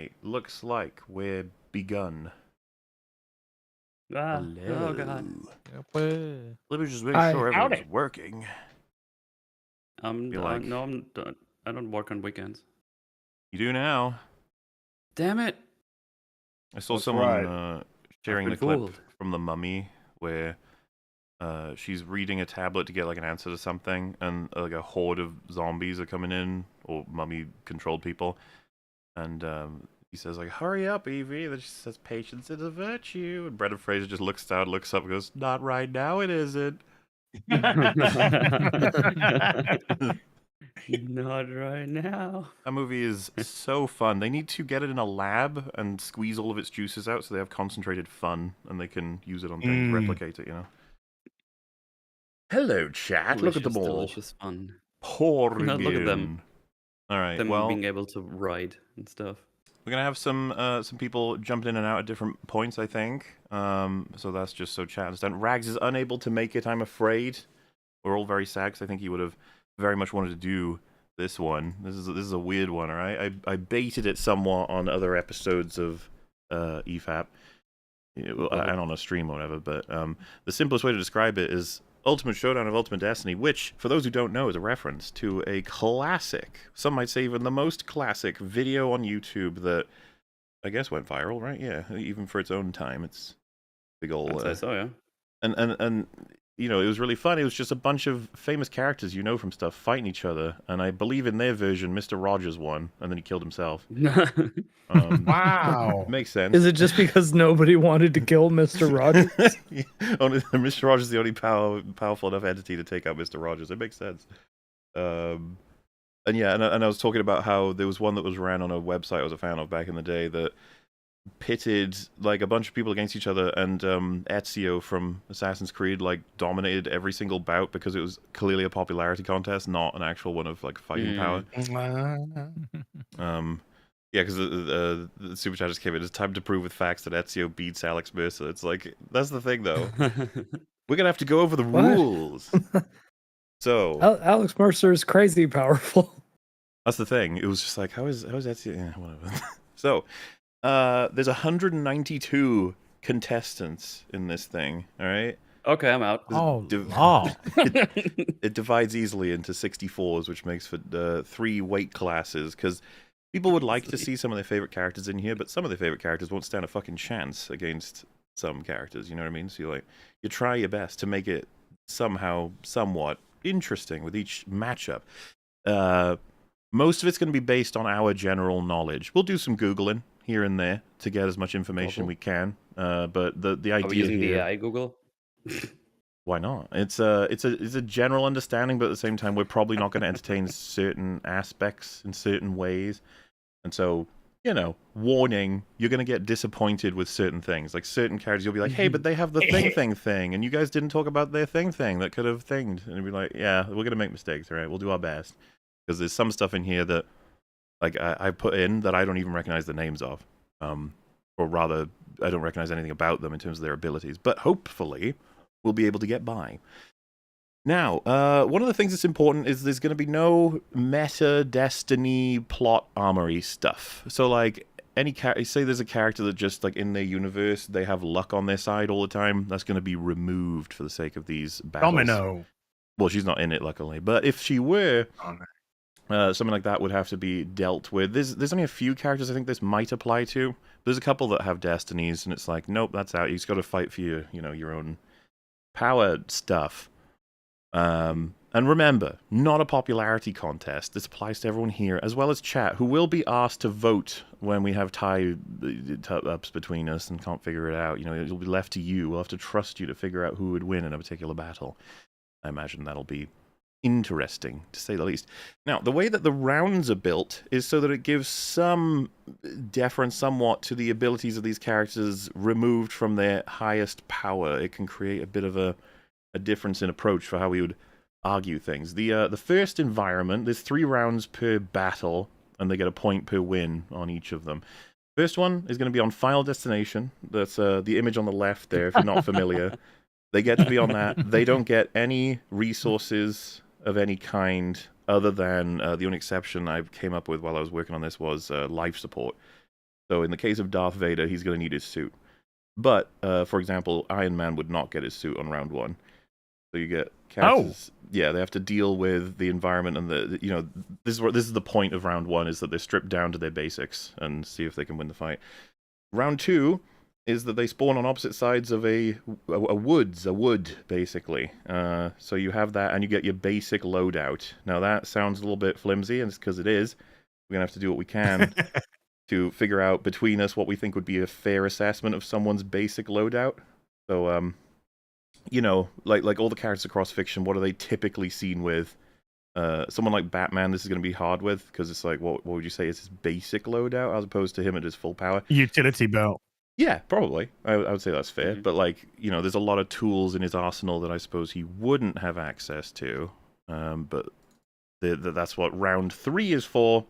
right, looks like we're begun. Ah, Hello. oh god. Let me just make Hi. sure everything's Howdy. working. Be like- No, I don't work on weekends. You do now. Damn it! I saw That's someone right. sharing been the clip fooled. from The Mummy where she's reading a tablet to get like an answer to something, and like a horde of zombies are coming in, or mummy-controlled people, and he says like, "Hurry up, Evie!" Then she says, "Patience is a virtue." And Brendan Fraser just looks down, looks up, and goes, "Not right now, it isn't." Not right now. That movie is so fun. They need to get it in a lab and squeeze all of its juices out so they have concentrated fun and they can use it on things, replicate it, you know? Hello, chat. Look at them all. Delicious fun. Pouring Look at them. in. All right, Them well, being able to ride and stuff. we're going to have some people jumping in and out at different points, I think. So that's just so chat understand. Rags is unable to make it, I'm afraid. We're all very sad because I think he would have very much wanted to do this one. This is a weird one, all right? I baited it somewhat on other episodes of EFAP, and on a stream or whatever, but the simplest way to describe it is Ultimate Showdown of Ultimate Destiny, which, for those who don't know, is a reference to a classic, some might say even the most classic, video on YouTube that I guess went viral, right? Yeah, even for its own time. It's big old... I'd say so, yeah. And you know, it was really fun. It was just a bunch of famous characters you know from stuff fighting each other. And I believe in their version, Mr. Rogers won, and then he killed himself. Wow. Makes sense. Is it just because nobody wanted to kill Mr. Rogers? Mr. Rogers is the only powerful enough entity to take out Mr. Rogers. It makes sense. And yeah, and I was talking about how there was one that was ran on a website I was a fan of back in the day that pitted like a bunch of people against each other, and Ezio from Assassin's Creed like dominated every single bout because it was clearly a popularity contest, not an actual one of like fighting power. Yeah, because the super chat just came in. It's time to prove with facts that Ezio beats Alex Mercer. It's like, that's the thing though. We're gonna have to go over the rules. So Alex Mercer is crazy powerful. that's the thing. It was just like, how is Ezio? Yeah, whatever. So there's 192 contestants in this thing, all right? Okay, I'm out. It divides easily into 64s, which makes for 3 weight classes, because people would like to see some of their favorite characters in here, but some of their favorite characters won't stand a fucking chance against some characters, you know what I mean? So you try your best to make it somehow, somewhat interesting with each matchup. Most of it's going to be based on our general knowledge. We'll do some Googling here and there to get as much information we can. But the idea Are we using here, the AI Google? why not? It's a general understanding, but at the same time, we're probably not going to entertain certain aspects in certain ways. And so, you know, warning, you're going to get disappointed with certain things. Like certain characters, you'll be like, hey, but they have the thing, and you guys didn't talk about their thing that could have thinged. And you'll be like, yeah, we're going to make mistakes, all right? We'll do our best. Because there's some stuff in here that like I put in that I don't even recognize the names of. Or rather, I don't recognize anything about them in terms of their abilities. But hopefully, we'll be able to get by. Now, one of the things that's important is there's going to be no meta Destiny plot armory stuff. So, like, say there's a character that just, like, in their universe, they have luck on their side all the time. That's going to be removed for the sake of these battles. Domino. Well, she's not in it, luckily. But if she were... something like that would have to be dealt with. There's only a few characters I think this might apply to. There's a couple that have destinies, and it's like, nope, that's out. You just got to fight for your own power stuff. And remember, not a popularity contest. This applies to everyone here, as well as chat, who will be asked to vote when we have tie-ups between us and can't figure it out. You know, it'll be left to you. We'll have to trust you to figure out who would win in a particular battle. I imagine that'll be interesting, to say the least. Now, the way that the rounds are built is so that it gives some deference somewhat to the abilities of these characters removed from their highest power. It can create a bit of a difference in approach for how we would argue things. The first environment, there's 3 rounds per battle, and they get a point per win on each of them. First one is going to be on Final Destination. That's the image on the left there, if you're not familiar. They get to be on that. They don't get any resources of any kind other than the only exception I came up with while I was working on this was life support. So in the case of Darth Vader, he's going to need his suit. But, for example, Iron Man would not get his suit on round 1. So you get characters. Yeah, they have to deal with the environment and this is the point of round 1, is that they're stripped down to their basics and see if they can win the fight. Round 2 is that they spawn on opposite sides of a wood, basically. So you have that, and you get your basic loadout. Now that sounds a little bit flimsy, and it's because it is. We're gonna have to do what we can to figure out between us what we think would be a fair assessment of someone's basic loadout. So, like all the characters across fiction, what are they typically seen with? Someone like Batman, this is going to be hard with, because it's like, what would you say is his basic loadout, as opposed to him at his full power? Utility belt. Yeah, probably. I would say that's fair. But, like, there's a lot of tools in his arsenal that I suppose he wouldn't have access to. But that's what round 3 is for,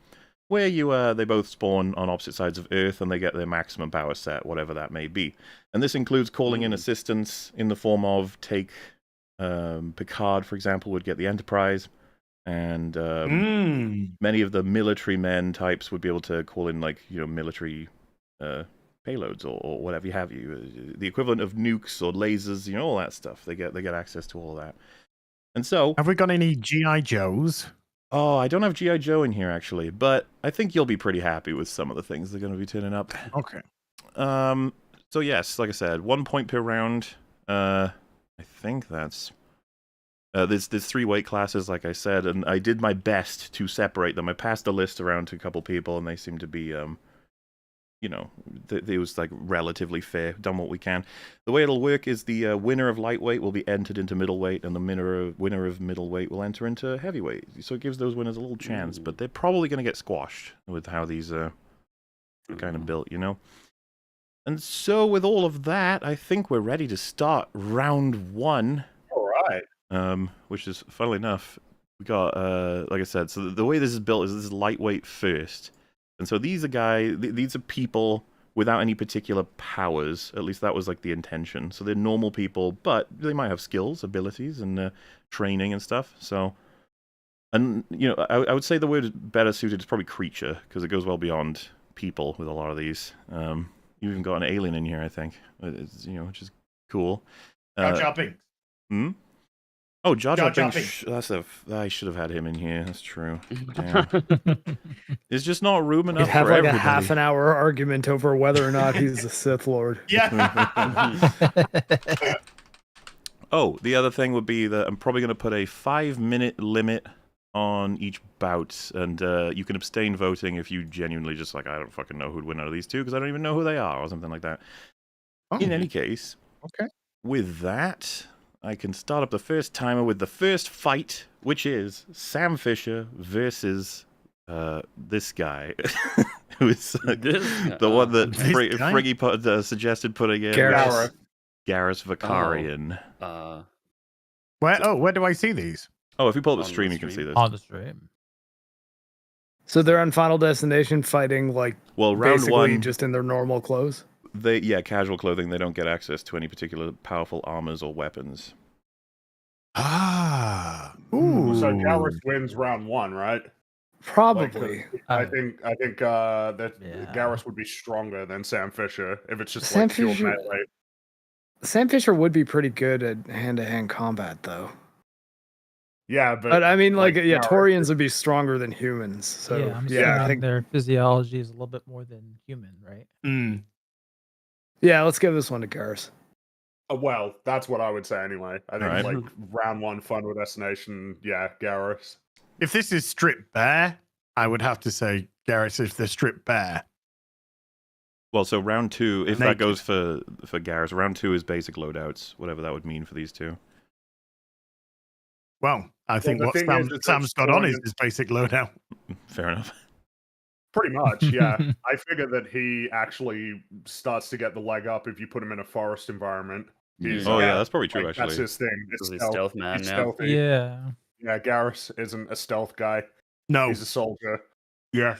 where they both spawn on opposite sides of Earth and they get their maximum power set, whatever that may be. And this includes calling in assistance in the form of, Picard, for example, would get the Enterprise. And many of the military men types would be able to call in, like, military payloads or whatever have you. The equivalent of nukes or lasers, all that stuff. They get access to all that. And so, have we got any G.I. Joes? Oh, I don't have G.I. Joe in here, actually, but I think you'll be pretty happy with some of the things that are going to be turning up. Okay. So yes, like I said, 1 point per round. I think that's... there's 3 weight classes, like I said, and I did my best to separate them. I passed the list around to a couple people, and they seem to be, it was, like, relatively fair, done what we can. The way it'll work is the winner of lightweight will be entered into middleweight, and the winner of middleweight will enter into heavyweight. So it gives those winners a little chance, but they're probably going to get squashed with how these are kind of built, And so with all of that, I think we're ready to start round 1. All right. Which is, funnily enough, we got, like I said, so the way this is built is this is lightweight first. And so these are people without any particular powers. At least that was, like, the intention. So they're normal people, but they might have skills, abilities, and training and stuff. So, and, I would say the word better suited is probably creature, because it goes well beyond people with a lot of these. You even got an alien in here, I think. It's, which is cool. Jar Jar Binks. Oh, Jar Jar Jar Binks. I should have had him in here. That's true. Damn. There's just not room enough You'd have for like everybody. a half an hour argument over whether or not he's a Sith Lord. Yeah. Oh, the other thing would be that I'm probably going to put a 5-minute limit on each bout, and you can abstain voting if you genuinely just, like, I don't fucking know who'd win out of these two because I don't even know who they are or something like that. Oh. In any case, Okay. with that, I can start up the first timer with the first fight, which is Sam Fisher versus this guy, who is the one that Friggy suggested putting in. Garrus Vakarian. Where do I see these? Oh, if you pull up the On the stream, you can see stream. this. On the stream. So they're on Final Destination fighting, like, Well, round basically 1, just in their normal clothes. casual clothing. They don't get access to any particular powerful armors or weapons. Ah. Ooh. So Garrus wins round 1, right? Probably. I think that Yeah. Garrus would be stronger than Sam Fisher if it's just Sam like pure Fisher- melee. Sam Fisher would be pretty good at hand-to-hand combat, though. Yeah, But I mean, like, yeah, Garrus- Taurians would be stronger than humans. So yeah, I'm yeah, I assuming think their physiology is a little bit more than human, right? Mm. yeah, let's give this one to Garrus. Well, that's what I would say anyway. I think Alright. like round 1 Final Destination, yeah, Garrus. If this is stripped bare, I would have to say Garrus is the stripped bare. Well, so round 2, if that Naked. goes for Garrus, round 2 is basic loadouts, whatever that would mean for these two. Well, I think the what thing is that Sam's got on is Taurians- his basic loadout. Fair enough. Pretty much, yeah. I figure that he actually starts to get the leg up if you put him in a forest environment. He's, Oh, yeah, that's probably true, That's actually. his thing. It's Is he stealth. stealth man He's now? stealthy. Yeah. Yeah, Garrus isn't a stealth guy. No. He's a soldier. Yeah. Are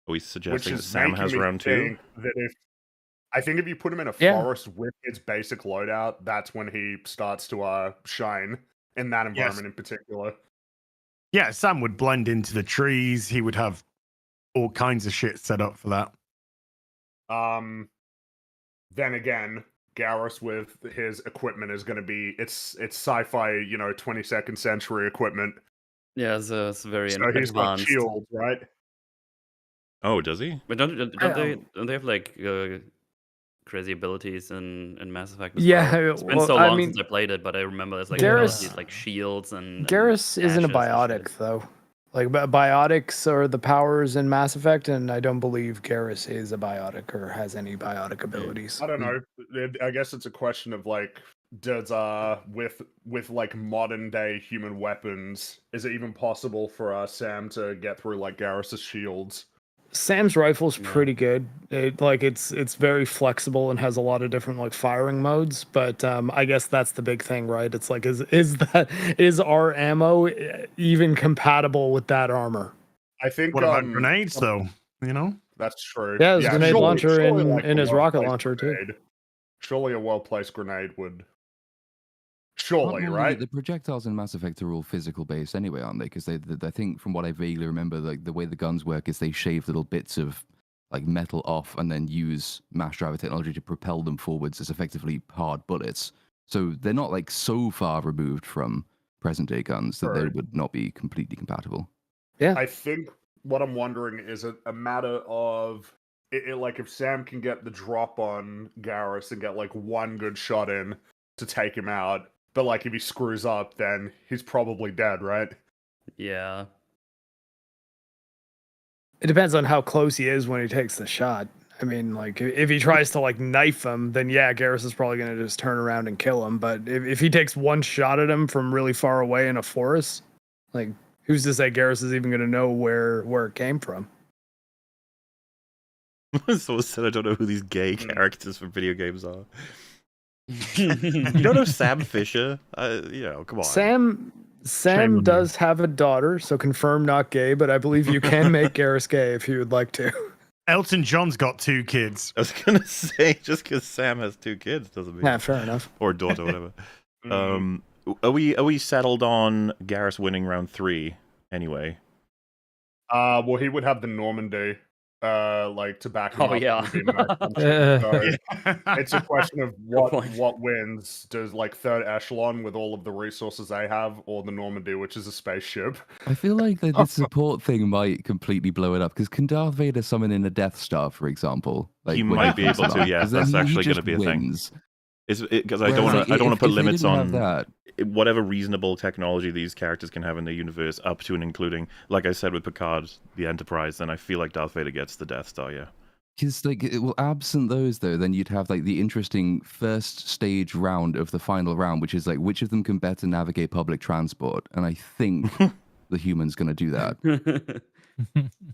we Which suggesting that is Sam making has me round 2? think that if you put him in a Yeah. forest with his basic loadout, that's when he starts to shine in that environment in particular. Yeah, Sam would blend into the trees. He would have all kinds of shit set up for that. Then again, Garrus with his equipment is going to be it's sci-fi, 22nd century equipment. Yeah, it's very So he's got advanced. shields, right? Oh, does he? But don't they have like crazy abilities in Mass Effect as Yeah, well? It's been well, so I long mean, since I played it, but I remember there's like Garrus- abilities like shields and Garrus isn't a dashes and biotic, shit. though. Like, biotics are the powers in Mass Effect, and I don't believe Garrus is a biotic or has any biotic abilities. I don't know. I guess it's a question of like, does with like modern day human weapons, is it even possible for Sam to get through like Garrus's shields? Sam's rifle's Yeah. pretty good. It's very flexible and has a lot of different like firing modes. But I guess that's the big thing, right? It's like is our ammo even compatible with that armor? I think. What about grenades, though? You know? That's true. Yeah, there's a grenade launcher surely, in- like, in a his rocket well-placed launcher, too. grenade. Surely a well-placed grenade would. Surely, Well, right? The projectiles in Mass Effect are all physical based anyway, aren't they? Because I think from what I vaguely remember, like the way the guns work is they shave little bits of like metal off and then use mass driver technology to propel them forwards as effectively hard bullets. So they're not like so far removed from present day guns that they Right. would not be completely compatible. I think what I'm wondering is a matter of like if Sam can get the drop on Garrus and get like one good shot in to take him out, but like if he screws up, then he's probably dead, right? Yeah. It depends on how close he is when he takes the shot. I mean, like if he tries to like knife him, then yeah, Garrus is probably gonna just turn around and kill him. But if he takes one shot at him from really far away in a forest, like who's to say Garrus is even gonna know where it came from? Someone said I don't know who these gay characters from video games are. You don't know Sam Fisher? Come on. Sam Shame on does have a daughter, so confirmed not gay, but I believe you can make Garrus gay if you would like to. Elton John's got 2 kids. I was gonna say just because Sam has 2 kids doesn't mean Yeah, fair enough. or daughter, whatever. Are we settled on Garrus winning round 3 anyway? Well, he would have the Normandy, like to back him Oh, up. yeah. Would be my assumption. So it's a question of point. what wins. Does like third echelon with all of the resources they have, or the Normandy, which is a spaceship? I feel like the support thing might completely blow it up. Because can Darth Vader summon in a Death Star, for example? Like, He when might be comes able to, along? yeah, 'Cause then that's he actually gonna just be a thing. wins. Because I don't Whereas, want like, to if put they limits didn't on have that. whatever reasonable technology these characters can have in the universe, up to and including, like I said with Picard, the Enterprise. Then I feel like Darth Vader gets the Death Star. Yeah. Because, like, absent those, though, then you'd have, like, the interesting first stage round of the final round, which is, like, which of them can better navigate public transport? And I think the human's going to do that.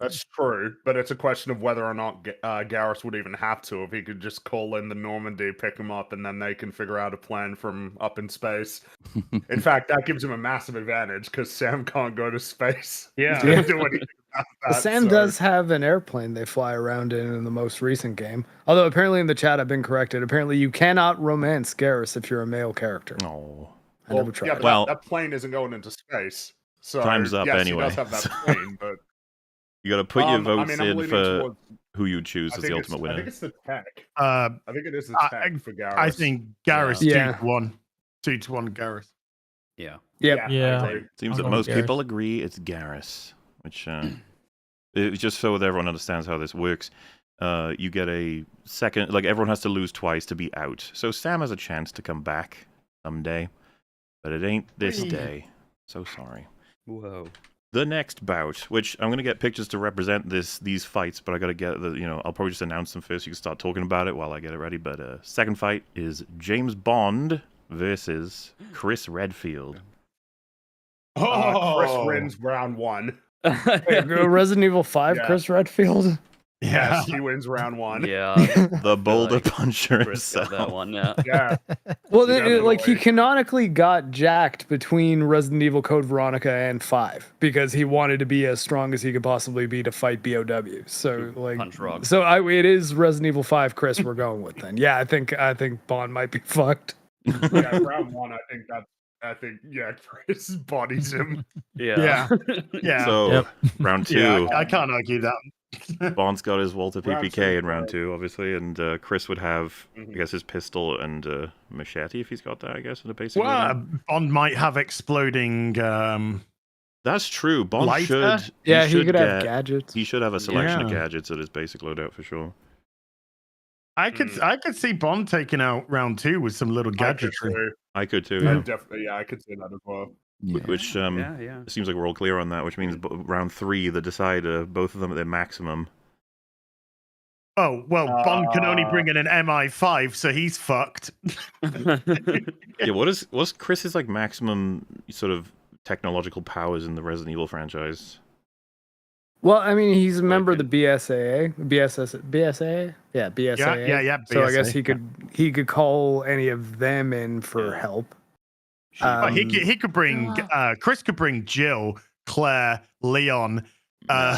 That's true, but it's a question of whether or not Garrus would even have to. If he could just call in the Normandy, pick him up, and then they can figure out a plan from up in space. In fact, that gives him a massive advantage because Sam can't go to space. Yeah. He can't do anything about that. Sam so- does have an airplane they fly around in the most recent game. Although apparently in the chat I've been corrected. Apparently you cannot romance Garrus if you're a male character. Oh. I never tried. Yeah, but Well- that plane isn't going into space. So Time's up yes, anyway. He does have that plane, but You got to put your I votes mean, I'm in leaning for towards- who you choose I as the think ultimate I winner. think it's the tech. I I think it is the I- tech for Garrus. I think Garrus Yeah. 2-1. 2-1 Garrus. Yeah. Yep. I Yeah. agree. Seems I'm that going most with Garrus. people agree it's Garrus, which it's just so that everyone understands how this works. You get a second, like everyone has to lose twice to be out. So Sam has a chance to come back someday, but it ain't this day. So sorry. Whoa. The next bout, which I'm gonna get pictures to represent these fights, but I gotta get I'll probably just announce them first. You can start talking about it while I get it ready. But second fight is James Bond versus Chris Redfield. Chris wins round 1. Resident Evil 5, Yeah. Chris Redfield. Yeah. Yes, he wins round 1. Yeah. The boulder like puncher Chris got himself. that one, yeah. Yeah. Well, Yeah, like he definitely. canonically got jacked between Resident Evil Code Veronica and 5 because he wanted to be as strong as he could possibly be to fight BOW. So like, Punch rock. so it is Resident Evil 5 Chris we're going with then. Yeah, I think Bond might be fucked. Yeah, round 1, I think Chris bodies him. Yeah. Yeah. So Yep. round 2. Yeah, I can't argue that. Bond's got his Walter Round PPK two, in round 2, obviously, and Chris would have, I Mhm. guess, his pistol and machete if he's got that, I guess, in a basic Well, version. Bond might have exploding. That's true. Bond Lighter? should. Yeah, he should could have get- gadgets. He should have a selection of Yeah. gadgets at his basic loadout for sure. I could see Bond taking out round 2 with some little gadgetry. I could too. Yeah. Yeah. Definitely, yeah, I could see that as well. Yeah. Which yeah. it seems like we're all clear on that. Which means round 3, the decider, both of them at their maximum. Oh well, Bond can only bring in an MI5, so he's fucked. Yeah. What's Chris's like maximum sort of technological powers in the Resident Evil franchise? Well, I mean, he's a member of the Okay. BSAA? Yeah, BSAA. Yeah. So I guess BSA, he could call any of them in for Yeah. help. But he could bring Chris could bring Jill, Claire, Leon.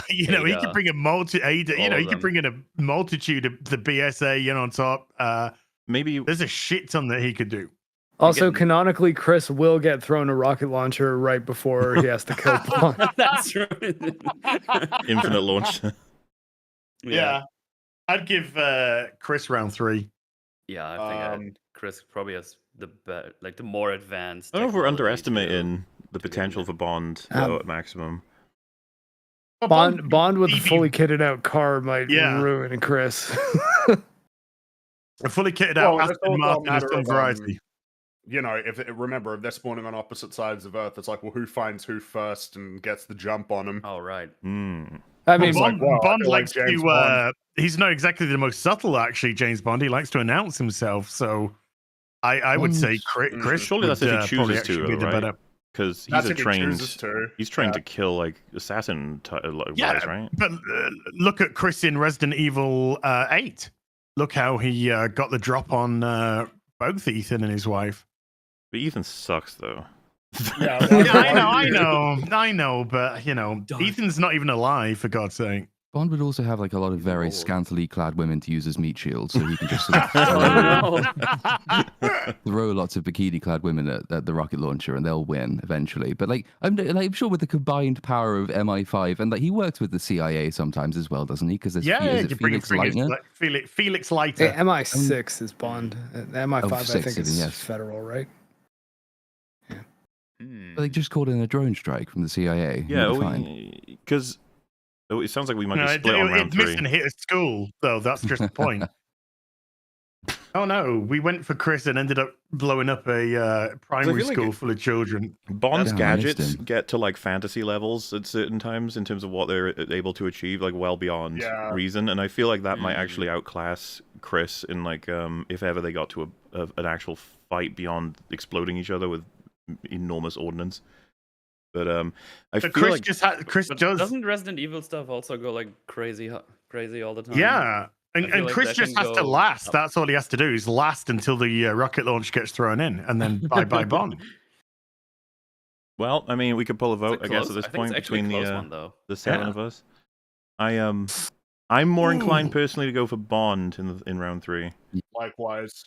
He Ada. could bring a multitude. All of He could them. bring in a multitude of the BSA on top. Maybe There's a shit ton that he could do. Also, getting- canonically, Chris will get thrown a rocket launcher right before he has to kill Bond. That's true. infinite launch. I'd give Chris round 3. Yeah, I think Chris probably has the the more advanced. I don't know if we're technology underestimating the to get potential in for Bond Um, though, at maximum. Well, Bond with a maybe- fully kitted out car might Yeah. ruin Chris. a fully kitted out Well, it's Aston also a Martin of matter some of, variety. You know, remember if they're spawning on opposite sides of Earth, it's like, well, who finds who first and gets the jump on them? Oh right. Hmm. I mean, It's like, wow, I Bond feel like likes James to. Bond. He's not exactly the most subtle, actually. James Bond. He likes to announce himself. So, I would say Chris. Surely that's would, if he probably chooses to, actually be though, the right? better. Because he's That's a if he trained. chooses to. He's trained Yeah. to kill like assassin Yeah, guys, right? But look at Chris in Resident Evil 8. Look how he got the drop on both Ethan and his wife. But Ethan sucks though. Yeah, Yeah, I know, but Don't. Ethan's not even alive, for God's sake. Bond would also have like a lot of very Lord. scantily clad women to use as meat shields, so he can just sort of Oh, no. throw lots of bikini clad women at the rocket launcher and they'll win eventually. But I'm sure with the combined power of MI5 and he works with the CIA sometimes as well, doesn't he? Because there's Yeah, is it you bring Felix Leitner? Felix hey, Leiter. MI6 is Bond. MI5, I six think, even, is yes. federal, right? But they just called in a drone strike from the CIA. Yeah, You'll be fine. because it sounds like we might No, be it, split on round it 3. missed and hit a school, though. That's just the point. Oh no, we went for Chris and ended up blowing up a primary feel like school it- full of children. Bond's Yeah, I missed gadgets him. get to like fantasy levels at certain times in terms of what they're able to achieve, like well beyond Yeah. reason. And I feel like that might actually outclass Chris in like if ever they got to an actual fight beyond exploding each other with enormous ordnance. But I But feel Chris like But does. doesn't Resident Evil stuff also go like crazy all the time? Yeah. And I feel like Chris that just can has to go last. up. That's all he has to do is last until the rocket launch gets thrown in, and then bye Bond. well, I mean, we could pull a vote, I guess, at this point between one, though. the 7 Yeah. of us. I'm more inclined personally to go for Bond in round 3. Likewise.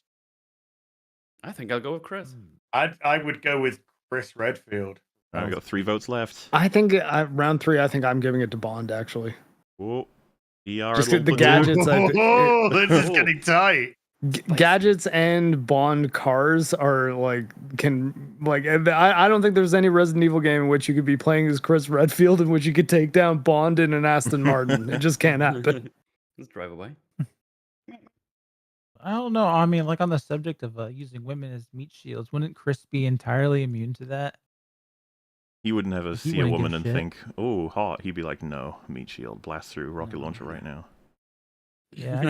I think I'll go with Chris. I would go with Chris Redfield. All right, we got 3 votes left. I think round 3, I think I'm giving it to Bond, actually. Whoa. ER Just little the platoon. gadgets. Oh, this is getting tight. Gadgets and Bond cars are I don't think there's any Resident Evil game in which you could be playing as Chris Redfield in which you could take down Bond in an Aston Martin. It just can't happen. Let's drive away. I don't know. I mean, like on the subject of using women as meat shields, wouldn't Chris be entirely immune to that? He would never He see a wouldn't give woman a and shit. think, "Oh, hot." He'd be like, "No, meat shield, blast through rocket launcher right now." Yeah, I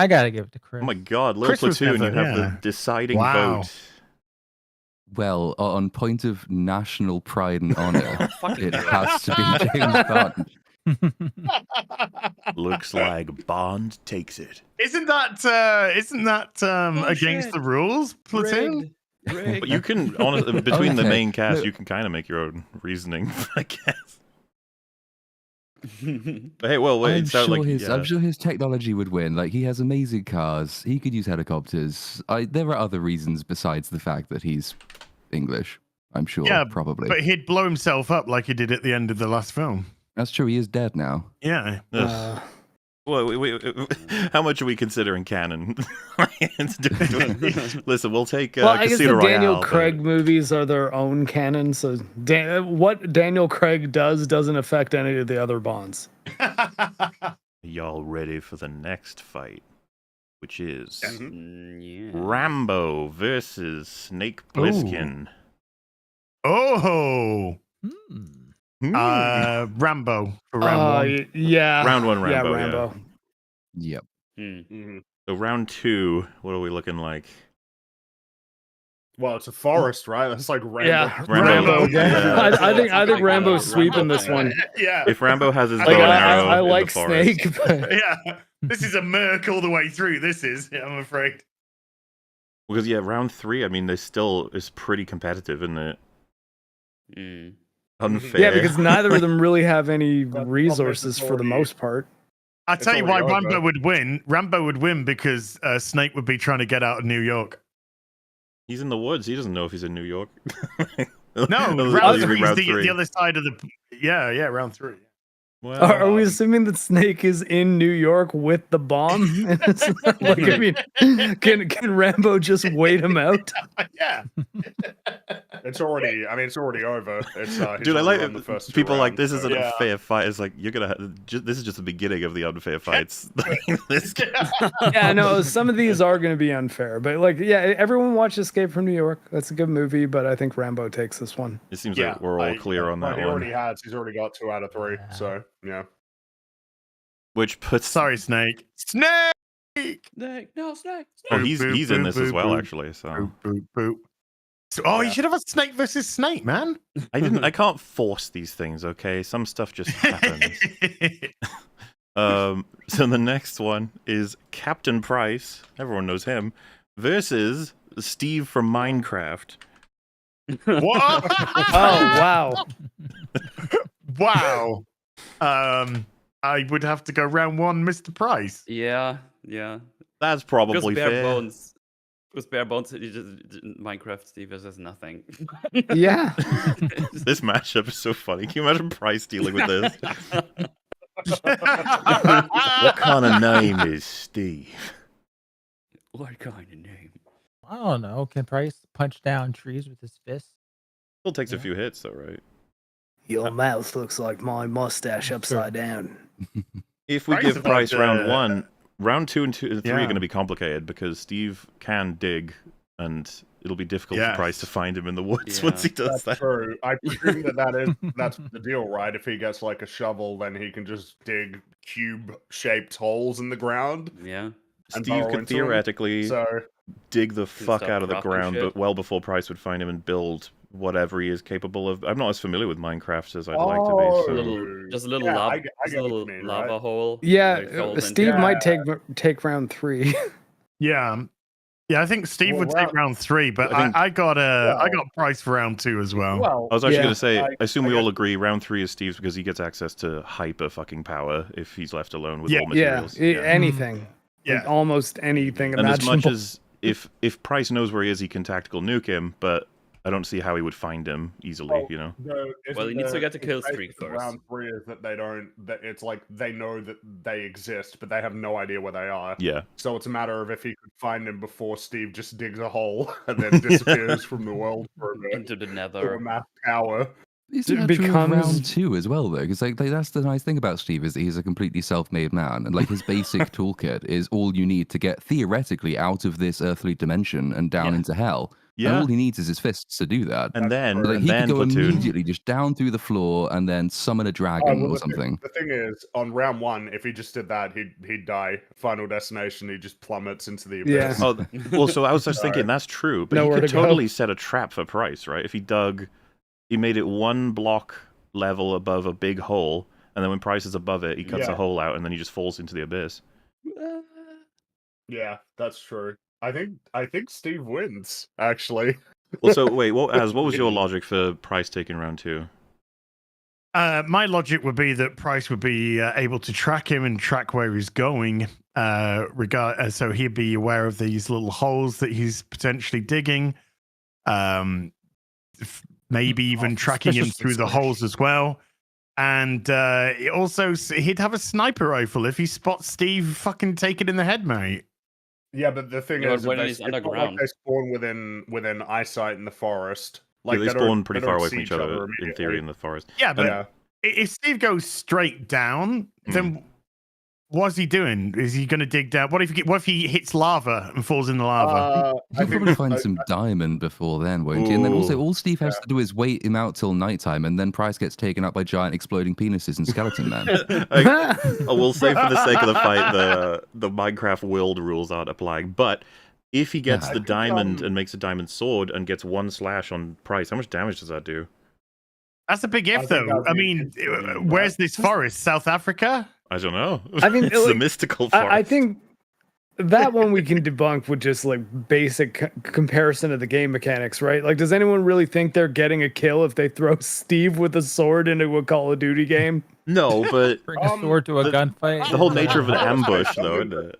gotta give it to Chris. Oh my God, little Chris was platoon, never- you have yeah. the deciding Wow. vote. Well, on point of national pride and honor, Fucking it hell. has to be James Bond. Looks like Bond takes it. Isn't that against Bullshit. the ruls, platoon? Rigged. But you can, honestly, between the Okay, main cast, look. you can kind of make your own reasoning, I guess. But hey, well, wait, I'm it sounded sure, like I'm sure his technology would win. Like, he has amazing cars. He could use helicopters. There are other reasons besides the fact that he's English. I'm sure, Yeah, probably. But he'd blow himself up like he did at the end of the last film. That's true. He is dead now. Yeah. Ugh. Well, how much are we considering canon? Listen, we'll take Well, I guess Casino the Daniel Royale, Craig movies are their own canon, so what Daniel Craig does doesn't affect any of the other Bonds. Y'all ready for the next fight, which is Yeah. Rambo versus Snake Plissken. Oh, Rambo for round one. Yeah. Round one, Rambo. Yeah, Rambo. Yep. So round two, what are we looking like? Well, it's a forest, right? That's like Rambo. Yeah, Rambo. Yeah. I think Like Rambo's the sweeping Rambo this thing. one. Yeah, If Rambo has his bow Like, and arrow I in the like forest. Snake, but yeah. This is a merc all the way through. This is, I'm afraid. Because yeah, round three, I mean, they still is pretty competitive, isn't it? Unfair. yeah, because neither of them really have any But resources for the already- most part. I'll It's tell you why already over. Rambo would win. Rambo would win because Snake would be trying to get out of New York. He's in the woods. He doesn't know if he's in New York. No, That'll round be three is round the three. other side of the. Yeah, round three. Well, Are we assuming that Snake is in New York with the bomb? Like, I mean, can Rambo just wait him out? Yeah. It's already. I mean, it's already over. It's he's Dude, I already like won the first two people like rounds, this is so- an Yeah. unfair fight. It's like you're gonna. This is just the beginning of the unfair fights. This Yeah, no, some of these are going to be unfair, but like, yeah, everyone watched Escape from New York. That's a good movie, but I think Rambo takes this one. It seems Yeah, like we're all clear on well, that he one. already has. He's already got 2 out of 3. Yeah. So yeah. Which puts. Sorry, Snake. Snake. Snake, no snake. Oh, Boop, he's boop, in boop, this as boop, well, boop. actually. So Boop, boop, boop. So, oh, you Yeah. should have a Snake versus Snake, man. I can't force these things. Okay, some stuff just happens. So the next one is Captain Price. Everyone knows him versus Steve from Minecraft. What? Oh, wow. Wow. I would have to go round one, Mr. Price. Yeah. That's Because probably bare fair. bones. Because bare bones, you just Minecraft Steve versus nothing. Yeah. This matchup is so funny. Can you imagine Price dealing with this? What kind of name is Steve? What kind of name? I don't know. Can Price punch down trees with his fists? Still takes a Yeah. few hits, though, right? Your mouth looks like my mustache upside down. If we Price give is Price like, round one, round two and 3 are Yeah. going to be complicated because Steve can dig, and it'll be difficult for Price to Yes. find him in the woods Yeah. once he does That's that. true. I presume that's the deal, right? If he gets like a shovel, then he can just dig cube-shaped holes in the ground. Yeah. And Steve burrow could into 'em. theoretically So dig the fuck start out of the cropping ground, shit. but well before Price would find him and build whatever he is capable of. I'm not as familiar with Minecraft as I'd like to be. Oh, So. Just a little Yeah, lava, I get just a what you little mean, lava right? hole. Yeah, that falls Steve into. might take round 3. Yeah. Yeah, I think Steve Well, would take round 3, but I think- I got I Well- got Price for round 2 as well. well, I was actually Yeah. going to say, I assume we I all agree round 3 is Steve's because he gets access to hyper fucking power if he's left alone with Yeah. all Yeah, materials. anything. Yeah. Like almost anything And as much imaginable. as if Price knows where he is, he can tactical nuke him, but I don't see how he would find him easily, Well, you know? Well, he needs to get a kill the streak basis of first. Round 3 is that they don't. That it's like they know that they exist, but they have no idea where they are. Yeah. So it's a matter of if he could find him before Steve just digs a hole and then disappears from the world for a bit. Into the For nether. a math tower. Isn't It that true of round becomes- 2 as well, though? Because like that's the nice thing about Steve is that he's a completely self-made man, and like his basic toolkit is all you need to get theoretically out of this earthly dimension and down Yeah. into hell. And Yeah. all he needs is his fists to do that. And then, true. Like, and he then could go Platoon. immediately just down through the floor and then summon a dragon or something. The thing is, on round 1, if he just did that, he'd die. Final destination, he just plummets into the Yeah. abyss. Oh, well, so I was just thinking that's true, but Nowhere he could to go. totally set a trap for Price, right? If he made it 1 block level above a big hole, and then when Price is above it, he cuts a Yeah. hole out, and then he just falls into the abyss. Yeah, that's true. I think Steve wins, actually. Well, so wait, what was your logic for Price taking round 2? My logic would be that Price would be able to track him and track where he's going. So he'd be aware of these little holes that he's potentially digging. Maybe even tracking him Suspicious through the excursion. holes as well. And he'd have a sniper rifle if he spots Steve fucking take it in the head, mate. Yeah, but the thing Yeah, is, but when they, he's it's not like underground. they spawn within eyesight in the forest. Like they don't- spawn pretty they far don't away see from each other in immediately. theory in the forest. Yeah, but Yeah. if Steve goes straight down, then what's he doing? Is he going to dig down? What if he hits lava and falls in the lava? He'll probably find some diamond before then, won't he? And then also, all Steve has to do is wait him out till nighttime, and then Price gets taken out by giant exploding penises and Skeleton Man. We'll say for the sake of the fight, the Minecraft world rules aren't applying. But if he gets the diamond and makes a diamond sword and gets 1 slash on Price, how much damage does that do? That's a big if, think though. that'd I be mean, interesting, where's this forest? South Africa? I don't know. I mean, it's like, the mystical forest. I think that one we can debunk with just like basic comparison of the game mechanics, right? Like, does anyone really think they're getting a kill if they throw Steve with a sword into a Call of Duty game? No, but Bring a sword to a gunfight. the whole nature of an ambush, though, isn't it?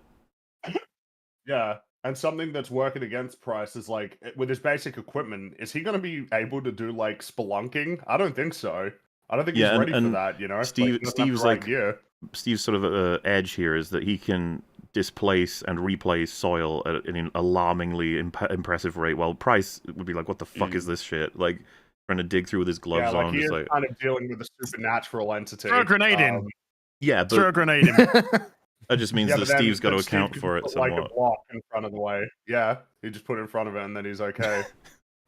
Yeah, and something that's working against Price is like with his basic equipment. Is he going to be able to do like spelunking? I don't think so. I don't think Yeah, he's ready and for that. You know, Steve- Like, he doesn't have Steve's the right like- gear. Steve's sort of edge here is that he can displace and replace soil at an alarmingly impressive rate, while Price would be like, what the fuck is this shit? Like, trying to dig through with his gloves Yeah, like on. he Just is like, kind of dealing with a supernatural entity. Throw a grenade in. yeah, Throw a but grenade in. that just means Yeah, that but then- Steve's got to then Steve account can for it put, like a somewhat. block in front of the way. Yeah, he just put it in front of it, and then he's okay.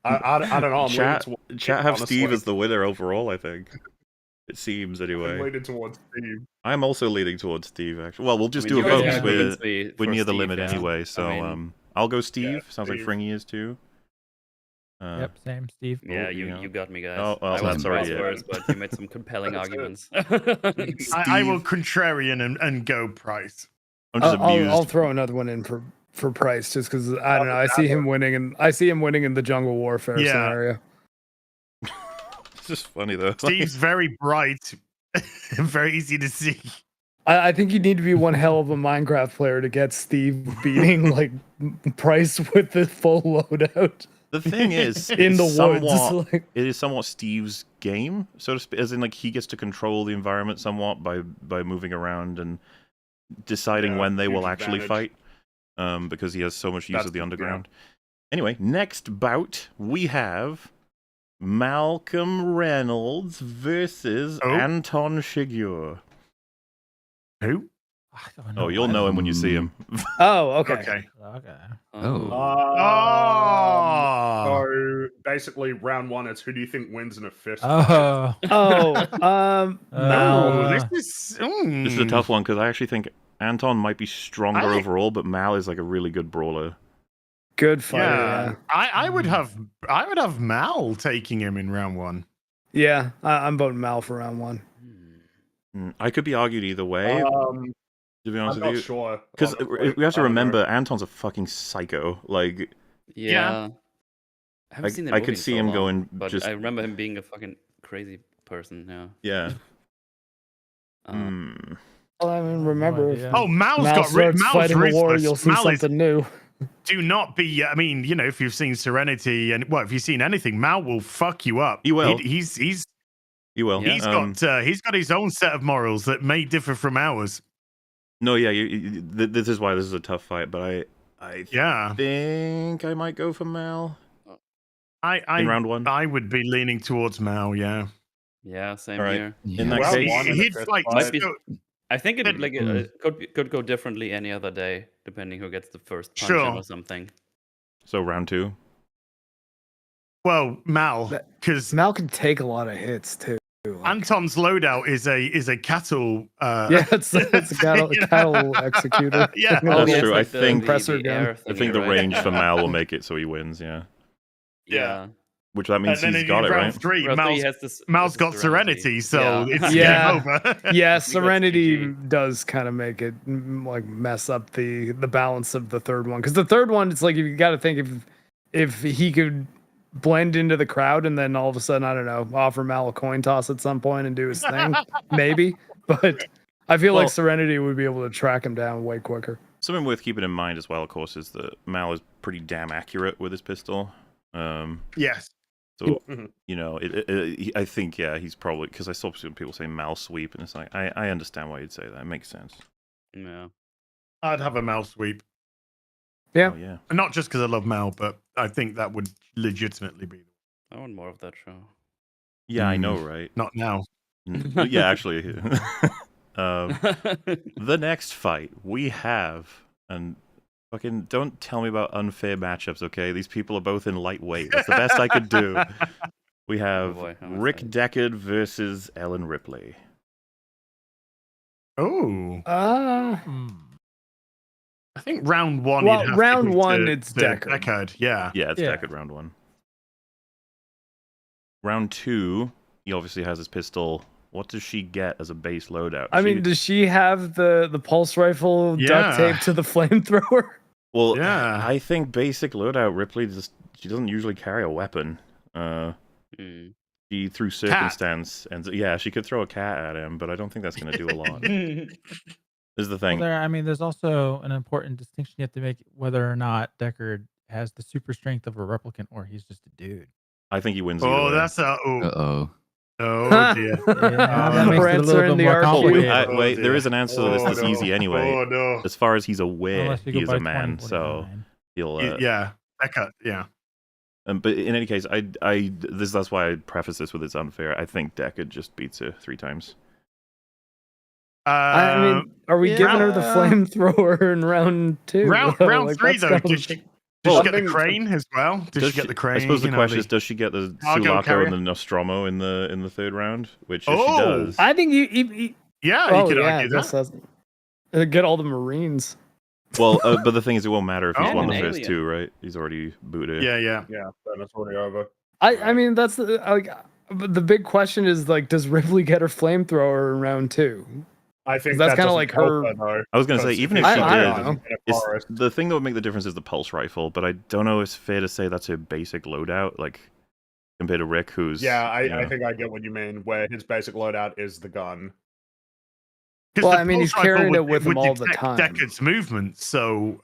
I don't know. I'm Chat leaning towards have honestly. Steve as the winner overall, I think. It seems, I'm anyway. leaning towards Steve. I'm also leaning towards Steve, actually. Well, we'll just I mean, do a you guys vote. can't We're, convince me we're for near the Steve, limit yeah. anyway, so I mean, I'll go Steve. Sounds like Steve. Fringy is too. Yep, same, Steve. Yeah, Oh, you yeah. you got me, guys. Oh, well, I was that's surprised already first, but you made some compelling That's it. arguments. I will contrarian and go Price. I'm just amused. I'll throw another one in for Price just because I don't know. I see him winning, and I see him winning in the jungle warfare Yeah. scenario. It's just funny though. Steve's very bright, very easy to see. I think you need to be one hell of a Minecraft player to get Steve beating like Price with the full loadout The thing is, in the it's woods. somewhat- Like, it is somewhat Steve's game, so to speak. As in, like, he gets to control the environment somewhat by moving around and deciding Yeah, when they will huge actually advantage. fight. Because he has so much use That's of the the- underground. Anyway, next bout we have Malcolm Reynolds versus Oh. Anton Chigurh. Who? I don't know Oh, you'll why. know him when you see him. oh, okay. Okay. Okay. Oh. Oh. So basically, round one is who do you think wins in a fist? Oh. Oh, No, Uh, this is. This is a tough one because I actually think Anton might be stronger I- overall, but Mal is like a really good brawler. good fight. Yeah, Yeah, I would have Mal taking him in round one. yeah. I'm voting Mal for round one. I could be argued either way, to be honest I'm with not you. sure. Because honestly. we have to I don't know. remember, Anton's a fucking psycho. Like, Yeah. I haven't seen the I movie could in see so him long, going but just- I remember him being a fucking crazy person. Yeah. yeah. Well, I mean, remember, if idea. Oh, Mal's Mal got starts Mal's fighting a war, ruthless. you'll see Mal is, something new. do not be. I mean, you know, if you've seen Serenity and well, if you've seen anything, Mal will fuck you up. He will. He's You will. Yeah. he's got his own set of morals that may differ from ours. No, yeah. This is why this is a tough fight, but I Yeah, think I might go for Mal in I round one. I would be leaning towards Mal. Yeah, Yeah. Same All right. here. In that Round case, one in a he'd fist like fight. Might be- so- I think it like Mm. could go differently any other day, depending who gets the first punch in Sure. or something. so round two. well, Mal, That- because Mal can take a lot of hits too. Like, Anton's loadout is a cattle. yeah, it's a cattle, you know? cattle executor. Yeah. thing. Oh, that's yeah, true. it's I like think- Compressor gun. air I think thingy, the right? range for Mal will make it so he wins. Yeah. Yeah. Which that And means then he's in got it round right. three, Round three Mal's, has this. Mal's has got this Serenity, so Yeah. it's Yeah. game over. Yeah, that's Serenity GG. does kind of make it like mess up the balance of the third one, because the third one, it's like you got to think if he could blend into the crowd and then all of a sudden, I don't know, offer Mal a coin toss at some point and do his thing, maybe. But I feel Well- like Serenity would be able to track him down way quicker. Something worth keeping in mind as well, of course, is that Mal is pretty damn accurate with his pistol. Yes. So, Mhm. you know, I think, yeah, he's probably, because I saw some people say Mal Sweep, and it's like, I understand why you'd say that. It makes sense. Yeah. I'd have a Mal Sweep. Yeah. Oh, yeah. And not just because I love Mal, but I think that would legitimately be. I want more of that show. Yeah, I know, right? Not now. But yeah, actually. The next fight we have, and fucking don't tell me about unfair matchups, okay? These people are both in lightweight. That's the best I could do. We have boy, I'm Rick excited. Deckard versus Ellen Ripley. Oh, Hmm. I think round one. Well, you'd have round to give one, to, it's to Deckard. Deckard. Yeah. Yeah, it's Yeah. Deckard round one. Round two, he obviously has his pistol. What does she get as a base loadout? I mean, does she have the pulse rifle duct Yeah. taped to the flamethrower? well, Yeah. I think basic loadout Ripley she doesn't usually carry a weapon. Mm. She, through circumstance, and yeah, she could throw a cat at him, but I don't think that's going to do a lot. This is the thing. Well, there's also an important distinction you have to make whether or not Deckard has the super strength of a replicant or he's just a dude. I think he wins either Oh, way. that's a. Oh, Uh-oh. oh dear. Yeah, that makes We're it a answering little the bit more arc complicated. queue. Wait, Oh, there dear. is an answer to this Oh, that's no. easy anyway. Oh no. As far as he's aware, Unless you he go is by a man, so 2049. he'll. Yeah. Deckard. Yeah. But in any case, that's why I preface this with it's unfair. I think Deckard just beats her 3 times. I mean, are we giving her the yeah. flamethrower in round two? round though? round Like, three that's though. kind of Did the she? thing. Did Well, she get the I think- crane as well? Did Does she get the crane? I suppose the you know, question is, does she get the cargo Sulaco carrier? and the Nostromo in the third round? Which if she Oh! does, I think you Yeah, oh, you could yeah, argue I guess that. that's get all the Marines. well, but the thing is, it won't matter if he's Oh. won the And an first alien. 2, right? He's already booted. Yeah, yeah. Yeah, then it's already over. I mean, that's like but the big question is like, does Ripley get her flamethrower in round two? I think That's that kinda doesn't like help her- though, I was going to say, because even if he she I did, don't know. in a it's, forest. the thing that would make the difference is the pulse rifle, but I don't know if it's fair to say that's her basic loadout, like, compared to Rick, who's... Yeah, I you know, think I get what you mean, where his basic loadout is the gun. 'Cause Well, the I mean, he's pulse rifle carrying would- it with would him all the detect time. Deckard's movements, so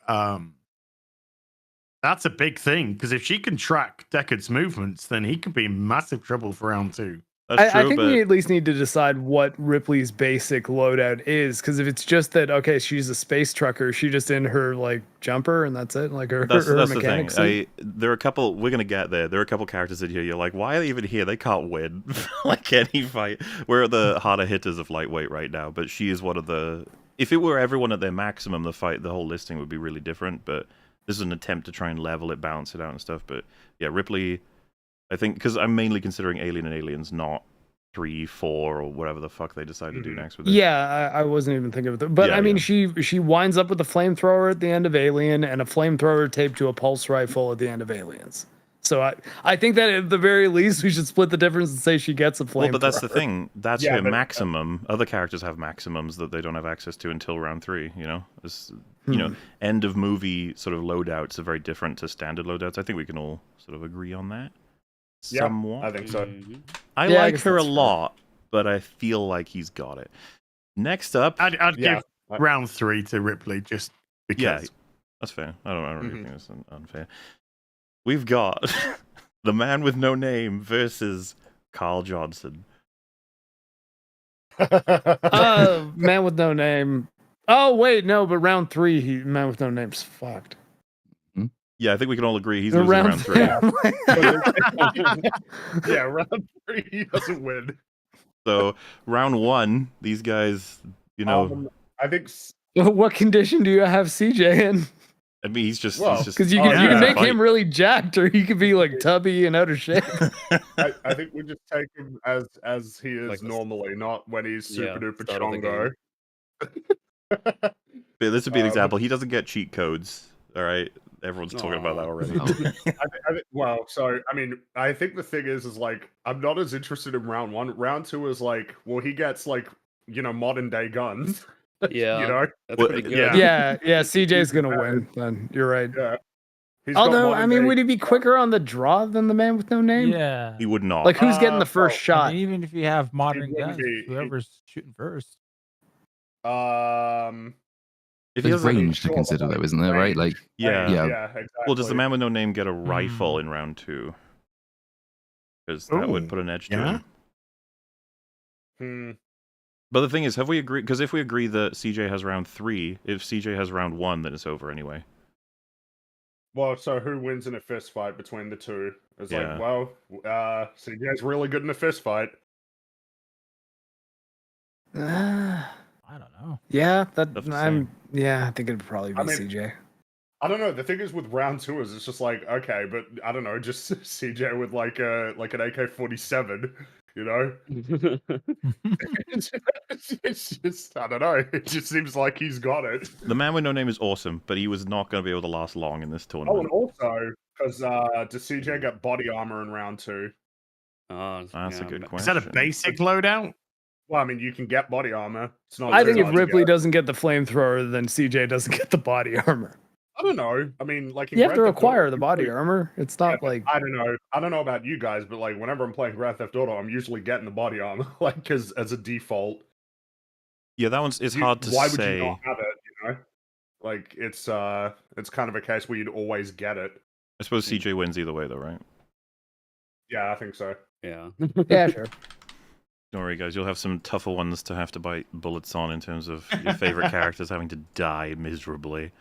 that's a big thing. Because if she can track Deckard's movements, then he could be in massive trouble for round two. That's true, I think but... we at least need to decide what Ripley's basic loadout is, because if it's just that, okay, she's a space trucker, she just in her like jumper and that's it, like her That's the thing. mechanic suit. There are a couple. We're gonna get there. There are a couple characters in here. You're like, why are they even here? They can't win like any fight. We're the harder hitters of lightweight right now, but she is one of the. If it were everyone at their maximum, the whole listing would be really different. But this is an attempt to try and level it, balance it out, and stuff. But yeah, Ripley. I think because I'm mainly considering Alien and Aliens, not 3, 4, or whatever the fuck they decide to do next with it. Yeah, I wasn't even thinking of it. But Yeah, I mean, yeah. she winds up with a flamethrower at the end of Alien and a flamethrower taped to a pulse rifle at the end of Aliens. So I think that at the very least we should split the difference and say she gets a flamethrower. Well, but that's the thing. That's Yeah, her but- maximum. Other characters have maximums that they don't have access to until round 3. You know, you know, end of movie sort of loadouts are very different to standard loadouts. I think we can all sort of agree on that. Yeah, Somewhat. I think so. Mhm. I Yeah, I like guess her a that's fair. lot, but I feel like he's got it. Next up, I'd Yeah. give round 3 to Ripley just because. yeah, that's fair. I don't really Mhm. think that's unfair. We've got the man with no name versus Carl Johnson. Man with no name. Oh wait, no, but round 3, man with no name's fucked. Yeah, I think we can all agree he's The losing round 3. Yeah, round 3 he doesn't win. So round 1, these guys, you know, I think What condition do you have CJ in? I mean, he's just Because you Oh, can you yeah. can make fight. him really jacked, or he could be like tubby and out of shape. I think we just take him as he is Like the- normally, not when he's super Yeah, duper start of the chongo. But this would be an Um, example. He doesn't get cheat codes. All right, everyone's talking about that Aw. already. Well, so I mean, I think the thing is like I'm not as interested in round 1. Round 2 is like, well, he gets like modern day guns. Yeah, you know, that's Well, pretty good. yeah. yeah, CJ's gonna win. Then you're right. yeah. He's got Although, I modern mean, day- would he be quicker on the draw than the man with no name? Yeah. He would not. Like, who's getting the first well, shot? I mean, even if you have modern wouldn't guns, be- whoever's shooting first. If he There's doesn't, range to consider, though, isn't there? Right? Like, yeah. Yeah. yeah, exactly. Well, does the man with no name get a rifle in round 2? because that would Ooh, put an edge to yeah. him. But the thing is, have we agreed? Because if we agree that CJ has round 3, if CJ has round 1, then it's over anyway. Well, so who wins in a fist fight between the two? It's Yeah. like, well, CJ's really good in a fist fight. I I don't know. Yeah, Tough to say. yeah, I think it'd probably be I mean- CJ. I don't know. The thing is with round 2 is it's just like, okay, but I don't know, just CJ with like an AK-47, you know? It's just, I don't know. It just seems like he's got it. The man with no name is awesome, but he was not going to be able to last long in this Oh, tournament. and also, because does CJ get body armor in round 2? That's a good Is question. that a basic loadout? Well, I mean, you can get body armor. It's not. I think too if hard to Ripley get. doesn't get the flamethrower, then CJ doesn't get the body armor. I don't know. I mean, like in You have to Grand Theft Auto, acquire the you body play- armor. It's not Yeah, like I don't know. I don't know about you guys, but like whenever I'm playing Grand Theft Auto, I'm usually getting the body armor, like as a default. Yeah, that one's it's You- hard to why would say. you not have it? You know, like it's kind of a case where you'd always get it. I suppose CJ wins either way, though, right? Yeah, I think so. Yeah. yeah, sure. Don't worry, guys. You'll have some tougher ones to have to bite bullets on in terms of your favorite characters having to die miserably.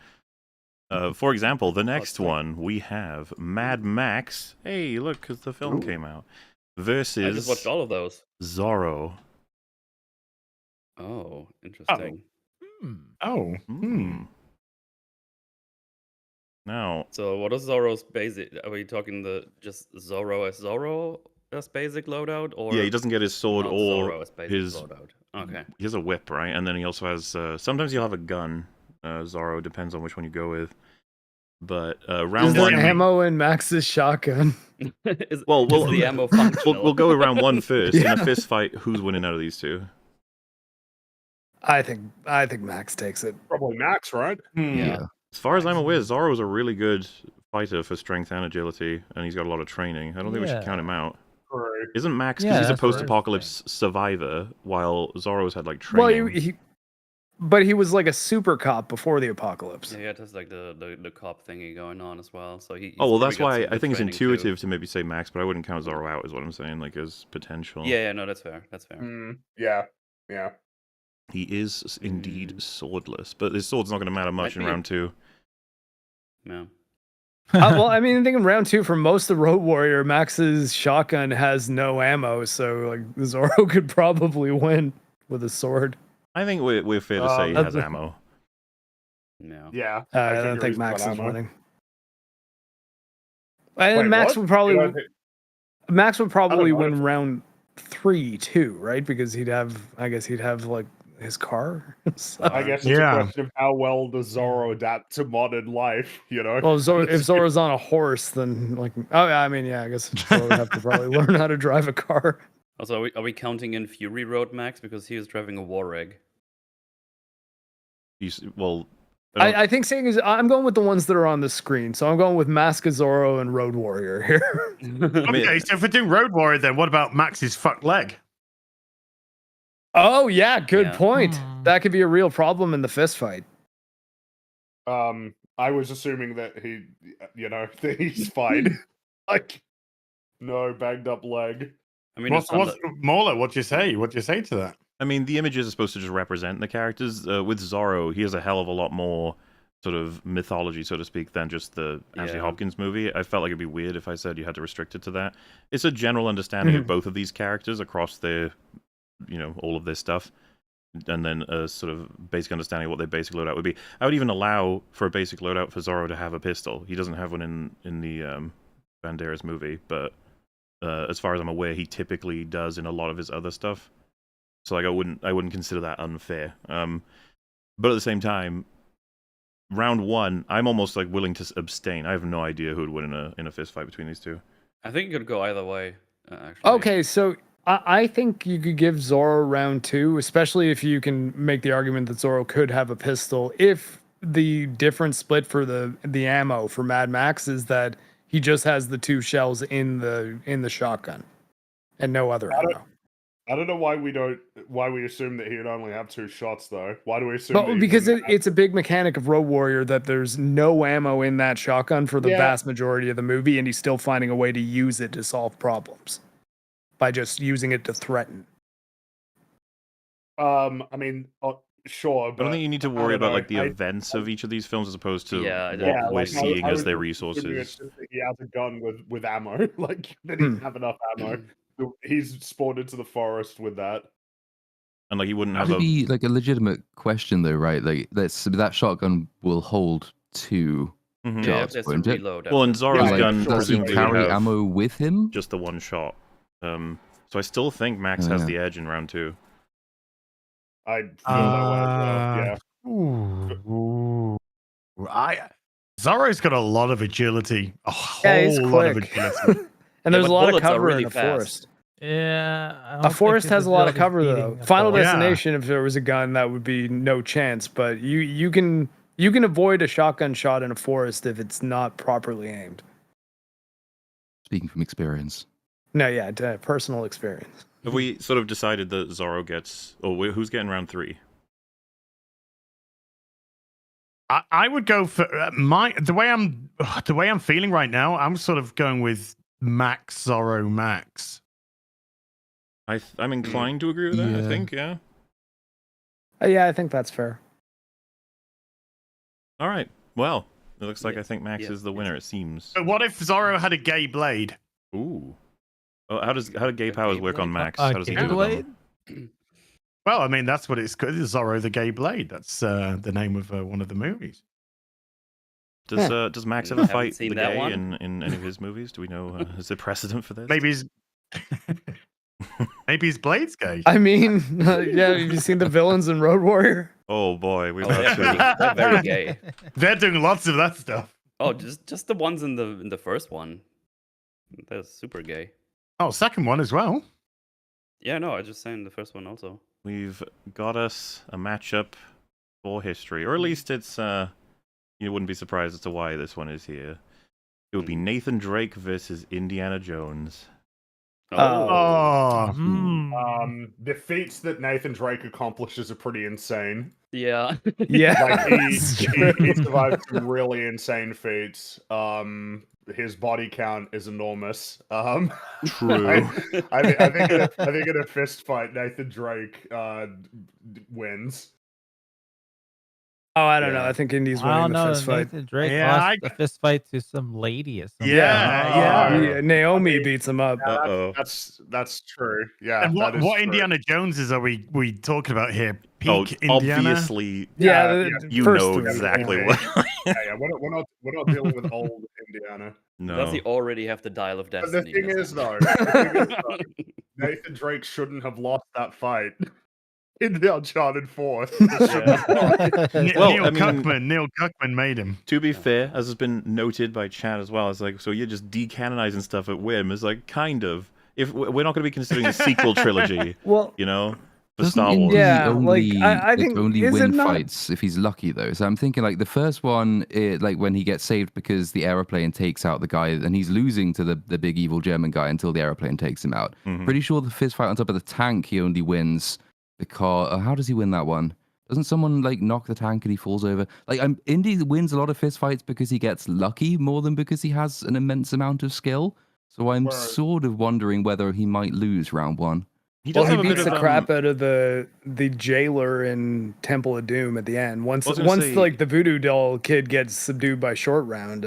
For example, the next one we have Mad Max. Hey, look, because the film came out. I Versus just watched all of those. Zorro. Oh, interesting. Oh. Now, So what is Zorro's basic? Are we talking just Zorro as basic loadout, or yeah, he doesn't get his sword not or Zorro as basic his. loadout? Okay. He has a whip, right? And then he also has. Sometimes he'll have a gun. Zorro depends on which one you go with. But round Is there one. ammo in Max's shotgun? Is Well, the ammo functional? we'll go with round 1 first. In Yeah. a fist fight, who's winning out of these two? I think Max takes it. Probably Max, right? Yeah. As far as I'm aware, Zorro is a really good fighter for strength and agility, and he's got a lot of training. I don't think we should count him out. True. Isn't Max, Yeah, because he's a that's what I was post-apocalypse survivor, while Zorro's had like training. Well, but he was like a super cop before the apocalypse. Yeah, it has like the cop thingy going on as well. So he's Oh, well, probably that's got why some I good think it's training too. intuitive to maybe say Max, but I wouldn't count Zorro out, is what I'm saying, like as potential. Yeah, no, that's fair. That's fair. Yeah. Yeah. He is indeed swordless, but his sword's not going to matter much Might in be. round 2. Yeah. Well, I mean, I think in round 2 for most of Road Warrior, Max's shotgun has no ammo, so like Zorro could probably win with a sword. I think we're fair to say he has ammo. Yeah. Yeah. I don't figure think he's Max got is ammo. winning. And Wait, Max what? would probably You don't think- Max would probably know. win round 3 too, right? Because he'd have like his car. So- I guess it's a question of how well does Zorro adapt to modern life, you know? Well, if Zorro's on a horse, then like, I mean, yeah, I guess Zorro would have to probably learn how to drive a car. Also, are we counting in Fury Road Max because he is driving a Wareg? Well, I think saying is I'm going with the ones that are on the screen, so I'm going with Mask of Zorro and Road Warrior here. Okay, so if we're doing Road Warrior, then what about Max's fucked leg? Oh yeah, good Yeah. point. That could be a real problem in the fist fight. I was assuming that he, that he's fine. Like, no banged up leg. I mean, What's Mauler? What'd you say? What'd you say to that? I mean, the images are supposed to just represent the characters. With Zorro, he has a hell of a lot more sort of mythology, so to speak, than just the Anthony Yeah. Hopkins movie. I felt like it'd be weird if I said you had to restrict it to that. It's a general understanding of both of these characters across their, all of their stuff, and then a sort of basic understanding of what their basic loadout would be. I would even allow for a basic loadout for Zorro to have a pistol. He doesn't have one in the Banderas movie, but as far as I'm aware, he typically does in a lot of his other stuff. So like I wouldn't consider that unfair. But at the same time, round 1, I'm almost like willing to abstain. I have no idea who would win in a fist fight between these two. I think it could go either way. Actually. Okay, so I think you could give Zorro round 2, especially if you can make the argument that Zorro could have a pistol. If the different split for the ammo for Mad Max is that he just has the 2 shells in the shotgun and no other ammo. I don't know why we assume that he would only have 2 shots though. Why do we assume? that But he because wouldn't have- it's a big mechanic of Road Warrior that there's no ammo in that shotgun for the Yeah. vast majority of the movie, and he's still finding a way to use it to solve problems. by just using it to threaten. I mean, sure, I but don't think you need to I worry don't about know. like the events of each of these films as opposed to Yeah, what yeah, we're like, seeing I as was their just assuming it's resources. just that he has a gun with ammo. Like that he doesn't have enough ammo. He's spawned into the forest with that. And like you wouldn't have That'd a be like a legitimate question, though, right? Like, that shotgun will hold 2 Mhm. Yeah, shots, that's to won't it? reload. Well, and after. Zorro's Yeah, like, gun sure, does he presumably would carry have ammo with him? just the one shot. So I still think Max Oh, has yeah. the edge in round 2. I feel that way as well. Yeah. Ooh. Zorro's got a lot of agility. A Yeah, he's whole lot of quick. agility. And there's but a lot of bullets are cover really in a fast. forest. Yeah, I don't A think forest his has a lot of agility's cover beating though. a Final forest. Destination, if there was a gun, that would be no chance. But you can avoid a shotgun shot in a forest if it's not properly aimed. Speaking from experience. No, yeah, personal experience. Have we sort of decided that Zorro gets... Oh, who's getting round 3? I would go for the way I'm feeling right now. I'm sort of going with Max Zorro Max. I'm inclined to agree with that, I Yeah. think, yeah. Yeah, I think that's fair. All right. Well, it looks like Yeah, I think Max yeah, is the winner, it seems. But what if Zorro had a gay blade? Ooh. Oh, how do gay powers work on Max? How does he Gay do blade? them? Well, I mean, that's what it's called. Zorro the Gay Blade. That's the name of one of the movies. Does Max ever Haven't fight seen the that gay one. in any of his movies? Do we know? Is there precedent for this? Maybe his blade's gay. I mean, yeah, have you seen the villains in Road Warrior? Oh boy, we've Oh, had they're to. very gay. They're doing lots of that stuff. Oh, just the ones in the first one. They're super gay. Oh, second one as well. Yeah, no, I just saying the first one also. We've got us a matchup for history, or at least it's you wouldn't be surprised as to why this one is here. It would be Nathan Drake versus Indiana Jones. Oh, The feats that Nathan Drake accomplishes are pretty insane. Yeah. Yeah, Like that's true. he survived some really insane feats. His body count is enormous. True. I think in a fist fight, Nathan Drake wins. Oh, I don't know. Yeah. I think Indy's I winning don't the know. fist fight. Nathan Drake Yeah, lost a fist fight to some lady or something. Yeah. Naomi beats him up. Uh-oh. That's true. Yeah. And that is what true. Indiana Joneses are we talking about here? Oh, Peak Indiana. obviously, Yeah, Yeah, the you first know three, exactly yeah. what. Yeah, we're not dealing with old Indiana. No. Does he already have the Dial of But Destiny? the thing That's is, not- though, Nathan Drake shouldn't have lost that fight in the Uncharted 4. Yeah. Well, Neil I mean- Cuckman made him. To be fair, as has been noted by Chad as well, it's like, so you're just decanonizing stuff at whim. It's like, kind of. If we're not going to be considering a sequel trilogy, Well, you know, for Doesn't Star Indy Wars. Yeah, only, like, I think- only is it win not- fights if he's lucky though? So I'm thinking like the first one, like when he gets saved because the aeroplane takes out the guy and he's losing to the big evil German guy until the aeroplane takes him out. Mhm. Pretty sure the fist fight on top of the tank he only wins because how does he win that one? Doesn't someone like knock the tank and he falls over? Like Indy wins a lot of fist fights because he gets lucky more than because he has an immense amount of skill. So I'm Whereas- sort of wondering whether he might lose round 1. He well, does he have a bit beats of the crap out of the jailer in Temple of Doom at the end. Once I was gonna say- like the voodoo doll kid gets subdued by short round,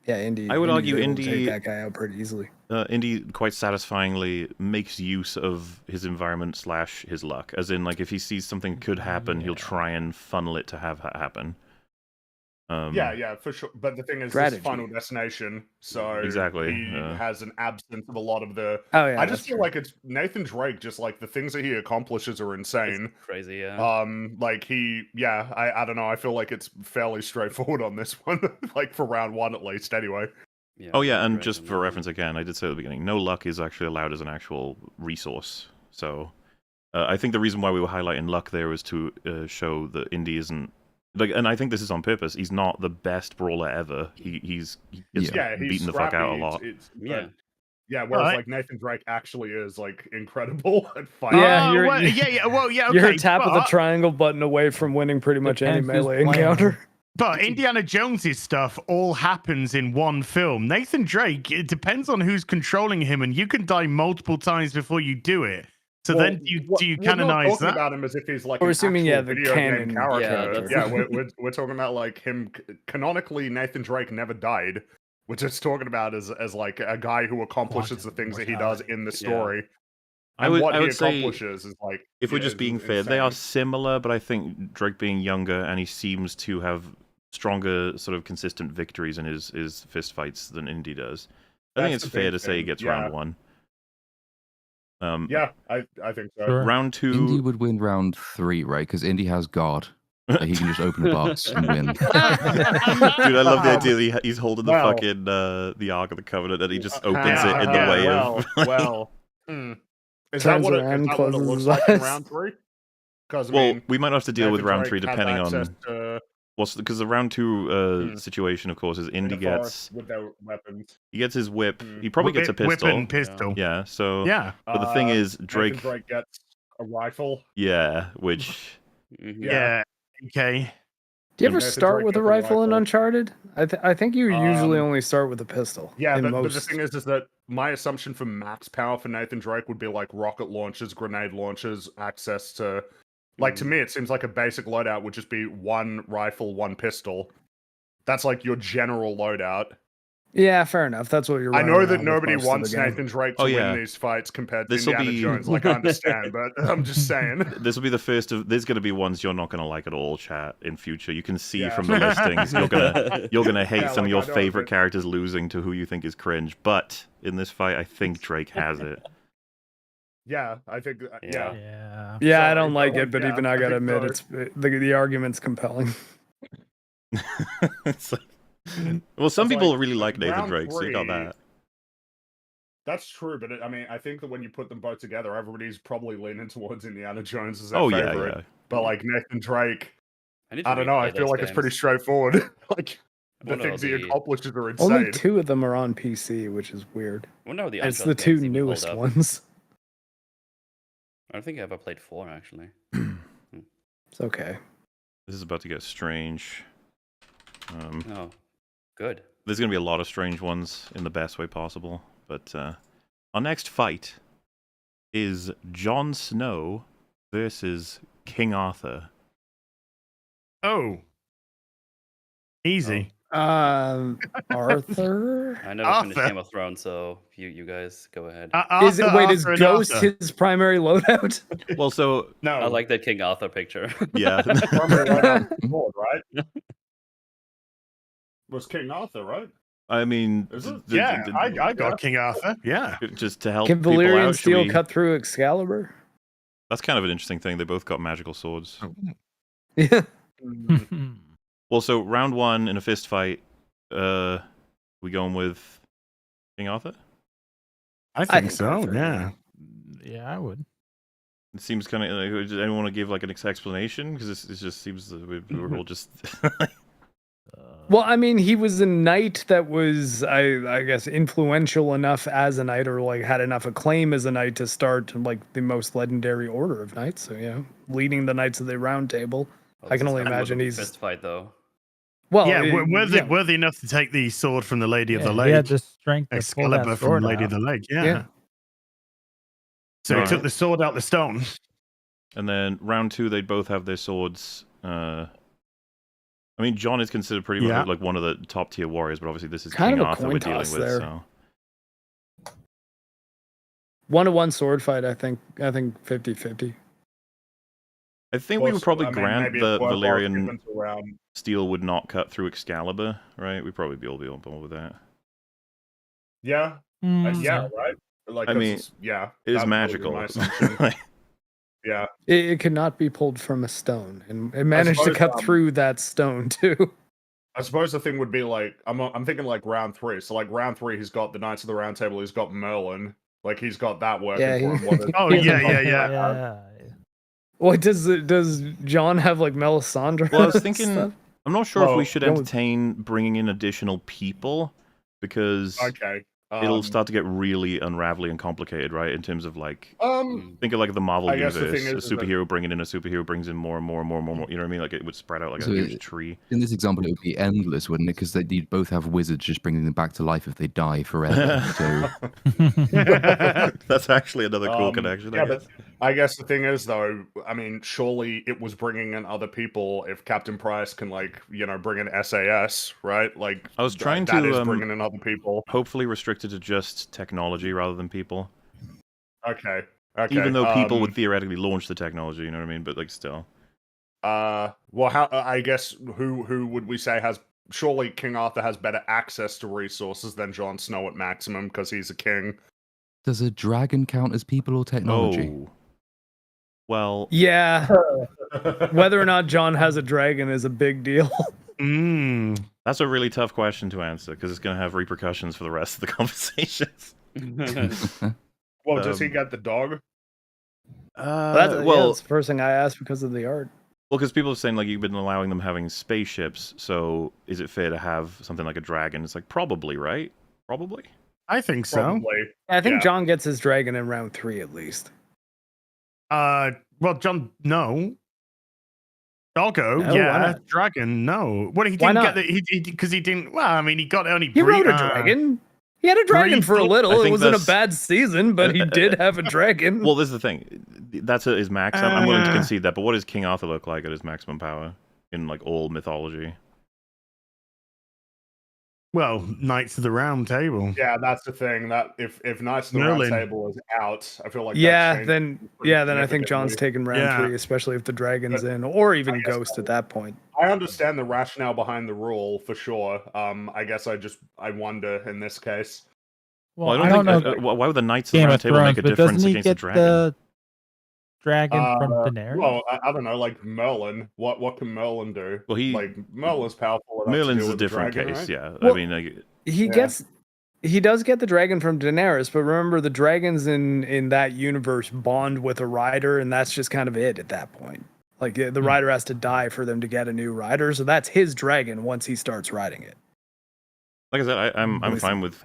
yeah, Indy. I would Indy's argue able to Indy- take that guy out pretty easily. Indy quite satisfyingly makes use of his environment / his luck. As in, like, if he sees something could happen, he'll try and funnel it to have happen. Yeah, for sure. But the thing is, Strategy. this Final Destination, so Exactly, he yeah. has an absence of a lot of the. Oh yeah, I just that's feel true. like it's Nathan Drake. Just like the things that he accomplishes are insane. Crazy, yeah. Like I don't know. I feel like it's fairly straightforward on this one, like for round 1 at least. Anyway. Oh yeah, and Drake just on for that one. reference again, I did say at the beginning, no luck is actually allowed as an actual resource. So I think the reason why we were highlighting luck there was to show that Indy isn't like, and I think this is on purpose. He's not the best brawler ever. He gets Yeah, he's beaten the fuck out a lot. Yeah. Yeah, whereas Alright. like Nathan Drake actually is like incredible at fighting. Yeah, Oh, you're- well, you- yeah. Well, yeah. Okay. You're a tap of the but- triangle button away from winning pretty much any Depends who's melee playing. encounter. But Indiana Jones's stuff all happens in one film. Nathan Drake, it depends on who's controlling him, and you can die multiple times before you do it. So Well, then do you we're not canonize talking that? about him as if he's like We're an assuming, actual the video canon. game character. Yeah, We're talking about like him. Canonically, Nathan Drake never died. We're just talking about as like a guy who accomplishes the things that he does in the story. I would what he say, accomplishes is like, if we're just is being fair, they are insane. similar, but I think Drake being younger and he seems to have stronger, sort of consistent victories in his fist fights than Indy does. I think That's it's the fair big to say he thing, gets yeah. round 1. Yeah, I think so. Sure. Round 2. Indy would win round 3, right? Because Indy has God. Like, he can just open a box and win. Dude, I love the idea that he's holding the Well- fucking the Ark of the Covenant and he just opens it in the Yeah, way well, of. well. Is that Turns what around, it closes looks his like in eyes. round 3? Because Well, we might have to deal with Nathan round Drake 3 has depending access on to what's because the round 2 situation, of course, is in Indy the gets forest with their weapons. he gets his whip. Mm. He probably gets a pistol. Whip and pistol. Yeah. So Yeah. but the thing is, Drake. Nathan Drake gets a rifle. Yeah, which Mhm. Yeah. Okay. Do you ever Nathan start Drake with a gets a rifle in rifle. Uncharted? I think you usually Um, only start with a pistol. Yeah, in but the most. thing is that my assumption for max power for Nathan Drake would be like rocket launchers, grenade launchers, access to. Like, to me, it seems like a basic loadout would just be one rifle, one pistol. That's like your general loadout. Yeah, fair enough. That's what you're. I running know that around with nobody most of the wants game. Nathan Drake to Oh, yeah. win these fights compared to This'll Indiana be- Jones. Like, I understand, but I'm just saying. this will be the first of. There's going to be ones you're not going to like at all, chat. In future, you can see Yeah. from the listings you're gonna hate Yeah, some of like, your I know, favorite but- characters losing to who you think is cringe. But in this fight, I think Drake has it. Yeah, I think. Yeah. Yeah. Yeah, I Sorry, don't like but, it, but yeah, even I gotta think admit, so. it's the argument's compelling. It's like, well, some It's people like, really like Nathan round Drake, so you got 3, that. That's true, but I mean, I think that when you put them both together, everybody's probably leaning towards Indiana Jones as their Oh favorite. yeah. But like Nathan Drake, need to I don't know. I replay feel those like it's pretty games. straightforward. Like the Wonder things he the- accomplishes are insane. Only 2 of them are on PC, which is weird. I wonder how the It's Uncharted the 2 games even hold newest up. ones. I don't think I ever played 4 actually. It's okay. This is about to get strange. Oh, good. There's going to be a lot of strange ones in the best way possible. But our next fight is Jon Snow versus King Arthur. Oh. Easy. Arthur. I never finished Arthur. Game of Thrones, so you guys go ahead. Is Arthur and Ghost Arthur. his primary loadout? Well, so No, I like that King Arthur picture. yeah, primary loadout was sword, right? Was King Arthur, right? I mean, Is it? Yeah, I got King Arthur. Yeah. just to help Can people Valyrian out. should steel we- cut through Excalibur? That's kind of an interesting thing. They both got magical swords. Yeah. Mm, Well, so round 1 in a fist fight. We going with King Arthur? I think think so, Arthur, yeah. Yeah, I would. It seems kind of. Does anyone want to give like an explanation? Because it just seems that we're all just. Well, I mean, he was a knight that was, I guess, influential enough as a knight, or like had enough acclaim as a knight to start like the most legendary order of knights. So yeah, leading the Knights of the Round Table. Well, I can this only is kind of imagine a he's- fist fight though. Well, Yeah, yeah. worthy enough to take the sword from the Lady of the Yeah, Lake. he had the strength to pull Excalibur that from sword Lady out. of the Lake, yeah. Yeah. So he Right. took the sword out the stone. And then round 2, they'd both have their swords. I mean, John is considered pretty Yeah. much like one of the top tier warriors, but obviously this is Kind King of a Arthur coin we're dealing toss with. there. So 1-to-1 sword fight. I think 50-50. I think we would probably I mean, grant maybe that it's worthwhile Valyrian skipping to round. steel would not cut through Excalibur, right? We'd probably be on board with that. Yeah, Mm, yeah, right. Like, I 'cause mean, it's- yeah, It is that would be magical. my assumption. Yeah, It could not be pulled from a stone, and it managed to suppose, cut through that stone too. I suppose the thing would be like I'm thinking like round 3. So like round 3, he's got the Knights of the Round Table. He's got Merlin. Like he's got that working Yeah, for him. he- What is- Oh, yeah. yeah. What does John have like Melisandre? Well, I was and thinking, stuff? I'm not sure if Well, we should going with- entertain bringing in additional people because Okay. it'll start to get really unravelly and complicated, right? In terms of like, think of like the Marvel I guess the universe. thing A is that- superhero bringing in a superhero brings in more and more and more and more. You know what I mean? Like it would spread out like So a huge tree. in this example, it would be endless, wouldn't it? Because you'd both have wizards just bringing them back to life if they die forever. So That's actually another cool connection. Yeah, but I guess the thing is, though, I mean, surely it was bringing in other people. If Captain Price can, like, bring in SAS, right? Like, I was trying that to is bringing in other people. hopefully restricted to just technology rather than people. Okay. Okay. Even though people would theoretically launch the technology, you know what I mean? But like still. Well, how I guess who would we say has? Surely King Arthur has better access to resources than Jon Snow at maximum because he's a king. does a dragon count as people or technology? Oh. Well, Yeah. Whether or not John has a dragon is a big deal. that's a really tough question to answer because it's going to have repercussions for the rest of the conversations. Well, does he get the dog? That's the first thing I asked because of the art. Well, because people are saying like you've been allowing them having spaceships, so is it fair to have something like a dragon? It's like probably, right? Probably. I think so. Probably. I think Yeah. John gets his dragon in round 3 at least. Well, John, no. Doggo, No, why yeah. not? Dragon, no. What, he Why didn't get not? the, because he didn't, well, I mean, he got only He rode a dragon. He had a dragon for a I little. It think wasn't a that's- bad season, but he did have a dragon. Well, this is the thing. That's his max. I'm willing to concede that. But what does King Arthur look like at his maximum power in like all mythology? Well, Knights of the Round Table. Yeah, that's the thing. That if Knights of the Merlin. Round Table is out, I feel like that yeah, changed then pretty I think John's significantly. taking round Yeah. 3, especially if the dragon's in, or even I guess Ghost so. at that point. I understand the rationale behind the rule for sure. I guess I wonder in this case. Well, I don't think. Why would the Knights of the Game Round of Table Thrones, make a but difference doesn't he against the get dragon? the dragon from Daenerys? Well, I don't know, like Merlin. What can Merlin do? Well, like Merlin's powerful. enough to Merlin's deal a with the different dragon, case. right? Yeah, Well, I mean, like, He does get the dragon from Daenerys, but remember the dragons in that universe bond with a rider, and that's just kind of it at that point. Like the rider has to die for them to get a new rider, so that's his dragon once he starts riding it. like I said, I'm Listen, fine with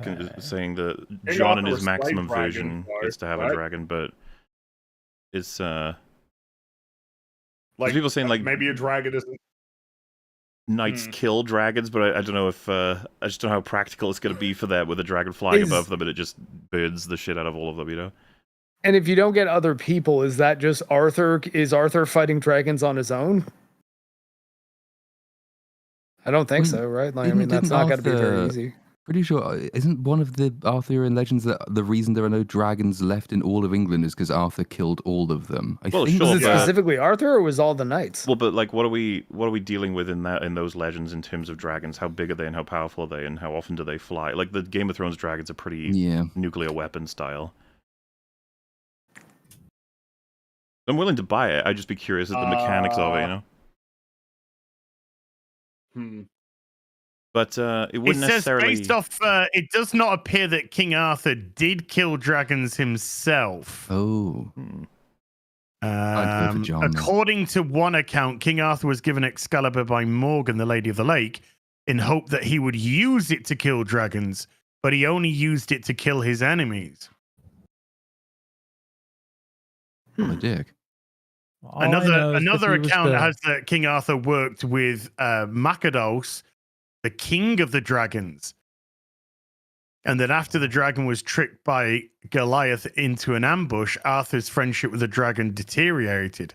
saying that King John in Arthur his was slave maximum dragon, version though, gets to have a right? dragon, but it's Like people saying, like, maybe a dragon isn't. knights kill dragons, but I don't know if I just don't know how practical it's going to be for that with a dragon flying above them and it just burns the shit out of all of them, you know? And if you don't get other people, is that just Arthur? Is Arthur fighting dragons on his own? I don't think so, right? Like, I mean, that's not going to be very easy. Pretty sure, isn't one of the Arthurian legends that the reason there are no dragons left in all of England is because Arthur killed all of them? Well, think sure, Was it yeah. specifically Arthur, or was all the knights? Well, but like, what are we dealing with in those legends in terms of dragons? How big are they, and how powerful are they, and how often do they fly? Like the Game of Thrones dragons are pretty nuclear weapon style. I'm willing to buy it. I'd just be curious at the mechanics of it, you know. But it wouldn't necessarily. Based off, it does not appear that King Arthur did kill dragons himself. Oh. I'd go for John, then. According to one account, King Arthur was given Excalibur by Morgan, the Lady of the Lake, in hope that he would use it to kill dragons, but he only used it to kill his enemies. What a dick. Another account has that King Arthur worked with Macados, the king of the dragons, and that after the dragon was tricked by Goliath into an ambush, Arthur's friendship with the dragon deteriorated.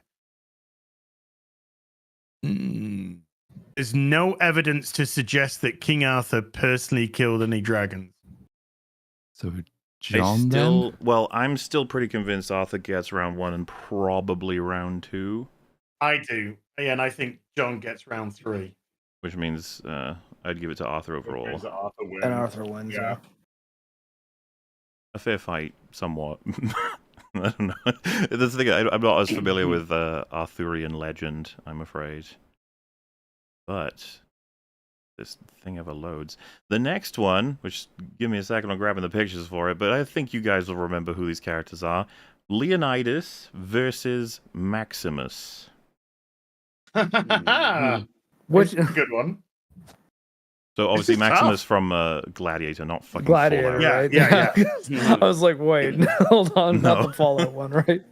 There's no evidence to suggest that King Arthur personally killed any dragons. So John, then? Well, I'm still pretty convinced Arthur gets round 1 and probably round 2. I do. Yeah, and I think John gets round 3. Which means I'd give it to Arthur overall. And Arthur wins. Yeah. A fair fight, somewhat. I don't know. That's the thing. I'm not as familiar with Arthurian legend, I'm afraid. But this thing ever loads. The next one, which give me a second, I'm grabbing the pictures for it, but I think you guys will remember who these characters are. Leonidas versus Maximus. Which good one. So obviously is Maximus tough. from Gladiator, not fucking Gladiator, Fallout. Yeah, right? yeah, I was like, wait, hold on, not No. the Fallout one, right?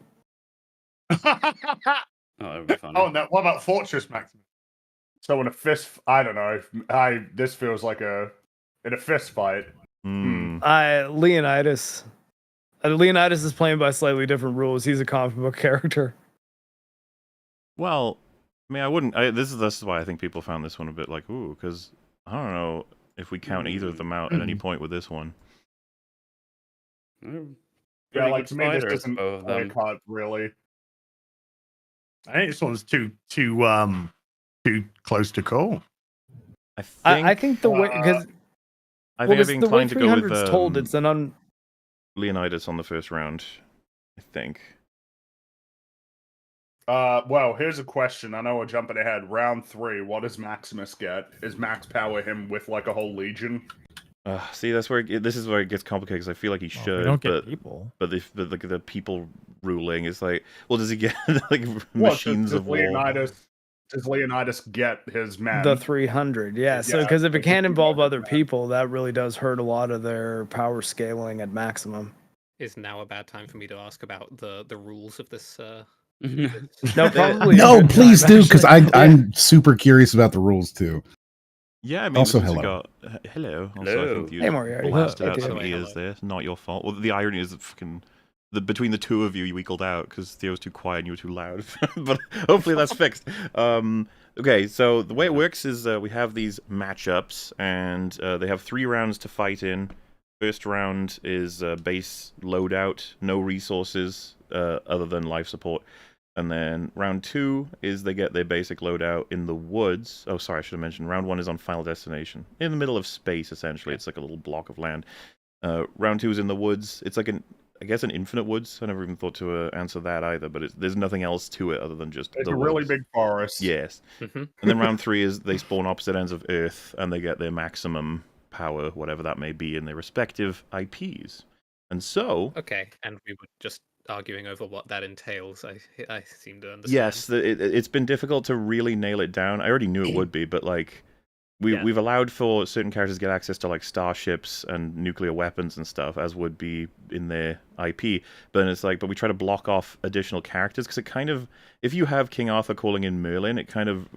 Oh, that would be funny. Oh no! What about Fortress Maximus? So in a I don't know. This feels like in a fist fight. Hmm. Leonidas. Leonidas is playing by slightly different rules. He's a comic book character. Well, I mean, I wouldn't. This is why I think people found this one a bit like, ooh, because I don't know if we count either of them out at any point with this one. Mm, Yeah, pretty like good to me, this fighters, isn't both of a them. cut really. I think this one's too close to call. I think the way because I think I'd be the way inclined to go with 300's told, it's an Leonidas on the first round. I think. Well, here's a question. I know we're jumping ahead. Round 3, what does Maximus get? Is Max Power him with like a whole legion? See, that's where this is where it gets complicated because I feel like he Well, should, we don't get but people. the people ruling is like, well, does he get like What, machines of war? Does Leonidas get his men? the 300. Yeah, so Yeah, because if it it's can't a involve 300 other man. people, that really does hurt a lot of their power scaling at maximum. Is now a bad time for me to ask about the rules of this? No, probably. a No, good please time, do, because actually. I'm super curious about the rules too. Yeah, I mean, Also, this has hello. got hello. Also, I think you Hey, Moriarty. blasted Hey, out some Theo. ears there. Not your fault. Well, the irony is that between the two of you, you equaled out because Theo's too quiet and you were too loud. But hopefully that's fixed. Okay, so the way it works is we have these matchups, and they have 3 rounds to fight in. First round is base loadout, no resources other than life support. And then round 2 is they get their basic loadout in the woods. Oh, sorry, I should have mentioned. Round 1 is on Final Destination. In the middle of space, essentially. It's like a little block of land. Round 2 is in the woods. It's like I guess an infinite woods. I never even thought to answer that either, but there's nothing else to it other than just It's the a really woods. big forest. Yes. And then round 3 is they spawn opposite ends of Earth, and they get their maximum power, whatever that may be, in their respective IPs. And so... Okay, and we were just arguing over what that entails. I seem to understand. Yes, it's been difficult to really nail it down. I already knew it would be, but like we've allowed for certain characters to get access to like starships and nuclear weapons and stuff, as would be in their IP. But then it's like, but we try to block off additional characters because it kind of, if you have King Arthur calling in Merlin,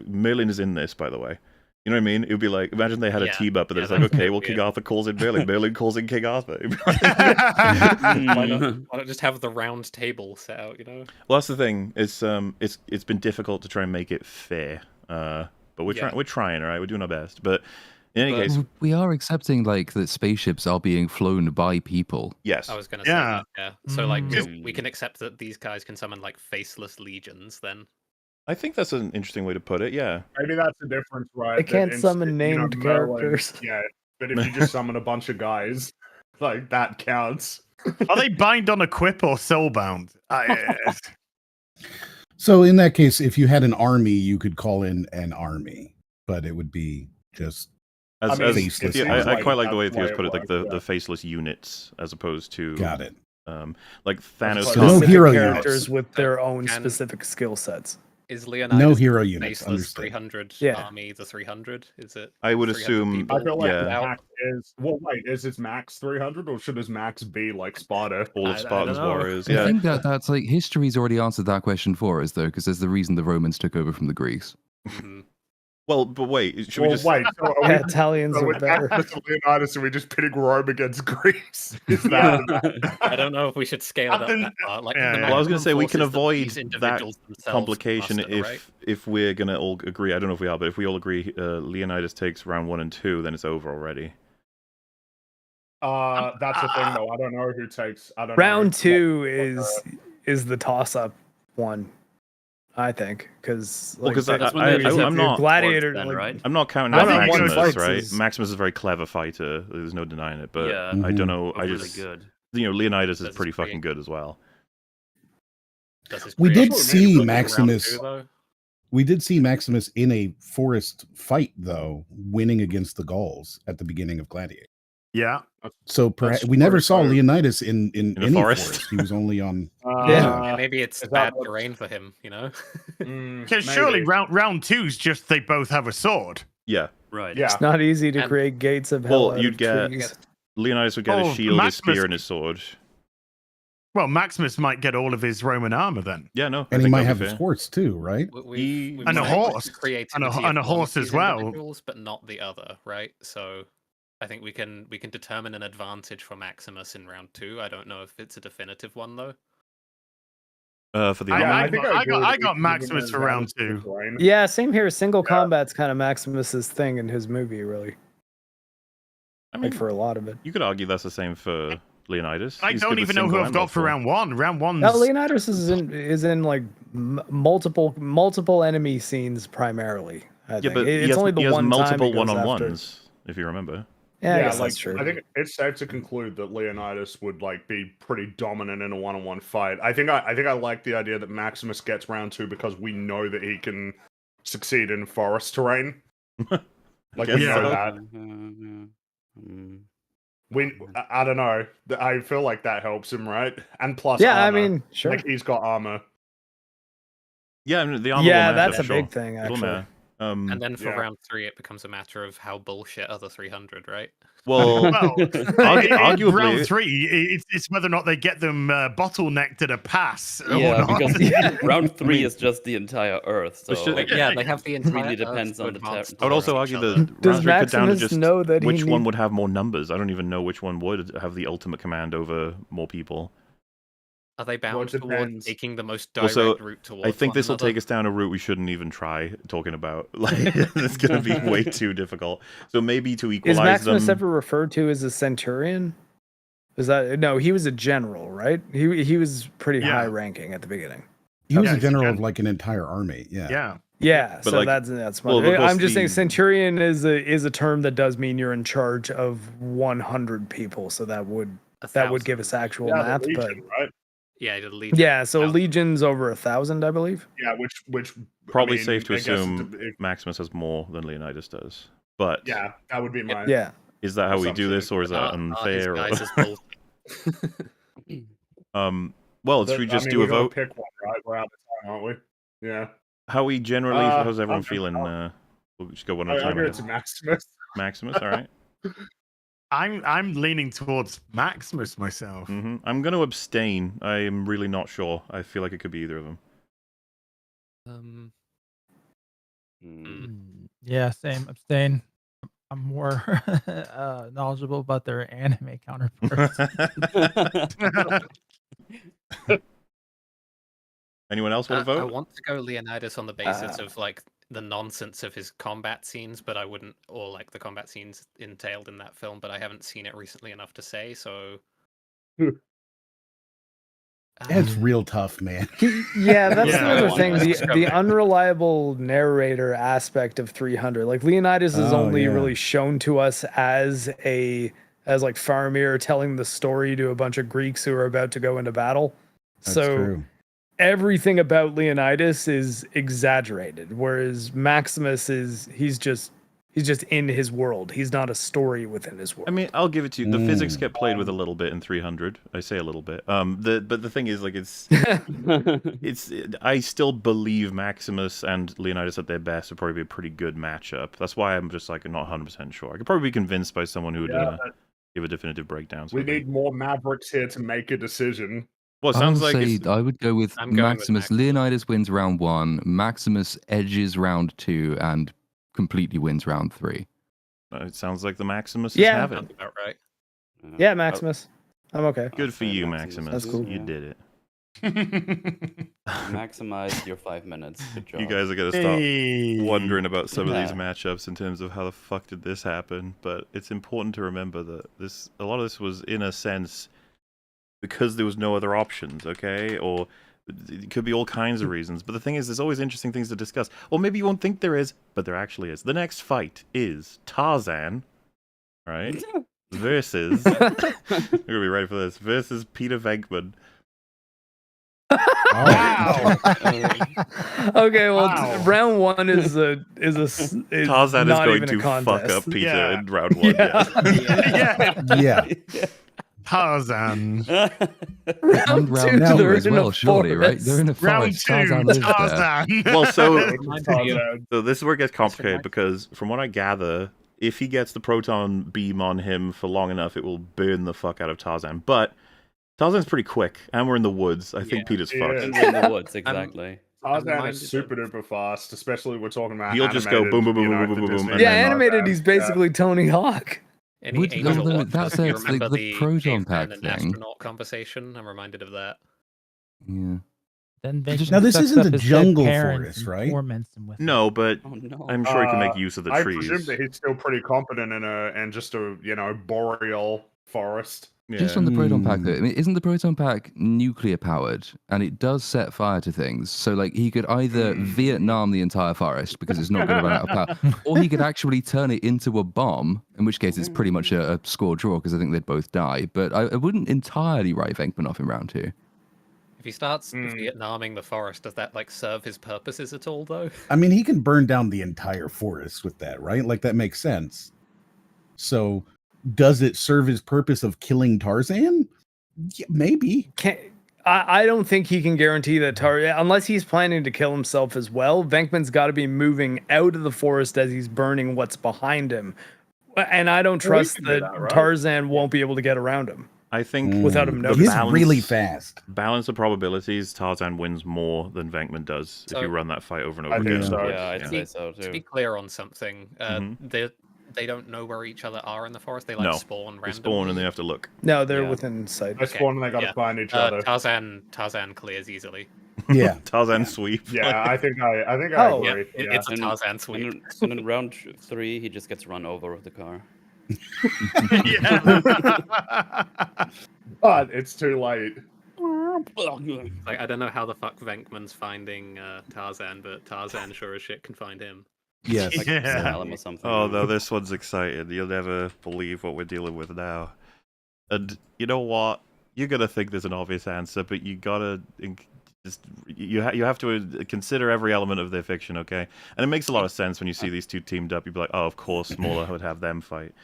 Merlin is in this, by the way. You know what I mean? It would be like, imagine they had a team up, and it's like, okay, well, King Arthur calls in Merlin. Merlin calls in King Arthur. Why not just have the round table set out? You know. Well, that's the thing. It's been difficult to try and make it fair. But we're trying, all right? We're doing our best. But in any case, we are accepting like that spaceships are being flown by people. Yes. I was gonna say that, yeah. So like we can accept that these guys can summon like faceless legions then. I think that's an interesting way to put it, yeah. Maybe that's the difference, right? They can't summon named characters. Yeah, but if you just summon a bunch of guys, like that counts. Are they bind on equip or soulbound? So in that case, if you had an army, you could call in an army, but it would be just faceless. I quite like the way Theo's put it, like the faceless units as opposed to Got it. Like Thanos. So no hero characters units with their own specific skill sets. Is Leonidas no hero units. faceless 300 army the 300? Is it? I would assume. I feel like Max is. Well, wait, is it Max 300 or should his Max be like Sparta? All of Spartan's warriors. I think that's like history's already answered that question for us though, because there's the reason the Romans took over from the Greeks. Well, but wait, should we just wait? So Italians are better. Leonidas, are we just pitting Rome against Greece? Is that? I don't know if we should scale it up that far. Like, well, I was going to say we can avoid that complication if we're going to all agree. I don't know if we are, but if we all agree, Leonidas takes round 1 and 2, then it's over already. That's the thing, though. I don't know who takes. I don't. Round 2 is the toss-up one. I think because I'm not Gladiator, then, right? I'm not counting out Maximus, right? Maximus is a very clever fighter. There's no denying it, but I don't know. I just good. Leonidas is pretty fucking good as well. We did see Maximus. We did see Maximus in a forest fight, though, winning against the Gauls at the beginning of Gladiator. Yeah. So perhaps we never saw Leonidas in any forest. He was only on. Maybe it's bad terrain for him, you know. Because surely round 2's just they both have a sword. Yeah. Right. Yeah. It's not easy to And- create gates of hell. Well, out you'd of get- trees. Leonidas would get Oh, his shield, his Maximus- spear, and his sword. Well, Maximus might get all of his Roman armor then. Yeah, no. I And he think might that'd have be his fair. horse too, right? We've And a established horse. the creativity And a of one of horse these as well. individuals, but not the other, right? So I think we can determine an advantage for Maximus in round 2. I don't know if it's a definitive one though. For the I- armor. I- agree got with you. Maximus for round 2. Yeah, same here. Single Yeah. combat's kind of Maximus's thing in his movie, really. I mean, Like for a lot of it. you could argue that's the same for Leonidas. I He's don't good with even know who single I've and got for multiple. round 1. Round 1's... No, Leonidas is in like multiple enemy scenes primarily. I Yeah, think. but It's he has, only the he has one multiple time he goes after- one-on-ones, if you remember. Yeah, I Yeah, guess like that's true. I think it's safe to conclude that Leonidas would like be pretty dominant in a one-on-one fight. I think I like the idea that Maximus gets round 2 because we know that he can succeed in forest terrain. Like we Yeah. know that. Mm. I don't know. I feel like that helps him, right? And plus, Yeah, I armor. mean, sure. Like he's got armor. Yeah, I mean, the armor Yeah, will matter, that's a sure. big thing, It'll actually. matter. And then for Yeah. round 3, it becomes a matter of how bullshit other 300, right? Well, Well, arguably, round 3, it's whether or not they get them bottlenecked at a pass Yeah, or not. because round 3 is just the entire Earth. So But should- Like, yeah, they have the entire really Earth depends to on the advance ter- I would also towards argue each that other. Does round 3 cut down to Maximus just know that which he one need- would have more numbers. I don't even know which one would have the ultimate command over more people. Are they bound it towards depends. taking the most direct Also, route towards I think one this will another? take us down a route we shouldn't even try talking about. Like, it's going to be way too difficult. So maybe to Is equalize Maximus them. ever referred to as a centurion? Is that no? He was a general, right? He was pretty Yeah. high ranking at the beginning. He was Yeah, a he's general a of like an entire army. Yeah. Yeah. Yeah, But, so like, that's well, fine. of course I'm just saying the- centurion is a term that does mean you're in charge of 100 people. So that would give us actual Yeah, math, the but Legion, right? Yeah, the Legion. yeah. So 1,000. legion's over 1,000, I believe. Yeah, which Probably I mean, safe to I guess assume if- Maximus has more than Leonidas does. But yeah, that would be my Yeah. is that how we do assumption. this, or is that His unfair? guys is Or, bullshit. well, But, should we I just mean, do a we gotta vote? Pick one, right? We're out of time, aren't we? Yeah. How we generally? How's everyone okay. feeling? We'll just go one at a I time. agree I it's guess. Maximus. Maximus, all right. I'm leaning towards Maximus myself. I'm going to abstain. I am really not sure. I feel like it could be either of them. Yeah, same. Abstain. I'm more knowledgeable about their anime counterparts. Anyone else want to I vote? want to go Leonidas on the basis of like the nonsense of his combat scenes, but I wouldn't, or like the combat scenes entailed in that film, but I haven't seen it recently enough to say. So It's real tough, man. Yeah, that's Yeah, the other I thing. want to The unreliable narrator aspect of 300. Like Leonidas is Oh, only yeah. really shown to us as like Faramir telling the story to a bunch of Greeks who are about to go into battle. That's so true. everything about Leonidas is exaggerated, whereas Maximus he's just in his world. He's not a story within his world. I mean, I'll give it to you. The physics Mm. get played with a little bit in 300. I say a little bit. But the thing is, like, I still believe Maximus and Leonidas at their best would probably be a pretty good matchup. That's why I'm just like not 100% sure. I could probably be convinced by someone who would give a definitive breakdown. We sort of need thing. more Mavericks here to make a decision. Well, it I sounds would like say it's, I would go with I'm going with Maximus. Maximus. Leonidas wins round 1. Maximus edges round 2 and completely wins round 3. it sounds like the Maximus is Yeah. having. sounds about right. yeah, Maximus. I'm okay. Good for you, Maximus. That's cool. You did it. Maximize your 5 minutes. Good job. You guys are gonna stop Hey. wondering about some of these Yeah. matchups in terms of how the fuck did this happen. But it's important to remember that a lot of this was in a sense because there was no other options, okay? Or it could be all kinds of reasons. But the thing is, there's always interesting things to discuss. Or maybe you won't think there is, but there actually is. The next fight is Tarzan, right? Versus you're gonna be ready for this. Versus Peter Venkman. Wow. Okay, well, Wow. round 1 is Tarzan is not going even to a fuck contest. up Peter Yeah. in round 1. Yeah. Yes. Yeah. Yeah. Tarzan. And Round round two, two they're as in a well, surely, right? They're in a Round forest. 2, Tarzan lives there. Tarzan. Well, so Tarzan. so this is where it gets complicated reminds- because from what I gather, if he gets the proton beam on him for long enough, it will burn the fuck out of Tarzan. But Tarzan's pretty quick, and we're in the woods. I think Peter's he fucked. is. And we're in the woods, exactly. Tarzan reminded is super duper fast, especially we're talking about. He'll just go animated, boom, boom, boom, you know, boom, boom, the boom, Disney and Yeah, then- animated, he's Yeah. basically Tony Hawk. Any Would- Angel although Watch, that's if you the remember the proton caveman pack and thing. astronaut conversation, I'm reminded of that. Yeah. Then Now, this sucks isn't up a his dead jungle parents forest, and right? Torments him with it. No, but Oh no. I'm sure he can make use of the I trees. presume that he's still pretty competent in just a boreal forest. Just Yeah. on the proton pack, Hmm. though, I mean, isn't the proton pack nuclear powered? And it does set fire to things. So, like, he could either Vietnam the entire forest because it's not going to run out of power, or he could actually turn it into a bomb, in which case it's pretty much a score draw because I think they'd both die. But I wouldn't entirely write Venkman off in round 2. If he starts Vietnaming the forest, does that like serve his purposes at all, though? I mean, he can burn down the entire forest with that, right? Like, that makes sense. So, does it serve his purpose of killing Tarzan? Yeah, maybe. I don't think he can guarantee that unless he's planning to kill himself as well. Venkman's got to be moving out of the forest as he's burning what's behind him, and I don't Well, he trust can do that that, right? Tarzan won't be able to get around him. I think Without him the noticing. He's really fast. balance of probabilities, Tarzan wins more than Venkman does if So- you run that fight over and I over think again. so. Yeah, I'd Yeah. say so To be too. clear on something, Mhm. they don't know where each other are in the forest. They like No, spawn randomly. They spawn and they have to look. No, they're Yeah. within sight. They spawn and they gotta Yeah. find each other. Tarzan clears easily. Yeah. Tarzan sweep. Yeah, I think I Oh, Yeah, agree. it's a And- Tarzan sweep. And in round 3, he just gets run over with the car. But it's too late. Like I don't know how the fuck Venkman's finding Tarzan, but Tarzan sure as shit can find him. Yes. Like Yeah. Salem or something. Oh, no, this one's excited. You'll never believe what we're dealing with now. And you know what? You're gonna think there's an obvious answer, but you gotta just you have to consider every element of their fiction, okay? And it makes a lot of sense when you see these two teamed up. You'd be like, oh, of course, Smaller would have them fight.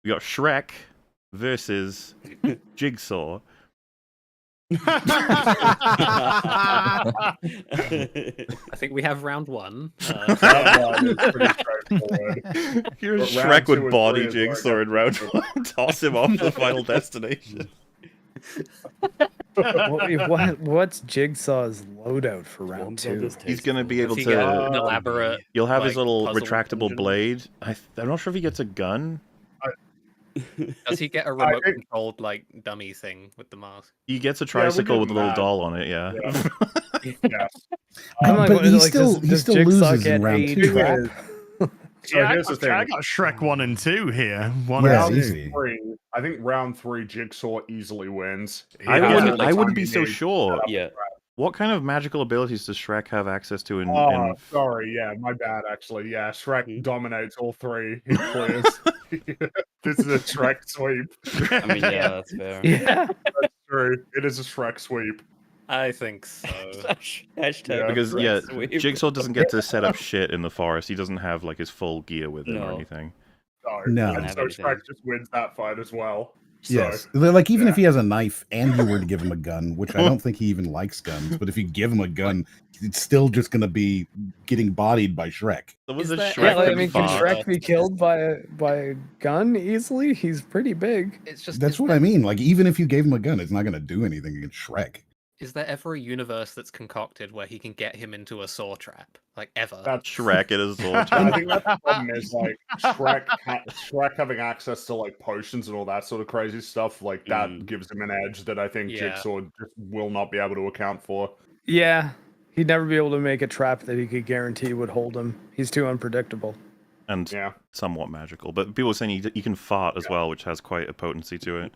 We got Shrek versus Jigsaw. I think we have round 1. That one is pretty straightforward. Here's But round Shrek 2 with and body 3 is Jigsaw where in round 1. Toss him off to the final destination. What's Jigsaw's loadout for round 2? He's gonna be able Does he get an to. elaborate? You'll have his like, little puzzle retractable dungeon? blade. I'm not sure if he gets a gun. Does he get a I remote think- controlled like dummy thing with the mask? He gets a we'll tricycle give with a him little that. doll on it. Yeah. Yes. I'm like, but he like, still does he still Jigsaw loses in get round a 2. trap? So Yeah, here's the thing. I got Shrek 1 and 2 here. One Yeah, and easy. 2. 3, I think round 3 Jigsaw easily wins. He I has wouldn't. all the I wouldn't time be he so needs. sure. Yeah. What kind of magical abilities does Shrek have access to in? Oh, sorry. Yeah, my bad. Actually, yeah. Shrek dominates all 3. He clears. This is a Shrek sweep. I mean, yeah, that's fair. Yeah. That's true. It is a Shrek sweep. I think so. Hashtag Yeah. Because Shrek yeah, sweep. Jigsaw doesn't get to set up shit in the forest. He doesn't have like his full gear with him or No. anything. No. And Have so anything. Shrek just wins that fight as well. So, Yes. Like, even if yeah. he has a knife and you were to give him a gun, which I don't think he even likes guns, but if you give him a gun, it's still just going to be getting bodied by Shrek. Someone's Is a that- Shrek Yeah, like, I can mean, can fart. Shrek be killed by a gun easily? He's pretty big. It's just That's what I mean. Like, even if you gave him a gun, it's not going to do anything against Shrek. Is there ever a universe that's concocted where he can get him into a saw trap? Like ever? that's Shrek it is all I time. think that's the problem is like Shrek having access to like potions and all that sort of crazy stuff. Like that gives him an edge that I think Yeah. Jigsaw just will not be able to account for. Yeah. He'd never be able to make a trap that he could guarantee would hold him. He's too unpredictable. And Yeah. somewhat magical. But people are saying you can fart as well, which has quite a potency to it.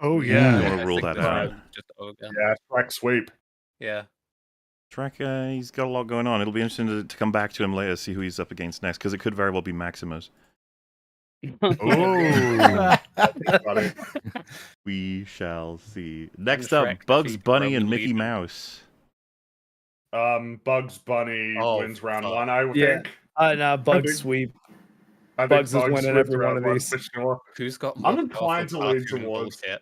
Oh, You yeah. want to I rule think that the out. Shrek just ogre. Yeah, Shrek sweep. Yeah. Shrek, he's got a lot going on. It'll be interesting to come back to him later, see who he's up against next, because it could very well be Maximus. Oh. Buddy. We shall see. Next Shrek up, Bugs defeat Bunny Roman and Mickey Legion. Mouse. Bugs Bunny Oh, wins round fuck. 1, I would Yeah. think. No, Bug think- sweep. I think Bugs is winning wins every round one of one these. for sure. Who's got I'm more inclined powerful to lean cartoon towards- bullshit?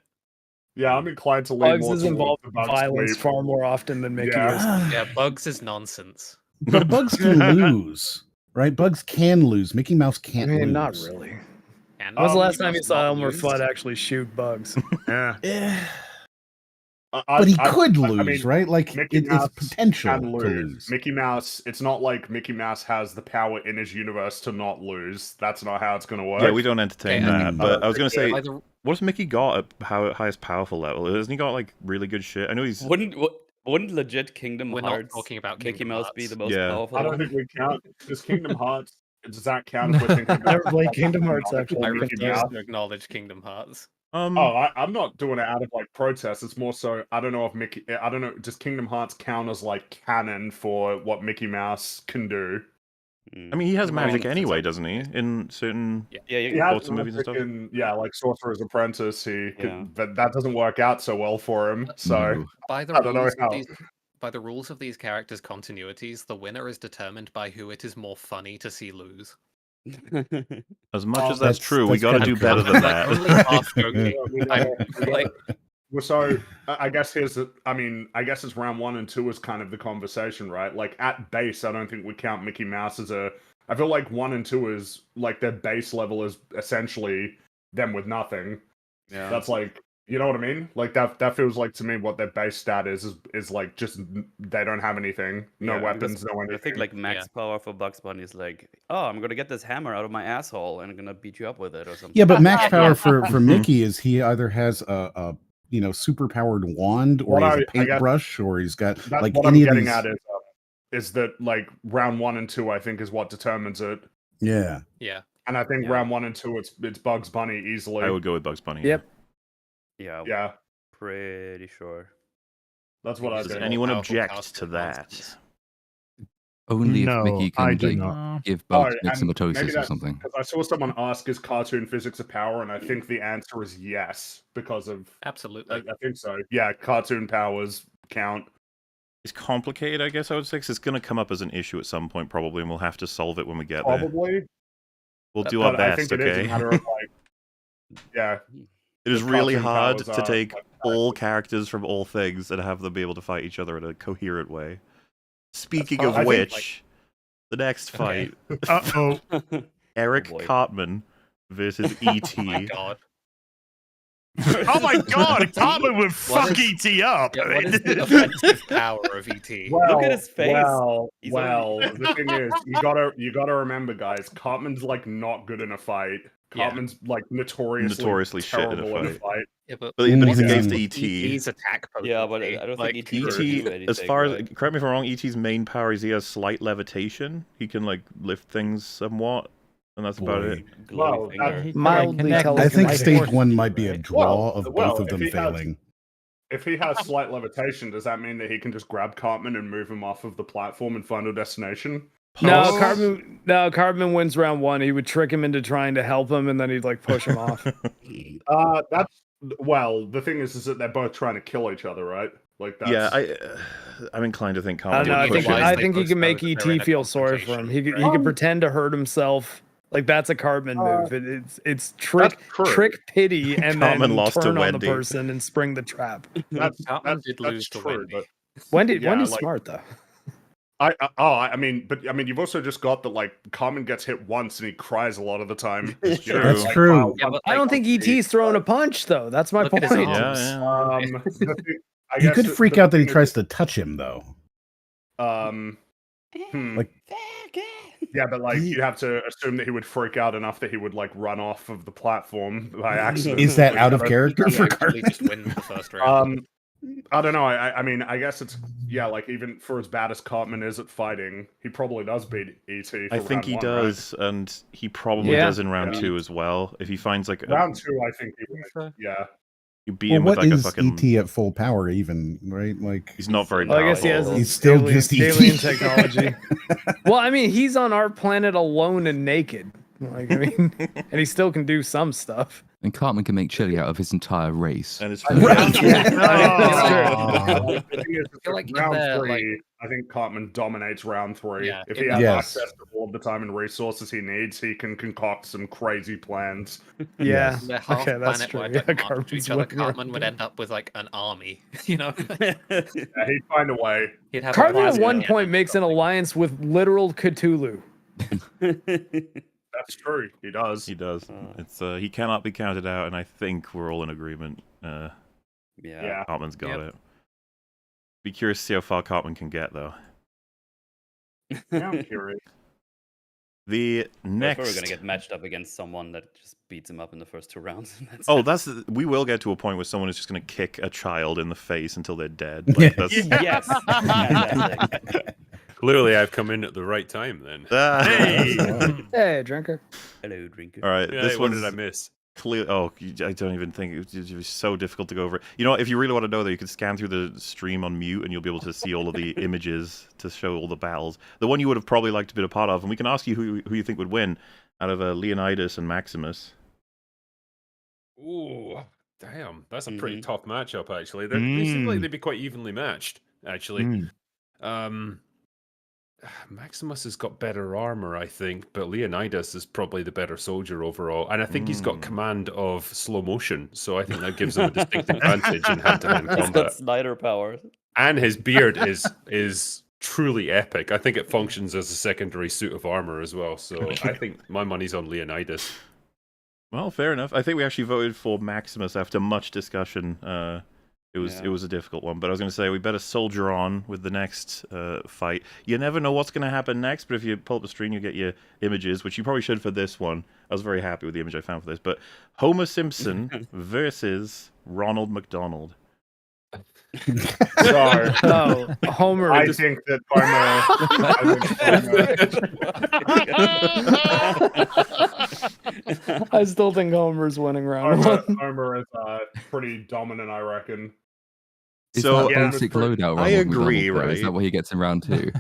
Yeah, I'm inclined to lean Bugs more is towards involved the in Bugs violence sweep. far more often than Mickey Yeah. is. Yeah, Bugs is nonsense. But Bugs can lose, right? Bugs can lose. Mickey Mouse I can't mean, lose. not really. And When was the last Mickey time you Mouse saw not Elmer lose? Fudd actually shoot Bugs? Yeah. But he could lose, I mean, right? Like Mickey it's Mouse potential can to lose. Mickey Mouse, it's not like Mickey Mouse has the power in his universe to not lose. That's not how it's going to work. Yeah, we don't entertain Okay, that. But I was going to say, By the- what's Mickey got at highest powerful level? Hasn't he got like really good shit? I know he's. Wouldn't legit Kingdom We're not Hearts talking about Mickey Kingdom Mouse be Hearts. the most Yeah. powerful? I don't think we count. Does Kingdom Hearts, does that count if we're thinking about Never played Kingdom Hearts, actually. I Mickey refuse Mouse? to acknowledge Kingdom Hearts. I'm not doing it out of like protest. It's more so I don't know if Mickey. I don't know. Does Kingdom Hearts count as like canon for what Mickey Mouse can do? I mean, he has magic Well, anyway, doesn't he? In certain He has lots of movies and stuff. like Sorcerer's Apprentice. He could, Yeah. but that doesn't work out so well for him. So No. By the I don't know rules how. of these, by the rules of these characters' continuities, the winner is determined by who it is more funny to see lose. As much as that's That's- true, we that's got to kinda do better true. than Like, only that. half joking. So I guess I guess it's round 1 and 2 is kind of the conversation, right? Like at base, I don't think we count Mickey Mouse as a. I feel like 1 and 2 is like their base level is essentially them with nothing. Yeah. That's like, you know what I mean? Like that feels like to me what their base stat is like just they don't have anything, no Yeah, weapons, because no I anything. think like max power for Bugs Bunny is like, oh, I'm gonna get this hammer out of my asshole and I'm gonna beat you up with it or something. Yeah, but max power for Mickey is he either has a super powered wand or What he has a I guess- paintbrush or he's got That's like what I'm any of getting these. at is that like round 1 and 2 I think is what determines it. Yeah. Yeah. And I think Yeah. round 1 and 2 it's Bugs Bunny easily. I would go with Bugs Bunny. Yep. Yeah, Yeah, pretty sure. that's what I Does think. anyone Powerful object cast to of that? nonsense. Only No, if Mickey I can do like not. give Bugs and maybe myxomatosis or that's something. because I saw someone ask, is cartoon physics a power? And I think the answer is yes, because of Absolutely. I think so. Yeah, cartoon powers count. It's complicated, I guess I would say, 'cause it's going to come up as an issue at some point, probably, and we'll have to solve it when we get there. Probably. We'll do our But I best, think it is a okay? matter of like, yeah, It is the really cartoon hard powers to are, take like, all characters from all things and have them be able to fight each other in a coherent way. Speaking of I think, which, the next Okay. fight, Uh-oh. Eric boy. Cartman versus Oh my E.T. god. Oh my god, Cartman would What fuck is- ET up. Yeah, what is the offensive power of E ET? Look at his face. Well, He's the thing is, you gotta remember, guys. Cartman's like not good in a fight. Yeah. Cartman's like notoriously shit in a terrible in a fight. fight. Yeah, but But he's Yeah. against E E.T. ET's attack Yeah, but I potency, don't like, think ET E.T., do anything, as far as right? correct me if I'm wrong, E.T.'s main power is he has slight levitation. He can like lift things somewhat, and that's about Boy. it. Glowing Well, finger. He Mildly connects tell I us think like stage horse 1 feet, might be a right? draw of well, both of if them he has- failing. If he has slight levitation, does that mean that he can just grab Cartman and move him off of the platform in Final Destination? No, Cartman wins round 1. He would trick him into trying to help him, and then he'd like push him off. That's well. The thing is that they're both trying to kill each other, right? Like that's Yeah, I'm inclined to think I don't Cartman know. I would think push Why it. is I they think he both can know make that they're in ET a feel sorry for him. He confrontation, could pretend to hurt himself. Like that's a Cartman move. It's trick That's true. pity and then Cartman lost to turn on the Wendy. person and spring the trap. Cartman did lose to true, Wendy. but Wendy's Yeah, like- smart though. I mean, you've also just got that like Cartman gets hit once and he cries a lot of the time. It's You know, true. That's like, true. wow, Yeah, but I don't think ET's throwing a punch though. That's my Look at point. his Yeah, arms. yeah. the thing- I He guess could the- freak the out that he thing tries is, to touch him though. Like, yeah, but like you have to assume that he would freak out enough that he would like run off of the platform by accident. Is that Like, out of I don't- character He for actually Cartman? just win the first round. I don't know. I mean, I guess it's like even for as bad as Cartman is at fighting, he probably does beat ET. For I think round he 1, right? does, and he probably Yeah. does in round Yeah. 2 as well. If he finds like Round 2, I think he would. Yeah. you beat Well, him with what like a is fucking. ET at full power even, right? Like He's not very Well, I guess he has powerful. He's still alien, just ET. alien technology. Well, I mean, he's on our planet alone and naked. Like, I mean, and he still can do some stuff. And Cartman can make chili out of his entire race. And it's Right. That's true. The thing is, feel like in round there, 3, like- I think Cartman dominates round 3. Yeah, If he in has the- Yes. access to all of the time and resources he needs, he can concoct some crazy plans. Yeah. Yes. They're half Okay, that's planet true. wide, Yeah, like, marched to Cartman's each other. winning round Cartman would three. end up with like an army, you know. Yeah, he'd find a way. He'd have a Cartman at plasma one cannon point or makes an something. alliance with literal Cthulhu. That's true. He does. He does. It's he cannot be counted out, and I think we're all in agreement. Yeah. Cartman's got Yep. it. Be curious to see how far Cartman can get, though. Yeah, I'm curious. The Next, next. we're gonna get matched up against someone that just beats him up in the first 2 rounds. That's Oh, it. we will get to a point where someone is just going to kick a child in the face until they're dead. Like, that's, Yes. Fantastic. Clearly, I've come in at the right time then. Hey, drinker. Hello, drinker. All right, Yeah, this what one's did I miss? clear. Oh, I don't even think it was so difficult to go over. You know what? If you really want to know, though, you could scan through the stream on mute, and you'll be able to see all of the images to show all the battles. The one you would have probably liked to be a part of, and we can ask you who you think would win out of Leonidas and Maximus. Ooh, damn, that's a Mm-hmm. pretty tough matchup. Actually, they seem like they'd be quite evenly matched. Actually, Maximus has got better armor, I think, but Leonidas is probably the better soldier overall, and I think he's got command of slow motion, so I think that gives him a distinct advantage in hand-to-hand He's got combat. Snyder powers. And his beard is truly epic. I think it functions as a secondary suit of armor as well. So I think my money's on Leonidas. Well, fair enough. I think we actually voted for Maximus after much discussion. It was a difficult one, but I was going to say we better soldier on with the next fight. You never know what's going to happen next, but if you pull up the screen, you get your images, which you probably should for this one. I was very happy with the image I found for this. But Homer Simpson versus Ronald McDonald. Sorry. Oh, Homer. I think that I still think Homer's winning round one. Homer is pretty dominant, I reckon. Is So- that Yeah, basic but- loadout? I Ronald agree, McDonald, though? Is right? that what he gets in round 2?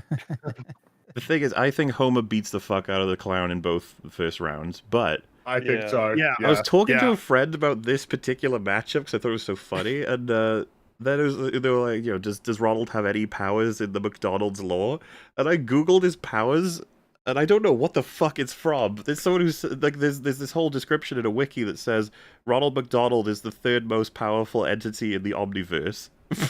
The thing is, I think Homer beats the fuck out of the clown in both the first rounds, but I think Yeah. so. Yeah. I was talking to Yeah. a friend about this particular matchup because I thought it was so funny, and then they were like, you know, does Ronald have any powers in the McDonald's lore? And I googled his powers, and I don't know what the fuck it's from. There's someone who's like, there's this whole description in a wiki that says Ronald McDonald is the third most powerful entity in the Omniverse. I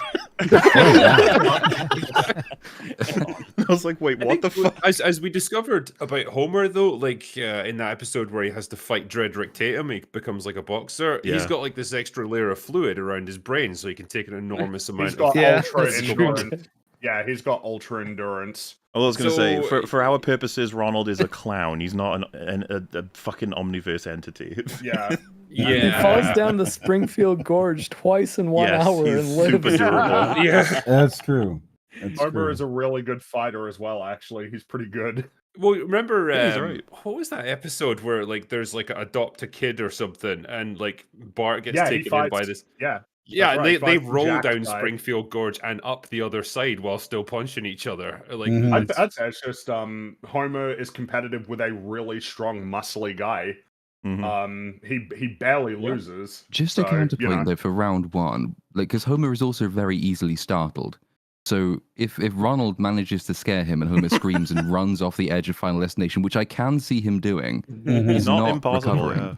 was like, wait, what the fuck? As we discovered about Homer, though, like in that episode where he has to fight Dredrick Tatum, he becomes like a boxer. Yeah. He's got like this extra layer of fluid around his brain, so he can take an enormous amount He's got of. Yeah, ultra that's true. endurance. Yeah, he's got ultra endurance. I was going to say, So- for our purposes, Ronald is a clown. He's not a fucking Omniverse entity. Yeah. He falls down the Springfield Gorge twice in 1 Yes, hour he's and lives. super durable. Yeah. That's true. That's Homer true. is a really good fighter as well, actually. He's pretty good. Well, remember, Yeah, he's right. what was that episode where like there's like adopt a kid or something, and like Bart gets Yeah, he taken in by fights- this. Yeah. Yeah, That's and right, they fights roll Jack down guy. Springfield Gorge and up the other side while still punching each other. Like, Mhm. I'd say it's just Homer is competitive with a really strong, muscly guy. Mhm. He barely loses. Just a So, counterpoint though for round 1, like because Homer is also very easily startled. So if Ronald manages to scare him and Homer screams and runs off the edge of Final Destination, which I can see him doing, Mhm. he's Not not impossible. recovering.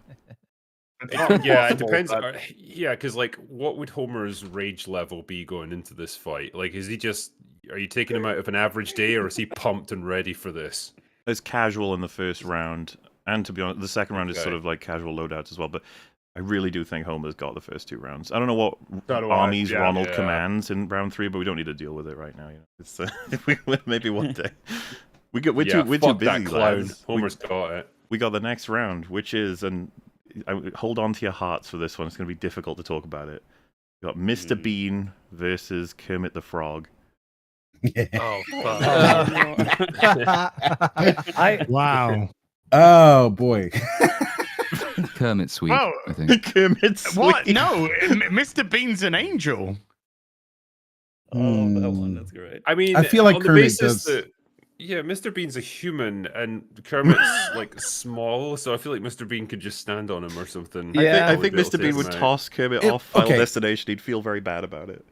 It's not yeah, it impossible, depends. but- Yeah, because like, what would Homer's rage level be going into this fight? Like, is he just? Are you taking him out of an average day, or is he pumped and ready for this? It's casual in the first round, and to be honest, the second round is Okay. sort of like casual loadouts as well. But I really do think Homer's got the first 2 rounds. I don't know what So do I, armies yeah. Ronald Yeah. commands in round 3, but we don't need to deal with it right now. You know? It's, maybe one day. We're too fuck busy, that clown. lads. Homer's got it. We got the next round, which is, and hold on to your hearts for this one. It's going to be difficult to talk about it. We got Mr. Bean versus Kermit the Frog. Oh, fuck. Wow. Oh boy. Kermit sweet, Well, I think. Kermit What? Sweet. No, Mr. Bean's an angel. Oh, that one. That's great. I mean, I feel like on the Kermit basis does- that Yeah, Mr. Bean's a human, and Kermit's like small, so I feel like Mr. Bean could just stand on him or something. Yeah. I Would think be able Mr. to Bean take would him out. toss Kermit It- off Final okay. Destination. He'd feel very bad about it.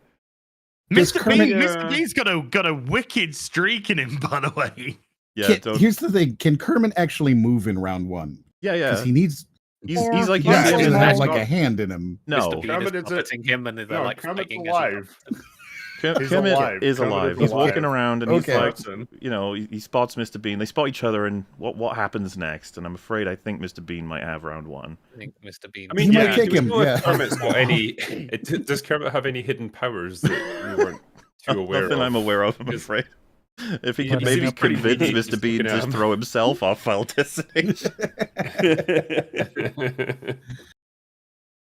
Does Mr. Kermit- Bean, Mr. Bean's got a wicked streak in him, by the way. Yeah, don't. Here's the thing: can Kermit actually move in round one? Yeah, Because yeah. he needs. He's like He Yeah, doesn't it's have not- like a hand in him. no. Mr. Bean Kermit is is a- puppeting him, and they're No, like Kermit's fighting alive. He's Kermit alive. is Kermit alive. is He's walking alive. around and Okay. he's like, you know, he spots Mr. Bean. They spot each other, and what happens next? And I'm afraid I think Mr. Bean might have round one. I think Mr. Bean. I mean, He yeah, might kick do we him, know if yeah. Kermit's got any. Does Kermit have any hidden powers that we weren't too aware Nothing of? I'm aware of, I'm Because- afraid. If he Yeah, could he maybe seems pretty convince neat, Mr. just Bean looking to at just him. throw himself off Final Destination.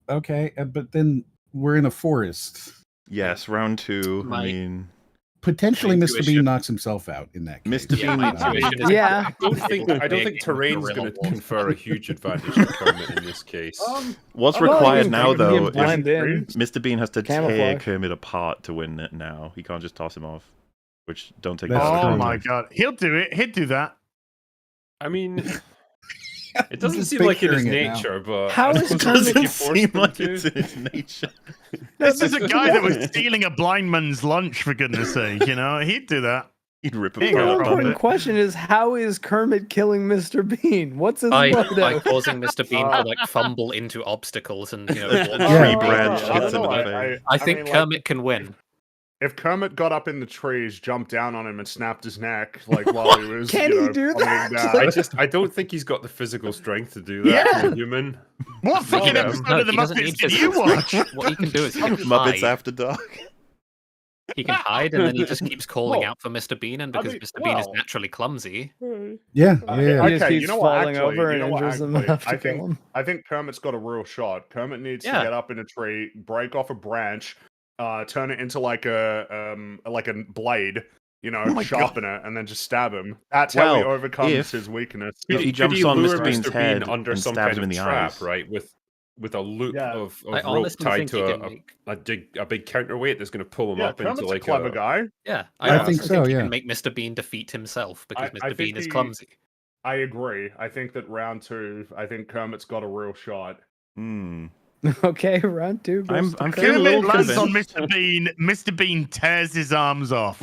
Okay, but then we're in a forest. Yes, round two. I My- mean, Potentially, My Mr. intuition- Bean knocks himself out in that case. Mr. Yeah, Bean. my intuition is Yeah. I don't think terrain's going to confer a huge advantage on Kermit in this case. What's I don't required think now, Kermit can though, is blend in. Mr. Bean has to tear Camouflage. Kermit apart to win it now. He can't just toss him off. Which, don't take That's that. Oh true. my god, he'll do it. He'll do that. I mean, it doesn't Just seem like in his picturing it now. nature, but How I is suppose if Doesn't you forced seem him like to- it's in his nature. This is a guy that was stealing a blind man's lunch, for goodness sake. You know, he'd do that. He'd rip There him you The go, apart. more Robert. important question is, how is Kermit killing Mr. Bean? What's his by motive? causing Mr. Bean to like fumble into obstacles and you know. A walk tree through branch them. hits him in the face. I think mean, like, Kermit can win. if Kermit got up in the trees, jumped down on him, and snapped his neck, like while he was, Can you he know, do pummeling that? down. I don't think he's got the physical strength to do that for a human. What fucking No, episode No, of the he doesn't Muppets need did physical you watch? strength. What he can do is he can Muppets hide. After Dark. He can hide, and then he just keeps calling Well, out for Mr. Bean, and I because mean, Mr. Bean is well- naturally clumsy. Yeah. He just Okay, keeps you know what, falling actually, over you and know what, injures him actually, enough to I kill think- him. I think Kermit's got a real shot. Kermit needs Yeah. to get up in a tree, break off a branch, turn it into like a blade, you know, Oh my sharpen it, and then just stab him. That's how he Well, overcomes if- his weakness. If he Could jumps you on lure Mr. Bean's Mr. head Bean under and some stabs kind him in of the trap, eyes. right? With a loop Yeah. of I rope honestly tied think to he can make. a big counterweight that's going to pull him Yeah, up into Kermit's like a clever guy. Yeah, I honestly think so, he yeah. can make Mr. Bean defeat himself because I Mr. Bean think is he- clumsy. I agree. I think that round two, I think Kermit's got a real shot. Hmm. Okay, round two. I'm goes to feeling a Kermit. little Kermit lands on convinced. Mr. Bean. Mr. Bean tears his arms off.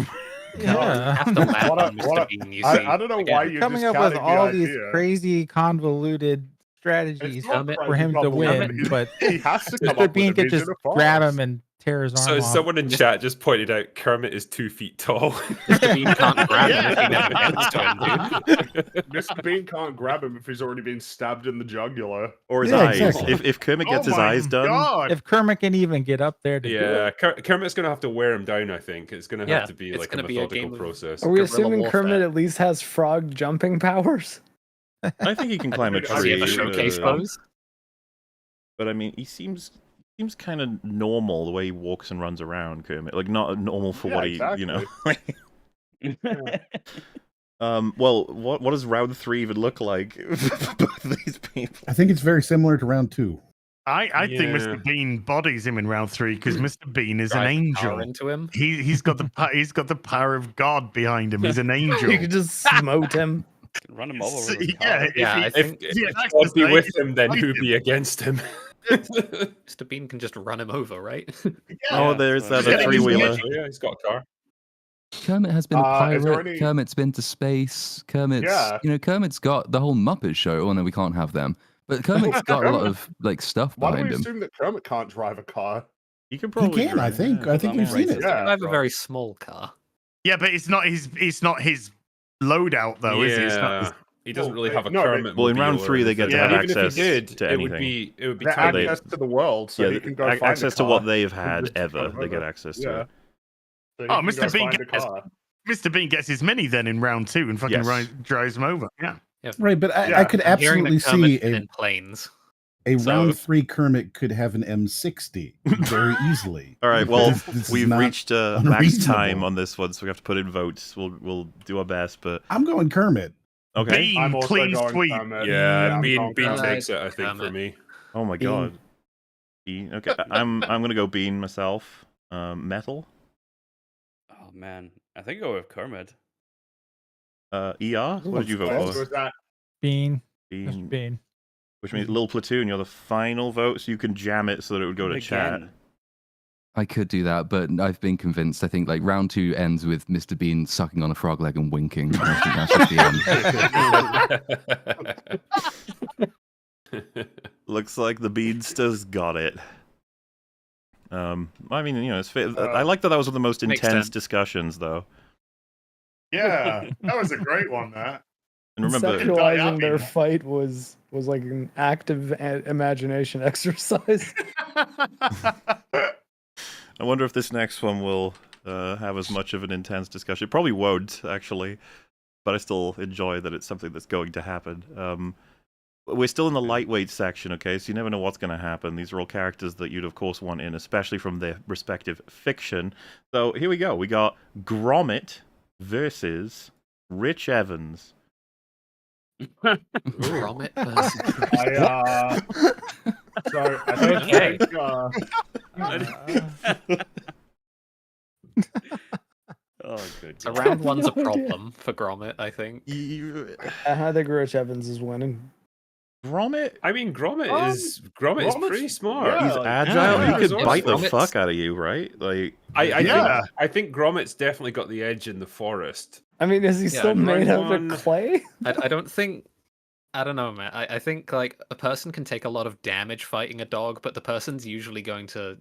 You Yeah. have to land What a- on Mr. what a- Bean. You see, I don't know why again. you Coming up with all these crazy convoluted strategies It's not Kermit- for crazy him to convoluted. win, but He has to come Mr. up Bean with it. could He's in just a grab forest. him and tear his arm So off. someone in chat just pointed out Kermit is 2 feet tall. Mr. Bean can't grab him if he never gets to him, dude. Mr. Bean can't grab him if he's already been stabbed in the jugular. Or his Yeah, eyes. exactly. If Kermit gets Oh his my eyes done, God. If Kermit can even get up there to do Yeah, it. Kermit's going to have to wear him down, I think. It's going to Yeah, have to be it's like a gonna be a methodical game of- process. Are we Guerrilla assuming warfare. Kermit at least has frog jumping powers? I think he can climb a Does he tree. have a showcase uh, pose? But I mean, he seems kind of normal the way he walks and runs around, Kermit. Like not normal for Yeah, what he, you know. Well, what does round 3 even look like for both of these people? I think it's very similar to round two. I think Yeah. Mr. Bean bodies him in round 3 because Mr. Bean is an Drive angel. power into him. He's got the power of God behind him. He's an angel. You could just smote him. Run him over So, with a yeah, car. if Yeah, he- I If, think he if attacks God the be with snake, him, then fight who him. be against him? Mr. Bean can just run him over, right? Oh, there's so- that Yeah, a three-wheeler. Oh, yeah, he's got a car. Kermit has been a Is there pirate. any- Kermit's been to space. Kermit's, Yeah. Kermit's got the whole Muppet show. Oh no, we can't have them. But Kermit's got a lot of like stuff Why do behind we him. assume that Kermit can't drive a car? He can He probably. can, I drive, think. yeah. I think we've seen it. Yeah. I have a very small car. Yeah, but it's not his loadout though, is it? It's not his, He doesn't Well, really have a no, but- Kermit. Well, in mobile round or 3 they get to anything. have Even if access he did, to it would anything. be They tight. access to the world, so Yeah, he can go ac- find access a to car. what they've and had just ever. drive They get over. access to. Yeah. it. So he Oh, can Mr. go Bean find a gets- car. Mr. Bean gets his mini then in round 2 and fucking Yes. drives him over. Yeah. Right, but Yeah, I could I'm hearing absolutely that Kermit's see been in planes. a so- round 3 Kermit could have an M60 very easily. All right. Well, This is we've not reached max unreasonable. time on this one, so we have to put in votes. We'll do our best, but I'm going Kermit. okay. Bean, I'm also clean going sweep. Kermit. Yeah, I'm Bean going Bean Kermit. takes it, I think, for Kermit. me. Oh my Bean. god. Bean. Okay, I'm gonna go Bean myself. Metal. Oh man, I think I'll go with Kermit. ER? What did you vote So for? is that Bean. Bean, Mr. Bean. which means Lil Platoon, you're the final vote, so you can jam it so that it would go to chat. Again. I could do that, but I've been convinced. I think like round 2 ends with Mr. Bean sucking on a frog leg and winking. I think that's just the end. Looks like the Beansters got it. I mean, you know, I like that was one of the most Makes intense sense. discussions, though. Yeah, that was a great one. That. And remember, Conceptualizing their fight was like an active imagination exercise. I wonder if this next one will have as much of an intense discussion. It probably won't, actually, but I still enjoy that it's something that's going to happen. We're still in the lightweight section, okay, so you never know what's going to happen. These are all characters that you'd, of course, want in, especially from their respective fiction. So here we go. We got Gromit versus Rich Evans. Gromit versus So I think Okay. Oh, good. So round one's a No idea. problem for Gromit, I think. I think Rich Evans is winning. Gromit? I mean, Gromit is pretty smart. yeah, He's like, agile. yeah, he could he's bite the Gromit's- fuck out of you, right? Like, I think Gromit's definitely got the edge in the forest. I mean, is he Yeah, still and made out round of clay? I don't think. I don't know, man. I think like a person can take a lot of damage fighting a dog, but the person's usually going to,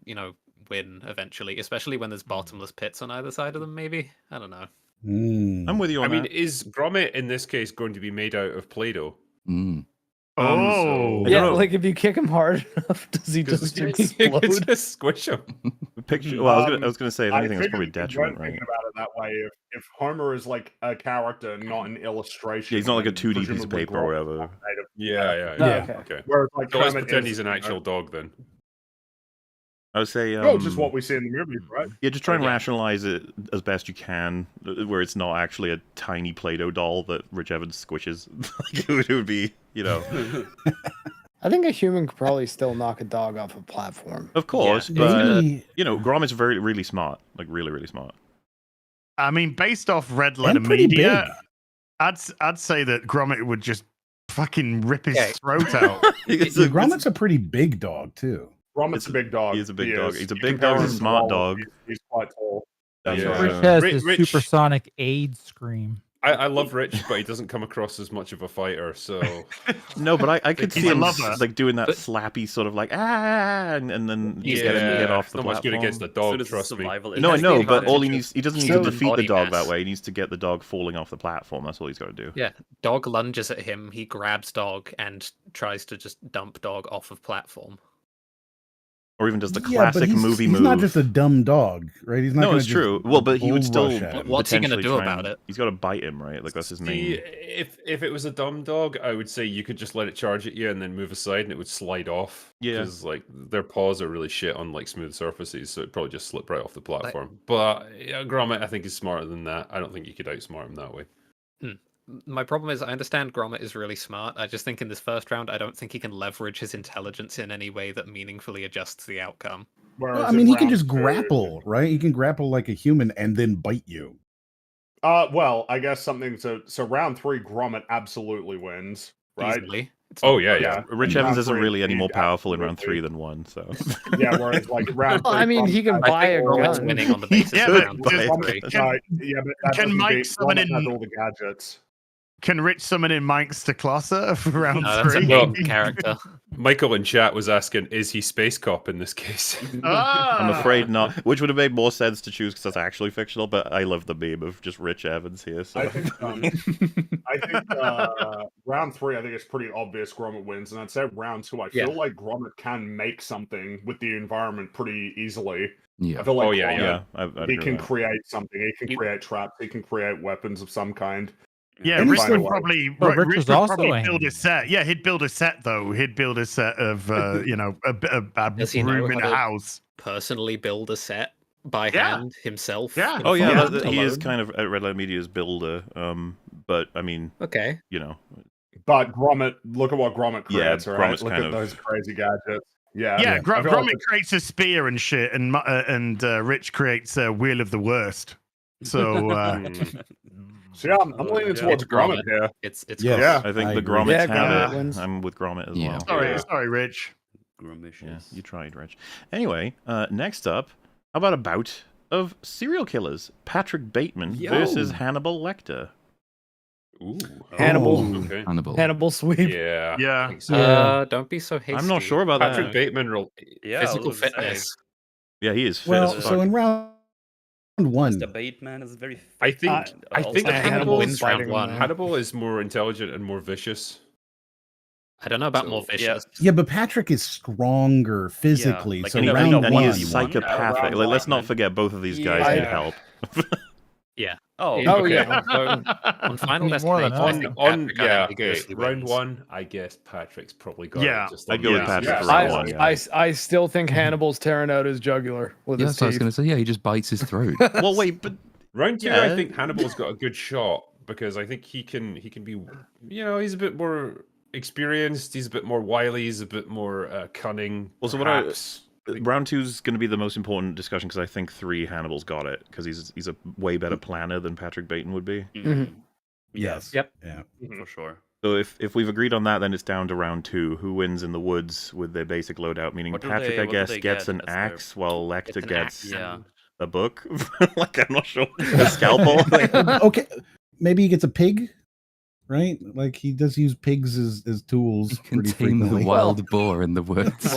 win eventually, especially when there's bottomless pits on either side of them, maybe? I don't know. I'm with you on I mean, that. is Gromit in this case going to be made out of Play-Doh? Mm. Oh, I Yeah, don't know. like if you kick him hard enough, does he just You explode? could just squish him. Picture. Well, I was gonna say, if I anything, that's figured probably if you weren't detriment, right? thinking about it that way, if Homer is like a character, not an illustration. Yeah, he's not like a then 2D piece of presumably paper or Gromit is whatever. not made of- Yeah. Yeah. Okay. Whereas like So let's Kermit pretend is, he's an actual dog then. I would say, Well, just what we see in the movies, right? yeah, just try and Yeah. rationalize it as best you can, where it's not actually a tiny Play-Doh doll that Rich Evans squishes. Like, it would be, I think a human could probably still knock a dog off a platform. of course, Yeah, but Maybe- Gromit's really smart, like really smart. I mean, based off red letter pretty media, I'd say that Gromit would just fucking rip his Okay. throat out. Gromit's a pretty big dog too. Gromit's a big dog. He is a big dog. is. He's a You big compare dog, he's a him to smart Wallace, dog. He's quite tall. That's Yeah. right. Rich has Ri- his Rich- supersonic AIDS scream. I love Rich, but he doesn't come across as much of a fighter, so... No, but I could He's see a him lover. like doing that But- slappy sort of like and then He's get him gonna to get off it's the not much good platform. against the So dog, does trust me. survival. No, I has the know, but all advantage he doesn't need So to defeat the body dog that mass. way. He needs to get the dog falling off the platform. That's all he's got to do. Yeah, dog lunges at him, he grabs dog and tries to just dump dog off of platform. Or even does the Yeah, but classic he's, movie he's move. not just a dumb dog, right? He's not. No, gonna it's just true. Well, but he would bull still. rush at him. What's he gonna potentially do try about and- it? He's got to bite him, right? Like that's his main. See, if it was a dumb dog, I would say you could just let it charge at you and then move aside, and it would slide off. Yeah. because like their paws are really shit on like smooth surfaces, so it'd probably just slip right off the platform. But Gromit, I think, is smarter than that. I don't think you could outsmart him that way. My problem is I understand Gromit is really smart. I just think in this first round, I don't think he can leverage his intelligence in any way that meaningfully adjusts the outcome. Whereas Well, I in mean, he can round just two- grapple, right? He can grapple like a human and then bite you. Well, I guess something. So round 3, Gromit absolutely wins, right? Easily. It's Oh not- yeah. Rich In Evans round isn't 3, really any he more powerful in round absolutely- 3 than 1, so. Yeah, whereas like round. Well, 3, I mean, he can Gromit buy has a all- Gromit's gun. winning on the basis Yeah, of but round does- two, three. Yeah, but that Can doesn't Mike beat- summon Gromit has in- all the gadgets. Can Rich summon in Mike's to Closser for round No, that's a 3? main character. Michael in chat was asking, "Is he Space Cop in this case?" I'm Ah! afraid not. Which would have made more sense to choose because that's actually fictional, but I love the meme of just Rich Evans here. So. I think round 3, I think it's pretty obvious Gromit wins, and I'd say round 2, I feel Yeah. like Gromit can make something with the environment pretty easily. Yeah. I feel like Oh, yeah, Gromit, yeah, I'd he agree can with that. create something. He can You- create traps. He can create weapons of some kind. Yeah, And Rich he's would still- probably But Rich Rich was would also probably a build a handyman. set. Yeah, he'd build a set though. He'd build a set of a Does he know room in how a to- house. Personally build a set by Yeah. hand himself. Yeah. in Oh yeah, front he is alone? kind of at Red Light Media's builder. But I mean, Okay. you know, But Gromit, look at what Gromit Yeah, creates. all right, Gromit's look kind at of- those crazy gadgets. Yeah, Yeah, I feel like Gromit creates a spear and shit, and Rich creates a wheel of the worst. So So yeah, I'm leaning towards Gromit here. It's Yes. Yeah. I think I the agree. Grommets Yeah, have Gromit it. wins. I'm with Gromit as Yeah. well. Sorry, Rich. Gromitious. Yeah, you tried, Rich. Anyway, next up, how about a bout of serial killers? Patrick Bateman versus Hannibal Lecter. Ooh. Hannibal. Oh, okay. Hannibal sweep. Yeah. Yeah. I think so. Don't be so hasty. I'm not sure about Patrick that. Bateman. Yeah, Physical I was gonna say, fitness. Yeah, he is fit Well, as so fuck. in round one, Mr. Bateman is very. I think. I also think Hannibal Hannibal wins is round fighting one. him, Hannibal is more intelligent and more vicious. I don't know about So, more yeah. vicious. yeah, but Patrick is stronger physically. like so in the- round in the and he one, is psychopathic. round Like, let's one. not forget both of these guys need Yeah. help. Oh, Yeah. Oh, okay. yeah. On Final Need more than Destination, us. I On think yeah, Patrick okay. ambiguously Round wins. one, I guess Patrick's probably got Yeah. it. Just I'd go with yeah. Patrick yeah. for round I, one. Yeah. I still think Hannibal's tearing out his jugular with Yeah, his so I was teeth. going to say, yeah, he just bites his throat. Well, wait, but Round two, Yeah. I think Hannibal's got a good shot because I think he can be, he's a bit more experienced. He's a bit more wily. He's a bit more cunning. Well, so perhaps. round two's going to be the most important discussion because I think 3 Hannibal's got it because he's a way better planner than Patrick Bateman would be. Mhm. yes, Yep. yeah. For sure. So if we've agreed on that, then it's down to round 2. Who wins in the woods with their basic loadout? Meaning What do Patrick, they- I what do guess, they gets get an as their- axe while Lecter It's an gets axe. Yeah. a book. Like, I'm not sure. A scalpel. Like, Okay, maybe he gets a pig, right? Like he does use pigs as tools He can pretty tame the frequently. wild boar in the woods.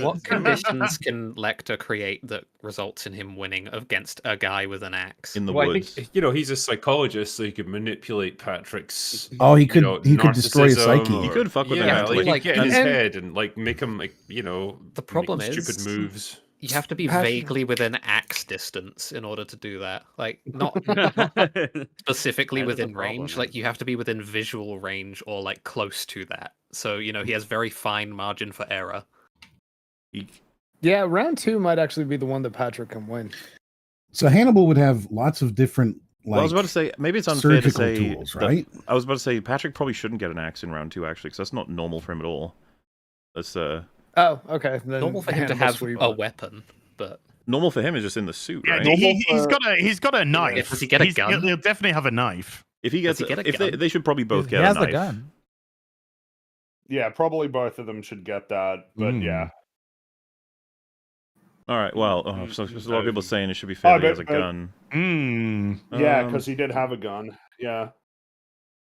What conditions can Lecter create that results in him winning against a guy with an axe? in the Well, I woods. think he's a psychologist, so he could manipulate Patrick's. Oh, he could he could destroy his psyche. He could fuck with him yeah, mentally. like, get in his and- head and like make him The problem make is- stupid moves. You have to be Patrick- vaguely within axe distance in order to do that. Like, not specifically That is a within range. problem, Like, you have to be within visual range or like close to that. So, he has very fine margin for error. Yeah, round 2 might actually be the one that Patrick can win. So Hannibal would have lots of different Well, I was about to say maybe it's unfair to surgical say tools, that- right? I was about to say Patrick probably shouldn't get an axe in round 2 actually, because that's not normal for him at all. That's Oh, okay. Then Normal for him to Hannibal have sweep. a weapon, but normal for him is just in the suit, Yeah, right? he's got a knife. Does he get a gun? He'll definitely have a knife. If he gets, he get a if gun? they should probably both He get has a the knife. gun. Yeah, probably both of them should get that. But yeah. All right. Well, so there's a lot of people saying it should be fair that he has a but- gun. Yeah, Um, because he did have a gun. Yeah.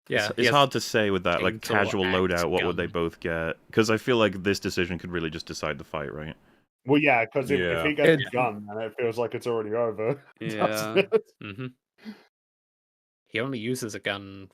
yeah. It's hard to say with that, like chainsaw, casual axe, loadout. What would they gun. both get? Because I feel like this decision could really just decide the fight, right? Well, yeah, because if Yeah. he gets It- a gun, then it feels like it's already over. Yeah. doesn't it? hmm He only uses a gun,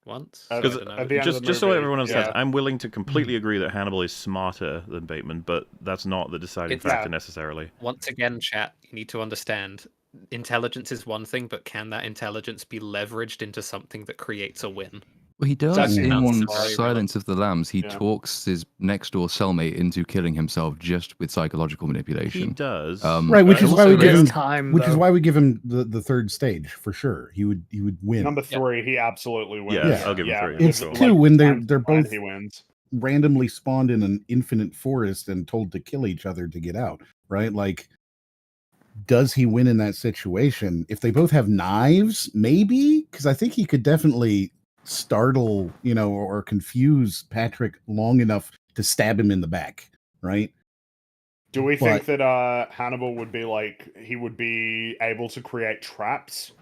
once? At- Because I don't know. at the end of the just so movie, everyone understands, yeah. I'm willing to completely agree that Hannibal is smarter than Bateman, but that's not the deciding It's- factor necessarily. Once again, chat, you need to understand intelligence is one thing, but can that intelligence be leveraged into something that creates a win? Well, he does That's in not one necessarily Silence of the Lambs. He Yeah. talks his next door cellmate into killing himself just with psychological He manipulation. does. Right, which is why Also we give gives him time, which is though. why we give him the third stage for sure. He would win. Number 3, he absolutely wins. Yeah, I'll give him 3. It's Sure. two when they're Like, both he wins. randomly spawned in an infinite forest and told to kill each other to get out, right? Like, does he win in that situation? If they both have knives, maybe, because I think he could definitely startle, or confuse Patrick long enough to stab him in the back, right? Do we But- think that Hannibal would be like he would be able to create traps?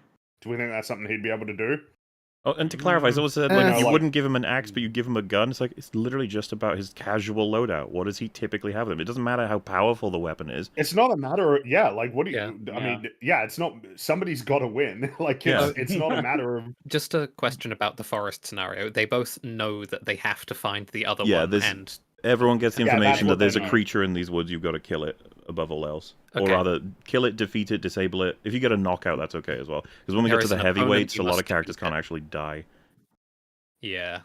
Do we think that's something he'd be able to do? Oh, and to clarify, someone said like You you know, wouldn't give him an axe, but you give him a gun. It's like it's literally just about his casual loadout. What does he typically have with him? It doesn't matter how powerful the weapon is. It's not a matter of like what do you? Yeah. I mean, it's not. Somebody's got to win. Like Yeah. it's not a matter of. Just a question about the forest scenario. They both know that they have to find the other Yeah, one, there's- and Everyone gets the Yeah, that's information what that there's they a know. creature in these woods. You've got to kill it above all else, or Okay. rather, kill it, defeat it, disable it. If you get a knockout, that's okay as well. Because when we There get to is the an opponent heavyweights, you a lot of must characters defeat. can't actually die. yeah.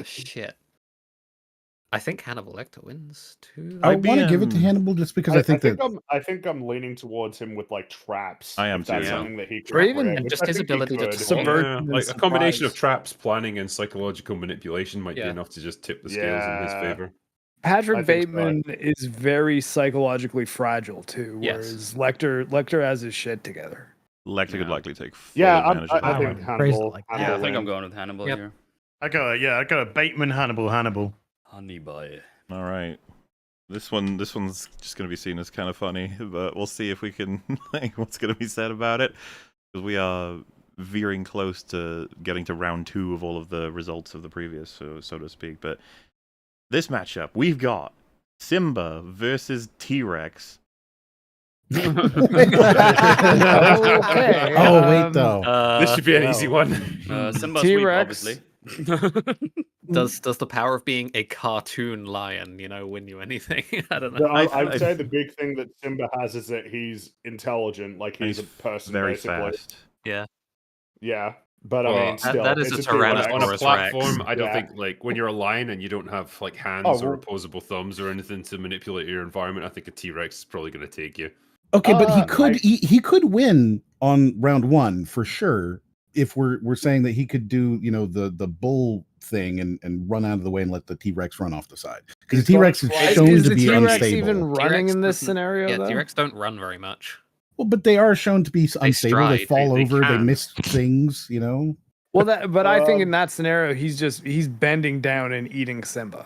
Shit. I think Hannibal Lecter wins too. I I'd be, want to give it to um, Hannibal just because I think that I think I'm leaning towards him with like traps. I am if that's too, yeah. something that he could Or even create, And which just I his think he ability to could. subvert Yeah, and like a combination of surprise. traps, planning, and psychological manipulation might be Yeah. enough to just tip the scales in his Yeah. favor. Patrick I think so. Bateman is very psychologically fragile too, Yes. whereas Lecter has his shit together. Lecter could Yeah. likely take full Yeah, advantage of I that. think Wow. Hannibal. Phrased it like that. Yeah, I Hannibal think I'm wins. going with Hannibal Yep. here. I got a Bateman Hannibal. Honey boy. All right. This one's just going to be seen as kind of funny, but we'll see if we can like what's going to be said about it, because we are veering close to getting to round 2 of all of the results of the previous, so to speak. But this matchup, we've got Simba versus T-Rex. Okay. Oh, wait, though. This should be an easy well, one. Simba sweep, T-Rex. obviously. Does the power of being a cartoon lion, win you anything? I don't know. I'd say the big thing that Simba has is that he's intelligent, like And he's a person, very basically. fast. Yeah. Yeah, but I Well, mean, still, that is it's a T-Rex. On a Tyrannosaurus platform, Rex. I don't Yeah. think like when you're a lion and you don't have like hands Oh, or well- opposable thumbs or anything to manipulate your environment. I think a T-Rex is probably going to take you. Okay, but I- he could win on round 1 for sure. If we're saying that he could do the bull thing and run out of the way and let the T-Rex run off the side, because the He's got T-Rex is flight. shown Is to the be T-Rex unstable. even running T-Rex in this doesn't- scenario? Yeah, though? T-Rex don't run very much. Well, but they are shown to be unstable. They stride. fall They over. They can. miss things. But I think in Um, that scenario, he's bending down and eating Simba. I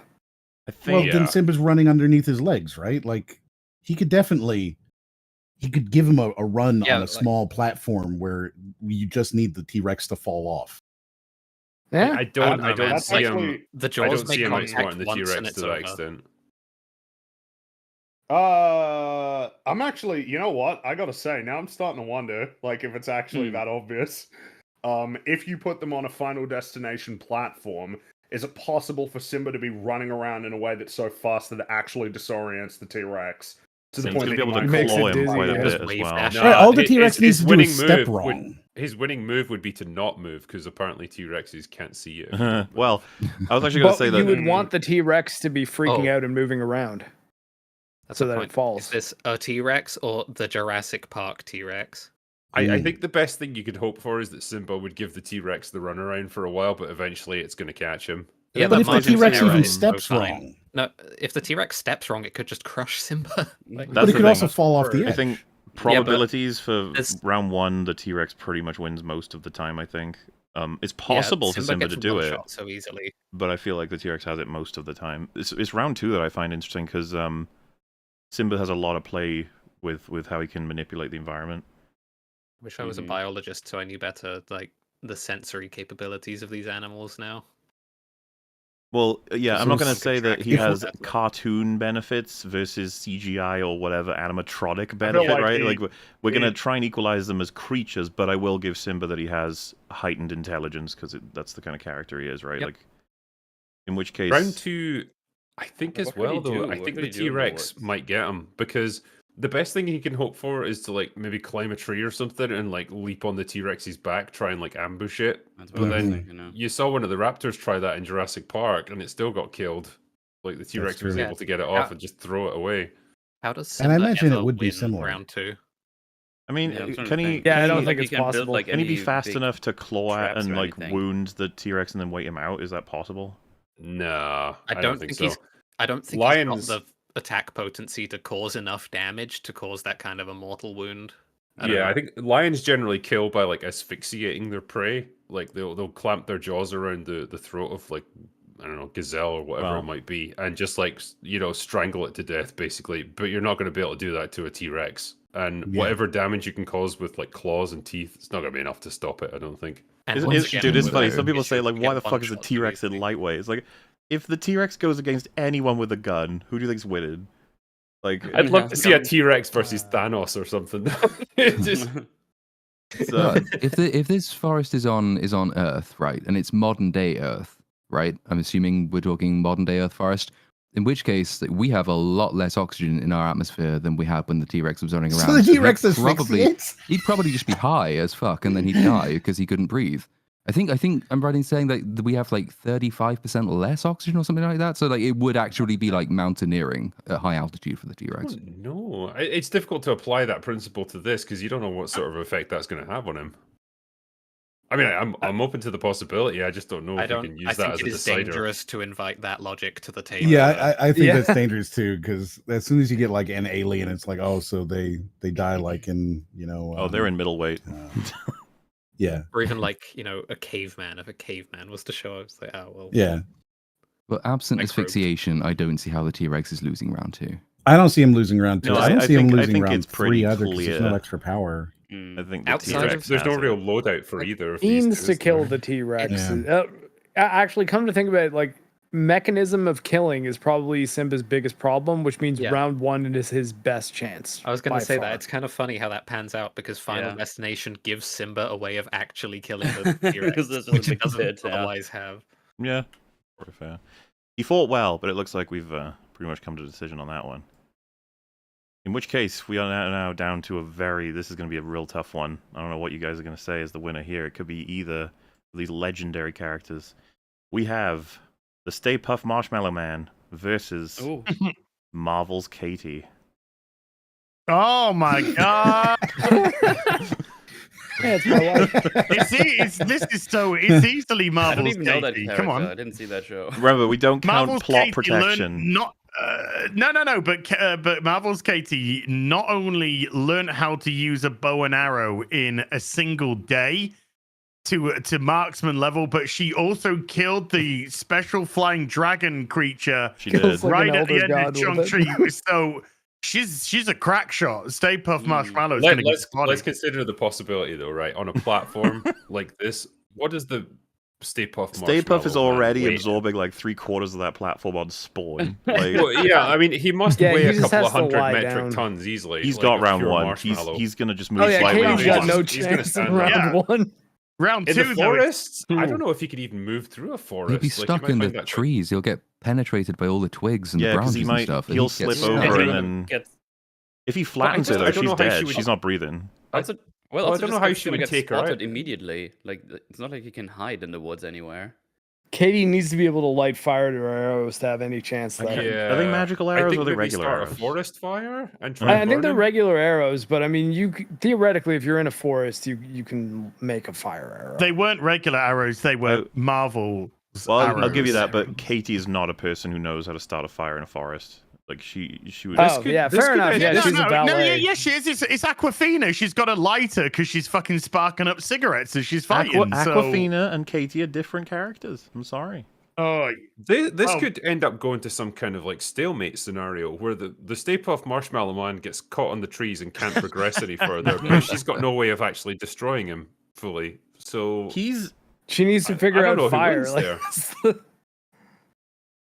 Well, think then Yeah. Simba's running underneath his legs, right? Like he could give him a run Yeah, on a like- small platform where you just need the T-Rex to fall off. Yeah. I don't know, man. see him. actually, The I jaws don't make see him contact outsmarting the once and T-Rex it's to that over. extent. I'm actually, you know what? I gotta say, now I'm starting to wonder, like, if it's actually that obvious. If you put them on a Final Destination platform, is it possible for Simba to be running around in a way that's so fast that it actually disorients the T-Rex to the Sim's point gonna that be able he to might Makes claw it him dizzy, quite a yeah. bit Just as wave well. dash. Right, all the his- T-Rex his needs to do winning is step move wrong. His winning move would be to not move because apparently T-Rexes can't see you. well, I was actually going But to say you that would want the T-Rex to be freaking Oh. out and moving around. That's So the that it point. falls. Is this a T-Rex or the Jurassic Park T-Rex? I think the best thing you could hope for is that Simba would give the T-Rex the runaround for a while, but eventually it's going to catch him. Yeah, But that if the might be T-Rex fair, even right? steps So fine. wrong, No, if the T-Rex steps wrong, it could just crush Simba. That's but it the could thing. also fall off the I edge. think probabilities for there's- round 1, the T-Rex pretty much wins most of the time, I think. It's possible for Simba gets to do it, one-shot so easily. but I feel like the T-Rex has it most of the time. It's round 2 that I find interesting, because Simba has a lot of play with how he can manipulate the environment. Wish I was a biologist so I knew better, like, the sensory capabilities of these animals now. Well, yeah, I'm So not going to it's- say that he If- has cartoon benefits versus CGI or whatever animatronic feel benefit, like right? he- Like we're going to he- try and equalize them as creatures, but I will give Simba that he has heightened intelligence because that's the kind of character he is, right? Yep. Like, in which case, Round 2, I think as What could he well, though, do? I What think could the he do in the T-Rex woods? might get him because the best thing he can hope for is to like maybe climb a tree or something and like leap on the T-Rex's back, try and like ambush it. That's But what I was then thinking. Yeah. you saw one of the raptors try that in Jurassic Park and it still got killed. Like the T-Rex was true. able to get it off Yeah. and just throw it away. How does And I Simba imagine it ever would be win similar. round 2? I mean, Yeah, I'm trying to can he? think. Yeah, I can don't he- think he it's can't build, possible. like, Can he be any fast big enough to claw at traps and or like anything. wound the T-Rex and then wait him out? Is that possible? Nah, I don't think so. he's. I don't think Lions- he's got the attack potency to cause enough damage to cause that kind of a mortal wound. I don't Yeah, know. I think lions generally kill by like asphyxiating their prey. Like they'll clamp their jaws around the throat of like I don't know gazelle or whatever Wow. it might be, and just like strangle it to death basically. But you're not going to be able to do that to a T-Rex. And Yeah. whatever damage you can cause with like claws and teeth, it's not going to be enough to stop it. I don't think. And once again, Dude, it's with funny. the Some people say issue, like, you why get the fuck is the one-shot so T-Rex in easily. lightweight? It's like, if the T-Rex goes against anyone with a gun, who do you think's winning? Like, I'd love to see a Yeah. T-Rex versus Thanos or something. It's just so, No, if this forest is on Earth, right, and it's modern day Earth, right? I'm assuming we're talking modern day Earth forest. In which case, we have a lot less oxygen in our atmosphere than we had when the T-Rex was running around. So the he'd T-Rex probably asphyxiates? he'd probably just be high as fuck, and then he'd die because he couldn't breathe. I think I'm right in saying that we have like 35% less oxygen or something like that. So like it would actually be like mountaineering at high altitude for the T-Rex. no, it's difficult to apply that principle to this because you don't know what sort of effect that's going to have on him. I mean, I'm open to the possibility. I just don't know I if we don't. can I use that think as it a is decider. dangerous to invite that logic to the table. Yeah, I think Yeah. that's dangerous too, because as soon as you get like an alien, it's like, oh, so they die like in Oh, they're in middleweight. Yeah, Or even like a caveman. If a caveman was to show up, it's like, oh well. yeah. But absent Microbes. asphyxiation, I don't see how the T-Rex is losing round 2. I don't see him losing round 2. No, I don't I see him think- I losing think round it's pretty 3 either because there's no clear. extra power. I think the Outside T-Rex of- There's no has real it. loadout for either of these. Means two, to is kill there? the T-Rex. Yeah. Actually, come to think of it, like mechanism of killing is probably Simba's biggest problem, which means Yeah. round 1 is his best chance. I was going by to say far. that it's kind of funny how that pans out because Final Yeah. Destination gives Simba a way of actually killing the T-Rex, Because there's a which he big doesn't pit, yeah. otherwise have. Yeah, pretty fair. He fought well, but it looks like we've pretty much come to a decision on that one. In which case, we are now down to this is going to be a real tough one. I don't know what you guys are going to say as the winner here. It could be either of these legendary characters. We have the Stay Puft Marshmallow Man versus Ooh. Marvel's Katie. Oh my god! Yeah, it's my life. It's easily I Marvel's don't even know that Katie. character. Come on. I didn't see that show. Remember, we don't count Marvel's plot Katie protection. No. But Marvel's Katie not only learned how to use a bow and arrow in a single day to marksman level, but she also killed the special flying dragon creature She Kills did. like right an at the elder end of god Chunk with it. Tree. So she's a crack shot. Stay Puft Marshmallow is going to Let's get consider the possibility though, right? On a platform like this, what does the Stay Puft Stay Puft is Marshmallow Man already weigh? absorbing like 3/4 of that platform on spawn. Like, Well, yeah, I mean, he must Yeah, weigh he a just couple has of to hundred lie metric down. tons easily. he's like, got of round pure 1. He's marshmallow. gonna just move Oh yeah, slightly. Katie's around. got no He's gonna chance in stand there. round 1. round In 2 the though. forests, I don't know if he could even move through a forest. He'd be Like, you stuck might in the find that quite- trees. He'll get penetrated by all the twigs and Yeah, the 'cause branches he and might- stuff. and he'll he'd get slip over stuck. and then Get, if he flattens just- her, I though, don't she's know how she dead. would- She's not breathing. also, Well, I also don't know just how like she gonna would get take her spotted out. immediately. Like it's not like you can hide in the woods anywhere. Katie needs to be able to light fire to her arrows to have any chance left. Yeah. Are they magical I arrows think or are they maybe regular start arrows? a forest fire and try I and think burn they're him? regular arrows, but I mean, theoretically, if you're in a forest, you can make a fire arrow. They weren't regular arrows. They were Oh. Marvel. Well, I'll give you arrows. that, but Katie is not a person who knows how to start a fire in a forest. Like she would. Oh could- yeah, this fair could enough. end- Yeah, this- she's a valet. yeah, she is. It's Aquafina. She's got a lighter because she's fucking sparking up cigarettes as she's fighting. so... Aquafina and Katie are different characters. I'm sorry. Oh, This Oh. could end up going to some kind of like stalemate scenario where the Stay Puft Marshmallow Man gets caught on the trees and can't progress any further, but she's got no way of actually destroying him fully. So She needs to I figure don't out know who fire. wins Like,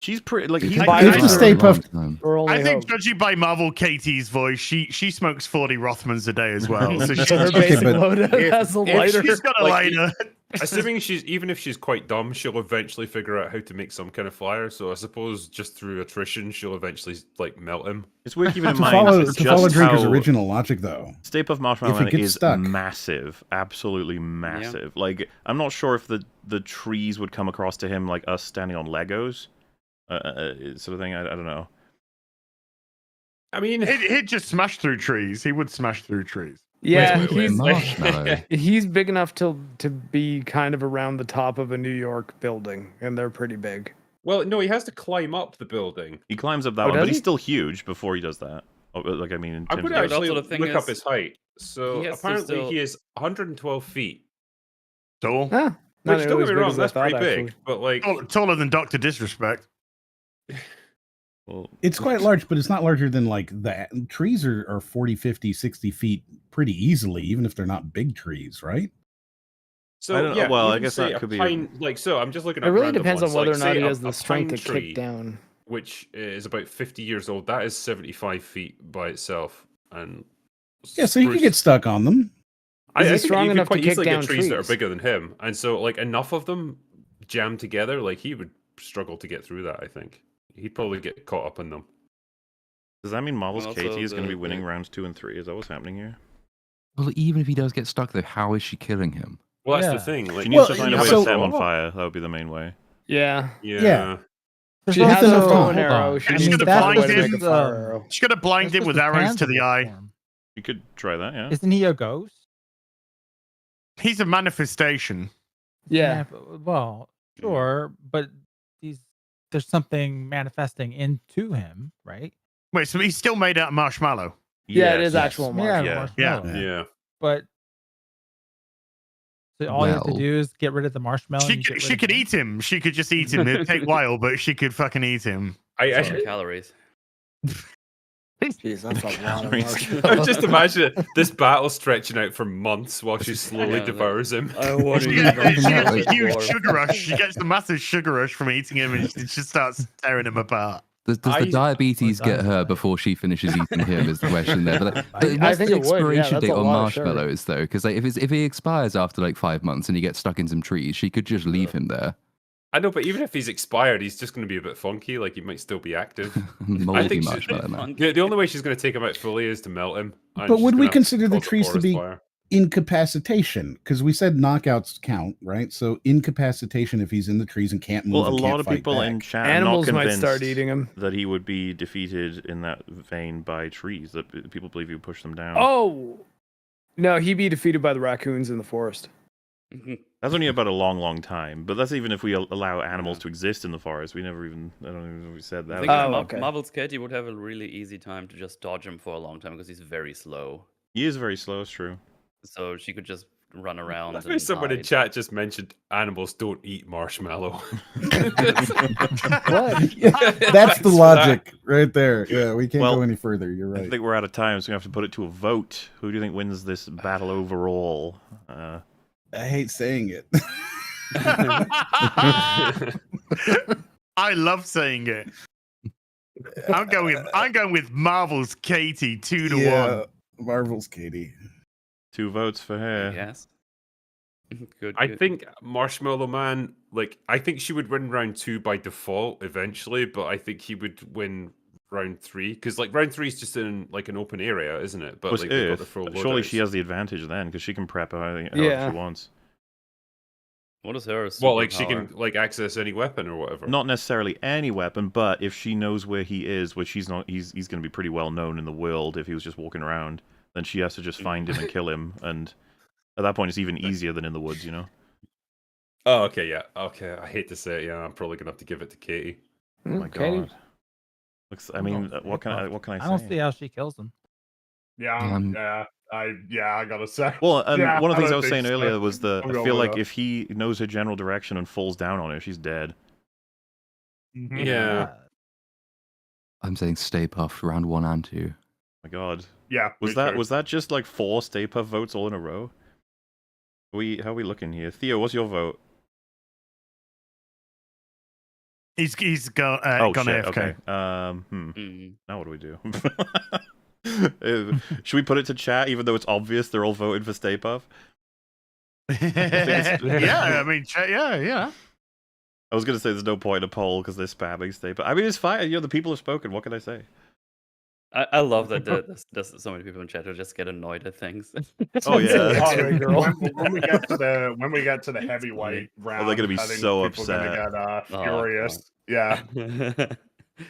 she's pretty like You he's can By do her- it for Stay a long Puft- time. we're only I think hope. judging by Marvel Katie's voice, she smokes 40 Rothmans a day as well. So she's, her Okay, basic but loadout has a lighter. she's got a Like, lighter. assuming even if she's quite dumb, she'll eventually figure out how to make some kind of fire. So I suppose just through attrition, she'll eventually like melt him. it's worth keeping in To mind follow just Drinker's how original logic, though, Stay Puft Marshmallow if it Man gets is stuck. massive, absolutely massive. Like I'm not sure if the trees would come across to him like us standing on Legos, sort of thing. I don't know. I mean, He'd just smash through trees. He would smash through trees. Yeah, wait, he's Marshmallow. he's big enough to be kind of around the top of a New York building, and they're pretty big. well, no, he has to climb up the building. He climbs up that Oh, one, but does he's he? still huge before he does that. Oh, like I mean, in I'm terms going to of also actually the thing look up is, his height. So he has to apparently still- he is 112 feet, Tall. Ah, not which nearly don't as get me big wrong, as I that's pretty thought, big. actually. But like, Taller than Dr. Disrespect. well, it's quite large, but it's not larger than like that. Trees are 40, 50, 60 feet pretty easily, even if they're not big trees, right? so I don't know, yeah. well, I even guess say that a could be- pine, like so. I'm just looking It at really random depends on ones, whether like, or not say he a- has the a strength pine to tree, kick down. which is about 50 years old. That is 75 feet by itself, and Yeah, so you can spruce- get stuck on them. I Is he think strong you could enough to quite kick easily down get trees that are trees? bigger than him, and so like enough of them jammed together, like he would struggle to get through that. I think he'd probably get caught up in them. does that mean Marvel's Also, Katie is going to be the- winning rounds 2 and 3? Is that what's happening here? Well, even if he does get stuck, though, how is she killing him? Well, that's Yeah. the thing. Like, She needs Well, to find a yeah, way so- to set him on fire. That would be the main way. Yeah, yeah. she There's has a also- bow hold and arrow. on. She I needs mean, to that's find a way to just, make a fire arrow. She's got to blind him with arrows to the eye. You could try that, yeah. Isn't he a ghost? He's a manifestation. Yeah. Well, sure, but there's something manifesting into him, right? Wait, so he's still made out of marshmallow? Yeah, it is Yes. actual Yeah, marshmallow. marshmallow. Yeah. But so all you have to Well- do is get rid of the marshmallow. and you get She rid could of him? eat him. She could just eat him. It'd take a while, but she could fucking eat him. I That's a lot should of calories. Jeez, that's a lot of Calories. marshmallow. I just imagine this battle stretching out for months while she slowly Yeah, devours him. I want to She eat gets, Nothing she that, gets like- a huge sugar rush. She gets the massive sugar rush from eating him, and she just starts tearing him apart. Does the I- diabetes get her Dinosaur. before she finishes eating him? Is the question there. But, I what's think the it would, yeah, expiration that's date a on lot of sugar. marshmallows though? Because like, if he expires after like 5 months and he gets stuck in some trees, she could just leave him there. I know, but even if he's expired, he's just going to be a bit funky. Like he might still be active. Moldy think she- marshmallow man. The only way she's going to take him out fully is to melt him. and But she's would gonna we have to consider the cause a trees to forest be fire. incapacitation? Because we said knockouts count, right? So incapacitation if he's in the trees and can't move. Well, a and lot can't of fight people in back. chat Animals are not might start convinced eating him. that he would be defeated in that vein by trees. That people believe you push them down. Oh no, he'd be defeated by the raccoons in the forest. That's only about a long, long time. But that's even if we allow animals to exist in the forest. We never even. I don't even know if we said I that. think Oh, if okay. Marvel's Katie would have a really easy time to just dodge him for a long time because he's very slow. He is very slow. It's true. So she could just run around. I think and someone in hide. chat just mentioned animals don't eat marshmallow. That's the logic right there. Yeah, we can't Well, go any further. You're I right. think we're out of time, so we have to put it to a vote. Who do you think wins this battle overall? I hate saying it. I love saying it. I'm going with Marvel's Katie 2-1. Marvel's Katie. 2 votes for her. Yes. Good. I good. think Marshmallow Man, like, I think she would win round 2 by default eventually, but I think he would win round 3 because, like, round 3 is just in like an open area, isn't it? But Plus, like, they've got the if, full surely she loadouts. has the advantage then, because she can prep however Yeah. she wants. What is her? Well, like she superpower? can like access any weapon or whatever. Not necessarily any weapon, but if she knows where he is, which he's not, he's going to be pretty well known in the world if he was just walking around, then she has to just find him and kill him, and at that point it's even easier than in the woods, you know? Oh, okay, yeah, okay. I hate to say it, yeah, I'm probably gonna have to give it to Katie. Oh my Katie. god. Looks, I mean, what can I say? I don't see how she kills him. Yeah, Um, I gotta say. Well, and Yeah, one of the things I don't was think saying so. earlier was I'm I going feel with like that. if he knows her general direction and falls down on her, she's dead. Mhm. Yeah. I'm saying Stay Puft round 1 and 2. My god. Yeah. Was me that too. was that just like 4 Stay Puft votes all in a row? How are we looking here? Theo, what's your vote? He's gone Oh gone shit, AFK. okay. Mm. Now what do we do? Should we put it to chat even though it's obvious they're all voting for Stay Puft? Yeah, I mean, yeah. I was gonna say there's no point in a poll because they're spamming Stay Puft. I mean it's fine, you know, the people have spoken, what can I say? I love that there's so many people in chat who just get annoyed at things. Oh yeah. Sorry, girl. When we get to the heavyweight round, they're gonna be I think so people are gonna upset. get Oh, furious. Yeah.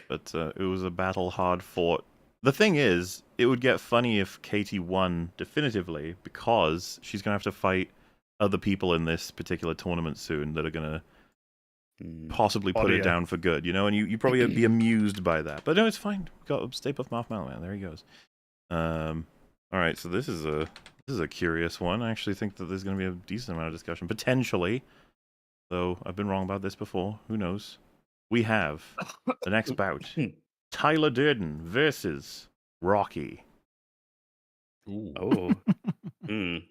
But it was a battle hard fought. The thing is, it would get funny if Katie won definitively because she's going to have to fight other people in this particular tournament soon that are going to possibly put it Audio. down for good, you know, and you probably be amused by that. But no, it's fine. We've got Stay Puft Marshmallow Man. There he goes. All right, so this is a curious one. I actually think that there's going to be a decent amount of discussion potentially. Though I've been wrong about this before. Who knows? We have the next bout. Tyler Durden versus Rocky. Oh. Mm.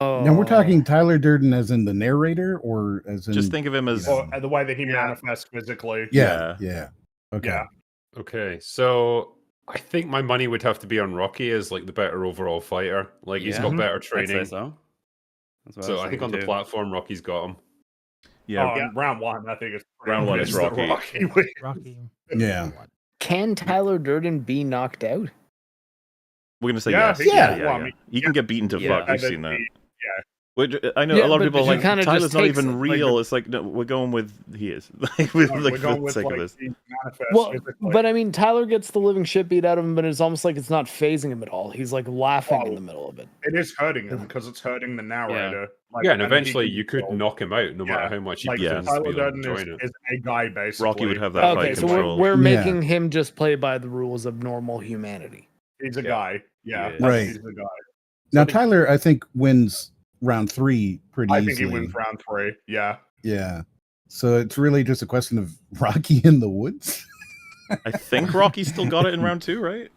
Now we're talking Tyler Durden as in the narrator or as in Just think of him as Or the way that he manifests physically. yeah. Okay. Yeah. Okay, so I think my money would have to be on Rocky as like the better overall fighter. Like he's got Yeah. better I'd say training. so. That's what So was I think on the thinking too. platform, Rocky's got him. yeah. Oh, round 1, I think it's Round 1 is obvious that Rocky. wins. Rocky. Yeah. Can Tyler Durden be knocked out? We're gonna say Yeah, yes. he- Yeah, well, I mean, He can get beaten to yeah, fuck. We've and seen that. then Which I know Yeah, a lot of but people he are like kinda Tyler's just not takes even it, like, real. It's like no, we're going with he is like with No, like we're for going the with sake of like this. he manifests Well, physically. but I mean, Tyler gets the living shit beat out of him, but it's almost like it's not phasing him at all. He's like laughing in Oh. the middle of it. It is hurting him because it's hurting the narrator. Like, Yeah, and he eventually can you could kill. knock him out no matter Yeah, how much he like pretends Tyler to be Durden enjoying it. is a guy basically. Rocky would have that that fight Okay, so controlled. we're Yeah. making him just play by the rules of normal humanity. He's a Yeah. guy. Yeah, Yeah. Right. He's a guy. Now So Tyler, I think, wins round 3 pretty I easily. think he wins round 3. Yeah. Yeah. So it's really just a question of Rocky in the woods. I think Rocky still got it in round 2, right?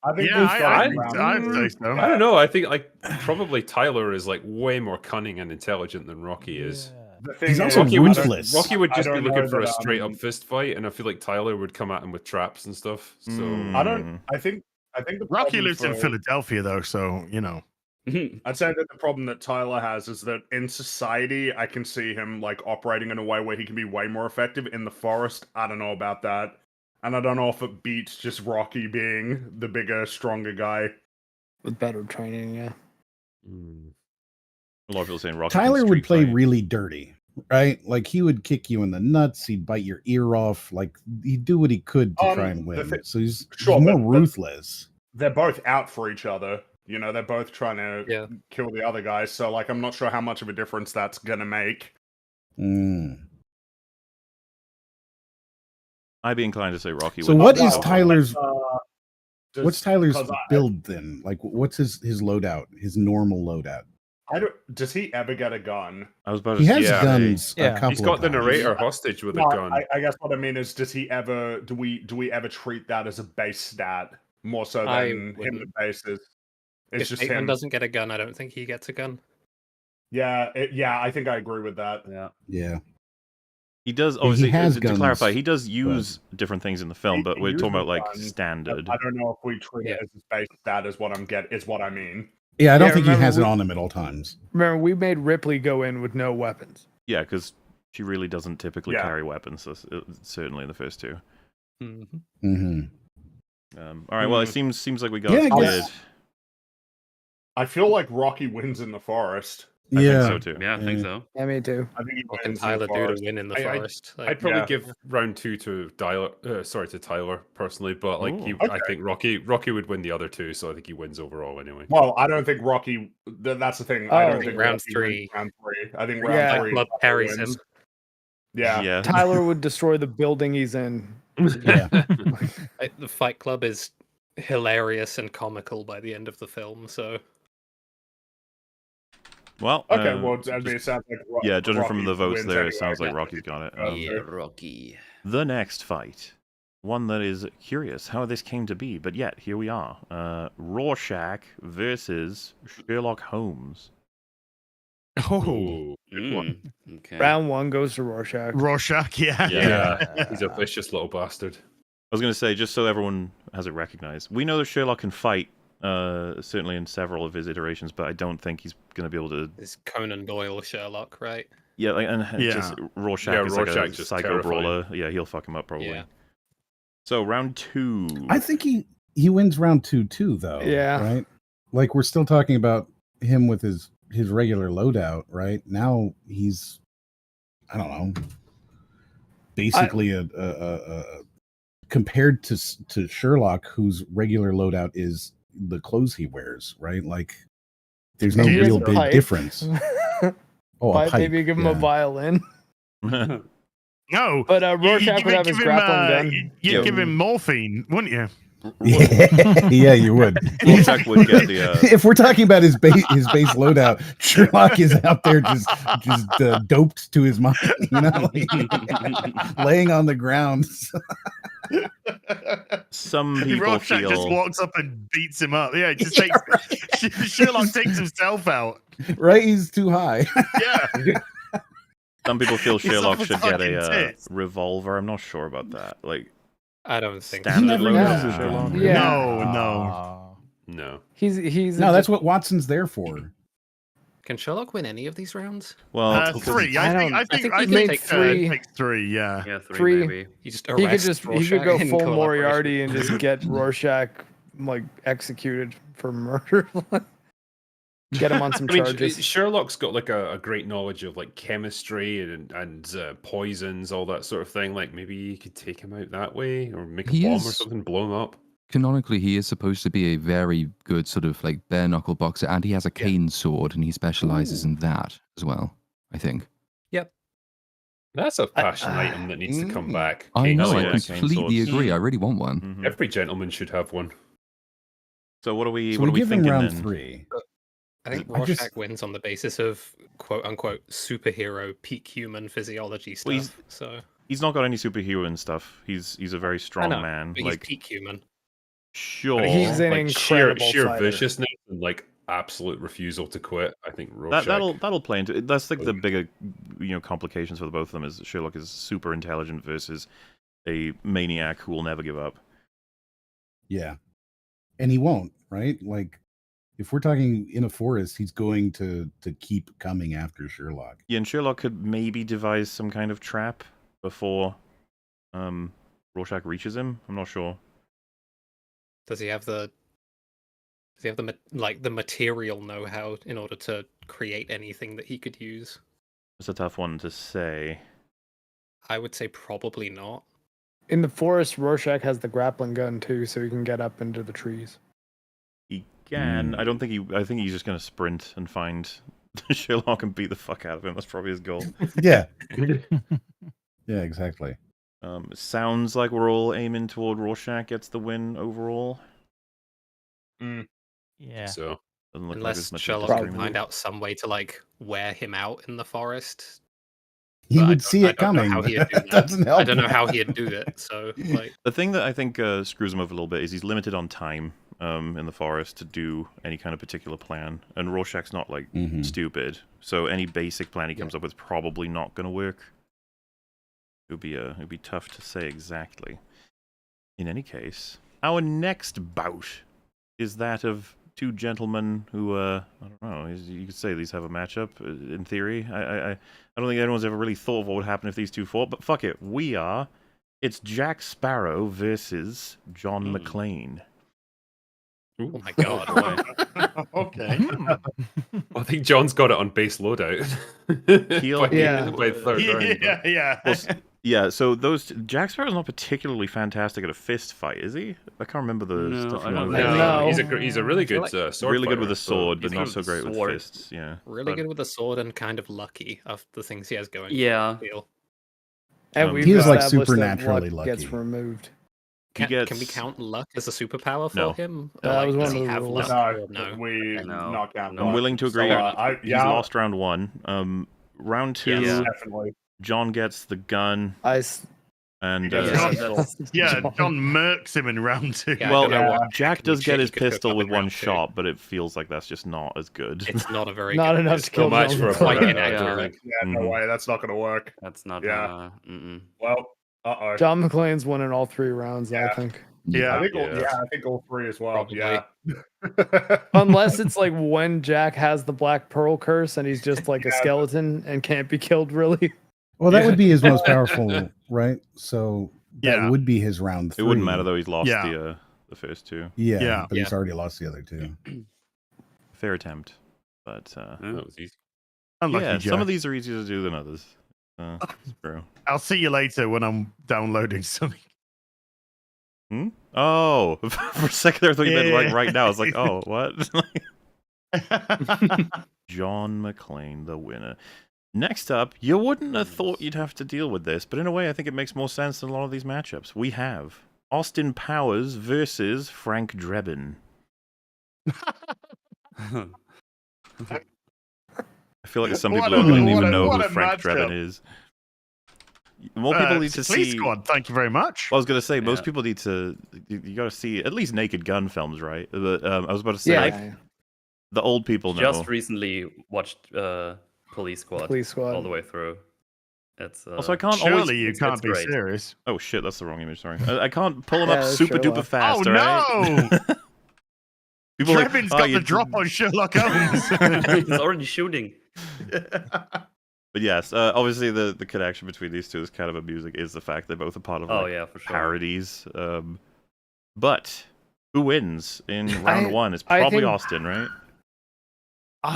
I think Yeah, we've got I'd it in round say 3. so. I don't know. I think like probably Tyler is like way more cunning and intelligent than Rocky is. The thing He's is, also Rocky would, ruthless. Rocky would I just be don't looking know for a that, straight up fist fight, and I feel like Tyler would come at him with traps and stuff. So I don't. I think the Rocky problem lives in for- Philadelphia, though, so you know. I'd say that the problem that Tyler has is that in society, I can see him like operating in a way where he can be way more effective. In the forest, I don't know about that, and I don't know if it beats just Rocky being the bigger, stronger guy. With better training, yeah. A lot of people saying Rocky. can Tyler would street play fight. really dirty, right? Like he would kick you in the nuts, he'd bite your ear off, like he'd do what he could to try and the win. thi- So he's Sure, more but- ruthless. They're both out for each other. You know, they're both trying to kill the other guy. So, like, I'm not sure how much of a difference that's gonna make. Mm. I'd be inclined to say Rocky. So would what win is overall. Tyler's Does- what's Tyler's 'cause build then? Like what's his loadout, his normal loadout? I don't. Does he ever get a gun? I was about He to has say, guns a Yeah. couple he's got of the times. narrator hostage with a No, gun. I guess what I mean is, does he ever? Do we ever treat that as a base stat more so I than him wouldn't. the bases? It's If just Bateman him. doesn't get a gun, I don't think he gets a gun. Yeah, I think I agree with that. Yeah. Yeah. he does. He Obviously, has to clarify, guns, he does use different things in the film, but He we're talking uses about like guns, standard. I don't know if we treat it as a base stat is what I mean. Yeah, I don't Yeah, think he remember has it we- on him at all times. Remember, we made Ripley go in with no weapons. Yeah, because she really doesn't typically Yeah. carry weapons. So certainly in the first 2. Mm-hmm. All right. Well, it seems like we got Yeah, I it. guess- I feel like Rocky wins in the forest. I Yeah. think so too. Yeah, I think so. Yeah, me too. I think he What can wins in Tyler the do to forest. win in the I- forest? Like, I'd probably Yeah. give round 2 to Tyler personally, but like Ooh. I Okay. think Rocky would win the other 2, so I think he wins overall anyway. Well, I don't think Rocky. That's the thing. I Oh. don't think Round Rocky wins 3. Round 3. I think Yeah. round Fight 3. Club Tyler carries him. wins. Yeah. Yeah. Tyler would destroy the building he's in. Yeah. The Fight Club is hilarious and comical by the end of the film. So Well. Okay. Well, just- I mean, it sounds like yeah, judging from Rocky the votes wins there, anyway. it sounds like Yeah. Rocky's got it. Yeah, Rocky. The next fight, one that is curious how this came to be, but yet here we are. Rorschach versus Sherlock Holmes. Oh, Okay. Round 1 goes to Rorschach. Rorschach, yeah. Yeah, he's a vicious little bastard. I was going to say, just so everyone has it recognized, we know that Sherlock can fight, certainly in several of his iterations, but I don't think he's going to be able to. it's Conan Doyle Sherlock, right? Yeah, like, and Yeah. just Rorschach Yeah, is like Rorschach a just psycho terrifying. brawler. Yeah, he'll fuck him up probably. Yeah. So round 2. I think he wins round 2 too, though. Yeah. Right. Like we're still talking about him with his regular loadout, right? Now he's, I don't know, basically a compared to Sherlock, whose regular loadout is the clothes he wears, right? Like there's no He has real a big pipe. difference. Oh, a Pipe, pipe. maybe give him a yeah. violin. No, But Rorschach would have his grappling gun. You'd Yeah. give him morphine, wouldn't you? Yeah, you would. Rorschach would get the. If we're talking about his base loadout, Sherlock is out there just doped to his mind, you know, laying on the ground. Some people Rorschach feel. just walks up and beats him up. Yeah, it just takes Sherlock takes himself out. Right? He's too high. Yeah. Some people feel He's Sherlock off his should get fucking a tits. revolver. I'm not sure about that. Like I don't think standard never loadout knows. for Sherlock. Yeah. No. No. He's No, that's what Watson's there for. Can Sherlock win any of these rounds? Well, 3. I I don't- think I I think think take three. takes 3. Yeah. Yeah, 3 Three. maybe. You just he could arrest just Rorschach go in full collaboration. Moriarty and just get Rorschach like executed for murder. Get him on some I mean, charges. Sherlock's got like a great knowledge of like chemistry and poisons, all that sort of thing. Like maybe you could take him out that way, or make a He bomb or is- something, blow him up. Canonically, he is supposed to be a very good sort of like bare knuckle boxer, and he has a cane sword, and he specializes in that as well. I think. Yep. That's a fashion item that needs to come back. I Cane know. Oh, I yeah, swords. cane completely swords. agree. I really want one. Mhm. Every gentleman should have one. So what are we? So what we are we give him thinking round then? 3. I think I just- Rorschach wins on the basis of quote unquote superhero peak human physiology stuff. Well, so He's not got any superhuman stuff. He's a very strong know, man. but Like he's peak human. sure, He's an Like sheer incredible fighter. viciousness and like absolute refusal to quit. I think Rorschach. that'll play into it. That's like the bigger complications for the both of them is Sherlock is super intelligent versus a maniac who will never give up. Yeah. And he won't, right? Like, if we're talking in a forest, he's going to keep coming after Sherlock. Yeah, and Sherlock could maybe devise some kind of trap before Rorschach reaches him. I'm not sure. Does he have the the material know-how in order to create anything that he could use? It's a tough one to say. I would say probably not. In the forest, Rorschach has the grappling gun too, so he can get up into the trees. He can. I don't think he. I think he's just gonna sprint and find Sherlock and beat the fuck out of him. That's probably his goal. Yeah. Yeah, exactly. It sounds like we're all aiming toward Rorschach gets the win overall. Yeah. So Doesn't look like Unless there's much Sherlock can disagreement. find out some way to like wear him out in the forest. He But I would don't- see I it don't know coming. how he'd do That that. doesn't help. I don't know how he'd do it. So like, The thing that I think screws him over a little bit is he's limited on time in the forest to do any kind of particular plan, and Rorschach's not like Mhm. stupid, so any basic plan he comes up with is probably not going to work. It'd be tough to say exactly. In any case, our next bout is that of two gentlemen who I don't know. You could say these have a matchup in theory. I don't think anyone's ever really thought of what would happen if these two fought, but fuck it, we are. It's Jack Sparrow versus John McClane. oh my god. Okay. I think John's got it on base loadout. He'll- Yeah. by third round. Yeah. Well, yeah, so Jack Sparrow's not particularly fantastic at a fist fight, is he? I can't remember the No, stuff. I he don't won. think No. so. He's a really good like- sword Really good with fighter, a sword, he's but good not with so the great with sword. fists. Yeah. Really But- good with the sword and kind of lucky of the things he has going. Yeah. For him, I feel. And Um, we've He is, like, established that supernaturally luck gets lucky. removed. He Can we gets- count luck as a superpower for No. him? That Like, was one does of he the have rules. luck or No, no? we No. not count. No. I'm luck. willing to So, agree. He's yeah, lost round one. Round two, Yeah. definitely. John gets the gun, I and Yeah, Yeah, John- that's- Yeah, John murks him in round 2. Yeah, I well, don't know what Jack does shit get he his could cook pistol up with in one round two. shot, but it feels like that's just not as good. It's not a very Not good enough to pistol. kill match John for a McClane. Quite Yeah. inaccurate. Yeah, no Mhm. way. That's not going to work. That's not. Yeah. Mm-mm. Well, uh-oh. John McClane's winning all 3 rounds, I Yeah. think. Yeah. I think all three as well. Probably. Yeah. Unless it's like when Jack has the Black Pearl curse and he's just like a Yeah. skeleton and can't be killed really. Well, that Yeah. would be his most powerful, right? So that Yeah. would be his round 3. It wouldn't matter though. He's lost Yeah. the first two. Yeah, Yeah. but he's Yeah. already lost the other 2. Fair attempt, but That was easy. Unlucky, yeah, Jack. some of these are easier to do than others. It's true. I'll see you later when I'm downloading something. Oh, for a second there, I thought you meant like Yeah. right now. I was like, oh, what? John McClane, the winner. Next up, you wouldn't have thought you'd have to deal with this, but in a way, I think it makes more sense than a lot of these matchups. We have Austin Powers versus Frank Drebin. I feel like there's some people who don't even know who Frank Drebin is. More people need to Police see. Squad, thank you very much. I was gonna say most Yeah. people need to. You got to see at least Naked Gun films, right? But I was about to say Yeah. the old people know. Just recently watched Police Squad Police Squad. all the way through. It's Also, I can't Surely always. you it's can't be great. serious. Oh shit, that's the wrong image. Sorry, I can't pull them Yeah, up that's super duper Sherlock. fast. Oh, right? no! People are like, Trevin's "Oh, got you the drop on Sherlock Holmes. He's already shooting. But yes, obviously the connection between these two is kind of amusing. Is the fact they're both a part of Oh like, yeah, for sure. parodies. But who wins in round one? It's I probably think- Austin, right?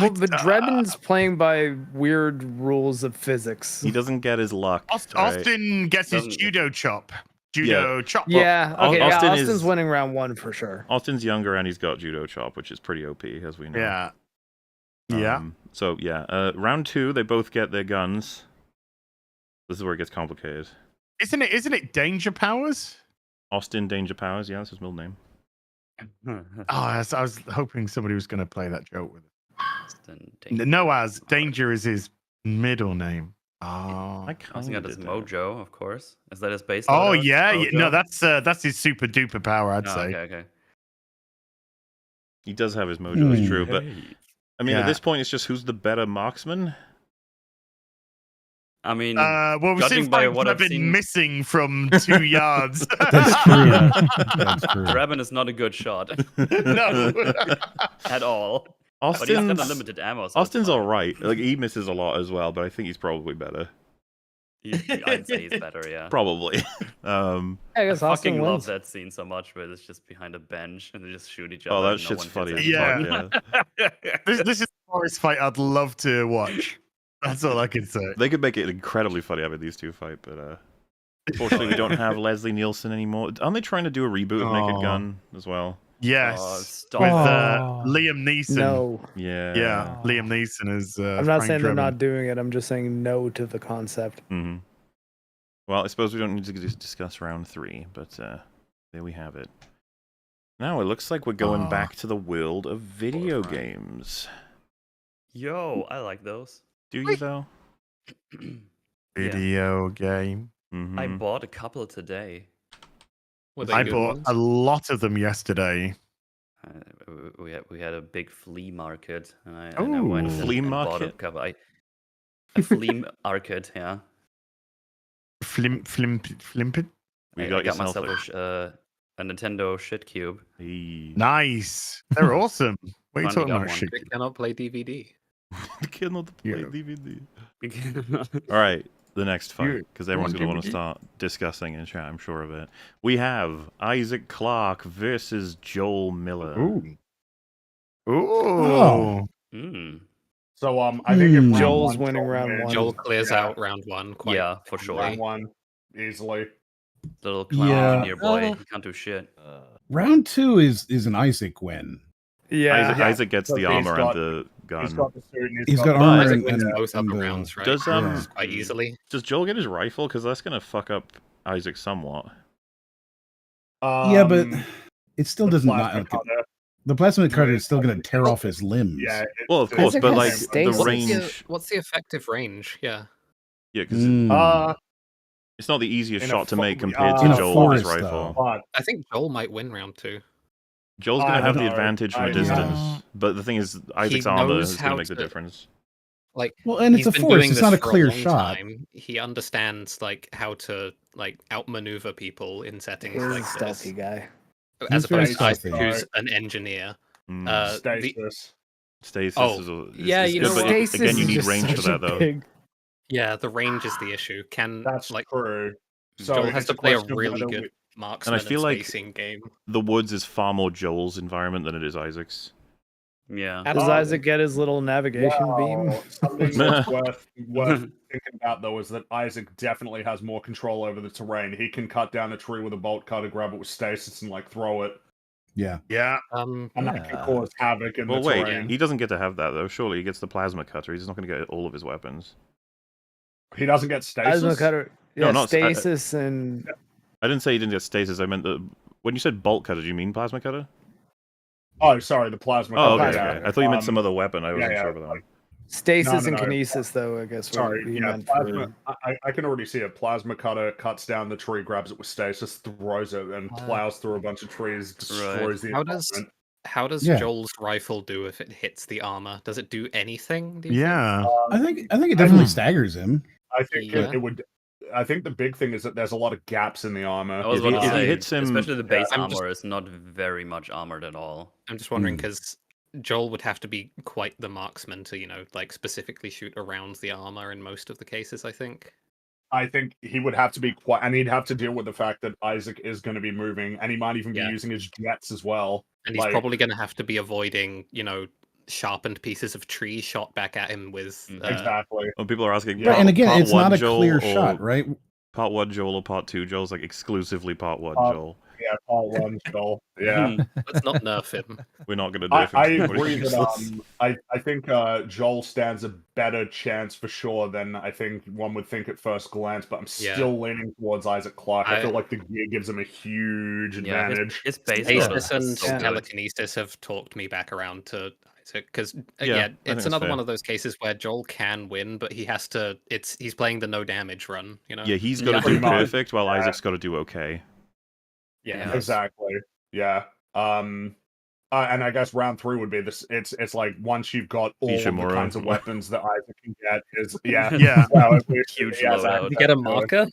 Well, but Drebin's playing by weird rules of physics. He doesn't get his luck. Austin gets his Doesn't- judo chop. Judo chop. Yeah, okay, yeah, Austin Austin's is- winning round 1 for sure. Austin's younger and he's got judo chop, which is pretty OP, as we know. Yeah. Yeah. So yeah, round 2, they both get their guns. This is where it gets complicated. Isn't it Danger Powers? Austin Danger Powers, yeah, that's his middle name. Oh, I was hoping somebody was going to play that joke with it. Austin Danger. Noah's Danger is his middle name. Oh, I Also got his did that. Mojo, of course. Is that his base? oh loadout? yeah, no, Mojo? that's his super duper power, I'd Oh, say. okay, okay. He does have his mojo, it's true, but Hey. I mean, Yeah. at this point, it's just who's the better marksman? I mean, Well, we've judging seen by fights what that I've have been seen, missing from 2 yards. That's true. That's true. Rabin is not a good shot No. at all. But he's got Austin's, unlimited ammo. So Austin's it's fine. alright. Like, he misses a lot as well, but I think he's probably better. I'd say he's better, yeah. Probably. I guess I Austin fucking love wins. that scene so much where it's just behind a bench and they just shoot each Oh, other. that and no shit's one hits funny as anyone. fuck, yeah. This is a forest fight I'd love to watch. That's all I can say. They could make it incredibly funny having these two fight, but unfortunately we don't have Leslie Nielsen anymore. Aren't they trying to do a reboot of Naked Aw. Gun as well? Yes, stop. with Oh. Liam Neeson. No, Yeah. Yeah, Liam Neeson is. I'm not Frank saying they're Drebin. not doing it. I'm just saying no to the concept. hmm Well, I suppose we don't need to discuss round 3, but there we have it. Now it looks like we're going back to the world of video Fortnite. games. Yo, I like those. Do you though? Video game. Mhm. I bought a couple today. Were they I good bought ones? a lot of them yesterday. We had a big flea market, and I went Ooh. and, Flea and bought a market? couple. A flea market, yeah. Flimpet. We I got got yourself myself a Nintendo shit cube. Hey. Nice. They're awesome. What are you Finally talking got about? one. Shit? They cannot play DVD. The kid not to play Yeah. DVD. All right, the next fight, You- because everyone's you going to want want to DVD? start discussing in chat, I'm sure of it. We have Isaac Clarke versus Joel Miller. Ooh. Ooh. Oh. Mm. So I think if round Joel's one, winning Joel round wins, one. Joel clears yeah. out round 1 quite. Yeah, for sure. round 1 easily. Little clown Yeah. engineer boy, he can't do shit. Round 2 is an Isaac win. Yeah, Isaac gets So the he's armor got- and the gun. He's got the suit and He's got But- armor Isaac and, wins and, both upper and, rounds, right? Does yeah. Quite easily. does Joel get his rifle? Because that's going to fuck up Isaac somewhat. Yeah, but it still the doesn't plasma not. cutter, The plasma cutter is still going to tear off his limbs. yeah. Well, of course, Isaac but has like stasis. the range. What's the effective range? Yeah. Yeah, because Mm. it's not the easiest in a shot to fo- make compared in to a Joel with his forest, rifle. though. but I think Joel might win round 2. Joel's I going to have don't the know. advantage from a I- distance, Yeah. but the thing is, Isaac's armor knows is going how to make the to- difference. Like, Well, and it's he's a been forest. doing It's this not a for clear long shot. time. He understands like how to like outmaneuver people in settings he's a like stealthy this, guy. as He's very opposed to Isaac, stealthy. who's an engineer. Mm. The- stasis. Stasis Oh, is yeah, is you good, know but what? Stasis again, you is need just range for such that, a though. big- Yeah, the range is the issue. Can That's like true. So Joel has it's to play a question of really whether good marksman and feel like- spacing game. The woods is far more Joel's environment than it is Isaac's. Yeah. Does Isaac get his little navigation beam? Something that's worth thinking about though is that Isaac definitely has more control over the terrain. He can cut down a tree with a bolt cutter, grab it with stasis, and like throw it, Yeah. Yeah. and that can Yeah. cause havoc in Well, the wait, terrain. he doesn't get to have that though. Surely he gets the plasma cutter. He's not going to get all of his weapons. He doesn't get stasis. Plasma cutter. No, Yeah, not- stasis and I didn't say he didn't get stasis. I meant the when you said bolt cutter, do you mean plasma cutter? Oh, sorry, the plasma. Oh, cutter, okay. yeah. Okay. I thought you meant some other weapon. I wasn't yeah, sure about that. stasis No, and no. kinesis, though. I guess. Sorry, we yeah, meant plasma. for- I can already see it. Plasma cutter cuts down the tree, grabs it with stasis, throws it, and plows through a bunch of trees, destroys the How does environment. how does Yeah. Joel's rifle do if it hits the armor? Does it do anything? Do you think? Yeah. I think it definitely staggers him. I think Yeah. it would. I think the big thing is that there's a lot of gaps in the armor. I was If he- about to if he say, hits him- especially the base I'm armor just- is not very much armored at all. I'm just wondering Hmm. because Joel would have to be quite the marksman to, like specifically shoot around the armor in most of the cases, I think. I think he would have to be quite, and he'd have to deal with the fact that Isaac is going to be moving, and he might even Yeah. be using his jets as well. And he's Like- probably going to have to be avoiding, sharpened pieces of tree shot back at him with. Exactly. When people are asking, Right, and again, part it's not one a Joel clear or shot, right? Part 1 Joel or part 2 Joel's like exclusively part 1 Joel. Yeah, part 1 Joel. Yeah. Let's not nerf him. We're not going to nerf him. I 'cause he's agree useless. that I think Joel stands a better chance for sure than I think one would think at first glance, but I'm still leaning towards Isaac Clarke. I feel like the gear gives him a huge advantage. His base Stasis level and is so good. telekinesis have talked me back around to Isaac because Yeah, I think it's that's another fair. one of those cases where Joel can win, but he has to. He's playing the no damage run, you know. Yeah, he's got to Pretty do much, perfect, while yeah. Isaac's got to do okay. Yeah. Exactly. Yeah. And I guess round 3 would be this. It's like once you've got all of the Ishimura. kinds of weapons that Isaac can get is Yeah. Well, at least Huge he has loadout. You get a access to it. marker.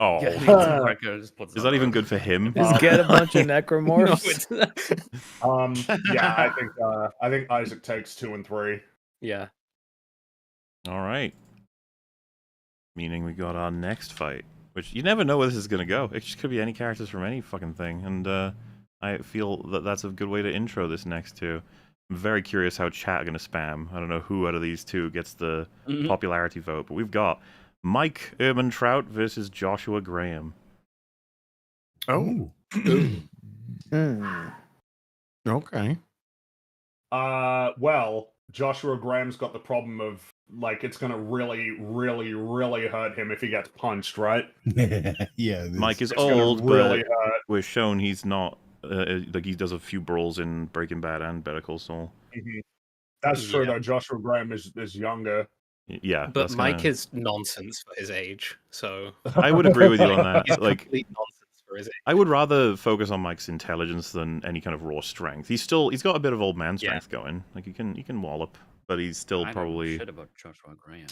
Oh, Yeah, he needs a marker, just puts is it that on even the- good for him? Just get a bunch of No, necromorphs. it's Yeah, I think Isaac takes 2 and 3. yeah. All right. Meaning we got our next fight, which you never know where this is going to go. It just could be any characters from any fucking thing, and I feel that that's a good way to intro this next two. I'm very curious how chat are going to spam. I don't know who out of these two gets the popularity vote, but we've got Mike Trout versus Joshua Graham. Oh. Hmm. Okay. Well, Joshua Graham's got the problem of like it's gonna really, really, really hurt him if he gets punched, right? Yeah. Mike is It's gonna old, really but hurt. we're shown he's not. Like he does a few brawls in Breaking Bad and Better Call Saul. That's true Yeah. though. Joshua Graham is younger. Yeah, But that's Mike kinda... is nonsense for his age, so I would agree with you on that. he's Like, complete nonsense for his age. I would rather focus on Mike's intelligence than any kind of raw strength. He's got a bit of old man strength going. Like you can wallop, but he's still I don't know probably. shit about Joshua Graham.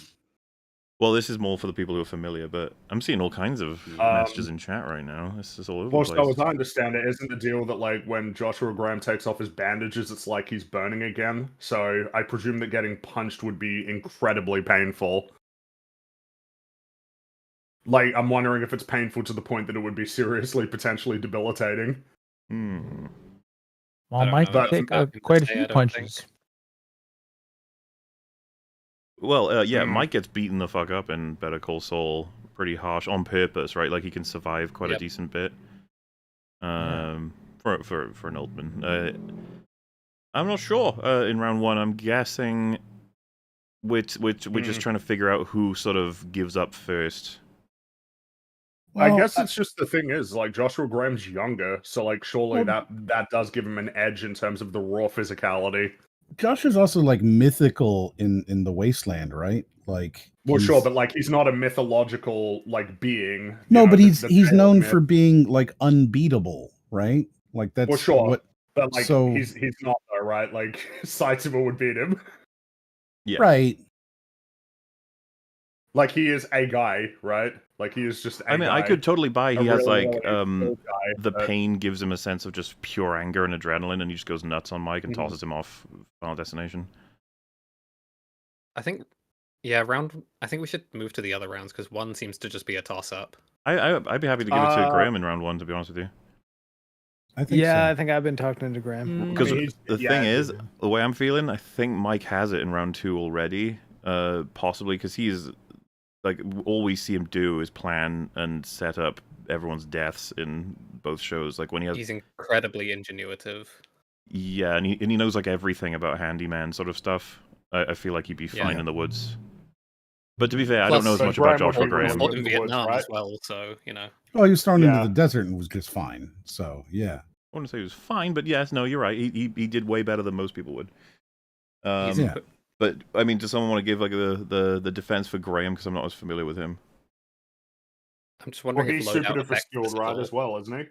Well, this is more for the people who are familiar, but I'm seeing all kinds of messages in chat right now. This is all over Well, the so place. as I understand it, isn't the deal that like when Joshua Graham takes off his bandages, it's like he's burning again? So I presume that getting punched would be incredibly painful. Like, I'm wondering if it's painful to the point that it would be seriously, potentially debilitating. Hmm. Well, don't Mike know. can take Nothing quite a to say, few I don't punches. think. Well, yeah, Mike gets beaten the fuck up in Better Call Saul pretty harsh on purpose, right? Like he can survive quite a decent bit. For an old man. I'm not sure. In round 1, I'm guessing we're just trying to figure out who sort of gives up first. I Well, guess it's just the thing is, like, Joshua Graham's younger, so, like, surely that does give him an edge in terms of the raw physicality. Josh is also like mythical in the wasteland, right? Like, Well, sure, he's- but, like, he's not a mythological, like, being. you no, know, but the- he's the he's Tale of known Myth. for being like unbeatable, right? Like that's Well, sure, what. but, like, so- he's not, though, right? Like, Saitama would beat him. Yeah. Right. Like, he is a guy, right? Like, he is just a I mean, guy. I could totally buy A he has really, like really cool guy, the but- pain gives him a sense of just pure anger and adrenaline, and he just goes nuts on Mike and Mhm. tosses him off Final Destination. I think, I think we should move to the other rounds because 1 seems to just be a toss up. I'd be happy to give it to Graham in round 1, to be honest with you. I think Yeah, so. I think I've been talking to Graham. Because I mean, the yeah, thing is, the way I'm feeling, I think Mike has it in round 2 already. Possibly because he's like all we see him do is plan and set up everyone's deaths in both shows. Like when he has, He's incredibly ingenuitive. yeah, and he knows like everything about handyman sort of stuff. I feel like he'd be fine Yeah. in the woods. But to be fair, I Plus, don't know as so much about Graham would Joshua be really Graham. Fought good in in the woods, Vietnam right? as well, so you know. Oh, he was thrown into Yeah. the desert and was just fine. So yeah. I wouldn't say he was fine, but yes, no, you're right. He did way better than most people would. Yeah. But I mean, does someone want to give like the defense for Graham because I'm not as familiar with him? I'm just Well, wondering he's if super loadout duper affects skilled, right, physical. as well, isn't he?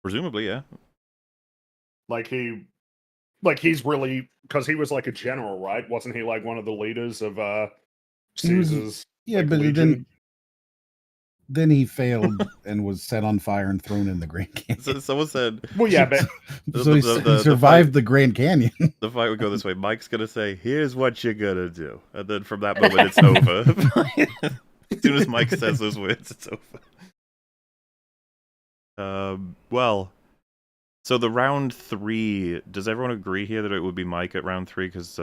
Presumably, yeah. Like, he's really... Because he was, like, a general, right? Wasn't he, like, one of the leaders of, He was- Caesar's... Yeah, like, but Legion? then he failed and was set on fire and thrown in the Grand Canyon. So someone said, Well, yeah, but... So he survived fight- the Grand Canyon. the fight would go this way. Mike's gonna say, "Here's what you're gonna do," and then from that moment, it's over. As soon as Mike says those words, it's over. Well, So the round 3, does everyone agree here that it would be Mike at round 3 because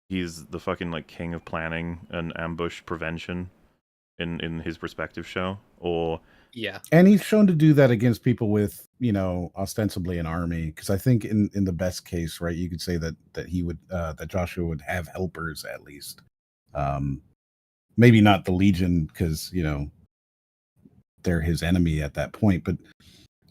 he's the fucking like king of planning and ambush prevention in his respective show, or Yeah. And he's shown to do that against people with, ostensibly an army. Because I think in the best case, right, you could say that he would that Joshua would have helpers at least. Maybe not the Legion because they're his enemy at that point. But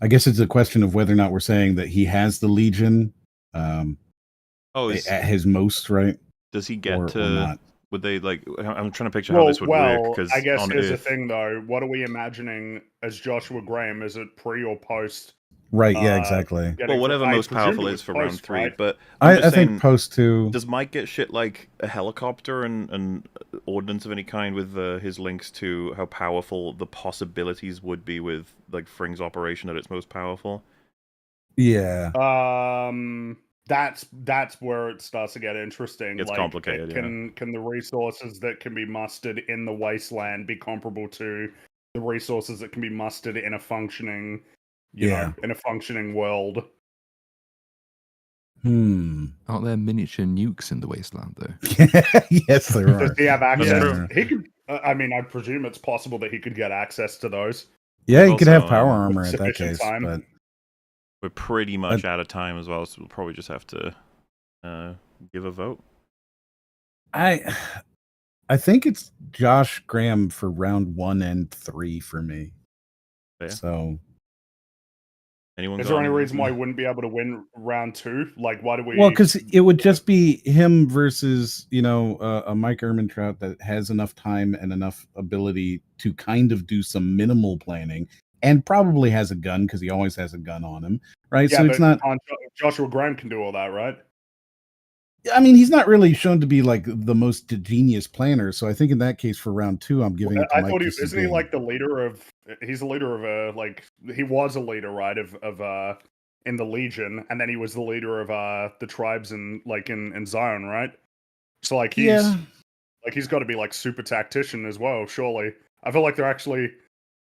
I guess it's a question of whether or not we're saying that he has the Legion at his most, right? Does he get or to? not. Would they like? I'm trying to picture how this would work because I guess on here's the Earth, thing though. What are we imagining as Joshua Graham? Is it pre or post? Right, yeah, exactly. well, whatever I most presumed powerful it is was for round post, 3, right? but I'm I just think saying, post 2. does Mike get shit like a helicopter and ordnance of any kind with his links to how powerful the possibilities would be with like Fring's operation at its most powerful? Yeah. That's where it starts to get interesting. It's like, complicated, can the resources that can be mustered in the wasteland be comparable to the resources that can be mustered in a functioning, in a functioning world? Aren't there miniature nukes in the wasteland, though? Yes, there are. Does he have access? Yeah. He could. I mean, I presume it's possible that he could get access to those. Yeah, he could have Also, power armor with at that sufficient case, time. but We're pretty much out of time as well, so we'll probably just have to give a vote. I think it's Josh Graham for round 1 and 3 for me. Yeah. So anyone? Is there any reason why he wouldn't be able to win round 2? Like, why do we? Well, because it would just be him versus a Mike Ehrmantraut that has enough time and enough ability to kind of do some minimal planning, and probably has a gun because he always has a gun on him, right? Yeah, So it's but not. Joshua Graham can do all that, right? I mean, he's not really shown to be like the most genius planner. So I think in that case for round 2, I'm giving it to I Mike. thought Isn't he like the leader of? He's the leader of he was a leader, right? Of in the Legion, and then he was the leader of the tribes in Zion, right? So like he's got to be like super tactician as well, surely. I feel like they're actually,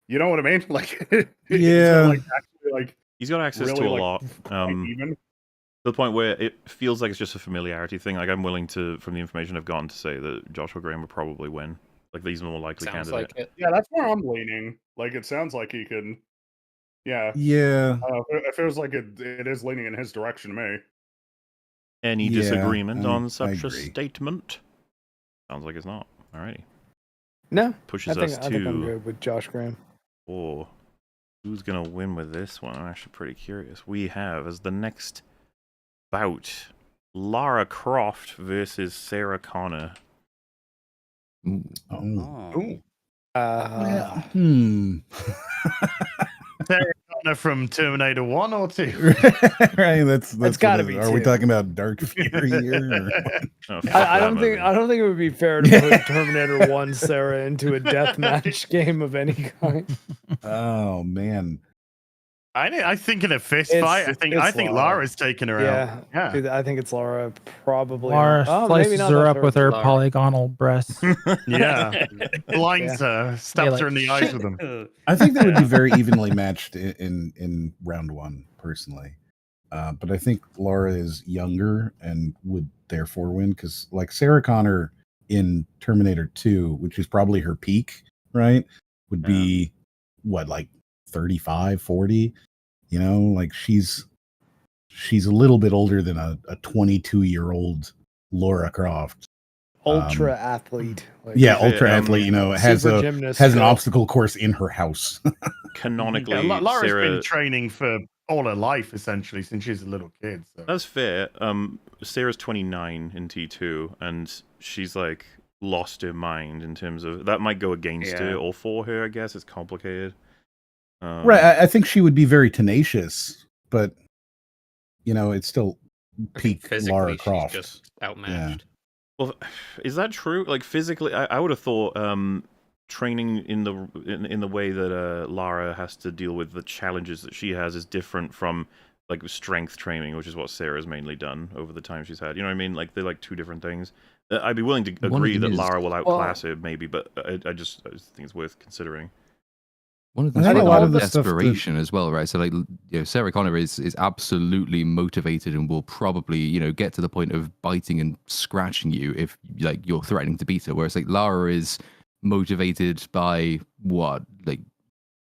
you know what I mean? Like he's got access really, to a like, lot. even. To the point where it feels like it's just a familiarity thing. Like I'm willing to, from the information I've gotten, to say that Joshua Graham would probably win. Like he's a more likely Sounds candidate. like it. Yeah, that's where I'm leaning. Like it sounds like he could. Yeah. Yeah. It feels like it is leaning in his direction to me. Any Yeah, disagreement I on such a agree. statement? Sounds like it's not. Alrighty. No, Pushes I us think I'm to good with Josh Graham. who's gonna win with this one? I'm actually pretty curious. We have as the next bout Lara Croft versus Sarah Connor. Ooh. Ooh. Sarah Connor from Terminator 1 or 2? Right, that's gotta what be Are we 2. talking about Dark Fury here? Oh, fuck I that don't movie. think it would be fair to put Terminator 1 Sarah into a deathmatch game of any kind. Oh man. I think in a fist It's- fight, I it's think Lara. Lara's taking her Yeah, out. Yeah. I think it's Laura probably. Laura Oh, maybe slices not her that up with her Lara. polygonal breasts. Yeah. Blinds her, stabs like, her in the eyes "Shit." with them. I think they would be very evenly matched in round 1, personally. But I think Laura is younger and would therefore win because, like, Sarah Connor in Terminator 2, which is probably her peak, right, would be what, like 35, 40? Like she's a little bit older than a 22-year-old Laura Croft. ultra athlete. Like, Yeah, Is it, ultra athlete. Has super a gymnast has an still. obstacle course in her house. Canonically, Yeah, Lara's Sarah. been training for all her life, essentially, since she's a little kid. So. That's fair. Sarah's 29 in T2, and she's like lost her mind in terms of that might go against her or for her. I guess it's complicated. Right. I think she would be very tenacious, but it's still peak Physically, Lara she's Croft. just outmatched. Well, is that true? Like physically, I would have thought training in the way that Lara has to deal with the challenges that she has is different from like strength training, which is what Sarah's mainly done over the time she's had. You know what I mean? Like they're like two different things. I'd be willing to agree that Lara will outclass her, maybe, but I just think it's worth considering. One of I the think things a lot about of the stuff that- desperation as well, right? So like, Sarah Connor is absolutely motivated and will probably, get to the point of biting and scratching you if like you're threatening to beat her. Whereas like Lara is motivated by what, like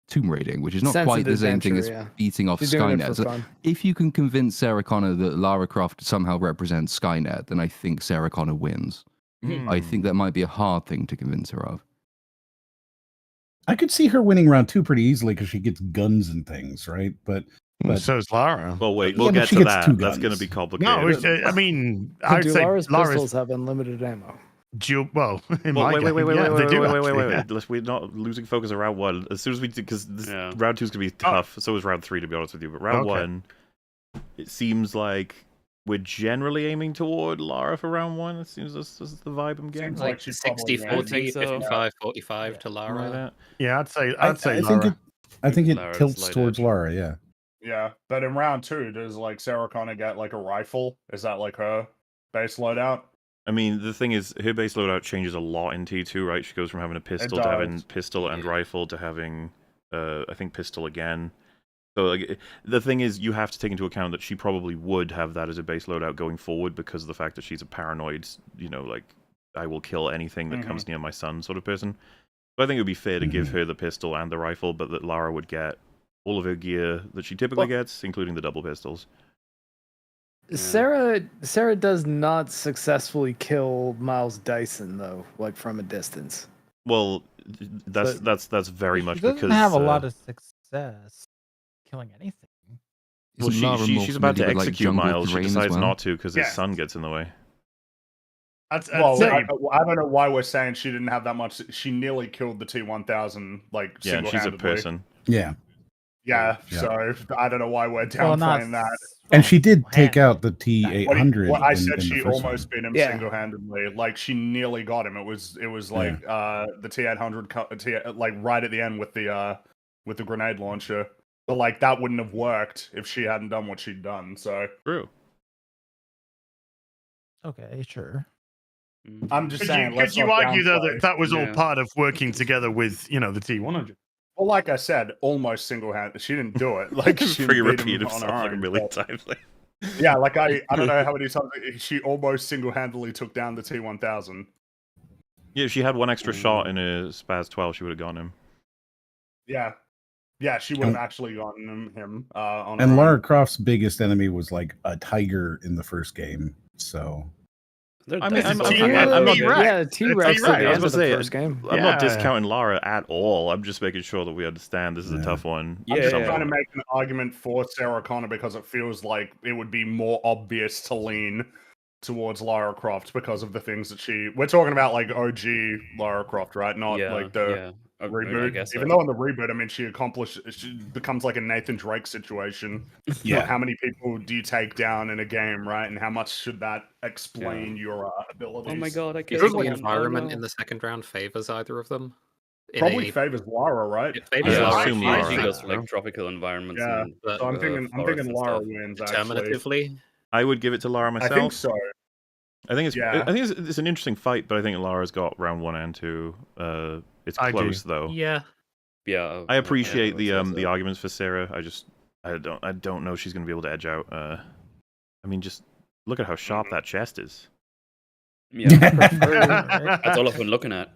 tomb raiding, which is not Sense quite of the same thing as adventure, yeah. beating off She's doing it Skynet. for So fun. if you can convince Sarah Connor that Lara Croft somehow represents Skynet, then I think Sarah Connor wins. I think that might be a hard thing to convince her of. I could see her winning round 2 pretty easily because she gets guns and things, right? But so is Lara. Well, wait, Yeah, we'll but get she to gets that. 2 That's going to guns. be complicated. No, I mean, I would Do say Lara's Lara's pistols have unlimited ammo? dual. Well, in Well, my wait, game, wait, yeah, they do. wait. actually, yeah. We're not losing focus on round 1. As soon as we do, because Yeah. round 2 is going to be tough. So is round 3, to be honest with you. But round Okay. 1, it seems like we're generally aiming toward Lara for round 1. It seems this is the vibe I'm getting. Seems Like like she's probably 60, gonna- 40, I think so. 55, 45 to Something like Lara. that. Yeah, I'd say I Lara. think it Lara's tilts slight towards edge. Lara, yeah. Yeah, but in round 2, does like Sarah Connor get like a rifle? Is that like her base loadout? I mean, the thing is, her base loadout changes a lot in T2, right? She goes from having a pistol to having does. pistol and rifle to having, I think, pistol again. So, like, the thing is, you have to take into account that she probably would have that as a base loadout going forward because of the fact that she's a paranoid, like, I will kill anything that comes near my son sort of person. So I think it would be fair to give her the pistol and the rifle, but that Lara would get all of her gear that she typically gets, including the double pistols. Sarah does not successfully kill Miles Dyson though, like from a distance. Well, that's very She much doesn't because have a lot of success killing anything. well, Isn't Lara more she's about to familiar with, like, execute jungle Miles. She terrain as decides well? not to because his Yeah. son gets in the way. I'd Well, say, I don't know why we're saying she didn't have that much. She nearly killed the T-1000, like, Yeah, and she's a single-handedly. person. Yeah. Yeah, Yeah. so I don't know why we're Well, not downplaying that. And she did take hand. out the T-800. What I in said the she first almost one. beat him Yeah. single-handedly. Like, she nearly got him. It was like the T-800 like right at the end with the grenade launcher. But like that wouldn't have worked if she hadn't done what she'd done. So True. Okay, sure. I'm just could saying. you, let's could you not argue though downplay. that that was all Yeah. part of working together with the T100? Well, like I said, almost single-handed. She didn't do it. Like she Free beat repeat him on himself her like a own, million but- times. Yeah, like I don't know how many times she almost single-handedly took down the T-1000. Yeah, if she had one extra shot in a Spaz 12, she would have gotten him. Yeah, she would have actually gotten him on. And her Lara own. Croft's biggest enemy was like a tiger in the first game. So I mean, I'm not- Yeah, T-Rex at the I was end gonna of the say, first game. I'm not Yeah. discounting Lara at all. I'm just making sure that we understand this is a Yeah. tough one. I'm just Yeah. trying to make an argument for Sarah Connor because it feels like it would be more obvious to lean towards Lara Croft because of the things that we're talking about, like OG Lara Croft, right? Not like the reboot. I guess so. Even though in the reboot, I mean, she becomes like a Nathan Drake situation. Yeah. How many people do you take down in a game, right? And how much should that explain your abilities? Oh my god, I Do killed you think the someone. environment Oh, in no. the second round favors either of them? In Probably a- favors Lara, right? it favors Yeah, Lara, assume I Lara. She think goes to so. like tropical environments. Yeah. And, But- So I'm thinking forests and Lara stuff. wins. Actually, Determinatively, I would give it to Lara myself. I think so. I think it's Yeah. I think it's an interesting fight, but I think Lara's got round 1 and 2. It's I do. close though. yeah. Yeah, I appreciate the would say the so. arguments for Sarah. I don't know if she's going to be able to edge out. I mean, just look at how sharp that chest is. Yeah, that's all I've been looking at.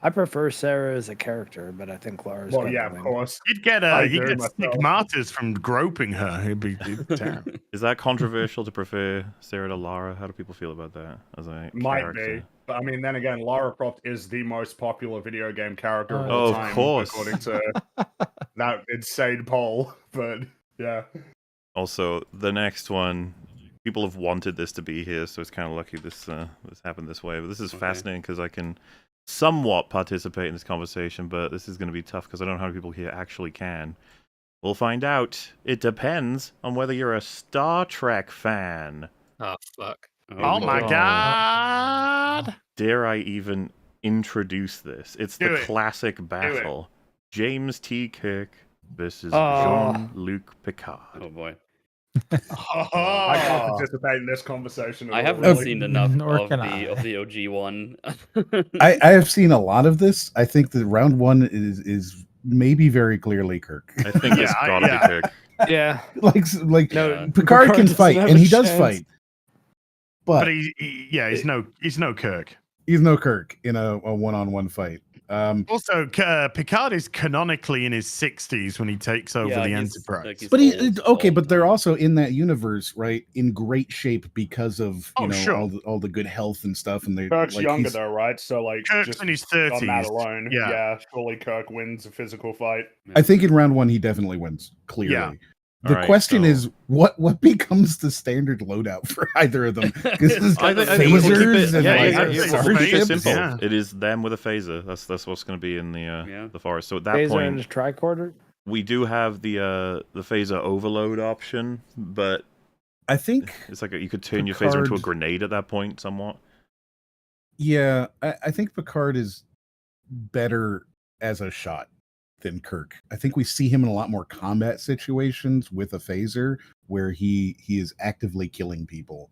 I prefer Sarah as a character, but I think Lara's Well, got yeah, the of win. course. You'd get I you'd agree get myself. stigmatas from groping her. It'd be terrible. Is that controversial to prefer Sarah to Lara? How do people feel about that as a Might character? be. But I mean, then again, Lara Croft is the most popular video game character of Oh, all of time, course. according to that insane poll. But yeah, Also, the next one, people have wanted this to be here, so it's kind of lucky this happened this way. But this is Okay. fascinating because I can somewhat participate in this conversation, but this is going to be tough because I don't know how many people here actually can. We'll find out. It depends on whether you're a Star Trek fan. Oh fuck. Oh my Oh. god! Dare I even introduce this? It's Do the it. classic battle. James T. Kirk versus Oh. Jean-Luc Picard. Oh boy, I can't participate in this conversation. At I all, haven't really. seen enough Nor of can the OG one. I have seen a lot of this. I think that round 1 is maybe very clearly Kirk. I think it's gotta be Kirk. Yeah. like No, Picard can doesn't fight, have and a he does chance. fight, But but he's no Kirk. he's no Kirk in a one-on-one fight. Also, Picard is canonically in his 60s when he takes over the Enterprise. Like, he's But old, okay, old. but they're also in that universe, right? In great shape because of Oh, sure. all the good health and stuff. And they're Kirk's like, younger he's- though, right? So like, Kirk's just in his on that 30s. alone, Yeah. yeah, surely Kirk wins a physical fight. I think in round one he definitely wins. Clearly, Yeah. the Alright, question so- is what becomes the standard loadout for either of them? Because it's I got think we'll keep phasers it, and yeah, like yeah, it's we'll keep it phasers, simple. yeah. It is them with a phaser. That's what's going to be in the forest. So at that Phaser and point, a tricorder. we do have the phaser overload option, but I think it's like you could turn your phaser into a Picard- grenade at that point, somewhat. yeah, I think Picard is better as a shot than Kirk. I think we see him in a lot more combat situations with a phaser where he is actively killing people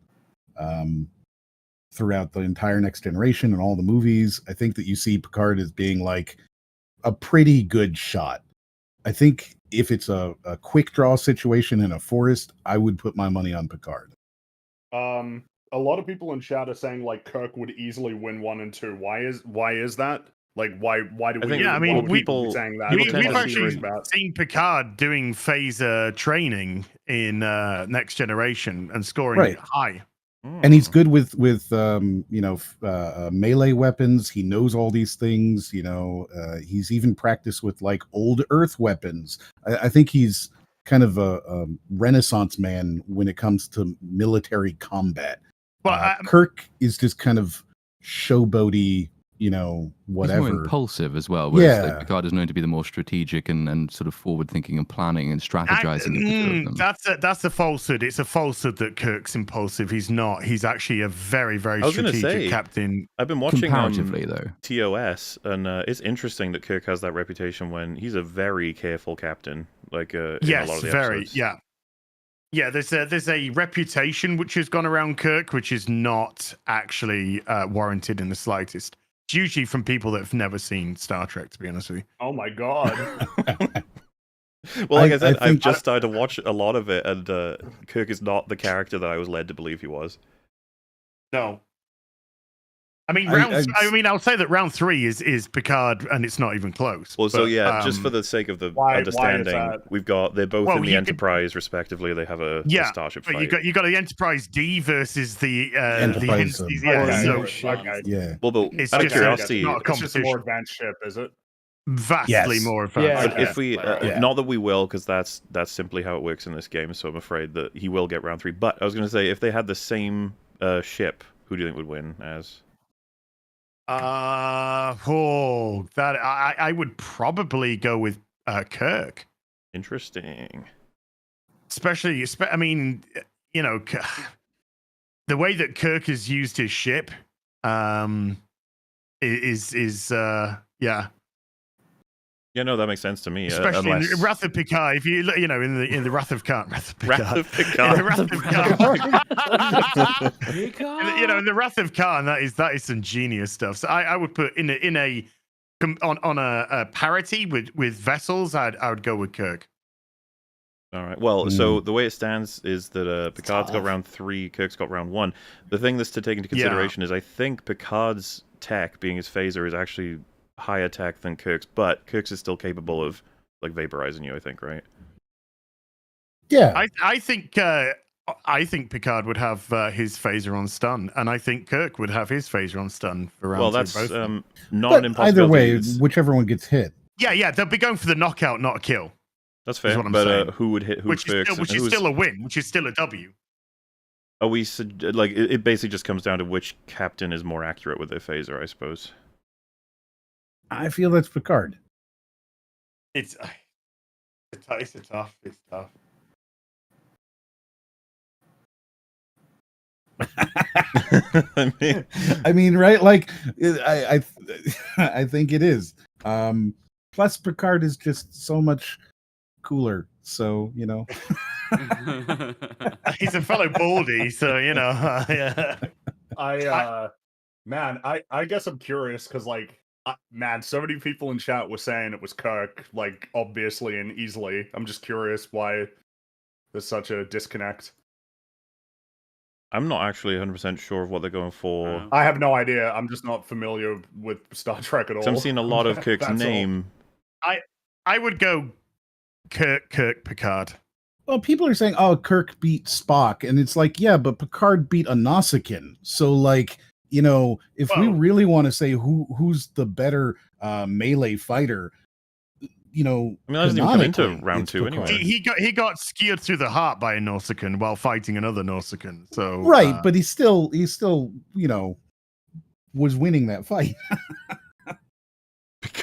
throughout the entire Next Generation and all the movies. I think that you see Picard as being like a pretty good shot. I think if it's a quick draw situation in a forest, I would put my money on Picard. A lot of people in chat are saying like Kirk would easily win 1 and 2. Why is that? Like why do we? think- Yeah, I why mean, would people be saying that? people We've tend to What's the actually theory about? seen Picard doing phaser training in Next Generation and scoring Right. high. And he's good with melee weapons. He knows all these things. He's even practiced with like old Earth weapons. I think he's kind of a Renaissance man when it comes to military combat. But Kirk is just kind of showboaty, He's more whatever. impulsive as well. Whereas Yeah. Picard is known to be the more strategic and sort of forward-thinking and planning and strategizing of the two of them. That's a falsehood. It's a falsehood that Kirk's impulsive. He's not. He's actually a very, very I was gonna strategic say, captain. I've been watching Comparatively, though. TOS, and it's interesting that Kirk has that reputation when he's a very careful captain. Like in a lot Yes, of the very. episodes. Yeah. Yeah, there's a reputation which has gone around Kirk, which is not actually warranted in the slightest. It's usually from people that have never seen Star Trek, to be honest with you. Oh my god. Well, like I said, I I've think- just started to watch a lot of it, and Kirk is not the character that I was led to believe he was. No. I mean, I- I'll say that round 3 is Picard, and it's not even close. Well, so but, yeah, just for the sake of the why is understanding, that? we've got they're both Well, in the you could- Enterprise, respectively. They have a starship but fight. you got the Enterprise D versus the Enterprise, yeah, Okay, so okay. Yeah. Well, but It's out of just curiosity, not a It's just a more competition. advanced ship, is it? Vastly Yes. more advanced. Yeah. but if we, Yeah. not that we will, because that's simply how it works in this game. So I'm afraid that he will get round 3. But I was going to say, if they had the same ship, who do you think would win? As That I would probably go with Kirk, interesting. especially. I mean, the way that Kirk has used his ship, is yeah. Yeah, no, that makes sense to me. Especially Unless... in Wrath of Picard, if you in the Wrath of Khan, Wrath of In the Wrath of Khan. In the Wrath of Khan, that is some genius stuff. So I would put on a parity with vessels. I would go with Kirk. All right. Well, so the way it stands is that Picard's got round 3, Kirk's got round 1. The thing that's to take into consideration is I think Picard's tech, being his phaser, is actually higher tech than Kirk's, but Kirk's is still capable of like vaporizing you, I think, right? Yeah. I think Picard would have his phaser on stun, and I think Kirk would have his phaser on stun for round 2. Well, that's both of them. not But an either way, impossibility. whichever one gets hit. Yeah, they'll be going for the knockout, not a kill. That's fair. what I'm But saying. who would hit who Which first? is still a win, which is still a W. Are we like it basically just comes down to which captain is more accurate with their phaser, I suppose. I feel that's Picard. It's tough. It's tough. I mean, right? Like, I think it is. Plus, Picard is just so much cooler. So He's a fellow baldy, so yeah. I guess I'm curious because like Man, so many people in chat were saying it was Kirk, like, obviously and easily. I'm just curious why there's such a disconnect. I'm not actually 100% sure of what they're going for. I have no idea. I'm just not familiar with Star Trek at all. So I'm seeing a lot of Kirk's That's all. name. I would go Kirk Picard. Well, people are saying, "Oh, Kirk beat Spock," and it's like, yeah, but Picard beat a Nausicaan. So, like, you know, if we really want to say who's the better melee fighter, you know, I mean, that doesn't even come into canonically, round it's 2 Picard. anyway. He got skewered through the heart by a Nausicaan while fighting another Nausicaan. So Right, but he still, you know, was winning that fight.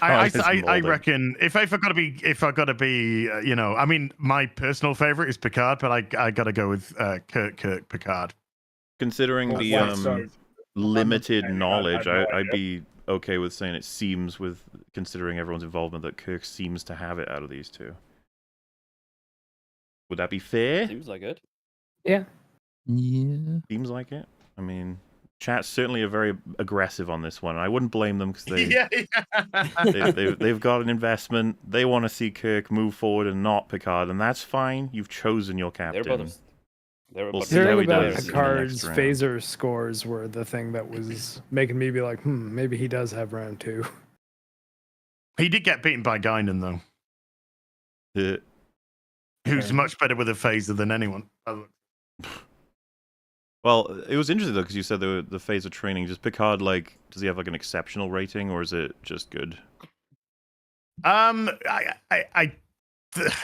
I reckon if I got to be, you know, I mean, my personal favorite is Picard, but I got to go with Kirk Picard. Considering Well, the yeah, so- limited I knowledge, have no I'd idea. be okay with saying it seems, with considering everyone's involvement, that Kirk seems to have it out of these two. Would that be fair? Seems like it. Yeah. Yeah. Seems like it. I mean, chat's certainly are very aggressive on this one. I wouldn't blame them because they've got an investment. They want to see Kirk move forward and not Picard, and that's fine. You've chosen your captain. They're We'll about see how Hearing he about does in the next Picard's round. phaser scores were the thing that was making me be like, maybe he does have round 2. He did get beaten by Guinan though, who's much better with a phaser than anyone. Well, it was interesting though because you said the phaser training. Does Picard does he have like an exceptional rating or is it just good?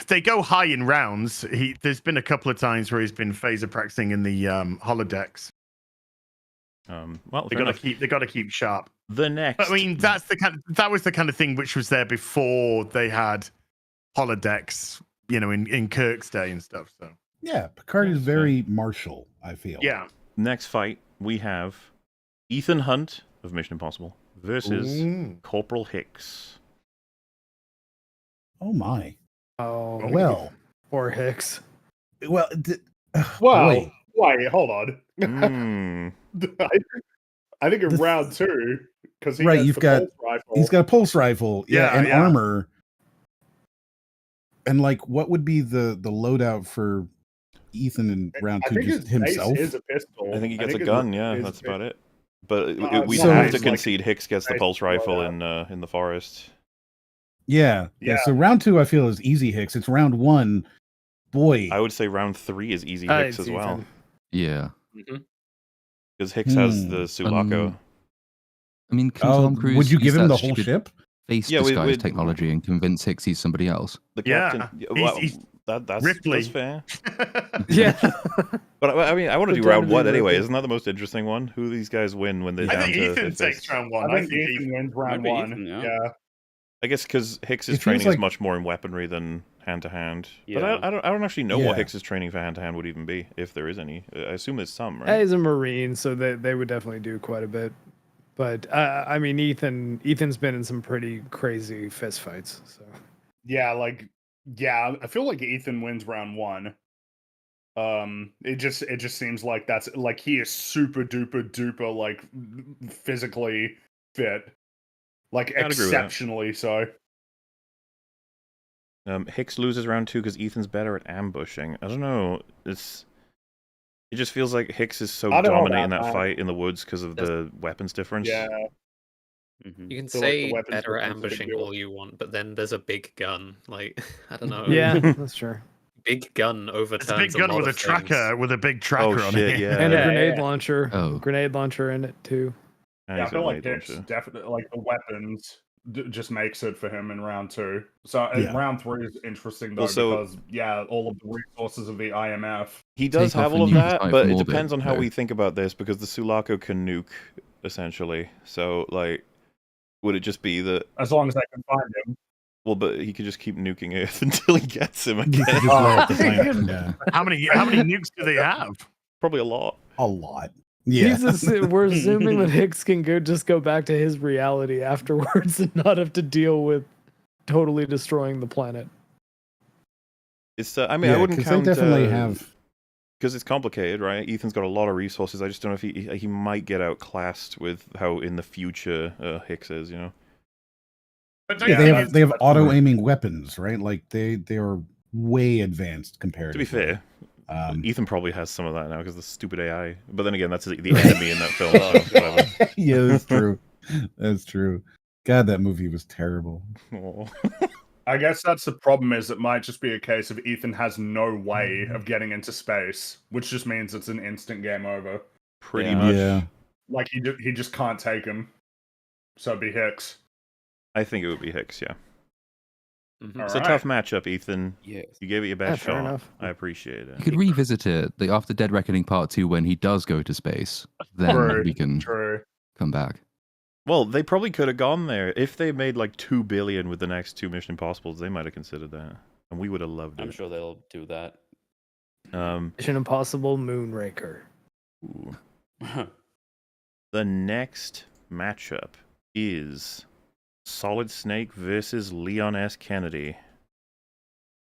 They go high in rounds. There's been a couple of times where he's been phaser practicing in the holodecks. Well, they got to keep sharp. The next, But, I mean, that was the kind of thing which was there before they had holodecks, you know, in Kirk's day and stuff. So Yeah, Picard is very martial, I feel. yeah. next fight we have Ethan Hunt of Mission Impossible versus Ooh. Corporal Hicks. Oh my. Oh, Well, poor Hicks. well, Well, wait, hold on. Hmm. I think in round 2, because right, you've got he's got a pulse rifle, and armor. And like, what would be the loadout for Ethan in round 2? Just himself? Is a pistol. I think he gets a gun. Yeah, that's about it. But we so have it's to concede Hicks gets the pulse rifle in the forest. Yeah. So round 2, I feel, is easy Hicks. It's round 1. Boy, I would say round 3 is easy Hicks as well. Yeah. Because Hicks has the Sulaco. I mean, can Tom Cruise would you use give him that the whole stupid ship? face Yeah, disguise technology and convince Hicks he's somebody else? The captain. He's That's Ripley. fair. Yeah. But I mean, I want to Good do time round to be 1 anyway. Ripley. Isn't that the most interesting one? Who these guys win when they're I down think to Ethan fist? takes round 1. I think Ethan wins round Maybe 1. Ethan, yeah. Yeah. I guess because Hicks's It feels training is like- much more in weaponry than hand to hand. But Yeah. I don't actually know what Yeah. Hicks's training for hand to hand would even be, if there is any. I assume there's some, right? He's a Marine, so they would definitely do quite a bit. But I mean, Ethan's been in some pretty crazy fist fights. So Yeah, I feel like Ethan wins round 1. It just seems like that's like he is super duper like physically fit, like I'd agree with that. exceptionally so. Hicks loses round 2 because Ethan's better at ambushing. I don't know. It just feels like Hicks is so I don't know dominating about that that. fight in the woods because of the weapons difference. Yeah, You can feel like the say weapons better at difference is a big ambushing deal. all you want, but then there's a big gun. Like, I don't know. yeah, that's true. Big gun It's overturns a big gun lot with a of tracker, things. with a big tracker on shit, it. yeah. And a Yeah, grenade yeah. launcher. Oh. Grenade launcher in it too. And Yeah, I he's feel got like grenade Hicks launcher. definitely like the weapons just makes it for him in round 2. So Yeah. round 3 is interesting though Also- because all of the resources of the IMF. He does Take off have a all of nuke that, type but from it orbit, depends on how though. we think about this because the Sulaco can nuke, essentially. So, like, would it just be that? As long as I can find him. Well, but he could just keep nuking Earth until he gets him You again. could just blow up the planet. Yeah. How many nukes do they have? Probably a lot. A lot. Yeah. We're assuming that Hicks can just go back to his reality afterwards and not have to deal with totally destroying the planet. It's. I mean, I wouldn't 'cause count. they definitely have. Because it's complicated, right? Ethan's got a lot of resources. I just don't know if he might get outclassed with how in the future Hicks is. You know. But Yeah, they have auto aiming weapons, right? Like they are way advanced compared. To be fair, Um, Ethan probably has some of that now because the stupid AI. But then again, that's the enemy in that film. So whatever. yeah, that's true. That's true. God, that movie was terrible. Aw. I guess that's the problem. Is it might just be a case of Ethan has no way of getting into space, which just means it's an instant game over. Pretty Yeah. much. Yeah. Like he just can't take him. So it'd be Hicks. I think it would be Hicks. Yeah. Mhm. It's a tough matchup, Ethan. Yes. You gave it your best fair shot. enough. I appreciate it. You could revisit it after Dead Reckoning Part 2 when he does go to space. Then True, we can true. come back. Well, they probably could have gone there if they made like $2 billion with the next 2 Mission Impossibles. They might have considered that, and we would have loved it. I'm sure they'll do that. Mission Impossible Moonraker. Ooh. The next matchup is Solid Snake versus Leon S. Kennedy.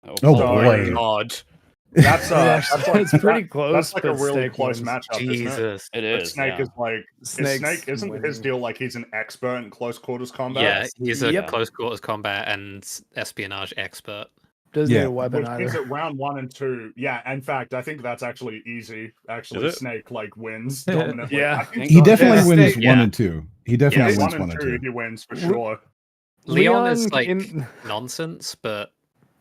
Oh, boy. boy. God. That's It's pretty close. That's like a but really Snake close wins. matchup. Isn't it? Jesus. It But is. Snake Yeah. is like Snake's isn't his winning. deal like he's an expert in close quarters combat? Yeah, he's a Yep. close quarters combat and espionage expert. Doesn't Yeah. need a weapon Which means either. that round 1 and 2, yeah. In fact, I think that's actually easy. Actually, Is it? Snake like wins dominantly. Yeah. I think He so. definitely Yeah. wins Snake- 1 yeah. and 2. He definitely Yeah, wins 1 1 and and 2 2. he wins for sure. Leon is Leon like in- nonsense, but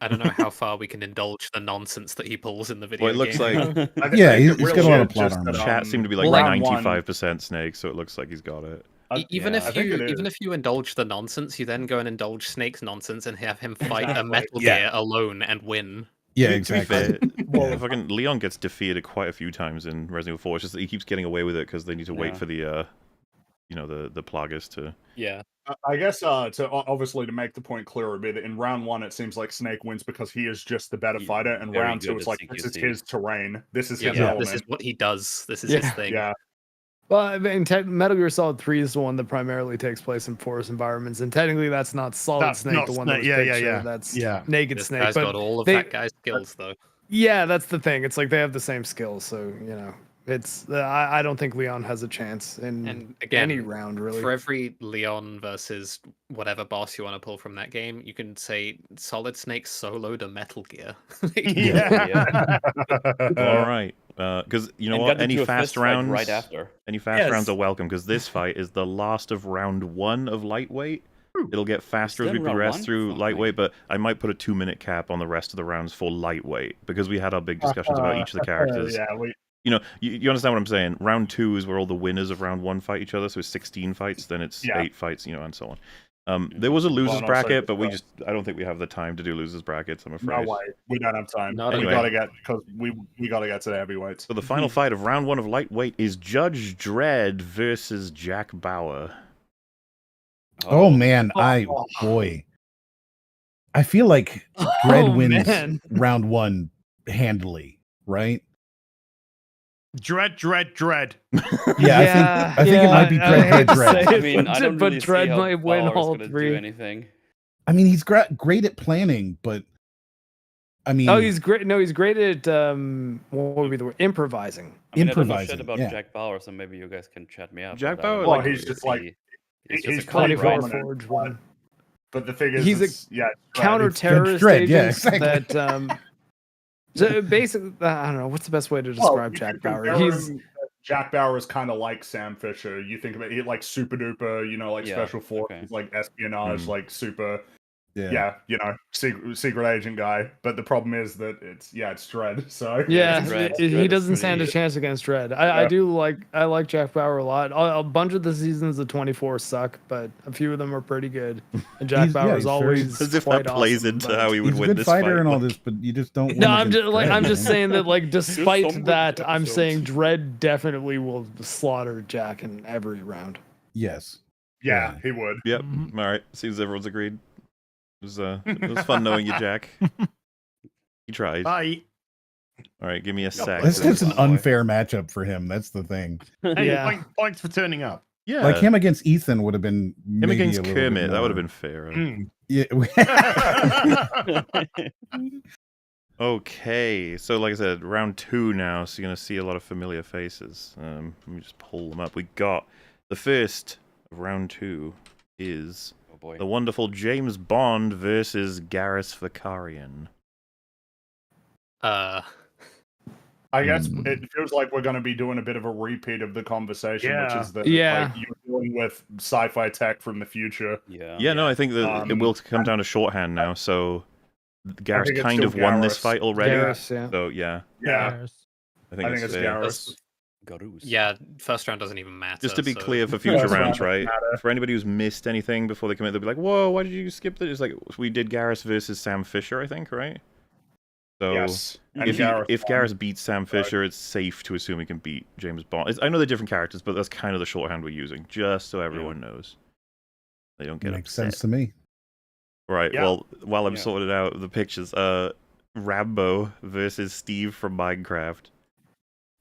I don't know how far we can indulge the nonsense that he pulls in the video Well, it looks game. like Yeah, think he's it got a really lot of is plot just armor. that, Chat seemed to be like well, round 95% Snake, so it looks like he's got it. Even Yeah, if I think you it even is. if you indulge the nonsense, you then go and indulge Snake's nonsense and have him fight a Exactly. Metal Yeah. Gear alone and win. Yeah, To be exactly. fair, Yeah. fucking Leon gets defeated quite a few times in Resident Evil 4. It's just that he keeps getting away with it because they need to wait Yeah. for the, the Plagas to. Yeah. I guess obviously to make the point clearer a bit, in round 1 it seems like Snake wins because he is just the better He's fighter, and very round 2 good it's at like this is CQC. his terrain, this is Yeah, his Yeah. element. this is what he does. This is Yeah. his thing. Yeah, Well, I mean, Metal Gear Solid 3 is the one that primarily takes place in forest environments, and technically that's not Solid That's Snake, not the one that was Snake. Yeah, pictured. yeah. That's Yeah. Naked This Snake. guy's But got all of they- that guy's skills, though. yeah, that's the thing. It's like they have the same skills, so it's. I don't think Leon has a chance in And again, any round really. For every Leon versus whatever boss you want to pull from that game, you can say Solid Snake soloed a Metal Gear. Yeah. All right. Because you know And what? got Any into a fast fist fight rounds. right after. Any fast Yes. rounds are welcome because this fight is the last of round 1 of lightweight. It'll get faster as we Still round progress 1? through Fuck lightweight, but I might put a 2-minute cap on the rest of the rounds for lightweight because we had our big discussions about each of the characters. yeah, we, You know, you understand what I'm saying? Round 2 is where all the winners of round 1 fight each other, so it's 16 fights, then it's Yeah. 8 fights, and so on. There was a losers and also bracket, but just, I don't think we have the time to do losers brackets, I'm no afraid. way, we don't have time. Not Anyway. We gotta get because we gotta get to the heavyweights. So the final fight of round 1 of lightweight is Judge Dredd versus Jack Bauer. Oh man, boy. I feel like Dread Oh, wins man. round 1 handily, right? Dread. Yeah, I think it might be I hate Dread. to Dread. say I it, mean, I don't but really Dread see how might win Bauer's all gonna do 3. anything. I mean, he's great at planning, but I mean, Oh, he's great. No, he's great at what would be the word? Improvising. I mean, I don't know shit Improvising, about yeah. Jack Bauer, so maybe you guys can chat me up. Jack but I Bauer, don't like- know he's if just like- he's he's just a pretty cop, 24 right? prominent. Forge one. But the thing is, He's a it's- yeah, it's Dredd. Counter-terrorist Dredd, yeah, agents exactly. that so basically, I don't know what's the best way to Well, describe you Jack could Bauer. compare He's him- Jack Bauer is kind of like Sam Fisher. You think about it, like super duper, like Yeah, special forces, okay. like espionage, like super, yeah. secret agent guy. But the problem is that it's Dredd. So yeah, Dredd. he Dredd is doesn't stand a pretty- chance against Dredd. I do like Jack Bauer a lot. A bunch of the seasons of 24 suck, but a few of them are pretty good. And Jack He's- yeah, Bauer he's is very- always As if quite that plays awesome, into but- how he would He's a win good this fighter fight. and all like- this, but you just don't. No, win I'm just against Dredd, just man. saying that like some despite good that, I'm episodes. saying Dredd definitely will slaughter Jack in every round. Yes. yeah, he would. Yep. Mhm. All right. Seems everyone's agreed. It was fun knowing you, Jack. You tried. Bye. All right, give me a sec. That's just an Boy. unfair matchup for him. That's the thing. Hey, Yeah. points for turning up. Yeah. Like him against Ethan would have been Him maybe against a little bit Kermit, that would have more- been fair. Right? Mm. Yeah. Okay, so like I said, round 2 now, so you're going to see a lot of familiar faces. Let me just pull them up. We got the first of round 2 is Oh boy. The wonderful James Bond versus Garrus Vakarian. I guess it feels like we're going to be doing a bit of a repeat of the conversation, which is that like, you're dealing with sci-fi tech from the future. Yeah, no, I think that it will come down to shorthand now. So Garrus kind of won this fight already. Garrus, yeah. So yeah, I think it's fair. Garrus. Yeah, first round doesn't even matter. Just to be so- clear for future rounds, right? For anybody who's missed anything before they commit, they'll be like, "Whoa, why did you skip this?" It's like we did Garrus versus Sam Fisher, I think, right? So Yes. And if Garrus won. Garrus beats Sam Fisher, it's safe to assume he can beat James Bond. I know they're different characters, but that's kind of the shorthand we're using, just so everyone knows. They don't get Makes upset. sense to me. Right. Yeah. Well, while I'm Yeah. sorting out the pictures, Rambo versus Steve from Minecraft.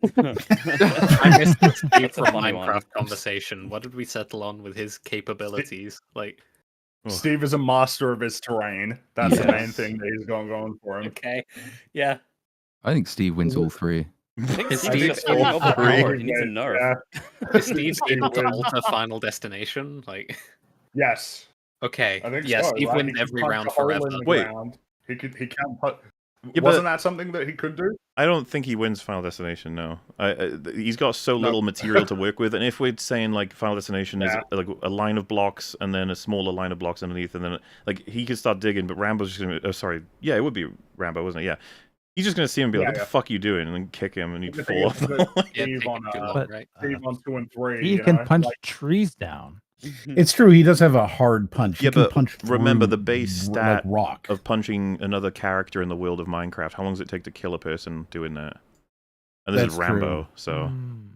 I missed the Steve That's a from funny one. Minecraft conversation. What did we settle on with his capabilities? Like, Steve is a master of his terrain. That's the main Yes. thing that he's going for him. okay, yeah. I think Steve wins all three. I think Is Steve's Steve just all overpowered. three? He needs a nerf. Is Steve able to alter Final Destination? Like, Yes. okay, I think yeah, so. Steve right? wins He can every punch round a hole forever. in the Wait. ground. He can't put. Yeah, Wasn't but- that something that he could do? I don't think he wins Final Destination. No, he's got so little material to work with, and if we're saying like Final Destination is like a line of blocks and then a smaller line of blocks underneath, and then like he could start digging, but Rambo's just gonna. Oh, sorry, yeah, it would be Rambo, wasn't it? Yeah, he's just gonna see him and be like, "What the fuck are you doing?" and then kick him, and he'd The fall thing off. is The that Yeah, Steve take on, too long, But- right? Steve on 2 and 3. He you can know? punch Like, trees down. It's true. He does have a hard punch. He Yeah, can but punch remember through the base like stat rock. of punching another character in the world of Minecraft. How long does it take to kill a person doing that? And this is That's true. Rambo, so Hmm.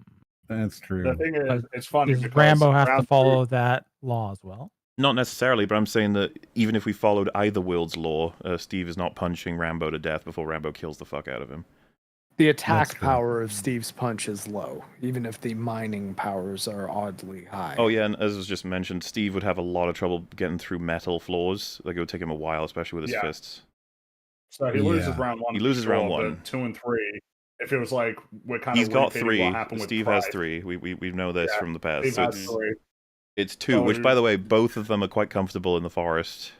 That's true. the thing is, But it's funny Does because Rambo have to round follow that law as well? not necessarily. But I'm saying that even if we followed either world's law, Steve is not punching Rambo to death before Rambo kills the fuck out of him. The attack That's true. power of Steve's punch is low, even if the mining powers are oddly high. Oh yeah, and as was just mentioned, Steve would have a lot of trouble getting through metal floors. Like it would take him a while, especially with his fists. So he loses Yeah. round 1. He for loses round sure, 1. but 2 and 3. It feels like we're kind He's of got repeating 3. what happened with Steve Price. has 3. We know this Yeah, from the past. Steve So has 3. it's 2. Which, So- by the way, both of them are quite comfortable in the forest.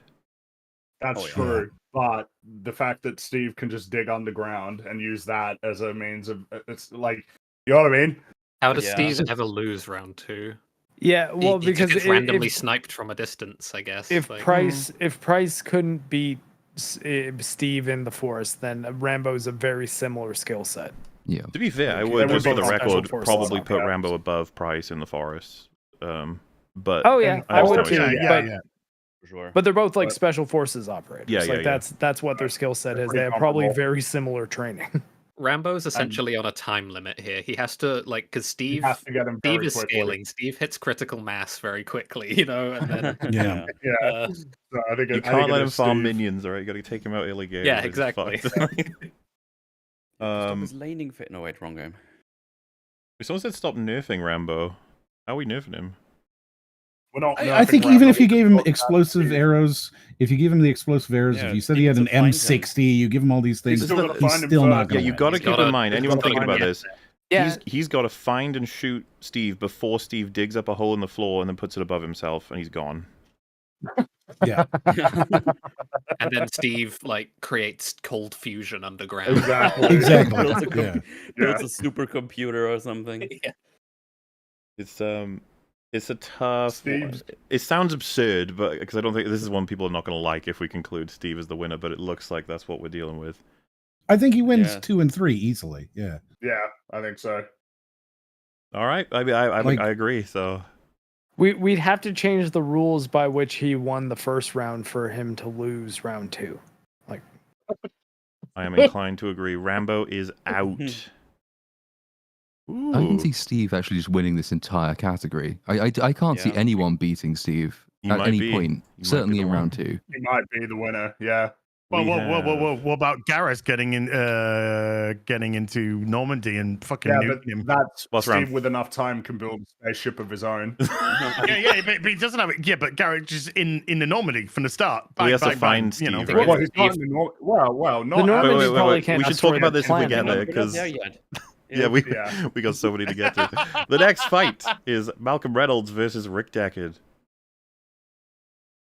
That's Oh, yeah. true. But the fact that Steve can just dig underground and use that as a means of it's like, you know what I mean? How does Yeah. Steve ever lose round 2? Yeah, well, He because just gets if, randomly sniped from a distance, I guess. if like- Price couldn't beat Steve in the forest, then Rambo's a very similar skill set. Yeah. To be fair, I Okay. would, They just were for the both special record, forces probably on put that. Rambo above Price in the forest. But Oh yeah, And I would also- too. yeah, but For sure. but they're both like But- special forces operators. Yeah, yeah, like yeah. that's what their skill set They're is. pretty They have probably comparable. very similar training. Rambo's essentially on a time limit here. He has to like because He Steve has to get him Steve very is quickly. scaling. Steve hits critical mass very quickly, you know, and then Yeah. Yeah. uh, So I think you I think can't it let him is farm Steve. minions, alright? You gotta take him out early game. Yeah, or he's exactly. fucked. Stop his laning fit. No, wait, wrong game. Someone said stop nerfing Rambo. How are we nerfing him? We're not I nerfing think Rambo, even if you we gave him just explosive arrows, if you give him the explosive arrows, Yeah, if you said you he had can an still find M60, you give him all these things, He's still he's gotta find him still not first. Yeah, going you to gotta He's keep gotta- in mind, he's anyone gotta thinking find about the this, Yeah, he's got to find and shoot Steve before Steve digs up a hole in the floor and then puts it above himself, and he's gone. Yeah. and then Steve like creates cold fusion underground. Exactly. Exactly. Builds a, Yeah. builds a supercomputer or something. It's a tough one. Steve's- It sounds absurd, but because I don't think this is one people are not going to like if we conclude Steve is the winner, but it looks like that's what we're dealing with. I think he wins Yeah. 2 and 3 easily. Yeah. Yeah, I think so. All right, I mean, I Like- agree. So we'd have to change the rules by which he won the first round for him to lose round 2. I am inclined to agree. Rambo is out. I Ooh. can see Steve actually just winning this entire category. I can't see Yeah. anyone beating Steve He at might any be. point. He might be Certainly the in one. round 2. He might be the winner. Yeah. Well, We what about Garrus getting into Normandy and fucking Yeah, but nuking him? that's What's Steve round- with enough time can build a spaceship of his own. yeah, but he doesn't have it. Yeah, but Garrett just in the Normandy from the start. Well, he Bang, has to bang, find bang, Steve, you know. right? Well, he's not in the well, not The Normandy Wait, probably wait. can't We should destroy talk about the this if we planet. get there, We're not because there yet. yeah, we got so many to get to. The next fight is Malcolm Reynolds versus Rick Deckard.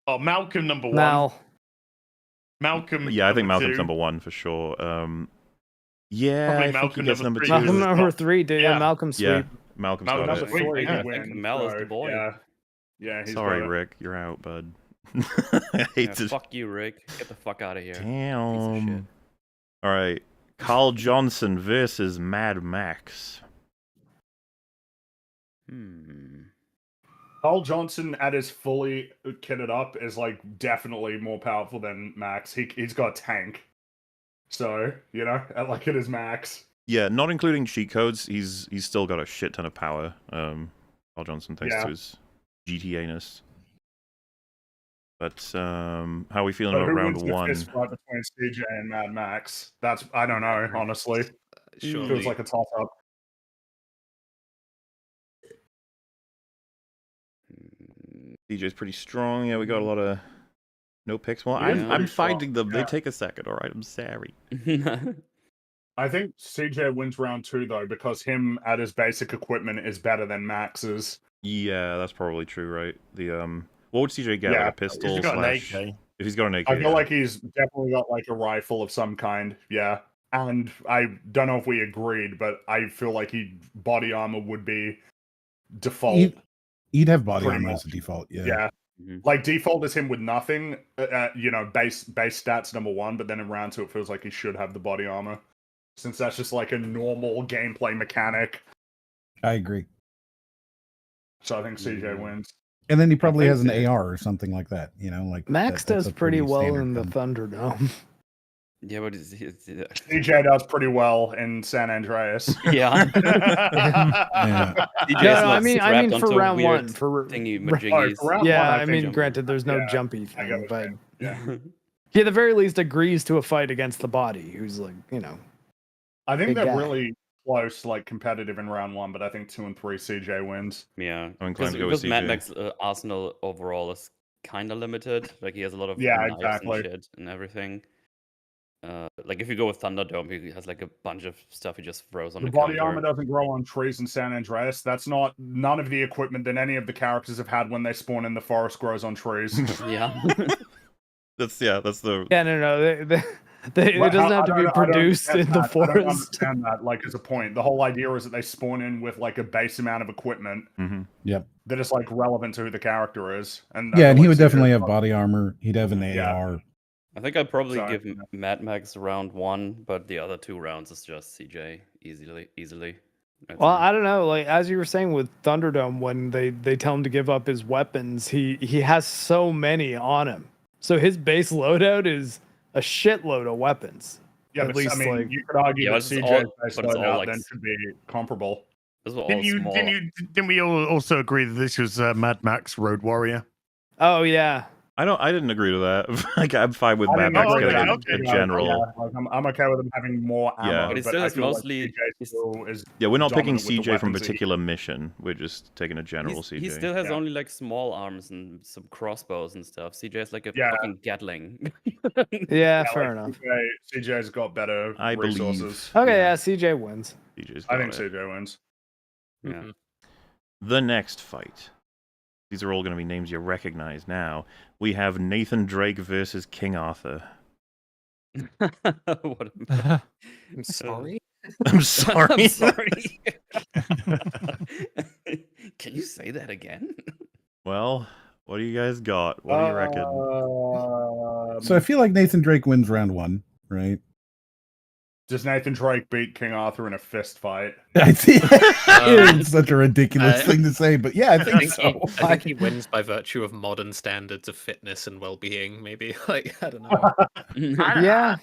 Oh, Malcolm number one. Malcolm. Yeah, I think number Malcolm's two. number 1 for sure. Yeah, Probably I think he Malcolm gets number number three. 2. Malcolm is number not- 3, dude. Yeah, yeah. Malcolm sweep. Yeah, Malcolm's got Malcolm's it. sweep. Three, Yeah. he wins, Mel is the so, boy. Yeah, he's Sorry, got it. Rick, you're out, bud. I hate Yeah, to. fuck you, Rick. Get the fuck out of here. Damn. All right, Carl Johnson versus Mad Max. Carl Johnson at his fully kitted up is like definitely more powerful than Max. He's got a tank, so at his max. Yeah, not including cheat codes, he's still got a shit ton of power. Carl Johnson, thanks to his GTA-ness. But how are we feeling But about who round wins the 1? fist fight between CJ and Mad Max? I don't know, honestly. Surely. Feels like a toss up. DJ's pretty strong. Yeah, we got a lot of no picks. Well, He is I'm pretty finding strong, them. yeah. They take a second. All right, I'm sorry. I think CJ wins round 2 though, because him at his basic equipment is better than Max's. Yeah, that's probably true, right? The what would CJ get? Yeah, Like a pistol He's got an slash. AK. If he's got an AK, I feel yeah. like he's definitely got like a rifle of some kind. Yeah. And I don't know if we agreed, but I feel like body armor would be default. You'd have body Pretty armor much. as a default. Yeah. Yeah. Like default is him with nothing, base stats number 1, but then in round 2 it feels like he should have the body armor, since that's just like a normal gameplay mechanic. I agree. So I think CJ wins. And then he probably think has an so. AR or something like that. Like Max that's does a pretty well standard in the gun. Thunderdome. Yeah, but CJ does pretty well in San Andreas. yeah. Yeah. DJ's No, not I mean strapped for onto a round weird 1 for thingy Oh, majingies. for round yeah, one, I mean think- granted there's no yeah, jumpy I get thing, what but you're saying. Yeah. he at the very least agrees to a fight against the body who's like, I think Big they're guy. really close, like competitive in round 1, but I think 2 and 3 CJ wins. Yeah, I'm inclined to go with because Mad CJ. Max arsenal overall is kind of limited. Like he has a lot of Yeah, knives exactly. and shit and everything. Like if you go with Thunderdome, he has like a bunch of stuff he just throws on The the body counter. armor doesn't grow on trees in San Andreas. That's none of the equipment that any of the characters have had when they spawn in the forest grows on trees. Yeah. That's the. yeah, no, it Well, doesn't I have to be don't produced in understand the that. I don't forest. understand that, like, as a point. The whole idea is that they spawn in with, like, a base amount of equipment Yep. that is, like, relevant to who the character is. And Yeah, and he like would CJ definitely have got- body armor. He'd have an Yeah. AR. I think I'd probably So, give Mad Max round 1, but the other 2 rounds is just CJ easily. I'd Well, say. I don't know. Like as you were saying with Thunderdome, when they tell him to give up his weapons, he has so many on him. So his base loadout is a shitload of weapons. Yeah, At but least, I mean, like- you could argue Yeah, that but it's CJ's all- base but it's all, loadout like, then should be comparable. This was all Didn't small. didn't we all also agree that this was Mad Max Road Warrior? Oh yeah. I didn't agree to that. Like I'm fine with I Mad didn't Max agree with getting that. a Yeah, general. yeah, like, I'm okay with them having more ammo, Yeah. But it but still I has feel mostly- like CJ still is Yeah, we're not picking dominant with the CJ from a weapons that he- particular mission. We're just taking a general He's- CJ. He still has Yeah. only like small arms and some crossbows and stuff. CJ is like a Yeah. fucking Gatling. Yeah, fair like, enough. CJ's got better I believe. resources. Okay, yeah, CJ wins. CJ's I got think it. CJ wins. Yeah. The next fight. These are all going to be names you recognize now. We have Nathan Drake versus King Arthur. What a- I'm sorry. I'm sorry. I'm sorry. Can you say that again? Well, what do you guys got? What do you reckon? So I feel like Nathan Drake wins round 1, right? Does Nathan Drake beat King Arthur in a fist fight? I think it's such a ridiculous I- thing to say, but yeah, I I think think, so. I think he wins by virtue of modern standards of fitness and well-being. Maybe, like I don't know. Yeah.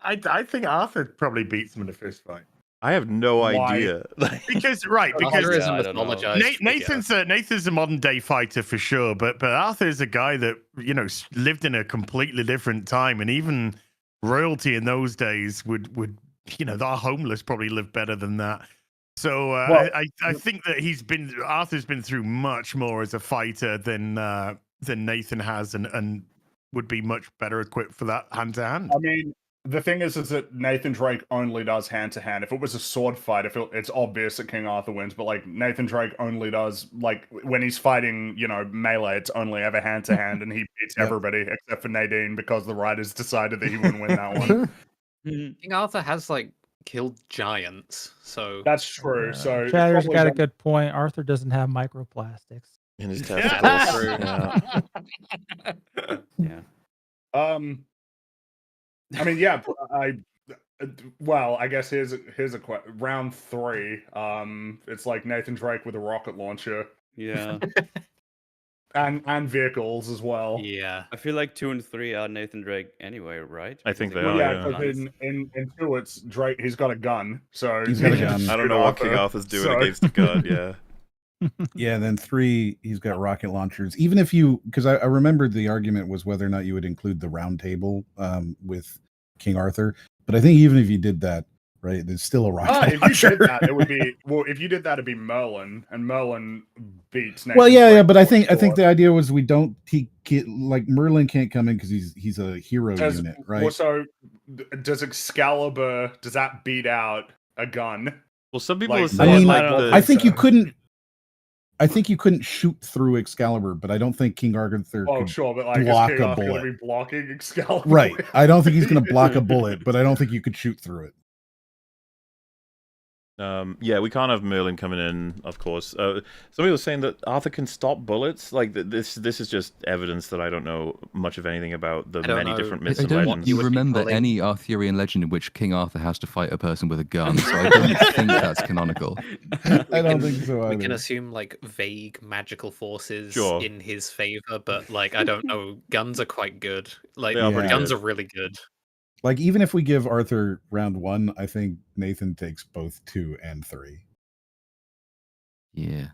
I think Arthur probably beats him in a fist fight. I have no Why? idea. Because Arthur is a I don't know. mythologized figure. Nathan's a modern day fighter for sure, but Arthur is a guy that lived in a completely different time, and even royalty in those days would the homeless probably lived better than that. So Well- I think that Arthur's been through much more as a fighter than Nathan has, and would be much better equipped for that hand to hand. I mean, The thing is that Nathan Drake only does hand to hand. If it was a sword fight, it's obvious that King Arthur wins. But like Nathan Drake only does like when he's fighting, melee, it's only ever hand to hand, and he beats everybody except for Nadine because the writers decided that he wouldn't win that one. King Arthur has like killed giants, so That's true. So Chatter's probably got a don't- good point. Arthur doesn't have microplastics. In his Yeah. testicles. Yeah. Yeah. I mean, yeah. I guess here's a round 3. It's like Nathan Drake with a rocket launcher Yeah. and vehicles as well. yeah. I feel like 2 and 3 are Nathan Drake anyway, right? I think they Well, are, yeah, yeah. because in 2 it's Drake. He's got a gun, so He's got a he can gun. shoot I don't know what King Arthur's doing so- against the god, yeah. Yeah, and then 3, he's got rocket launchers. Even if you, because I remembered the argument was whether or not you would include the round table with King Arthur. But I think even if you did that, right, there's still a rocket if launcher. you did that, it would be if you did that, it'd be Merlin, and Merlin beats. Nathan Well, yeah, Drake but I for think sure. the idea was we don't like Merlin can't come in because he's a hero unit, right? Well, so does Excalibur? Does that beat out a gun? Well, some people Like, are I saying mean, like I think you so. couldn't. I think you couldn't shoot through Excalibur, but I don't think King Arthur Oh, could sure, but like, block is King a Arthur going bullet. to be blocking Excalibur? Right. I don't think he's going to block a bullet, but I don't think you could shoot through it. Yeah, we can't have Merlin coming in, of course. Somebody was saying that Arthur can stop bullets. Like this is just evidence that I don't know much of anything about the I don't many know. different I myths I and don't legends. you would be remember pulling- any Arthurian legend in which King Arthur has to fight a person with a gun, so I don't think that's canonical. I don't think so We can either. assume like vague magical forces Sure. in his favor, but like I don't know. Guns are quite good. Like They are pretty guns good. are really good. Like even if we give Arthur round 1, I think Nathan takes both 2 and 3. Yeah.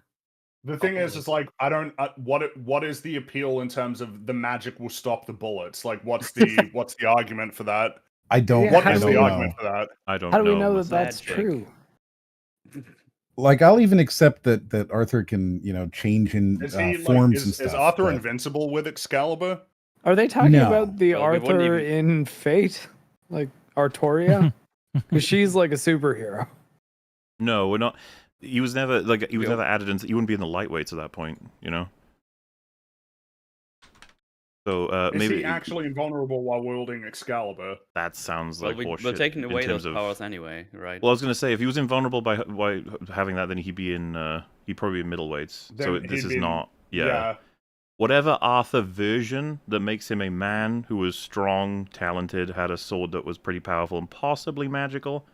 The thing is like I don't. What is the appeal in terms of the magic will stop the bullets? Like, what's the argument for that? I don't. Yeah, What I is don't the know. argument for that? I don't How do know. we know that myself. that's Magic. true? Like I'll even accept that Arthur can change in Is he forms like and is stuff. Arthur but- invincible with Excalibur? Are they talking No. about the Well, we wouldn't Arthur even- in Fate, like Artoria? Because she's like a superhero. No, we're not. He was never he was Yep. never added into. He wouldn't be in the lightweights at that point, So Is maybe he actually invulnerable while wielding Excalibur? that sounds Well, like we're horseshit taking in away terms those of- powers anyway, right? Well, I was gonna say if he was invulnerable by having that, then he'd be in. He'd probably be in middleweights. So Then this he'd is be- not. Yeah. Whatever Arthur version that makes him a man who was strong, talented, had a sword that was pretty powerful and possibly magical,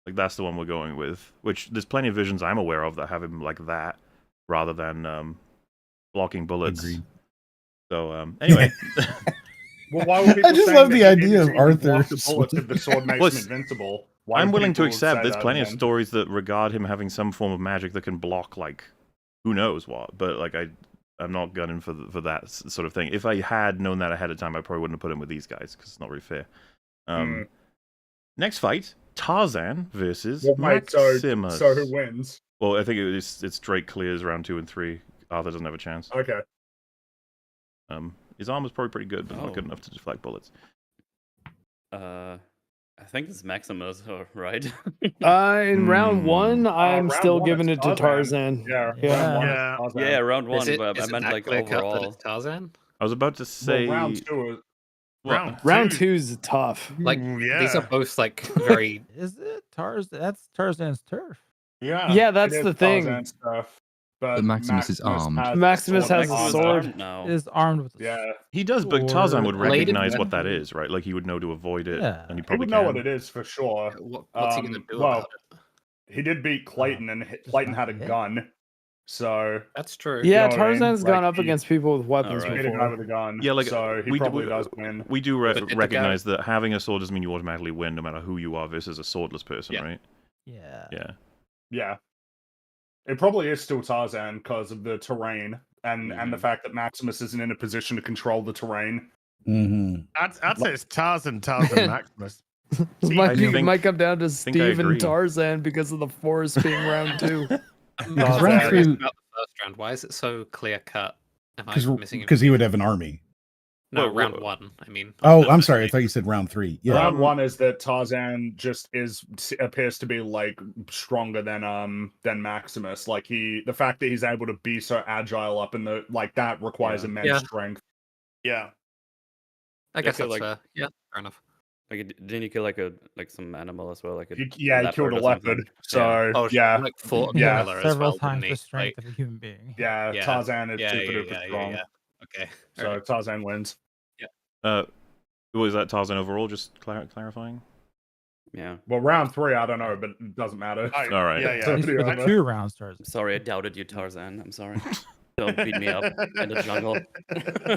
like that's the one we're going with. Which there's plenty of visions I'm aware of that have him like that, rather than blocking bullets. Agreed. So anyway, Well, why would people I just saying love that the he idea needs of to even Arthur block the bullets if the sword makes Well, him invincible? Why I'm would willing to people accept say there's that plenty of then? stories that regard him having some form of magic that can block like who knows what. But like I'm not gunning for that sort of thing. If I had known that ahead of time, I probably wouldn't have put him with these guys because it's not very fair. Next fight: Tarzan versus Well, mate, Maximus. so who wins? Well, I think it's Drake clears round 2 and 3. Arthur doesn't have a chance. Okay. His armor's probably pretty good, but Oh. not good enough to deflect bullets. I think it's Maximus, right? In round 1, I'm round still 1 giving is it to Tarzan. Yeah. Yeah. Round 1 is Yeah. Tarzan. Yeah, round one, Is it, but is I it meant that like clear cut that overall. it's Tarzan? I was about to say. Well, round 2 is Round 2 is tough. Like yeah. these are both like very. Is it Tarzan? That's Tarzan's turf. Yeah, that's it is the thing. Tarzan stuff, but But Maximus is armed. Maximus has a Maximus is sword. armed now. Is armed with a Yeah, He does, but Tarzan would sword. Bladed recognize what weapon. that is, right? Like he would know to avoid it, Yeah. and he he probably would know can. what it is for sure. What's he gonna do well, about it? He did beat Clayton, and Clayton had a Yeah. gun, so That's true. Yeah, know what I mean? Tarzan's gone Like, up against people with weapons Alright. he beat a guy before. with a gun. Yeah, like, so he we do- probably does win. We do But did the guy- recognize that having a sword doesn't mean you automatically win, no matter who you are versus a swordless person, Yeah. right? Yeah. Yeah. Yeah, it probably is still Tarzan because of the terrain and the fact that Maximus isn't in a position to control the terrain. Mhm. I'd say it's Tarzan Maximus. This I might think- come down to think I Steve agree. and Tarzan because of the forest being round 2. I'm Because just round curious two- about the first round. Why is it so clear cut? Am I missing? Because he would have an army. No, Well, round 1. I mean. Oh, not I'm sorry. I necessarily. thought you said round 3. Yeah. Round 1 is that Tarzan just appears to be like stronger than Maximus. Like the fact that he's able to be so agile up in the like that requires Yeah. immense Yeah. strength. Yeah. I guess feel that's like- fair. Yeah, fair enough. Like, didn't he kill like some animal as well? Like He killed a or something? leopard. Yeah. So Oh, yeah. like fought a Yeah. gorilla as Several well, times didn't the he? strength Like, of a human being. Yeah, yeah, Tarzan is yeah, super yeah, duper yeah, strong. yeah. Okay. So alright. Tarzan wins. Was that Tarzan overall? Just clarifying. Yeah. Well, round 3, I don't know, but it doesn't matter. I- All right. Yeah, At yeah. least for the 2 round stars. Sorry, I doubted you, Tarzan. I'm sorry. Don't beat me up in the jungle.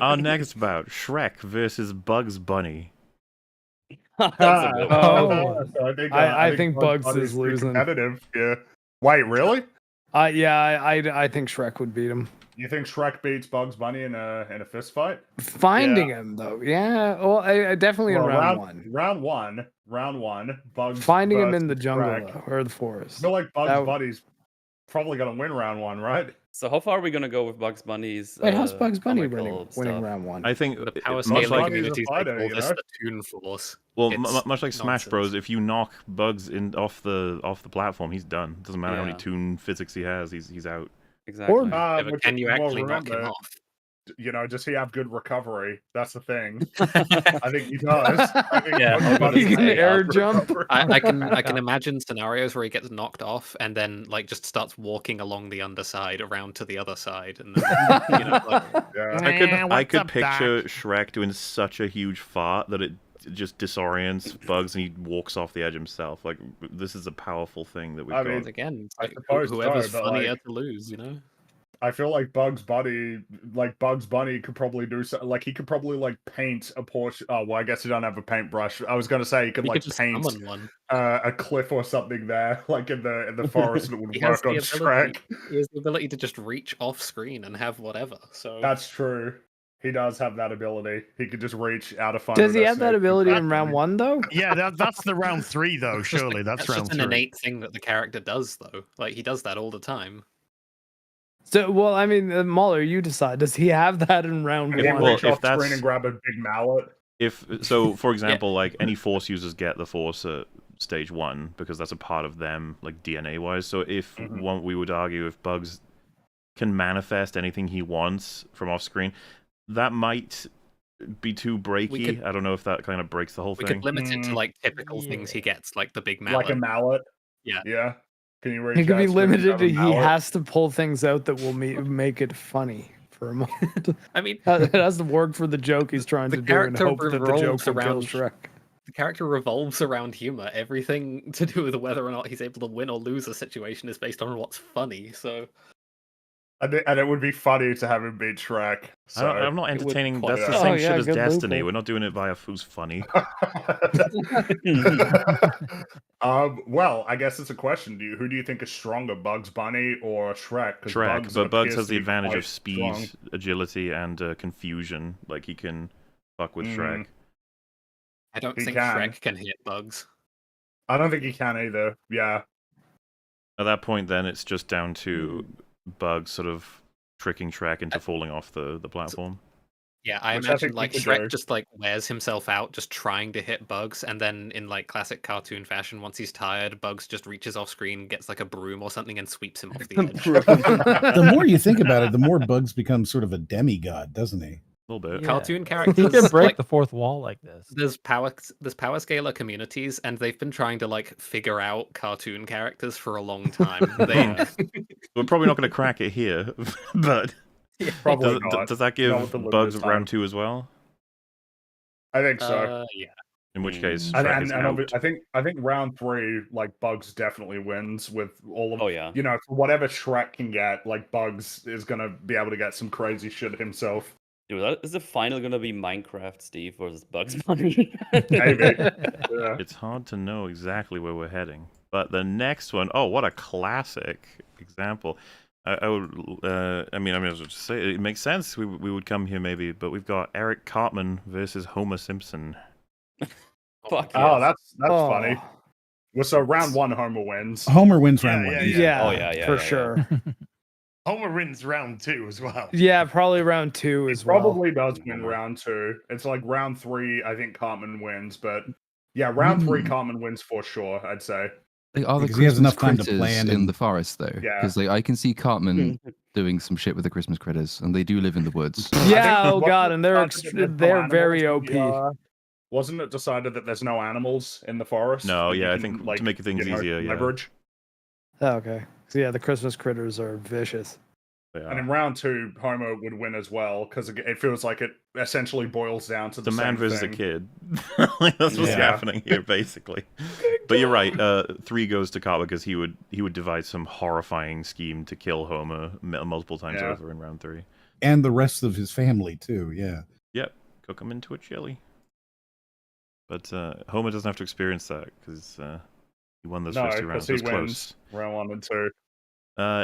Our next bout: Shrek versus Bugs Bunny. That's a good one. Oh. So I think Bugs Bunny's is pretty losing. competitive. Yeah. Wait, really? I think Shrek would beat him. You think Shrek beats Bugs Bunny in a fist fight? Finding him though, yeah. Well, I definitely in Well, round 1. Round one. Bugs Finding him versus in the jungle Shrek. though, or the I forest. feel like Bugs That- Bunny's probably gonna win round 1, right? So how far are we gonna go with Bugs Bunny's? Wait, how's Bugs Bunny comical winning stuff? round 1? I think The power much scaling like Bunny's a communities, they fighter, call you this know? the Toon Force. well, It's much like Smash nonsense. Bros. If you knock Bugs off the platform, he's done. Doesn't matter how many Yeah. toon physics he has. He's out. Exactly. Yeah, but Which- can you well, actually knock him remember, off? You know, does he have good recovery? That's the thing. I think he does. I think Yeah, Bugs Bunny He can has air good jump. recovery. I can imagine scenarios where he gets knocked off and then like just starts walking along the underside around to the other side, and then you know, like, Yeah. I what's could up, picture Doc? Shrek doing such a huge fart that it just disorients Bugs and he walks off the edge himself. Like, this is a powerful thing that we've I got. mean, again, it's I like, suppose whoever's so, but, funnier like- to lose, you know. I feel like Bugs Bunny could probably do so. Like he could probably like paint a portion. Oh well, I guess he don't have a paintbrush. I was gonna say he could He like could just paint summon one. a cliff or something there, like in the forest. That would He has work on the ability. Shrek. He has the ability to just reach off screen and have whatever. So That's true. He does have that ability. He could just reach out of. Does he have that ability in round 1 though? Yeah, that's the round 3 though. Surely that's round just an 3. innate thing that the character does, though. Like he does that all the time. So, well, I mean, Mahler, you decide. Does he have that in round Can he 1? Well, reach if off screen that's- and grab a big mallet? If so, for example, like any Force users get the Force at stage 1 because that's a part of them, like DNA wise. So if one, we would argue if Bugs can manifest anything he wants from off screen, that might be too breaky. could- I don't know if that kind of breaks the whole We thing. could limit it to like typical things he gets, like the big mallet. Like a mallet? Yeah. Yeah. Can you reach? He could out be screen and limited grab a to he mallet? has to pull things out that will make it funny for a moment. I mean, It has to work for the joke he's trying The to do and character hope that the joke revolves will kill around- Shrek. the character revolves around humor. Everything to do with whether or not he's able to win or lose a situation is based on what's funny. So And it would be funny to have him beat Shrek. So. I'm not it would entertaining. quite- That's the Oh, same yeah, shit as good Destiny. loophole. We're not doing it via who's funny. Well, I guess it's a question. Who do you think is stronger, Bugs Bunny or Shrek? 'Cause Shrek, but Bugs appears has to the be advantage quite of speed, strong. agility, and confusion. Like he can fuck with Shrek. I don't He think can. Shrek can hit Bugs. I don't think he can either. Yeah. At that point, then it's just down to Bugs sort of tricking Shrek into falling off the platform. Yeah, I Which I imagine think we like could Shrek do. just like wears himself out just trying to hit Bugs, and then in like classic cartoon fashion, once he's tired, Bugs just reaches off screen, gets like a broom or something, and sweeps him off the edge. The more you think about it, the more Bugs becomes sort of a demigod, doesn't he? A little bit. Yeah. Cartoon He characters can break like, the fourth wall like this. there's power scalar communities, and they've been trying to like figure out cartoon characters for a long time. They We're probably not going to crack it here, but Probably does, not. does that Not give with the limited Bugs time. round 2 as well? I think so. yeah. In which case, And, Shrek and, is and out. I think round 3, like Bugs definitely wins with all of. Oh, yeah. You know, for whatever Shrek can get, like Bugs is gonna be able to get some crazy shit himself. Dude, is the final gonna be Minecraft Steve versus Bugs Bunny? Maybe. Yeah. It's hard to know exactly where we're heading. But the next one, oh, what a classic example. I would, I mean, I was just say it makes sense. We would come here maybe, but we've got Eric Cartman versus Homer Simpson. Fuck Oh, yes. that's Oh, funny. Well, so round 1, Homer wins. Homer wins Yeah, round 1. yeah, Yeah, Oh, yeah, for yeah. sure. Homer wins round 2 as well. Yeah, probably round 2 He as well. probably does win round 2. It's like round 3, I think Cartman wins, but yeah, round 3 Cartman wins for sure, I'd say. Like, are the Because he has Christmas enough time to critters plan in and- the forest though? Yeah. Because like I can see Cartman doing some shit with the Christmas critters, and they do live in the woods. Yeah, oh wasn't god, it and they're decided that there's no they're very animals OP. in the, wasn't it decided that there's no animals in the forest? No, that you yeah, I can, think like, to make things easier, yeah. leverage? Oh, okay. So yeah, the Christmas critters are vicious. And in round 2, Homer would win as well because it feels like it essentially boils down to It's a man same versus thing. a kid. Like, that's what's happening here, basically. But you're right. 3 goes to Cartman because he would devise some horrifying scheme to kill Homer multiple times over in round 3. And the rest of his family too. Yeah. Yep, cook him into a chili. But Homer doesn't have to experience that because he won those first 2 rounds. he It was wins close. round 1 and 2.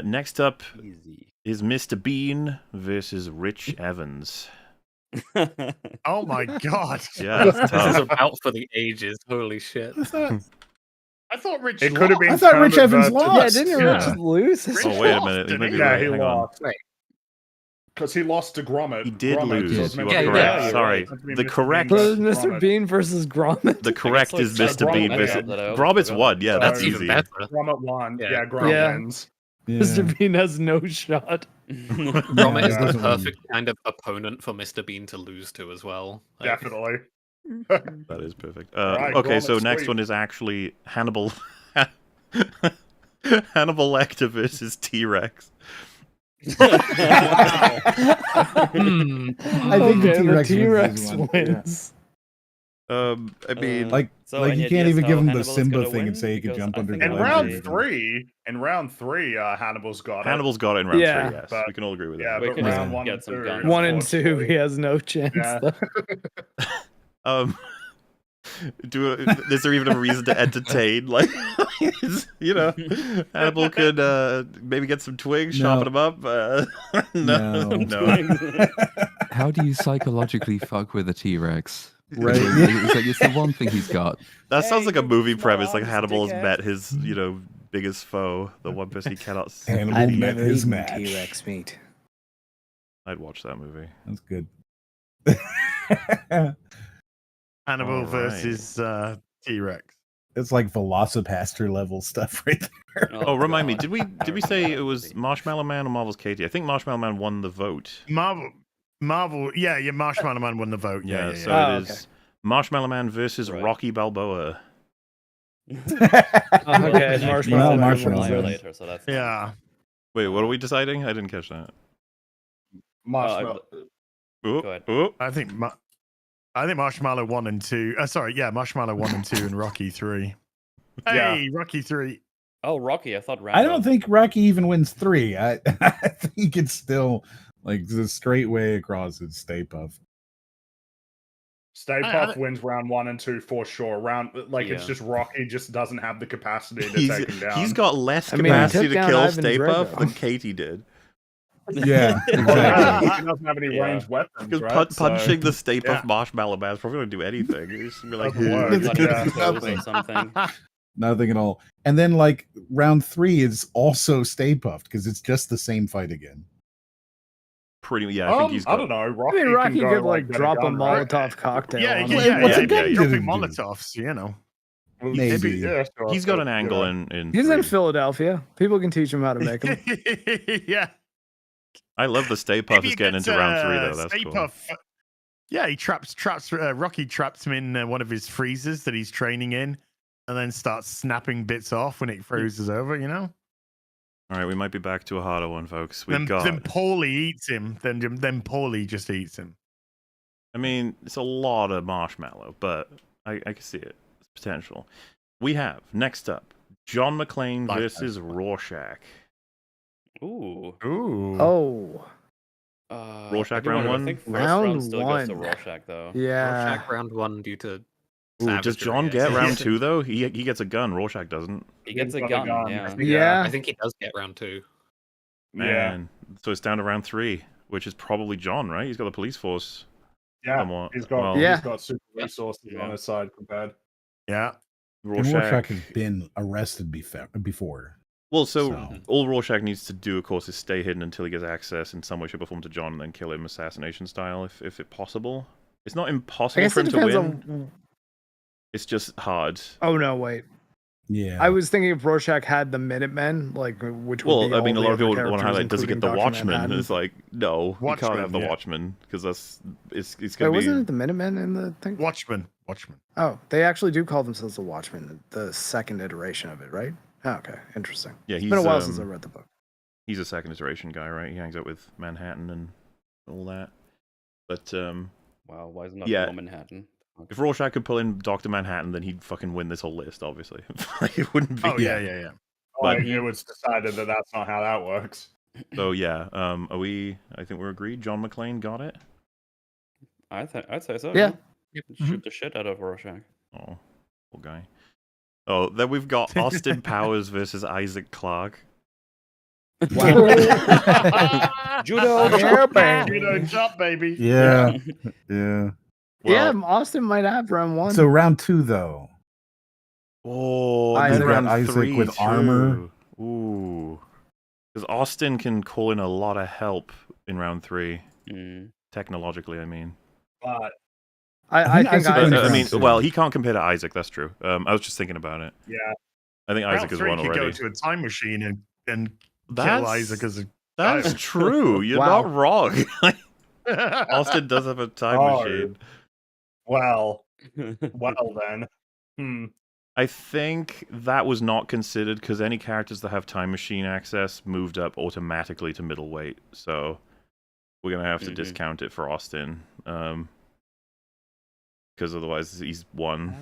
Next up Easy. is Mr. Bean versus Rich Evans. Oh my god. Yeah, that's This is tough. about for the ages. Holy shit. I thought Rich It could have been. I thought Rich Kermit Evans versus- lost. Yeah, didn't Rich lose? Rich Oh, wait a lost, minute. You didn't may he? be Yeah, right. he Hang on. lost. Because he lost to Gromit. He did Gromit lose. was You meant are to be correct. Gromit. Sorry. It's meant to be The Mr. correct- Bean So versus Mr. Gromit. Bean versus Gromit. The correct like is so Mr. Bean Gromit versus... got that out. Gromit's won. Yeah, That's that's even easy. better. Gromit won. Yeah. Yeah, Gromit Yeah. wins. Mr. Bean has no shot. Gromit is Yeah. the Doesn't win. perfect kind of opponent for Mr. Bean to lose to as well. Like, Definitely. That is perfect. Right, Okay, Gromit's so next sweet. one is actually Hannibal... Hannibal Lecter versus T-Rex. I think the Okay, T-Rex wins this one. wins. I mean... Like, So, like and you yet can't guess even how give him the Hannibal is Simba gonna thing and win? say he could Because jump I under think the In I'm ledge. round ready. 3, Hannibal's got it. Hannibal's got it in round Yeah. 3, yes. But- we can all agree with Yeah, that. We but can round just 1 get and some 2. guns. 1 and 2, unfortunately. he has no chance. Yeah. Though. Is there even a reason to entertain? Like, you know, Hannibal could maybe get some twigs, No. chopping them up. No, No. no. How do you psychologically fuck with a T-Rex? Right. It's the one thing he's got. That sounds like a Hey, movie small premise. Like arms, Hannibal's dickhead. met his, biggest foe, the one person he cannot. Hannibal met his match. T-Rex meat. I'd watch that movie. That's good. Hannibal All right. versus T-Rex. It's like Velocipaster level stuff right there. Oh, remind me. God. Did we say it was Marshmallow Man or Marvel's Katie? I think Marshmallow Man won the vote. Marvel, yeah, Marshmallow Man won the vote. Yeah, So Oh, it is Marshmallow Man versus Right. Rocky Balboa. Okay, Marshmallow Well, Man Marshmallow wins Liar it. later, so that's fine. yeah. Wait, what are we deciding? I didn't catch that. Marshmallow. Ooh, Go ahead. ooh. I think Marshmallow 1 and 2. Marshmallow 1 and 2 and Rocky 3. Hey, Rocky 3. Oh, Rocky. I thought Rambo. I don't think Rocky even wins 3. I think it's still like the straight way across. It's Stay Puft. Stay I- Puft wins round 1 and 2 for sure. It's Yeah. just Rocky just doesn't have the capacity to take him down. He's got less I mean, he capacity took to down kill Ivan Stay Puft Drago. than Katie did. Yeah, he exactly. doesn't have any Yeah. ranged weapons, Because right? punching the Stay yeah. Puft Marshmallow Man is probably going to do anything. It's gonna be like, Doesn't work. Cut his Yeah. clothes or Nothing. something. Nothing at all. And then like round 3 is also Stay Puft because it's just the same fight again. pretty. Yeah, I think he's got. I don't know. I Rocky, mean, Rocky can could go, like get drop a gun, right? Molotov cocktail. Yeah, on yeah, him. What's yeah. a gun Dropping gonna do? Molotovs, you know. Maybe. Yeah, sure, He's got but, an angle in. He's in 3. Philadelphia. People can teach him how to make them. Yeah. I love the Stay Puft is getting into round 3 though. That's Stay cool. Puft, yeah, he Rocky traps him in one of his freezers that he's training in, and then starts snapping bits off when it freezes over. You know. All right, we might be back to a harder one, folks. We've Then got. Paulie eats him. Then Paulie just eats him. I mean, it's a lot of marshmallow, but I can see it. It's potential. We have next up John McClane Like versus Rorschach. Ooh. Ooh. Oh, Rorschach I do round wonder, one? I think first Round round still goes to one. Rorschach, though. yeah. Rorschach round 1 due to. Ooh, does savagery, John I get think. round 2 though? He gets a gun. Rorschach doesn't. He gets a He's got a gun, gun, yeah. Yeah. I think he does get round 2. Man, so it's down to round 3, which is probably John, right? He's got the police force. Yeah, somewhat. he's got Well, Yeah. he's got super Yeah. resources Yeah. on his side compared. Yeah. And Rorschach Rorschach. has been arrested before. Well, so all Rorschach needs to do, of course, is stay hidden until he gets access in some way, shape, or form to John, and then kill him assassination style, if it's possible. It's not I impossible guess for it him to depends win. on. It's just hard. Oh no, wait. Yeah. I was thinking if Rorschach had the Minutemen, like which would Well, be I mean, a all lot of the people other want to highlight, characters, does he get including the Dr. Watchman? And Manhattan. it's like, no, he can't Watchman, have the yeah. Watchman, because it's Wait, going to wasn't be... it the Minutemen in the thing? Watchman. Oh, they actually do call themselves the Watchmen, the second iteration of it, right? Oh, okay, interesting. Yeah, It's been a while since I read the book. He's a second iteration guy, right? He hangs out with Manhattan and all that. But, Wow, why is it not yeah. Manhattan? If Rorschach could pull in Dr. Manhattan, then he'd fucking win this whole list, obviously. It wouldn't be... Oh, yeah. But Like, it was decided that that's not how that works. So, yeah, I think we're agreed? John McClane got it? I'd say so. Yeah. Shoot the shit out of Rorschach. Oh, poor guy. Oh, then we've got Austin Powers versus Isaac Clarke. Judo Yeah, baby. Judo chop, baby. Yeah. Yeah. Yeah, Austin might have round one. So round 2 though. Oh, Isaac. then You got round Isaac 3 with armor. too. Ooh. Because Austin can call in a lot of help in round 3. Mm. Technologically, I mean. But I think Isaac Isaac. wins I round mean, 2. well, he can't compare to Isaac, that's true. I was just thinking about it. yeah, I think Round Isaac is 3 one could already. go to a time machine and kill That's- Isaac as a That's child. true. You're Wow. not wrong. Austin does have a time Oh. machine. well then. I think that was not considered because any characters that have time machine access moved up automatically to middleweight. So we're going to have to discount it for Austin. Because otherwise he's won.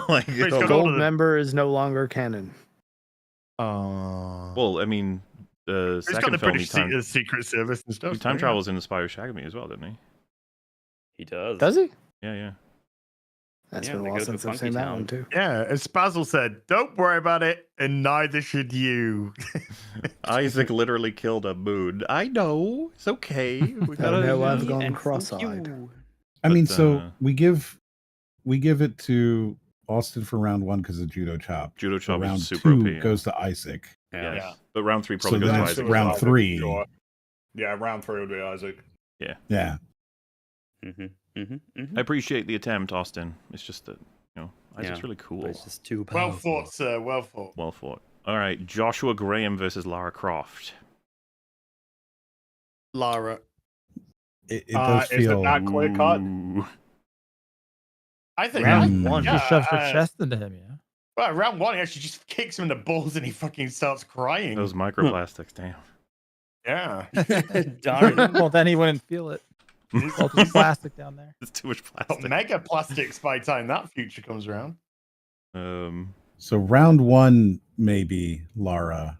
Like, He's got all Gold of the- member is no longer canon. well, I mean, the He's got second the film, British Secret Service and stuff. he time yeah. travels in The Spy Who Shagged Me as well, didn't he? He does. Does he? Yeah. That's Yeah, been a they while go to since I've Funky seen that Town. one too. Yeah, as Basil said, don't worry about it, and neither should you. Isaac literally killed a moon. I know. It's okay. We I know I've Me gone and fuck cross-eyed. you. I mean, But, so we give it to Austin for round 1 because of judo chop. Judo So chop round is super 2 OP. Yeah. goes to Isaac. Yes. Yeah. But round 3 So probably goes then to it's Isaac. round Isaac, 3. sure. Yeah, round 3 would be Isaac. Yeah. I appreciate the attempt, Austin. It's just that, Isaac's Yeah. really cool. But it's just too Well powerful. fought, sir. Well fought. Well fought. All right, Joshua Graham versus Lara Croft. Lara. It does is it feel. that clear cut? Ooh. I think Round Mm. one. Yeah, She shoves her chest into him, yeah. Well, round 1, yeah, she just kicks him in the balls and he fucking starts crying. Those microplastics, damn. Yeah. Darn. Well, then he wouldn't feel it. All the plastic down there. It's too much Got plastic. mega plastics by the time that future comes around. So round 1, maybe Lara.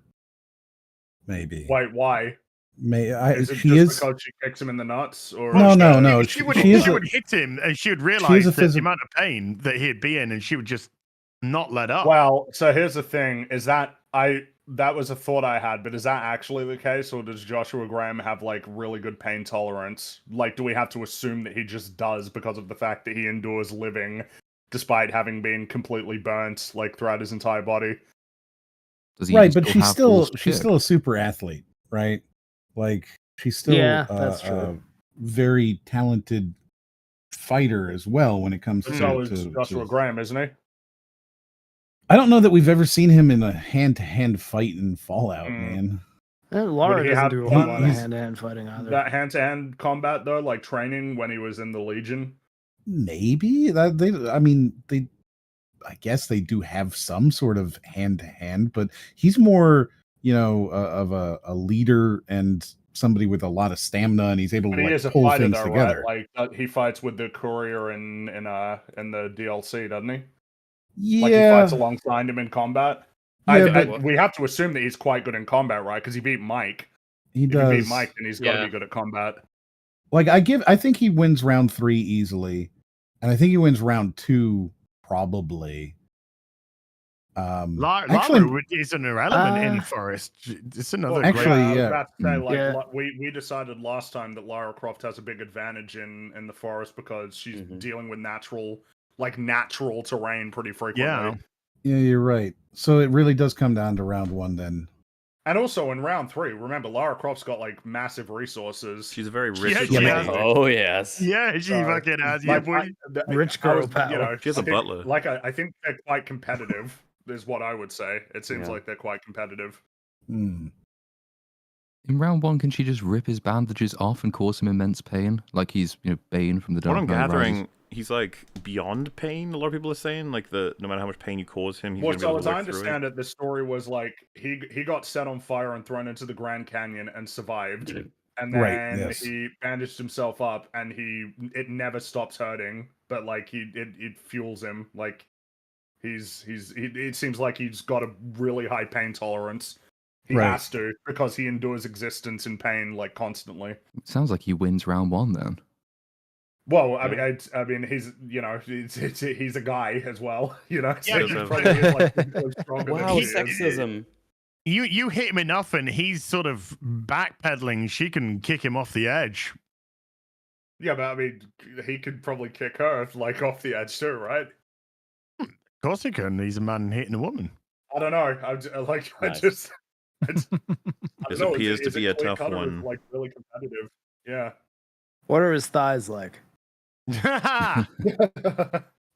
Maybe. Wait, why? Is it She just is. because she kicks him in the nuts? Or No. She would She is a- hit him and she would is realize a the amount of pain that he'd be in and she would just not let up. Well, so here's the thing: is that that was a thought I had, but is that actually the case, or does Joshua Graham have like really good pain tolerance? Like, do we have to assume that he just does because of the fact that he endures living despite having been completely burnt like throughout his entire body? Does he Right, but still have balls to she's kick? still a super athlete, right? Like she's still that's a true. very talented fighter as well when it comes But to, so is to- Joshua to- Graham, isn't he? I don't know that we've ever seen him in a hand-to-hand fight in Fallout, Mm. man. Laura Would he doesn't have do a whole lot of he's- hand-to-hand fighting either. That hand-to-hand combat though, like training when he was in the Legion. Maybe I guess they do have some sort of hand-to-hand, but he's more, of a leader and somebody with a lot of stamina, and he's able But to he like is a pull fighter things though, together. right? Like he fights with the courier in the DLC, doesn't he? Yeah, Like he fights alongside him in combat. Yeah, but- We have to assume that he's quite good in combat, right? Because he beat Mike. he If does. he beat Mike, then he's got to Yeah. be good at combat. Like I think he wins round 3 easily, and I think he wins round 2 probably. Lara Actually, is an irrelevant in Uh, Forest. It's another Well, Actually, I was yeah. about to say, like, Yeah. we decided last time that Lara Croft has a big advantage in the forest because she's dealing with natural terrain pretty frequently. Yeah. yeah, you're right. So it really does come down to round 1 then. And also in round 3, remember Lara Croft's got like massive resources. She's a very rich she lady. has. Oh yes. Yeah, she So, fucking has. Yeah, like, boy. Rich girl power. She has a I think- butler. Like I think they're quite competitive. Is what I would say. It seems Yeah. like they're quite competitive. Hmm. In round 1, can she just rip his bandages off and cause him immense pain, like he's Bane from the Dark What I'm Knight Rises? gathering, he's like beyond pain. A lot of people are saying like no matter how much pain you cause him, he's Well, gonna be so able as to I work through it. understand it, the story was like he got set on fire and thrown into the Grand Canyon and survived. And then Right, yes. he bandaged himself up, and it never stops hurting. But like it fuels him. Like it seems like he's got a really high pain tolerance. He Right. has to because he endures existence in pain like constantly. It sounds like he wins round 1 then. Well, I mean, he's he's a guy as well, you know. So Yeah, he but- probably is, like, really stronger than Wow, she is. sexism. You hit him enough, and he's sort of backpedaling. She can kick him off the edge. Yeah, but I mean, he could probably kick her like off the edge too, right? Of course he can. He's a man hitting a woman. I don't know. Nice. This appears to be a tough one. Like really competitive. Yeah. What are his thighs like?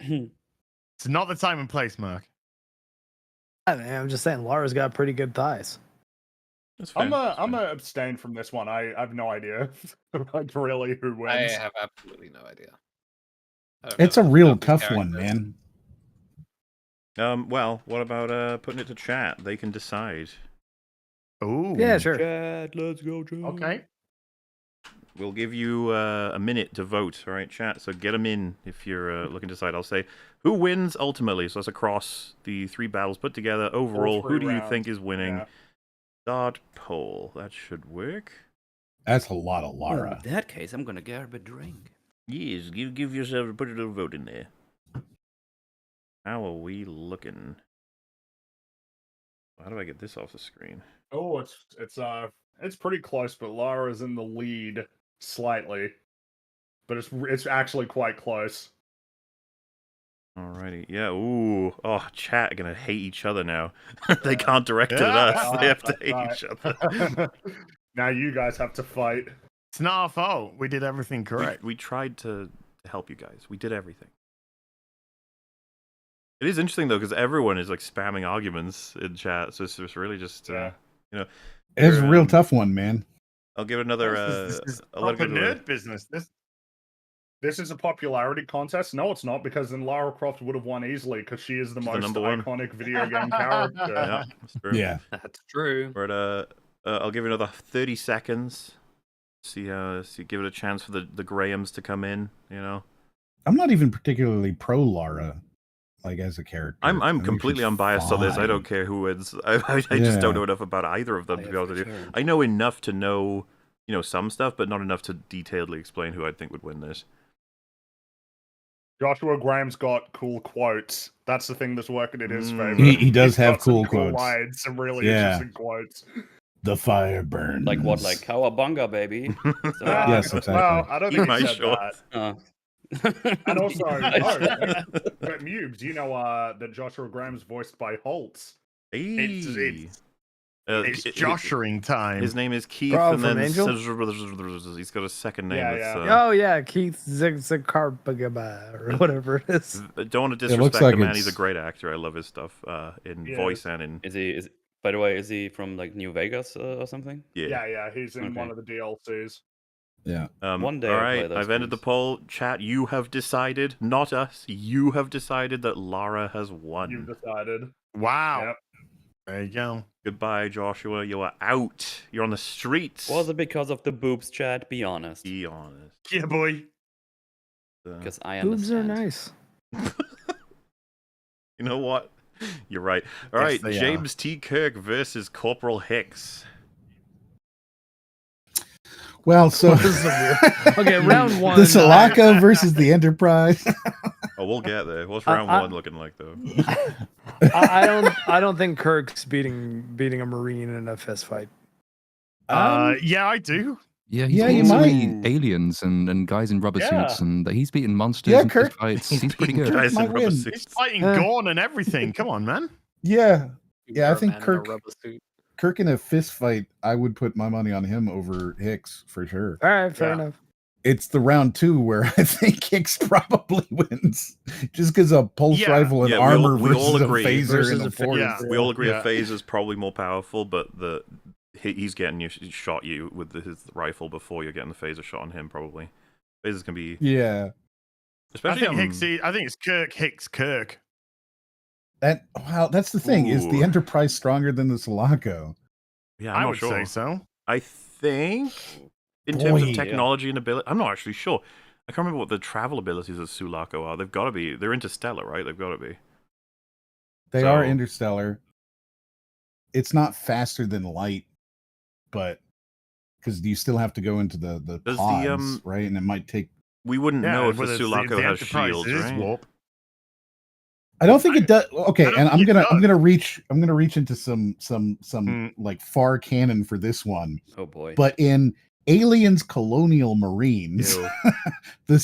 It's not the time and place, Mark. I mean, I'm just saying, Lara's got pretty good thighs. That's fair. I'm that's fair. a abstain from this one. I have no idea, like really who I wins. have absolutely no idea. I don't know It's a enough real about these tough one, characters. Well, what about putting it to chat? They can decide. Ooh. Yeah, sure. Chad, let's go, Chad. Okay. We'll give you a minute to vote, all right, chat? So get them in if you're looking to decide. I'll say who wins ultimately. So that's across the 3 battles put together. Overall, who 3 do you rounds, think is winning? yeah. Start poll. That should work. That's a lot of Well, Lara. in that case, I'm gonna grab a drink. Yes, give yourself put a little vote in there. How are we looking? How do I get this off the screen? Oh, it's pretty close, but Lara's in the lead slightly. But it's actually quite close. Alrighty, yeah. Ooh, oh, chat are gonna hate each other now. They can't direct it at us. They have to hate each other. Now you guys have to fight. It's not our fault. We did everything correct. We tried to help you guys. We did everything. It is interesting though, because everyone is like spamming arguments in chat, so it's really just Yeah. you know. It's a real um, tough one, man. I'll give it another. This is I'll let it proper go to nerd business. This is a popularity contest. No, it's not, because then Lara Croft would have won easily because she is the She's the most number one. iconic video game character. Yeah, that's true. Yeah. That's true. We're at I'll give it another 30 seconds. See, give it a chance for the Grahams to come in. You know, I'm not even particularly pro Lara, like as a character. I I'm think completely she's unbiased on this. I don't fine. care who wins. I just don't Yeah. know enough about either of them, Oh, to yeah, be honest with for you. sure. I know enough to know, some stuff, but not enough to detailedly explain who I think would win this. Joshua Graham's got cool quotes. That's the thing that's working in his favor. He does He's have got some cool quotes. lines, some really Yeah. interesting quotes. The fire burns. Like what? Like cowabunga, baby. So, Yes, exactly. Well, I don't Eat think my he said shorts. that. uh, And also, Nice. but Mubes, you know that Joshua Graham's voiced by Holtz. Hey. It's- It's Joshuring time. His name is Keith, Bro, and from then Angel? he's got a second name. Yeah, that's, yeah. Oh yeah, Keith Zigcarpagaba or whatever it is. Don't want to It looks disrespect like the man. He's a it's- great actor. I love his stuff in Yeah. voice and in is he? By the way, is he from like New Vegas or something? Yeah, he's in Okay. one of the DLCs. Yeah. One day all I'll play right, those I've ended the games. poll. Chat, you have decided, not us. You have decided that Lara has You've won. decided. Wow. Yep. There you go. Goodbye, Joshua. You are out. You're on the streets. Was it because of the boobs, Chad? Be honest. Be honest. Yeah, boy. Because I Boobs are understand. nice. You know what? You're right. All Yes, right, they are. James T. Kirk versus Corporal Hicks. Well, so This is a weird- Okay, round one. the Sulaco versus the Enterprise. Oh, we'll get there. What's I- round I- one looking like, though? I don't think Kirk's beating a Marine in a fist fight. Yeah, I do. Yeah, he's Yeah, you beaten so might. many aliens and guys in rubber Yeah. suits, and he's beaten monsters Yeah, and fist Kirk- fights. He's pretty Beating good. guys might in rubber win. suits. He's fighting Uh. Gorn and everything. Come on, man. Yeah, Yeah, I For a think man in a Kirk- rubber suit. Kirk in a fist fight, I would put my money on him over Hicks for sure. All right, fair enough. It's the round 2 where I think Hicks probably wins, just because a pulse rifle and armor we all versus a agree. phaser and a force. We all agree a phaser's probably more powerful, but he's getting you shot you with his rifle before you're getting the phaser shot on him. Probably phasers can be especially. I think it's Kirk Hicks Kirk. That's the thing. Is the Enterprise stronger than the Sulaco? Yeah, I'm not sure. Say so. I think in terms of technology and ability, I'm not actually sure. I can't remember what the travel abilities of Sulaco are. They've got to be. They're interstellar, right? They've got to be. They are interstellar. It's not faster than light, but because you still have to go into the pods, right? And it might take. We wouldn't know if the Sulaco has shields, right? Warp. I don't think it does. Okay, and I'm gonna reach into some like far canon for this one. Oh boy! But in Aliens Colonial Marines, the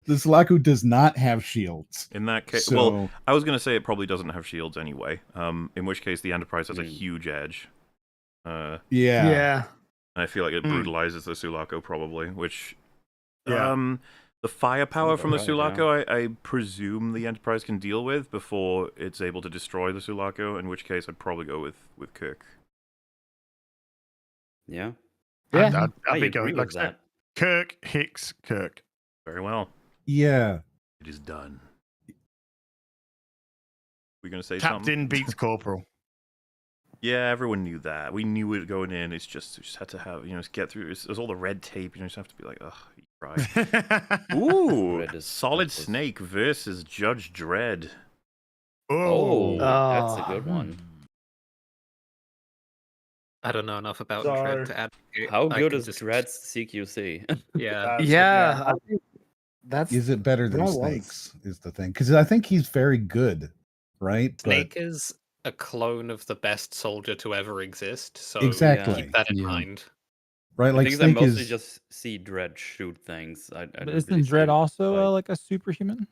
Sulaco does not have shields. In that case, well, I was gonna say it probably doesn't have shields anyway. In which case, the Enterprise has a huge edge. Yeah. And I feel like it brutalizes the Sulaco probably, which the firepower from the Sulaco, I presume the Enterprise can deal with before it's able to destroy the Sulaco, in which case I'd probably go with Kirk. Yeah. I'd be going with that. Kirk, Hicks, Kirk. Very well. Yeah. It is done. We're going to say Captain something? beats Corporal. Yeah, everyone knew that. We knew it going in. It's just, we just had to have, get through. There's all the red tape. You just have to be like, ugh, you cry. Ooh, Solid Snake versus Judge Dredd. Oh, that's a good one. I don't know enough about Dredd to advocate. How good is Dredd's CQC? Yeah. I think that's. Is it better than Snake's? Is the thing, because I think he's very good, right? Snake is a clone of the best soldier to ever exist, so exactly keep that in mind. Right, like I Snake mostly is just see Dredd shoot things. But isn't Dredd also like a superhuman?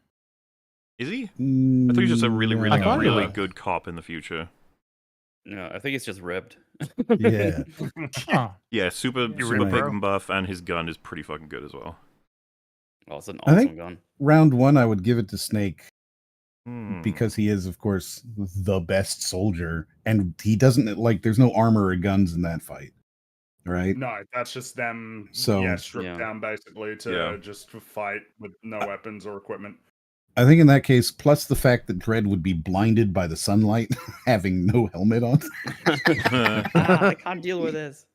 Is he? I thought he was just a really good cop in the future. No, I think it's just ribbed. Yeah. Yeah, super big and buff, and his gun is pretty fucking good as well. Oh, it's an I awesome think gun. round 1, I would give it to Snake because he is, of course, the best soldier, and he doesn't there's no armor or guns in that fight, right? No, that's just them. Stripped down basically to just fight with no weapons or equipment. I think in that case, plus the fact that Dredd would be blinded by the sunlight, having no helmet on. I can't deal with this.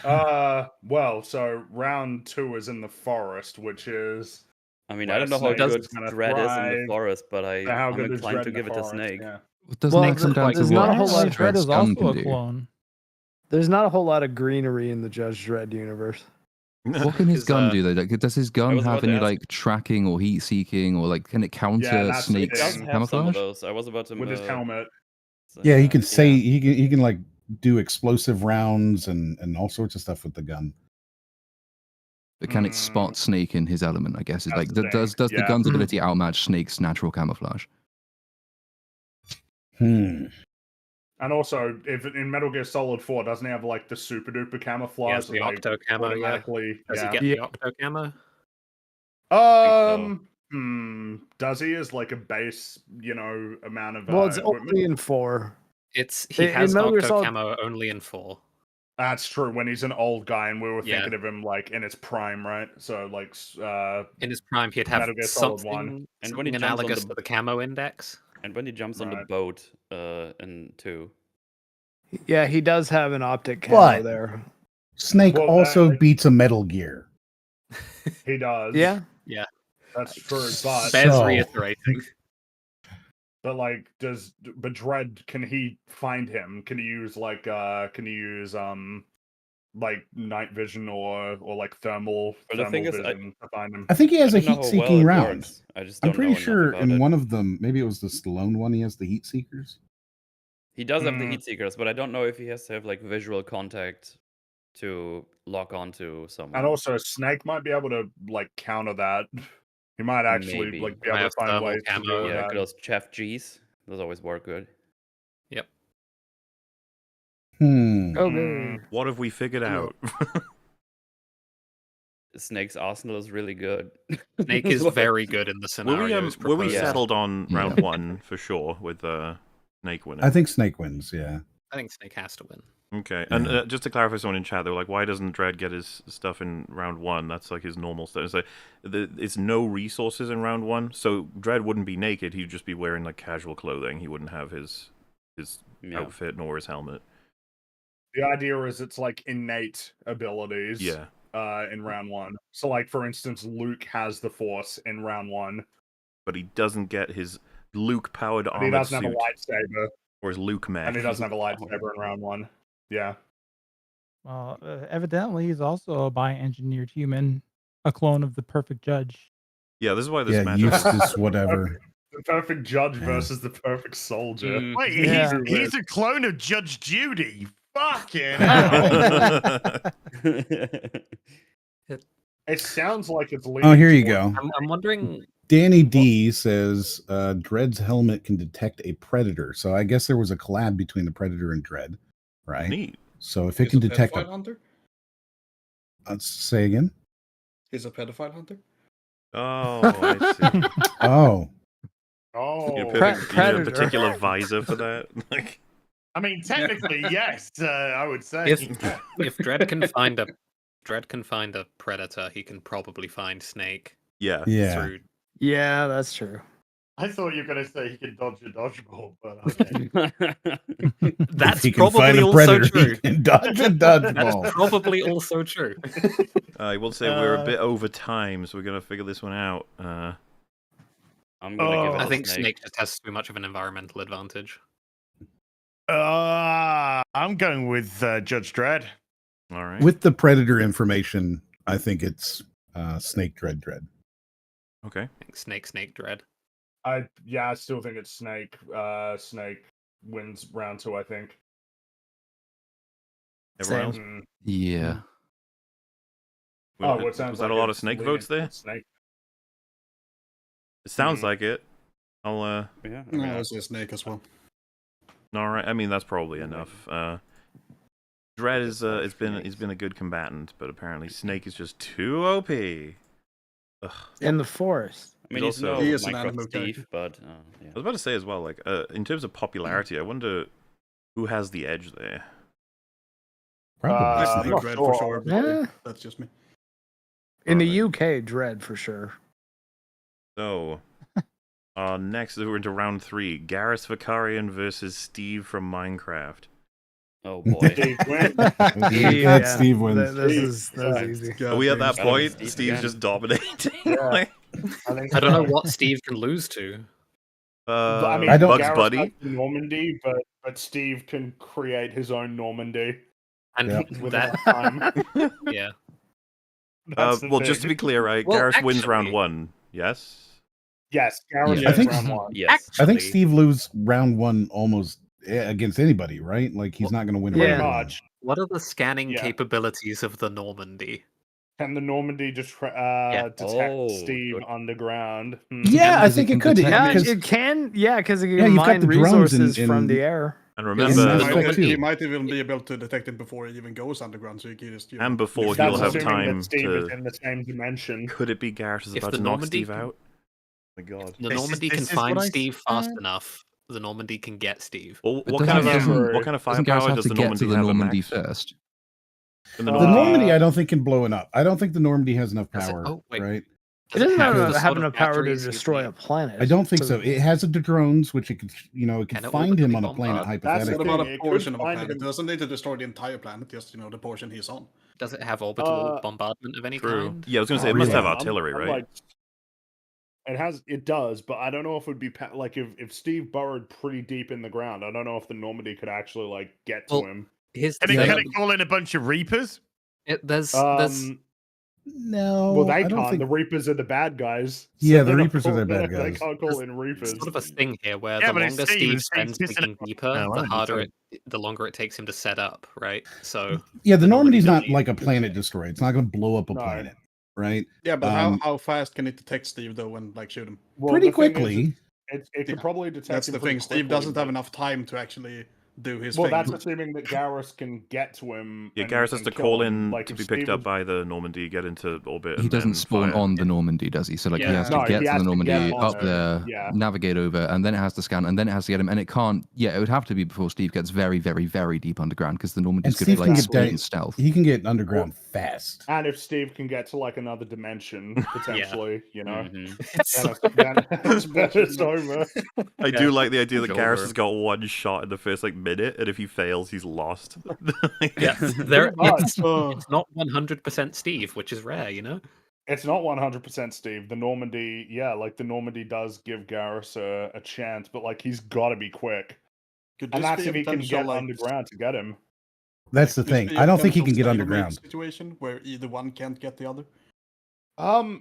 Well, so round 2 is in the forest, which is. I mean, I don't know how good Dredd is in the forest, but I'm inclined to give it to Snake. Yeah. Doesn't it come down to not a whole lot of Dredd is gun also can a do? clone. There's not a whole lot of greenery in the Judge Dredd universe. What can his gun do though? Like, does his gun was have about to any ask. like tracking or heat seeking, or like can it counter that's the Snake's He does have some of camouflage? those. I was about to With his helmet. Yeah, he can say he can like do explosive rounds and all sorts of stuff with the gun. But can it spot Snake in his element? I guess is That's like the does thing, the gun's ability outmatch Snake's natural camouflage? And also, if in Metal Gear Solid 4, doesn't he have like the super duper camouflage? He has the Octo Camo, yeah. Does he get the Octo Camo? Does he as like a base, amount of Well, it's equipment? only in 4. He has Metal Gear Octo Solid- Camo only in 4. That's true. When he's an old guy, and we were thinking of him like in his prime, right? So like, in his prime, he'd have Metal Gear Solid something, 1. And when he jumps on analogous the- to the camo index. And when he jumps on the boat in 2. Yeah, he does have an optic camo But- there. Snake also beats a Metal Gear. He does. Yeah. That's true. But Bears reiterating. But like, but Dredd, can he find him? Can he use like night vision or like thermal Well, the thing is, vision to find him? I think he has a I don't know how heat-seeking well it round. works. I just I'm don't pretty know enough sure about in it. one of them, maybe it was the Stallone one, he has the heat seekers. He does have the heat seekers, but I don't know if he has to have like visual contact to lock onto someone. And also, Snake might be able to like counter that. He might actually Maybe. like be Might able have to find thermal ways to camo, do Yeah, that. those Chef G's. Those always work good. Yep. Okay. What have we figured out? Snake's arsenal is really good. Snake is very good in the scenarios. Were we proposed. settled on Yeah. round 1 for sure with Snake winning? I think Snake wins. Yeah. I think Snake has to win. Okay, and Yeah. just to clarify, someone in chat, they were like, "Why doesn't Dredd get his stuff in round 1? That's like his normal stuff." It's like it's no resources in round 1, so Dredd wouldn't be naked. He'd just be wearing like casual clothing. He wouldn't have his Yeah. outfit nor his helmet. The idea is it's like innate abilities. Yeah. In round 1. So, like for instance, Luke has the Force in round 1, But he doesn't get his Luke-powered but he armored doesn't have a suit lightsaber, or his Luke mech. and he doesn't have a lightsaber in round 1. Yeah. Well, evidently he's also a bioengineered human, a clone of the perfect judge. Yeah, this is why this Yeah, match. Eustace, whatever. The perfect judge Yeah. versus the perfect soldier. Mm. Wait, Yeah. he's a clone of Judge Judy. Fucking hell. It sounds like it's leading. Oh, here you towards- go. I'm wondering. Danny D says Dredd's helmet can detect a predator. So I guess there was a collab between the Predator and Dredd, right? Neat. So if it can detect pedophile hunter? say again. He's a pedophile hunter? Oh, I see. Oh, Oh, You Pre- put a Predator. particular visor for that. Like, I mean, technically, yes. I would say. If Dredd can find a predator, he can probably find Snake yeah. yeah. through. Yeah, that's true. I thought you were going to say he can dodge a dodgeball, but okay. That's If he can find probably a also predator, he true. can dodge a That's dodgeball. probably also true. I will say we're a bit over time, so we're gonna figure this one out. I'm gonna give it I a think Snake. Snake just has too much of an environmental advantage. I'm going with Judge Dredd. All right. With the Predator information, I think it's Snake Dredd. Okay. I think Snake Dredd. I still think it's Snake. Snake wins round 2, I think. Everyone else? Mm. Yeah. Oh, what sounds Was like that a lot of it's Snake leaning votes there? towards Snake. It sounds like it. I'll Yeah. I No, mean, I say Snake as well. all right. I mean that's probably enough. Dredd is he's been a good combatant, but apparently Snake is just too OP. Ugh. In the forest. I mean, He's he's also- no He is an Minecraft animal Steve, but yeah. I was about to say as well, like in terms of popularity, I wonder who has the edge there. Probably I'm Snake. not Dread sure, for sure. but Yeah. That's just me. In the Alright. UK, Dread for sure. So, next we're into round 3. Garrus Vakarian versus Steve from Minecraft. Oh boy. Steve wins. That's Steve wins. This is easy. Are we at that Gotta be point? Steve Steve's again. just dominating. Yeah. Like, I don't know what Steve can lose to. I mean, I don't- Bugs Gareth Bunny. has the Normandy, but Steve can create his own Normandy And Yeah. within that, time. yeah. That's the well, just to thing. be clear, right? Well, Garrus wins round actually- 1. Yes. Yes, Gareth Yeah. I think- round 1. Yes. I think Actually- Steve lose round 1 almost against anybody, right? Like he's not going to win Yeah. round 1. Much. What are the scanning Yeah. capabilities of the Normandy? Can the Normandy just detect Oh, Steve good. underground? Yeah, I Because think it it can could. detect- Yeah, Because it can. Yeah, because it Yeah, can you've got mine the drones resources in- from the air. And Yeah, remember, Mass He Effect might, 2. he might even be able to detect it before it even goes underground, so you can just. and before That's he'll have assuming time that Steve is to. in the same dimension. Could it be Garrus is If about the to knock Normandy Steve can- out? Oh my god. The This is- Normandy this can is find what I Steve fast said. enough. The Normandy can get Steve. Well, But what kind of doesn't Garrus- what kind of Doesn't Garrus firepower have does to the get Normandy to the have in Normandy max? first? In the the Normandy? Normandy, I don't think can blow it up. I don't think the Normandy has enough Does it- power, oh, wait. right? It doesn't have have, the have sort of enough power to batteries you destroy need? a planet. I don't think to- so. It has the drones, which it could, it could Can it find him on a orbitally planet bombard? That's What the hypothetically. about thing, a it could portion of a find planet? It him- doesn't need to destroy the entire planet, just the portion he's on. Does it have orbital Uh, bombardment of any True. kind? Yeah, I was gonna say Oh, it must really? have I'm- artillery, I'm right? like- it does, but I don't know if it would be like if Steve burrowed pretty deep in the ground. I don't know if the Normandy could actually like get to Well, him. Here's the Can thing. it call in a bunch of Reapers? There's No, well, they I don't can't. think. The Reapers are the bad guys. Yeah, the they're not Reapers are the call- bad They guys. can't call in Reapers. sort of a thing here where Yeah, the but it's longer Steve, Steve and spends Steve's pissing digging it deeper, off. the No, harder the longer it takes him to set up, right? So Yeah, the the Normandy's not Normandy- like a planet destroyer. It's not going to blow up a No. planet, right? Yeah, but Um, how fast can it detect Steve though and like shoot him? Well, Pretty the thing is, quickly. it could Yeah, probably detect. That's him the pretty thing. Steve quickly, doesn't have but- enough time to actually do his Well, thing. that's assuming that Garrus can get to him. Yeah, and- Garrus has and to kill call him. in Like, to if be picked Steve up was- by the Normandy, get into orbit, He and doesn't then spawn fire. on the Normandy, does he? So like he Yeah. has to No, get he to has the to get Normandy on up it, there, yeah. navigate over, and then it has to scan, and then it has to get him. And it can't. Yeah, it would have to be before Steve gets very, very, very deep underground because the And Normandy's good Steve for can like get speed down. and stealth. He can get underground fast. And if Steve can get to like another dimension, potentially, you know, Mhm. then it's over. I do like the idea that It's Garrus over. has got one shot in the first like minute, and if he fails, he's lost. Yeah, Pretty much. it's not 100% Steve, which is rare, you know. It's not 100% Steve. The Normandy, yeah, like the Normandy does give Garrus a chance, but like he's got to be quick, Could and this that's be a if he can potential, get like, underground to get him. That's the could this thing. be a I don't think he can potential get stalemate underground. situation where either one can't get the other?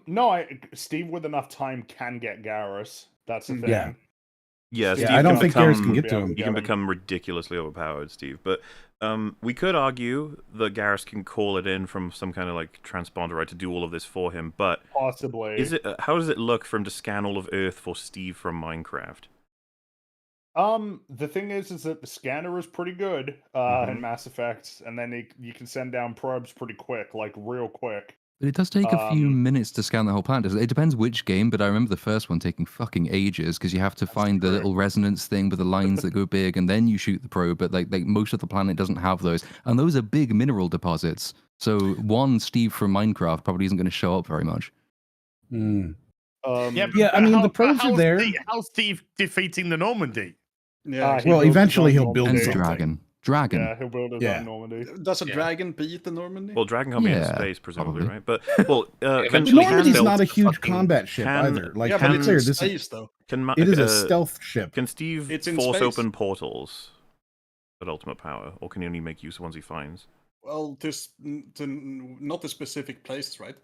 No, Steve with enough time can get Garrus. That's the thing. Yeah. Yeah, Steve Steve I don't can think become, Garrus can get to him. He can become ridiculously overpowered, Steve. But we could argue that Garrus can call it in from some kind of like transponder, right, to do all of this for him. But Possibly. is it? How does it look for him to scan all of Earth for Steve from Minecraft? The thing is that the scanner is pretty good in Mass Effect, and then you can send down probes pretty quick, like real quick. But it does take a few minutes to scan the whole planet. It depends which game, but I remember the first one taking fucking ages because you have to find the little resonance thing with the lines that go big, and then you shoot the probe. But like most of the planet doesn't have those, and those are big mineral deposits. So one Steve from Minecraft probably isn't going to show up very much. Hmm. Yeah, I mean, the probes are how's there. How's Steve defeating the Normandy? Yeah. he Well, builds his eventually own he'll build Normandy. And something. Dragon. Yeah, he'll build his Yeah. own Normandy. Does a Yeah. dragon beat the Normandy? Well, Dragon can't be in Yeah, space, presumably, probably. right? But well, Yeah, can eventually can Normandy's stealth- not a huge fucking- combat ship can- either. Like, yeah, to be but it's clear, in this space, though. it is a stealth ship. Can Steve It's in force space. open portals at ultimate power, or can he only make use of ones he finds? Well, not the specific places, right?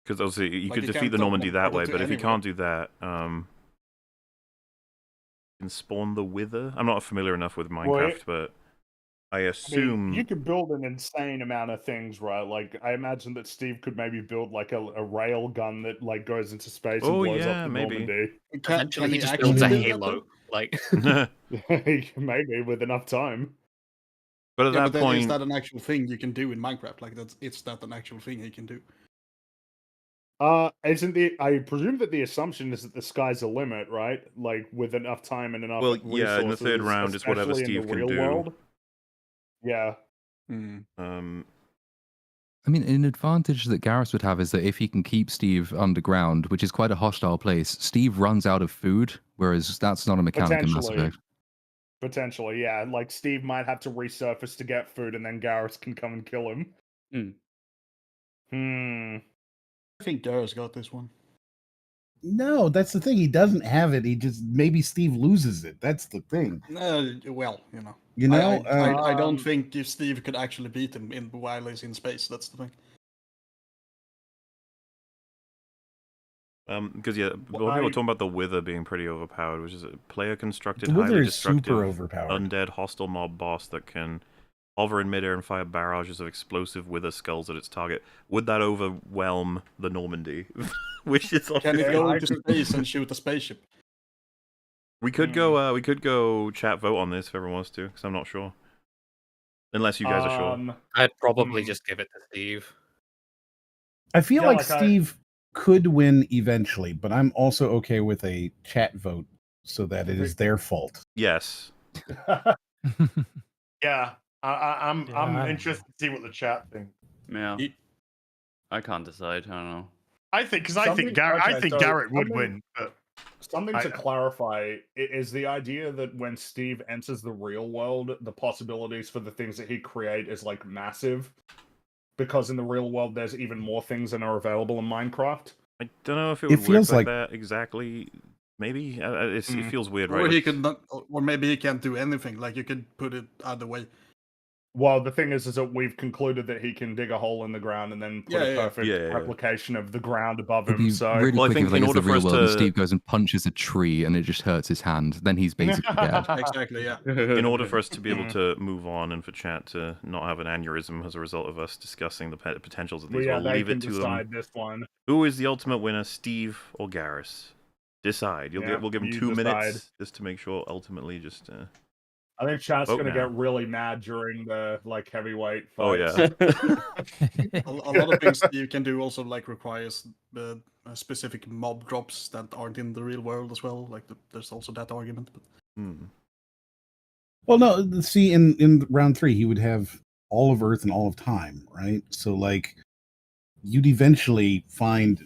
Because obviously you Like, could he defeat can't the Normandy teleport that way, to but if he anywhere. can't do that, he can spawn the Wither. I'm not familiar enough with Minecraft, but I I mean, assume you could build an insane amount of things, right? Like, I imagine that Steve could maybe build like a rail gun that like goes into space and Oh, blows yeah, up the maybe. Normandy. Eventually, he he just actually builds a do that, halo. though? Like, Maybe with enough time. But at Yeah, that but then is point, that an actual thing you can do in Minecraft? Like, it's that an actual thing he can do? I presume that the assumption is that the sky's the limit, right? Like with enough time and enough Well, resources. yeah, in the third round, it's whatever especially in Steve the can real do. World. Yeah. I mean, an advantage that Garrus would have is that if he can keep Steve underground, which is quite a hostile place, Steve runs out of food, whereas that's not a mechanic in Mass Effect. Potentially, yeah. Like Steve might have to resurface to get food, and then Garrus can come and kill him. I think Garrus got this one. No, that's the thing. He doesn't have it. He just maybe Steve loses it. That's the thing. Well, you know. You know, I don't think if Steve could actually beat him while he's in space. That's the thing. Because yeah, people were talking about the Wither being pretty overpowered, which is a player-constructed, The Wither highly is super destructive, overpowered. undead hostile mob boss that can hover in midair and fire barrages of explosive Wither skulls at its target. Would that overwhelm the Normandy? Which is Can it go into space and shoot a spaceship? We could go chat vote on this if everyone wants to, because I'm not sure. Unless you guys are sure. I'd probably just give it to Steve. I feel Yeah, like like Steve could win eventually, but I'm also okay with a chat vote so that it is their fault. Yes. Yeah, I'm Yeah. interested to see what the chat thinks. Yeah. I can't decide. I don't know. I think Garrett would win, but Something to clarify is the idea that when Steve enters the real world, the possibilities for the things that he create is like massive. Because in the real world, there's even more things than are available in Minecraft. I don't know if it It would work feels like like- that exactly. Maybe it feels weird, Or right? he could not, or maybe he can't do anything. Like you could put it either way. Well, the thing is that we've concluded that he can dig a hole in the ground and then put a perfect Yeah. replication of the ground above It'd him. be So really Well, I quick think if like, in it's the order for real us world and to- Steve goes and punches a tree and it just hurts his hand. Then he's basically dead. Exactly, yeah. In order for us to be able to move on and for chat to not have an aneurysm as a result of us discussing the potentials of well, these, yeah, we'll they leave can it to decide them. this one. Who is the ultimate winner, Steve or Garrus? Decide. Yeah, We'll give him you 2 decide. minutes just to make sure. Ultimately, just I think chat's Vote gonna now. get really mad during the like heavyweight Oh, fights. yeah. A lot of things that you can do also like requires the specific mob drops that aren't in the real world as well. Like there's also that argument. But... Hmm. Well, no, see, in round 3, he would have all of Earth and all of time, right? So, like, you'd eventually find,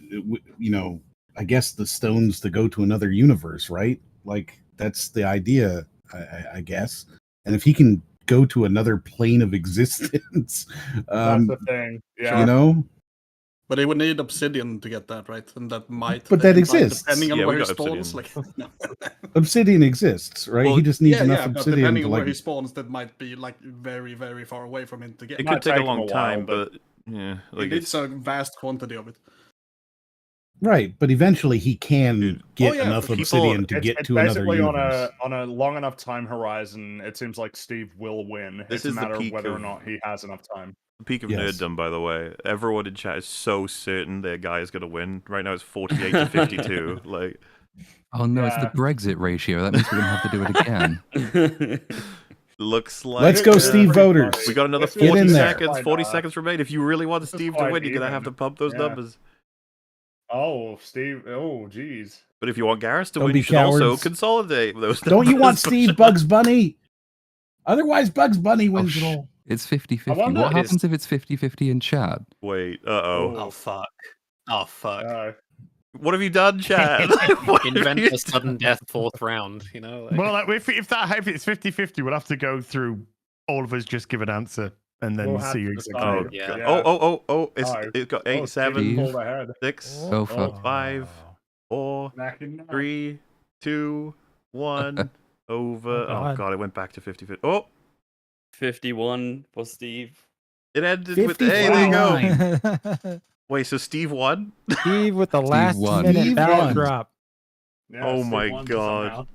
I guess the stones to go to another universe, right? Like, that's the idea, I guess. And if he can go to another plane of existence, That's the thing. Yeah. you know, But he would need obsidian to get that, right? And that might. But that like, exists. depending on Yeah, we where he got spawns. obsidian. Like, no. obsidian exists, right? Well, he just needs yeah, enough but obsidian depending to on where like. he spawns, that might be like very, very far away from him to get. It might could take a take him long a while, time, but- but yeah, He like needs a vast quantity of it. Right, but eventually he can Dude. get Oh, yeah, enough for sure. obsidian to It's, get it's to another basically universe. on a long enough time horizon. It seems like Steve will win. This It's a is the matter of peak whether or of- not he has enough time. the peak of Yes. nerddom, by the way. Everyone in chat is so certain their guy is going to win. Right now it's 48 to 52. Like, Oh no, it's the Yeah. Brexit ratio. That means we're gonna have to do it again. looks like. Let's go, Steve pretty voters. funny. We got another This is 40 in there. seconds. quite, 40 seconds remain. If you really want this is Steve to quite win, you're going to have to even. pump those Yeah. numbers. Oh, Steve. Oh, jeez. But if you want Garrus to Don't win, be you should also cowards. consolidate those Don't you want numbers, Steve Bush. Bugs Bunny? Otherwise, Bugs Bunny wins it sh- all. It's 50-50. wonder- What It is- happens if it's 50-50 in chat? Wait, uh-oh. Oh fuck. Oh fuck. What have you done, Chad? What have Invent you a sudden death 4th round, you know? Like... Well, if it's 50-50, we'll have to go through all of us just give an answer and then We'll have see to exactly. decide. Oh, Yeah. God. Yeah. Oh, it's got 8, Oh, 7, Steve Steve. pulled ahead. 6, Go for 5, 4, Knocking out. 3, 2, 1. Over. Oh, Oh, God. God, it went back to 50-50. Oh, 51 for Steve. it ended with... Hey, there you go. 59. Wait, so Steve won? Steve with the last won. minute Steve battle won. drop. Yeah, Oh Steve my won God.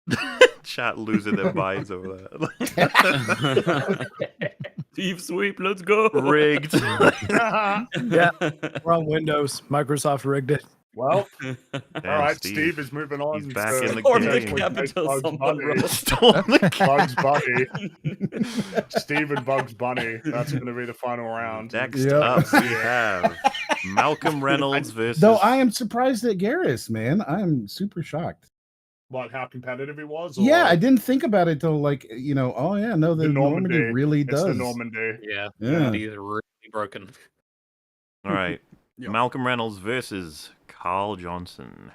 somehow. Chat losing their minds over that. Steve sweep, let's go. Rigged. Yeah, we're on Windows. Microsoft rigged it. Well, Damn, all right. Steve is moving on. He's back to in the Storm the game. Capitals on the Bunny. road. Storm the Bugs Bunny. Steve and Bugs Bunny. That's going to be the final round. Next Yep. up, we have Malcolm Reynolds versus. Though I am surprised at Garrus, man. I am super shocked. What? How competitive he was? Yeah, or I didn't think about it till like, oh yeah, no, the Normandy really It's does. the Normandy. Yeah. Yeah. He's really broken. All right, Yeah. Malcolm Reynolds versus Carl Johnson.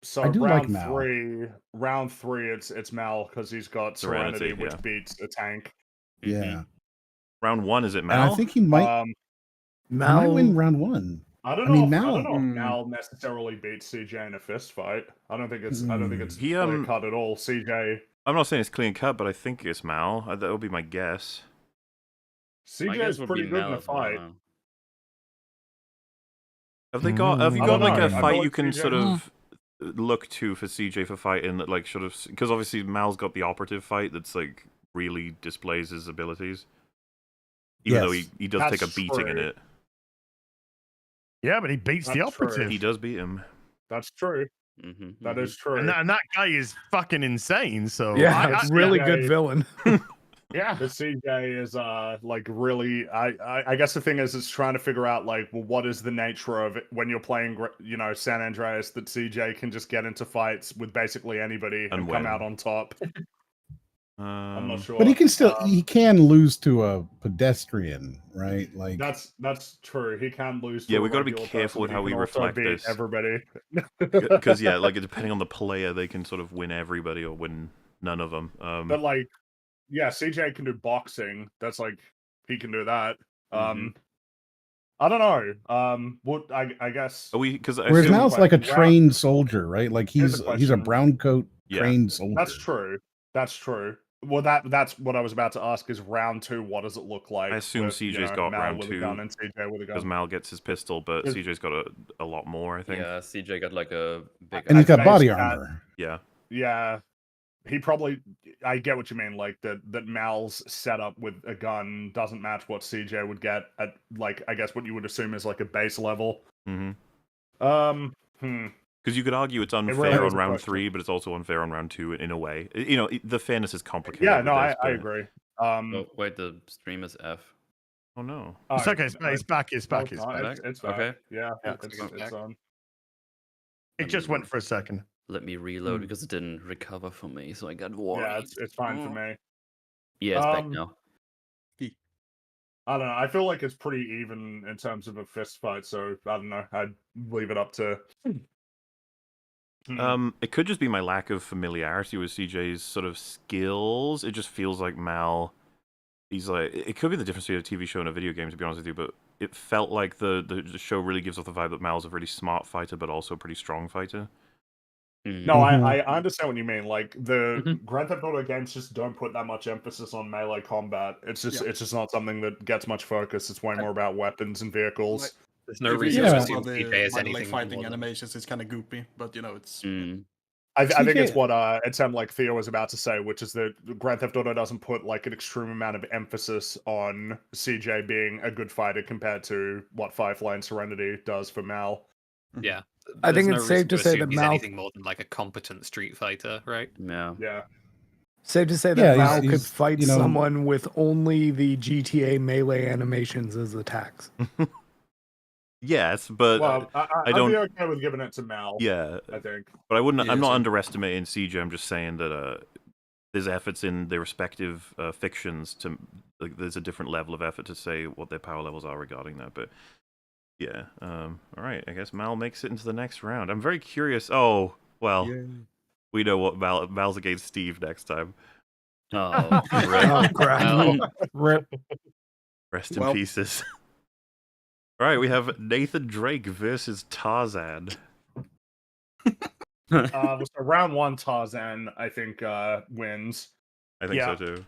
So I do like round Mal. round three, it's Mal because he's got Serenity, Serenity, which yeah. beats a tank. Yeah. Round 1, is it And Mal? I think he might, Um, he might Mal, win round 1. I don't I know. mean, I Mal- don't know if Hmm. Mal necessarily beats CJ in a fist fight. I don't think it's. I don't think it's He, clear cut at all. CJ. I'm not saying it's clean cut, but I think it's Mal. That would be my guess. My CJ guess is would pretty be good in Mel a as well, fight. though. Have they got? Have you I got don't like know. a I feel fight like you can CJ sort of look to for CJ for fighting that like sort of because obviously Mal's got the operative fight that's like really displays his abilities, even though Yes. he does take a That's beating in true. it. Yeah, but he beats the That's true. operative. He does beat him. That's true. Mhm, That mhm. is true. And that guy is fucking insane. So yeah, I- really CJ good villain. Yeah, the CJ is like really. I guess the thing is, it's trying to figure out like, well, what is the nature of it when you're playing, San Andreas, that CJ can just get into fights with basically anybody and come win. out on top. I'm not sure, But he can still, he can lose to a pedestrian, right? Like, That's true. He can lose. To Yeah, a we gotta be regular careful person, with but how he we can also reflect beat this. Everybody. Because yeah, like depending on the player, they can sort of win everybody or win none of them. But like, yeah, CJ can do boxing. That's like he can do that. I don't know. What I guess. Are we? Because whereas assume- Mal's like a Round- trained soldier, right? Like Here's a he's a question. brown coat Yeah. trained soldier. That's true. That's true. Well, that's what I was about to ask. Is round 2? What does it look like? I assume with, CJ's got Mal round with 2, a gun and CJ with a because gun. Mal gets his pistol, but Is- CJ's got a lot more. I think. Yeah, CJ got like a big. And he's got I'd body say that- armor. Yeah. Yeah, he probably. I get what you mean. Like that Mal's setup with a gun doesn't match what CJ would get at, like, I guess what you would assume is like a base level. Mm-hmm. Because you could argue it's unfair really on is a round question. 3, but it's also unfair on round 2 in a way. You know, the fairness is complicated. Yeah, with no, this, I but- agree. Oh, wait, the stream is F. Oh no. It's okay. It's back. It's No, back. it's It's not. back. It's back. Okay. Yeah, Yeah, it's back. on. It just went for a second. Let me reload because it didn't recover for me, so I got worried. Yeah, it's fine for me. Yeah, it's back now. I don't know. I feel like it's pretty even in terms of a fist fight, so I don't know. I'd leave it up to. It could just be my lack of familiarity with CJ's sort of skills. It just feels like Mal. He's like, it could be the difference between a TV show and a video game, to be honest with you. But it felt like the show really gives off the vibe that Mal's a really smart fighter, but also a pretty strong fighter. No, I understand what you mean. Like the Grand Theft Auto games just don't put that much emphasis on melee combat. It's just not something that gets much focus. It's way more about weapons and vehicles. There's no If reason you to just assume saw CJ the is like anything fighting more than- animations, it's kind of goopy, but you know, it's I think it's CJ what it sounded like Theo was about to say, which is that Grand Theft Auto doesn't put like an extreme amount of emphasis on CJ being a good fighter compared to what Firefly and Serenity does for Mal. Yeah. I think There's it's no safe reason to say assume that he's Mal. anything more than like a competent Street Fighter, right? Yeah. Yeah. Safe to say that Yeah, Mal could he's, fight you know- someone with only the GTA melee animations as attacks. Yes, but Well, I I'd don't. be okay with giving it to Mal. Yeah, I think. but I wouldn't. Yeah, I'm not same. underestimating CJ. I'm just saying that there's efforts in their respective fictions to like. There's a different level of effort to say what their power levels are regarding that. But yeah, all right. I guess Mal makes it into the next round. I'm very curious. Oh well, we know what Mal's against Steve next time. Oh, Oh, crap. Rip. Rest in Well. pieces. All right, we have Nathan Drake versus Tarzan. So round 1, Tarzan, I think, wins. I think Yeah. so too.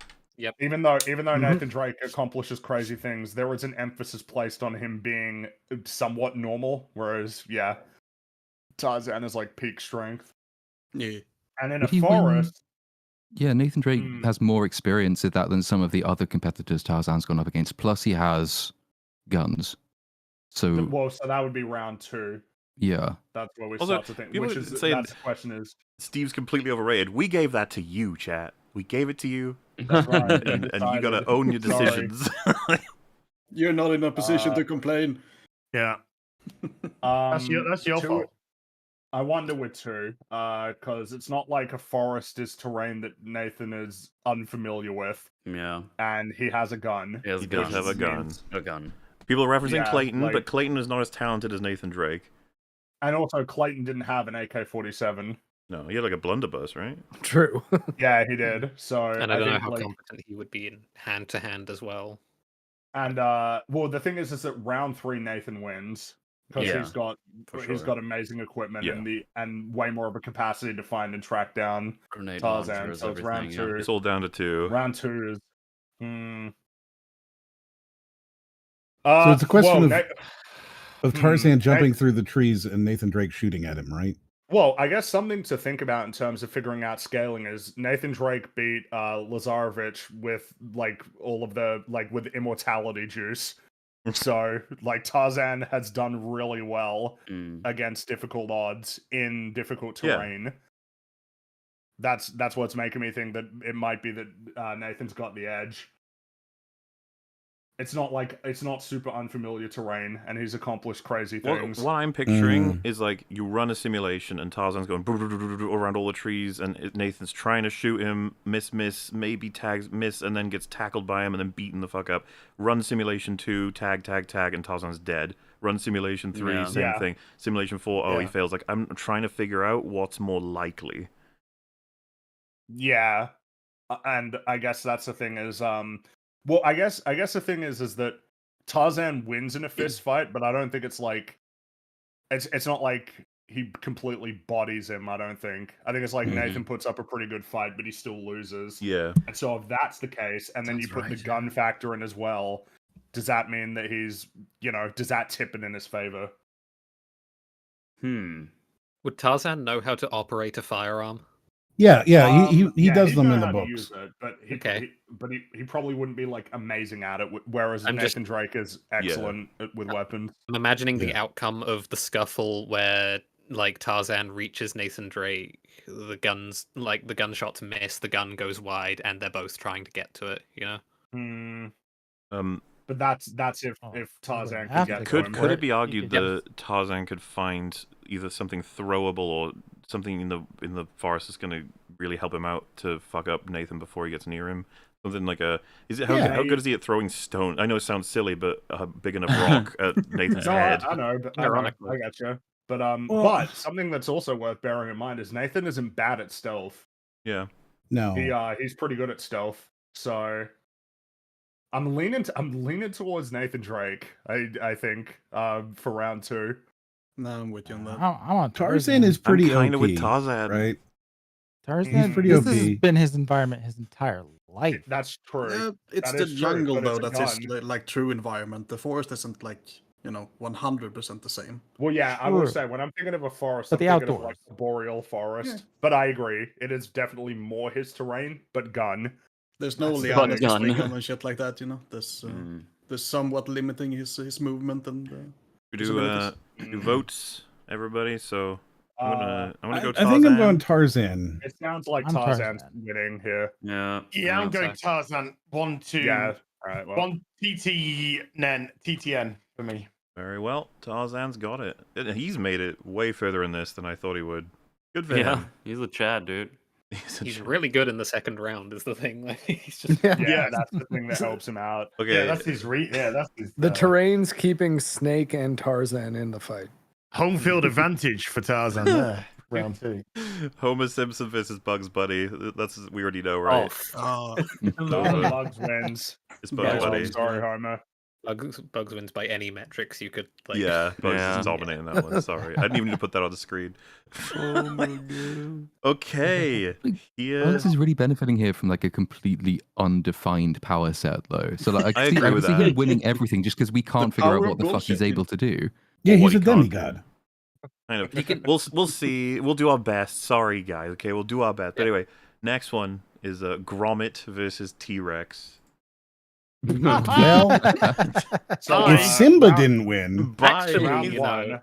Even though Nathan Drake accomplishes crazy things, there was an emphasis placed on him being somewhat normal, whereas Tarzan is like peak strength. yeah. And in a Would he win? forest, Yeah, Nathan Drake has more experience at that than some of the other competitors Tarzan's gone up against. Plus, he has guns. So well, so that would be round 2. yeah, That's where we Also, start to think. people Which are is saying- that's the question is. Steve's completely overrated. We gave that to you, chat. We gave it to you. That's right. and you gotta decided. own your Sorry. decisions. You're not in a position to complain. Yeah. That's your 2 fault. I wonder with 2, because it's not like a forest is terrain that Nathan is unfamiliar with, Yeah. and he has a gun. He has He does guns. have a gun. A gun. People are referencing Yeah, Clayton, like- but Clayton is not as talented as Nathan Drake. And also, Clayton didn't have an AK-47. No, he had like a blunderbuss, right? True. Yeah, he did. So And I don't know think, how like, competent he would be in hand to hand as well. And well, the thing is that round 3 Nathan wins because Yeah, he's got sure. amazing equipment Yeah. and way more of a capacity to find and track down Grenade Tarzan. launchers, So it's round everything, 2. It's all down to 2. Round 2 is. So it's a question well, of Tarzan Na- jumping through the trees and Nathan Drake shooting at him, right? Well, I guess something to think about in terms of figuring out scaling is Nathan Drake beat Lazarevich with like all of the with immortality juice. So like Tarzan has done really well against difficult odds in difficult Yeah. terrain. That's what's making me think that it might be that Nathan's got the edge. It's not super unfamiliar terrain, and he's accomplished crazy things. What I'm picturing is like you run a simulation and Tarzan's going around all the trees and Nathan's trying to shoot him, miss, maybe tags, miss, and then gets tackled by him and then beaten the fuck up. Run simulation 2, tag, and Tarzan's dead. Run simulation 3, Yeah. same Yeah. thing. Simulation 4, he Yeah. fails. Like I'm trying to figure out what's more likely. Yeah, and I guess that's the thing is, well, I guess the thing is that Tarzan wins in a fist fight, but I don't think it's like, it's not like he completely bodies him. I don't think. I think it's like Nathan puts up a pretty good fight, but he still loses. Yeah. And so if that's the case, and then you put the gun factor in as well, does that mean that he's, does that tip it in his favor? Would Tarzan know how to operate a firearm? Yeah, he Yeah, does he'd them know in the how to books. use it, but Okay. he probably wouldn't be like amazing at it. Whereas I'm just- Nathan Drake is excellent with weapons. I'm imagining the Yeah. outcome of the scuffle where like Tarzan reaches Nathan Drake, the gunshots miss, the gun goes wide, and they're both trying to get to it. You know. But that's if Tarzan could get to him. Could it be argued Yep. that Tarzan could find either something throwable or something in the forest that's going to really help him out to fuck up Nathan before he gets near him? Something like how good is he at throwing stone? I know it sounds silly, but a big enough rock at Nathan's head. I know, but I got you. But but something that's also worth bearing in mind is Nathan isn't bad at stealth. Yeah. No. He's pretty good at stealth. So I'm leaning towards Nathan Drake. I think for round 2. No, I'm with you on that. I'm on Tarzan is pretty I'm kind of OP, with Tarzan. right? Tarzan. pretty This OP. has been his environment his entire life. That's true. It's That the is true, jungle but though it's a that's his gun. like true environment. The forest isn't like 100% the same. Well, yeah, I will Sure. say when I'm thinking of a forest, But I'm the thinking of outdoors. like the boreal forest. Yeah. But I agree, it is definitely more his terrain, but gun. There's no That's the lianas to gun. swing on and shit like that. There's somewhat limiting his movement and. We possibilities. do votes, everybody. So I'm gonna go I Tarzan. think I'm going Tarzan. It sounds like I'm Tarzan's Tarzan. winning here. Yeah. Yeah, I'm going Zach. Tarzan. 1-2. Yeah. All right. Well, 1 TTN for me. Very well. Tarzan's got it. He's made it way further in this than I thought he would. Good for Yeah, him. he's a Chad, dude. He's really good in the second round. Is the thing. Like, he's just yeah, that's the thing that helps him out. Okay. Yeah, that's his. That's his. The terrain's keeping Snake and Tarzan in the fight. Home field advantage for Tarzan there. Round 2. Homer Simpson versus Bugs Bunny. That's we already know, right? Bugs wins. It's Bugs Bunny. Sorry, Homer. Bugs wins by any metrics you could. Like, Yeah, Bugs Yeah. is dominating that one. Sorry, I didn't even need to put that on the screen. Oh my god. Okay. Yeah. Bugs is really benefiting here from like a completely undefined power set, though. So like, I I agree can with see that. him winning everything just because we can't figure out power what of the fuck he's bullshit, able to do. Yeah, Or what he's a he can't do. demigod. Kind of. We'll see. We'll do our best. Sorry, guys. Okay, we'll do our best. But anyway, next one is Gromit versus T-Rex. Well, So, if Simba round- didn't win, Actually, round you one. know,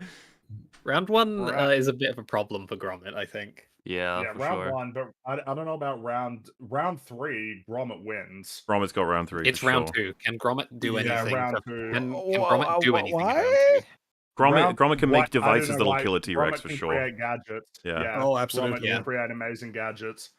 round 1 Round- is a bit of a problem for Gromit, I think. Yeah, Yeah, for round sure. 1, but I don't know about round 3. Gromit wins. Gromit's got round 3. It's for round sure. 2. Can Gromit do Yeah, anything? round to- 2. Can Gromit do anything? in round What? 2? Gromit can make I don't devices know that'll why kill a T-Rex Gromit for can sure. Create gadgets. Yeah. Oh, Gromit absolutely. can create amazing gadgets.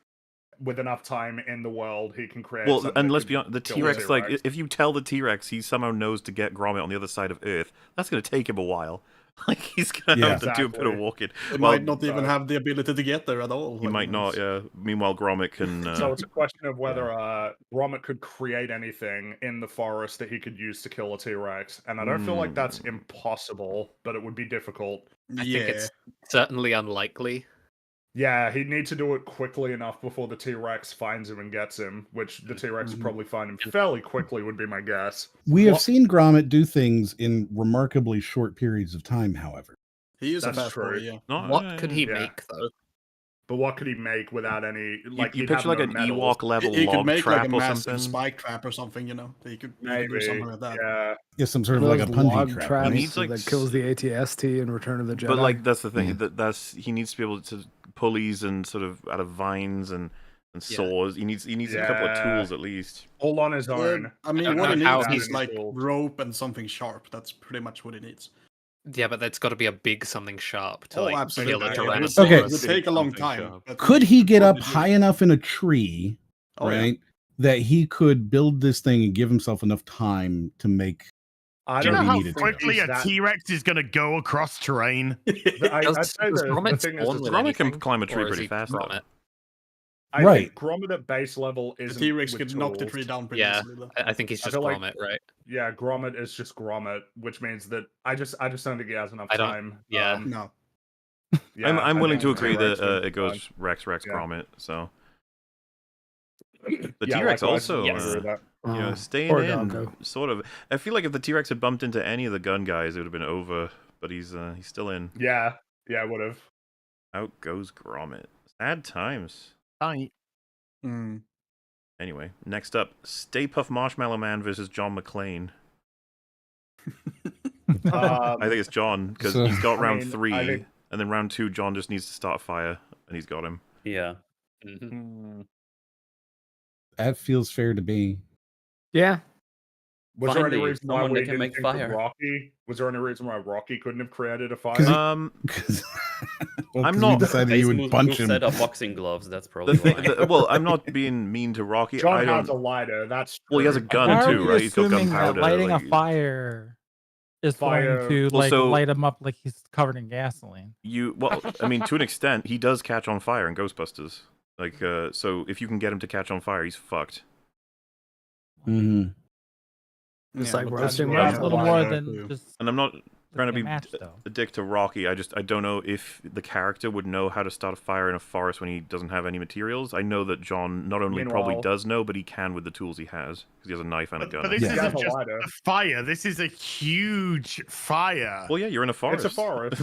With enough time in the world, he can create. Well, something and that let's could be honest, the kill a T-Rex, like, T-Rex. if you tell the T-Rex he somehow knows to get Gromit on the other side of Earth, that's going to take him a while. Like, he's going to Yeah. have to do a bit of Exactly. walking. They Well, might not even have the ability to get there at all. He might not, yeah. Meanwhile, Gromit can... So it's a question of whether Gromit could create anything in the forest that he could use to kill a T-Rex, and I don't feel like that's impossible, but it would be difficult. I think it's certainly unlikely. Yeah, he'd need to do it quickly enough before the T-Rex finds him and gets him, which the T-Rex would probably find him fairly quickly, would be my guess. we have Well- seen Gromit do things in remarkably short periods of time, however. He is That's a fast boy, true. yeah. What could he yeah. make though? But what could he make without any? Like you he'd picture have like no an metals. Ewok level He could log make like trap a or massive something. spike trap or something, He could do Maybe, something like that. yeah. Yeah, some sort of One like a of those log punji trap. traps right? He needs, like, that kills the ATST in Return of the Jedi. But like that's the thing. Yeah. That's he needs to be able to pulleys and sort of out of vines and saws. He needs a couple of Yeah. tools at least. All on his own. I mean, don't what he know how needs he's is like cool. rope and something sharp. That's pretty much what he needs. Yeah, but that's got to be a big something sharp to Oh, like absolutely. kill a Yeah, Tyrannosaurus. Okay. It would take a long Something time. sharp. but Could he get up probably do- high enough in a tree, Oh, yeah. right, that he could build this thing and give himself enough time to make... I Do you don't know he how needed to. quickly He's a that- T-Rex is going to go across terrain? I'd say Does the Gromit thing is, spawn that with Gromit can anything, climb a tree or is pretty he fast, though. Gromit? I Right. think Gromit at base level The is T-Rex could knock the tree down pretty Yeah, easily. Though. I think he's I just feel like- Gromit, right? Yeah, Gromit is just Gromit, which means that I just don't think he has enough I don't- time. yeah. No. Yeah, I'm I willing think to agree T-Rex that would be it goes fine. Rex Yeah. Gromit. So the Yeah, T-Rex likewise, also. I agree with that. Staying Poor in, doggo. sort of. I feel like if the T-Rex had bumped into any of the gun guys, it would have been over. But he's still in. Yeah, I would have. Out goes Gromit. Sad times. Mm. Anyway, next up, Stay Puft Marshmallow Man versus John McClane. I think it's John because So- he's got I round mean, 3. I think And then round 2, John just needs to start a fire, and he's got him. Yeah. That feels fair to me. Yeah. Was there any Finally, reason why someone we that can didn't make think of fire. Rocky? Was there any reason why Rocky couldn't have created a fire? Because I'm we not- decided you would punch him. Set up boxing gloves. That's probably why. Well, I'm not being mean to Rocky. John I don't. has a lighter. That's true. Well, he has a gun Why are too, we right? He's got assuming that gunpowder. lighting like, a fire is Fire- going to Well, like so- light him up like he's covered in gasoline? Well, I mean, to an extent, he does catch on fire in Ghostbusters. Like, so if you can get him to catch on fire, he's fucked. Mhm. It's Yeah, like but roasting that's meat. That's a little more lighter, than too. just And I'm not trying to be match, though. a dick to Rocky. I don't know if the character would know how to start a fire in a forest when he doesn't have any materials. I know that John not only probably Meanwhile- does know, but he can with the tools he has, because he has a knife and a gun. But this Yeah. isn't He has a just lighter. a fire. This is a huge fire. Well, yeah, you're in a forest. It's a forest.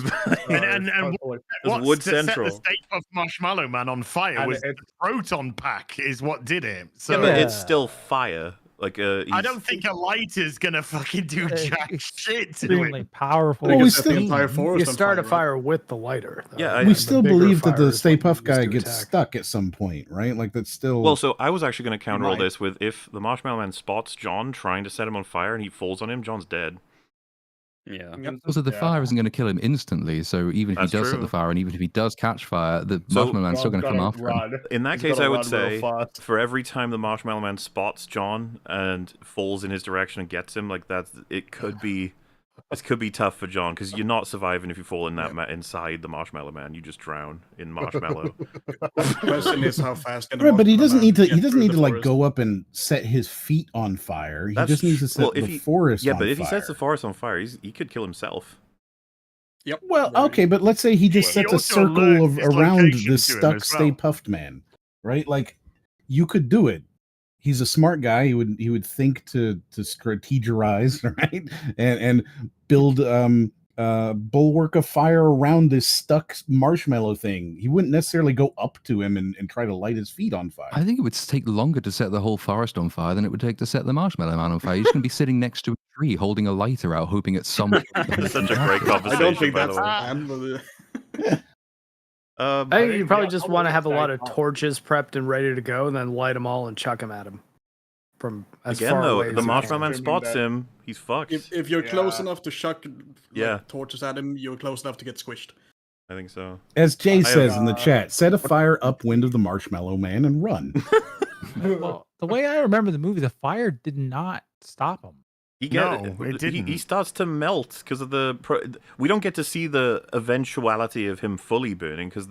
And Totally. There's wood to set central. the Stay Puft Marshmallow Man on fire And was the it's- proton pack is what did it. So Yeah, but Yeah. it's still fire. Like, I don't think a lighter's gonna fucking do jack shit to Extremely it. powerful. Well, we Set the still- entire forest You on start a right? fire with the lighter. though. Yeah, We The still bigger believe that the fire is Stay what you Puft use guy to gets attack. stuck at some point, right? Like that's still. Well, so I was actually going to counter all might. this with if the Marshmallow Man spots John trying to set him on fire and he falls on him, John's dead. Yeah. Also, the Yeah. fire isn't going to kill him instantly. So even if That's he does set true. the fire, and even if he does catch fire, the So- Marshmallow Man's still going to come John's after gotta him. run. In that He's case, gotta I would run real say fast. for every time the Marshmallow Man spots John and falls in his direction and gets him, like that, it could be tough for John because you're not surviving if you fall in that inside the Marshmallow Man. You just drown in marshmallow. The question is how fast can the Right, but he Marshmallow doesn't Man need to. get He doesn't through need the to like forest? go up and set his feet on fire. He That's just needs to tr- set well, the if he- forest. Yeah, on but if he fire. sets the forest on fire, he could kill himself. Yep. Well, very- okay, but let's say he just He sets a also circle alerts of his around location this to him stuck as Stay well. Puffed Man, right? Like you could do it. He's a smart guy. He would think to strategize, right? And build bulwark of fire around this stuck marshmallow thing. He wouldn't necessarily go up to him and try to light his feet on fire. I think it would take longer to set the whole forest on fire than it would take to set the Marshmallow Man on fire. You're just going to be sitting next to a tree holding a lighter out, hoping at some point. That's such a great I conversation. don't think by that's the the way. plan, but I think think you we probably got just all want to the have a lot of Stay Puft. torches prepped and ready to go, and then light them all and chuck them at him from as Again, far though, away the as you Marshmallow can. Man spots him. He's fucked. if you're close Yeah. enough to chuck Yeah. torches at him, you're close enough to get squished. I think so. As Jay have, says in the chat, set a fire upwind of the Marshmallow Man and run. Well, the way I remember the movie, the fire did not stop him. He No, it he didn't. starts to melt because of we don't get to see the eventuality of him fully burning because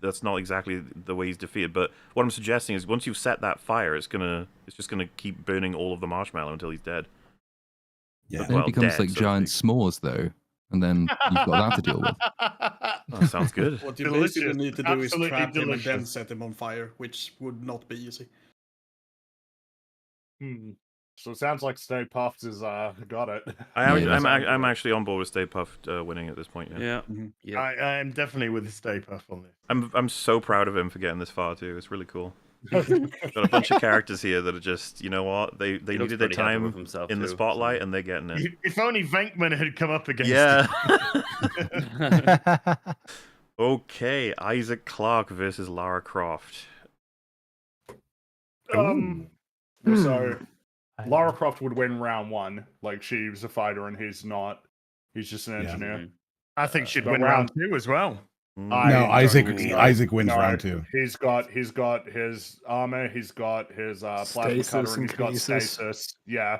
that's not exactly the way he's defeated. But what I'm suggesting is once you've set that fire, it's just gonna keep burning all of the marshmallow until he's dead. Yeah. Then Well, it becomes dead, like so to giant speak. s'mores, though, and then you've got that to deal with. Oh, sounds good. What you Delicious. basically need to do is Absolutely trap him and then delicious. set him on fire, which would not be easy. So it sounds like Stay Puft has got it. I'm actually on board with Stay Puft winning at this point. Yeah. Yeah. Yeah. I am definitely with the Stay Puft on this. I'm so proud of him for getting this far too. It's really cool. Got a bunch of characters here that are just, you know what, they He looks needed their pretty happy with time himself in the too, spotlight so- and they're getting it. If only Venkman had come up against Yeah. him. Okay, Isaac Clarke versus Lara Croft. So Lara Croft would win round 1. Like she's a fighter and he's not. He's just an Yeah. engineer. I think she'd But win round 2 as well. Mm. No, Isaac don't- Isaac wins No, round 2. He's got his armor. He's got his plasma Stasis cutter, and and he's got kinesis. stasis. Yeah.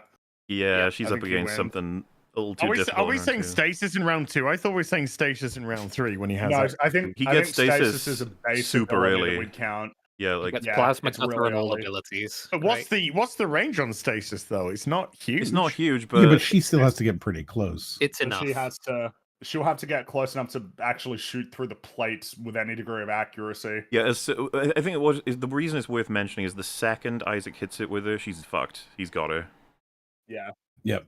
Yeah, she's I up think he against wins. something a little too Are we difficult. in round saying 2. stasis in round 2? I thought we were saying stasis in round 3 when he has No, that. I think He I gets think stasis is a basic super ability early. that would count. Yeah, like Gets yeah, plasma it's cutter really and all early. abilities. But right? what's the range on stasis though? It's not huge. it's not huge, but Yeah, but she still has to get pretty close. It's But enough. she'll have to get close enough to actually shoot through the plates with any degree of accuracy. yeah, I think the reason it's worth mentioning is the second Isaac hits it with her, she's fucked. He's got her. Yeah. Yep.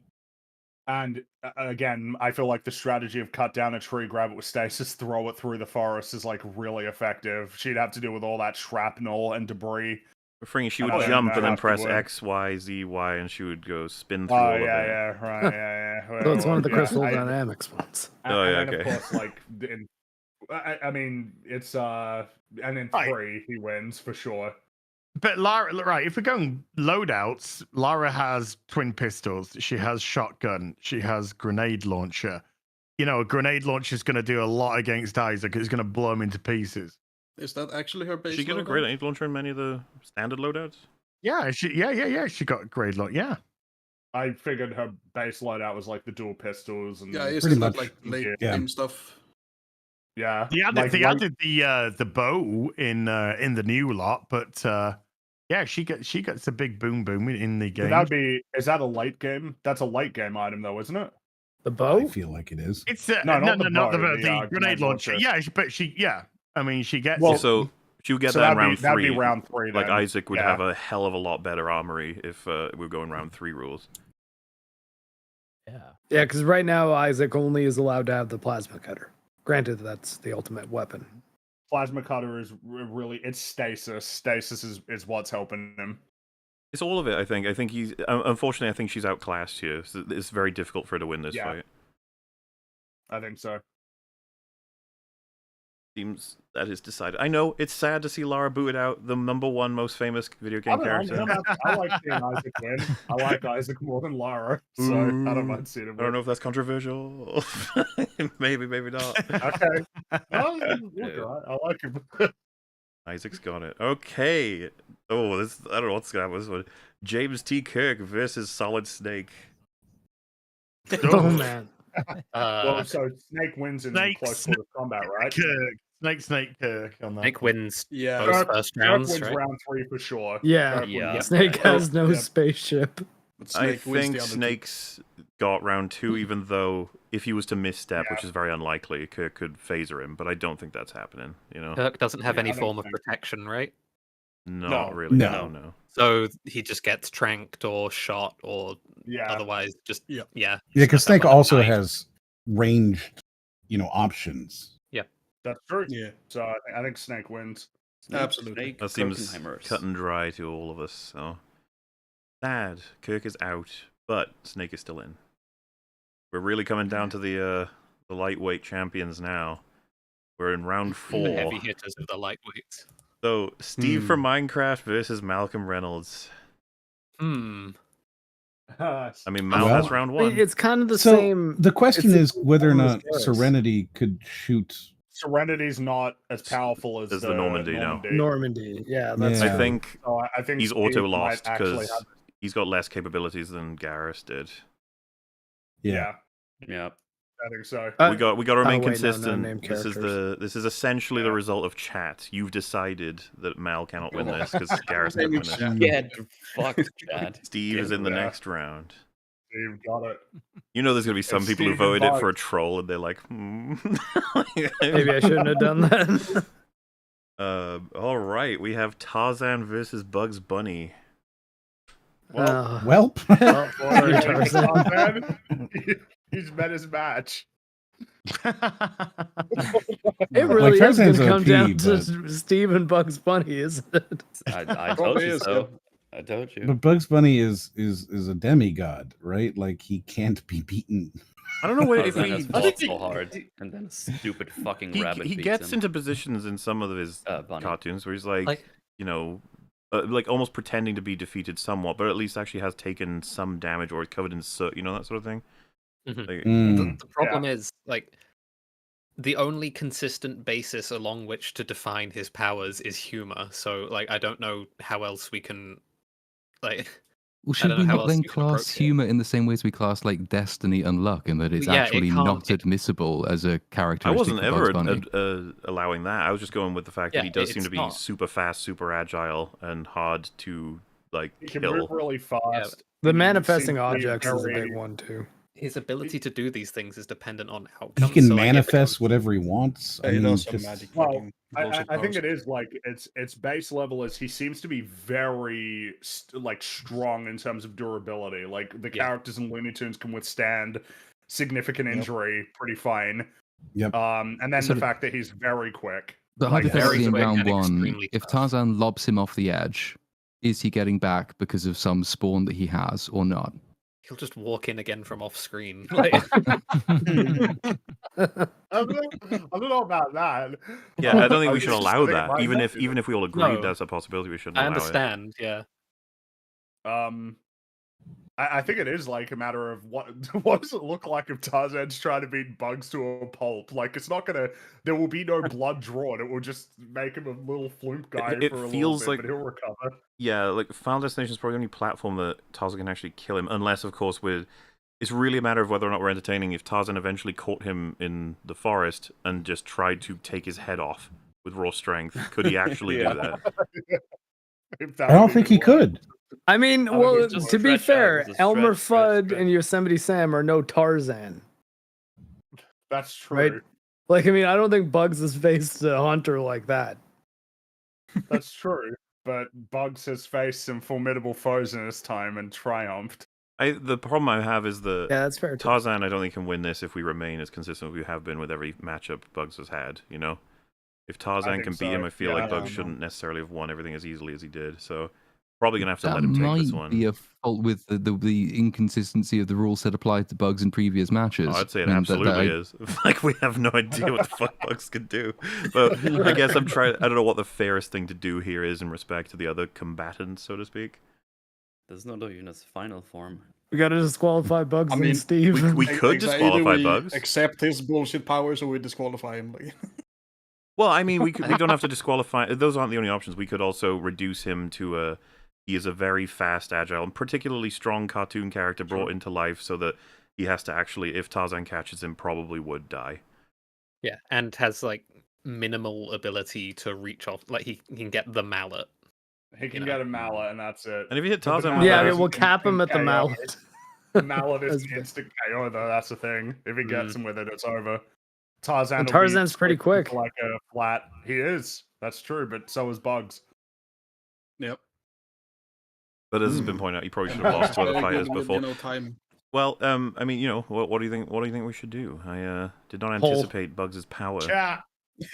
And again, I feel like the strategy of cut down a tree, grab it with stasis, throw it through the forest is like really effective. She'd have to deal with all that shrapnel and debris. Fringy, she Oh, would yeah, jump that and then have to press work. X, Y, Z, Y, and she would go spin through Oh all of it. yeah, right, yeah. So it's one of the Yeah, crystal I- dynamics ones. And, Oh, yeah, and then, okay. of course, like I mean, it's and in Right. 3 he wins for sure. But Lara, right? If we're going loadouts, Lara has twin pistols. She has shotgun. She has grenade launcher. You know, a grenade launcher is going to do a lot against Isaac. It's going to blow him into pieces. Is that actually her base? Did she get a loadout? grenade launcher in many of the standard loadouts? Yeah, She got a grade launcher. Yeah. I figured her base loadout was like the dual pistols and Yeah, Pretty isn't much. that like late Yeah. game stuff? yeah. They added the bow in the new lot, but yeah, she gets a big boom in the game. Is that a late game? That's a late game item though, isn't it? The I bow? feel like it is. It's No, not the not the bow, bow, the grenade launcher. launcher. Yeah, but I mean, she gets Well, it. So she would get so that in that'd round be, that'd 3. be round 3 Like then. Isaac would Yeah. have a hell of a lot better armory if we were going round 3 rules. Yeah. Yeah, because right now Isaac only is allowed to have the plasma cutter. Granted, that's the ultimate weapon. Plasma cutter is really it's stasis. Stasis is what's helping him. It's all of it, I think. I think he's unfortunately I think she's outclassed here. So it's very difficult for her to win this Yeah. fight. I think so. Seems that is decided. I know it's sad to see Lara booted out, the #1 most famous video game character. I like seeing Isaac win. I like Isaac more than Lara, so I don't mind seeing him I don't win. know if that's controversial. maybe not. Okay. Well, look, I like him. Isaac's got it. Okay. Oh, this I don't know what's gonna happen with this one. James T. Kirk versus Solid Snake. Oh man. Well, so Snake wins in close quarter combat, right? Snake Kirk on that. Snake wins Yeah. both first rounds, wins right? round 3 for sure. Yeah. Kirk Yeah. wins. Snake has no Yep. spaceship. But I Snake wins think the other two. Snake's got round 2, even though if he was to misstep, which is very unlikely, Kirk could phaser him, but I don't think that's happening, you know? Kirk doesn't have Yeah, any I don't form of think- protection, right? No, No. really. No. No. So he just gets tranked or shot or Yeah. otherwise just Yeah. yeah. Yeah, because Snap Snake that with a also knife. has ranged, options. That's true. Yeah, So I think Snake wins. absolutely. Snake, That seems Kirkenheimers. cut and dry to all of us, so. Sad. Kirk is out, but Snake is still in. We're really coming down to the lightweight champions now. We're in round The 4. heavy hitters of the lightweights. So, Steve from Minecraft versus Malcolm Reynolds. I mean, Mal Well, has round 1. It's kind of the So same. the question it's is whether or same as not Garrus. Serenity could shoot. Serenity's not as powerful as As the Normandy, no. Normandy. Yeah, that's Yeah. I think So I think he's Steve auto might lost actually because have- he's got less capabilities than Garrus did. Yeah. Yeah. I think so. we got to remain wait, no, consistent. named This is characters. this is essentially the result of chat. You've decided that Mal cannot win this because Garrus can win it. Get fucked, Chad. Steve is in the Yeah. next round. Steve got it. You know, there's gonna be some It's people who Steve and voted it for a Bugs. troll, and they're like, Maybe I shouldn't have done that. all right, we have Tarzan versus Bugs Bunny. Welp. Sorry, Tarzan. He's met his match. It really is Tarzan's going to come OP, down but- to Steve and Bugs Bunny, isn't it? I told Probably you is, so. I told you. But Bugs Bunny is a demigod, right? Like he can't be beaten. I don't know what if Tarzan he has fought so hard, and then a stupid fucking rabbit he beats gets him. into positions in some of his Bunny. cartoons where he's like Like- you know, like almost pretending to be defeated somewhat, but at least actually has taken some damage or is covered in soot, you know, that sort of thing. Mhm. Like, Mm. The problem is like the only consistent basis along which to define his powers is humor. So like I don't know how else we can like Well, I should don't we know how not else then you can approach class it. humor in the same way as we class like destiny and luck, and that it's Yeah, it actually can't- not it- admissible as a I characteristic wasn't for ever Bugs Bunny? allowing that. I was just going with the fact that Yeah, he does seem it's to be not. super fast, super agile, and hard to like He can kill. move really fast. The He manifesting seems to be objects is a very- big one too. his ability to do these things is dependent on He outcomes. can so, like, if it manifest comes- whatever he wants. Yeah, he does some magic. Well, fucking I bullshit think powers. it is like its base level is he seems to be very like strong in terms of durability. Like the Yeah. characters in Looney Tunes can withstand significant injury pretty fine. Yep. And then So the fact that he's very quick. But like, hypothetically, in quick round and one, extremely if tough. Tarzan lobs him off the edge, is he getting back because of some spawn that he has or not? He'll just walk in again from off screen. I don't know about that. Yeah, I don't think we It's should just allow like that. my Even if nephew. we all agreed No. that's a possibility, we shouldn't I allow it. understand, yeah. I think it is like a matter of what does it look like if Tarzan's trying to beat Bugs to a pulp? Like it's not gonna. There will be no blood drawn. It will just make him a little flump guy It for a little feels bit, like- but he'll recover. Yeah, like Final Destination is probably the only platform that Tarzan can actually kill him, unless, of course, it's really a matter of whether or not we're entertaining. If Tarzan eventually caught him in the forest and just tried to take his head off with raw strength, could he actually do that? I don't think he could. I mean, Oh, well, he's just to be stretch out, fair, it's a Elmer stretch, Fudd and Yosemite Sam are no Tarzan, That's true. right? Like, I mean, I don't think Bugs has faced a hunter like that. That's true. But Bugs has faced some formidable foes in his time and triumphed. The problem I have is that Yeah, that's fair. Too. Tarzan, I don't think, can win this if we remain as consistent as we have been with every matchup Bugs has had, you know? If Tarzan think can beat him, so. I feel Yeah, like I Bugs don't know. shouldn't necessarily have won everything as easily as he did, so probably going to have to That let him take this might one. be a fault with the inconsistency of the rules that applied to Bugs in previous matches. Oh, I'd say it I mean, absolutely is. Like, we have no idea what the fuck Bugs could do. But I guess I don't know what the fairest thing to do here is in respect to the other combatants, so to speak. There's not even his final form. We got to disqualify Bugs I mean, and Steve. We could disqualify Either we Bugs. accept his bullshit powers or we disqualify him. Like, Well, I mean, we don't have to disqualify. Those aren't the only options. We could also reduce him to he is a very fast, agile, and particularly strong cartoon character brought into life, so that he has to actually, if Tarzan catches him, probably would die. Yeah, and has like minimal ability to reach off. Like he can get the mallet. He can You know. get a mallet, and that's it. And if you hit But the Tarzan, mallet Yeah, with is we'll an cap him at the instant KO. mallet. The mallet is That's an bad. instant KO, though. That's the thing. If he gets him with it, it's over. Tarzan. And will be Tarzan's pretty switching to quick. Like a flat. He is. That's true, but so is Bugs. yep. But as has been pointed out, he probably should have lost to other fighters before. Time. Well, I mean, you know, what do you think? What do you think we should do? I did not Poll. anticipate Bugs' power. Chat.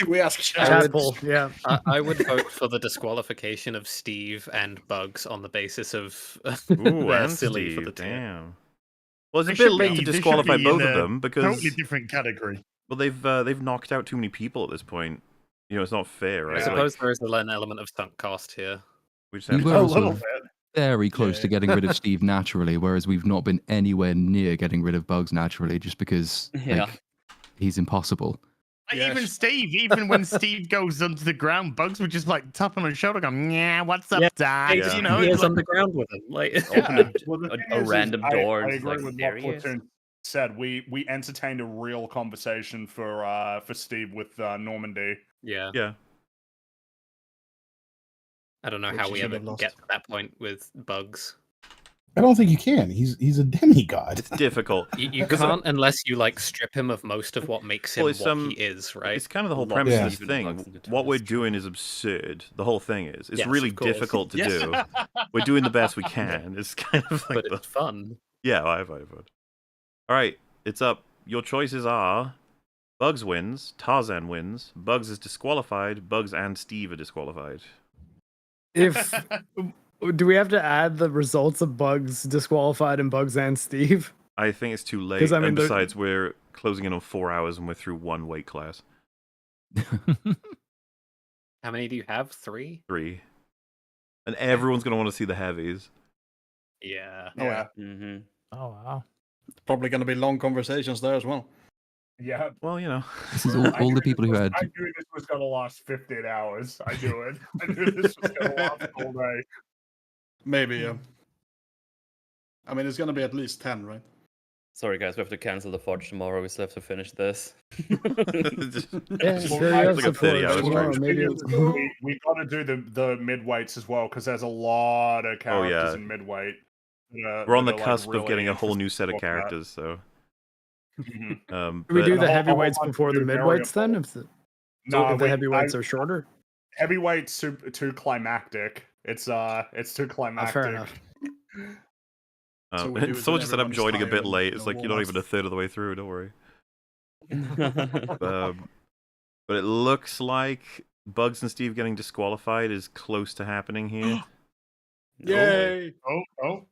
We ask Chat poll, yeah. I would vote for the disqualification of Steve and Bugs on the basis of Ooh, they're and silly for Steve, the tier. damn. Well, it's They a bit should late be- to they should disqualify be both in of a them because Totally different category. well, they've knocked out too many people at this point. You know, it's not fair, right? I Yeah. suppose Like, there is an element of sunk cost here. we just We have were to, A also little bit. very close to Yeah. getting rid of Steve naturally, whereas we've not been anywhere near getting rid of Bugs naturally, just because Yeah. like, he's impossible. Yes. Even Steve, even when Steve goes onto the ground, Bugs would just like tap on his shoulder, going, "Yeah, what's up, Yeah, Dad?" Yeah. You know, he it's is like, on the ground with him. Like, Yeah. Well, the a- thing a is, random door I and just agree like, with there what he is. Platoon said. We entertained a real conversation for Steve with Normandy. yeah, yeah. I don't know Which how he we should ever have lost. get to that point with Bugs. I don't think you can. He's a demigod. It's difficult. You Because, can't unless you like strip him of most of what makes him Well, it's, what he is, right? It's kind of the whole Lock premise Yeah. of this Steve thing. and Bugs into What we're Tarzan. doing is absurd. The whole thing is. It's Yes, really of course. difficult to Yes. do. We're doing the best we can. It's kind of like But it's fun. yeah, I vote. All right, it's up. Your choices are Bugs wins, Tarzan wins, Bugs is disqualified, Bugs and Steve are disqualified. If do we have to add the results of Bugs disqualified and Bugs and Steve? I think it's too late. 'Cause, I mean, and the- besides, we're closing in on 4 hours and we're through one weight class. How many do you have? 3? 3. And everyone's going to want to see the heavies. Yeah. Yeah. Mm-hmm. Oh wow. Probably going to be long conversations there as well. Yeah. Well, you know. This is all the people who had. I knew this was going to last 15 hours. I knew it. I knew this was going to last all day. Maybe, yeah. I mean, it's going to be at least 10, right? Sorry, guys, we have to cancel the forge tomorrow. We still have to finish this. Yeah, Well, sure, I you have like a 30 hour support tomorrow, stretch. maybe it's- We got to do the mid-weights as well, because there's a lot of characters yeah. in mid-weight. We're on the that are, like, cusp of really getting a whole new interesting set of to talk about. characters, so. Mhm. Do we But- do a the whole heavyweights bunch before of the new midweights then? variables. If the heavyweights are shorter? Heavyweights too climactic. It's too climactic. Fair enough. So we do it someone in just said I'm everyone's joining a time bit and, late. you It's know, like you're not warm-ups. even a third of the way through. Don't worry. But it looks like Bugs and Steve getting disqualified is close to happening here. Yay! Oh.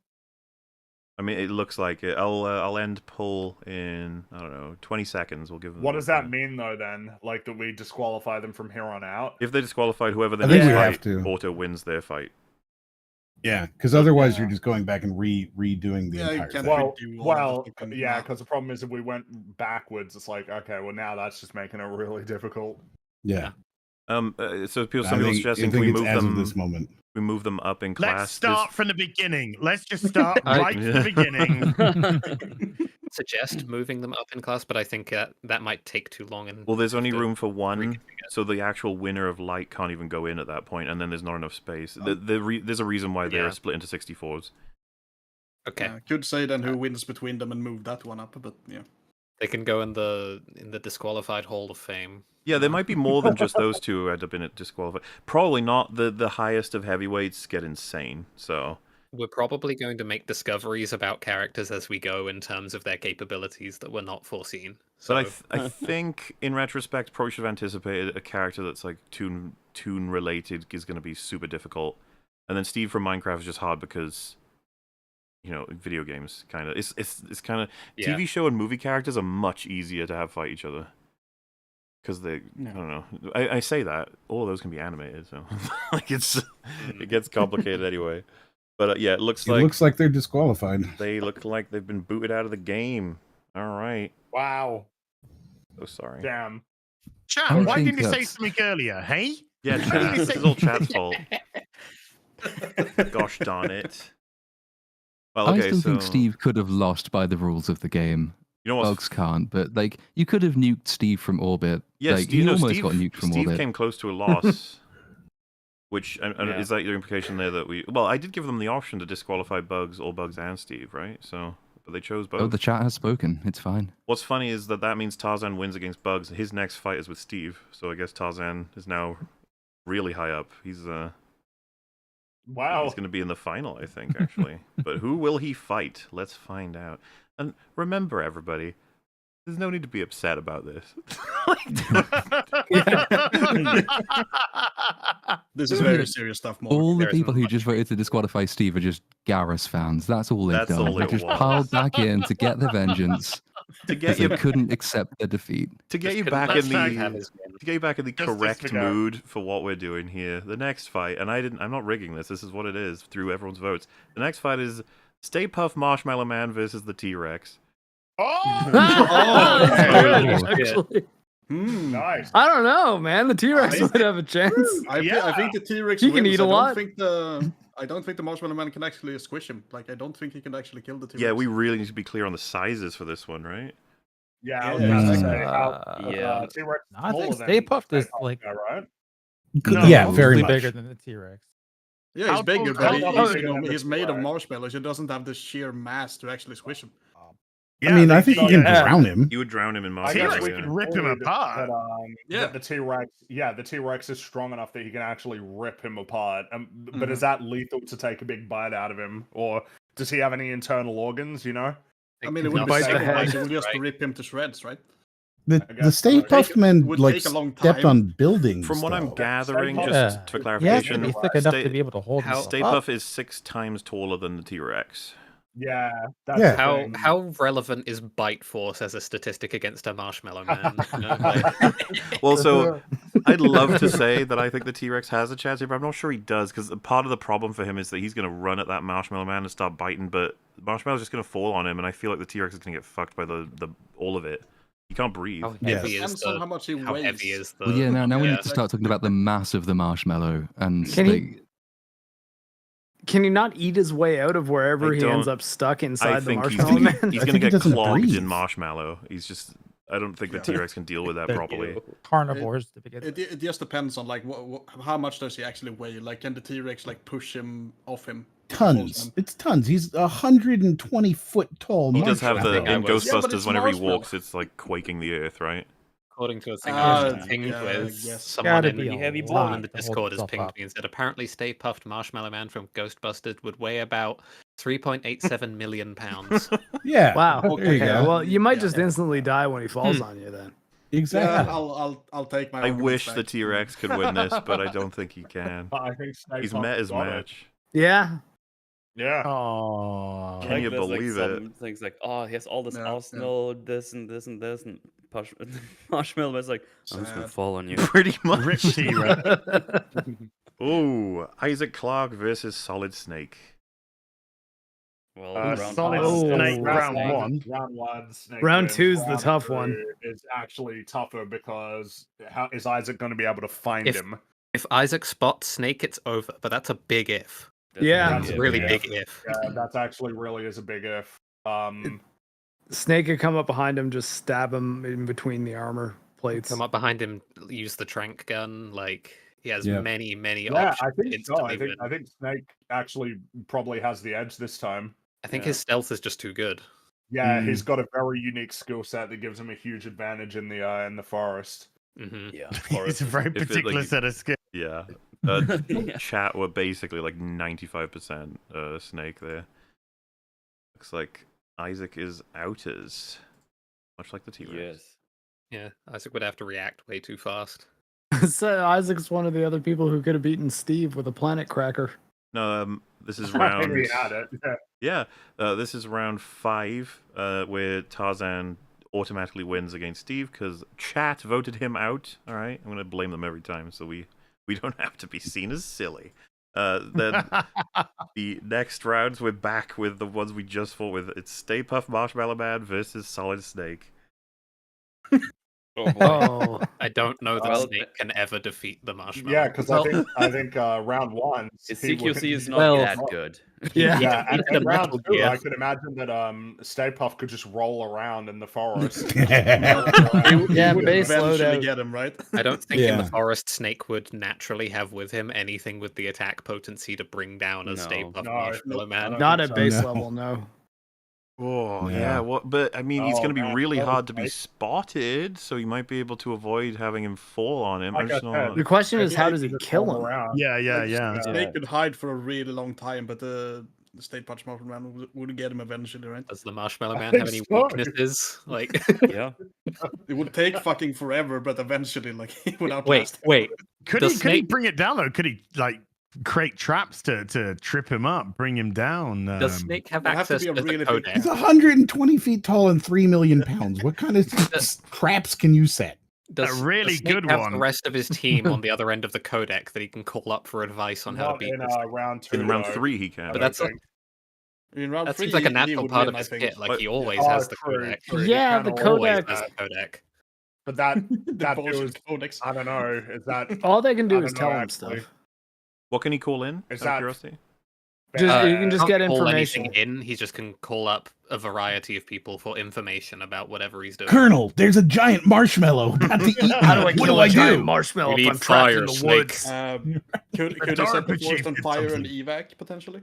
I mean, it looks like it. I'll end poll in, I don't know, 20 seconds. We'll give them. What does that mean though? Then, like, that we disqualify them from here on out? If they disqualified, whoever the I think next we have fight to. auto wins their fight. Yeah, because otherwise you're just going back and redoing the Yeah, you entire can't thing. Well, you can yeah, map. because the problem is if we went backwards, it's like, okay, well now that's just making it really difficult. Yeah. So some people I think suggesting it's we move as of them. this moment. We move them up in class. Let's start from the beginning. Let's just start right from the beginning. Suggest moving them up in class, but I think that might take too long. And Well, there's only room for one, so the actual winner of light can't even go in at that point, and then there's not enough space. There's a reason why they're split into 64s. Okay. Could say then who wins between them and move that one up, but yeah. They can go in the disqualified Hall of Fame. Yeah, there might be more than just those two who end up in it disqualified. Probably not. The highest of heavyweights get insane, so... We're probably going to make discoveries about characters as we go in terms of their capabilities that were not foreseen. So But I think, in retrospect, probably should have anticipated a character that's like tune related is going to be super difficult, and then Steve from Minecraft is just hard because, you know, video games kind of it's kind of TV show and movie characters are much easier to have fight each other because they I don't know. I say that all of those can be animated, so like it gets complicated anyway. But yeah, it looks like they're disqualified. They look like they've been booted out of the game. All right. Wow. So sorry. Damn. Chat, why didn't you say something earlier, hey? Yeah, chat. This is all chat's fault. Gosh darn it. Well, okay, I still think Steve could have lost by the rules of the game. You know what? Bugs can't, but like you could have nuked Steve from orbit. Yeah, like, Steve, he almost got nuked from Steve orbit. came close to a loss. Which is that your implication there that we? Well, I did give them the option to disqualify Bugs or Bugs and Steve, right? So, but they chose both. Oh, the chat has spoken. It's fine. What's funny is that means Tarzan wins against Bugs. His next fight is with Steve, so I guess Tarzan is now really high up. He's wow. He's going to be in the final, I think, actually. But who will he fight? Let's find out. And remember, everybody, there's no need to be upset about this. This is very serious stuff. All the people who just voted to disqualify Steve are just Garrus fans. That's all they've done. They just piled back in to get the vengeance. To get you couldn't accept the defeat. To get you back in the correct mood for what we're doing here. The next fight, and I'm not rigging this. This is what it is through everyone's votes. The next fight is Stay Puft Marshmallow Man versus the T-Rex. Actually. Nice. I don't know, man. The T-Rex might have a chance. I think the T-Rex He can eat a lot. I don't think the Marshmallow Man can actually squish him. Like, I don't think he can actually kill the T-Rex. Yeah, we really need to be clear on the sizes for this one, right? Yeah, I was gonna say, T-Rex No, I think Stay Puft is like right? Yeah, very much bigger than the T-Rex. Yeah, he's bigger, how but tall- he's made of marshmallows. He doesn't have the sheer mass to actually squish him. I mean, I think you can drown him. You would drown him in I marshmallow. guess we yeah. could rip him apart. That the T-Rex, the T-Rex is strong enough that he can actually rip him apart. But is that lethal to take a big bite out of him, or does he have any internal organs? You know, I mean, it would be sacrifice. It would just rip him to shreds, right? The Stay Puft Man like take a long stepped time. on buildings. From what I'm though. gathering, Yeah. just for clarification, He's thick enough to be able to hold Stay himself up. Puft is 6 times taller than the T-Rex. yeah. That's Yeah. the thing. How relevant is bite force as a statistic against a Marshmallow Man? You know, like- Well, so I'd love to say that I think the T-Rex has a chance here, but I'm not sure he does, because part of the problem for him is that he's going to run at that Marshmallow Man and start biting, but the Marshmallow's just going to fall on him, and I feel like the T-Rex is going to get fucked by the all of it. He can't breathe. How Yes. heavy is Depends on the? how much he How weighs. heavy is the? Well, yeah, now we yeah. need to start talking about the mass of the marshmallow and Can he- like, Can he not eat his way out of wherever I he ends don't- up stuck I inside the think he's Marshmallow Man? going to I think he get doesn't clogged breathe. in marshmallow. He's just... I don't think the T-Rex can deal with that They're properly. Carnivores to begin with. It just depends on like how much does he actually weigh? Like, can the T-Rex like push him off him? Tons. It's tons. He's 120-foot tall. He does have marshmallow. the... In Yeah, but Ghostbusters, it's whenever he marshmallow. walks, it's like quaking the earth, right? According to a thing Ah, I was pinged yeah, I with, guess. someone Gotta in be the a heavy lot in the to hold Discord has yourself pinged up. me and said apparently Stay Puft Marshmallow Man from Ghostbusters would weigh about 3.87 million pounds. Yeah. Wow. There you go. Well, you might Yeah. just instantly die when he falls on you then. Exactly. Yeah, I'll take my. I arguments wish back. the T-Rex could win this, but I don't think he can. I think Stay He's Puft met his got it. match. Yeah. Yeah. Oh, Can you there's believe like it? some things like, oh, he has all this Yeah, yeah. arsenal, this and this and this, and Marshmallow is like, I'm just gonna Sad. fall on you. Pretty much. Rip T-Rex. Ooh, Isaac Clarke versus Solid Snake. Well, Uh, round Solid one. Snake, Oh. round one. Round one. Snake Round wins. 2's the Round tough one. 2 is actually tougher because how is Isaac going to be able to find If- him? If Isaac spots Snake, it's over. But that's a big if. That's a Yeah. big That's a if, really yeah. big if. Yeah, that's actually really is a big if. Snake could come up behind him, just stab him in between the armor plates. Come up behind him, use the trank gun. Like he has Yeah. many Yeah, options. I to think so. instantly I win. think Snake actually probably has the edge this time. I think Yeah. his stealth is just too good. Yeah, Mm. he's got a very unique skill set that gives him a huge advantage in the forest. Hmm Yeah, It's a very If it, particular like- set of skills. Yeah. Yeah. Chat were basically like 95% Snake there. Looks like Isaac is outers. Much like the T-Rex. Yes. Yeah, Isaac would have to react way too fast. So Isaac's one of the other people who could have beaten Steve with a planet cracker. No, this is I round. think we had it. Yeah. Yeah, this is round 5, where Tarzan automatically wins against Steve because chat voted him out. All right, I'm gonna blame them every time, so we don't have to be seen as silly. Then the next rounds, we're back with the ones we just fought with. It's Stay Puft Marshmallow Man versus Solid Snake. Oh boy. Oh, I don't know that Well, Snake can ever defeat the marshmallow. Yeah, because Well, I think round 1 His he would- CQC is not Well, that good. yeah. Yeah, and Into the in round Metal 2, Gear. I could imagine that Stay Puft could just roll around in the forest. Yeah, would base eventually loadout. get him, right? I don't think in the Yeah. forest Snake would naturally have with him anything with the attack potency to bring down a No. Stay Puft No, Marshmallow I Man. don't Not think at so. base No. level, no. Oh Yeah. yeah, what? But I mean, he's Oh, going to be man, really Solid hard to be Snake. spotted, so you might be able to avoid having him fall on him. Like I just said, don't- The question is, Yeah, how he does he could just kill roll him? around. Yeah, yeah. Snake could hide for a really long time, but the State Punch Marshmallow Man would get him eventually, right? Does the Marshmallow Man think have any so. weaknesses? Like, Yeah. It would take fucking forever, but eventually, like, he would outlast wait, him. wait. Could The he snake- bring it down though? Could he like create traps to trip him up, bring him down? Does Snake have It'd have to access be a to really the big- codec? He's 120 feet tall and 3 million pounds. What kind of traps can you set? Does, really does Snake good have one. the rest of his team on the other end of the codec that he can call up for advice on how to Not beat in this? round 2. in round though. 3 he can. I But don't that's think. In round That 3, seems like a he natural would part win, of I his think. kit. Like But- he always Oh, has the true, codec. true. He Yeah, kinda the Always codec. has the codec. But that The that bullshit was codex. I don't know. Is that All they can I do don't is know, tell him actually. stuff. What can he call in? Is Out that- of curiosity. Just- you can bad? just get Can't call information. anything in. He just can call up a variety of people for information about whatever he's doing. Colonel, there's a giant marshmallow about to eat me. How do I What kill do a I giant do? marshmallow We if need I'm trapped fire, in the Snake. woods? Could he set the DARPA forest chief on did fire and something. evac, potentially?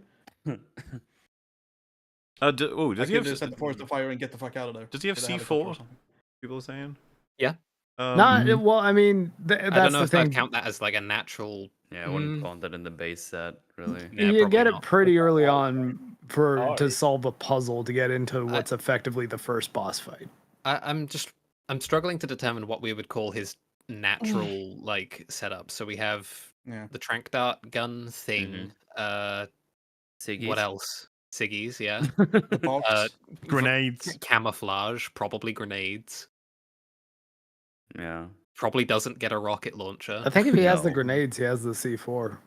Does Like, he have? could they set the forest on fire and get the fuck out of there? Does he have with a helicopter or C4? something? People are saying. Yeah. Not Mhm. well. I mean, I don't that's know the if I'd thing. count that as like a natural. Yeah, I wouldn't Mm. count that in the base set, really. Yeah, you probably get it not. pretty early on for Oh, to yeah. solve a puzzle to get into what's effectively the first boss fight. I'm struggling to determine what we would call his natural like setup. So we have Yeah. the trank dart gun thing. Siggy's. What else? Siggy's, yeah. The box. Grenades. Camouflage, probably grenades. Yeah. Probably doesn't get a rocket launcher. I think if he has the No. grenades, he has the C4.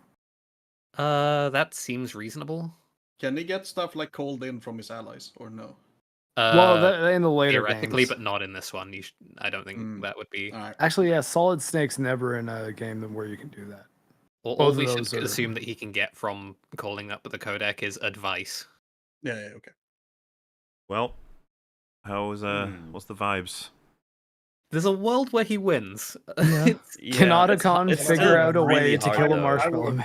That seems reasonable. Can he get stuff like called in from his allies, or no? Well, in the later theoretically, games. but not in this one. I don't think Mm. that would be. Alright. Actually, yeah, Solid Snake's never in a game where you can do that. All both of we those should are- assume that he can get from calling up the codec is advice. Yeah, okay. Well, how's what's the vibes? There's a world where he wins. Can Otacon it's figure still out a way really to hard, kill a though. marshmallow?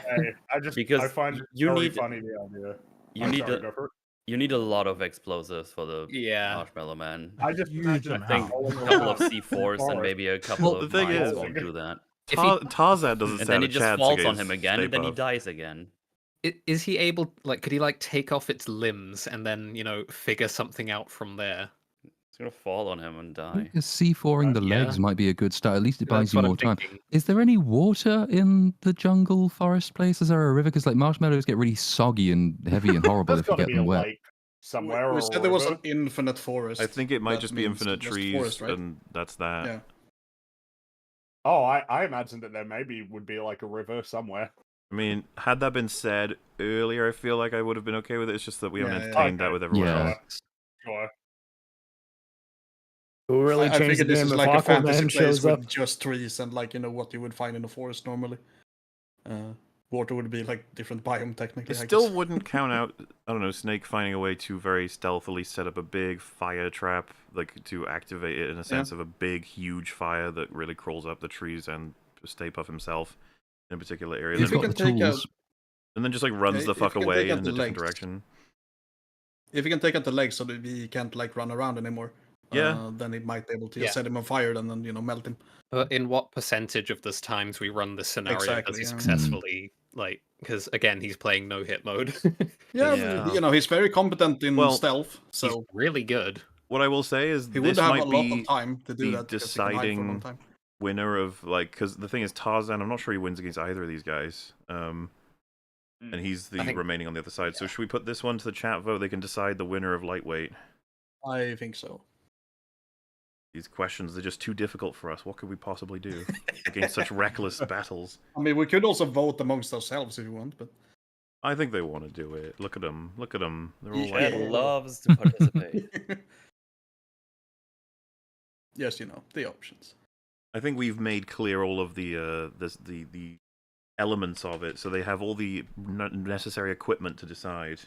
Because I find it you very need- funny the idea. You I'm need sorry, a, go for it. you need a lot of explosives for the Yeah. Marshmallow Man. I just imagine I think rolling a couple of around C4s and forest. maybe a couple Well, the of thing mines is- won't do that. If he- Tarzan doesn't And stand then a he just chance falls on against him again, Stay and then he Puft. dies again. Is he able, like, could he, like, take off its limbs and then, figure something out from there? It's gonna fall on him and I die. think C4ing the Yeah. legs might be a good start. At least it buys That's you what more I'm time. thinking. Is there any water in the jungle forest place? Is there a river? Because like marshmallows get really soggy and heavy and horrible There's if you got to get be them a wet. lake somewhere We or said a there was river. an infinite forest. I think it might That just be means infinite just trees, forest, right? and that's that. Yeah. Oh, I imagine that there maybe would be like a river somewhere. I mean, had that been said earlier, I feel like I would have been okay with it. It's just that we haven't Yeah, yeah. entertained that Okay. with everyone Yeah. else. Sure. Who really I changed the figured this game is if like a fantasy Aquaman place shows with up? just trees and like what you would find in the forest normally. Water would be like different biome technically. It I still guess. wouldn't count out, I don't know, Snake finding a way to very stealthily set up a big fire trap, like to activate it in a sense of a big, huge fire that really crawls up the trees and Stay Puft himself in a particular area. He's Then, got the tools. and then just like runs Yeah, the if fuck you can away take in out a the different legs. direction. If you can take out the legs so that he can't like run around anymore, Yeah. then it might be able to Yeah. set him on fire and then melt him. But in what percentage of those times we run this scenario Exactly, does he yeah. successfully like? Because again, he's playing no hit mode. Yeah, Yeah. he's very competent in Well, stealth, He's so really good. What I will say is he would this have might a lot be of time to do the that because he can hide for a long deciding time. winner of, like, because the thing is Tarzan, I'm not sure he wins against either of these guys. And he's the I think- remaining on the other side. So should we put this one to the chat vote? They can decide the winner of lightweight. I think so. These questions are just too difficult for us. What could we possibly do against such reckless battles? I mean, we could also vote amongst ourselves if you want, but I think they want to do it. Look at them. Look at them. They're all Chad like, loves to participate. yes, the options. I think we've made clear all of the the elements of it, so they have all the necessary equipment to decide.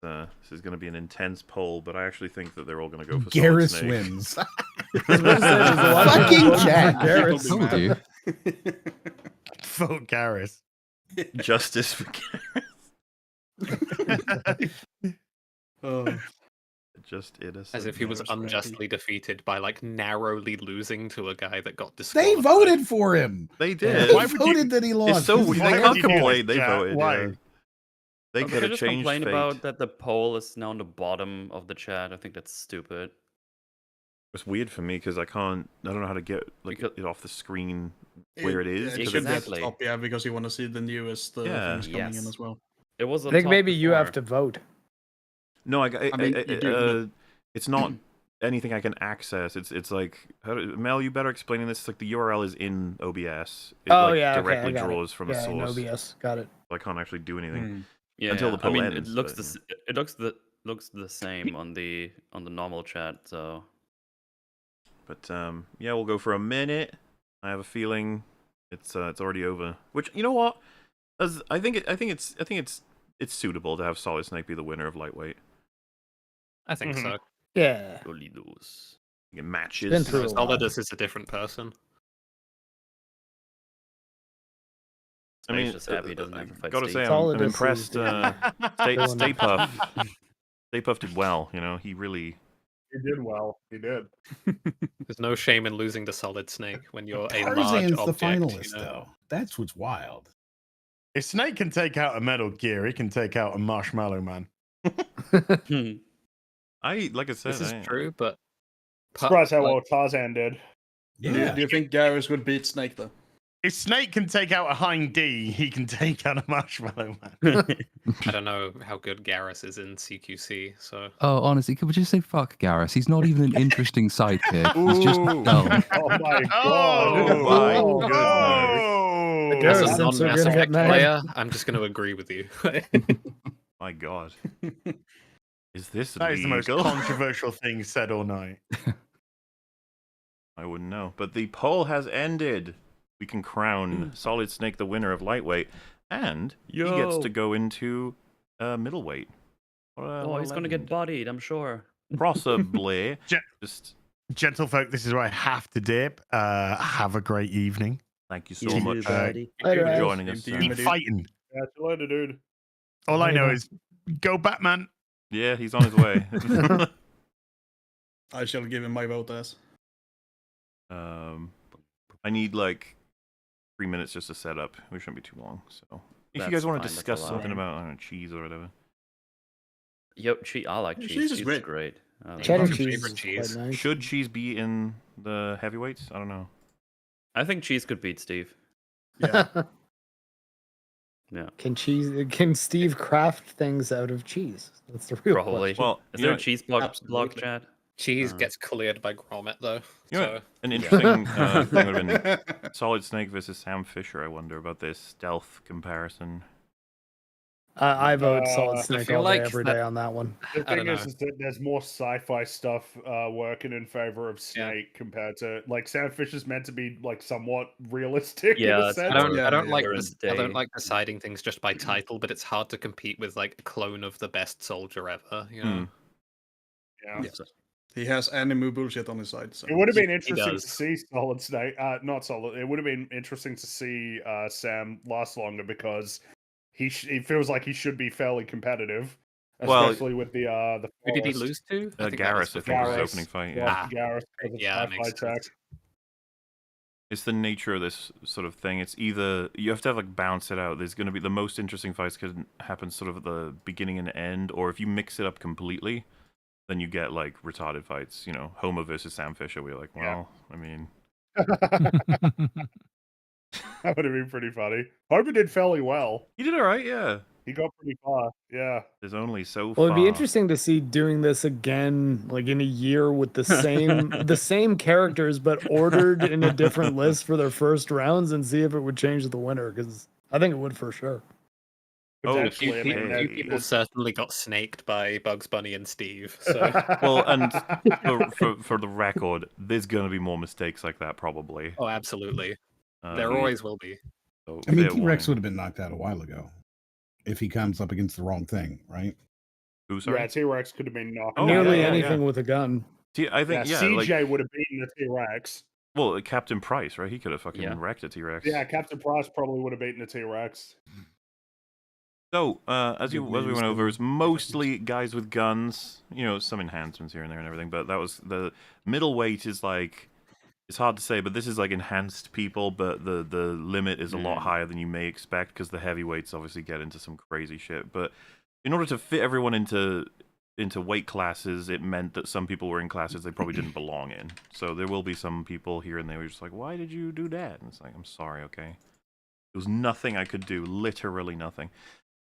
This is going to be an intense poll, but I actually think that they're all going to go for Solid Garrus Snake. wins. Fucking Jack. Garrus. Told you. Vote Garrus. Justice for Garrus. Oh. Just innocent. As if he was Garrus Randy. unjustly defeated by like narrowly losing to a guy that got They disqualified. voted for him. They They did. Why would you- voted that he lost. It's so This is weird. why They would can't you do complain. this, They Jack? voted. Why? Yeah. They We could could have just changed complain fate. about that the poll is now on the bottom of the chat. I think that's stupid. It's weird for me because I don't know how to get it off the screen where it is. It because should be at it's- the Exactly. top, yeah, because you want to see the newest Yeah. things coming in Yes. as well. It was. I think maybe you have to vote. No, I mean, you do, it's not anything I can access. It's like, Mel, you better explaining this. It's like the URL is in OBS. It Oh like yeah, okay, directly I got draws it. from yeah, a source. in OBS, got it. I can't actually do anything. Yeah, Until the I poll mean, ends, it looks but, it looks the same on the normal chat. So But yeah, we'll go for a minute. I have a feeling it's already over. Which, you know what? I think it's suitable to have Solid Snake be the winner of lightweight. I think so. Yeah. Dolidos. You get matches. Been through a lot. Solidus is a different person. I mean, Snake's just happy he doesn't have to fight gotta say, Steve. Solid I'm is impressed. the- Stay Villain. Puft. Stay Puft did well. You know, he really. He did well. He did. There's no shame in losing to Solid Snake when you're a large Tarzan's the object. finalist, you know? though. That's what's wild. If Snake can take out a Metal Gear, he can take out a Marshmallow Man. Hmm. Like I said, This is I- true, but Surprised how like- well Tarzan did. Yeah. Do you think Garrus would beat Snake though? If Snake can take out a Hind D, he can take out a Marshmallow Man. I don't know how good Garrus is in CQC, so Oh, honestly, could we just say fuck Garrus? He's not even an interesting sidekick. He's just Ooh. dumb. Oh my Oh, my oh, Garrus as a since non-Mass we're gonna get Effect mad. player, I'm just going to agree with you. My God. Is this that is the most legal? controversial thing said all night. I wouldn't know. But the poll has ended. We can crown Solid Snake the winner of lightweight, and he gets Yo. to go into middleweight. Oh, he's gonna get bodied, I'm sure. Possibly. Je- Just Gentlefolk, this is where I have to dip. Have a great evening. thank you You so too, much buddy. for Later, guys. joining us. Same to you, Keep my dude. fighting. Catch you later, dude. All I know Later. is go Batman. Yeah, he's on his way. I shall give him my vote as. I need like 3 minutes just to set up. We shouldn't be too long. So if you That's guys want to fine, that's a discuss lot. something about, I don't know, cheese or whatever. I like cheese. Cheese is Cheese great. great. I like Cheddar What's your cheese favorite is cheese? quite nice. Should cheese be in the heavyweights? I don't know. I think cheese could beat Steve. Yeah. Yeah, Can Steve craft things out of cheese? That's the real probably. question. Well, Is you there know, a cheese block Absolutely. chat? Cheese gets cleared by Gromit though. you know, So an interesting thing would have been Solid Snake versus Sam Fisher. I wonder about this stealth comparison. I vote Solid I Snake feel all day, like every that- day on that one. The I don't thing know. is that there's more sci-fi stuff working in favor of Yeah. Snake compared to like Sam Fisher's meant to be like somewhat realistic in Yeah, a it's sense. more I don't yeah. like current this. I don't day. like deciding things just by title, but it's hard to compete with like a clone of the best soldier ever. You know. Yeah. Yeah. He has anime bullshit on his side. So. It would have been He interesting to does. see Solid Snake. Not Solid. It would have been interesting to see Sam last longer because he feels like he should be fairly competitive, Well, especially with the Who did he forest. lose to? I think that was Garrus, I the think, was his Garrus. opening fight. Yeah. Lost to Garrus because of yeah, that makes sci-fi tech. sense. It's the nature of this sort of thing. It's either you have to like bounce it out. There's going to be the most interesting fights could happen sort of at the beginning and end, or if you mix it up completely, then you get like retarded fights. You know, Homer versus Sam Fisher. We're like, well, I mean, That would have been pretty funny. Homer did fairly well. he did all right. Yeah, He got pretty far. Yeah. there's only so Well, far. it'd be interesting to see doing this again, like in a year with the same characters, but ordered in a different list for their first rounds, and see if it would change the winner. Because I think it would for sure. A few, Potentially, I mean, few people certainly got snaked by Bugs Bunny and Steve. So Well, and for the record, there's going to be more mistakes like that probably. oh, absolutely, there always will be. So I mean, fair T Rex warning. would have been knocked out a while ago if he comes up against the wrong thing, right? Who, sorry? Yeah, T-Rex could have been knocked Oh, out. Nearly yeah, anything with a gun. I think Yeah, yeah, like CJ would have beaten the T-Rex. well, Captain Price, right? He could have fucking Yeah. wrecked a T-Rex. Yeah, Captain Price probably would have beaten the T-Rex. So, as we went over, it's Maybe mostly guys with guns. You know, some enhancements here and there and everything. But that was the middleweight is like it's hard to say, but this is like enhanced people. But the limit is a lot higher than you may expect because the heavyweights obviously get into some crazy shit. But in order to fit everyone into weight classes, it meant that some people were in classes they probably didn't belong in. So there will be some people here and there who are just like, why did you do that? And it's like, I'm sorry, okay. There was nothing I could do, literally nothing.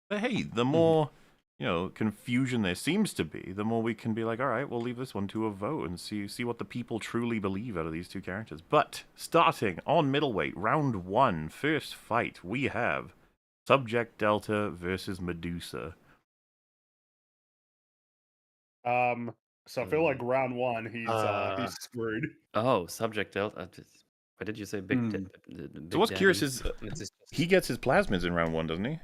But hey, the more, confusion there seems to be, the more we can be like, all right, we'll leave this one to a vote and see what the people truly believe out of these two characters. But starting on middleweight, round 1, first fight, we have Subject Delta versus Medusa. So I feel like round 1, he's screwed. Oh, Subject Delta. Why did you say big? Big So what's curious Daddy? is he gets his plasmids in round 1, doesn't he?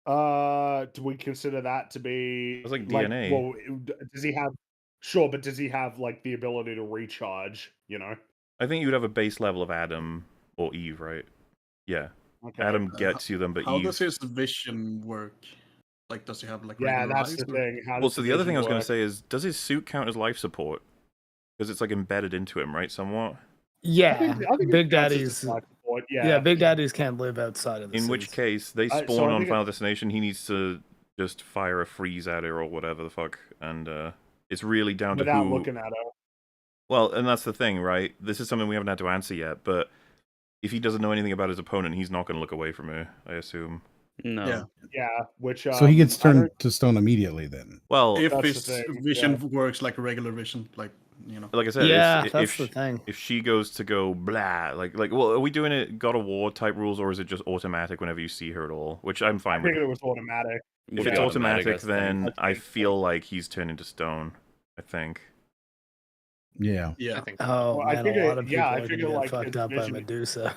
Do we consider that to be It's like DNA. Well, does he have? Sure, but does he have like the ability to recharge? You know. I think you would have a base level of Adam or Eve, right? Yeah. Okay. Adam gets you them, but How Eve. does his vision work? Like, does he have like? Yeah, regular that's eyes, the or- thing. How Well, does so the other thing I was going work? to say is, does his suit count as life support? Because it's like embedded into him, right? Somewhat. Yeah, I think Big it counts as Daddies. just life support, Yeah, Big Daddies can't live outside of the In which suits. case, they so spawn I on think Final Destination. He needs to just fire a freeze at her or whatever the fuck, and it's really down to without who. looking at her. Well, and that's the thing, right? This is something we haven't had to answer yet, but if he doesn't know anything about his opponent, he's not going to look away from her, I assume. No. Yeah. Yeah, which So he gets I don't- turned to stone immediately then. Well, If That's the his thing, vision works like a regular vision, like like I said, Yeah, if, that's if, the thing. if she goes to go blah, well, are we doing it God of War type rules, or is it just automatic whenever you see her at all? Which I'm I fine with. figured it was automatic. If Would it's be automatic, I think. then That's I good. feel like he's turned into stone. I think. Yeah. I yeah. think. Oh Well, I man, figure- a lot of people yeah, I are gonna figure, get like, fucked his up by vision- Medusa.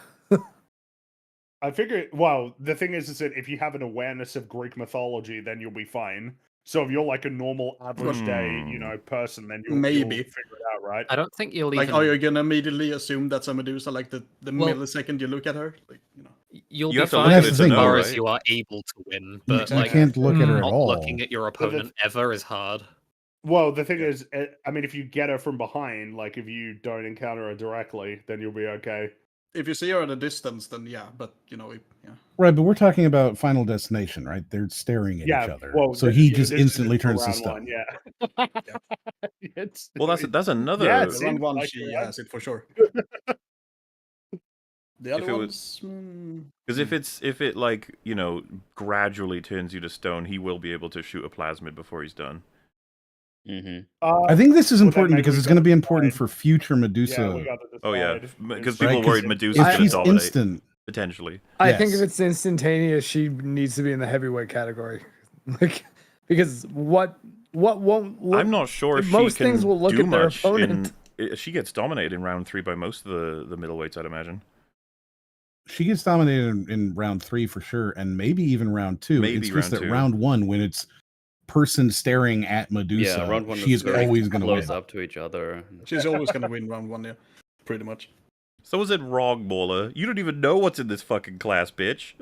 I figure. Well, the thing is that if you have an awareness of Greek mythology, then you'll be fine. So if you're like a normal average day, person, then you'll Maybe. figure it out, right? I don't think you'll Like, even. are you gonna immediately assume that's a Medusa? Like the Well- millisecond you look at her, like You'll You be have to look fine at it as to know, far as right? you are able to win, You, but you like can't look at her at not all. looking at your opponent ever is hard. Well, the thing is, I mean, if you get her from behind, like if you don't encounter her directly, then you'll be okay. if you see her at a distance, then yeah. But yeah. Right, but we're talking about Final Destination, right? They're staring at each other. Well, So he just this is instantly for turns to round stone. one, yeah. Well, that's another. Yeah, The it round seems one, like she it, right? has it for sure. The If other it ones, Because if it like gradually turns you to stone, he will be able to shoot a plasmid before he's done. I think this is well, then important maybe because we it's going to gotta be important decide. for future Medusa. Yeah, we got to decide. Oh yeah, because Right, people are 'cause worried Medusa's if going to she's dominate instant, potentially. I think if Yes. it's instantaneous, she needs to be in the heavyweight category. Like, because what won't look, I'm not sure she most can things will look do at their much opponent. she gets dominated in round 3 by most of the middleweights, I'd imagine. she gets dominated in round 3 for sure, and maybe even round 2. Maybe it's just round that 2. round 1, when it's person staring at Medusa, Yeah, round 1 she is very always going to close win. up to each other. she's always gonna win round 1, yeah, pretty much. So is it wrong, Mola? You don't even know what's in this fucking class, bitch.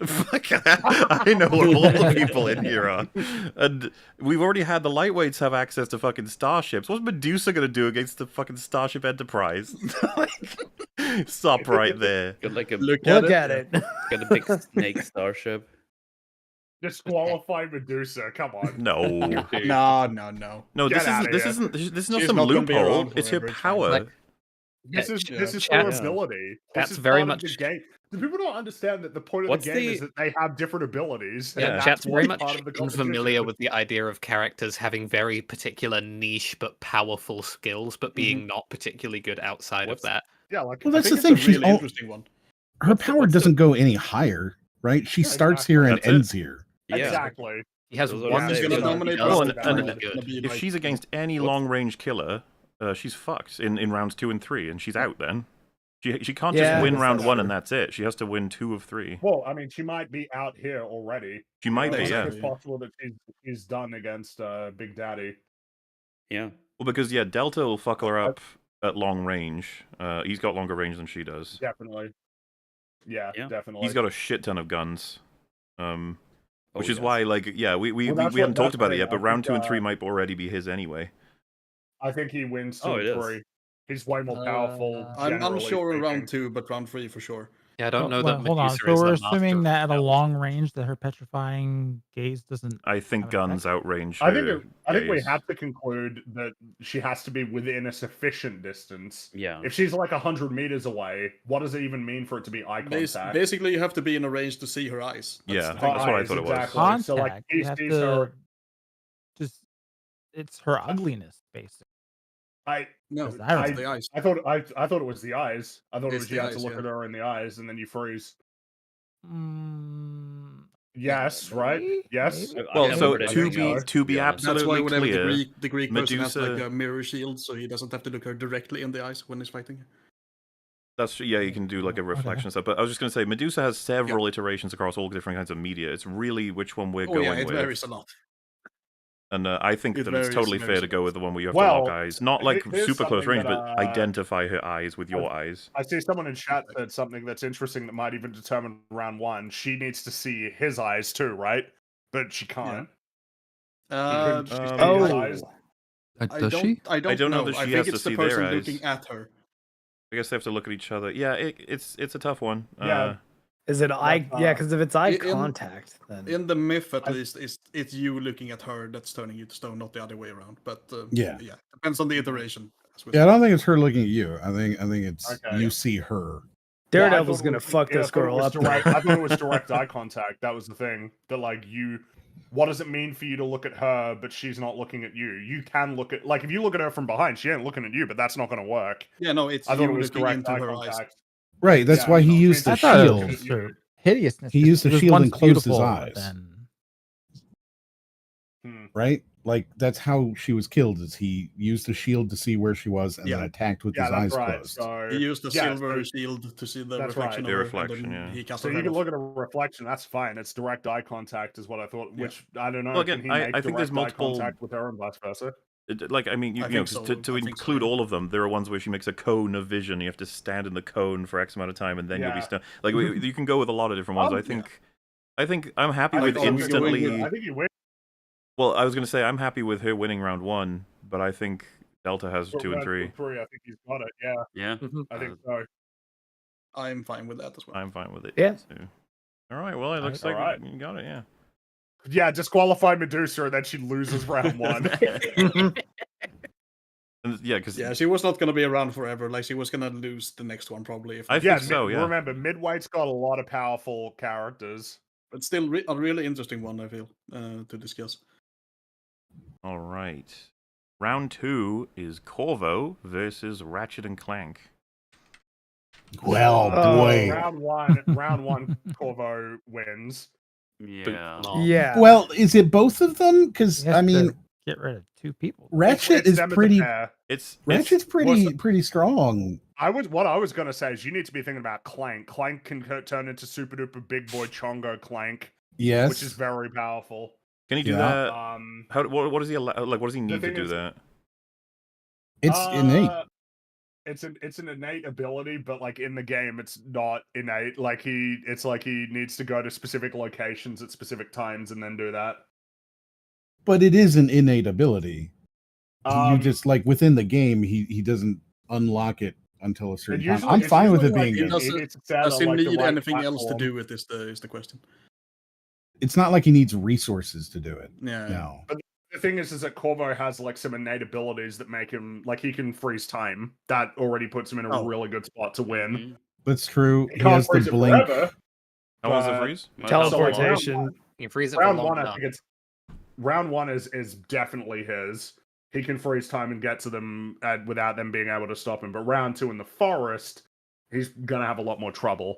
I know what all the people in here are. And we've already had the lightweights have access to fucking starships. What's Medusa gonna do against the fucking Starship Enterprise? Stop right there. Got like a Look at it. got a big snake starship. Disqualify Medusa. Come on. No. No. No, Get this outta isn't here. this is not She's some not gonna be loophole. around It's her forever, it's power. fine. This is her Chat's- ability. That's This is very part much- of the game. The people don't understand that the point of What's the game the- is that they have different abilities. Yeah, and chat's that's very what's much part of the unfamiliar competition. with the idea of characters having very particular niche but powerful skills, but being not particularly good outside What's- of that. Yeah, like Well, I that's the think thing. it's a She's really all, interesting one. her What's the- power what's the- doesn't go any higher, right? She Yeah, starts here and That's it. ends here. Yeah. Exactly. He has Those are one the skill same. that he Nominate does Well, one that's and really it's good. gonna be If like, she's against any What's- long range killer, she's fucked in rounds 2 and 3, and she's out then. She can't Yeah. just win That's round true. 1 and that's it. She has to win 2 of 3. Well, I mean, she might be out here already. She might be, yeah. It's possible that she's done against Big Daddy. Yeah. Well, because yeah, Delta will fuck her up at long range. He's got longer range than she does. Definitely. Yeah, Yeah. definitely. He's got a shit ton of guns. Which Oh, is yes. why, like, yeah, we Well, that's haven't what- talked about it that's yet, the but thing, round I 2 and 3 think, might already be his anyway. I think he wins 2 Oh, and it is. 3. He's way more powerful. I'm generally unsure in round speaking. 2, but round 3 for sure. Yeah, I don't know Well, that hold on. Medusa So is we're the master assuming of that at a that. long range that her petrifying gaze doesn't. I think Have an guns outrange I think her I think we gaze. have to conclude that she has to be within a sufficient distance. Yeah. If she's like 100 meters away, what does it even mean for it to be eye contact? Basically, you have to be in a range to see her eyes. Yeah, the that's thing. what I Eyes, thought it was. exactly. Contact. So, like, you he have sees to her- just. It's her ugliness, basically. No, Is that it's the eyes. I thought it was the eyes. I thought it It's was the you had to eyes, look yeah. at her in the eyes and then you freeze. Mm, Yes, right? maybe? Yes. Maybe? Well, I've so never heard to anything be else, to be honest. That's why absolutely whenever clear, the Greek person has like Medusa- a mirror shield, so he doesn't have to look her directly in the eyes when he's fighting. that's yeah, you can do like a reflection stuff. But I was just gonna say, Medusa has several iterations across all different kinds of media. It's really which one we're Oh going yeah, it with. varies a lot. And I think It that it's varies totally very fair to go much. with the one where you have Well, to lock eyes. Not like here's super close something range, that, but identify her eyes with your eyes. I see someone in chat said something that's interesting that might even determine round 1. She needs to see his eyes too, right? But she can't. Couldn't she see his eyes? I Does she? I don't know know. that I she think has to it's the see their person eyes. looking at her. I guess they have to look at each other. Yeah, it's a tough one. Yeah. Is it eye? Yeah, because if it's eye in- contact, then In the myth, at least, it's you looking at her that's turning you to stone, not the other way around. But Yeah. depends on the iteration. as we Yeah, I said. don't think it's her looking at you. I think it's Okay. you see her. Daredevil's I thought gonna it was- fuck yeah, I this thought it girl was up. direct- I thought it was direct eye contact. That was the thing. That like what does it mean for you to look at her, but she's not looking at you? You can look at, like, if you look at her from behind, she ain't looking at you, but that's not going to work. Yeah, no, it's I thought you it was looking direct into eye her eyes. contact. Right. That's Yeah, why he no, used the I thought it shield. was her hideousness. He used the If it was shield once and closed his beautiful, eyes. then- Right? Like that's how she was killed. Is he used the shield to see where she was and then attacked with Yeah, his that's eyes right. closed. So, He used the yeah, silver so- shield to see the That's reflection right. of The her, and reflection, then yeah. he cast So her you head can off. look at a reflection. That's fine. It's direct eye contact, is what I thought. Which I don't know. Well, can again, he I make think direct there's eye multiple- contact with her and vice versa? Like, I mean, you I know, think 'cause so. to I think so, include yeah. all of them, there are ones where she makes a cone of vision. You have to stand in the cone for X amount of time, and then you'll be Yeah. stunned. Like, you can go with a lot of different ones. Oh, I think I'm happy I with think you win. instantly. I think you win. Well, I was going to say I'm happy with her winning round 1, but I think Delta has 2 and 3. I think he's got it. Yeah, Yeah. Mhm. I think so. I'm fine with that as well. I'm fine with it. Yeah. Too. All right. Well, it looks like Alright. you got it. Yeah. Yeah, disqualify Medusa, and then she loses round 1. And yeah, because Yeah, she was not going to be around forever. Like, she was going to lose the next one probably. If I not. think so. Yeah. Remember, midweight's got a lot of powerful characters. But still, a really interesting one, I feel, to discuss. All right. Round 2 is Corvo versus Ratchet and Clank. Well, boy. Round one, Corvo wins. Yeah. Yeah. Well, is it both of them? Because He has I mean, to get rid of 2 people. Ratchet It's is them as a pretty. pair. Ratchet's pretty strong. What I was gonna say is you need to be thinking about Clank. Clank can turn into super duper big boy Chongo Clank, Yes. which is very powerful. Can he do Yeah. that? What does he allow? Like, what does he need to thing do is- that? It's innate. It's an innate ability, but like in the game, it's not innate. Like it's like he needs to go to specific locations at specific times and then do that. But it is an innate ability. You just like within the game, he doesn't unlock it until a certain time. I'm fine with it being. Does he need anything else to do with this? Is the question. It's not like he needs resources to do it. Yeah. No. But the thing is that Corvo has like some innate abilities that make him like he can freeze time. That already puts him in a really good spot to win. That's true. He can't has the freeze it blink. forever, How long does it but- freeze? Teleportation. You can freeze it for Round long one, I enough. think it's round one is definitely his. He can freeze time and get to them without them being able to stop him. But round 2 in the forest, he's gonna have a lot lot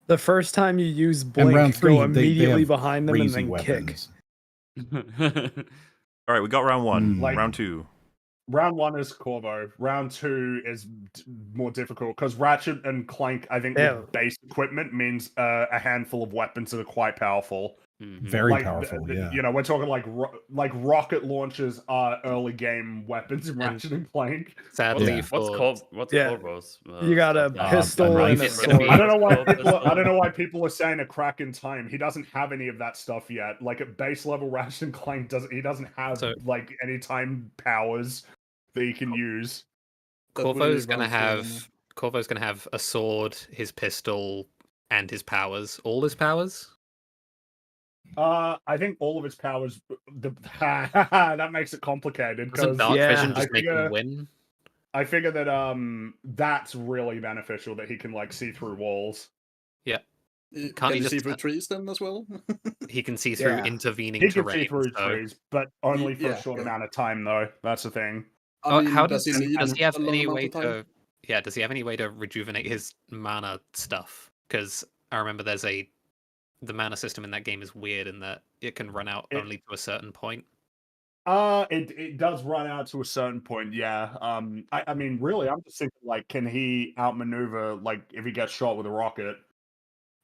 The first time you use And blink, round 3, go immediately have behind them and crazy then weapons. kick. All right, we got round 1. Like- Round 2. Round 1 is Corvo. Round 2 is more difficult because Ratchet and Clank, I think, Yeah. with base equipment means a handful of weapons that are quite powerful. Very Like, powerful. Yeah. You know, we're talking like rocket launchers are early game weapons in Ratchet and Clank. Sadly, Yeah. for What's Yeah. Corvo's? You got a stuff? pistol a and a knife. sword. I don't know why Pistol. I don't know why people are saying a crack in time. He doesn't have any of that stuff yet. Like at base level, Ratchet and Clank doesn't have So- like any time powers that he can use. That would Corvo's be gonna round 3 have Corvo's gonna have a sword, his pistol, and his powers. All his powers. I think all of his powers. That makes it complicated Doesn't because Dark Yeah. Vision I just make figure- him win? I figure that that's really beneficial that he can like see through walls. Can't Can he you see just- through trees then as well? He can see through Yeah. intervening He can terrain. see through so- trees, but only for Yeah, a short yeah. amount of time, though. That's the thing. Oh, how does he need he have a long any amount way of time? to? Yeah, does he have any way to rejuvenate his mana stuff? Because I remember the mana system in that game is weird in that it can run out only to a certain point. It does run out to a certain point, yeah. I mean, really, I'm just thinking, like, can he outmaneuver, like, if he gets shot with a rocket?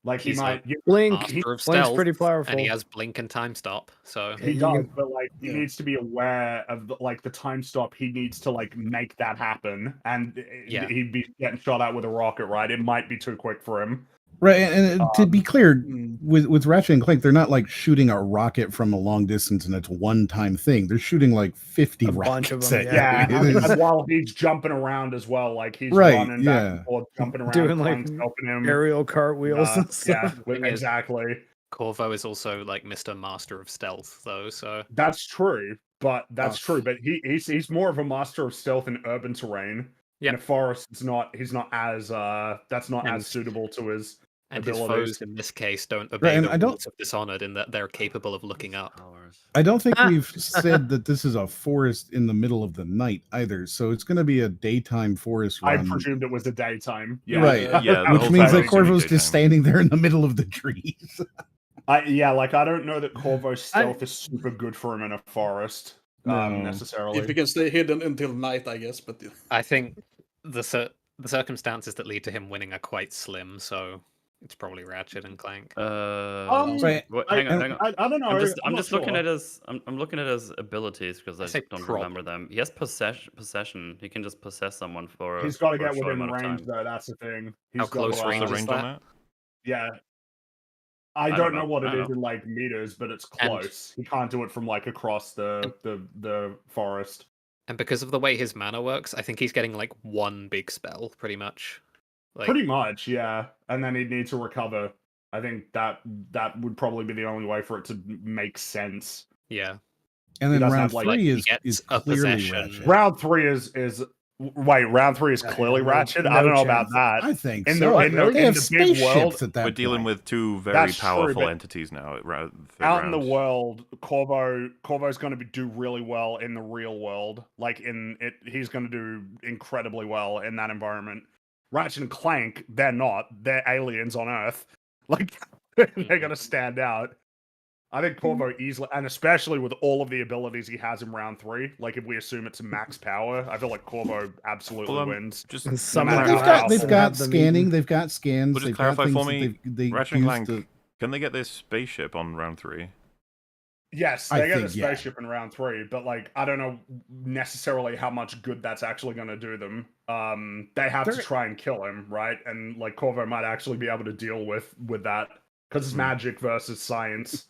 Like, He's he might. Blink. Master of Blink's stealth, pretty powerful. and he has blink and time stop. So He you does, can- but like he yeah. needs to be aware of the time stop. He needs to like make that happen, and Yeah. he'd be getting shot at with a rocket, right? It might be too quick for him. Right, and to be clear, Mm. with Ratchet and Clank, they're not like shooting a rocket from a long distance and it's a one-time thing. They're shooting like 50 A bunch of rockets. them, at Yeah, you. and, It is- and while he's jumping around as well, like he's Right, running back yeah. and forth, jumping around, Doing, like, Clank's helping him. Aerial cartwheels and Yeah, stuff. Thing is- exactly. Corvo is also like Mr. Master of Stealth, though. So That's true, but that's Oh. true. But he's more of a master of stealth in urban terrain. Yeah. In a forest, he's not as that's not And- as suitable to his and his abilities. foes in this case don't obey and the I don't- rules of Dishonored in that they're capable of looking up. I don't think we've said that this is a forest in the middle of the night either. So it's going to be a daytime forest I run. presumed it was the daytime. Yeah. Right, Yeah, the which whole means time that it's gonna be Corvo's daytime. just standing there in the middle of the trees. Like I don't know that Corvo's stealth is super good for him in a forest No. necessarily. If he can stay hidden until night, I guess. But I think the circumstances that lead to him winning are quite slim, so it's probably Ratchet and Clank. Right. Hang on, hang on. I don't know. I'm just looking sure. at his. I'm looking at his abilities because I say just don't prop. remember them. He has possession. He can just possess someone for. He's got to for a get short within amount of range, time. though. That's the thing. How He's got close to, range What's the is range that? on that? Yeah. I don't don't know know. what it I is don't in like meters, but it's And- close. He can't do it from like across the forest. And because of the way his mana works, I think he's getting like one big spell, pretty much. Like, Pretty much, yeah. And then he'd need to recover. I think that would probably be the only way for it to make sense. yeah. And He then doesn't round have, like- three he is gets a clearly possession. Ratchet. Round 3 is wait, round 3 is Yeah, clearly no- Ratchet? I no don't know about chance. that. I think In so. the- in the- they in have the big spaceships world, at that We're dealing point. with two very That's true, powerful but entities now. Third out in the round. world, Corvo's going to do really well in the real world. Like he's going to do incredibly well in that environment. Ratchet and Clank, they're not. They're aliens on Earth. Like they're going to stand out. I think Corvo easily, and especially with all of the abilities he has in round 3. Like if we assume it's max power, I feel like Corvo absolutely Well, wins. just And No some matter are how They've got powerful. and have them scanning. eaten. They've got scans. But just They've got clarify things for me, that they Ratchet and use Clank, to. can they get this spaceship on round 3? Yes, I they get a think, yeah. spaceship in round 3, but like I don't know necessarily how much good that's actually going to do them. They have to They're- try and kill him, right? And like Corvo might actually be able to deal with that because it's magic versus science.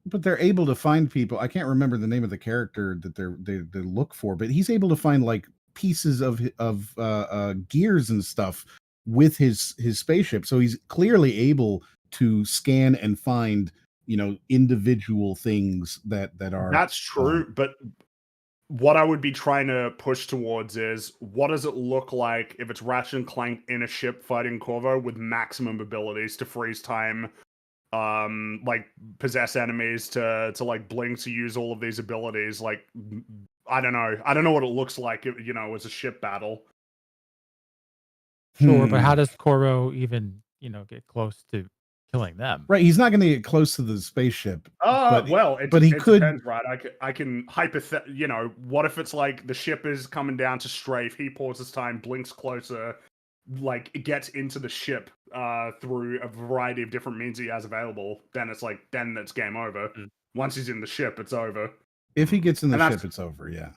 But they're able to find people. I can't remember the name of the character that they look for, but he's able to find like pieces of gears and stuff with his spaceship. So he's clearly able to scan and find, individual things that are. That's true, but what I would be trying to push towards is what does it look like if it's Ratchet and Clank in a ship fighting Corvo with maximum abilities to freeze time, like possess enemies, to like blink, to use all of these abilities. Like I don't know what it looks like, as a ship battle. Sure, but how does Corvo even, get close to killing them? Right, he's not going to get close to the spaceship. But he it could. depends, right? I can what if it's like the ship is coming down to strafe, he pauses time, blinks closer, like it gets into the ship through a variety of different means he has available, then it's game over. Once he's in the ship, it's over. If he gets in the And ship, it's over. Yeah.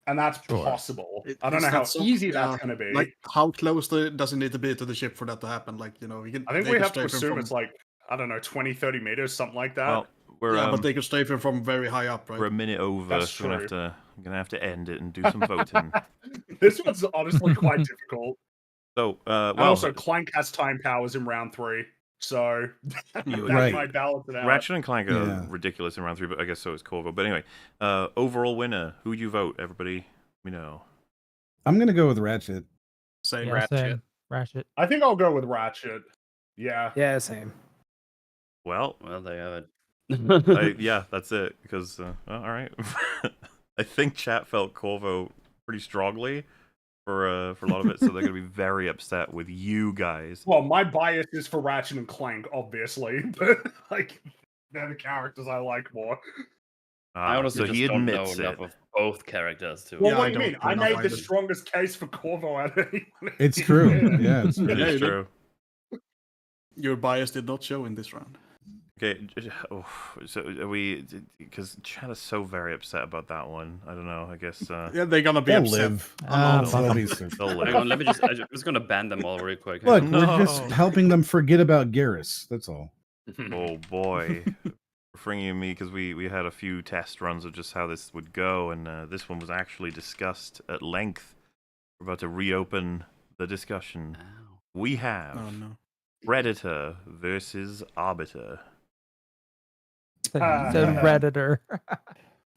And that's Sure. possible. I don't know how easy that's going to be. Like, how close does it need to be to the ship for that to happen? Like, we can. I think they we could have to strafe him assume from- it's like, I don't know, 20, 30 meters, something like that. Well, we're Yeah, but they could strafe him from very high up, right? we're a minute over, That's so I'm true. gonna have to end it and do some voting. This one's honestly quite difficult. So, And well, also, Clank has time powers in round 3, so that Right. might balance it out. Ratchet and Clank are Yeah. ridiculous in round 3, but I guess so is Corvo. But anyway, overall winner, who'd you vote? Everybody, we know. I'm going to go with Ratchet. Same. Yeah, Ratchet. same. Ratchet. I think I'll go with Ratchet. Yeah. Yeah, same. Well, Well, they have it. yeah, that's it. Because all right, I think chat felt Corvo pretty strongly for a lot of it, so they're gonna be very upset with you guys. Well, my bias is for Ratchet and Clank, obviously, but like they're the characters I like more. I honestly so just he don't know admits enough it. of both characters to. Well, Yeah, what I do you mean? don't I know made the either. strongest case for Corvo out of anyone. It's true. Yeah, it's It true. is true. Your bias did not show in this round. Okay, so are we? Because chat is so very upset about that one. I don't know. I guess Yeah, they're gonna be They'll upset. live. Ah, They'll be they'll Hang live. on, let me just. I'm just gonna ban them all real quick. Look, Hang on. we're just helping them forget about Garrus. That's all. Oh boy, bringing me because we had a few test runs of just how this would go, and this one was actually discussed at length. We're about to reopen the discussion. Ow. We have Oh no. Predator versus Arbiter. It's a Redditor.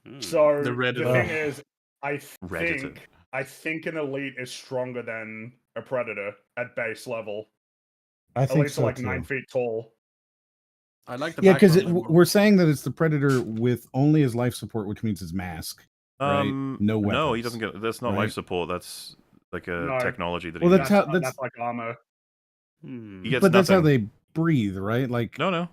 Hmm. So The the Redditor. thing is, I Redditor. think an elite is stronger than a predator at base level. I At think least so like too. 9 feet tall. I like the Yeah, because background more. we're saying that it's the Predator with only his life support, which means his mask. Right? No No, he weapons, doesn't get. That's not right? life support. That's like a No. technology that Well, he that's uses. how- that's- that's like armor. Hmm. He gets But that's how nothing. they breathe, right? Like, No.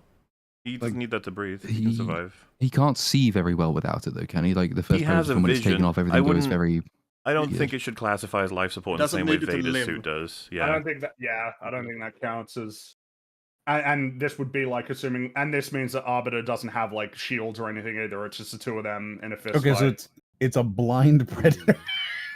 He doesn't Like, need that to breathe. He can he- survive. He can't see very well without it, though, can he? Like the first has Predator, a when it's taken vision. off, I everything goes wouldn't- very. I don't Yeah. think it should classify as life support in the Doesn't same way need it to Vader's live. suit does. I Yeah. don't think that. Yeah, I don't think that counts as. And this would be like assuming, and this means that Arbiter doesn't have like shields or anything either. It's just the two of them in a fist okay, fight. so it's a blind Predator.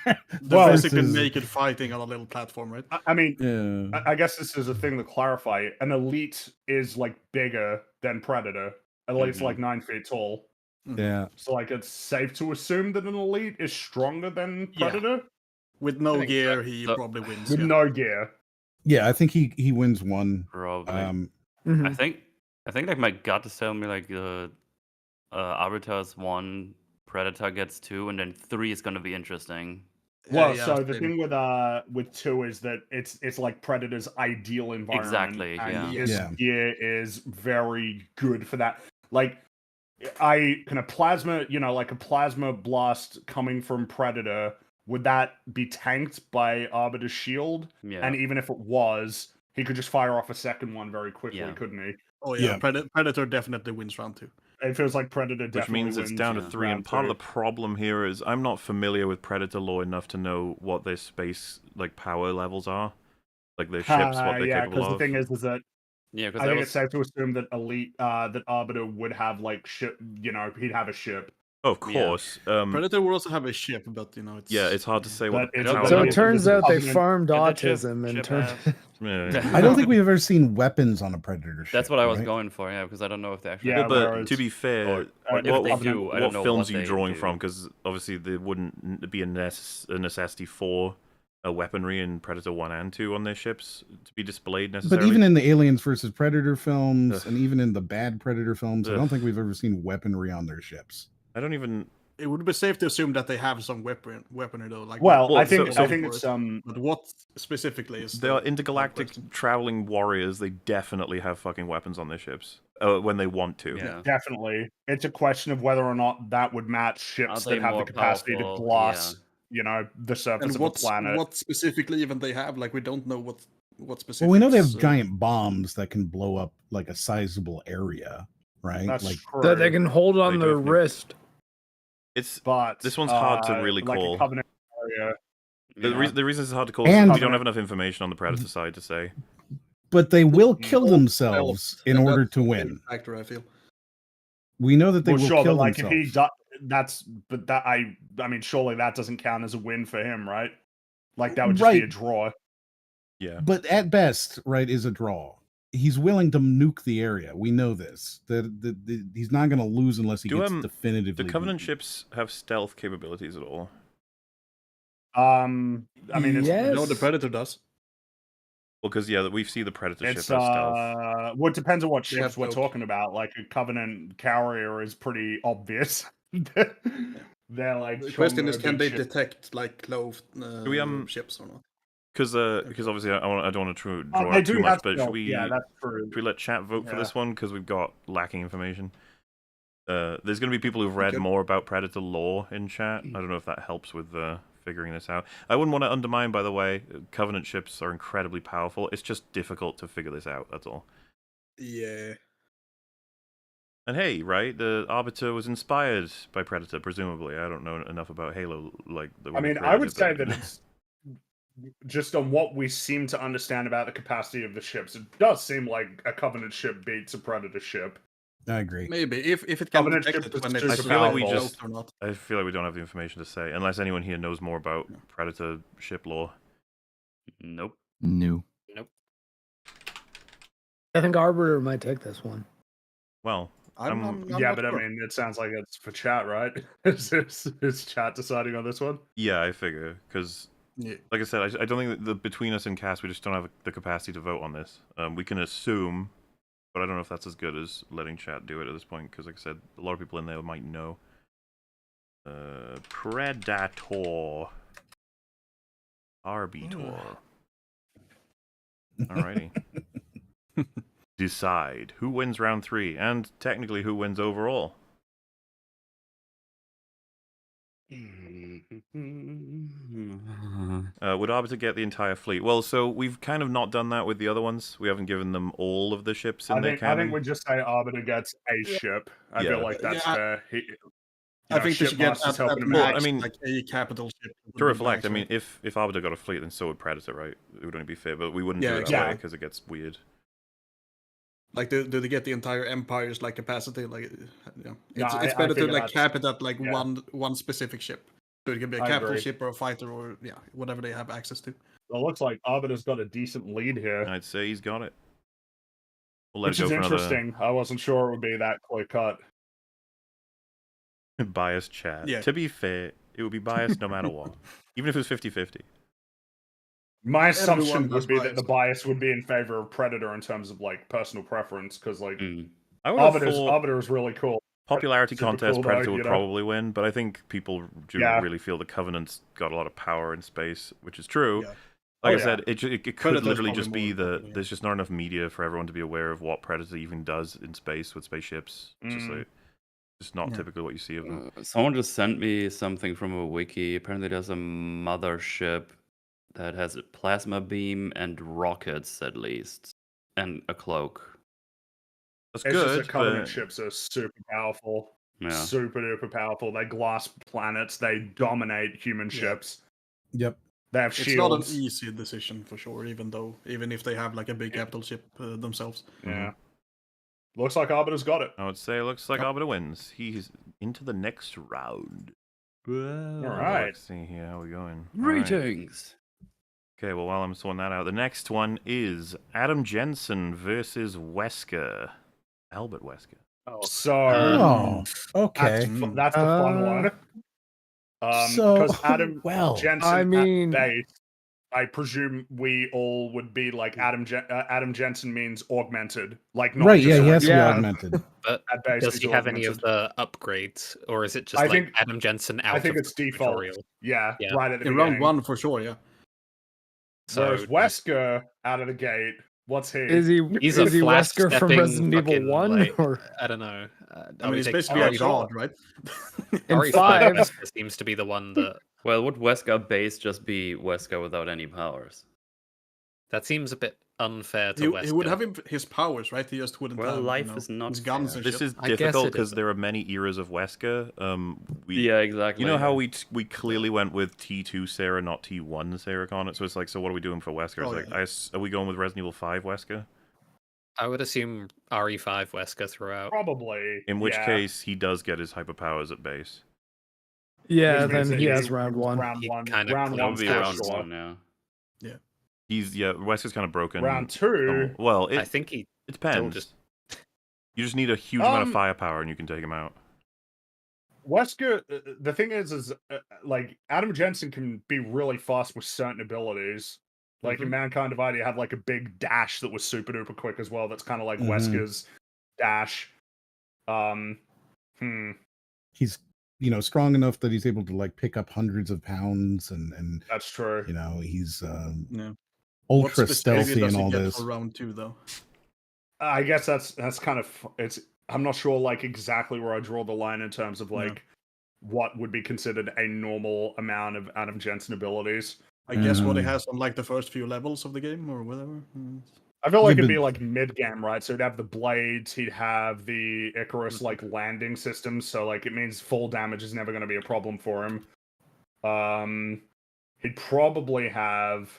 They're basically versus- naked fighting on a little platform, right? I mean, Yeah. I guess this is a thing to clarify. An elite is like bigger than Predator. Elite's Mhm. like 9 feet tall. Yeah. So like it's safe to assume that an elite is stronger than Yeah. Predator With I no think gear, so. he So- probably wins. with Yeah. no gear. Yeah, I think he wins one. Probably. Mhm. I think like my gut is telling me like Arbiter is 1, Predator gets 2, and then 3 is gonna be interesting. Well, yeah, so the same. thing with 2 is that it's like Predator's ideal environment, Exactly, and yeah. his Yeah. gear is very good for that. Like, I can a plasma, like a plasma blast coming from Predator, would that be tanked by Arbiter's shield? Yeah. And even if it was, he could just fire off a second one very quickly, Yeah. couldn't he? Oh yeah, Yeah. Predator definitely wins round 2. It feels like Predator Which definitely means it's wins down to yeah. 3, and round part of 2. the problem here is I'm not familiar with Predator lore enough to know what their space power levels are, like their ships, what they're Yeah, capable because the of. thing is that Yeah, because I think it's safe to assume that that Arbiter would have ship. He'd have a ship. Oh, of Yeah. course. Predator will also have a ship, but it's Yeah, it's hard to say But what the it's power a- So level it Yeah, turns because out they Covenant- farmed Get that ship- autism and ship turned. ass. Yeah. I don't think we've ever seen weapons on a Predator ship. That's what I was right? going for, yeah, because I don't know if they actually. Yeah, Well, but whereas- to be fair, or if what, they do, I don't know films what are you they drawing do. from? Because obviously there wouldn't be a necessity for a weaponry in Predator 1 and 2 on their ships to be displayed necessarily. But even in the Aliens versus Predator films, Ugh. and even in the bad Predator films, I Ugh. don't think we've ever seen weaponry on their ships. I don't even. It would be safe to assume that they have some weaponry though. Like Well, Well, I think so- I think it's But what specifically is? They are the intergalactic question. traveling warriors. They definitely have fucking weapons on their ships when they want to. Yeah. definitely. It's a question of whether or not that would match ships Are they that have the more capacity powerful? to gloss, the surface And of a planet. what specifically even they have? Like we don't know what specific. Well, we know they have giant bombs that can blow up like a sizable area, right? That's like true. That they can hold on They their definitely- wrist. It's but this one's hard to really like call. A Covenant area. the reason it's hard to call And- is we don't have enough information on the Predator side to say. but they will kill Well, themselves in and order that's to a big win. Factor, I feel. We know that they Well, will sure, kill but themselves. if he does, I mean, surely that doesn't count as a win for him, right? Like that would just be a Right. draw. Yeah. But at best, right, is a draw. He's willing to nuke the area. We know this. That he's not going to lose unless he gets definitively. Do Covenant beaten. ships have stealth capabilities at all? I mean, it's Yes. No, the Predator does. Well, because we see the Predator ship It's as stealth. well, it depends on what They ships have we're cloak. talking about. Like a Covenant carrier is pretty obvious. They're like The question is, strong, can big they ships. detect like clove we, ships or not? Because obviously I don't want to draw They out do too much, have but stealth. should we Yeah, that's true. should we let chat vote for Yeah. this one because we've got lacking information? There's going to be people who've read Okay. more about Predator lore in chat. I don't know if that helps with figuring this out. I wouldn't want to undermine, by the way. Covenant ships are incredibly powerful. It's just difficult to figure this out. That's all. Yeah. And hey, right, the Arbiter was inspired by Predator, presumably. I don't know enough about Halo, like the. I mean, I would say that it's just on what we seem to understand about the capacity of the ships. It does seem like a Covenant ship beats a Predator ship. I agree. Maybe if it can Covenant detect ships it when is it's I super feel like we powerful. just. or not. I feel like we don't have the information to say, unless anyone here knows more about Predator ship lore. Nope. No. I think Arbiter might take this one. Well, I'm Yeah, not but I sure. mean, it sounds like it's for chat, right? Is chat deciding on this one? yeah, I figure because, Yeah. like I said, I don't think that between us and Cass, we just don't have the capacity to vote on this. We can assume, but I don't know if that's as good as letting chat do it at this point. Because, like I said, a lot of people in there might know. Predator, Arbiter. Alrighty. Decide who wins round 3, and technically who wins overall. Would Arbiter get the entire fleet? Well, so we've kind of not done that with the other ones. We haven't given them all of the ships in I their think canon. we just say Arbiter gets a ship. I Yeah. feel like that's Yeah, fair. I think they should get Shipmaster's at helping him max, out. I mean, like a capital ship. would To be reflect, max, I mean, right? if Arbiter got a fleet, then so would Predator, right? It would only be fair, but we wouldn't Yeah, do it that exactly. way because it gets weird. Like, do they get the entire empire's like capacity? Like, yeah, Yeah, it's I better to figure like that's- cap it at like yeah. one specific ship. So it can be a I capital agree. ship or a fighter or whatever they have access to. Well, it looks like Arbiter's got a decent lead here, I'd say he's got it. We'll let which it is go for interesting. I wasn't sure it would be that clear cut. another biased chat. Yeah. To be fair, it would be biased no matter what, even if it was 50-50. My assumption Everyone has would be that the bias. bias would be in favor of Predator in terms of like personal preference, because like I would have Arbiter's, thought Arbiter is really cool. popularity Super contest cool, Predator though, would you know? probably win, but I think people do Yeah. really feel the Covenant's got a lot of power in space, which is true. Yeah. Like Oh, I said, it could Predator's literally probably just be more that important, yeah. there's just not enough media for everyone to be aware of what Predator even does in space with spaceships. It's just like just not typically what you see of them. Someone just sent me something from a wiki. Apparently, there's a mothership that has a plasma beam and rockets, at least, and a cloak. That's It's just good, that Covenant but ships are super powerful. Yeah. Super duper powerful. They glass planets. They dominate human Yeah. ships. Yep. They have It's not an shields. easy decision for sure, even if they have like a big capital ship themselves. Yeah. Looks like Arbiter's got it. I would say it looks like Yep. Arbiter wins. He's into the next round. All right. Let's see here how we going. All right. Greetings. Okay, well, while I'm sorting that out, the next one is Adam Jensen versus Wesker. Albert Wesker. So Oh, okay. that's the fun one. So, Because Adam well, Jensen I mean- at base, I presume we all would be like Adam Jensen means augmented, like not right? just Yeah, he like, has to be Yeah. augmented. But at base. does he's he have any of augmented. the upgrades, or is it just I like think- Adam Jensen out I think of it's the default. tutorial? Yeah, Yeah. right at the In beginning. round one for sure, yeah. Whereas So Wesker out of the gate, what's he? Is he he's a is he flash Wesker from stepping Resident Evil fucking, 1 like, or I don't know. I mean, it's basically Oh, a sure. god, right? in RE5 5? seems to be the one that Well, would Wesker base just be Wesker without any powers? seems a bit unfair to He Wesker. would have his powers, right? He just wouldn't Well, have life is not his guns fair. and This shit. is I guess difficult it because is. there are many eras of Wesker. Yeah, exactly. You know how we clearly went with T2 Sarah, not T1 Sarah on it. So it's like, so what are we doing for Wesker? It's Oh, like, yeah. are we going with Resident Evil 5 Wesker? I would assume RE5 Wesker throughout. Probably. In which yeah. case, he does get his hyperpowers at base. Yeah, Which means then that he he's- has round one. Round He one. kinda Round cleans That would one's be for out. round sure. one, yeah. Wesker's kind of broken. Round two. Well, I think he it depends. just- You just need a huge amount of Um, firepower and you can take him out. Wesker, the thing is like Adam Jensen can be really fast with certain abilities. Like in Mankind Divided, he had like a big dash that was super duper quick as well. That's kind of like Wesker's dash. He's strong enough that he's able to like pick up hundreds of pounds, and That's true. he's Yeah. ultra What specifically stealthy does and he all get this. for round two, though? I guess that's kind of it's. I'm not sure like exactly where I draw the line in terms of like what would be considered a normal amount of Adam Jensen abilities. I guess what he has on like the first few levels of the game or whatever. I feel like Yeah, it'd be but- like mid game, right? So he'd have the blades, he'd have the Icarus like landing system, so like it means full damage is never going to be a problem for him. He'd probably have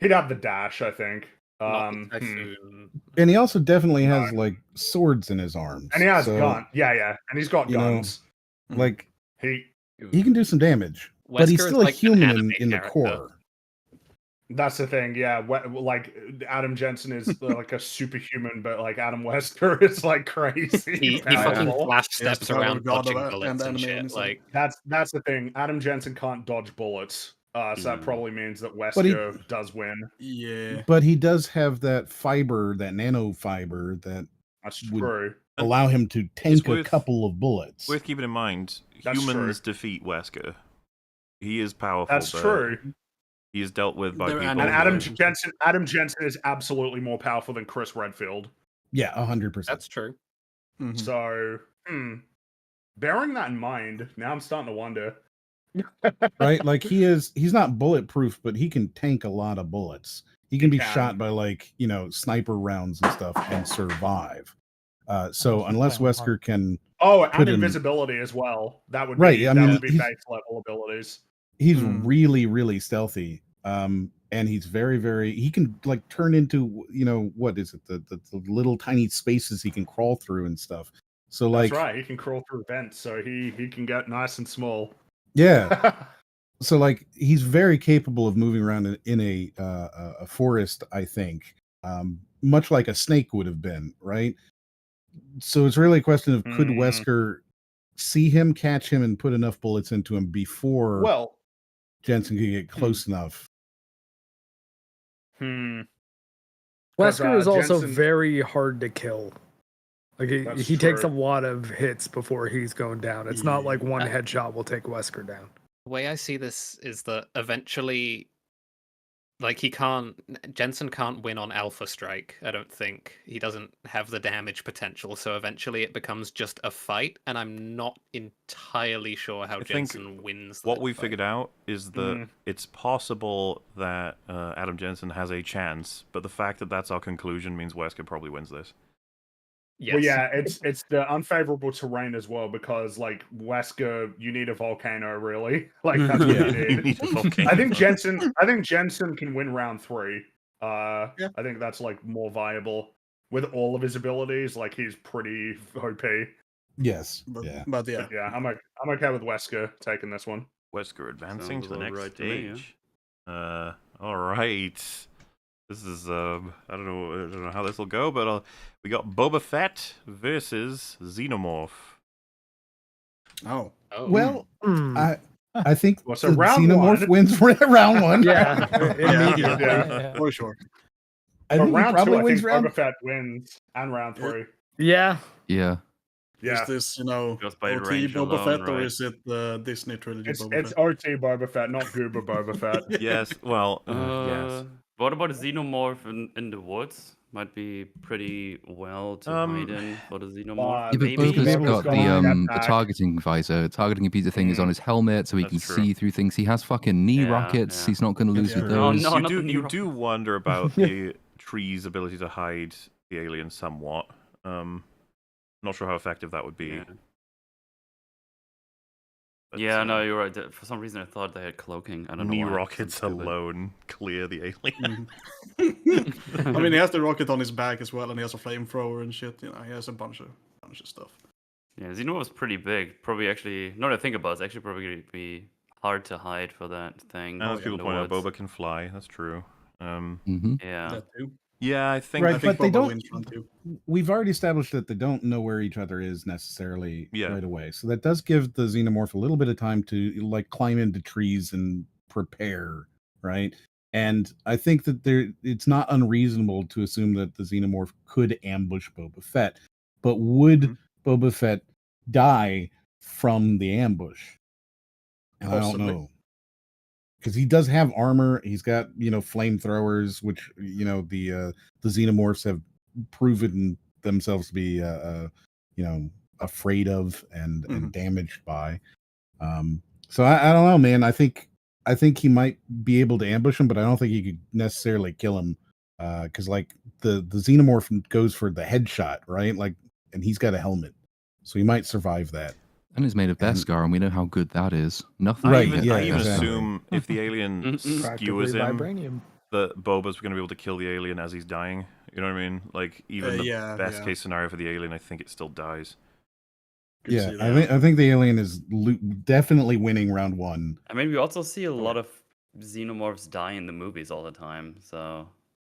the dash, I think. not the Typhoon. And he also definitely has like swords in his arms, And he has so, gun, yeah, and he's got you know, guns. Like He he can do some damage, but he's Wesker is still a like an human anime in the character. core. That's the thing, yeah. Like Adam Jensen is like a superhuman, but like Adam Wesker is like crazy. He fucking powerful. flash He has steps the power around of God dodging of bullets and anime shit. and stuff. Like That's the thing. Adam Jensen can't dodge bullets, so that probably means that But he- Wesker does win. Yeah. But he does have that fiber, that nano fiber, that That's would true. allow him to tank a worth- couple of bullets. Worth keeping in mind, That's humans true. defeat Wesker. He is powerful. That's but true. He is dealt with by They're people. And animals. Adam Jensen is absolutely more powerful than Chris Redfield. Yeah, 100%. that's true. Mhm. So, bearing that in mind, now I'm starting to wonder. Right? Like he's not bulletproof, but he can tank a lot of bullets. He can be can. shot by like, sniper rounds and stuff and survive. So unless Wesker can, Oh, Put and in- invisibility as well. That would Right, be I that mean, would be he's- base level abilities. he's Hmm. really, really stealthy. And he's very, very, he can like turn into, what is it? The little tiny spaces he can crawl through and stuff. So like, That's right. He can crawl through vents, so he can get nice and small. yeah. So like he's very capable of moving around in a forest, I think, much like a snake would have been, right? So it's really a question of could Wesker see him, catch him, and put enough bullets into him before Well, Jensen could get close enough. Hmm. 'Cause, Wesker is also Jensen- very hard to kill. Like That's he takes a true. lot of hits before he's going down. It's not like one Uh, headshot will take Wesker down. The way I see this is that eventually, like Jensen can't win on Alpha Strike. I don't think he doesn't have the damage potential. So eventually, it becomes just a fight, and I'm not entirely sure how I think Jensen wins. What that we fight. figured out is that Mm. it's possible that Adam Jensen has a chance, but the fact that that's our conclusion means Wesker probably wins this. Yes. Well, yeah, it's the unfavorable terrain as well because like Wesker, you need a volcano, really. Like that's what you You need. need a volcano. I think Jensen can win round 3. I think that's like more viable with all of his abilities. Like he's pretty OP. Yes. But Yeah. but yeah, But yeah, I'm okay with Wesker taking this one. Wesker advancing Sounds to the about next right to me, yeah. stage. All right. This is I don't know how this will go, but we got Boba Fett versus Xenomorph. oh, Well, Hmm. I think Well, so the round Xenomorph one- wins round one. Yeah, yeah, immediately. Yeah. for sure. I But think he round 2, probably I wins think round. Boba Fett wins, and round 3. Yeah. Yeah. Yeah, Is this Just by OT range Boba alone, Fett or right? is it the Disney trilogy it's Boba Fett? OT Boba Fett, not Goober Boba Fett. Yes. Well, yes. What about a Xenomorph in the woods? Might be pretty well to hide in for the Xenomorph. Yeah, Yeah, but Maybe. Boba's Maybe got it's the back. targeting visor. Targeting impeder thing is on his helmet, so he That's can true. see through things. He has fucking knee Yeah, rockets. yeah. He's not going to lose Yeah. with No, those. no. You not the do Nero. wonder about the tree's ability to hide the alien somewhat. Not sure how effective that would be. Yeah. But, Yeah, no, you're right. For some reason, I thought they had cloaking. I don't know knee why. rockets Sounds stupid. alone clear the alien. I mean, he has the rocket on his back as well, and he has a flamethrower and shit. You know, he has a bunch of stuff. Yeah, Xenomorph's pretty big. Probably actually, now that I think about it, it's actually probably going to be hard to hide for that thing. And as in people the point out, woods. Boba can fly. That's true. Mm-hmm. Yeah. That too. Yeah, I think. Right, I think but they Boba don't. wins round 2. We've already established that they don't know where each other is necessarily Yeah. right away. So that does give the Xenomorph a little bit of time to like climb into trees and prepare, right? And I think that it's not unreasonable to assume that the Xenomorph could ambush Boba Fett. But would Boba Fett die from the ambush? And I don't Possibly. know. Because he does have armor, he's got flamethrowers, which the xenomorphs have proven themselves to be afraid of and damaged by. So I don't know, man. I think he might be able to ambush him, but I don't think he could necessarily kill him. Because like the xenomorph goes for the headshot, right? Like, and he's got a helmet, so he might survive that. And it's made of And- Beskar, and we know how good that is. Nothing. Right, can get yeah, I that even exactly. assume if the alien skewers him, vibranium. that Boba's going to be able to kill the alien as he's dying. You know what I mean? Like, even the yeah, best yeah. case scenario for the alien, I think it still dies. Could Yeah, see that. I think the alien is definitely winning round 1. I mean, we also see a lot of Xenomorphs die in the movies all the time, so.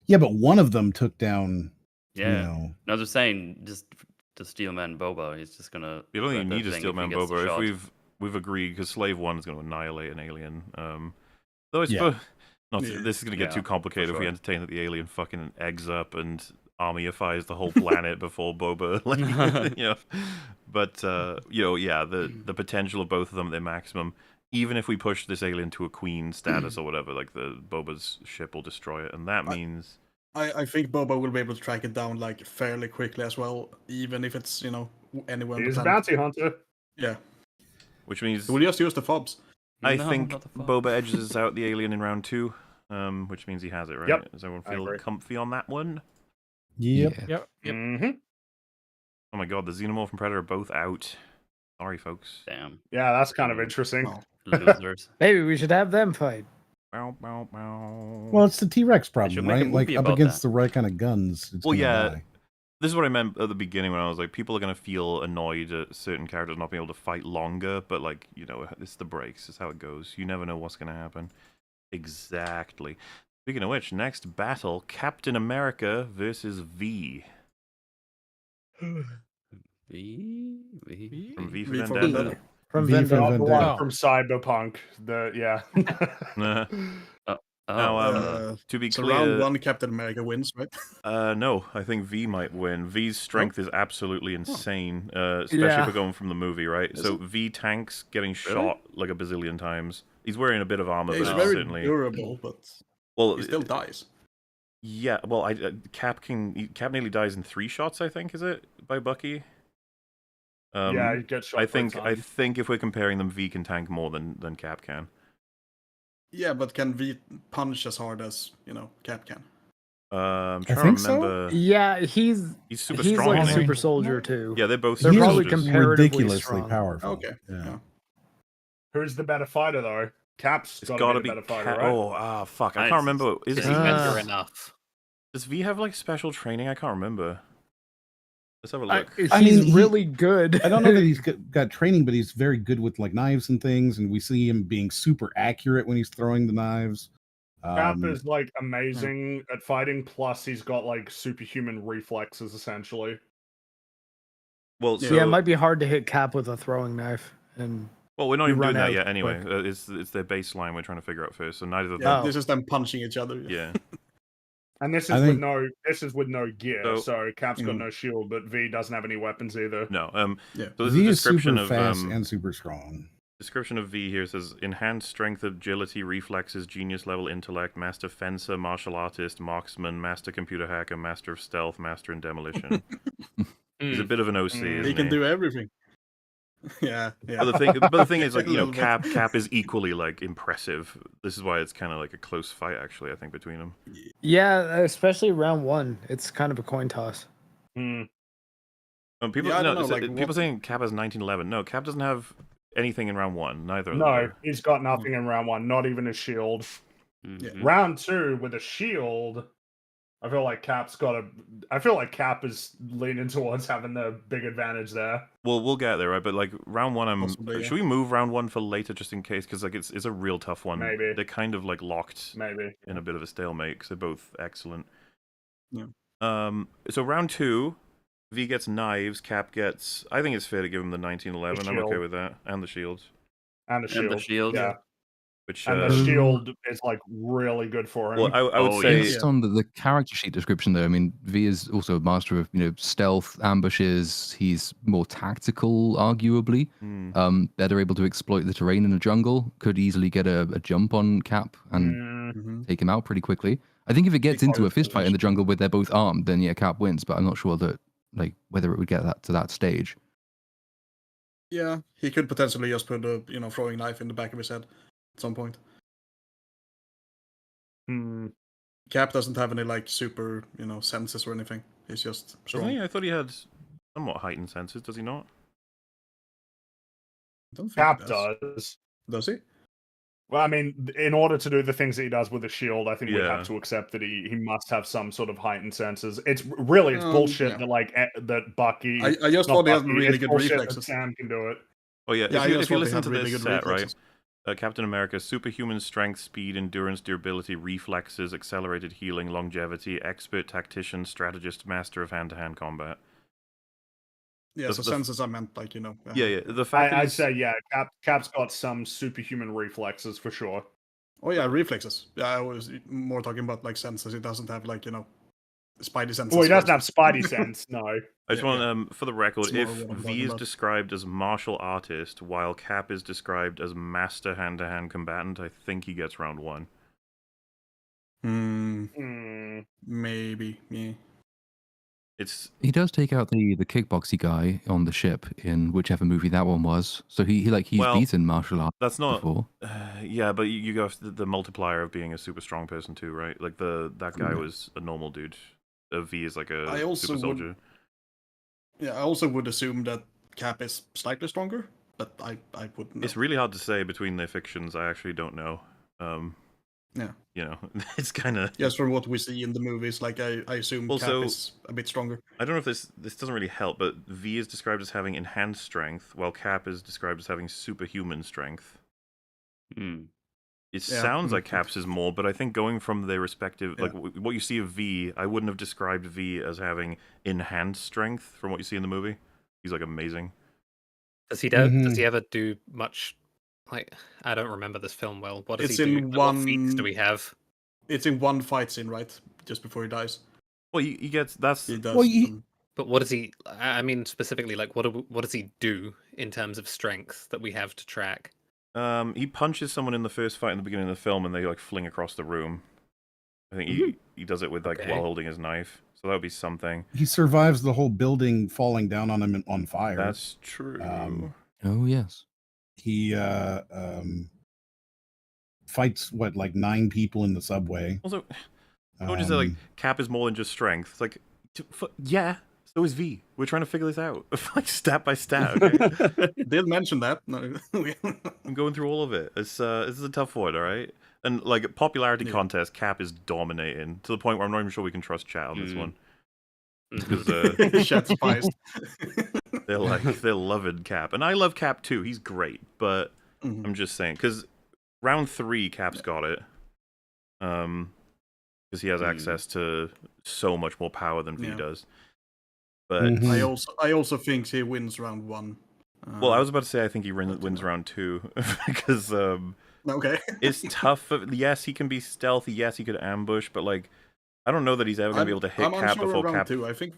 Yeah, but one of them took down. Yeah. You know, No, I'm just saying, just to Steelman Boba, he's just gonna. You don't even regret need that to thing steal if he Man gets the Boba. If shot. we've agreed, because Slave 1 is going to annihilate an alien. Though it's Yeah. Yeah. this is going to get Yeah, too complicated for if we sure. entertain that the alien fucking eggs up and armyifies the whole planet before Boba. Like, But yeah, the potential of both of them at their maximum. Even if we push this alien to a queen status or whatever, like the Boba's ship will destroy it, and that means. I think Boba will be able to track it down like fairly quickly as well, even if it's anywhere. on the He's a planet. bounty hunter. Yeah, Which means we'll just use the fobs. I No, think not the fuck. Boba edges out the alien in round 2, which means he has it, right? Yep, Does everyone I feel agree. comfy on that one? Yep. Yeah. Yep. Mm-hmm. Oh my god, the Xenomorph and Predator are both out. Sorry, folks. Damn. Yeah, that's kind of interesting. Oh. Losers. Maybe we should have them fight. Bow, bow, bow. Well, it's the T-Rex should problem, make a right? Like movie up about against that. the right kind of guns. It's Well, gonna yeah. die. This is what I meant at the beginning when I was like, people are going to feel annoyed at certain characters not being able to fight longer, but like, it's the breaks. It's how it goes. You never know what's going to happen. Exactly. Speaking of which, next battle, Captain America versus V. V? From V for V for Vendetta. Vendetta. From V for Vendetta. The one Vendetta. from Cyberpunk. Yeah. Nah. Now, Oh, to be So clear, round 1, Captain America wins, right? no, I think V might win. V's strength is absolutely insane, especially if Yeah. we're going from the movie, right? Is So it? V tanks getting shot like a bazillion times. He's wearing a bit of armor, Yeah, but he's it's very certainly durable, but well. he still dies. Yeah, well, Cap nearly dies in 3 shots, I think, is it by Bucky? Yeah, he gets shot I for a think time. if we're comparing them, V can tank more than Cap can. Yeah, but can V punch as hard as, Cap can? I'm I trying think to so. remember. Yeah, he's super he's strong, like a isn't he? super soldier too. Yeah, they're both They're super probably soldiers. comparatively ridiculously strong. powerful. Okay. Yeah. Who's the better fighter, though? Cap's It's got gotta to be be the better fighter, Cap. right? Oh, fuck! I Nice. can't remember. Is Is he measure Ah. enough? Does V have like special training? I can't remember. Let's have a I, look. he's I mean, really good. I don't know that he's got training, but he's very good with like knives and things, and we see him being super accurate when he's throwing the knives. Cap is like amazing at fighting, plus he's got like superhuman reflexes, essentially. Well, so yeah, it might be hard to hit Cap with a throwing knife. And well, we're not you even run doing that out yet. Anyway, quick. it's their baseline we're trying to figure out first. So neither of Yeah, them. this is them punching each other. Yeah. And this I is think- with no gear, so Cap's got Mhm. no shield, but V doesn't have any weapons either. No. Yeah. So this V is a is super description of fast and super strong. description of V here says enhanced strength, agility, reflexes, genius level intellect, master fencer, martial artist, marksman, master computer hacker, master of stealth, master in demolition. He's a bit of an OC, isn't He can do everything. Yeah. But the thing is, like, A you know, little bit. Cap is equally like impressive. This is why it's kind of like a close fight, actually. I think between them. yeah, especially round 1, it's kind of a coin toss. People, Yeah, I don't no, know, so, like, people what- saying Cap has 1911. No, Cap doesn't have anything in round 1. Neither of them. No, do. he's got nothing in round 1, not even a shield. mhm. Round 2 with a shield, I feel like Cap is leaning towards having the big advantage there. Well, we'll get there, right? But like round 1, Possibly, yeah. should we move round 1 for later just in case? Because like it's a real tough one. Maybe. They're kind of like locked Maybe. in a bit of a stalemate because they're both excellent. Yeah. So round 2, V gets knives. Cap gets. I think it's fair to give him the 1911. I'm okay shield. with that, and the shield. And the shield. And the shield. Yeah. Which And the shield is like really good for him. well, I would Oh, say yeah. Based on the character sheet description, though, I mean, V is also a master of stealth, ambushes. He's more tactical, arguably. Better able to exploit the terrain in the jungle. Could easily get a jump on Cap and take him out pretty quickly. I think if it gets into a fist fight in the jungle where they're both armed, then yeah, Cap wins. But I'm not sure that whether it would get that to that stage. Yeah, he could potentially just put a throwing knife in the back of his head at some point. Cap doesn't have any like super senses or anything. He's just strong. doesn't he? I thought he had somewhat heightened senses. Does he not? I don't think Cap he does. does. Does he? Well, I mean, in order to do the things that he does with the shield, I think we Yeah. have to accept that he must have some sort of heightened senses. It's bullshit yeah. that that Bucky. I just not thought he had Bucky, really it's good bullshit that reflexes. Sam can do it. Oh yeah. Yeah, I if just you thought he listen had to really this good set, right? reflexes. Captain America: superhuman strength, speed, endurance, durability, reflexes, accelerated healing, longevity, expert tactician, strategist, master of hand-to-hand combat. Yeah, The- so the- senses I meant like Yeah. The fact that I'd he's- say Cap's got some superhuman reflexes for sure. Oh yeah, reflexes. Yeah, I was more talking about like senses. He doesn't have like spidey senses. Well, he for doesn't have instance. Spidey sense, no. I just Yeah, want for the record, It's more if what I'm V talking is about. described as martial artist while Cap is described as master hand-to-hand combatant, I think he gets round 1. Maybe. Yeah. He does take out the kickboxy guy on the ship in whichever movie that one was. So he's Well, beaten martial arts That's not. before. Yeah, but you go for the multiplier of being a super strong person too, right? Like that guy was a normal dude. V is like a I also super would- soldier. Yeah, I also would assume that Cap is slightly stronger, but I wouldn't know. It's really hard to say between their fictions. I actually don't know. Yeah. It's kind of. Just from what we see in the movies, like I assume Also- Cap is a bit stronger. I don't know if this doesn't really help, but V is described as having enhanced strength, while Cap is described as having superhuman strength. Hmm. It Yeah. sounds like Cap's is more, but I think going from their respective, like what you see of V, I wouldn't have described V as having enhanced strength from what you see in the movie. He's like amazing. Does he does he ever do much? Like, I don't remember this film well. What does It's he do? in What feats one- do we have? It's in one fight scene, right? Just before he dies. Well, he gets that's He does. Well, But what does he? I mean, specifically, like, what does he do in terms of strength that we have to track? he punches someone in the first fight in the beginning of the film, and they like fling across the room. I think he does it with like Okay. while holding his knife, so that would be something. he survives the whole building falling down on him on fire. That's true. Oh yes. He fights like 9 people in the subway. Also, don't just say like Cap is more than just strength. It's like, yeah, so is V. We're trying to figure this out, like stat by stat. Okay? Did mention that. No. I'm going through all of it. It's this is a tough one, all right. And like popularity contest, Cap is dominating to the point where I'm not even sure we can trust chat on this one. Because Chat's biased. they're loving Cap, and I love Cap too. He's great, but I'm just saying because round 3, Cap's got it. Because he has access to so much more power than V does. But I also think he wins round 1. Well, I was about to say I think he wins round 2 because okay, it's tough. Yes, he can be stealthy. Yes, he could ambush, but like I don't know that he's ever gonna be able to hit Cap before round Cap. 2, I think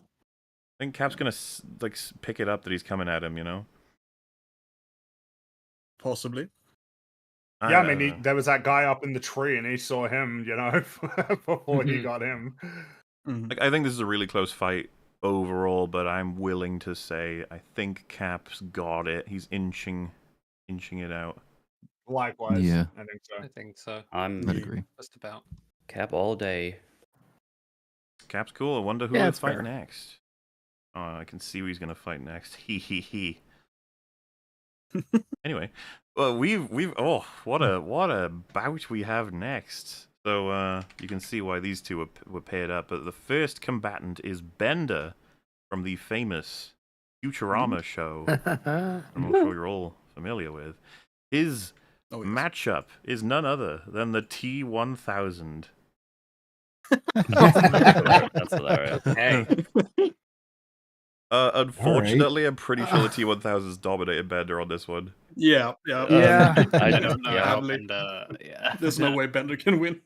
Cap's gonna like pick it up that he's coming at him. You know, possibly. Yeah, I mean, there was that guy up in the tree, and he saw him, you know, before he got him. Like, I think this is a really close fight overall, but I'm willing to say I think Cap's got it. He's inching it out. Likewise, Yeah. I think so. I'd agree. Just about. Cap all day. Cap's cool. I wonder who Yeah, will it's fight fair. next. Oh, I can see who he's gonna fight next. He. Anyway, well, we've what a bout we have next. So you can see why these two were paired up. But the first combatant is Bender from the famous Futurama show. I'm sure you're all familiar with. His matchup is none other than the T-1000. That's hilarious. Hey. Unfortunately, I'm pretty sure the T-1000's dominated Bender on this one. Yeah. I don't know how Bender. Yeah. There's no way Bender can win.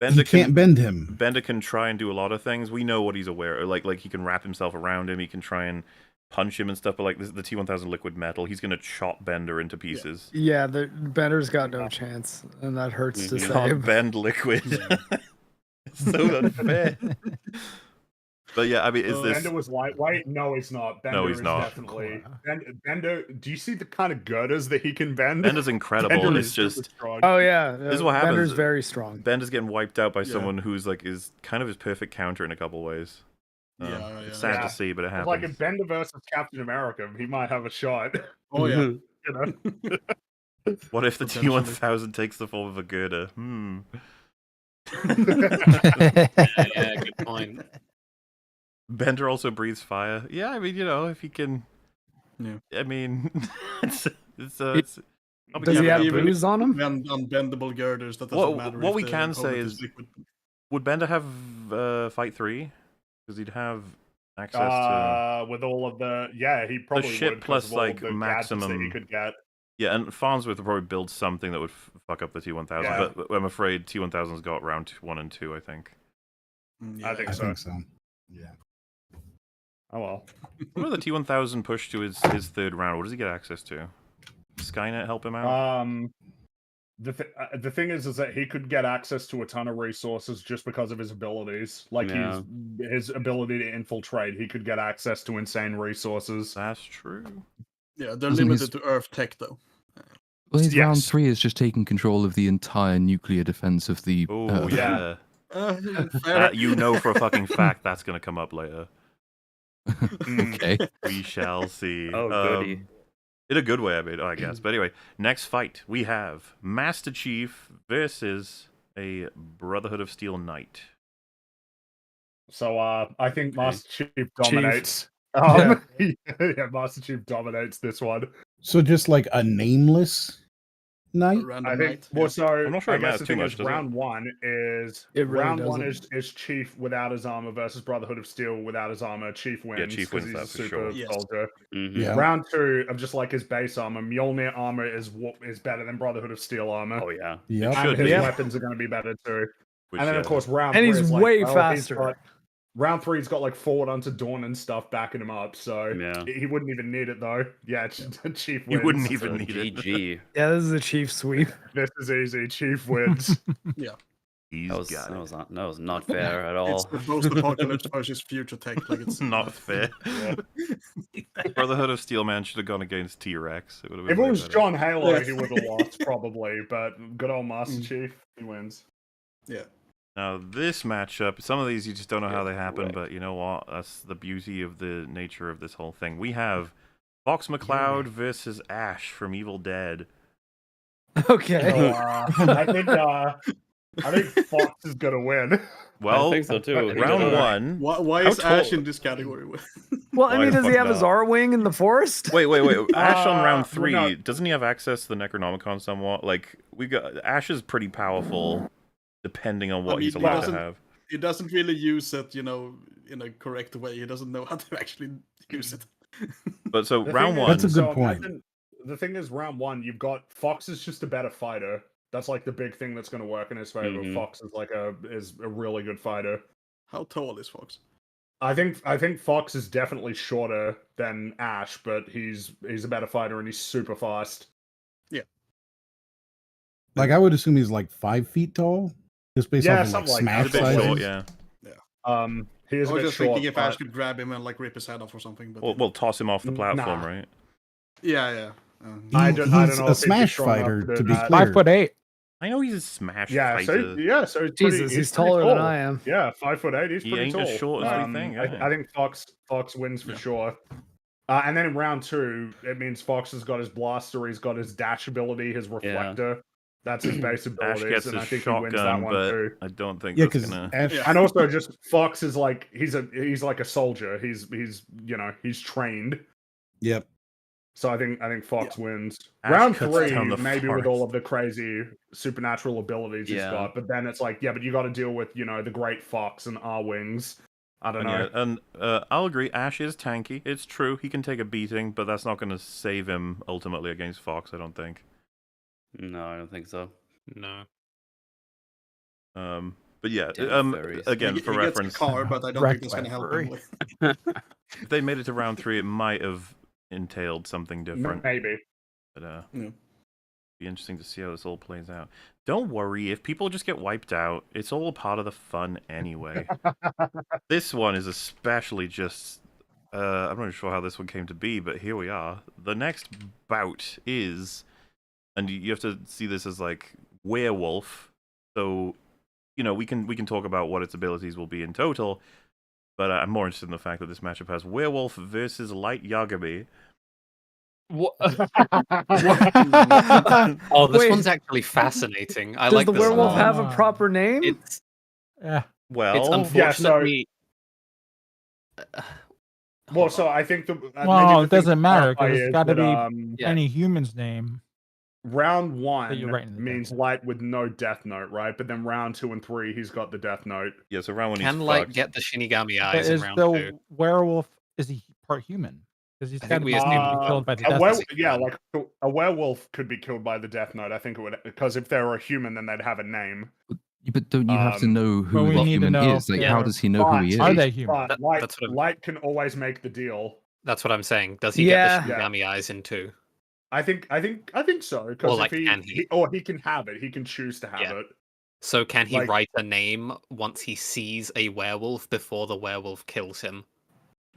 You can't bend him. Bender can try and do a lot of things. We know what he's aware of. Like he can wrap himself around him. He can try and punch him and stuff. But like the T-1000 liquid metal, he's gonna chop Bender into pieces. Yeah, Bender's got no chance, and that hurts to say. Can't bend liquid. It's so unfair. But yeah, I mean, is this? Bender was lightweight? No, he's not. Bender No, he's is not. Definitely. Bender. Do you see the kind of girders that he can bend? Bender's incredible. Bender It's is super just. strong. Oh yeah, This is what happens. Bender's very strong. Bender's getting wiped out by someone who's like is kind of his perfect counter in a couple ways. It's sad to see, but it happens. Like if Bender versus Captain America, he might have a shot. Oh yeah. You know. What if the T-1000 takes the form of a girder? Yeah, good point. Bender also breathes fire. Yeah, I mean, you know, if he can. Yeah. I mean, it's Does he have booze on him? Unbendable girders. That doesn't matter. What if we the can say opponent is, liquid. would Bender have Fight 3? Because he'd have access to with all of the he probably ship would, 'cause plus of all like the gadgets that maximum. he could get. Yeah, and Farnsworth would probably build something that would fuck up the T-1000. Yeah. But I'm afraid T-1000's got round 1 and 2. I think. I think so. Yeah. Oh well. What the T-1000 push to his third round? What does he get access to? Skynet help him out? The thing is that he could get access to a ton of resources just because of his abilities. Like his ability to infiltrate, he could get access to insane resources. That's true. Yeah, they're limited to Earth tech though. Well, his round 3 is just taking control of the entire nuclear defense of the. Oh yeah. Fair. You know for a fucking fact that's going to come up later. Okay. We shall see. Oh, goody. In a good way, I mean, I guess. But anyway, next fight we have Master Chief versus a Brotherhood of Steel Knight. So I think Master Chief dominates. Yeah. Master Chief dominates this one. So just like a nameless knight. I think. Well, so I'm not sure I it guess matters the too thing much, is, does it? round one is It really round one doesn't. is Chief without his armor versus Brotherhood of Steel without his armor. Chief wins. Chief 'cause wins he's that a for super sure. soldier. Yeah. Round two of just like his base armor. Mjolnir armor is better than Brotherhood of Steel armor. Oh yeah. Yep. And should his be. weapons are going to be better too. Which, And then, of yeah, course, round And 3 he's is like, way well, faster. Round 3, he's got like forward onto Dawn and stuff backing him up, so Yeah. he wouldn't even need it though. Yeah, Chief wins. you wouldn't So even need it. GG. Yeah, this is a chief sweep. This is easy. Chief wins. Yeah. He's That was, got that, it. was not, that was not fair at all. It's the post-apocalypse versus future tech. Like it's Not fair. Yeah. Brotherhood of Steel Man should have gone against T-Rex. It would have been If it way was better. John Halo, Yeah. he would have lost probably, but good old Master Chief, he wins. Yeah. Now, this matchup, some of these you just don't know how they happen, Correct. but you know what? That's the beauty of the nature of this whole thing. We have Fox McCloud versus Ash from Evil Dead. Okay. So, I think Fox is gonna win. Well, I think so too. round one. Why How is Ash tall- in this category? Well, I Why mean, the does he fuck have his not? R-wing in the forest? Wait. Ash on well, round 3, no. doesn't he have access to the Necronomicon somewhat? Like, we got Ash is pretty powerful, depending on what mean, he's he allowed to doesn't- have. He doesn't really use it, in a correct way. He doesn't know how to actually use it. But so The round thing one, is, That's a good point. imagine- the thing is, round 1, you've got Fox is just a better fighter. That's like the big thing that's going to work in his favor. Mhm. Fox is is a really good fighter. How tall is Fox? I think Fox is definitely shorter than Ash, but he's a better fighter and he's super fast. Like I would assume he's like 5 feet tall, just based Yeah, off of like something like smash he's a bit sizes. short, yeah. He is I a was bit just short. thinking if Ash but- could grab him and like rip his head off or something. But Well, toss him off the platform, Nah. right? yeah. I He's don't know if a he'd be smash strong enough fighter, to do to be that. clear. 5'8". I know he's a smash Yeah, fighter. so he's Jesus, pretty, he's pretty taller than tall. I am. Yeah, 5'8". He's He pretty ain't tall. as short as we think, yeah. I think Fox wins for sure. And then in round 2, it means Fox has got his blaster, he's got his dash ability, his reflector. That's his base Ash abilities, gets and I his think he wins that shotgun, one but too. I don't think Yeah, that's because gonna. Ash. Yeah. And also, just Fox is like he's like a soldier. He's he's trained. Yep. So I think Fox wins. Ash Round cuts 3, down the maybe with forest. all of the crazy supernatural abilities he's Yeah. got, but then it's like, yeah, but you got to deal with the Great Fox and R-Wings. I don't know. And I'll agree. Ash is tanky. It's true. He can take a beating, but that's not going to save him ultimately against Fox. I don't think. No, I don't think so. No. But yeah. Damn fairies. Again, he for gets a reference, car, but I don't Wrecked think that's by gonna a help him. furry. if they made it to round 3, it might have entailed something different. Maybe. But Yeah. be interesting to see how this all plays out. Don't worry, if people just get wiped out, it's all part of the fun anyway. This one is especially just. I'm not sure how this one came to be, but here we are. The next bout is, and you have to see this as like werewolf. So, we can talk about what its abilities will be in total, but I'm more interested in the fact that this matchup has werewolf versus light Yagami. Oh, this Wait. one's actually fascinating. I Does like the this a werewolf lot. have a proper name? It's Yeah. Well, it's yeah, so- unfortunately. Well, so I think Well, maybe it the thing doesn't to matter, 'cause clarify it's is gotta that, be Yeah. any human's name. round you're 1 right in the means death light with no death note, right? But then round 2 and 3, he's got the death note. yeah, so round 1 he's Can Light fucked. get the Shinigami But eyes in is round the 2? werewolf, is he part human? Because he's I got think to we be assume able to be he killed by the a death. were- Knight. yeah, like a werewolf could be killed by the death note. I think it would, because if they were a human, then they'd have a name. But don't you have to know who Well, we the need to human know, is? Like, yeah. how does he know who he is? Are they human? But That- light, that's what I'm- light can always make the deal. That's what I'm saying. Does he Yeah. get the Shinigami eyes in 2? I think so. Or, Because like, if can he? or he can have it. He can choose to have Yeah. it. So can he Like- write a name once he sees a werewolf before the werewolf kills him?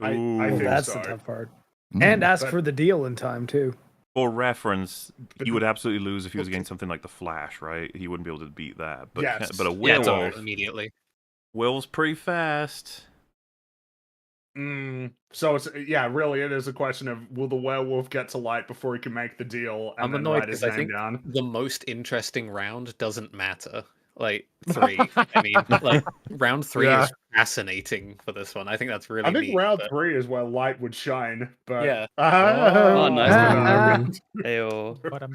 I Ooh. Well, think that's so. the tough part. Mm. And ask But- for the deal in time too. For reference, But he would the- absolutely lose if he was Okay. against something like the Flash, right? He wouldn't be able to beat that. But Yes. but a Yeah, it's werewolf, over immediately. werewolf's pretty fast. So it's really it is a question of will the werewolf get to light before he can make the deal and I'm then annoyed write his because I name think down. the most interesting round doesn't matter. Like 3. I mean, like round 3 Yeah. is fascinating for this one. I think that's really I think neat. round but- 3 is where light would shine. But Yeah. Oh, nice Ah. one. Ayo. But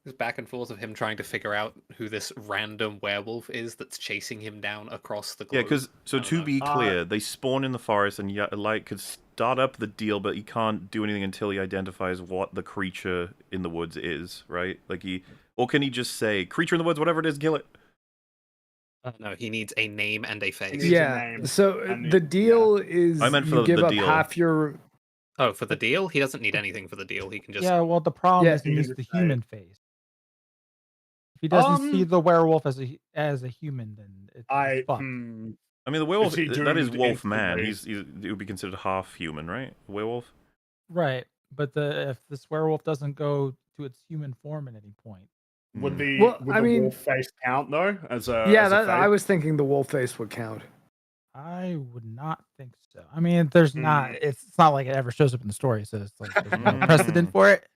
There's back and forth of him trying to figure out who this random werewolf is that's chasing him down across the Yeah, globe. because so I don't to know. be clear, they spawn in the forest, and Light could start up the deal, but he can't do anything until he identifies what the creature in the woods is, right? Like or can he just say creature in the woods, whatever it is, kill it? No, he needs a name and a face. needs a Yeah. name, So and the deal is I meant for you the give up deal. half your. Oh, for the deal? He doesn't need anything for the deal. He can just. Yeah, well, the problem Yeah, is he you can needs just the say human it. face. If he doesn't see Um, the werewolf as a human, then it's fucked. I mean, the Is werewolf, he that is doomed wolf man. instantly? It would be considered half human, right? Werewolf? Right, but if this werewolf doesn't go to its human form at any point, Would the Well, would I the mean- wolf face count though as a Yeah, as a that, I face? was thinking the wolf face would count. I would not think so. I mean, there's not. It's not like it ever shows up in the story, so it's like there's no precedent for it.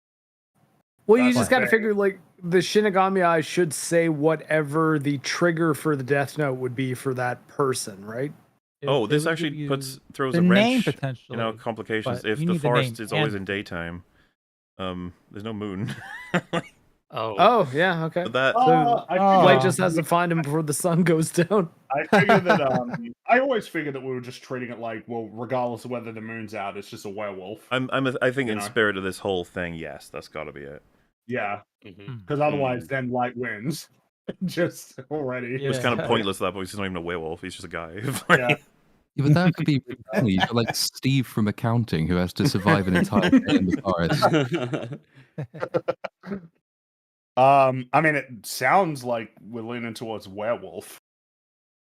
Well, you That's just got to fair. figure like the Shinigami Eye should say whatever the trigger for the Death Note would be for that person, right? Oh, They this would actually give throws the a name wrench, potentially, complications. but If you the need the forest name is always and in daytime, there's no moon. Oh. Oh, yeah, okay. But that So I Light figured, just has to find him before the sun goes down. I figured that I always figured that we were just treating it like, well, regardless of whether the moon's out, it's just a werewolf. I think You in know? spirit of this whole thing, yes, that's got to be it. Yeah, Mhm. because otherwise, then Light wins. Just already. Yeah. It's kind of pointless at that point. He's not even a werewolf. He's just a guy. Yeah. Yeah, but that could be really funny. You've got like Steve from accounting who has to survive an entire day in the forest. I mean, it sounds like we're leaning towards werewolf.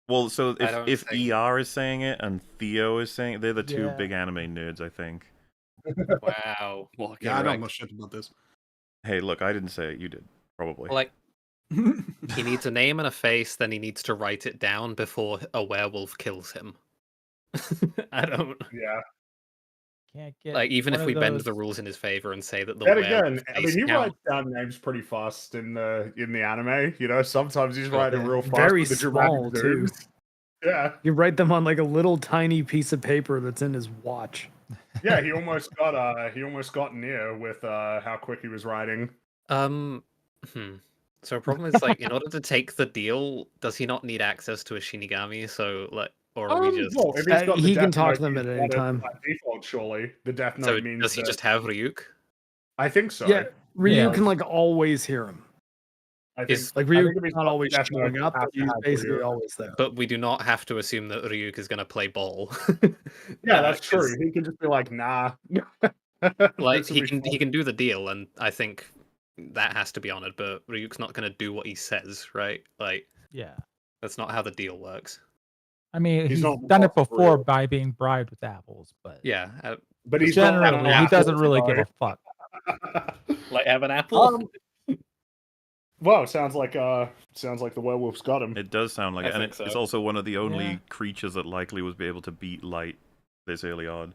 Well, so I don't if think- ER is saying it and Theo is saying it, they're the two Yeah. big anime nerds, I think. Wow. Well, Yeah, I don't correct. know shit about this. Hey, look, I didn't say it. You did, probably. Like, he needs a name and a face, then he needs to write it down before a werewolf kills him. I don't. Yeah. can't get Like, even one if of we bend the those- rules in his favor and say that the Then werewolf again, I mean, face he count. writes down names pretty fast in the anime. You know, sometimes he's writing Yeah, real fast. very with the dramatic small, too. zooms. Yeah, You write them on like a little tiny piece of paper that's in his watch. yeah. He almost got near with how quick he was writing. So the problem is, like, in order to take the deal, does he not need access to a Shinigami? So, like, or are we just? Well, if he's got the he can Death talk Note, to them he's at got any it time. by default, surely the Death Note So means does he that- just have Ryuk? I think so. Yeah, Ryu Yeah. can like always hear him. I think Is- Like I think Ryu's if he's not got always Death Note, showing he'll up, have but to he's have basically Ryu. always there. But we do not have to assume that Ryuk is going to play ball. Yeah, that's true. 'cause, He can just be like, nah. Like, This'll he be can fun. he can do the deal, and I think that has to be honored. But Ryuk's not going to do what he says, right? Like, Yeah, that's not how the deal works. I mean He's he's not done it boss for before real. by being bribed with apples, but Yeah, But he's not generally having he apples, doesn't really though. give a fuck. like have an apple. Well, sounds like the werewolf's got him. It does sound like I it, and think it's so. also one of the only Yeah. creatures that likely was be able to beat Light this early on.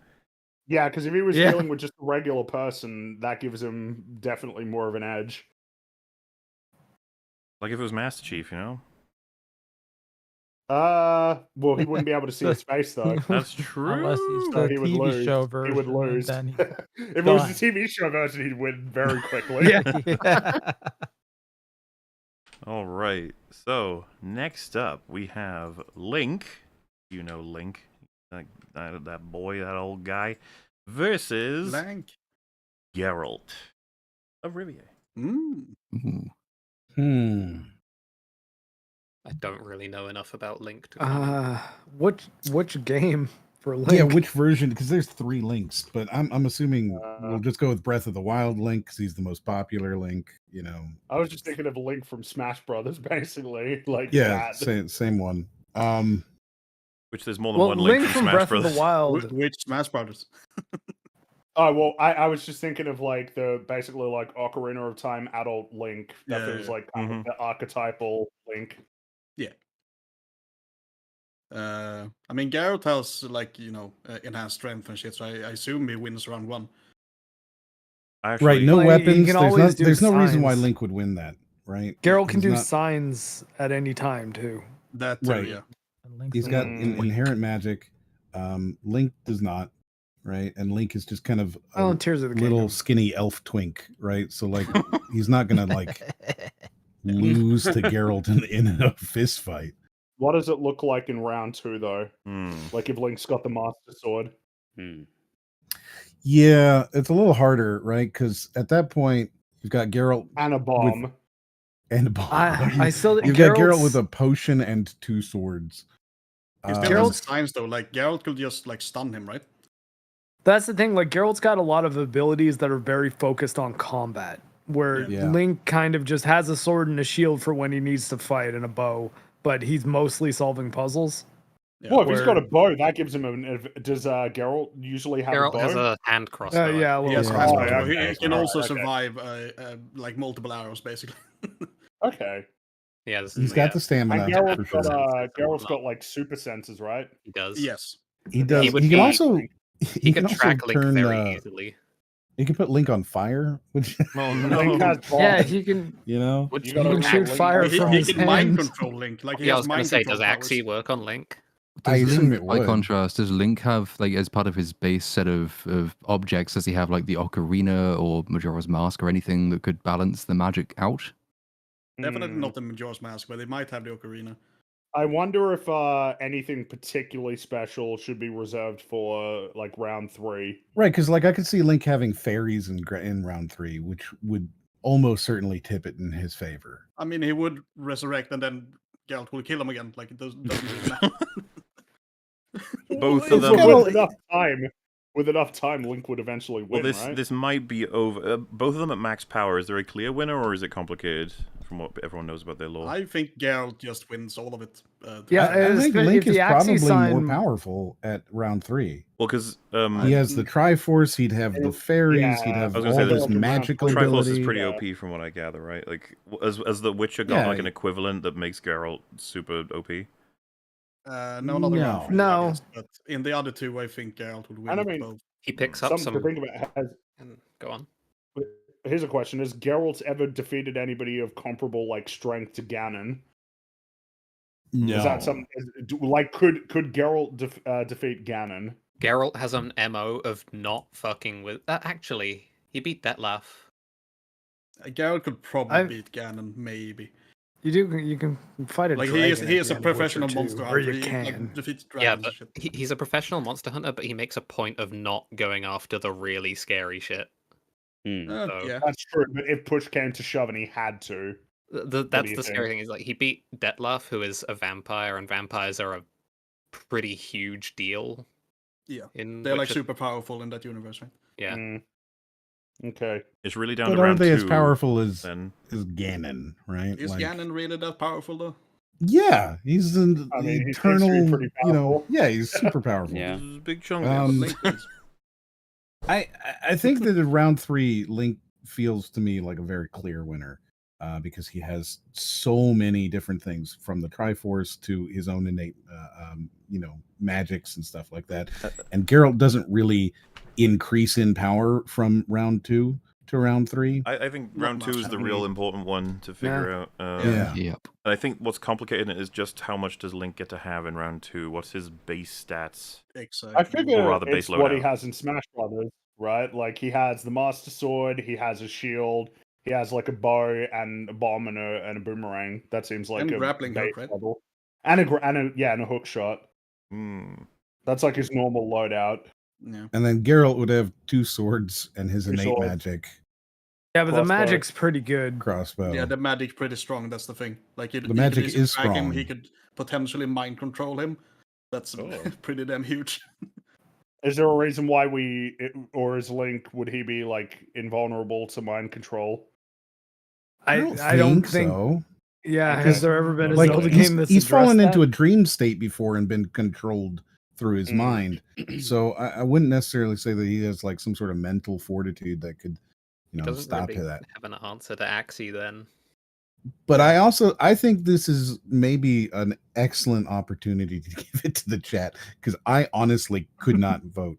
Yeah, because if he was Yeah. dealing with just a regular person, that gives him definitely more of an edge. Like if it was Master Chief, you know? Well, he wouldn't be able to see his face though. That's true. Unless he's So the he would TV lose. show He version, would lose. then he's If it was done. the TV show version, he'd win very quickly. yeah. All right. So next up, we have Link. You know Link, that boy, that old guy, versus Blank. Geralt of Rivia. Mm. Ooh. I don't really know enough about Link to comment. Which game for Link? Yeah, which version? Because there's 3 Links, but I'm assuming Uh, we'll just go with Breath of the Wild Link because he's the most popular Link. You know. I was just thinking of Link from Smash Brothers, basically. Like Yeah, that. same one. Which there's more than Well, one Link Link from Smash Breath Brothers. of the Wild. Which Smash Brothers? Oh well, I was just thinking of like the basically like Ocarina of Time adult Link. That Yeah, feels yeah. like kind of the archetypal Link. I mean, Geralt has like enhanced strength and shit, so I assume he wins round 1. Actually, Right, no Well, he weapons. can always do There's no reason why signs. Link would win that, right? Geralt can He's do not- signs at any time too. That too, Right. yeah. And Link's He's a got little weak. inherent magic. Link does not, right? And Link is just kind of a Oh, Tears of the little Kingdom. skinny elf twink, right? So like he's not gonna like lose to Geralt in a fist fight. What does it look like in round 2 though? Hmm. Like if Link's got the Master Sword. Yeah, it's a little harder, right? Because at that point you've got Geralt And a bomb. And a bow. I still You've got Geralt Geralt's- with a potion and 2 swords. He still has signs though. Like Geralt could just like stun him, right? That's the thing. Like Geralt's got a lot of abilities that are very focused on combat, where Yeah. Link kind of just has a sword and a shield for when he needs to fight and a bow, but he's mostly solving puzzles. Well, if he's got a Where- bow, that gives him does Geralt usually have a Geralt bow? has a hand crossbow. yeah, a He little has Yeah. crossbow. Oh, yeah, He okay. can also Okay. survive like multiple arrows, basically. Okay. Yeah, this He's is, got yeah, the stamina And for sure. Geralt's got like super senses, right? he does. Yes. He does. would He can be- also. He can could also track Link turn. very easily. He can put Link on fire, which Oh Link no. has Yeah, bombs. he can. you know. Which You He gotta can shoot Link- fire He, from he his can mind hands. control Link. Like he Yeah, I has was gonna mind say, control does powers. Axie work on Link? I Does assume Link, it by would. contrast, does Link have, like, as part of his base set of objects, does he have, like, the Ocarina or Majora's Mask or anything that could balance the magic out? Definitely not the Majora's Mask, but they might have the Ocarina. I wonder if anything particularly special should be reserved for like round 3. Right, because like I could see Link having fairies in round 3, which would almost certainly tip it in his favor. I mean, he would resurrect and then Geralt will kill him again. Like it doesn't really matter. Both Well, of them. kinda With enough time, Link would eventually Well, win, this right? this might be over. Both of them at max power. Is there a clear winner, or is it complicated from what everyone knows about their lore? I think Geralt just wins all of it. Yeah, I think if Link the is Axie probably sign- more powerful at round 3. Well, because He has the Triforce. He'd have the fairies. He'd Yeah, have I was all gonna say, this the magical Triforce ability. is pretty Yeah. OP from what I gather, right? Like, as the Witcher got Yeah. like an equivalent that makes Geralt super OP. No, not No. around three, No. I guess, but in the other two, I think Geralt would win. And I mean, both. He picks up Something some. to think about. Go on. Here's a question: has Geralt ever defeated anybody of comparable like strength to Ganon? No. Is that something? Like, could Geralt defeat Ganon? Geralt has an MO of not fucking with. Actually, he beat Detlef. Geralt could probably I- beat Ganon, maybe. You can fight a Like dragon. he is at a the end of professional Witcher 2, monster or hunter. you He, can. like, defeats Yeah, dragons but and shit. he's a professional monster hunter, but he makes a point of not going after the really scary shit. So- Yeah. That's true. But if push came to shove and he had to, That's you the scary think? thing. Is like he beat Detlef, who is a vampire, and vampires are a pretty huge deal. Yeah. In They're like Witcher. super powerful in that universe, right? Yeah. Okay. It's really down But to are round they 2. as powerful as Then Ganon? Right? Is Like, Ganon really that powerful though? Yeah, he's an I mean, he's eternal. actually pretty You know, powerful. yeah, he's super powerful. Yeah. this is a big chunk. Link is. I think that in round 3, Link feels to me like a very clear winner because he has so many different things from the Triforce to his own innate, magics and stuff like that. And Geralt doesn't really increase in power from round 2 to round 3. I think Not round 2 much. is the real important one to figure out. Yeah. Yep. And I think what's complicated is just how much does Link get to have in round 2? What's his base stats? Exactly. I figure Or rather, it's base what he loadout. has in Smash Brothers, right? Like he has the Master Sword, he has a shield, he has like a bow and a bomb and a boomerang. That seems like And a grappling hook, base right? level. And a hook shot. Hmm. That's like his normal loadout. Yeah. And then Geralt would have 2 swords and his 2 innate swords. magic Yeah, but the Crossbow. magic's pretty good. crossbow. Yeah, the magic's pretty strong. That's the thing. Like he The could magic easily is track him, strong. he could potentially mind control him. That's Oh. pretty damn huge. Is there a reason why or is Link, would he be like invulnerable to mind control? I don't think. so. Yeah, Okay. has there ever been a Like Zelda he's, game that's he's fallen addressed into a that? dream state before and been controlled through his Mm. mind. So I wouldn't necessarily say that he has like some sort of mental fortitude that could, Doesn't stop really that. have an answer to Axie then. But I think this is maybe an excellent opportunity to give it to the chat because I honestly could not vote.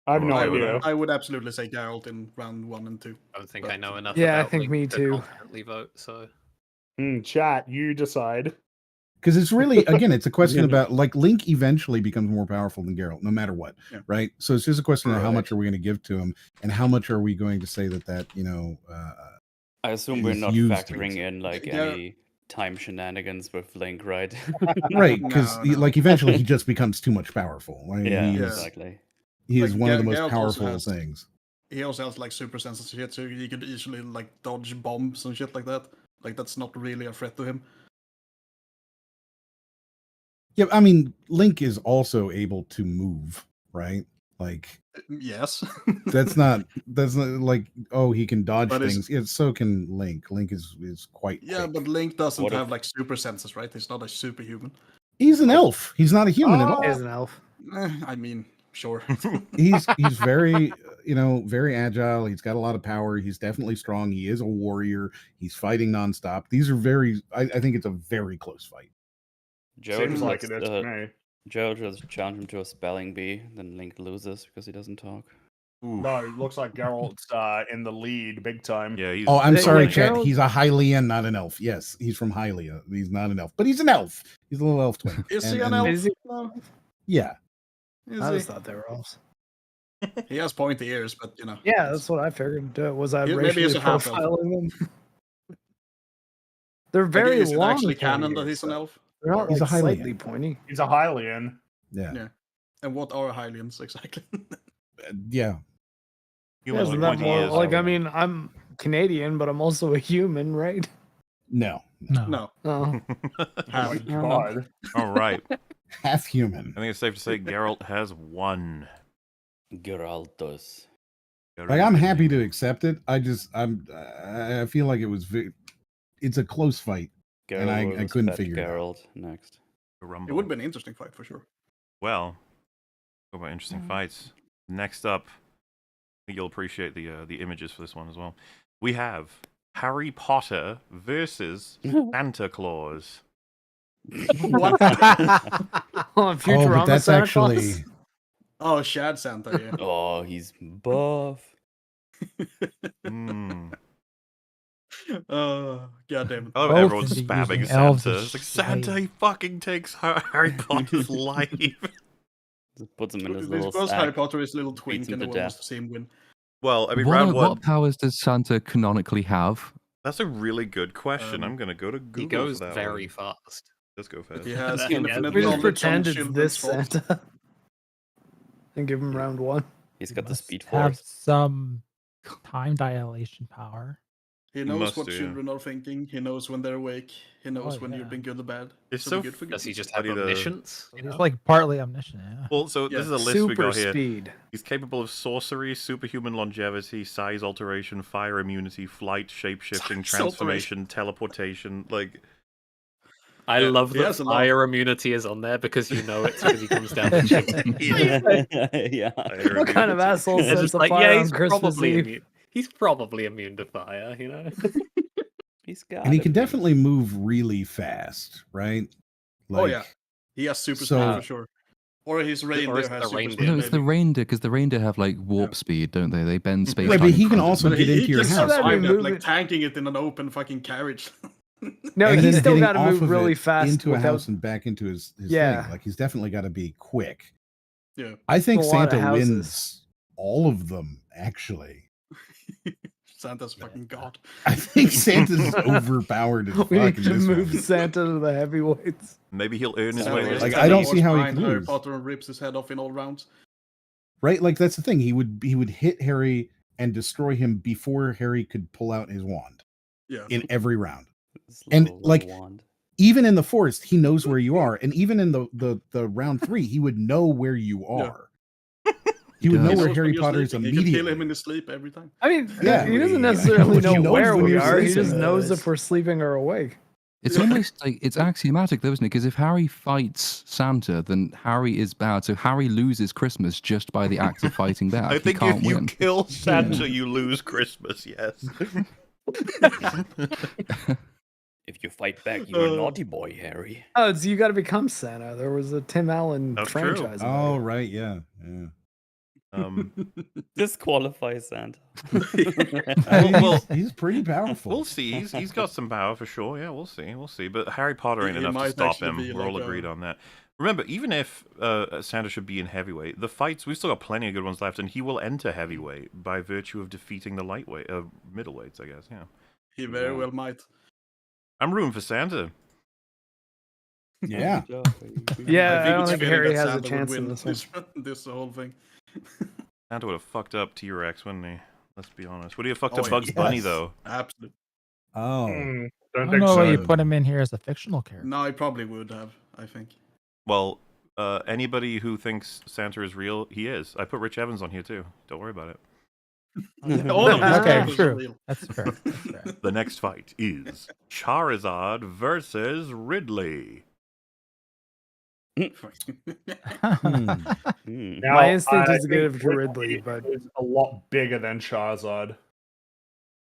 I have no I idea. I would absolutely say Geralt in round 1 and 2. I don't think I know enough. Yeah, I about think Link me to too. confidently vote. So Chat, you decide. Because it's really, again, it's a question Yeah. about like Link eventually becomes more powerful than Geralt, no matter what, Yeah. right? So it's just a question of how Right. much are we going to give to him, and how much are we going to say that I assume we're is not used factoring to- in like Yeah. any time shenanigans with Link, right? right? Because No. like eventually he just becomes too much powerful. Like, yeah, he is, exactly. he is Like, one of the most Geralt also powerful has- things. He also has like super sensitive shit, so he could easily like dodge bombs and shit like that. Like that's not really a threat to him. Yeah, I mean, Link is also able to move, right? Like Yes. that's not like, oh, he can dodge But things. Yeah, so can Link. Link is quite Yeah, quick. but Link doesn't What have if- like super senses, right? He's not a superhuman. He's an elf. He's not a human at all. Is an elf. I mean, sure. He's very very agile. He's got a lot of power. He's definitely strong. He is a warrior. He's fighting nonstop. These are very. I think it's a very close fight. Gerald Seems like it just, is to me. Gerald just challenged him to a spelling bee, then Link loses because he doesn't talk. No, it looks like Geralt's in the lead big time. Yeah, he's. Oh, I'm Hey, sorry, like Chet. Gerald- He's a Hylian, not an elf. Yes, he's from Hylia. He's not an elf, but he's an elf. He's a little elf twin. Is he And- an and- elf? Is he- No. Yeah. Is I he? just thought they were elves. He has pointy ears, but you know. Yeah, that's what I figured. Was I Maybe racially he's a half elf. profiling them? They're Like, very is it long. actually canon pointy that ears, he's an though. elf? They're not He's like a Hylian. slightly pointy. He's a Hylian. Yeah. Yeah. And what are Hylians exactly? Yeah. Humans Isn't with that pointy more, ears. like, I mean, I'm Canadian, but I'm also a human, right? No. No. No. Oh, Oh my god. All right. Half human. I think it's safe to say Geralt has won. Geraltus. Like, I'm happy to accept it. I feel like it was it's a close fight. And I versus couldn't Fat figure it out. Geralt next. Rumble. It would have been an interesting fight for sure. Well, talk about interesting fights. Next up, I think you'll appreciate the images for this one as well. We have Harry Potter versus Santa Claus. what? Oh, Futurama but that's Santa actually Claus? Oh, Shad Santa, yeah. Oh, he's buff. Mm. God damn it. I love Both everyone's can be spamming using elves Santa. as It's like Santa, slaves. he fucking takes Harry Potter's life. Just puts him in his Because little Harry sack. Potter is a little beats twink him and to no one wants death. to see him win. Well, I mean, round one. What powers does Santa canonically have? That's a really good question. I'm gonna go to Google. He goes for that very one. fast. Let's go fast. He has Yeah, infinite We just knowledge on pretend it's children's this faults. Santa and give him round one. He's got the Must speed have force. some time dilation power. He knows must what do, yeah. children are thinking. He knows when they're awake. He knows Oh, when yeah. you've been good or bad. It's So so be good for Does he good. just have Funny to- omniscience? He's like partly omniscient. Yeah. Well, so Yeah. this is a list we Super got here. speed. He's capable of sorcery, superhuman longevity, size alteration, fire immunity, flight, shapeshifting, Size transformation, teleportation. Like, I Yeah, love he that has a lot. fire immunity is on there because you know it's because he comes down the chimney. Yeah. fire What kind of immunity. asshole It's sets just a like, fire yeah, on he's Christmas probably Eve? immune. He's probably immune to fire, you know. He's got and he it. can definitely move really fast, right? Oh, yeah. He has super So- speed for sure. Or his reindeer is has the super reindeer? speed. No, it's the maybe. reindeer because the reindeer have like warp speed, don't they? They bend space. Right, but he can also But get he into your can house. That'd be survive that, moving- like tanking it in an open fucking carriage. No, And he's then still getting got to off move of really it fast into a without. house and back into his Yeah. thing. Like, he's definitely got to be quick. Yeah. I think A lot of Santa houses. wins all of them, actually. Santa's fucking god. I think Santa's overpowered as fuck We in need to this move one. Santa to the heavyweights. Maybe he'll earn his Santa way. is Like, Like, just I don't walks see how he behind could Harry lose. Potter and rips his head off in all rounds. Right? Like, that's the thing. He would hit Harry and destroy him before Harry could pull out his wand Yeah. in every round. His and, little like, wand. Even in the forest, he knows where you are. And even in the round 3, he would know where you are. He would does. know He where knows Harry when you're Potter is sleeping. He can kill him immediately. in his sleep every time. I mean, Yeah. he doesn't Yeah. necessarily He know knows where when we you're are. He sleeping. just knows if we're sleeping or awake. It's almost like it's axiomatic, though, isn't it? Because if Harry fights Santa, then Harry is bad. So Harry loses Christmas just by the act of fighting back. I He think can't if you win. kill Santa, you lose Christmas. Yes. If you fight back, you're a naughty boy, Harry. Oh, it's you got to become Santa. There was a Tim Allen That's true. franchise. about Oh, it. right. Yeah. Disqualify Santa. Well, he's pretty powerful. We'll see. He's got some power for sure. Yeah, we'll see. We'll see. But Harry Potter ain't He enough to might stop actually him. be We're all like agreed a- on that. Remember, even if Santa should be in heavyweight, the fights we've still got plenty of good ones left, and he will enter heavyweight by virtue of defeating the middleweights. I guess. Yeah. He very Yeah. well might. I'm rooting for Santa. Yeah. Yeah, I don't it's think fitting Harry that has a Santa would chance in win this one. this whole thing. Santa would have fucked up T-Rex, wouldn't he? Let's be honest. Would he have fucked Oh, up yeah. Bugs Bunny Yes. though? Absolutely. Oh. The I Don't don't think know so. why you put him in here as a fictional character. No, I probably would have. I think. Well, anybody who thinks Santa is real, he is. I put Rich Evans on here too. Don't worry about it. All of these Okay, characters are true. real. That's fair. That's fair. The next fight is Charizard versus Ridley. Now, My instinct I is to give think it to Ridley, but is a lot bigger than Charizard.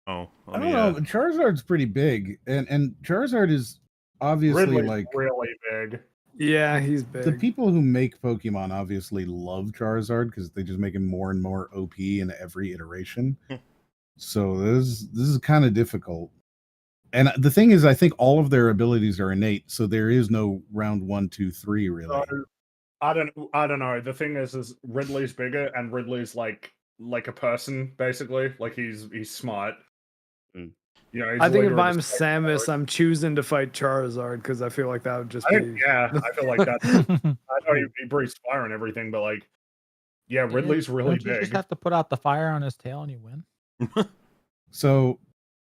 Oh, I don't know. Charizard's pretty big, and Charizard is obviously Ridley's like really big. yeah, he's big. the people who make Pokemon obviously love Charizard because they just make him more and more OP in every iteration. So this is kind of difficult. And the thing is, I think all of their abilities are innate, so there is no round 1, 2, 3 really. So, I don't know. The thing is Ridley's bigger, and Ridley's like a person basically. Like he's smart. You know, he's I think if leader of I'm the Samus, I'm choosing to fight Charizard because I feel like that would just be. yeah, I feel like that's. I know he breathes fire and everything, but like, yeah, Ridley's really Don't you big. just have to put out the fire on his tail and you win? So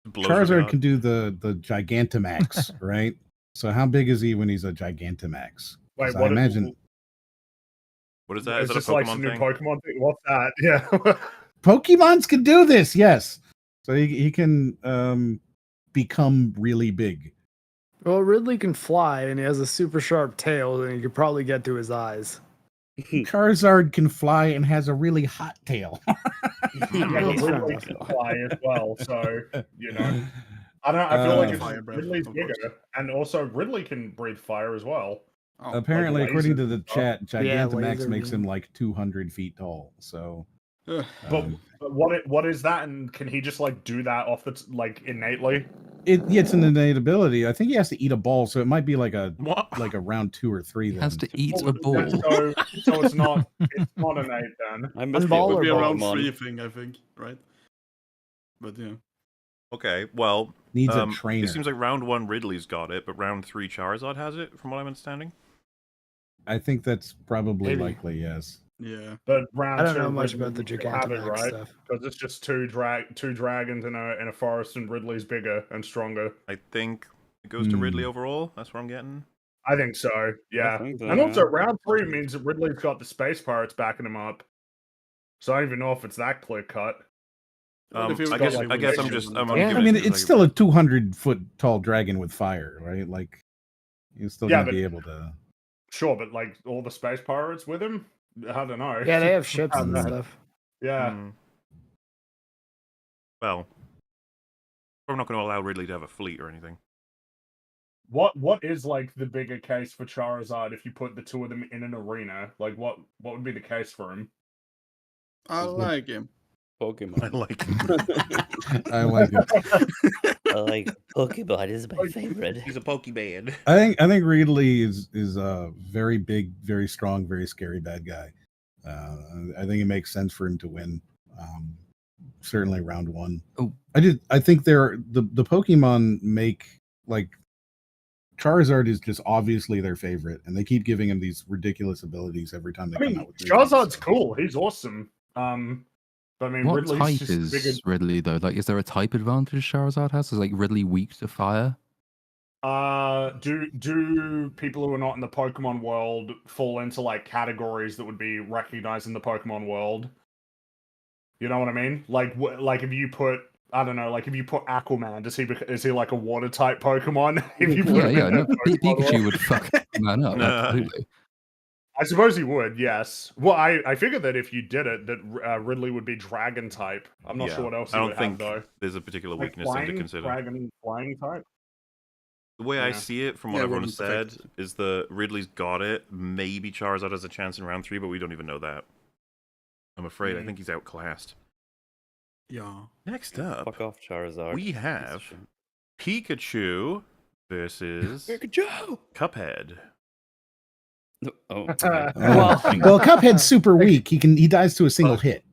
Blows really Charizard hot. can do the Gigantamax, right? So how big is he when he's a Gigantamax? 'Cause Wait, I imagine What is that? Is Is that a this like Pokemon some new thing? Pokemon thing? What's that? Yeah. Pokemons can do this. Yes, so he can become really big. Well, Ridley can fly and he has a super sharp tail, and you could probably get to his eyes. Charizard can fly and has a really hot tail. Yeah, He's Ridley fantastic. can fly as well, so you know. I don't know. I feel like it's Fire breath, Ridley's of course. bigger, and also Ridley can breathe fire as well. Oh, Apparently, like according lasers to the and stuff. chat, Yeah, Gigantamax laser makes beam. him like 200 feet tall. So, ugh. But what is that? And can he just like do that off the like innately? it's an innate ability. I think he has to eat a ball, so it might be like a What? round 2 or 3. He Then. has to eat Oh, a ball. So it's not innate then. I missed Ball it. or Would be around Pokemon. 3 thing, I think, right? But yeah. Okay, well, Needs a trainer. it seems like round 1 Ridley's got it, but round 3 Charizard has it, from what I'm understanding. I think that's probably Maybe. likely. Yes. Yeah. But round I don't 2 know much Ridley about the would still have it, Gigantamax right? stuff. Because it's just two dragons in a forest, and Ridley's bigger and stronger. I think it goes to Ridley overall. That's what I'm getting. I think so. Yeah. think so, And also, yeah. round 3 means that Ridley's got the space pirates backing him up. So I don't even know if it's that clear cut. Well, if he was I got, guess like, I'm relations just and I'm stuff. only Yeah, I giving mean, it to, it's like, still a 200-foot tall dragon with fire, right? Like, you're still Yeah, gonna but- be able to. Sure, but like all the space pirates with him? I don't know. Yeah, they have ships and Mm. stuff. Yeah. Hmm. Well, we're not going to allow Ridley to have a fleet or anything. What is like the bigger case for Charizard if you put the two of them in an arena? Like what would be the case for him? I like him. Pokemon. I like. I like it. I like Pokemon is my favorite. He's a Pokemon. I think Ridley is a very big, very strong, very scary bad guy. I think it makes sense for him to win. Certainly round 1. Oh. I think the Pokemon make like Charizard is just obviously their favorite, and they keep giving him these ridiculous abilities every time they I come mean, out with new ones, Charizard's so. cool. He's awesome. But I mean, What Ridley's type just is bigger. Ridley though? Like, is there a type advantage Charizard has? Is like Ridley weak to fire? Do people who are not in the Pokemon world fall into like categories that would be recognized in the Pokemon world? You know what I mean? Like if you put I don't know, like if you put Aquaman, is he like a water type Pokemon? If you put Yeah, him yeah. in No, the Pokemon Pikachu world? would fuck man up. Nah. Absolutely. I suppose he would, yes. Well, I figured that if you did it, that Ridley would be dragon type. I'm not Yeah, sure what else I he don't would think have though. there's a particular Like weakness thing to flying, consider. dragon flying type. The way I Yeah. see it, from what Yeah, everyone wouldn't said, affect- is the Ridley's got it. Maybe Charizard has a chance in round 3, but we don't even know that. I'm afraid. I Mm. think he's outclassed. Yeah. Next up, Fuck off, Charizard. we Piece of have shit. Pikachu versus Pikachu! Cuphead. Oh, Well, Cuphead's super weak. He dies to a single hit.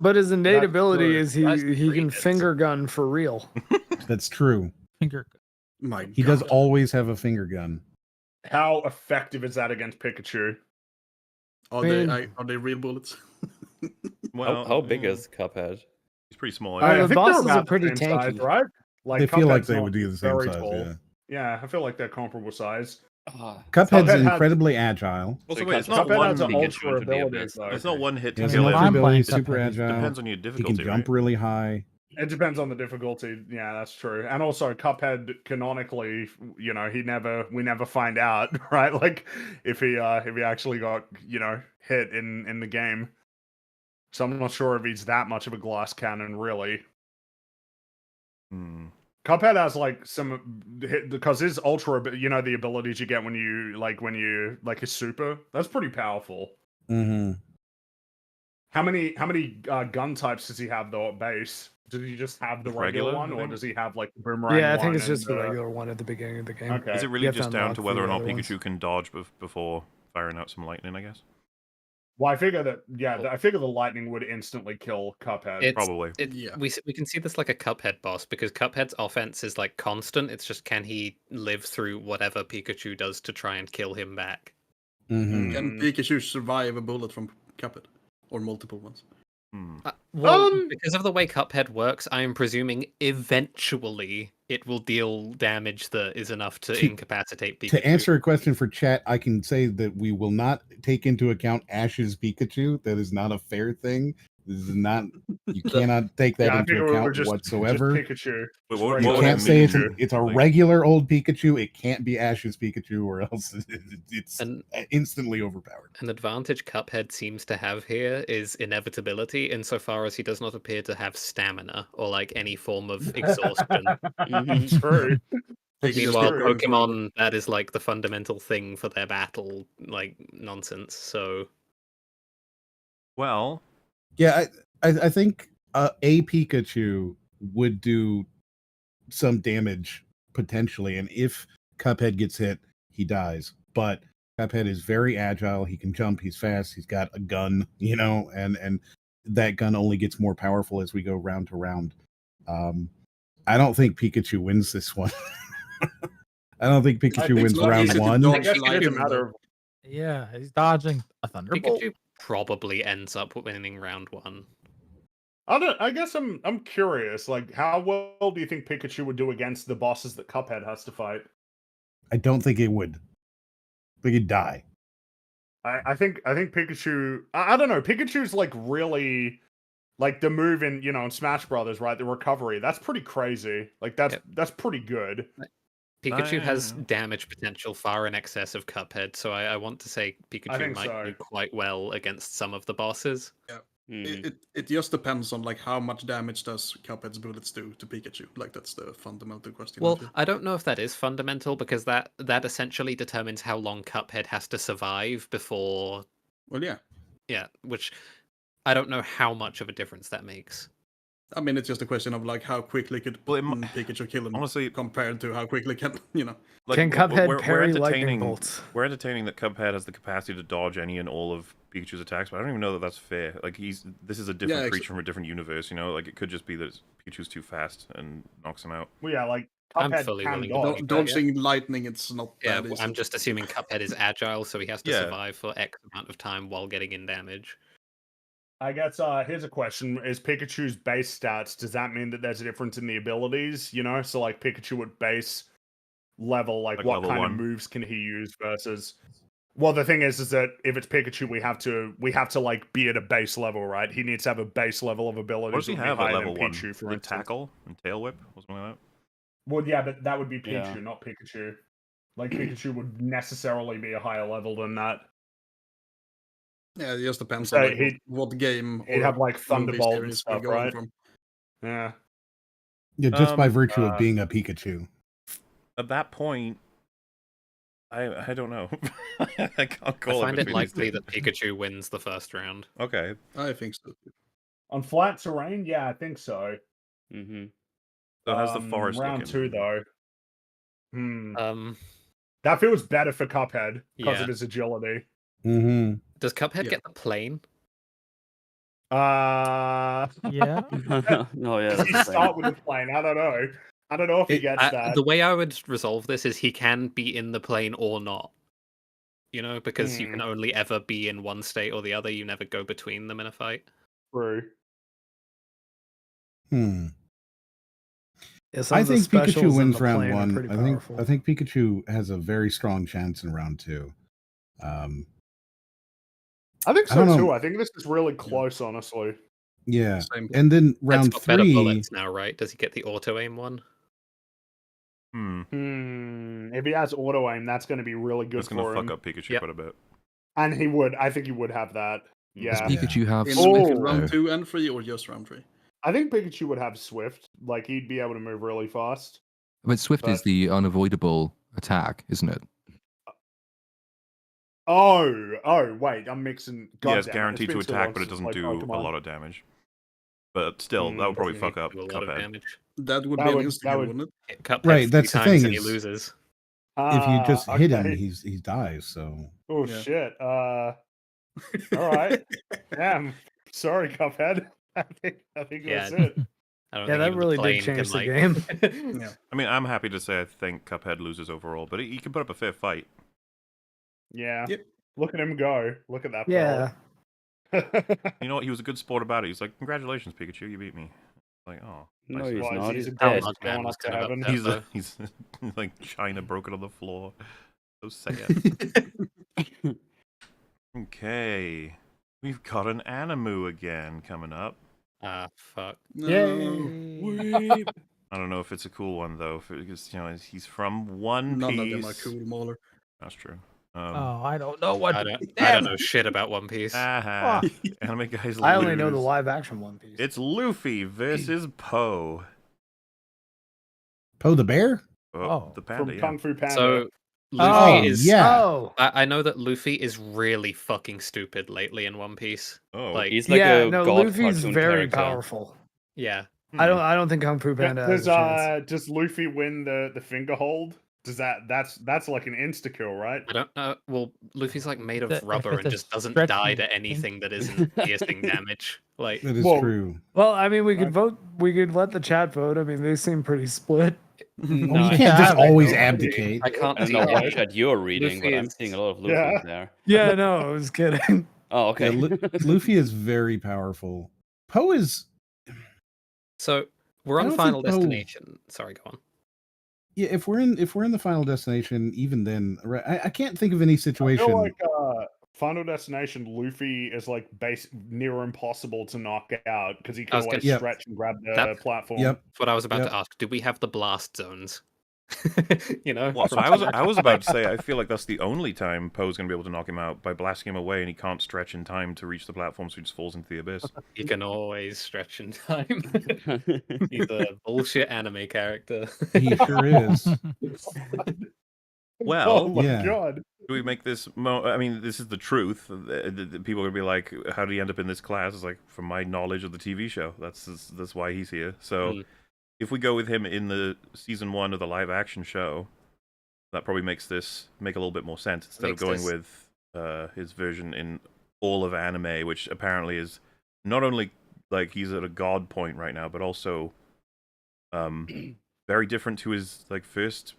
But his innate That's ability good. is That's he can great. finger gun for real. That's true. Finger. My He does God. always have a finger gun. How effective is that against Pikachu? Are Man. they real bullets? Well, how big is Cuphead? He's pretty small. Uh, I the think. bosses they're about are pretty the same size, tanky. right? Like They feel like Cuphead's they not would be the same very size. tall. Yeah. Yeah, I feel like they're comparable size. Ah, Cuphead's Cuphead has- incredibly agile. Also, So wait, it's not Cuphead one. has an Pikachu ultra to be a ability, best. though. It's not one hit He to has kill an if ultra I'm him. playing ability, super Cuphead, he's- agile. Depends on your He difficulty, can jump right? really high. It depends on the difficulty. Yeah, that's true. And also, Cuphead canonically, we never find out, right? Like if he actually got hit in the game. So I'm not sure if he's that much of a glass cannon, really. Hmm. Cuphead has like some because his ultra, the abilities you get when you his super. That's pretty powerful. Mm-hmm. How many gun types does he have though at base? Does he just have the regular Regular, one, I or think? does he have like the boomerang? Yeah, I think one it's just the and, regular one at the beginning of the game. Okay. Is it You really have to just down unlock to whether or the not other Pikachu ones. can dodge before firing out some lightning? I guess. Well, I figure that I figure the lightning would instantly kill Cuphead. Probably. Yeah. We can see this like a Cuphead boss because Cuphead's offense is like constant. It's just can he live through whatever Pikachu does to try and kill him back? Mm-hmm. Can Pikachu survive a bullet from Cuphead? Or multiple ones? Well, because of the way Cuphead works, I am presuming eventually it will deal damage that is enough to incapacitate Pikachu. To answer a question for chat, I can say that we will not take into account Ash's Pikachu. That is not a fair thing. This is not. You cannot take that Yeah, I into figure we were account just whatsoever. Pikachu. Wait, Just what You would regular can't that say mean? it's a Like- regular old Pikachu. It can't be Ash's Pikachu, or else it's An, instantly overpowered. an advantage Cuphead seems to have here is inevitability, insofar as he does not appear to have stamina or like any form of exhaustion. True. Meanwhile, True. Pokemon, that is like the fundamental thing for their battle, like nonsense. So, Well, Yeah, I think a Pikachu would do some damage potentially, and if Cuphead gets hit, he dies. But Cuphead is very agile. He can jump. He's fast. He's got a gun, and that gun only gets more powerful as we go round to round. I don't think Pikachu wins this one. I don't think Pikachu wins round one. I guess it is a matter of Yeah, he's dodging a thunderbolt. Pikachu probably ends up winning round one. I guess I'm curious. Like, how well do you think Pikachu would do against the bosses that Cuphead has to fight? I don't think it would. I think he'd die. I think Pikachu. I don't know. Pikachu's like really like the move in in Smash Brothers, right? The recovery. That's pretty crazy. Like that's pretty good. Pikachu has damage potential far in excess of Cuphead, so I want to say Pikachu think might so. do quite well against some of the bosses. Yeah. Mm. It just depends on like how much damage does Cuphead's bullets do to Pikachu. Like that's the fundamental question. Well, I don't know if that is fundamental because that essentially determines how long Cuphead has to survive before. Well, yeah, which I don't know how much of a difference that makes. I mean, it's just a question of like how quickly could Pikachu kill him, honestly, compared to how quickly can Like, Can Cuphead we're parry lightning entertaining- bolts? We're entertaining that Cuphead has the capacity to dodge any and all of Pikachu's attacks, but I don't even know that that's fair. Like this is a different creature from a different universe, Like it could just be that Pikachu's too fast and knocks him out. Well, yeah, like I'm Cuphead fully can willing dodge. to dodging lightning. It's not Yeah, that easy. I'm just assuming Cuphead is agile, so he has to Yeah. survive for X amount of time while getting in damage. I guess here's a question: is Pikachu's base stats? Does that mean that there's a difference in the abilities? So like Pikachu at base level, like what level kind 1. of moves can he use versus? Well, the thing is that if it's Pikachu, we have to like be at a base level, right? He needs to have a base level of abilities. What does he that would be have at higher level than 1? Pichu, for The instance. tackle and tail whip or something like that? Well, yeah, but that would be Pichu, Yeah. not Pikachu. Like Pikachu would necessarily be a higher level than that. Yeah, it just depends So on like, he'd- what game. He'd or have like movie Thunderbolt and series stuff, we're going right? from. Yeah. Yeah, just by virtue of being a Pikachu. At that point, I don't know. I can't call I find it between these likely two. that Pikachu wins the first round. Okay. I think so. On flat terrain, yeah, I think so. Mm-hmm. So how's the forest round looking? 2 though? That feels better for Cuphead because Yeah. of his agility. Mm-hmm. Does Cuphead get the plane? Yeah. No, yeah. Does That's he the start thing. with the plane? I don't know. I don't know if he gets that. The way I would resolve this is he can be in the plane or not. Because you can only ever be in one state or the other. You never go between them in a fight. True. Yeah, some I of the think Pikachu specials in wins the round plane are one. pretty I think powerful. I think Pikachu has a very strong chance in round 2. I think I so don't too. know. I think this is really close, honestly. Yeah, Same. and then Ed's round got better 3. bullets now, right? Does he get the auto aim one? If he has auto aim, that's going to be really good That's going for to him. fuck up Pikachu Yep. quite a bit. And he would. I think he would have that. Does Yeah. Pikachu have In Swift, round though? 2 and 3, or just round 3? I think Pikachu would have Swift. Like, he'd be able to move really fast. But Swift is But- the unavoidable attack, isn't it? Oh, wait, I'm mixing. Yeah, it's Goddamn it, guaranteed been to too attack, long but it since doesn't I played do a Pokemon. lot of damage. But still, that would probably Doesn't fuck up do a lot of Cuphead. damage. That would That be an would- insta that kill, would- wouldn't it? Hit Cuphead Right, 3 that's the times thing and he is- loses. If you just hit him, okay. he dies. So Oh Yeah. shit. All right. Damn. Sorry, Cuphead. I think Yeah. that's it. I don't Yeah, think that even really the did plane change can, the like... game. Yeah. I mean, I'm happy to say I think Cuphead loses overall, but he can put up a fair fight. Yeah. Yep. Look at him go. Look at that. Yeah. fella. You know what? He was a good sport about it. He's like, "Congratulations, Pikachu, you beat me." Like, oh, No, nice. he's Well, not. he's He's a dead. ghost Man going was up to kind of heaven. upset. He's like China broken on the floor. So sad. Okay, we've got an Animu again coming up. Ah, fuck. No. Yay. I don't know if it's a cool one though, because he's from One Piece. None of them are cool, Mauler. That's true. Oh, I don't know what. I don't Damn know it. shit about One Piece. Aha. Anime guys I only know the lose. live action One Piece. It's Luffy versus Poe. Poe the Bear. Oh. The panda. From Yeah. Kung Fu Panda. So, Oh, Luffy is... yeah. Oh. I know that Luffy is really fucking stupid lately in One Piece. Oh, Like, He's like yeah, a no, god Luffy's cartoon very character. powerful. yeah. I don't think Kung Fu Panda has does a chance. does Luffy win the finger hold? Does that's like an insta kill, right? I don't know. Well, Luffy's like made of If rubber it's and a just doesn't stretchy die to thing. anything that isn't piercing damage. Like, That is Well, true. Well, I mean, we could vote. We could let the chat vote. I mean, they seem pretty split. Well, no, you can't just I always know. abdicate. I can't I don't see know why. what chat you're reading, but Luffy I'm is- seeing a lot of Luffy Yeah. there. Yeah, no, I was kidding. Oh, okay. Yeah, Luffy is very powerful. Poe is. So we're I on don't Final think Poe- Destination. Sorry, go on. Yeah, if we're in the Final Destination, even then, right, I can't think of any I situation. feel like Final Destination Luffy is like near impossible to knock out because he I can was always gonna- Yep. stretch and grab the That- platform. Yep. What I was about Yep. to ask: do we have the blast zones? You know. Well, so from- I was about to say I feel like that's the only time Poe's gonna be able to knock him out by blasting him away, and he can't stretch in time to reach the platform, so he just falls into the abyss. He can always stretch in time. He's a bullshit anime character. He sure is. Well, Oh my yeah. god. do we make this? I mean, this is the truth. People are gonna be like, "How did he end up in this class?" It's like, from my knowledge of the TV show, that's why he's here. So, Mm. if we go with him in the season 1 of the live action show, that probably makes this make a little bit more sense instead Makes of going this- with his version in all of anime, which apparently is not only like he's at a god point right now, but also very different to his like first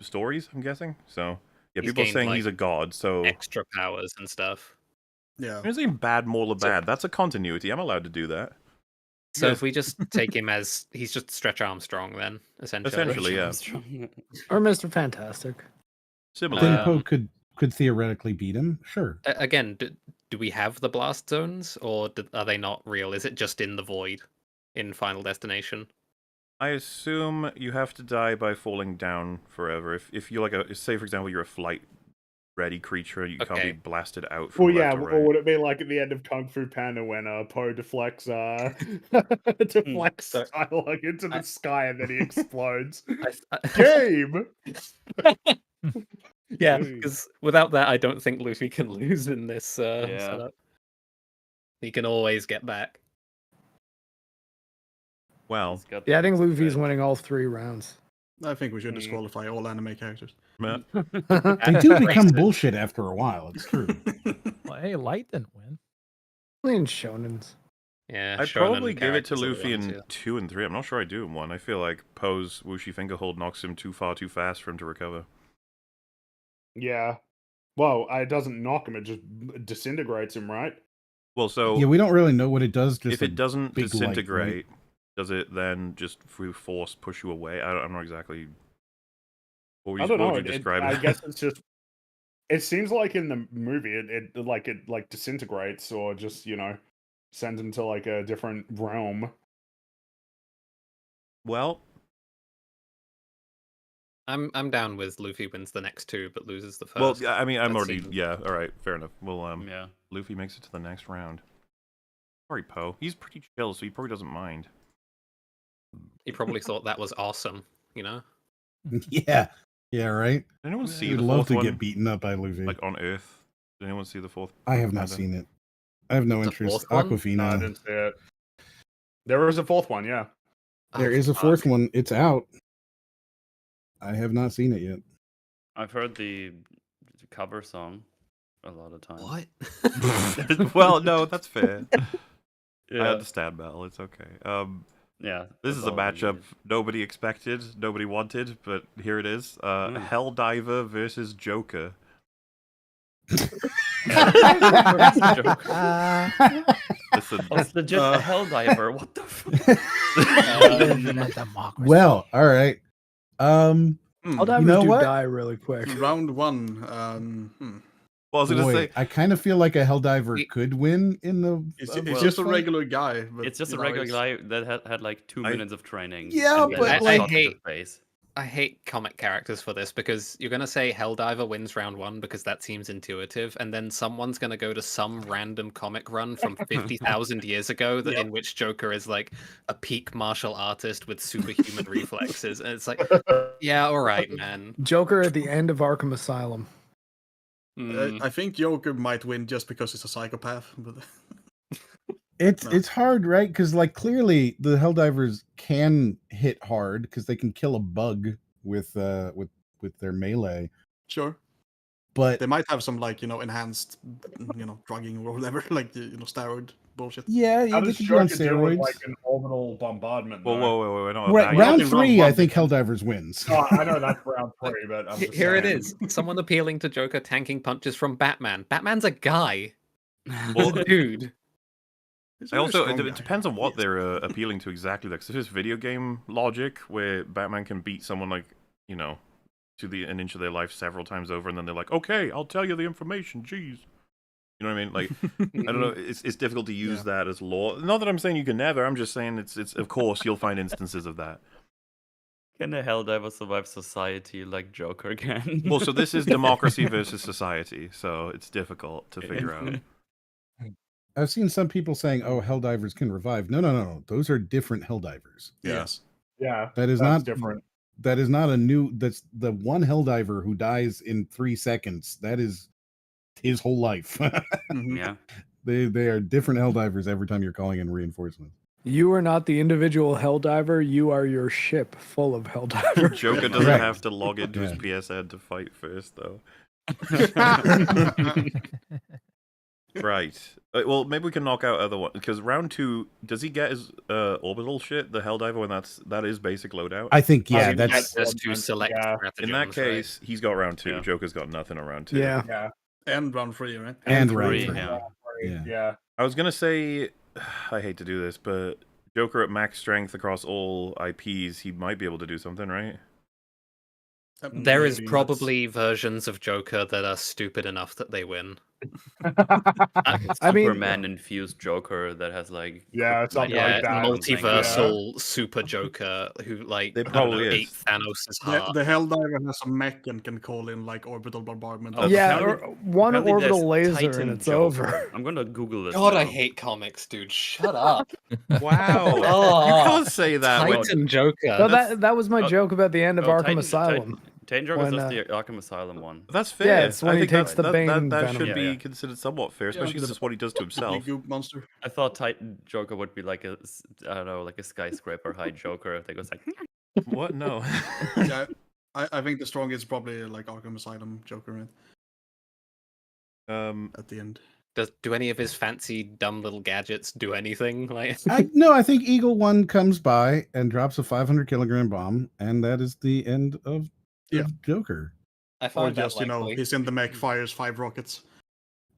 stories, I'm guessing. So yeah, He's people are gained, saying like, he's a god, so Extra powers and stuff. Yeah. it's even bad Mauler So- bad. That's a continuity. I'm allowed to do that. So Yes. if we just take him as he's just Stretch Armstrong, then essentially. Essentially, yeah. Or Mr. Fantastic. Similar. Then Um, Poe could theoretically beat him. Sure. Again, do we have the blast zones, or are they not real? Is it just in the void in Final Destination? I assume you have to die by falling down forever. If you're like say for example you're a flight ready creature and you can't Okay. be blasted out from Well, yeah, left or or right. would it be like at the end of Kung Fu Panda when Poe deflects deflects So- Dialogue into the sky and then he explodes? I- Game. Yeah, Hey. because without that, I don't think Luffy can lose in this Yeah. setup. He can always get back. Well, Yeah, I think Luffy's winning all 3 rounds. I think we should disqualify all anime characters. meh. They do become bullshit after a while. It's true. Well, hey, Light didn't win. Only in shonens. Yeah, I'd shonen probably give it to characters are the Luffy ones, in yeah. 2 and 3. I'm not sure I do in 1. I feel like Poe's Wuxi Fingerhold knocks him too fast for him to recover. Yeah. Well, it doesn't knock him; it just disintegrates him, right? Well, so Yeah, we don't really know what it does. Just if it doesn't big light, right? disintegrate, does it then just through force push you away? I'm not exactly. What I don't know. would you describe I it? guess it's just. It seems like in the movie, it disintegrates or just sends into like a different realm. Well, I'm down with Luffy wins the next two, but loses the first. well, I mean, I'm That already. seemed- Yeah, all right, fair enough. Well, Yeah. Luffy makes it to the next round. Sorry, Poe. He's pretty chill, so he probably doesn't mind. He probably thought that was awesome, you know? Yeah. Yeah, right? Did anyone see You'd the love fourth to one? get beaten up by Luffy. Like on Earth? Did anyone see the fourth? I have not Panda? seen it. I have no The interest. fourth one? No, I Aquafina. didn't see it. There is a fourth one, yeah. There Oh, is a fuck. fourth one. It's out. I have not seen it yet. I've heard the cover song a lot of times. What? Well, no, that's fair. I Yeah. understand, Mel. It's okay. Yeah. This that's is a all I matchup needed. nobody expected, nobody wanted, but here it is. Helldiver versus Joker. Listen, Oh, it's legit a Helldiver. What the fuck? Well, all right. Helldivers you know do what? die really quick. Round one. well, I was gonna Boy, say, I kind of feel like a Helldiver It- could win in the. It's first just a fight. regular guy. But, It's just you a know, regular it's- guy that had like 2 minutes of training. Yeah, and then but, got like- shot in the I face. I hate comic characters for this because you're gonna say Helldiver wins round one because that seems intuitive, and then someone's gonna go to some random comic run from 50,000 years ago that in which Joker is like a peak martial artist with superhuman reflexes, and it's like, yeah, all right, man. Joker at the end of Arkham Asylum. I think Joker might win just because he's a psychopath. But It's hard, right? Because like clearly the Helldivers can hit hard because they can kill a bug with their melee. sure, But they might have some enhanced, drugging or whatever, like steroid bullshit. yeah, How they does can do on Joker deal with steroids. like an orbital bombardment? whoa, though? whoa, not Right, that round in round 3, I one, think they can- Helldivers wins. Oh, I know that's round 3, but I'm just Here it saying. is. Someone appealing to Joker tanking punches from Batman. Batman's a guy. Well, He's a dude. He's a I very also strong it guy. depends on what Yes. they're appealing to exactly. Like, so if it's video game logic where Batman can beat someone like to an inch of their life several times over, and then they're like, "Okay, I'll tell you the information." Jeez, you know what I mean? Like, I don't know. It's difficult to use that as law. Not that I'm saying you can never. I'm just saying it's of course you'll find instances of that. Can a Helldiver survive society like Joker can? Well, so this is democracy versus society, so it's difficult to figure out. I've seen some people saying, "Oh, Helldivers can revive." No. Those are different Helldivers. Yes. Yeah, That is that's not different. That is not a new. That's the one Helldiver who dies in 3 seconds. That is his whole life. Mhm. Yeah. They are different Helldivers every time you're calling in reinforcements. You are not the individual Helldiver. You are your ship full of Helldivers. Joker doesn't Right. have to log into his Yeah. PSN to fight first, though. Right. Well, maybe we can knock out other one because round 2. Does he get his orbital shit? The Helldiver when that is basic loadout. I think I yeah, mean, that's Access to select Yeah. In that stratagems, case, he's got round 2. Yeah. Joker's got nothing on round 2. Yeah. Yeah, And round 3, right? and Three, round 3. yeah. Yeah. yeah. I was gonna say, I hate to do this, but Joker at max strength across all IPs, he might be able to do something, right? There is Maybe probably versions of Joker that are stupid enough that they win. I mean- Superman infused Joker that has like Yeah, something like that. multiversal super Joker who like It I don't probably know, is. ate Thanos' The, heart. the Helldiver has a mech and can call in like orbital bombardment. Oh, Yeah, apparently- or one apparently orbital there's laser Titan and it's Joker. over. I'm gonna Google this. God, I now. hate comics, dude. Shut up. Wow. Oh, You can't say that. when- Titan Joker. No, that was my joke about the end of Oh, Arkham Asylum. Titan Joker is when, just the Arkham Asylum one. That's fair. Yeah, it's when I he think takes that, the that, Bane that, that venom. should Yeah, be yeah. considered somewhat fair, especially because it's what he does to himself. Goop monster. I thought Titan Joker would be like I don't know, like a skyscraper high Joker that goes like. What? No. Yeah, I think the strongest is probably like Arkham Asylum Joker, right? At the end. Do any of his fancy dumb little gadgets do anything? Like No, I think Eagle One comes by and drops a 500 kilogram bomb, and that is the end of Joker. I Or find that just, likely. he's in the mech, fires 5 rockets.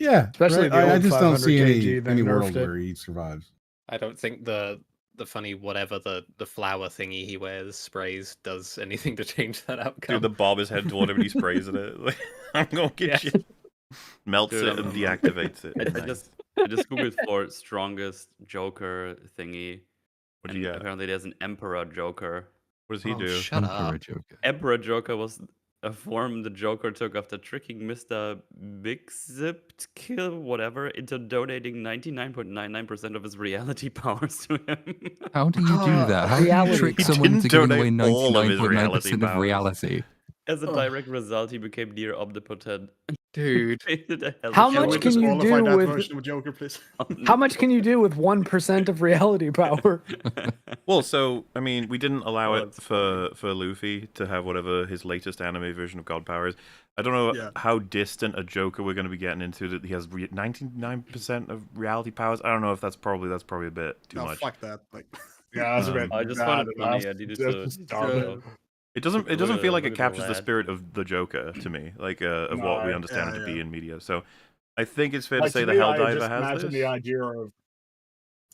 Yeah, Especially right. the I old just don't 500 see kg, they any nerfed world it. where he survives. I don't think the the funny whatever the flower thingy he wears sprays does anything to change that outcome. Dude, the bob his head toward him and he sprays at it. Like, I'm gonna get Yeah. you. Melts Dude, it and deactivates it. I Nice. just googled for strongest Joker thingy. What do you and got? apparently there's an Emperor Joker. What does he do? Shut Emperor up. Joker. Emperor Joker was a form the Joker took after tricking Mr. Big Zip Kill whatever into donating 99.99% of his reality powers to him. How do you do that? How do you Reality. trick He someone didn't into giving away donate all of his 99.9% of reality reality? As a Ugh. direct result, he became near omnipotent. Dude. Created a hellish How Can much we world can you disqualify do that with- version of Joker, please? How much can you do with 1% of reality power? Well, so I mean, we didn't allow Oh, it that's for Luffy to have whatever his latest anime version of God Power is. I don't know Yeah. how distant a Joker we're going to be getting into that he has 99% of reality powers. I don't know if that's probably a bit too No, much. fuck that. Like, Yeah, that's a bit I just bad found it funny. enough. I needed Just to start yeah. it. It doesn't Look feel at- like look it at the captures the lad. spirit of the Joker to me, like of what we No, understand yeah, it to be yeah. in media. So I think it's fair Like, to say to the me, I Helldiver just has imagine this. the idea of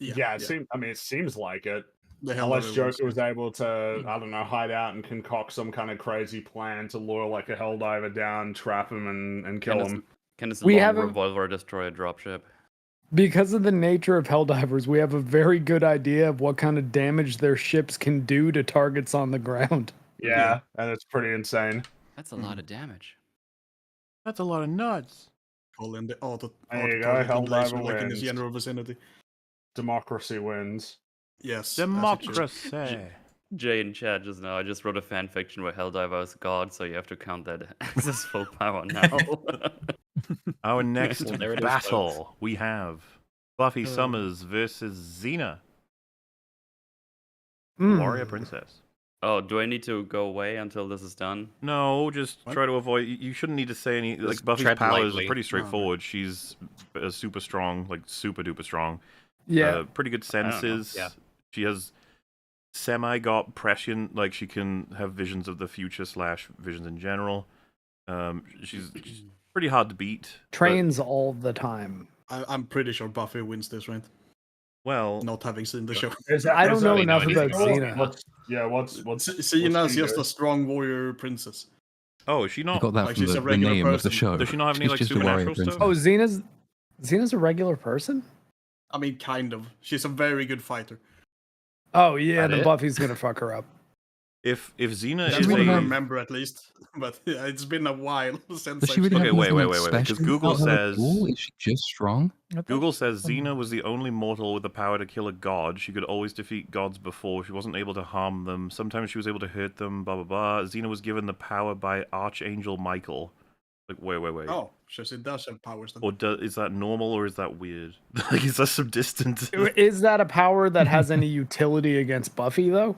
yeah. it seems. I mean, it seems like it. The Unless Helldiver Joker ones, was able to, I don't know, hide out and concoct some kind of crazy plan to lure like a Helldiver down, trap him, and kill Can him. Can this We long haven't- revolver destroy a dropship? Because of the nature of Helldivers, we have a very good idea of what kind of damage their ships can do to targets on the ground. Yeah, and it's pretty insane. That's a lot of damage. That's a lot of nuts. Call in the auto There you go, targeting laser, Helldiver like in the wins. general vicinity. Democracy wins. Yes. as it should. Democracy. Jay in chat just now, I just wrote a fan fiction where Helldiver is God, so you have to count that as his full power now. Our next Well, there it is, battle, we have Buffy Summers versus Xena, Mm. Warrior Princess. Oh, do I need to go away until this is done? No, just What? try to avoid. You shouldn't need to say any. Like Just Buffy's tread powers lightly. are pretty straightforward. She's super strong, like super duper strong. Yeah. Pretty good don't know, senses. yeah. She has semi-got prescient. Like she can have visions of the future / visions in general. She's pretty hard to beat. but- Trains all the time. I'm pretty sure Buffy wins this, right? well, Not having seen the show. I don't know Exactly, enough no, about it's- Xena. What's Xena's she just do? a strong warrior princess. oh, is she I not? got that Like from she's a the regular name of the person. show. Does she not have any She's like just a warrior supernatural stuff? princess. Oh, Xena's a regular person? I mean, kind of. She's a very good fighter. Oh yeah, That then it? Buffy's gonna fuck her up. If Xena That's is what I a remember, at least. But yeah, it's been a while since Does she I've really seen Okay, have wait, nothing, wait, like, wait, 'cause special Google about her at says- all? Is she just strong? I thought Google says some- Xena was the only mortal with the power to kill a god. She could always defeat gods before. She wasn't able to harm them. Sometimes she was able to hurt them, blah, blah, blah. Xena was given the power by Archangel Michael. Like, wait. Oh, so she does have powers then. Or is that normal or is that weird? Like, is that some distant? Is that a power that has any utility against Buffy though?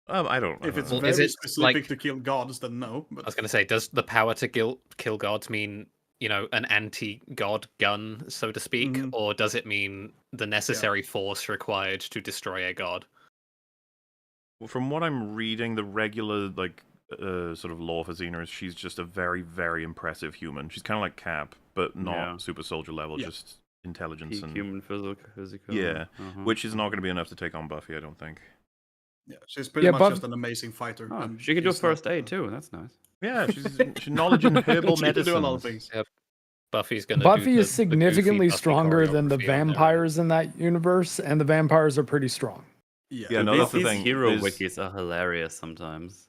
I don't know. If it's Well, very is it, specific like- to kill gods, then no. I was But going to say, does the power to kill gods mean, an anti-god gun, so to speak, Mhm. or does it mean the necessary force required to destroy a god? From what I'm reading, the regular, like, sort of lore for Xena is she's just a very, very impressive human. She's kind of like Cap, but not Yeah. super soldier level, Yeah. just intelligence Peak and... human physical. Yeah, uh-huh. which is not going to be enough to take on Buffy, I don't think. yeah, she's pretty Yeah, much Buff- just an amazing fighter. Oh, and she can do she's first not, aid too. That's nice. Yeah, she's knowledge in herbal She can medicine. do a lot of things. Buffy's going to Buffy is significantly stronger than the choreography on there. vampires in that universe, and the vampires are pretty strong. Yeah, Yeah, no, These- that's the these thing. hero There's- wikis are hilarious sometimes.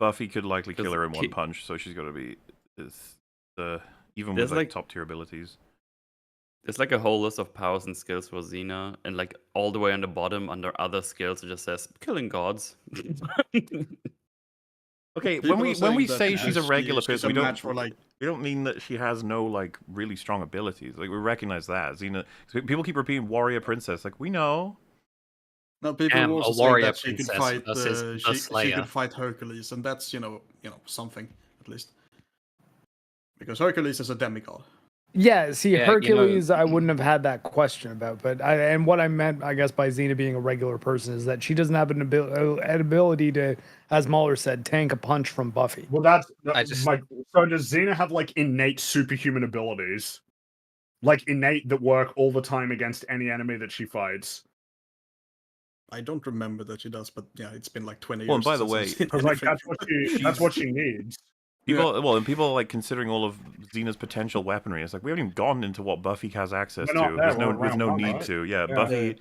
Buffy could likely kill Because her in one ki- punch, so she's got to be even There's with like like- top tier abilities. There's like a whole list of powers and skills for Xena, and like all the way on the bottom under other skills, it just says killing gods. Okay, People when are we saying that say she's a regular she's person, a we match for like don't mean that she has no like really strong abilities. Like we recognize that Xena. People keep repeating warrior princess. Like we know. no people Damn, will a also say warrior that she could princess fight versus the she Slayer. could fight Hercules, and that's something at least because Hercules is a demigod. Yeah, see, Yeah, Hercules, I wouldn't have had that question about, but and what I meant, I guess, by Xena being a regular person is that she doesn't have an ability to, as Mahler said, tank a punch from Buffy. Well, that's I just- like. So does Xena have like innate superhuman abilities, like innate that work all the time against any enemy that she fights? I don't remember that she does, but yeah, it's been like 20 years. Well, and by the since I've way, seen Because like anything. that's what she needs. Well, and people are like considering all of Xena's potential weaponry. It's like we haven't even gotten into what Buffy has access We're not to. there, There's no, we're there's around no one, need right? to. Yeah, Yeah. Buffy.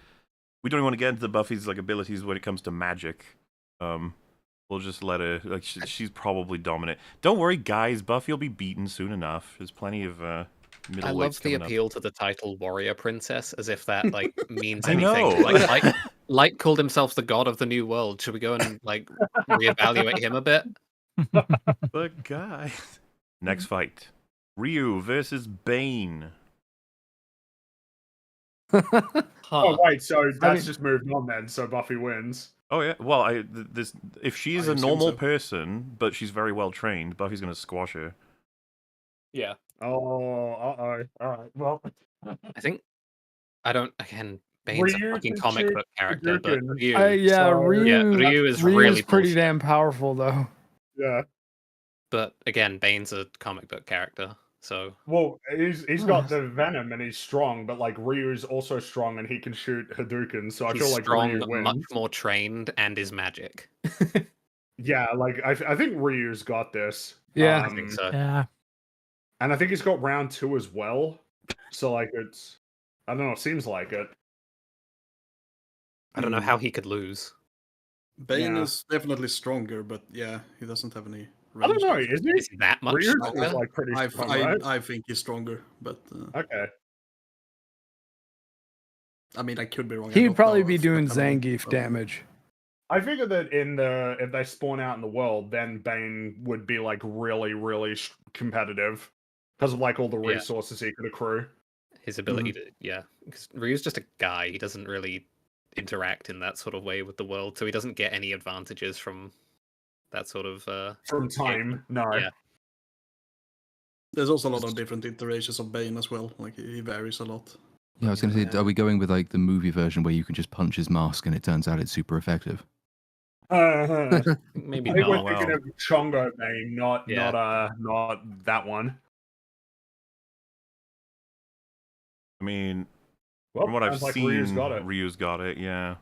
We don't even want to get into Buffy's like abilities when it comes to magic. We'll just let her. Like she's probably dominant. Don't worry, guys. Buffy will be beaten soon enough. There's plenty of middleweights I love the coming up. appeal to the title Warrior Princess, as if that like means I anything. know. Like Light called himself the god of the new world. Should we go and like reevaluate him a bit? The guy. Next fight: Ryu versus Bane. Oh wait, so that's just moved on then. So Buffy wins. Oh yeah. Well, if she's I a assume normal so. person, but she's very well trained, Buffy's gonna squash her. Yeah. Oh, All right. Well, I think again, Bane's a Ryu fucking can comic shoot book character, but Hadouken. Ryu, Yeah, So- Ryu is really pretty bullshit. damn powerful though. yeah. But again, Bane's a comic book character, so Well, he's got the venom and he's strong, but like Ryu's also strong and he can shoot Hadouken. So I he's feel like strong, Ryu wins. much more trained, and is magic. Yeah, like I think Ryu's got this. Yeah. I think so. Yeah. And I think he's got round 2 as well. So like I don't know, it seems like it. I don't know how he could lose. Bane Yeah. is definitely stronger, but yeah, he doesn't have any. I don't know, range. is he? Is he that much Ryu's stronger? is like pretty strong, right? I think he's stronger, but Okay. I mean, I could be wrong. I He'd don't probably know be if doing that kind of- Zangief damage. I figure that if they spawn out in the world, then Bane would be like really, really competitive because of like all the Yeah. resources he could accrue. His ability to, yeah, because Ryu's just a guy. He doesn't really interact in that sort of way with the world, so he doesn't get any advantages from that sort of. From time, no. Yeah. There's also a lot of different iterations of Bane as well. Like he varies a lot. Yeah, I was going to say, are we going with like the movie version where you can just punch his mask and it turns out it's super effective? Maybe I think not. we're thinking of Chongo Bane, not Yeah. not that one. I mean, Well, from what I've sounds like seen, Ryu's got it. Yeah.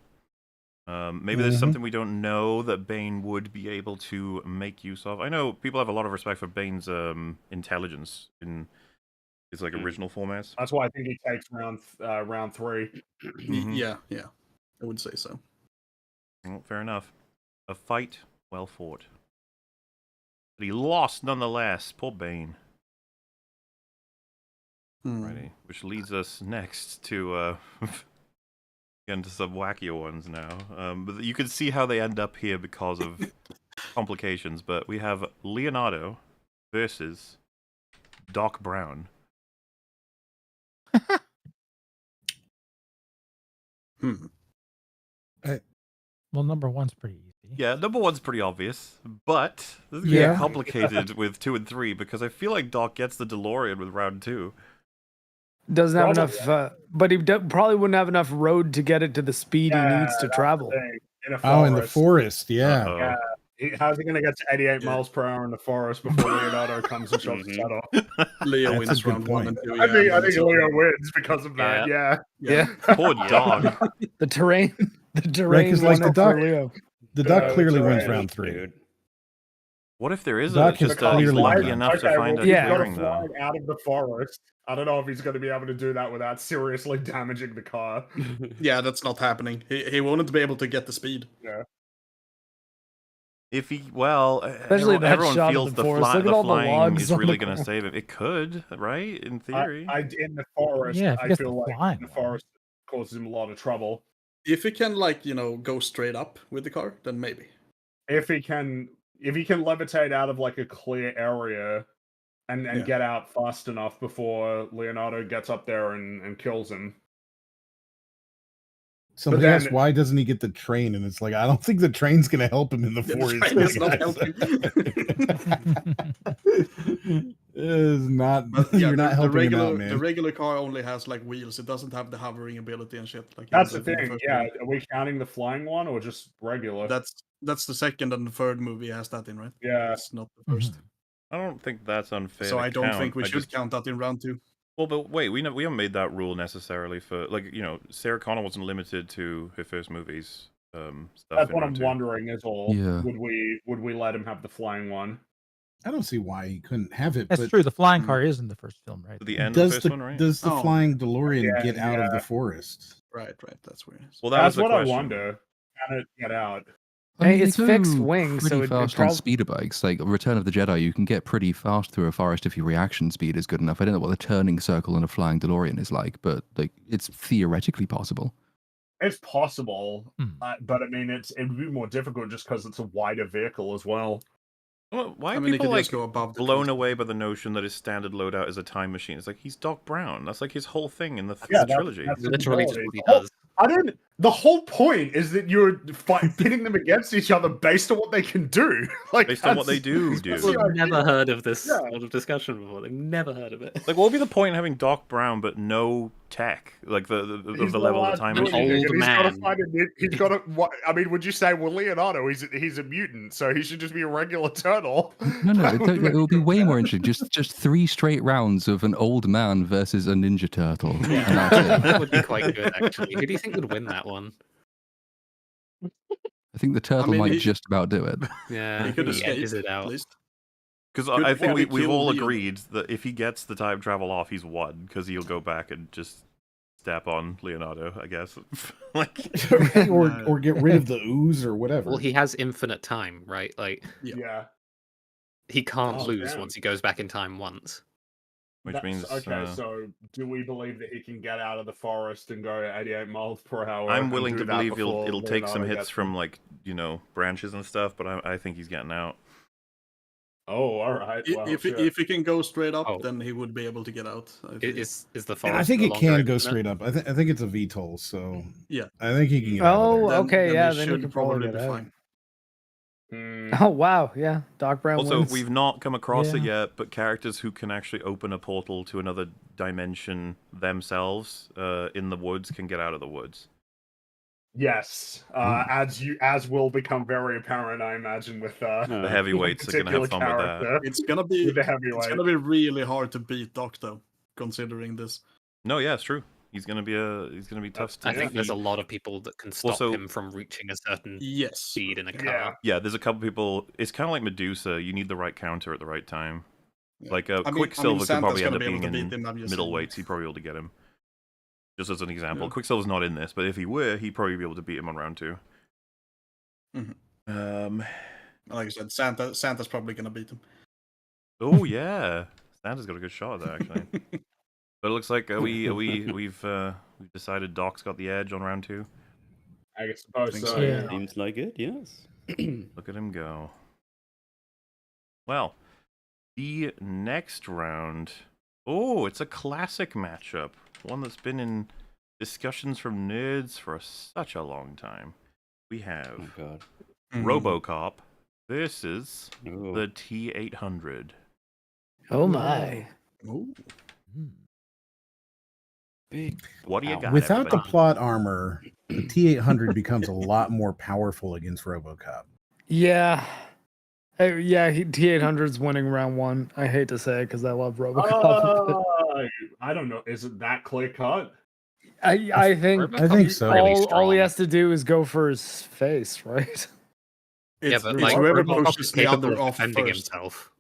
Maybe there's something we don't know that Bane would be able to make use of. I know people have a lot of respect for Bane's intelligence in his like original formats. That's why I think he takes round 3. Yeah, I would say so. Well, fair enough. A fight well fought. But he lost nonetheless. Poor Bane. Righty. Which leads us next to get into some wackier ones now. But you can see how they end up here because of complications. But we have Leonardo versus Doc Brown. Well, number one's pretty easy. Yeah, number one's pretty obvious, but this is gonna Yeah. get complicated with 2 and 3 because I feel like Doc gets the DeLorean with round 2. Doesn't have Probably. enough, but he probably wouldn't have enough road to get it to the speed he needs to travel. In a forest. Oh, in the forest, yeah. Uh-oh. Yeah. How's he going to get to 88 miles per hour in the forest before Leonardo comes and chops his head off? Leo That's a wins good round 1 and point. 2. I think Leo wins because of that. Yeah. Yeah. Poor dog. The terrain, the 'cause, won like, the it for duck- Leo. The duck Yeah, clearly that's wins right. round 3. What if there is Doc a has just he's clearly lucky won. enough to find a he's Yeah. got to clearing fly though? out of the forest. I don't know if he's going to be able to do that without seriously damaging the car. Yeah, that's not happening. He won't be able to get the speed. Yeah. If he, well, Especially that everyone shot of feels the the, forest. Look at all the flying logs is on the really going to ground. save him. It could, right? In theory. In the forest, Yeah, if he I gets feel the like flying the one. forest causes him a lot of trouble. If he can, like, go straight up with the car, then maybe. If he can levitate out of like a clear area and Yeah. get out fast enough before Leonardo gets up there and kills him. Somebody then- asked why doesn't he get the train, and it's like I don't think the train's gonna help him in the The forest. train is not helping. Is not. But yeah, You're not helping him out, the man. regular car only has like wheels. It doesn't have the hovering ability and shit. Like That's in the in thing. first Yeah, movie. are we counting the flying one or just regular? That's the second and the third movie has that in, right? Yeah. It's not the first. I don't think that's unfair. So to I don't count. think we I should just- count that in round 2. Well, but wait, we haven't made that rule necessarily for Sarah Connor wasn't limited to her first movies. stuff. That's in what round I'm 2. wondering is all. Yeah. Would we let him have the flying one? I don't see why he couldn't have it. That's but true. The flying car is in the first film, right? At the end of the does first the one, right? does the Oh. flying DeLorean Yeah, get out of yeah. the forest? Right. That's weird. Well, that That's was the what I question. wonder. Can it get out? I mean, It's they fixed go wings, so pretty it fast on prob- speeder bikes. Like Return of the Jedi, you can get pretty fast through a forest if your reaction speed is good enough. I don't know what the turning circle in a flying DeLorean is like, but like it's theoretically possible. It's possible, Hmm. but I mean, it would be more difficult just because it's a wider vehicle as well. Well, why are I mean, they people could just like go above the blown trees. away by the notion that his standard loadout is a time machine? It's like he's Doc Brown. That's like his whole thing in the trilogy. That's Literally just ability. what he does. I don't. The whole point is that you're pitting them against each other based on what they can do. Like Based on what they do. People have never heard of this Yeah. sort of discussion before. They've never heard of it. Like, what would be the point in having Doc Brown but no tech? Like the He's not level allowed of the time to do machine. anything, Old and he's got to man. find a. He's got to. What? I mean, would you say, well, Leonardo? He's a mutant, so he should just be a regular turtle. No, it will be way more interesting. Just 3 straight rounds of an old man versus a ninja turtle. And that's it. That would be quite good, actually. Who do you think would win that one? I think the turtle mean, might he- just about do it. Yeah, He could he escape, edges it at out. least. Because Could I think probably we've kill all Leon. agreed that if he gets the time travel off, he's won. Because he'll go back and just step on Leonardo, I guess. Like, or get rid of the ooze or whatever. Well, he has infinite time, right? Like, Yeah. he can't Oh, lose damn. once he goes back in time once. which means okay. So, do we believe that he can get out of the forest and go at 88 miles per hour? I'm and willing do to that believe before it'll take some Leonardo hits gets from him? like branches and stuff, but I think he's getting out. Oh, all right. Well, If shit. he can go straight up, Oh. then he would be able to get out. I think. Is the forest? And I think no it longer can go infinite? straight up. I think it's a VTOL, so Yeah. I think he can get out of Oh, there. okay, yeah, he then he should could probably be get out. fine. Oh wow, yeah, Doc Brown Also, wins. we've not come across it Yeah. yet, but characters who can actually open a portal to another dimension themselves in the woods can get out of the woods. Yes, as will become very apparent, I imagine, with The heavyweights are going to have fun with that. It's gonna be With the it's heavyweight. gonna be really hard to beat Doc though, considering this. No, yeah, it's true. He's going to be tough to I think there's a defeat. lot of people that can stop Also- him from reaching a certain Yes. speed in a car. Yeah. Yeah, there's a couple people. It's kind of like Medusa. You need the right counter at the right time. Yeah. Like I mean, Quicksilver could Santa's probably end gonna up be able being to in beat him, obviously. middleweights. He'd probably be able to get him. Just as an example, Yeah. Quicksilver's not in this, but if he were, he'd probably be able to beat him on round 2. Mhm. Um. Like I said, Santa's probably gonna beat him. Oh yeah, Santa's got a good shot at that actually. But it looks like we've decided Doc's got the edge on round 2. I suppose think so. so, yeah. Seems like it, yes. Look at him go. Well, the next round. Oh, it's a classic matchup. One that's been in discussions from nerds for such a long time. We Oh have god. RoboCop versus Oh. the T-800. Oh my. Ooh. Big. What do you Wow. got? Without the everybody? plot armor, the T-800 becomes a lot more powerful against RoboCop. Yeah. Hey, yeah, T-800's winning round 1. I hate to say it because I love RoboCop. but I don't know. Is it that clear cut? I think I think so. Really all he strong. has to do is go for his face, right? Yeah, but It's like whoever RoboCop pushes is the capable other of off defending first. himself.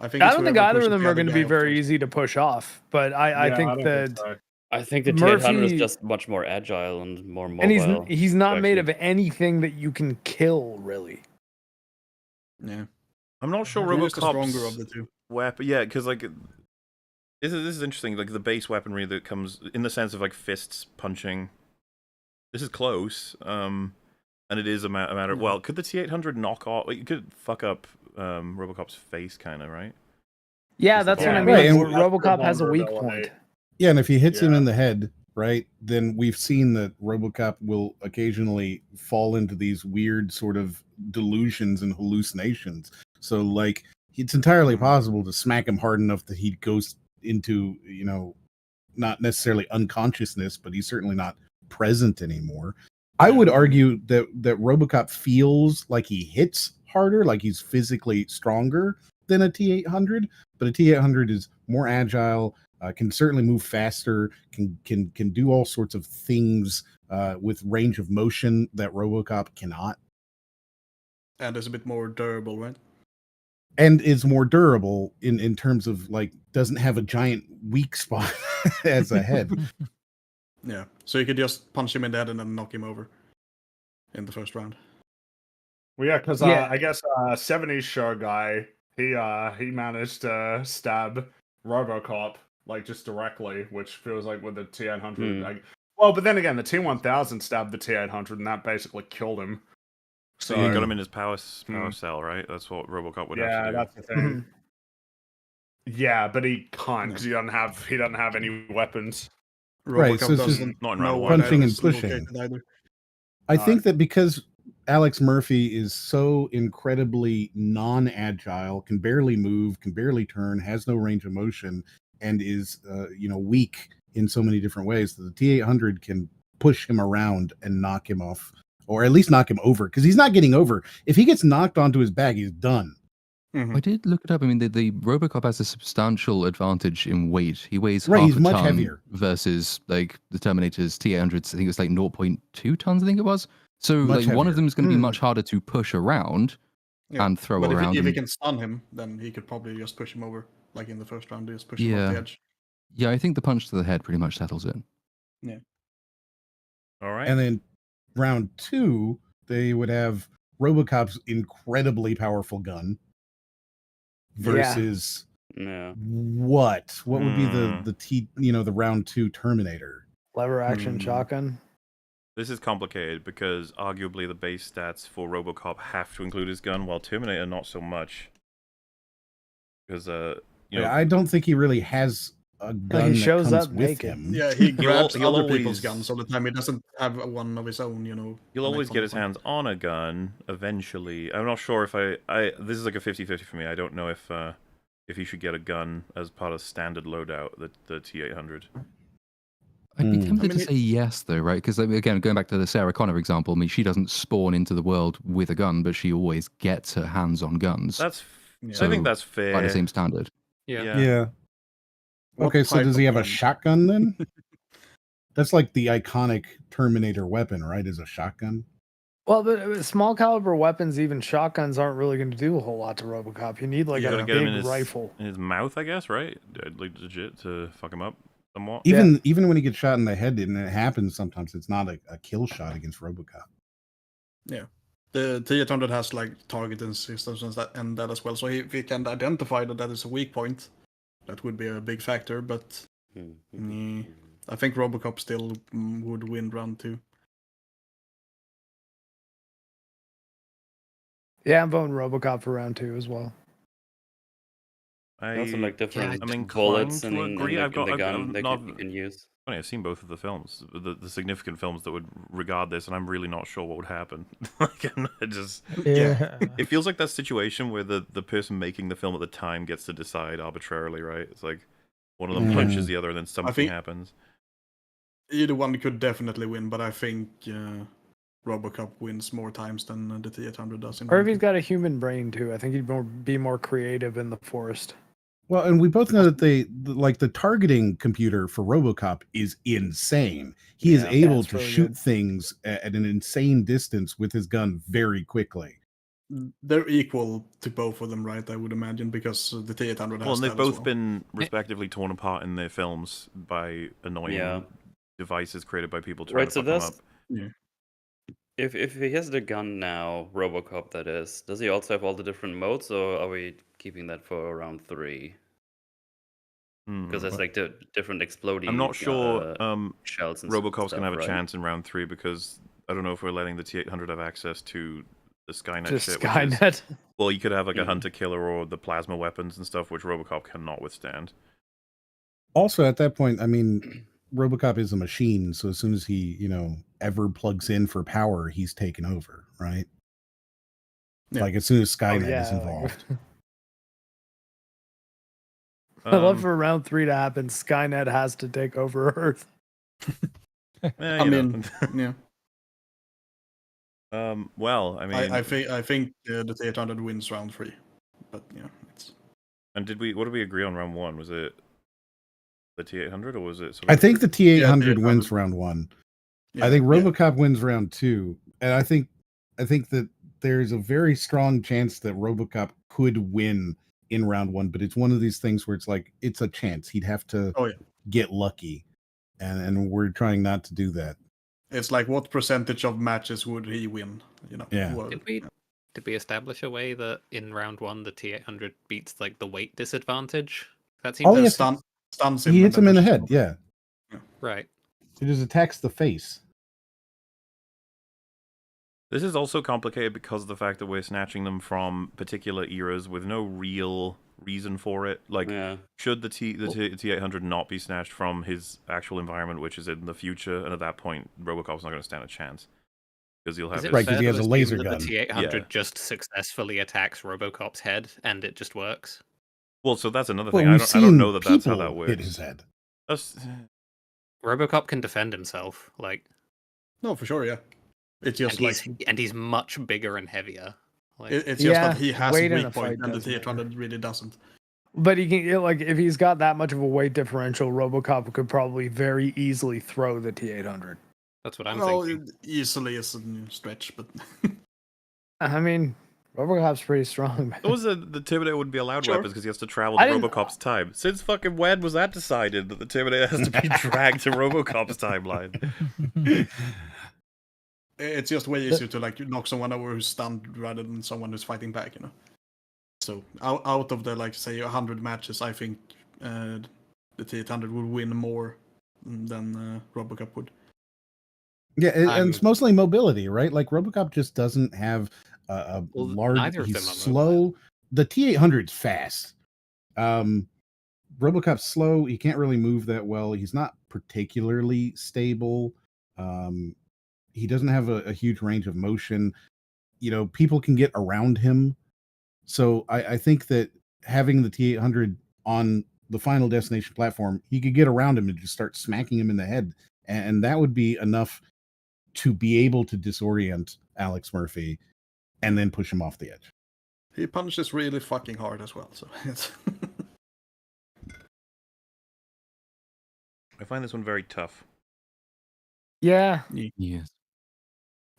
I think I it's don't think whoever either of pushes them the are other going to guy be off very first. easy to push off. But I Yeah, think don't that so. I think the T800 is Murphy- just much more agile and more mobile. and he's not to made actually- of anything that you can kill, really. Yeah. I'm not sure Who's the stronger of RoboCop's the two? weapon. Yeah, because like this is interesting. Like the base weaponry that comes in the sense of like fists punching. This is close. And it is a matter. Well, could the T-800 knock off? Like, it could fuck up RoboCop's face, kind of, right? Yeah, Is that's the what I point. mean. Right, and- RoboCop has a weak vulnerability. point. Yeah, and if he hits him Yeah. in the head, right, then we've seen that RoboCop will occasionally fall into these weird sort of delusions and hallucinations. So, like, it's entirely possible to smack him hard enough that he goes into, not necessarily unconsciousness, but he's certainly not present anymore. I would argue that RoboCop feels like he hits harder, like he's physically stronger than a T-800, but a T-800 is more agile, can certainly move faster, can do all sorts of things with range of motion that RoboCop cannot, And it's a bit more durable, right? and is more durable in terms of like doesn't have a giant weak spot as a head. Yeah. So you could just punch him in the head and then knock him over in the first round. Well, yeah, because Yeah. I guess 70s show guy, he managed to stab RoboCop like just directly, which feels like with the T800. Like, well, but then again, the T1000 stabbed the T800, and that basically killed him. So you got him in his power cell, right? That's what RoboCop would have to do. Yeah, that's the thing. Yeah, but he can't because he doesn't have any weapons. Right, RoboCop so it's just doesn't not in know round where one. punching that and is pushing. located either. I think that because Alex Murphy is so incredibly non-agile, can barely move, can barely turn, has no range of motion, and is weak in so many different ways, that the T800 can push him around and knock him off, or at least knock him over, because he's not getting over. If he gets knocked onto his back, he's done. I did look it up. I mean, the RoboCop has a substantial advantage in weight. He weighs Right, half he's a much ton heavier. versus like the Terminator's T800s. I think it's like 0.2 tons. I think it was. So Much like one of heavier. them is going to be much harder to push around and throw but around. If he and- can stun him, then he could probably just push him over, like in the first round, just push him off the edge. Yeah, I think the punch to the head pretty much settles it. Yeah. All right. And then round 2, they would have RoboCop's incredibly powerful gun versus what would be the round 2 Terminator? Lever action shotgun. This is complicated because arguably the base stats for RoboCop have to include his gun, while Terminator not so much. Because I don't think he really has a gun he shows that comes up with naked. him. Yeah, he grabs he'll other people's always- guns all the time. He doesn't have one of his own, He'll always get his hands on a gun eventually. I'm not sure if this is like a 50-50 for me. I don't know if he should get a gun as part of standard loadout, the T800. I'd be tempted to say yes, though, right? Because again, going back to the Sarah Connor example, I mean, she doesn't spawn into the world with a gun, but she always gets her hands on guns. I think that's fair. By the same standard. Yeah. What Okay, so type does he of have a gun? shotgun then? That's like the iconic Terminator weapon, right? Is a shotgun. Well, but small caliber weapons, even shotguns, aren't really going to do a whole lot to RoboCop. You need like You a gotta get him big in rifle. his mouth, I guess, right? Like legit to fuck him up somewhat. Even when he gets shot in the head, and it happens sometimes, it's not a kill shot against RoboCop. Yeah. The T800 has like targeting systems and that as well. So if he can identify that is a weak point, that would be a big factor. But I think RoboCop still would win round 2. Yeah, I'm voting RoboCop for round 2 as well. I Also like different I'm inclined bullets to and agree. like, I've got in the gun I've that not, you can use. funny, I've seen both of the films, the significant films that would regard this, and I'm really not sure what would happen. Like, it feels like that situation where the person making the film at the time gets to decide arbitrarily, right? It's like one of them punches the other, and then something happens. Either one could definitely win, but I think RoboCop wins more times than the T800 does. Or if he's got a human brain too, I think he'd be more creative in the forest. Well, and we both know that the targeting computer for RoboCop is insane. He is able to really shoot things at an insane distance with his gun very quickly. They're equal to both of them, right? I would imagine, because the T800 has Well, and they've that both as well. been respectively torn apart in their films by annoying devices created by people trying to fuck them up. Yeah. If he has the gun now, RoboCop that is, does he also have all the different modes, or are we keeping that for round 3? Because there's like the different exploding. I'm not sure shells and RoboCop's stuff, gonna have a right? chance in round 3 because I don't know if we're letting the T800 have access to the Skynet Just shit. Skynet. Well, you could have like a hunter killer or the plasma weapons and stuff, which RoboCop cannot withstand. Also, at that point, I mean, RoboCop is a machine, so as soon as he, ever plugs in for power, he's taken over, right? Yeah. Like as soon as Skynet is involved. I love for round 3 to happen. Skynet has to take over Earth. I mean, yeah. Well, I mean, I think the T800 wins round 3, but it's. And what did we agree on round 1? Was it the T800 or was it? I think the T800 wins round 1. Yeah, I think yeah. RoboCop wins round 2, and I think that there's a very strong chance that RoboCop could win in round 1, but it's one of these things where it's like it's a chance. He'd have to Oh yeah. get lucky, and we're trying not to do that. It's like what percentage of matches would he win? You know. Yeah. Well, Did we establish a way that in round 1 the T800 beats like the weight disadvantage? That seems All he He has to- stuns him. He and hits then him in the pushes head. him. Yeah, right. he just attacks the face. This is also complicated because of the fact that we're snatching them from particular eras with no real reason for it. Like, should the T800 not be snatched from his actual environment, which is in the future, and at that point, RoboCop's not going to stand a chance because he'll have Is it Right, 'cause fair he to has a assume laser that gun. the T800 Yeah. just successfully attacks RoboCop's head and it just works? Well, so that's another Well, thing. I we've don't seen know that that's how people that works. hit his head. RoboCop can defend himself, like, No, for sure, yeah. It's just and he's much bigger and heavier. Like, it's just that he has a weight in weak a point, fight and the does matter. T800 really doesn't. But he can, like, if he's got that much of a weight differential, RoboCop could probably very easily throw the T800. That's what I'm Well, thinking. easily is a stretch, but I mean, RoboCop's pretty strong. Man. Those are the Terminator wouldn't be allowed Sure. weapons because he has to travel I to didn't- RoboCop's time. Since fucking when was that decided that the Terminator has to be dragged to RoboCop's timeline? it's just way easier to like knock someone over who's stunned rather than someone who's fighting back, you know. So out of the like say 100 matches, I think the T800 would win more than RoboCop would. Yeah, and it's mostly mobility, right? Like RoboCop just doesn't have a Well, large. neither of He's them are slow. The T800's fast. RoboCop's slow. He can't really move that well. He's not particularly stable. He doesn't have a huge range of motion. You know, people can get around him. So I think that having the T800 on the Final Destination platform, he could get around him and just start smacking him in the head, and that would be enough to be able to disorient Alex Murphy and then push him off the edge. He punches really fucking hard as well, so it's I find this one very tough. Yeah. Yes.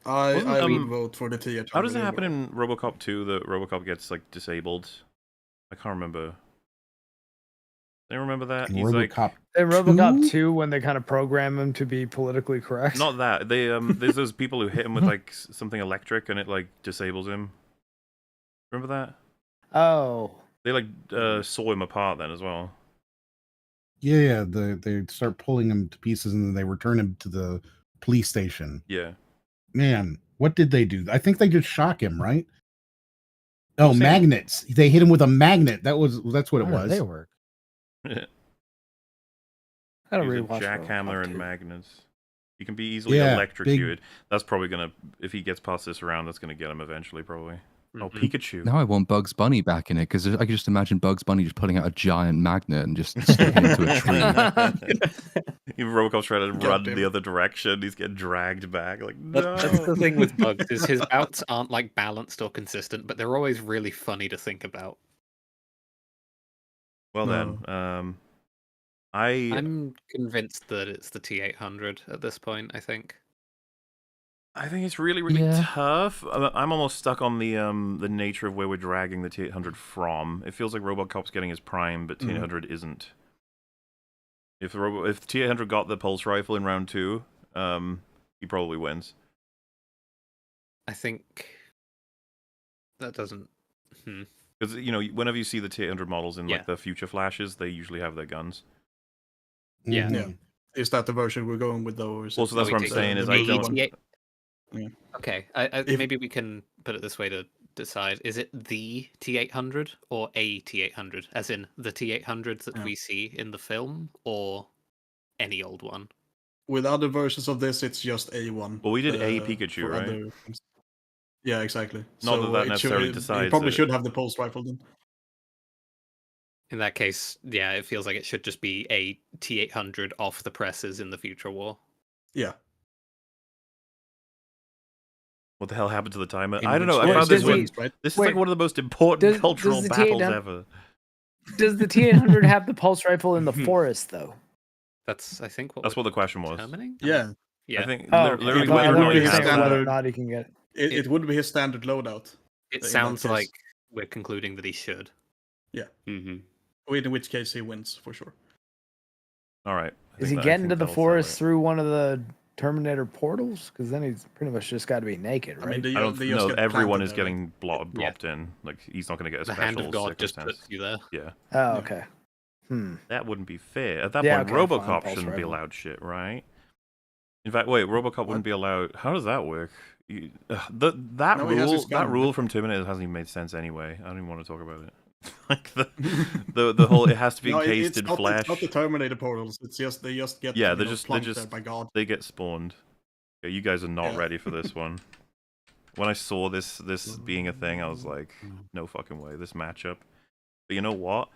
I Wasn't, would vote for the T800. How does it happen in RoboCop 2 that RoboCop gets like disabled? I can't remember. They remember that? In He's like RoboCop In RoboCop 2? 2, when they kind of program him to be politically correct. not that. They there's those people who hit him with like something electric and it like disables him. Remember that? Oh. They like saw him apart then as well. Yeah, they start pulling him to pieces and then they return him to the police station. Yeah. Man, what did they do? I think they just shock him, right? Oh, Same. magnets. They hit him with a magnet. That's what it How did was. they work? I gotta Use a rewatch jackhammer RoboCop and 2. magnets. He can be easily Yeah, electrocuted. That's probably gonna, if he gets past this round, that's gonna get him eventually, probably. Oh, Mhm. Pikachu. Now I want Bugs Bunny back in it because I can just imagine Bugs Bunny just pulling out a giant magnet and just sticking into a tree. Even RoboCop's trying to God run damn the it. other direction. He's getting dragged back. Like, no. That's the thing with Bugs is his bouts aren't like balanced or consistent, but they're always really funny to think about. Well then, I'm convinced that it's the T800 at this point. I think. I think it's really, really Yeah. tough. I'm almost stuck on the nature of where we're dragging the T800 from. It feels like RoboCop's getting his prime, but T800 isn't. If T800 got the pulse rifle in round 2, he probably wins. I think that doesn't. Because whenever you see the T800 models in Yeah. like the future flashes, they usually have their guns. Yeah. Mhm. Yeah. Is that the version we're going with though? Or is Well, it so that's we what I'm take saying the is I new don't. one? Yeah. Yeah. Okay, If- maybe we can put it this way to decide: is it the T800 or a T800, as in the T800s that Yeah. we see in the film, or any old one? With other versions of this, it's just A1. Well, we did a Pikachu, for right? other things. Yeah, exactly. Not that that it necessarily you decides probably it. should have the pulse rifle then. In that case, yeah, it feels like it should just be a T800 off the presses in the future war. Yeah. What the hell happened to the timer? In I don't know. which I found this does he- one. right? This is Wait, like one of the most important does cultural the battles T800 ever. Does the T800 have the pulse rifle in the forest, though? That's, I think, what That's we're what the question was. determining. Yeah. Yeah. I think Oh, literally okay. I whether or thought not you you were have saying whether or that. not he can get it. It would be his standard loadout. It in that sounds case. like we're concluding that he should. Yeah. Mm-hmm. In which case he wins for sure. All right. Is he getting to the forest through one of the Terminator portals? Because then he's pretty much just got to be naked, right? I mean, I don't they just know. get Everyone planted is there, getting blopped in. Like he's not going to get a The special hand of God just circumstance. puts you there. Yeah. Oh, okay. That wouldn't be fair. At that Yeah, point, okay, fine, RoboCop Pulse shouldn't be Rifle. allowed shit, right? In fact, wait, RoboCop wouldn't be allowed. How does that work? That No, he has his that gun. rule from Terminator hasn't even made sense anyway. I don't even want to talk about it. Like the whole it has to be No, encased in flesh. It's not the Terminator portals. It's just they just get Yeah, plunked there by God. they get spawned. Yeah, you guys are not ready for this one. When I saw this being a thing, I was like, no fucking way, this matchup. But you know what?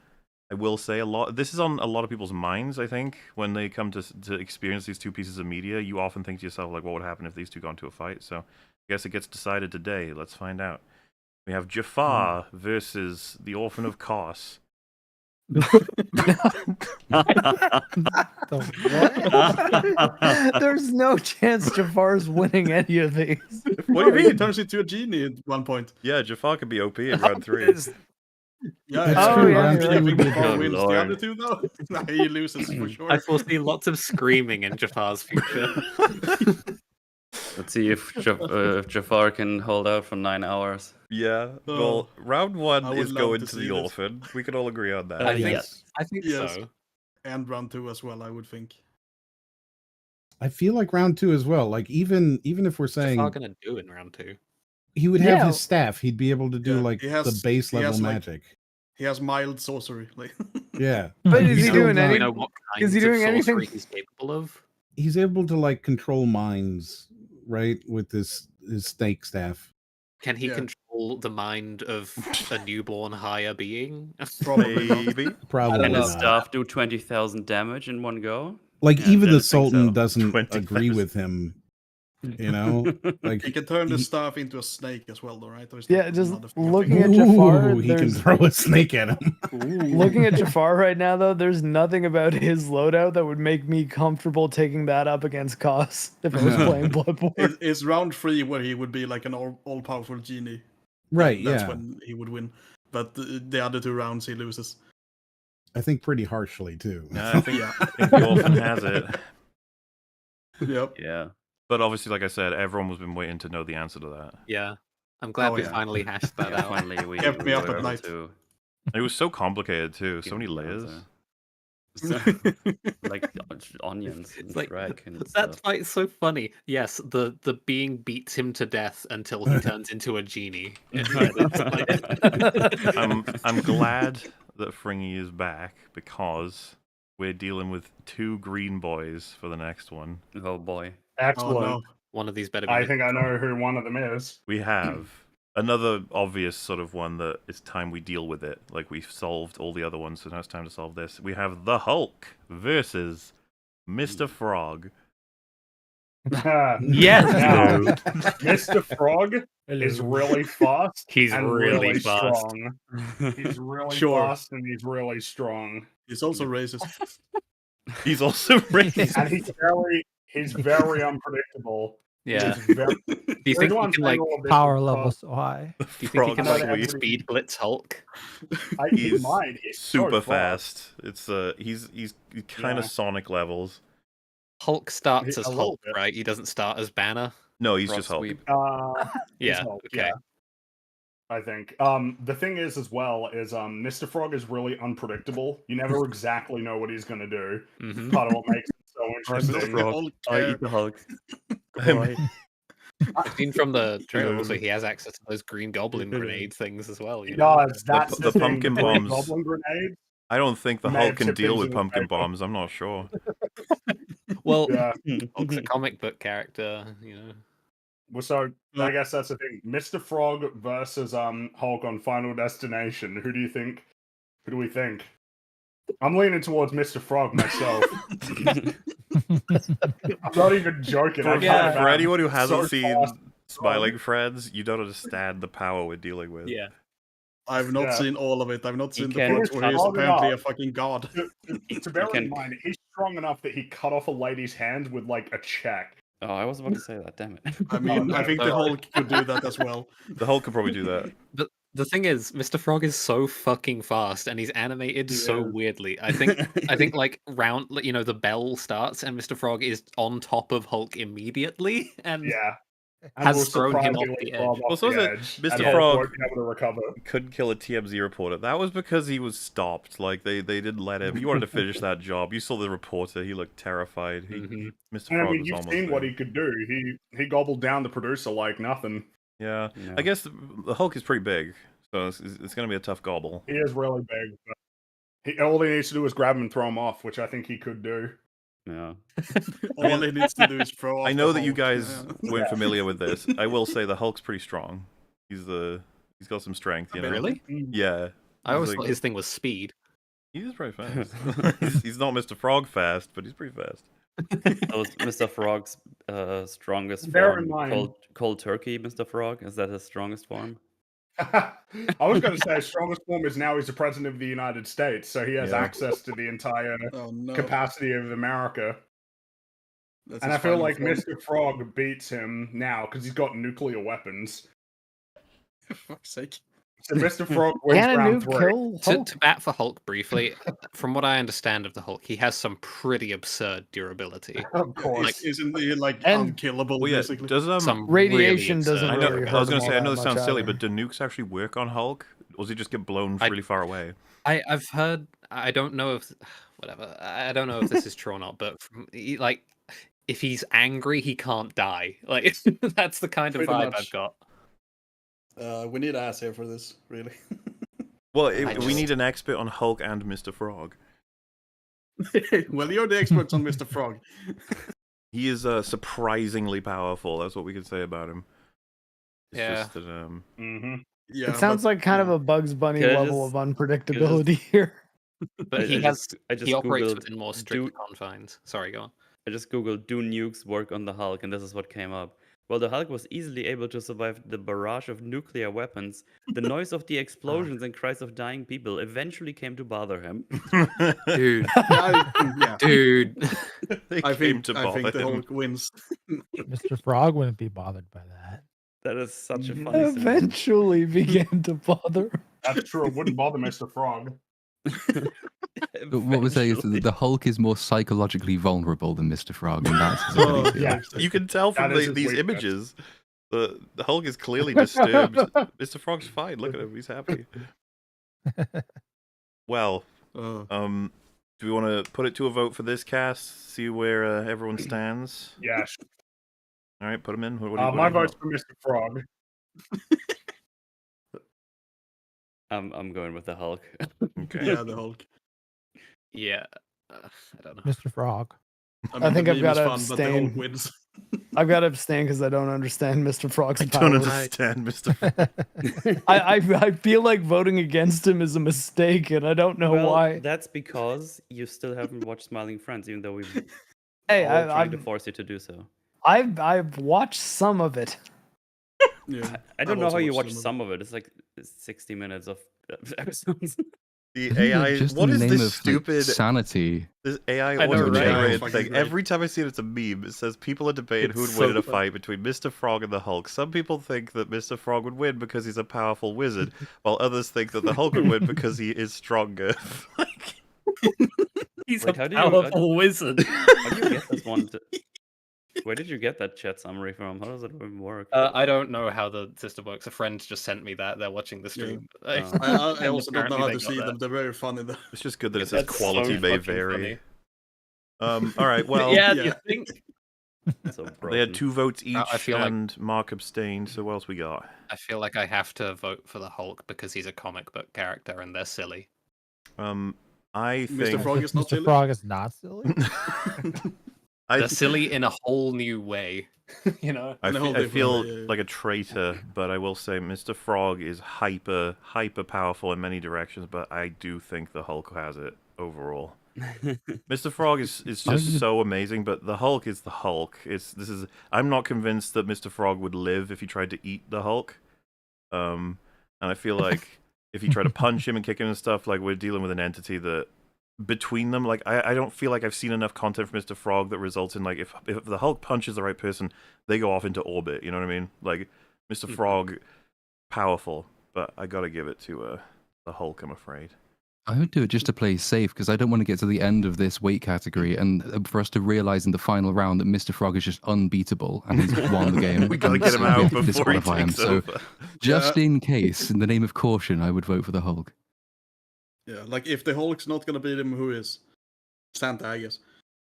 I will say this is on a lot of people's minds, I think, when they come to experience these two pieces of media. You often think to yourself, like, what would happen if these two got into a fight? So I guess it gets decided today. Let's find out. We have Jafar versus the Orphan of Kos. There's no chance Jafar's winning any of these. What do you He mean? turns into a genie at one point. Yeah, Jafar could be OP in round 3. Yeah, That's true, yeah, round you're three right. would be Jafar Good wins the lord. other two though. Nah, he loses for sure. I foresee lots of screaming in Jafar's future. Let's see if Jafar can hold out for 9 hours. Yeah, Oh, well, round 1 I would is love going to to see the this. Orphan. We can all agree on that. I think, Yes. I think Yes. so. And round 2 as well, I would think. I feel like round 2 as well. Like even if we're What's Jafar saying gonna do in round 2? he would have Yeah. his staff, he'd be able to do Yeah, like he has- the base he level has, like- magic. He has mild sorcery. Like Yeah. But is he He's doing still any? Do we know what is he kinds of doing anything- sorcery he's capable of? He's able to like control minds, right, with his snake staff. Can he Yeah. control the mind of a newborn higher being? probably not. Maybe. Probably Can his not. staff do 20,000 damage in one go? Like Yeah, even then the I think Sultan so. doesn't 20,000. agree with him. You know, like He can turn the he- staff into a snake as well, though, right? Or is Yeah, that just another fucking looking thing? at Jafar, Ooh, he can there's- throw a snake at him. Looking at Jafar right now, though, there's nothing about his loadout that would make me comfortable taking that up against Kos if I was playing Bloodborne. It's round 3 where he would be like an all-powerful genie. Right? That's Yeah. when he would win. But the other 2 rounds he loses. I think pretty harshly too. Yeah, I think, Yeah. I think the Orphan has it. Yep. Yeah. But obviously, like I said, everyone has been waiting to know the answer to that. Yeah. I'm glad Oh, we yeah. finally hashed that Yeah, out. finally we Kept me we up were at able night. to It was so complicated too. So give many the layers. answer. Like onions and It's like, Shrek and that stuff. fight's so funny. Yes, the being beats him to death until he turns into a genie. I'm glad that Fringy is back because we're dealing with 2 green boys for the next one. Oh boy. Excellent. Oh, no. One of these better be. I think I know who one of them is. We have another obvious sort of one that it's time we deal with it. Like we've solved all the other ones, so now it's time to solve this. We have the Hulk versus Mr. Frog. Yes. Now, Mr. Frog is really fast. He's and really fast. strong. He's really Sure. fast and he's really strong. He's also racist. He's also racist. And he's very unpredictable. Yeah. He's very, Do you think he can like? Do Power level so high. you think he Frog can Frog's like sweet. speed blitz Hulk? he He's might. He's so super fast. It's he's kind of Yeah. Sonic levels. Hulk starts as A little Hulk, bit. right? He doesn't start as Banner. No, he's Frog just Hulk. sweep. Yeah. Hulk, Okay. yeah. I think. The thing is, as well, is Mr. Frog is really unpredictable. You never exactly know what he's gonna do. hmm Part of what makes it so I'm interesting. Mr. Frog. All I care. eat the Hulk. I've seen from the trailer also Dude. he has access to those green goblin grenade things as well. You know? No, that's The the, pumpkin thing. bombs. Goblin grenade. I don't think the May Hulk have can tipped deal into with the pumpkin paper. bombs. I'm not sure. Well, Yeah. Hulk's a comic book character, you know. Well, so I guess that's the thing. Mr. Frog versus Hulk on Final Destination. Who do you think? Who do we think? I'm leaning towards Mr. Frog myself. I'm not even joking. I For, kind of for am. anyone who hasn't So seen fast. Smiling Friends, you don't understand the power we're dealing with. Yeah. I've not Yeah. seen all of it. I've not He seen the can parts where he's cut it apparently a off. fucking god. To bear can- in mind, he's strong enough that he cut off a lady's hand with like a check. Oh, I was about to say that. Damn it. I mean, I think the Hulk could do that as well. The Hulk could probably do that. But the thing is, Mr. Frog is so fucking fast, and he's animated so weirdly. I think like the bell starts, and Mr. Frog is on top of Hulk immediately, and has thrown him off the edge. Well, so is it Mr. Frog couldn't kill a TMZ reporter. That was because he was stopped. Like they didn't let him. He wanted to finish that job. You saw the reporter. He looked terrified. Mr. And Frog I mean, was you've almost seen what there. he could do. He gobbled down the producer like nothing. Yeah, I guess the Hulk is pretty big, so it's going to be a tough gobble. He is really big. But all he needs to do is grab him and throw him off, which I think he could do. Yeah. All he needs to do is throw off. I know the that you Hulk. guys Yeah. weren't familiar with this. I will say the Hulk's pretty strong. He's got some strength. You know? Really? Yeah. I always thought his thing was speed. He is pretty fast. he's not Mr. Frog fast, but he's pretty fast. That was Mr. Frog's strongest Bear in form. mind- Cold turkey, Mr. Frog. Is that his strongest form? I was going to say his strongest form is now he's the president of the United States, so he has access to the entire capacity of America. That's And his I feel final like form. Mr. Frog beats him now because he's got nuclear weapons. For fuck's sake. So Mr. Frog wins round 3. To bat for Hulk briefly, from what I understand of the Hulk, he has some pretty absurd durability. Of course. Like, Isn't he like And- unkillable, Well, yeah, basically? does some Radiation really doesn't I absurd know. really I was hurt going to him say, I all know that this sounds much silly, either. but do nukes actually work on Hulk, or does he just get blown really far away? I've heard. I don't know if whatever. I don't know if this is true or not, but if he's angry, he can't die. Like that's the kind of Pretty vibe much. I've got. We need ass here for this, really. Well, I we just- need an expert on Hulk and Mr. Frog. Well, you're the experts on Mr. Frog. He is surprisingly powerful. That's what we can say about him. It's Yeah. just that, Yeah, It sounds like kind of a Bugs Bunny Can I level just- of unpredictability here. But he operates Googled, within more strict confines. Sorry, go on. I just googled, do nukes work on the Hulk? And this is what came up. Well, the Hulk was easily able to survive the barrage of nuclear weapons. The noise of the explosions and cries of dying people eventually came to bother him. Dude, yeah. dude. they I came think to I bother think the him. Hulk wins. Mr. Frog wouldn't be bothered by that. That is such a funny sentence. Eventually began to bother. That's true. It wouldn't bother Mr. Frog. But what we're saying is that the Hulk is more psychologically vulnerable than Mr. Frog, and that's his ability. Yeah. You can tell from That is his these weakness. images. The Hulk is clearly disturbed. Mr. Frog's fine. Look at him. He's happy. Well, Uh, do we want to put it to a vote for this cast? See where everyone stands. Yes. All right, put them in. What do you, My vote's for Mr. Frog. I'm going with the Hulk. Okay. yeah, the Hulk. Yeah, I don't know. Mr. Frog. I think the I've meme is gotta fun, but the Hulk abstain. wins. I've got to abstain because I don't understand Mr. Frog's I don't powers. understand, Mr. Frog. I feel like voting against him is a mistake, and I don't know Well, why. that's because you still haven't watched Smiling Friends, even though we've Hey, all tried to I've force you to do so. I've watched some of it. Yeah, I don't I've know also how you watched watch some some of it. It's like 60 minutes of episodes. The Isn't it AI. just What in is the name this of, like, stupid? sanity? This AI I know, auto right? generated Fucking thing. great. Every time I see it, it's a meme. It says people are debating who would It's win so in a fun. fight between Mr. Frog and the Hulk. Some people think that Mr. Frog would win because he's a powerful wizard, while others think that the Hulk would win because he is stronger. He's Wait, a how do you- how do- powerful wizard. How do you get this one? Where did you get that chat summary from? How does it even work? I don't know how the system works. A friend just sent me that. They're watching the stream. Oh. I also don't know how to see them. They're very funny though. It's just good that it says That's quality so may fucking vary. funny. All right. Well, yeah, yeah. you think? So they had broken. 2 votes each, I feel like- and Mark abstained. So what else we got? I feel like I have to vote for the Hulk because he's a comic book character and they're silly. I think Mr. Frog is not Mr. silly. Frog is not silly. They're silly in a whole new way. You know? I In a whole fe- I different feel way, yeah. like a traitor, but I will say Mr. Frog is hyper powerful in many directions, but I do think the Hulk has it overall. Mr. Frog is just so amazing, but the Hulk is the Hulk. I'm not convinced that Mr. Frog would live if he tried to eat the Hulk. And I feel like if you try to punch him and kick him and stuff, like we're dealing with an entity that between them. Like I don't feel like I've seen enough content from Mr. Frog that results in like if the Hulk punches the right person, they go off into orbit. You know what I mean? Like Mr. Frog, powerful, but I gotta give it to the Hulk. I'm afraid. I would do it just to play safe because I don't want to get to the end of this weight category and for us to realize in the final round that Mr. Frog is just unbeatable and he's won the game. We gotta and get him so we out have to before he disqualify him. takes So over. just in case, in the name of caution, I would vote for the Hulk. Yeah, like if the Hulk's not gonna beat him, who is? Santa, I guess.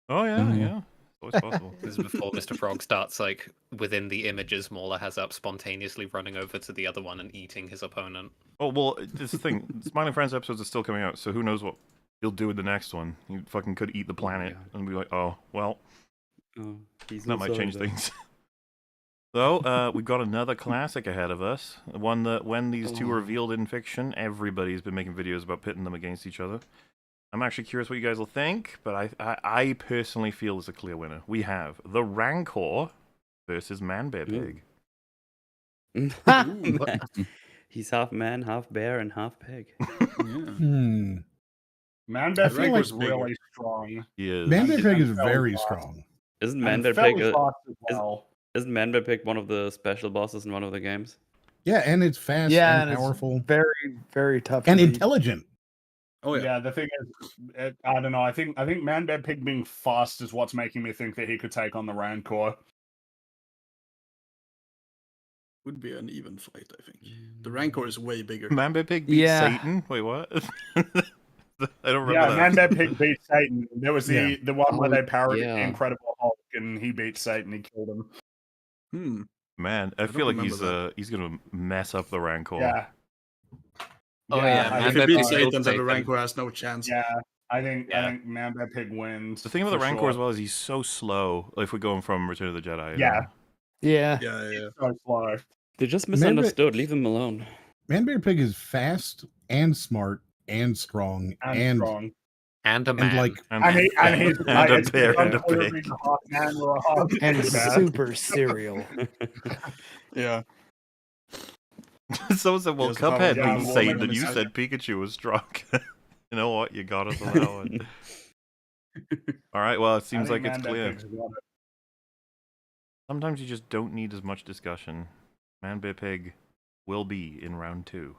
Oh yeah, Oh, yeah. yeah. Always possible. This is before Mr. Frog starts, like, within the images Mauler has up, spontaneously running over to the other one and eating his opponent. Oh well, this is the thing. Smiling Friends episodes are still coming out, so who knows what he'll do with the next one? He fucking could eat the planet and be like, oh well, that might change things. So, we've got another classic ahead of us. One that, when these two are revealed in fiction, everybody's been making videos about pitting them against each other. I'm actually curious what you guys will think, but I personally feel it's a clear winner. We have the Rancor versus Man Bear Pig. He's half man, half bear, and half pig. Man Bear Pig was really strong. He is. Man Bear Pig is very strong. Isn't Man Bear Pig isn't Man Bear Pig one of the special bosses in one of the games? Yeah, and it's fast and powerful. It's very, very tough. And to beat. intelligent. Oh yeah. The thing is, I don't know. I think Man Bear Pig being fast is what's making me think that he could take on the Rancor. Would be an even fight, I think. The Rancor is way bigger. Man Bear Pig beat Satan? Wait, what? I don't remember that. Man Bear Pig beat Satan. There was the one where they parodied yeah. the Incredible Hulk, and he beat Satan. He killed him. Man, I feel like he's gonna mess up the Rancor. Yeah. Oh yeah, if he beats Satan, then the Rancor has no chance. Yeah, I think Man Bear Pig wins. The thing about the for Rancor sure. as well is he's so slow. If we're going from Return of the Jedi. Yeah. Yeah. So slow. They just misunderstood. Leave them alone. Man Bear Pig is fast and smart and strong and strong. And a man. And like and he's like, a bear and a pig. he's a half man or a half And pig, man. super cereal. Yeah. Someone said, well, Yes, Cuphead yeah, beat well, Satan, maybe and you it's- said Pikachu was strong. You know what? You got us on that one. All right, well, it seems like it's clear. Sometimes you just don't need as much discussion. Man Bear Pig will be in round 2.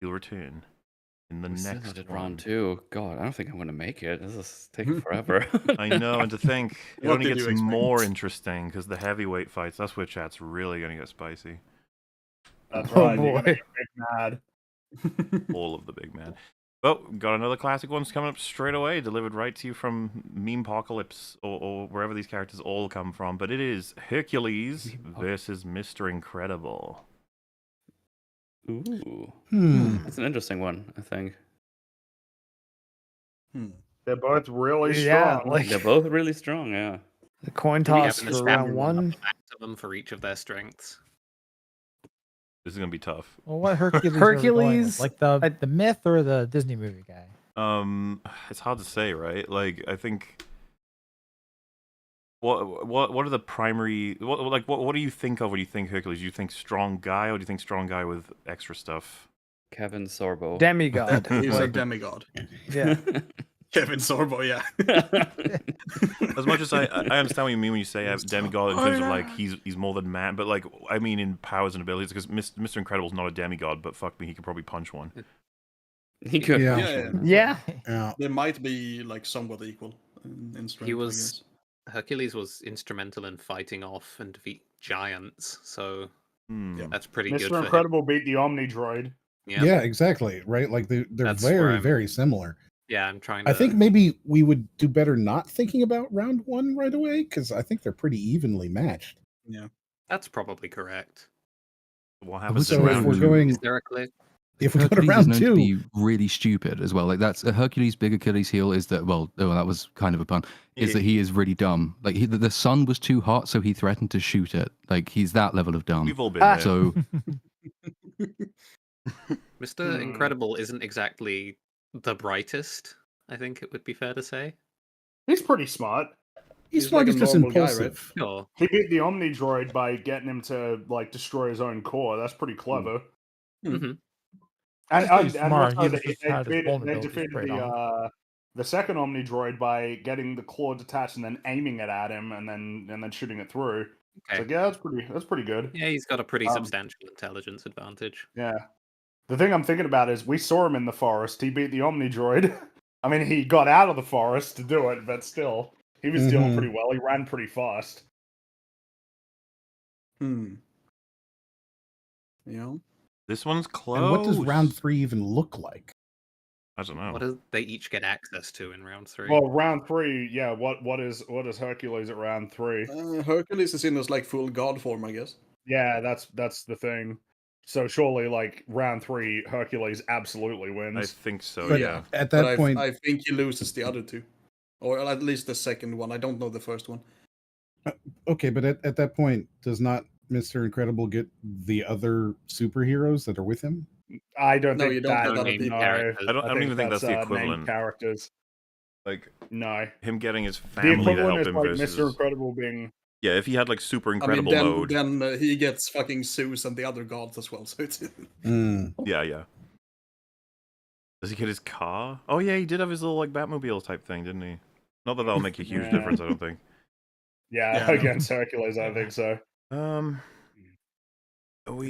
He'll return in the next round 2. God, I don't think I'm going to make it. This is taking forever. I know, and to think, it What only did gets you expect? more interesting because the heavyweight fights, that's where chat's really going to get spicy. That's Oh, right. You're gonna boy. get big mad. All of the big man. Well, got another classic one's coming up straight away, delivered right to you from Memepocalypse or wherever these characters all come from. But it is Hercules versus Mr. Incredible. Ooh. That's an interesting one, I think. They're both really Yeah, strong. like They're both really strong, yeah. the coin Do we toss have an for round established 1. maximum for each of their strengths? This is gonna be tough. Well, what Hercules? Hercules, like the myth or the Disney movie guy? It's hard to say, right? Like, I think. What are the primary? What do you think of when you think Hercules? Do you think strong guy, or do you think strong guy with extra stuff? Kevin Sorbo. Demigod. He's a like, demigod. yeah. Kevin Sorbo, yeah. As much as I understand what you mean when you say demigod in terms of like he's more than man, but like I mean in powers and abilities, because Mr. Incredible's not a demigod, but fuck me, he could probably punch one. He could. Yeah. Yeah. They might be like somewhat equal in strength. He I was guess. Hercules was instrumental in fighting off and defeat giants, so that's pretty good for Mr. him. Incredible beat the Omni Droid. Yeah, exactly. Right? Like they're That's where very, I'm- very similar. Yeah, I'm trying to. I think maybe we would do better not thinking about round 1 right away, because I think they're pretty evenly matched. Yeah. That's probably correct. What I would happens say in So if round we're 2? going, Is there a click? if we go to Hercules is round known 2, to be really stupid as well. Like that's Hercules' big Achilles heel is that that was kind of a pun. Is that he is really dumb. Like the sun was too hot, so he threatened to shoot it. Like he's that level of dumb. We've all been there. So Mr. Incredible isn't exactly the brightest, I think it would be fair to say. He's pretty smart. he's He's smart, like a he's just normal guy, right? impulsive. Sure. He beat the Omni Droid by getting him to like destroy his own core. That's pretty clever. Mhm. And That's pretty and smart. also He they just had his defeated vulnerabilities the straight on. the second Omni Droid by getting the claw detached and then aiming it at him and then shooting it through. It's like, yeah, that's pretty good. Yeah, he's got a pretty substantial intelligence advantage. Yeah. The thing I'm thinking about is we saw him in the forest. He beat the Omni Droid. I mean, he got out of the forest to do it, but still, he was doing pretty well. He ran pretty fast. Yeah. This one's close. And what does round 3 even look like? I don't know. What do they each get access to in round 3? Well, round 3, yeah. What is Hercules at round 3? Hercules is in his like full god form, I guess. Yeah, that's the thing. So surely, like round 3, Hercules absolutely wins. I think so. But yeah. At that point, I think he loses the other two, or at least the second one. I don't know the first one. Okay, but at that point, does not Mr. Incredible get the other superheroes that are with him? I don't No, think you don't that. get other No, people. I don't even think that's the named equivalent. characters. Like No, him getting his the family to equivalent help is him like versus. Mr. Incredible being. Yeah, if he had like super incredible I mean, mode. then he gets fucking Zeus and the other gods as well. So it's Yeah. Does he get his car? Oh yeah, he did have his little like Batmobile type thing, didn't he? Not that that'll make a huge difference, I don't think. Yeah, against Hercules, I think so. It's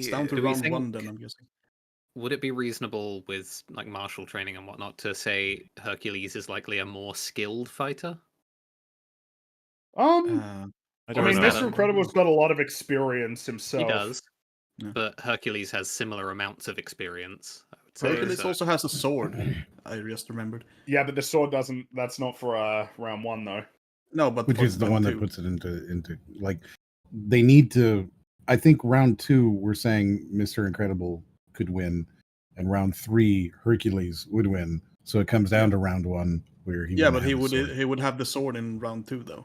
down to do we round think- 1 then, I'm guessing. Would it be reasonable with like martial training and whatnot to say Hercules is likely a more skilled fighter? I I don't mean, know. Mr. Incredible's got a lot of experience himself. He does, but Hercules has similar amounts of experience. I would say. Hercules So- also has a sword. I just remembered. Yeah, but the sword doesn't. That's not for round 1 though. No, but Which for is the one that two. puts it into like they need to. I think round 2 we're saying Mr. Incredible could win, and round 3 Hercules would win. So it comes down to round 1 where he. Yeah, wouldn't but have the sword. he would have the sword in round 2 though.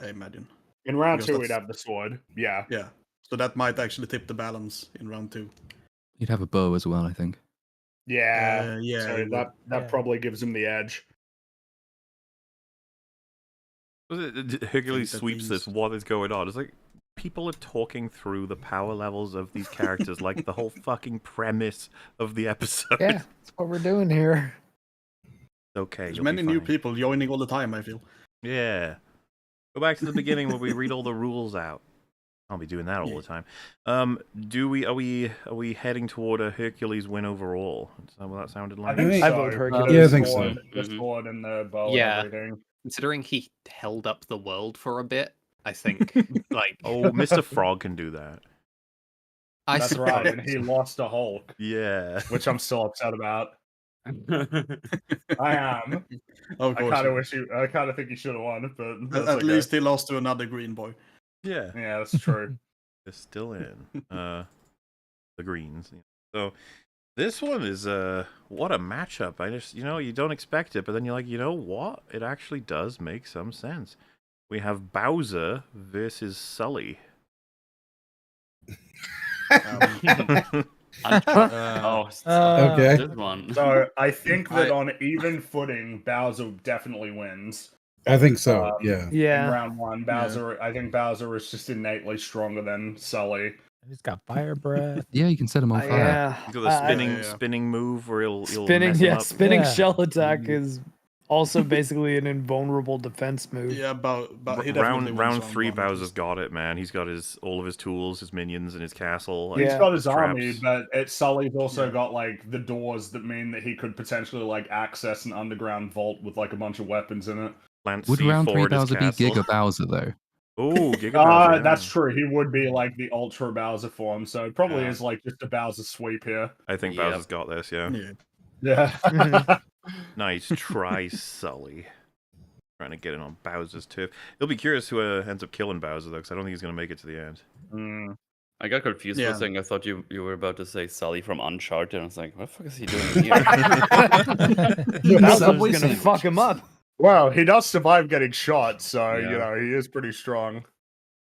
I imagine. In round Because 2, we'd that's- have the sword. Yeah. Yeah. So that might actually tip the balance in round 2. He'd have a bow as well, I think. Yeah. Yeah, So he that Yeah. probably gives him the edge. Hercules that sweeps this. means- What is going on? It's like people are talking through the power levels of these characters, like the whole fucking premise of the episode. Yeah, that's what we're doing here. Okay. There's you'll many be new fine. people joining all the time, I feel. Yeah. Go back to the beginning where we read all the rules out. I'll be doing that all the time. Are we heading toward a Hercules win overall? Is that what that sounded like? I think I so. vote Hercules. Yeah, I think so. The sword and the bow Yeah. and everything. Considering he held up the world for a bit, I think like Oh, Mr. Frog can do that. I That's suppose. right. And he lost to Hulk, Yeah. which I'm still upset about. I am. Of I course. kind of think he should have won, but that's At okay. least he lost to another green boy. Yeah. Yeah, that's true. They're still in. The greens. So this one is what a matchup. I just you don't expect it, but then you're like, you know what? It actually does make some sense. We have Bowser versus Sully. Okay. This one. So I think that on even footing, Bowser definitely wins. I think so. Yeah. In Yeah. round 1, Bowser. I think Bowser is just innately stronger than Sully. He's got fire breath. Yeah, you can set him on fire. Yeah. He's got the spinning yeah. spinning move where he'll Spinning, mess him yeah, up. spinning Yeah. shell attack is also basically an invulnerable defense move. Yeah, but he definitely wins round 3, 1 at Bowser's least. got it, man. He's got all of his tools, his minions, and his castle. He's Yeah. got his traps. army, but Sully's also got like the doors that mean that he could potentially like access an underground vault with like a bunch of weapons in it. Plant Would round C4 3 at his Bowser be castle. Giga Bowser though? Oh, Giga Bowser. That's true. He would be like the Ultra Bowser form, so it probably Yeah. is like just a Bowser sweep here. I think Yep. Bowser's got this, yeah. Yeah. Nice try, Sully. Trying to get in on Bowser's turf. It'll be curious who ends up killing Bowser, though, because I don't think he's going to make it to the end. I got confused for Yeah. a second. I thought you were about to say Sully from Uncharted. I was like, what the fuck is he doing here? Eating Bowser's Subway gonna fuck him up. Well, he does survive getting shot, so Yeah. he is pretty strong.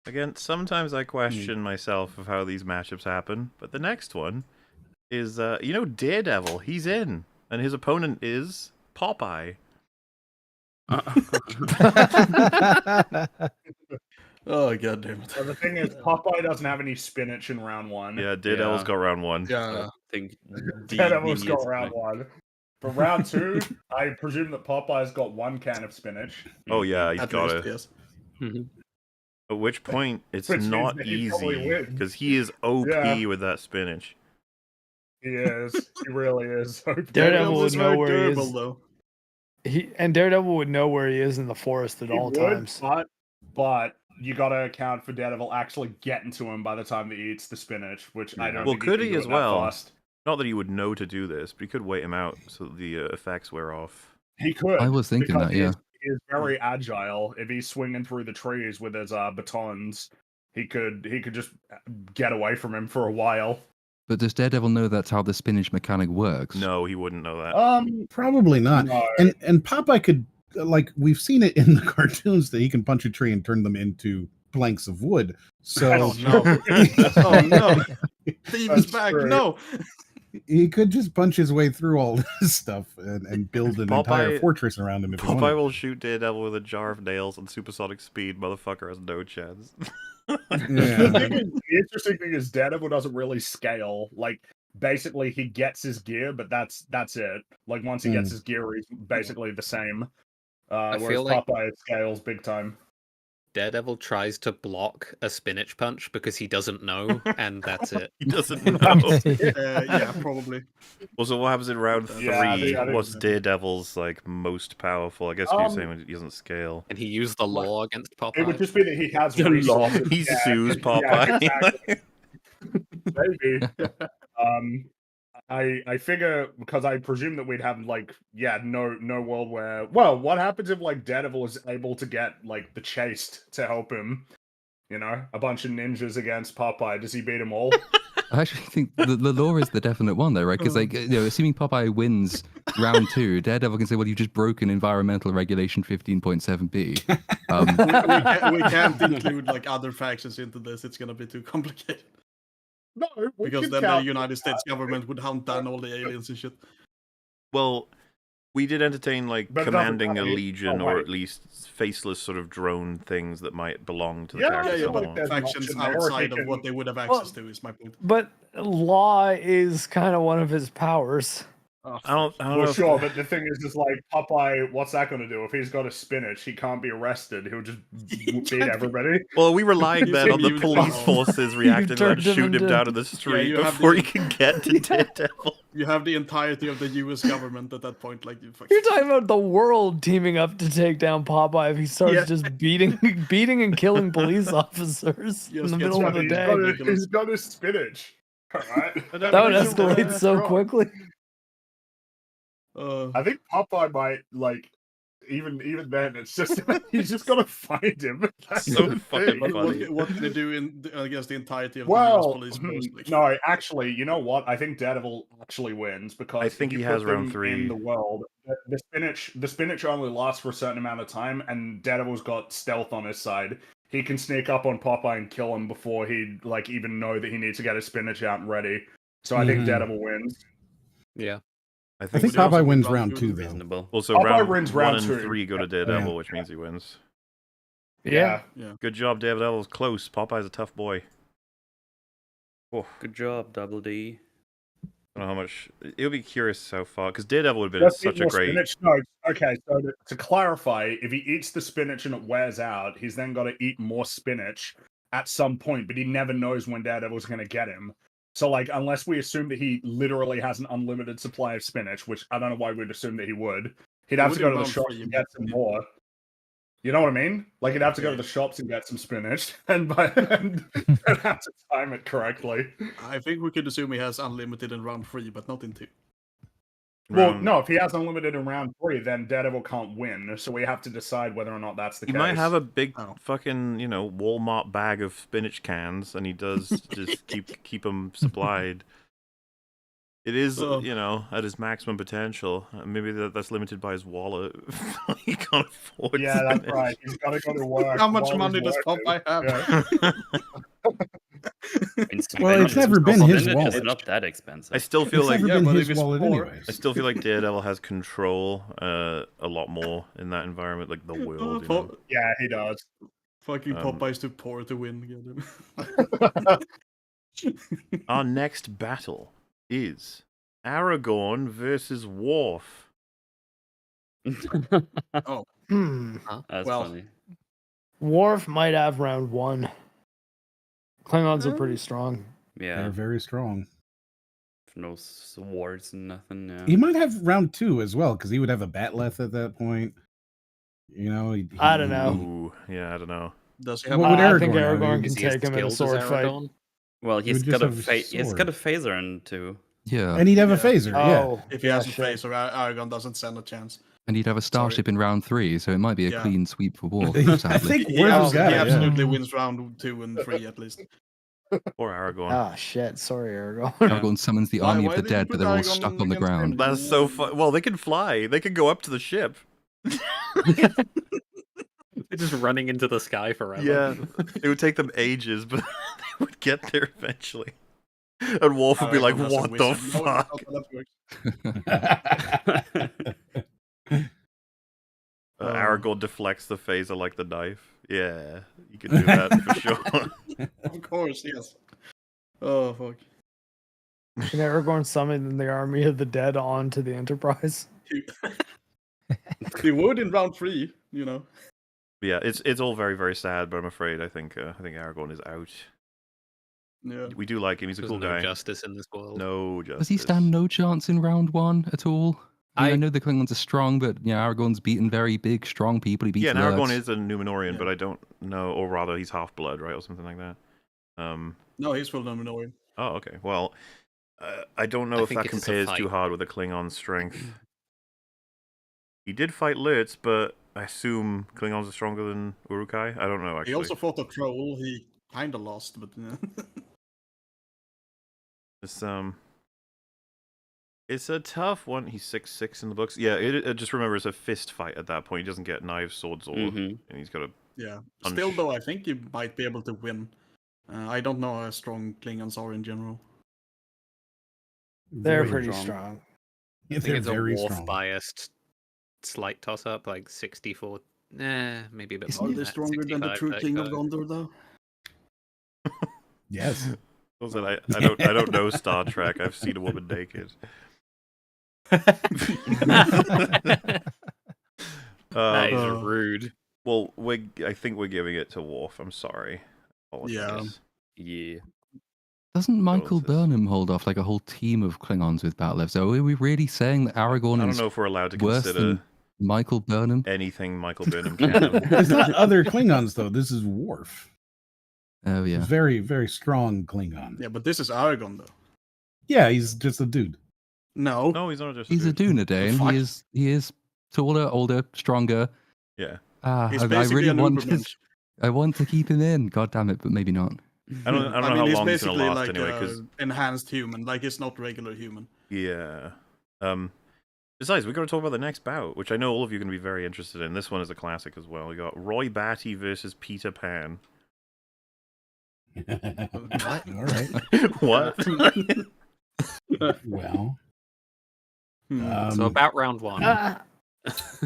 Again, sometimes I question myself of how these matchups happen, but the next one is, Daredevil. He's in, and his opponent is Popeye. Oh god damn it. So the thing is, Popeye doesn't have any spinach in round 1. Yeah, Daredevil's Yeah. got round 1. Yeah. I think Daredevil's got is round like- 1. For round 2, I presume that Popeye's got 1 can of spinach. Oh yeah, he's At got least, it. yes. At which point, it's Which means not that he probably easy wins. because he is OP Yeah. with that spinach. He is. He really is. Daredevil would is know very where he durable, is. though. Daredevil would know where he is in the forest at He all would, times. but you got to account for Daredevil actually getting to him by the time that he eats the spinach, which I don't Well, think could he he can as do it that well? fast. Not that he would know to do this, but he could wait him out so that the effects wear off. He could. I was thinking because that, yeah. He is very agile. If he's swinging through the trees with his batons, he could just get away from him for a while. But does Daredevil know that's how the spinach mechanic works? No, he wouldn't know that. Probably not. No. And Popeye could, like, we've seen it in the cartoons that he can punch a tree and turn them into planks of wood. So Oh no! Oh no! Steve is back. true. No. he could just punch his way through all this stuff and build an entire fortress around him if he Popeye wanted. will shoot Daredevil with a jar of nails and supersonic speed. Motherfucker has no chance. The interesting thing is Daredevil doesn't really scale. Like, basically, he gets his gear, but that's it. Like, once he gets his gear, he's basically the same. Whereas feel like- Popeye scales big time. Daredevil tries to block a spinach punch because he doesn't know, and that's it. He doesn't know. Yeah, probably. Well, so what happens in round 3? Yeah, I think What's Daredevil's like most powerful? I guess you're saying he doesn't scale. And he used the law against Popeye. It would just be that he has The law. resources. He Yeah, sues yeah, Popeye. exactly. Maybe. I figure because I presume that we'd have no world where what happens if like Daredevil is able to get like the Chased to help him? You know, a bunch of ninjas against Popeye. Does he beat them all? I actually think the law is the definite one, though, right? Because, like, assuming Popeye wins round 2, Daredevil can say, "Well, you've just broken environmental regulation 15.7b." We can't include like other factions into this. It's gonna be too complicated. No, because then the United States government would hunt down all the aliens and shit. Well, we did entertain like But commanding a doesn't- legion, oh, or wait. at least faceless sort of drone things that might belong to the Yeah, characters. Yeah, or but more. there's factions option there. outside He of can- what they would have access to is my point. But law is kind of one of his powers. Oh, I don't know. Well, if- sure, but the thing is like Popeye. What's that going to do? If he's got a spinach, he can't be arrested. He'll just beat everybody. Well, are we relying then on the You police know. forces reacting turned and him shooting him into- down in the street you have before the- he can get to Daredevil? You have the entirety of the U.S. government at that point. Like You're talking about the world teaming up to take down Popeye if he starts Yeah. just beating and killing police officers in Yes, the gets middle of the He's day. got his spinach. All right. That would escalate so quickly. I think Popeye might like even then. It's just he's just got to find him. That's So the fucking thing. funny. what can they do against the entirety of the Well, U.S. police force? Like, no, actually, you know what? I think Daredevil actually wins because I think if you he has put them round 3. in the world. The spinach only lasts for a certain amount of time, and Daredevil's got stealth on his side. He can sneak up on Popeye and kill him before he like even know that he needs to get his spinach out and ready. So I think Daredevil wins. Yeah. I think also Popeye wins round round two 2, though. Reasonable. Well, so Popeye round wins 1 round and 2. 3 go to Daredevil, which means he wins. Yeah. Good job, Daredevil's close. Popeye's a tough boy. Oh, Good job, Double D. I don't know how much. It'll be curious how far, because Daredevil would have been Just eat such a more great. spinach. No, okay, so to clarify, if he eats the spinach and it wears out, he's then got to eat more spinach at some point, but he never knows when Daredevil's going to get him. So, like, unless we assume that he literally has an unlimited supply of spinach, which I don't know why we'd assume that he would, he'd have to go to the shops and get some more. You know what I mean? Like, he'd have to go to the shops and get some spinach, and have to time it correctly. I think we could assume he has unlimited in round 3, but not in 2. Well, no, if he has unlimited in round 3, then Daredevil can't win. So we have to decide whether or not that's the He case. might have a big Oh. fucking, Walmart bag of spinach cans, and he does just keep them supplied. It is, Oh. at his maximum potential. Maybe that's limited by his wallet. He can't afford Yeah, that's spinach. right. He's got to go to work. How much while money he's does working. Popeye have? Well, it's never been his Spinach wallet. is not that expensive. I still feel It's like never been but his if it's wallet poor- anyways. I still feel like Daredevil has control a lot more in that environment, like the world. Yeah, he does. Fucking Um, Popeye's too poor to win. Again. Our next battle is Aragorn versus Worf. Oh, That's well, funny. Worf might have round 1. Klingons are pretty strong. Yeah. They're very strong. No swords and nothing. Yeah. He might have round 2 as well, because he would have a batleth at that point. You know, I don't know. Ooh, yeah, I don't know. does he have? What would I think Aragorn have? Aragorn can Is he as take him in a skilled as sword fight. Aragorn? Well, He he's would got a just have a he's got a sword. phaser in too. Yeah. And he'd have a Yeah. phaser, yeah. Oh, If he yeah, has a shit. face, or Aragon doesn't stand a chance. And he'd have a starship in round 3, so it might be a Yeah. clean sweep for Worf, I sadly. think Worf's He got it, yeah. absolutely wins round 2 and 3 at least. Or Aragorn. Ah, shit. Sorry, Aragorn. Aragorn summons the army why of the did you dead, put but they're all Aragorn stuck on the against him? ground. That's so fun. Well, they can fly. They can go up to the ship. They're just running into the sky forever. Yeah, it would take them ages, but they would get there eventually. And Worf would be like, Aragorn has a "What the wizard. No, fuck?" Aragorn deflects the phaser like the knife. Yeah, you can do that for sure. Of course, yes. Oh fuck. Can Aragorn summon the army of the dead onto the Enterprise? He would in round 3, you know. Yeah, it's all very very sad, but I'm afraid I think Aragorn is out. Yeah. We do like him. He's a There's cool no guy. justice in this world. No justice. Does he stand no chance in round 1 at all? I know the Klingons are strong, but Aragorn's beaten very big, strong people. He beats Yeah, and Aragorn Lurtz. is a Numenorian, but I don't know, or rather, he's half blood, right, or something like that. No, he's full Numenorian. Oh, okay. Well, I don't know I if think that it is a compares too fight. hard with the Klingon strength. He did fight Lurtz, but I assume Klingons are stronger than Uruk-hai? I don't know, actually. He also fought a troll. He kind of lost, but It's a tough one. He's 6'6" in the books. Yeah, just remember it's a fist fight at that point. He doesn't get knives, swords, or and he's got a yeah. punch. Still, though, I think you might be able to win. I don't know how strong Klingons are in general. They're Very pretty strong. Yeah, I think they're it's a very Worf strong. biased slight toss up, like 64. Maybe a bit Are more. they stronger than the true King of Gondor, though? Yes. Listen, I don't know Star Trek. I've seen a woman naked. That is rude. Well, I think we're giving it to Worf. I'm sorry. Apologize. Yeah. Doesn't Michael Burnham hold off like a whole team of Klingons with batleths? So are we really saying that Aragorn I don't is know if we're allowed to worse consider than Michael Burnham? anything Michael Burnham can. It's not other Klingons, though. This is Worf. Oh, yeah. He's very, very strong Klingon. Yeah, but this is Aragorn, though. Yeah, he's just a dude. No. No, he's not just He's a Dunedain. Fuck. He is taller, older, stronger. Yeah. He's I basically really an want Ubermensch. I want to keep him in. God damn it, but maybe not. I don't know how he's long he's going to basically last like anyway, because enhanced human. Like, he's not regular human. yeah. Besides, we've got to talk about the next bout, which I know all of you are going to be very interested in. This one is a classic as well. We got Roy Batty versus Peter Pan. What? All right. What? Well. So about round 1.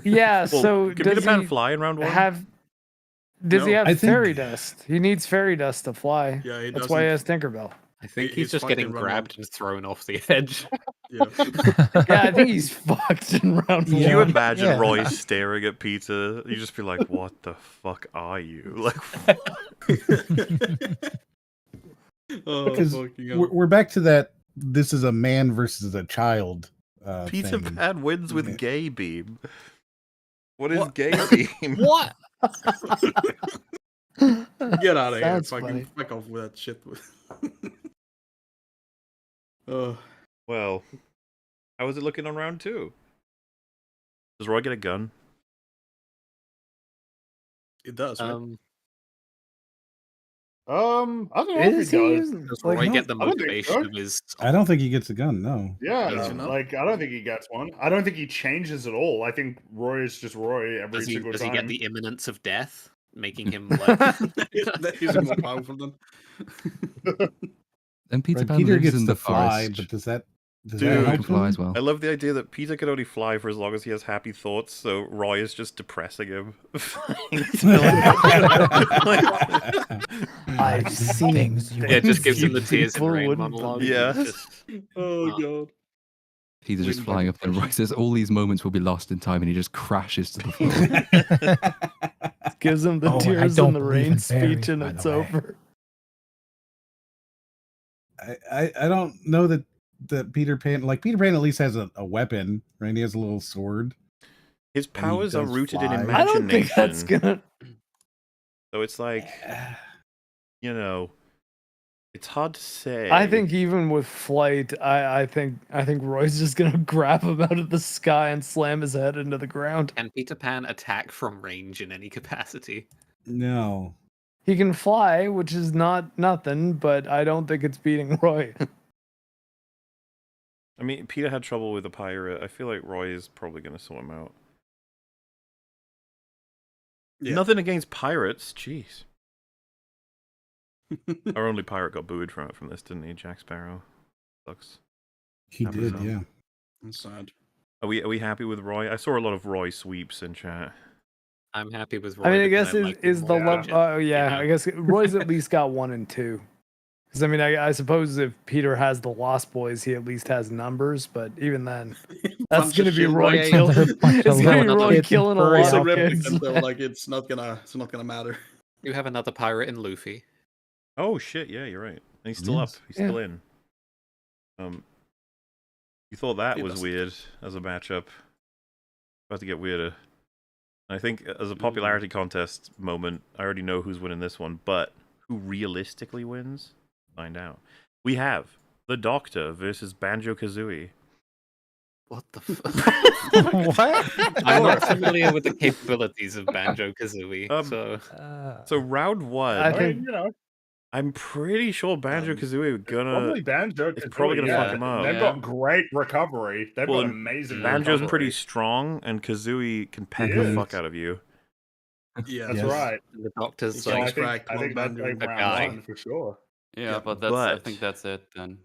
Yeah, Well, so can does Peter Pan he fly in round 1? Does he No. have I think- fairy dust? He needs fairy dust to fly. Yeah, he That's why he has doesn't. Tinkerbell. I think He's he's just fucking getting run grabbed and thrown off the edge. Yeah. Yeah, I think he's fucked in round Can one. you imagine Yeah. Roy staring at Peter? You just be like, "What the fuck are you?" Like, Oh, Because fucking hell. we're back to that. This is a man versus a child. Peter thing. Pan wins with Yeah. gay beam. What is What? gay beam? What? Get out of here. Sounds Fucking funny. fuck off with that shit. Well, how is it looking on round 2? Does Roy get a gun? It does, right? I don't know Is if he he does. using- Does like, Roy no- get the I don't think motivation so. of his. I don't think he gets a gun. No. Yeah, Does he not? like I don't think he gets one. I don't think he changes at all. I think Roy is just Roy every Does he single does time. he get the imminence of death, making him like? He's more powerful than. And Peter Right, Pan Peter lives gets in to the fly, forest. but does that Dude. He help can fly him? as well. I love the idea that Peter can only fly for as long as he has happy thoughts, so Roy is just depressing him. I've seen Things you Yeah, it just gives him the you tears and people rain wouldn't monologue. Yeah. Just- Oh god. Peter's just Wind flying up and pushing. Roy says all these moments will be lost in time, and he just crashes to the floor. Gives him the Oh, I tears don't in the believe rain in fairies, speech, and by the it's way. over. I don't know that Peter Pan at least has a weapon, right? He has a little sword. His And he powers are does rooted in fly. imagination. I don't think that's gonna. So it's like, you know, it's hard to say. I think even with flight, I think Roy's just gonna grab him out of the sky and slam his head into the ground. Can Peter Pan attack from range in any capacity? No. He can fly, which is not nothing, but I don't think it's beating Roy. I mean, Peter had trouble with a pirate. I feel like Roy is probably going to sort him out. Yeah. Nothing against pirates. Jeez. Our only pirate got booed from this, didn't he? Jack Sparrow. Sucks. He did, Episode. yeah. That's sad. Are we happy with Roy? I saw a lot of Roy sweeps in chat. I'm happy with Roy. I mean, I because guess like is him the more love. than Oh you yeah, know? I guess Roy's at least got 1 and 2. Because I mean, I suppose if Peter has the Lost Boys, he at least has numbers. But even then, that's Bunch gonna of be shit, Roy like- killing. There's a bunch It's of gonna be little Roy kids and killing a furry It's lot a of outfits. kids. replicant though, like it's not gonna matter. You have another pirate in Luffy. Oh shit! Yeah, you're right. And he's still up. Yes. He's still in. You thought that He was doesn't. weird as a matchup. About to get weirder. I think as a popularity contest moment, I already know who's winning this one, but who realistically wins? Find out. We have the Doctor versus Banjo-Kazooie. What the fuck? What? I'm not familiar with the capabilities of Banjo-Kazooie, so... So round one, I I think mean, you know, I'm pretty sure Banjo-Kazooie probably Banjo. it's probably gonna fuck him up. They've Yeah. got great recovery. They've Well, got amazing Banjo's recovery. pretty strong, and Kazooie can peck He the is. fuck out of you. Yeah, That's Yes. right. The Doctor's It's So like... I James think, Crack, I think that's Banjo. like A round guy. 1 for sure. Yeah, Yeah. but I But- think that's it then.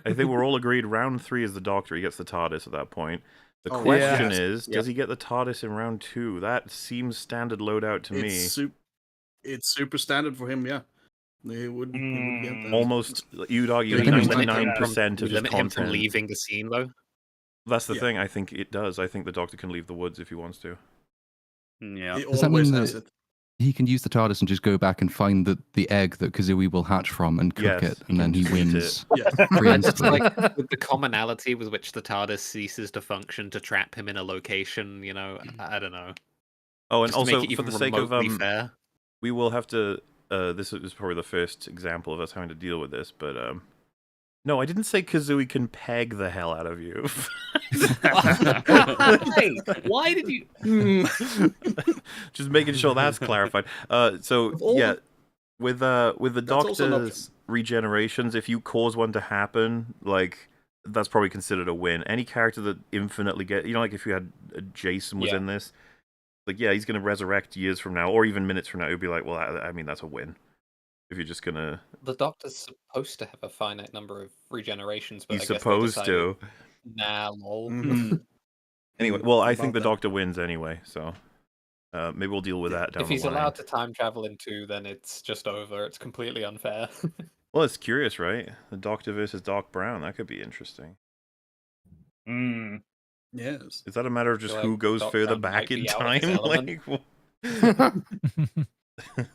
I think we're all agreed round 3 is the Doctor. He gets the TARDIS at that point. The Oh, question yes. is, Yep. does he get the TARDIS in round 2? That seems standard loadout to me. It's super standard for him. Yeah, he would get that. Almost, you'd argue, Do we Depends. limit him 99% from, of his limit him from content. leaving the scene, though? That's the Yeah. thing. I think it does. I think the Doctor can leave the woods if he wants to. Yeah. He Does that always mean has that- it. He can use the TARDIS and just go back and find the egg that Kazooie will hatch from and cook Yes, it, he and then can he just eat wins. Yeah. It's preemptively. like with the commonality with which the TARDIS ceases to function to trap him in a location, you know, I don't know. Oh, and Just to make also, it for even the sake of remotely fair. we will have to. This is probably the first example of us having to deal with this, but no, I didn't say Kazooie can peg the hell out of you. Why? Why did you? Just making sure that's clarified. So yeah, with the That's also an Doctor's regenerations, if you cause one to happen, like that's probably considered a win. Any character that infinitely like if you had Jason was Yeah. in this, like yeah, he's gonna resurrect years from now, or even minutes from now. It'd be like, well, I mean, that's a win. If you're just gonna, The Doctor's supposed to have a finite number of regenerations, but he's I guess they supposed decided, to. Nah, lol. Anyway, well, I think About the that. Doctor wins anyway, so maybe we'll deal with that down If the he's line. allowed to time travel in 2, then it's just over. It's completely unfair. Well, it's curious, right? The Doctor versus Doc Brown. That could be interesting. Yes. Is that a matter of just feel who like goes Doc further Brown back might in be out of his time? element.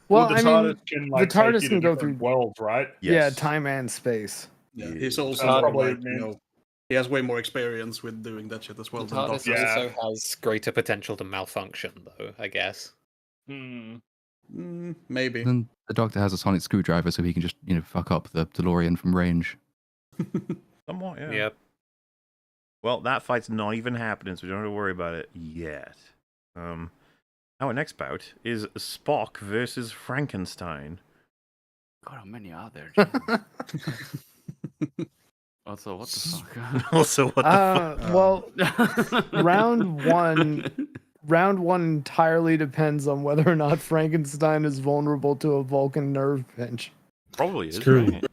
Well, the I mean, TARDIS can, the like, take TARDIS you can to go different through worlds, right? yeah, Yes. time and space. Yeah, Yeah. he's also That's probably like, means- he has way more experience with doing that shit as well. The than TARDIS Doctor. Yeah. also has greater potential to malfunction, though, I guess. Maybe. Then the Doctor has a sonic screwdriver, so he can just fuck up the DeLorean from range. Somewhat, yeah. Yep. Well, that fight's not even happening, so we don't have to worry about it yet. Our next bout is Spock versus Frankenstein. God, how many are there? Jesus. Also, what the fuck? Also, what the fuck? Well, round one entirely depends on whether or not Frankenstein is vulnerable to a Vulcan nerve pinch. Probably is. true. Right?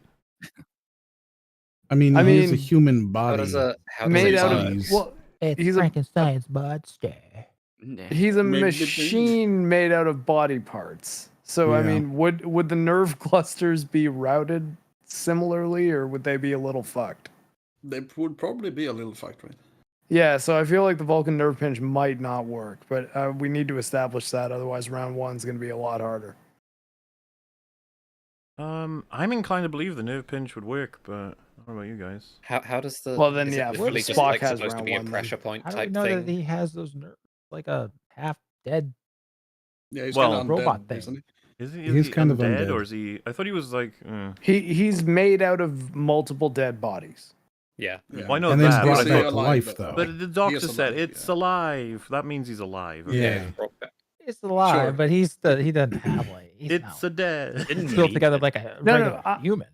I mean, I he is a mean, human How body. does Made it out survive? of size. well, It's He's a- Frankenstein's monster. he's a Maybe- machine made out of body parts. So I Yeah. mean, would the nerve clusters be routed similarly, or would they be a little fucked? They would probably be a little fucked, right? Yeah, so I feel like the Vulcan nerve pinch might not work, but we need to establish that. Otherwise, round 1's going to be a lot harder. I'm inclined to believe the nerve pinch would work, but what about you guys? How does the Well, then, is it yeah, literally just Spock like has supposed to round be a 1 then. pressure point How do we type know that thing? he has those nerves? Like a half dead Yeah, he's Well, kind of robot undead, thing. isn't he? Is he, He's kind of undead, undead. or is he? I thought he was like. He's made out of multiple dead bodies. Yeah. Well, I know And then that, brought but, back to life, though. but the doctor said it's alive. That means he's alive. Yeah. He's alive, Sure. but he doesn't have like It's a dead. he's built together like a No, regular no, human.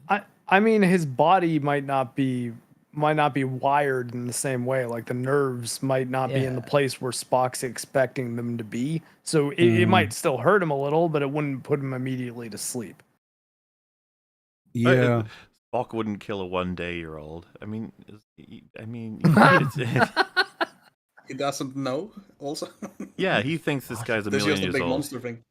I mean, his body might not be wired in the same way. Like the nerves might not be in the place where Spock's expecting them to be. So it might still hurt him a little, but it wouldn't put him immediately to sleep. Yeah. Spock wouldn't kill a 1-day-old. I mean, He doesn't know. Also. yeah, he thinks this guy's a That's million just a years big old. monster thing.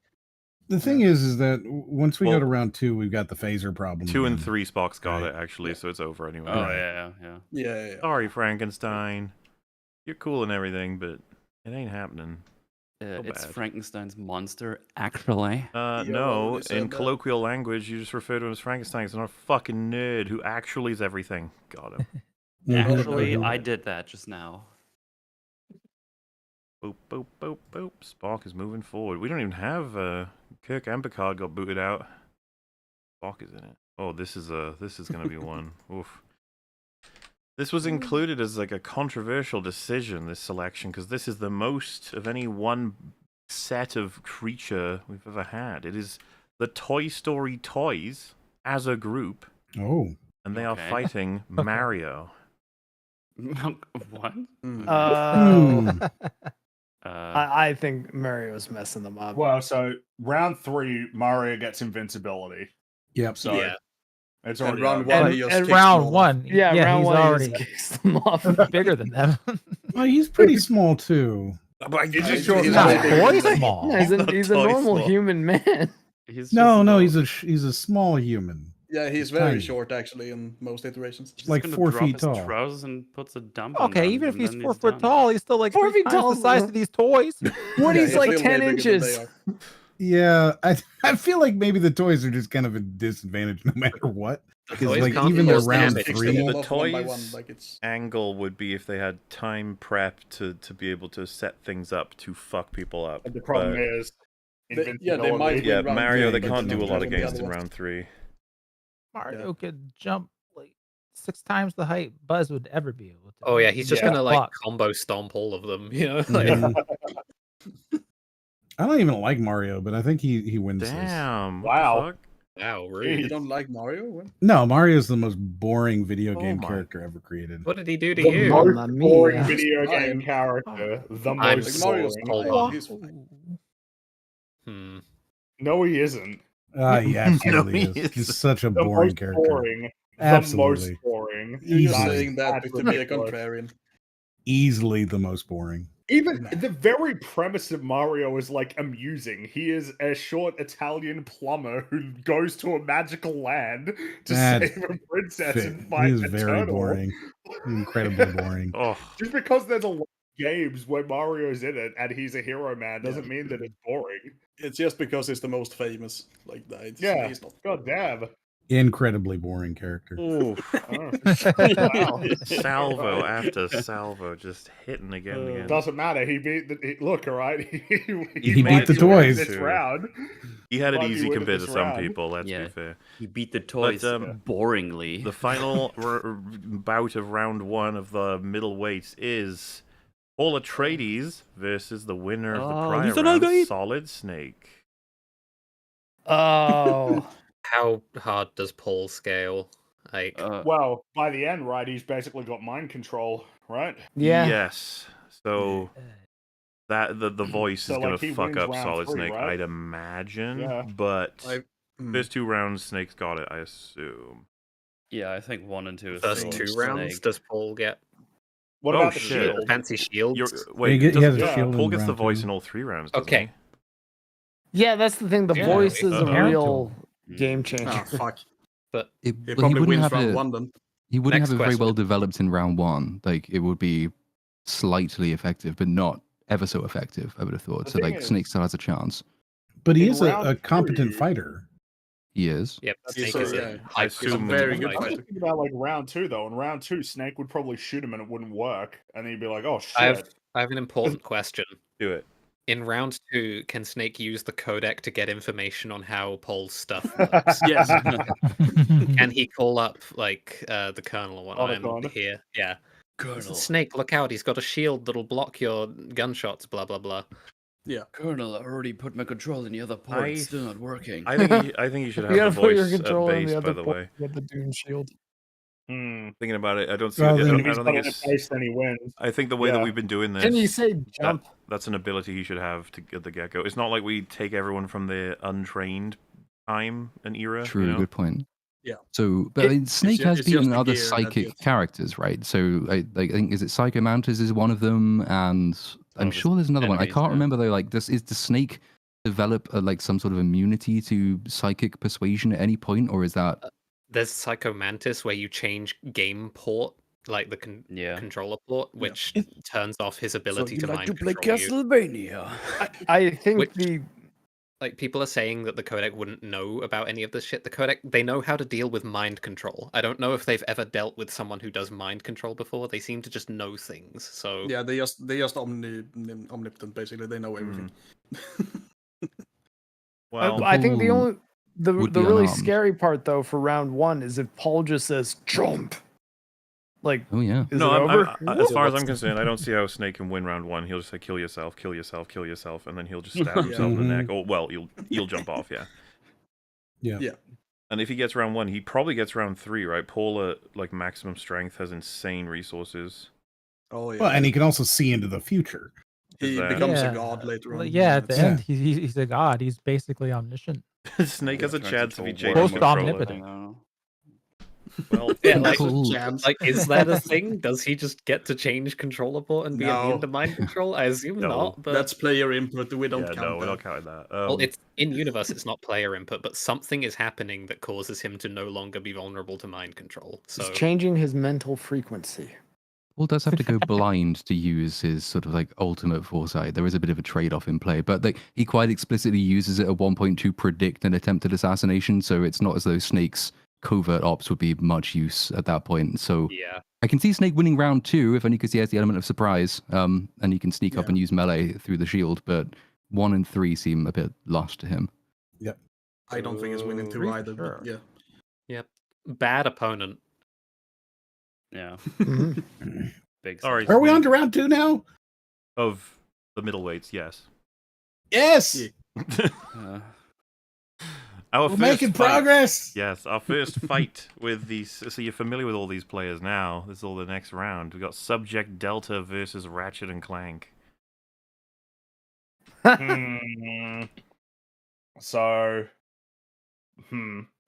The thing is that once we go Well, to round 2, we've got the phaser problem. 2 and again. 3, Spock's got it actually, so it's over anyway. Oh Right. yeah. Sorry, Frankenstein. You're cool and everything, but it ain't happening. It's bad. Frankenstein's monster, actually. No, in colloquial language, you just refer to him as Frankenstein. He's not a fucking nerd who actually is everything. Got him. Actually, I did that just now. Boop, boop, boop, boop. Spock is moving forward. We don't even have Kirk and Picard got booted out. Spock is in it. Oh, this is gonna be one. Oof. This was included as like a controversial decision, this selection, because this is the most of any one set of creature we've ever had. It is the Toy Story toys as a group. Oh. And they are fighting Mario. What? I think Mario's messing them up. Well, so round 3, Mario gets invincibility. Yep. So Yeah. it's And already round over. 1, he just And kicks round them all 1, off. Yeah, round he's 1 already he just kicks them off. bigger than them. Well, he's pretty small too. He's just He's not big. toy small. No, he's a toy normal small. human man. No, he's a small human. Yeah, he's very tiny. short actually in most iterations. He's Like gonna 4 drop feet his tall. trousers and puts a dump on Okay, them, even if and he's then 4 he's foot done. tall, he's still like 4 3 feet times tall, the size of these toys. Woody's Yeah, like he's 10 way bigger than inches. they are. Yeah, I feel like maybe the toys are just kind of a disadvantage no matter what. Because toys like can't even do the those round damage. Kicks 3, them all The off one by one, toys like it's angle would be if they had time prep to be able to set things up to fuck people up. But the problem But- is, yeah, they might invincibility. yeah, win round Mario, 3, they but can't then do a lot of the other games in ones. round 3. Mario could jump like 6 times the height Buzz would ever be able to. Oh yeah, he's just Yeah. gonna like Fuck. combo stomp all of them, you know? Like, I don't even like Mario, but I think he wins this. Damn. what the Wow. fuck? wow, You rude. don't like Mario? What? No, Mario's the most boring video Oh game my- character ever created. What did he do to The you? most Mamma boring mia. video game Fine. character. The I'm most Like Mario's boring. fine. He's fine. Hmm. No, he isn't. He absolutely No, he is. He's isn't. such a The boring most character. boring. Absolutely. The most boring. You're Easily. saying that That's to be a ridiculous. contrarian. Easily the most boring. Even the very premise of Mario is like amusing. He is a short Italian plumber who goes to a magical land to That's save a princess Fit. and He fight is a very turtle. boring. Incredibly boring. Oh, Just because there's a lot of games where Mario's in it and he's a hero man doesn't mean that it's boring. It's just because it's the most famous. Like, it's, Yeah. he's not. God damn. Incredibly boring character. ooh. Oh, wow. Salvo after salvo, just hitting again and again. Doesn't matter. He beat the look, all right. He beat might the be winning toys. this round. He had it Might be easy winning compared to this some round. people, let's Yeah. be fair. He beat the toys boringly. The final bout of round 1 of the middleweights is Paul Atreides versus the winner of the Oh, prior he's an round, ugly- Solid Snake. Oh. How hard does Paul scale? Like, Well, by the end, right, he's basically got mind control, right? Yeah. Yes. So that the voice So, is gonna like, he fuck wins up round Solid 3, Snake, right? I'd imagine. Yeah. But Hmm. first 2 rounds, Snake's got it, I assume. Yeah, I think 1 and 2 is first still 2 rounds, Snake. does Paul get What Oh, about the shit. shield? fancy shields? Wait, he has a doesn't- shield Paul in gets the round voice 2. in all 3 rounds, doesn't Okay. Yeah, that's the thing. The Yeah, voice is a uh-oh. real game changer. Ah, fuck. But He Well, he probably wouldn't wins have round it. 1 then. He wouldn't Next have it very well question. developed in round 1. Like it would be slightly effective, but not ever so effective, I would have thought. The So thing like is- Snake still has a chance. But he In is a round competent 3 fighter. He is. Yep, That's Snake so, is yeah. a I He's a assume- very I'm good just fighter. thinking about like round 2 though. In round 2, Snake would probably shoot him and it wouldn't work, and he'd be like, "Oh shit!" I have an important question. Do it. In round 2, can Snake use the codec to get information on how Paul's stuff works? Yes. Can he call up like the colonel or whatnot and Otacon. hear? Yeah. Colonel. Snake, look out! He's got a shield that'll block your gunshots. Blah blah blah. Colonel, I already put my control in the other port. It's still not working. I think you should You have gotta the put your voice at controller in base. the By other the port way, to get the Dune shield. thinking about it, I don't see. Well, I then- don't, If I he's don't got think it in it's. place, then he wins. I think the way that Yeah. we've been doing this. Can you say jump? That's an ability he should have to get the get-go. It's not like we take everyone from the untrained time and era. True, You know? good point. Yeah. So, but I mean, Snake ju- has it's just beaten the other gear that psychic gets- characters, right? So I think is it Psycho Mantis is one of them, and I'm of his sure there's another one. I enemies, can't yeah. remember though. Like, does the Snake develop like some sort of immunity to psychic persuasion at any point, or is that? There's Psycho Mantis where you change game port, like the Yeah. controller port, which turns off his So ability you to like mind to play control you. Castlevania? I think Which- the Like people are saying that the codec wouldn't know about any of this shit. The codec, they know how to deal with mind control. I don't know if they've ever dealt with someone who does mind control before. They seem to just know things. So Yeah, they just omnipotent basically. They know everything. Well, I think the Who only the would the be really unarmed? scary part though for round 1 is if Paul just says jump. Like, Oh yeah. is no, it over? as far as I'm concerned, I don't see how Snake can win round 1. He'll just say kill yourself, kill yourself, kill yourself, and then he'll just stab himself in the neck. Oh well, he'll jump off, yeah. Yeah. And if he gets round 1, he probably gets round 3, right? Paul at like maximum strength has insane resources. Oh yeah. Well, and he can also see into the future. he that- becomes Yeah. a god later on. Yeah, at the Yeah. end, he's a god. He's basically omniscient. Snake has a Trying to chance if he control changes Post worms. controller. omnipotent. Well, yeah, like, Cool. like is that a thing? Does he just get to change controller port and be No. immune to mind control? I assume No. not. But That's player input. We don't yeah, count no, we're that. not counting that. well, it's in universe. It's not player input, but something is happening that causes him to no longer be vulnerable to mind control. So He's changing his mental frequency. Paul does have to go blind to use his sort of like ultimate foresight. There is a bit of a trade-off in play, but like he quite explicitly uses it at one point to predict an attempted assassination. So it's not as though Snake's covert ops would be much use at that point. So yeah, I can see Snake winning round 2 if only because he has the element of surprise, and he can sneak up Yeah. and use melee through the shield. But 1 and 3 seem a bit lost to him. I don't think it's winning two Three, either. sure. But yeah. bad opponent. Yeah. Mhm. Big. Sorry. Are we on to round 2 now? Of the middleweights, yes. Yes. Yeah. Uh, Our We're first making fight- progress. Yes, our first fight with these. So you're familiar with all these players now. This is all the next round. We got Subject Delta versus Ratchet and Clank. So,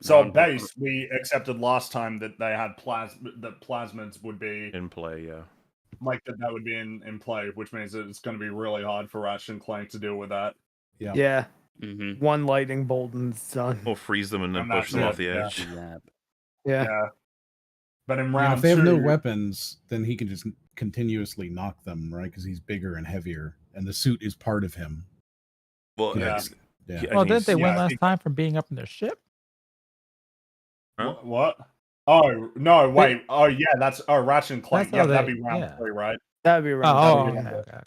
So Round base, we accepted last time that they had that plasmids would be In play, yeah. like that would be in play, which means that it's going to be really hard for Ratchet and Clank to deal with that. Yeah. Yeah, mm-hmm. one lightning bolt and it's done. Or freeze them and then And push that's them it, off the yeah. edge. Yeah. Yeah. But in Now, round if they have no 2, weapons, then he can just continuously knock them, right? Because he's bigger and heavier, and the suit is part of him. Well, Yeah. Yeah. Yeah, Well, and didn't they he's- win yeah, I last think- time from being up in their ship? Huh? What? Oh no! Wait. Oh yeah, that's Ratchet and Clank. That's Yeah, how that'd they- be round yeah. 3, right? That'd be Oh, right. okay.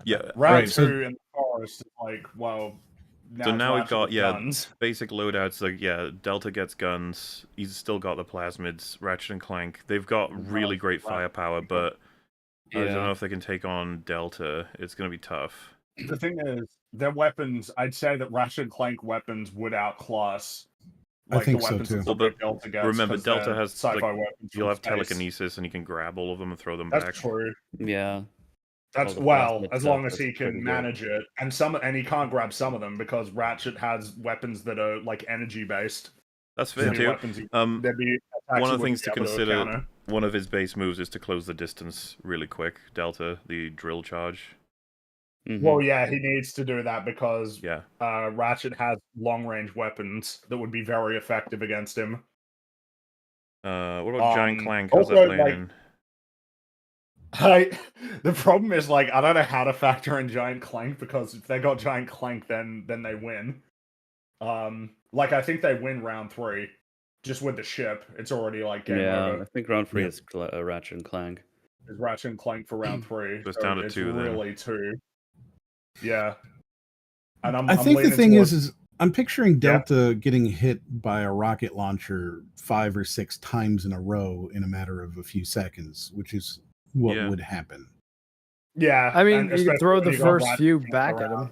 Yeah. Round Right, 2 so- in the forest is like, well. So it's now we've Ratchet got with guns. basic loadouts. Like Delta gets guns. He's still got the plasmids. Ratchet and Clank. They've got really great firepower, but I don't Yeah. know if they can take on Delta. It's going to be tough. The thing is, their weapons. I'd say that Ratchet and Clank weapons would outclass. I Like, think the so, weapons too. that Well, but Delta gets, remember, 'cause Delta they're has sci-fi like, weapons. you'll from have space. telekinesis, and you can grab all of them and throw them That's back. true. Yeah. That's All the well, plasmid as stuff, long as that's he pretty can good. manage it, and he can't grab some of them because Ratchet has weapons that are like energy based. That's fair too. There'd be attacks One he of the things wouldn't to be able consider. counter. One of his base moves is to close the distance really quick. Delta, the drill charge. Mhm. Well, yeah, he needs to do that because Yeah. Ratchet has long range weapons that would be very effective against him. What about Giant Clank? How's also, that playing like- in? The problem is, like, I don't know how to factor in Giant Clank, because if they got Giant Clank, then they win. Like, I think they win round 3 just with the ship. It's already like game over. I think round 3 is Ratchet and Clank. Is Ratchet and Clank for round 3. It's down to it's 2 then. really 2. Yeah. And I think the leaning thing towards- is I'm picturing Delta getting hit by a rocket launcher 5 or 6 times in a row in a matter of a few seconds, which is what would happen. Yeah. I mean, and you especially could throw when the you got first Ratchet few and Clank back at around. him.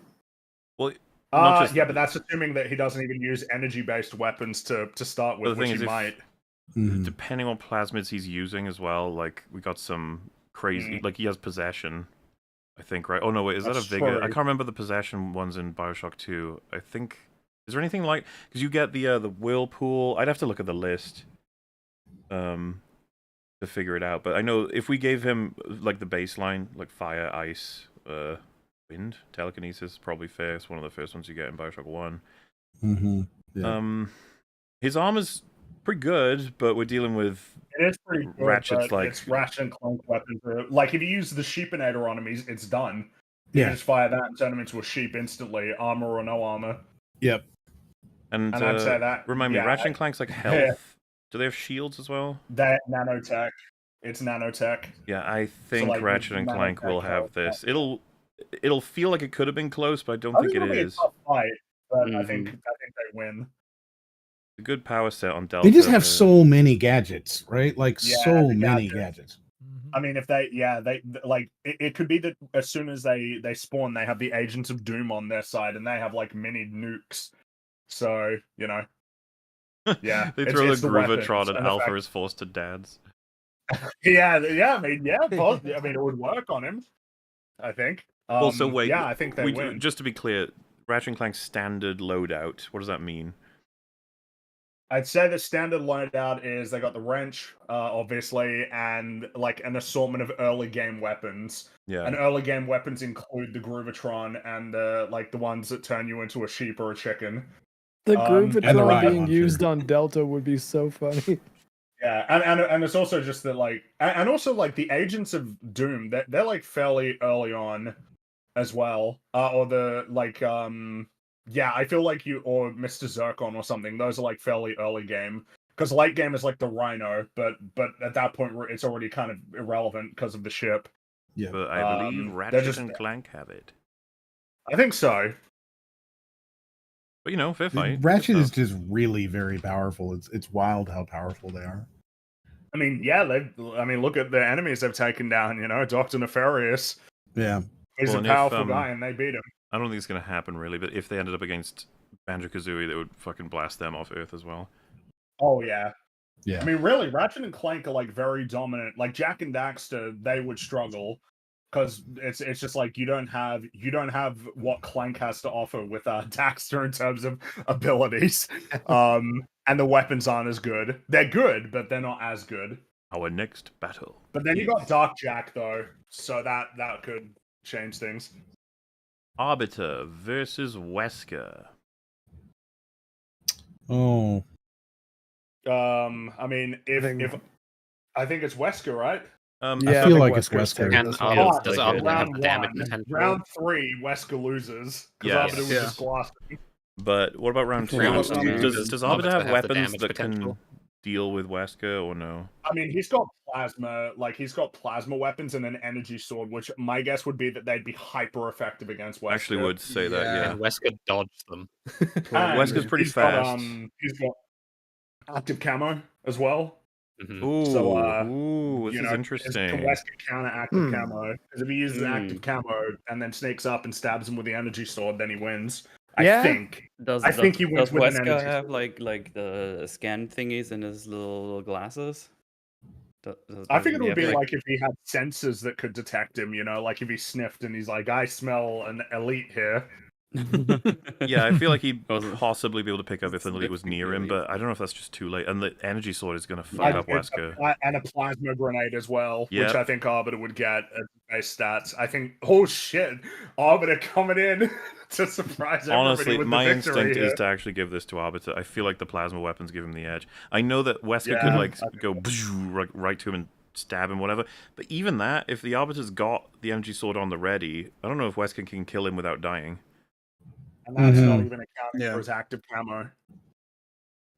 Well, not just yeah, but that's assuming that he doesn't even use energy-based weapons to start But with, the which thing he is, might. depending on plasmids he's using as well, like we got some crazy, like he has possession, I think, right? Oh no, wait, is that a That's vigor? I true. can't remember the possession ones in Bioshock 2. I think, is there anything like, because you get the whirlpool. I'd have to look at the list, to figure it out. But I know if we gave him like the baseline, like fire, ice, wind, telekinesis, probably fair. It's one of the first ones you get in Bioshock 1. Yeah. His armor's pretty good, but we're dealing with It is pretty good, Ratchet's but like it's Ratchet and Clank weapons. Like, if you use the sheepinator on him, it's done. You Yeah. can just fire that and turn him into a sheep instantly, armor or no armor. Yep. And I'd say that. remind me, yeah, Ratchet and Clank's like health. Do they have shields as well? That nanotech. It's nanotech. Yeah, I think like, Ratchet and Clank will have this. It'll feel like it could have been close, but I don't think it it'll be a is. tough fight, but I think they win. A good power set on Delta. They just have so many gadgets, right? Like Yeah, so the many gadgets. gadgets. I mean, if they like, it could be that as soon as they spawn, they have the Agents of Doom on their side, and they have like mini nukes. So yeah, They it's- throw it's the weapons Groovatron and and the Alpha fact- is forced to dance. yeah. I mean, it would work on him. I think. Also, wait. Yeah, I think they we win. just to be clear, Ratchet and Clank's standard loadout. What does that mean? I'd say the standard loadout is they got the wrench, obviously, and like an assortment of early game weapons. Yeah. And early game weapons include the Groovatron and the ones that turn you into a sheep or a chicken. The and the Groovatron rocket being launcher. used on Delta would be so funny. Yeah, and it's also just that like, and also like the Agents of Doom, they're like fairly early on as well, or the like yeah, I feel like you or Mr. Zircon or something. Those are like fairly early game, because late game is like the Rhino, but at that point it's already kind of irrelevant because of the ship. Yeah, but I believe they're Ratchet just- and Clank have it. I think so. But fair fight. Ratchet is just really very powerful. It's wild how powerful they are. I mean, yeah, look at the enemies they've taken down. Dr. Nefarious. Yeah, He's Well, a and if, powerful guy, and they beat him. I don't think it's going to happen really, but if they ended up against Banjo-Kazooie, they would fucking blast them off Earth as well. Oh yeah. Yeah. I mean, really, Ratchet and Clank are like very dominant. Like Jak and Daxter, they would struggle because it's just like you don't have what Clank has to offer with Daxter in terms of abilities. And the weapons aren't as good. They're good, but they're not as good. Our next battle. But then you got Dark Jak though, so that could change things. Arbiter versus Wesker. Oh. I mean, if I think it's Wesker, right? I feel like it's Wesker. And does Arbiter have round damage one. potential? Round 3, Wesker loses because Yes. Arbiter was just blasting. But what about round 2? Round two, Does Arbiter have the weapons damage that can potential? deal with Wesker or no? I mean, he's got plasma weapons and an energy sword, which my guess would be that they'd be hyper effective against Wesker. Actually would say that, yeah. And Wesker dodged them. And Wesker's pretty he's got, fast. he's got active camo as well. Ooh, So, this is Can interesting. Wesker counter active camo? Because if he uses active camo and then sneaks up and stabs him with the energy sword, then he wins. Yeah. I think. Does he wins does with an Wesker energy have sword. like the scan thingies in his little glasses? I figured it would he be have, like if he had sensors that could detect him, like if he sniffed and he's like, I smell an elite here. Yeah, I feel like he'd Wasn't- possibly be able to pick up if an elite was near him, but I don't know if that's just too late. And the energy sword is going to fuck up Wesker. And a plasma grenade as well, Yep. which I think Arbiter would get at base stats. I think, oh shit, Arbiter coming in to surprise everybody Honestly, with my the victory instinct here. is to actually give this to Arbiter. I feel like the plasma weapons give him the edge. I know that Wesker Yeah, could like I think go right to him and stab him, whatever. But even that, if the Arbiter's got the energy sword on the ready, I don't know if Wesker can kill him without dying. And that's not even accounting for his active camo.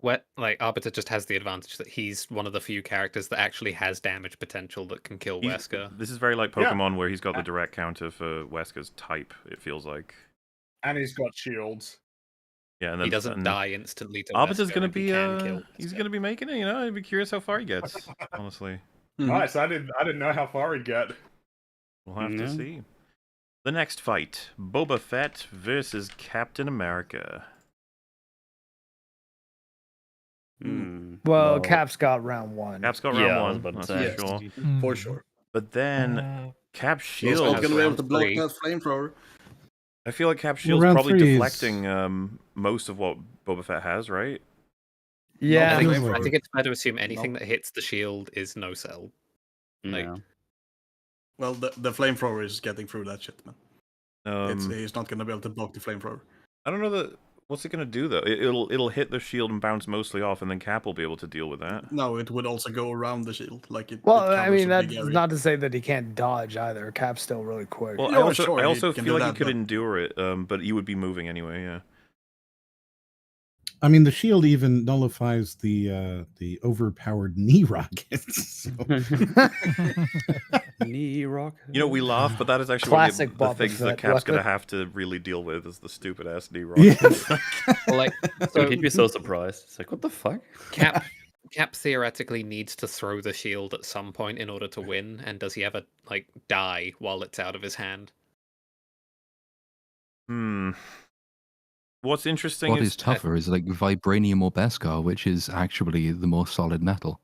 Arbiter just has the advantage that he's one of the few characters that actually has damage potential that can kill Wesker. This is very like Pokemon, where he's got the direct counter for Wesker's type, it feels like. And he's got shields. Yeah, and then, He doesn't die instantly to Arbiter's Wesker, going to and he be can kill he's going to be making it, you know. I'd be curious how far he gets, honestly. Nice. I didn't know how far he'd get. We'll have to see. The next fight, Boba Fett versus Captain America. Well, Cap's got round 1. Cap's got round 1, that's for sure. For sure. But then Cap's shield. He's not going to be able to block that flamethrower. I feel like Cap's shield's probably deflecting most of what Boba Fett has, right? Yeah. I think it's fair to assume anything that hits the shield is no cell. Well, the flamethrower is getting through that shit, man. He's not going to be able to block the flamethrower. I don't know that. What's it going to do though? It'll hit the shield and bounce mostly off, and then Cap will be able to deal with that. No, it would also go around the shield, Well, I mean, that's not to say that he can't dodge either. Cap's still really quick. Well, I also feel like he could endure it, but he would be moving anyway. Yeah. I mean, the shield even nullifies the overpowered knee rockets. Knee rocket. You know, we laugh, but that is actually one of the things that Cap's going to have to really deal with is the stupid ass knee rockets. So he'd be so surprised. It's like, what the fuck? Cap theoretically needs to throw the shield at some point in order to win, and does he ever die while it's out of his hand? What's interesting What is tougher is like Vibranium or Beskar, which is actually the more solid metal.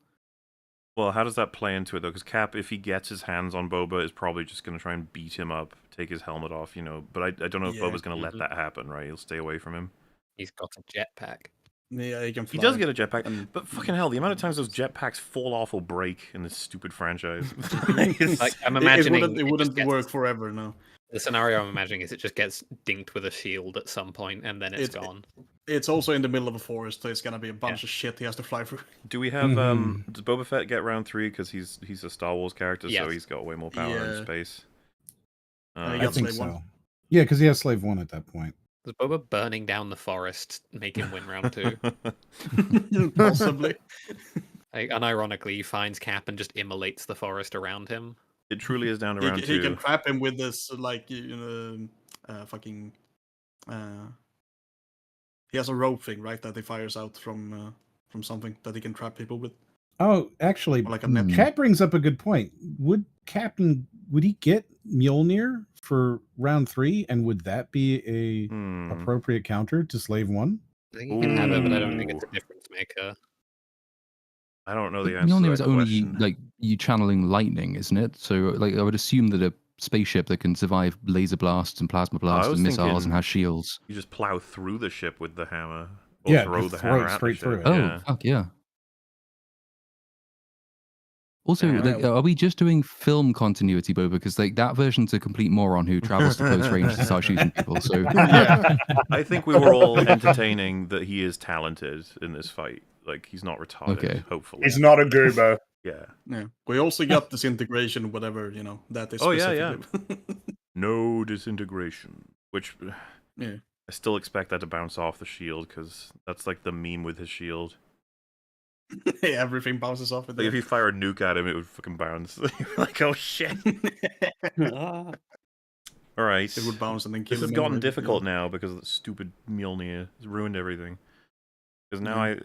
Well, how does that play into it, though? Because Cap, if he gets his hands on Boba, is probably just going to try and beat him up, take his helmet off, you know. But I don't know if Boba's going to let that happen, right? He'll stay away from him. He's got a jetpack. Yeah, he can fly. He does get a jetpack, but fucking hell, the amount of times those jetpacks fall off or break in this stupid franchise. I'm imagining it wouldn't work forever, no. The scenario I'm imagining is it just gets dinked with a shield at some point, and then it's gone. It's also in the middle of a forest, so it's gonna be a bunch of shit he has to fly through. Do we have does Boba Fett get round 3 because he's a Star Wars character, so he's got way more power in space? I think so. Yeah, because he has Slave 1 at that point. Does Boba burning down the forest make him win round 2? Possibly. Unironically, he finds Cap and just immolates the forest around him. It truly is down to round 2. He can trap him with this, he has a rope thing, right, that he fires out from something that he can trap people with. Oh, actually, Or like a net. Cap brings up a good point. Would he get Mjolnir for round 3, and would that be a appropriate counter to Slave 1? I think he can have it, but I don't think it's a difference maker. I don't know the answer. Mjolnir to is that only question. you channeling lightning, isn't it? So I would assume that a spaceship that can survive laser blasts and plasma blasts and missiles and has shields. You just plow through the ship with the hammer. Or throw the hammer at the ship. Oh, fuck yeah. Also, are we just doing film continuity, Boba? Because that version's a complete moron who travels to close range to start shooting people. So I think we were all entertaining that he is talented in this fight. Like, he's not retarded, hopefully. He's not a goober. Yeah. We also got disintegration, whatever, that is specifically. No disintegration. Which I still expect that to bounce off the shield, because that's like the meme with his shield. Everything bounces off it. Like, if you fire a nuke at him, it would fucking bounce. Like, oh shit. Alright. It would bounce and then kill This has him gotten anyway, difficult now because of the stupid Mjolnir. It's ruined everything. Because now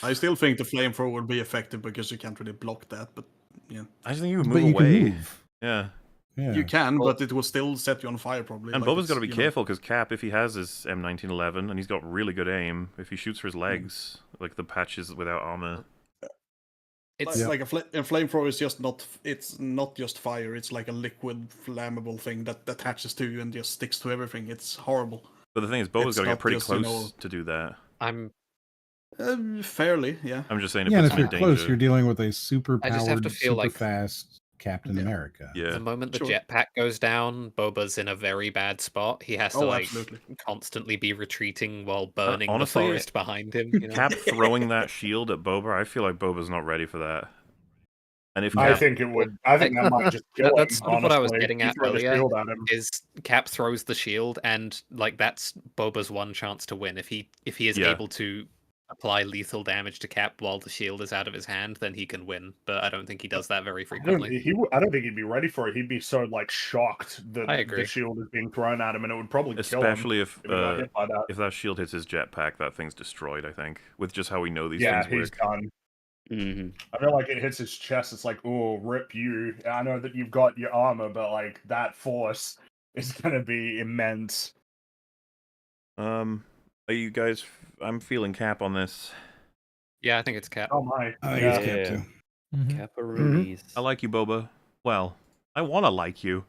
I still think the flamethrower would be effective because you can't really block that, but I just think you would move away. Yeah. You can, but it will still set you on fire probably. And Boba's got to be careful because Cap, if he has his M1911 and he's got really good aim, if he shoots for his legs, like the patches without armor. It's like a flamethrower is just not. It's not just fire. It's like a liquid flammable thing that attaches to you and just sticks to everything. It's horrible. But the thing is, Boba's got to get pretty close to do that. I'm fairly, yeah. I'm just saying, and if you're close, you're dealing with a super I just have to powered, feel super fast Captain America. Yeah. The moment the jetpack goes down, Boba's in a very bad spot. He has to constantly be retreating while burning honestly, the forest behind him. Cap throwing that shield at Boba, I feel like Boba's not ready for that. And if I Cap, think it would. I think that might just kill him. That's sort of what I was honestly. getting You at throw the earlier. shield at him. Is Cap throws the shield, and like that's Boba's one chance to win. If he is Yeah. able to apply lethal damage to Cap while the shield is out of his hand, then he can win. But I don't think he does that very I don't, frequently. I don't think he'd be ready for it. He'd be so like shocked that I agree. the shield is being thrown at him, and it would probably especially kill him he got hit by that. if that shield hits his jetpack, that thing's destroyed. I think with just how we know these Yeah, things he's work. done. I feel like it hits his chest. It's like, oh, rip you. I know that you've got your armor, but like that force is gonna be immense. Are you guys? I'm feeling Cap on this. Yeah, I think it's Cap. Oh my. I think it's Cap too. Caparoonies. I like you, Boba. Well, I want to like you.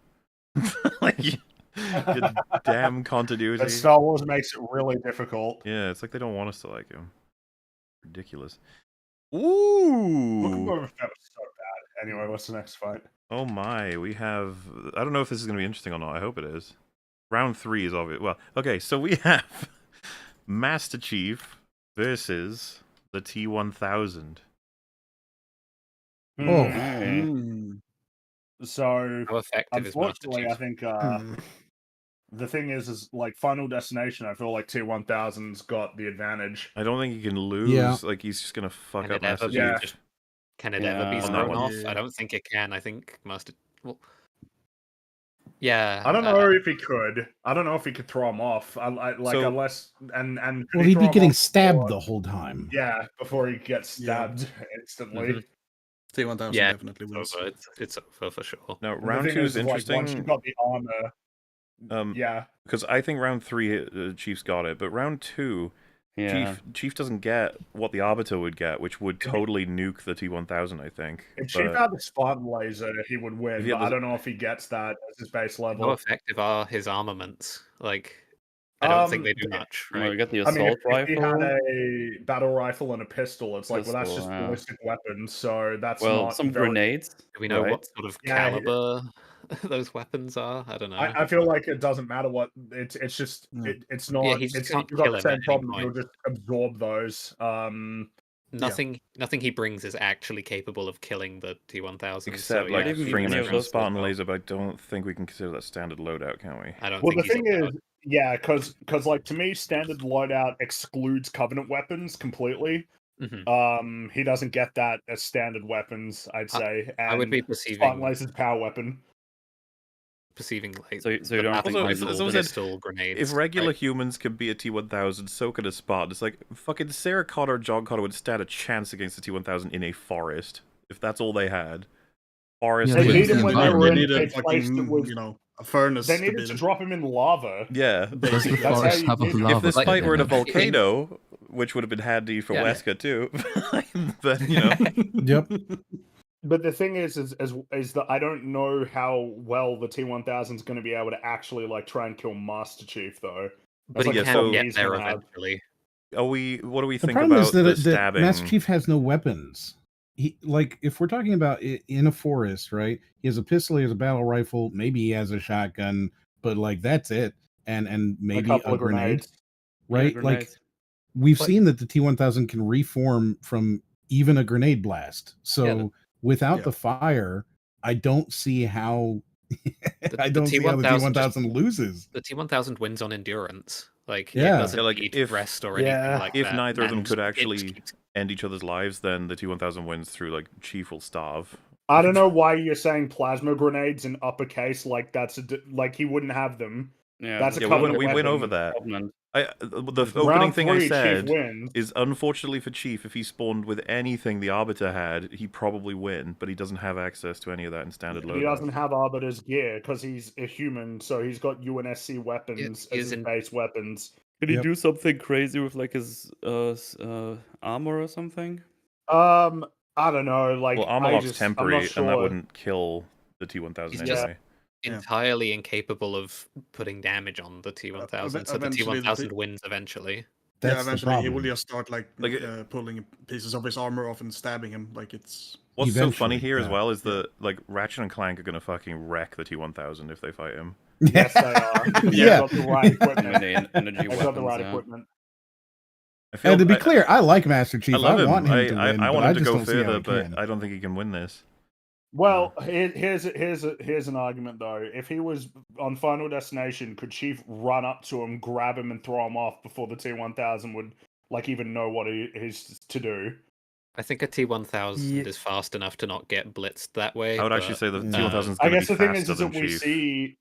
Like your damn continuity. But Star Wars makes it really difficult. Yeah, it's like they don't want us to like him. Ridiculous. Look Ooh. at that was so bad. Anyway, what's the next fight? Oh my, we have... I don't know if this is going to be interesting or not. I hope it is. Round 3 is obvious. Well, okay, so we have Master Chief versus the T-1000. So, How effective is Master unfortunately, Chief? I think the thing is like Final Destination. I feel like T-1000's got the advantage. I don't think he can lose. Yeah. Like, he's just going to fuck Can up it ever Master be? Chief. Can it ever be Yeah. thrown off? Yeah. I don't think it can. I think Master. Well, yeah. I don't know if he could. I don't know if he could throw him off. So- Unless and could Well, he he'd throw be him getting off stabbed before- the whole time. Yeah, before he gets Yeah. stabbed instantly. Mhm. T-1000 Yeah, definitely wins. over. It's over for sure. Now, And the round thing 2 is like, once interesting. you've got the armor, yeah. Because I think round 3, Chief's got it. But round 2, Yeah. Chief doesn't get what the Arbiter would get, which would totally nuke the T-1000, I think. If Chief But- had the Spartan laser, he would If win. he had But I the- don't know if he gets that as his base How level. effective are his armaments? Like, I don't think they do yeah. much, Well, right? we got the I mean, assault if he had rifle. a battle rifle and a pistol, it's like, well, that's Pistol, just yeah. ballistic weapons, so that's Well, not some very... grenades. Do we know right? what sort of Yeah, caliber those weapons are? I don't know. I feel like it doesn't matter what it's just it's not. Yeah, he just it's can't you've got kill the him same at any problem. You'll point. just absorb those. Nothing he brings is actually capable of killing the T-1000. Except, so, like, yeah, even bringing any out of the those Spartan will help. laser, but I don't think we can consider that standard loadout, can we? I don't Well, think the thing he's is, allowed. yeah, because like to me, standard loadout excludes Covenant weapons completely. Mhm. He doesn't get that as standard weapons, I'd say. And I would be Spartan perceiving laser's power weapon. like So you the don't battle think Also, rifle, as I said, pistol, grenades. If regular right? humans can be a T-1000, so can a Spartan. It's like, fucking Sarah Connor or John Connor would stand a chance against the T-1000 in a forest. If that's all they had. Forest Yeah, They with need the him when they environment. were They in need a a place that fucking, was... a furnace. They to needed be to there. drop him in lava. Yeah. Does the That's how forest you have a did it. lava If this pit fight were in a in it? volcano, which would have been handy for Yeah. Wesker too, then, you know. Yep. But the thing is that I don't know how well the T-1000 is going to be able to actually like try and kill Master Chief though. But That's he like yeah, can so- get he's there gonna have. eventually. What do we The think problem about is that, the that stabbing? Master Chief has no weapons. He, like, if we're talking about in a forest, right? He has a pistol, he has a battle rifle, maybe he has a shotgun, but like that's it, and maybe couple a of grenade, grenades. right? Yeah, Like grenades. we've But- seen that the T-1000 can reform from even a grenade blast. So Yeah, without yeah. the fire, I don't see how. I the don't see how the T-1000 T-1000 loses. The T-1000 wins on endurance. Like, Yeah. it doesn't Yeah, like, need if- rest or Yeah. anything like If that. neither of them and could it actually keeps- end each other's lives, then the T-1000 wins through, like, Chief will starve. I don't know why you're saying plasma grenades in uppercase like that's like he wouldn't have them. Yeah, That's a Yeah, Covenant we win weapon. over that. Covenant. The Round opening thing I 3, said Chief wins. is, unfortunately for Chief, if he spawned with anything the Arbiter had, he'd probably win, but he doesn't have access to any of that in standard He loadout. doesn't have Arbiter's gear because he's a human, so he's got UNSC weapons He as is his in- base weapons. Could he Yep. do something crazy with like his armor or something? I don't know. Like, Well, armor I lock's just, I'm temporary, not and that sure. wouldn't kill the T-1000 He's anyway. just- Yeah. entirely incapable of putting damage on the T-1000, so the eventually the T-1000 T- wins eventually. That's yeah, the eventually he will problem. just start like pulling pieces of his armor off and stabbing him. Like it's What's so funny Eventually, here as yeah. well is that, like, Ratchet and Clank are gonna fucking wreck the T-1000 if they fight him. Yes, they are. Yeah. They've got the right equipment. Many energy They've got the right weapons, yeah. equipment. I feel, And to be clear, I like Master Chief. I love him. want him to I win, want but him to just go don't see how further, he but can. I don't think he can win this. Well, here's an argument though. If he was on Final Destination, could Chief run up to him, grab him, and throw him off before the T-1000 would like even know what he is to do? I think a T-1000 is fast enough to not get blitzed that way. I would actually but, say the T-1000 is I going guess to be the thing faster is than that we Chief. see.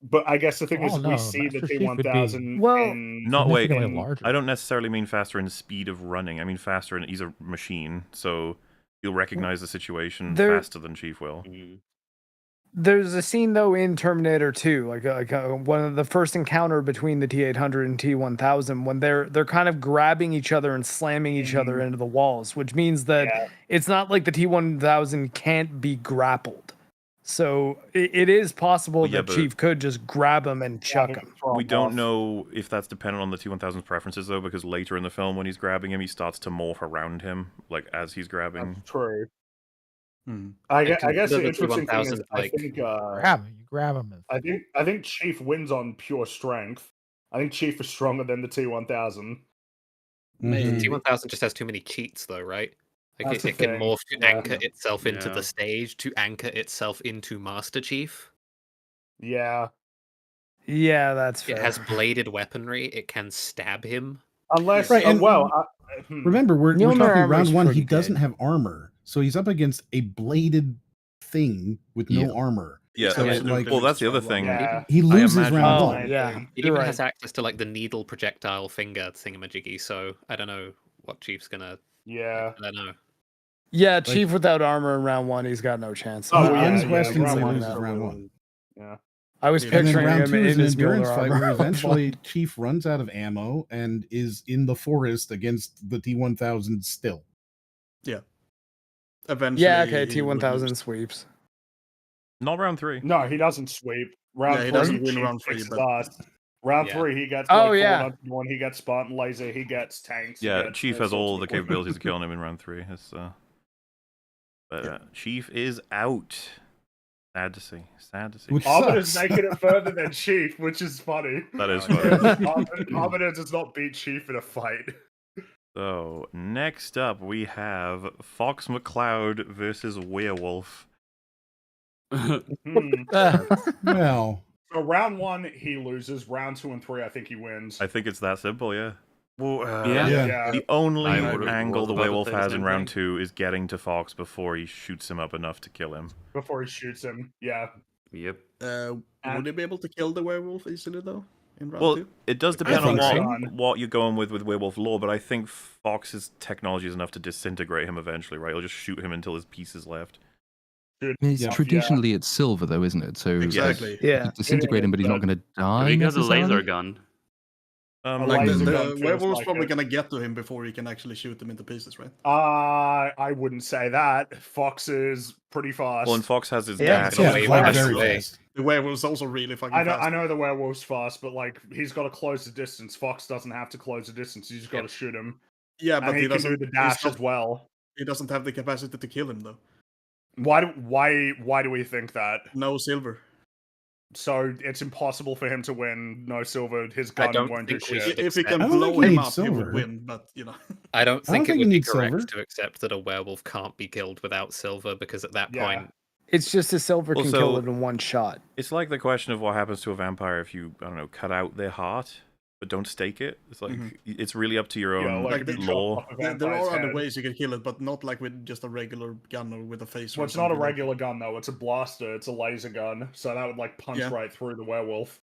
But I guess the thing is, Oh, we no, see the Master Chief would be- T-1000 Well, in. Not wait. significantly larger. I don't necessarily mean faster in speed of running. I mean faster in he's a machine, so he'll recognize the situation There- faster than Chief will. There's a scene though in Terminator 2, like one of the first encounter between the T-800 and T-1000 when they're kind of grabbing each other and slamming each other into the walls, which means that it's not like the T-1000 can't be grappled. So it is possible Yeah, that but- Chief could just grab him and chuck him. We don't know if that's dependent on the T-1000's preferences though, because later in the film when he's grabbing him, he starts to morph around him, like as he's grabbing. That's true. I guess consider the the interesting thing is, T-1000, I like, think Grab him. You grab him. And I think Chief wins on pure strength. I think Chief is stronger than the T-1000. The T-1000 just has too many cheats, though, right? Like That's it the can thing, morph to yeah. anchor itself into Yeah. the stage, to anchor itself into Master Chief. Yeah. Yeah, that's fair. It has bladed weaponry. It can stab him. Unless, Right, and remember, we're Mjolnir talking armor's round one. He pretty doesn't good. have armor, so he's up against a bladed thing with no armor. Yeah, So, like, well, that's the other thing. Yeah. he I loses imagine- round Oh, one. yeah. It You're even right. has access to like the needle projectile finger thingamajiggy. So I don't know what Chief's gonna. Yeah. I don't know. Yeah, Chief without armor in round one, he's got no chance. He unquestionably round one loses is round really- one. Yeah. I was And then picturing round him two is in an his endurance Mjolnir fight armor. where eventually Chief runs out of ammo and is in the forest against the T-1000 still. Yeah. Eventually. Yeah, okay, he would T-1000 lose. sweeps. Not round 3. No, he doesn't sweep. Round Yeah, he three, doesn't win Chief round three, kicks his but- ass. Round Yeah. 3, he gets Oh, like yeah. 401, he gets Spartan laser, he gets tanks. he Yeah, gets Chief has sorts all of the equipment. capabilities of killing him in round 3. It's, but Chief is out. Sad to see. Sad to see. Which Arbiter's sucks. making it further than Chief, which is funny. That is funny. Arbiter does not beat Chief in a fight. So, next up we have Fox McCloud versus Werewolf. Well, So round 1, he loses. Round 2 and 3, I think he wins. I think it's that simple, yeah. Well, Yeah. The only I would've- angle was the about to werewolf say the has in same round thing. 2 is getting to Fox before he shoots him up enough to kill him. Before he shoots him, yeah. Yep. Would he be able to kill the werewolf easily though? In round Well, two? it does depend on think what you're going with werewolf lore, but I think Fox's technology is enough to disintegrate him eventually, right? He'll just shoot him until his piece is left. I mean, Yeah. traditionally, it's silver, though, isn't it? So Exactly. Yeah. you disintegrate him, but he's not going to die. He has a laser necessarily? gun. Like laser the gun feels werewolf's like probably it. gonna get to him before he can actually shoot them into pieces, right? I wouldn't say that. Fox is pretty fast. Well, and Fox has his Yeah, dash. yeah, which is Flash fast. very very fast. fast. The werewolf's also really fucking I know, fast. I know the werewolf's fast, but like he's got to close the distance. Fox doesn't have to close the distance. You just got to shoot him. Yeah, but and he can doesn't do the he's dash not- as well. He doesn't have the capacity to kill him though. Why do we think that? No silver. So it's impossible for him to win. No silver. His I gun don't won't do think we shit. should If he can I don't blow think he him needs up, he silver. would win. But you know, I don't think think it you would be need correct silver. to accept that a werewolf can't be killed without silver, because at that Yeah. point, It's just a silver can Also- kill it in one shot. It's like the question of what happens to a vampire if you, I don't know, cut out their heart, but don't stake it. It's like, it's really up to your Yeah, own like like the law. chop off a there vampire's are other head. ways you can kill it, but not like with just a regular gun or with a face. Well, or it's not a something like regular gun though. It's a blaster. It's a laser gun. So that would like punch Yeah. right through the werewolf.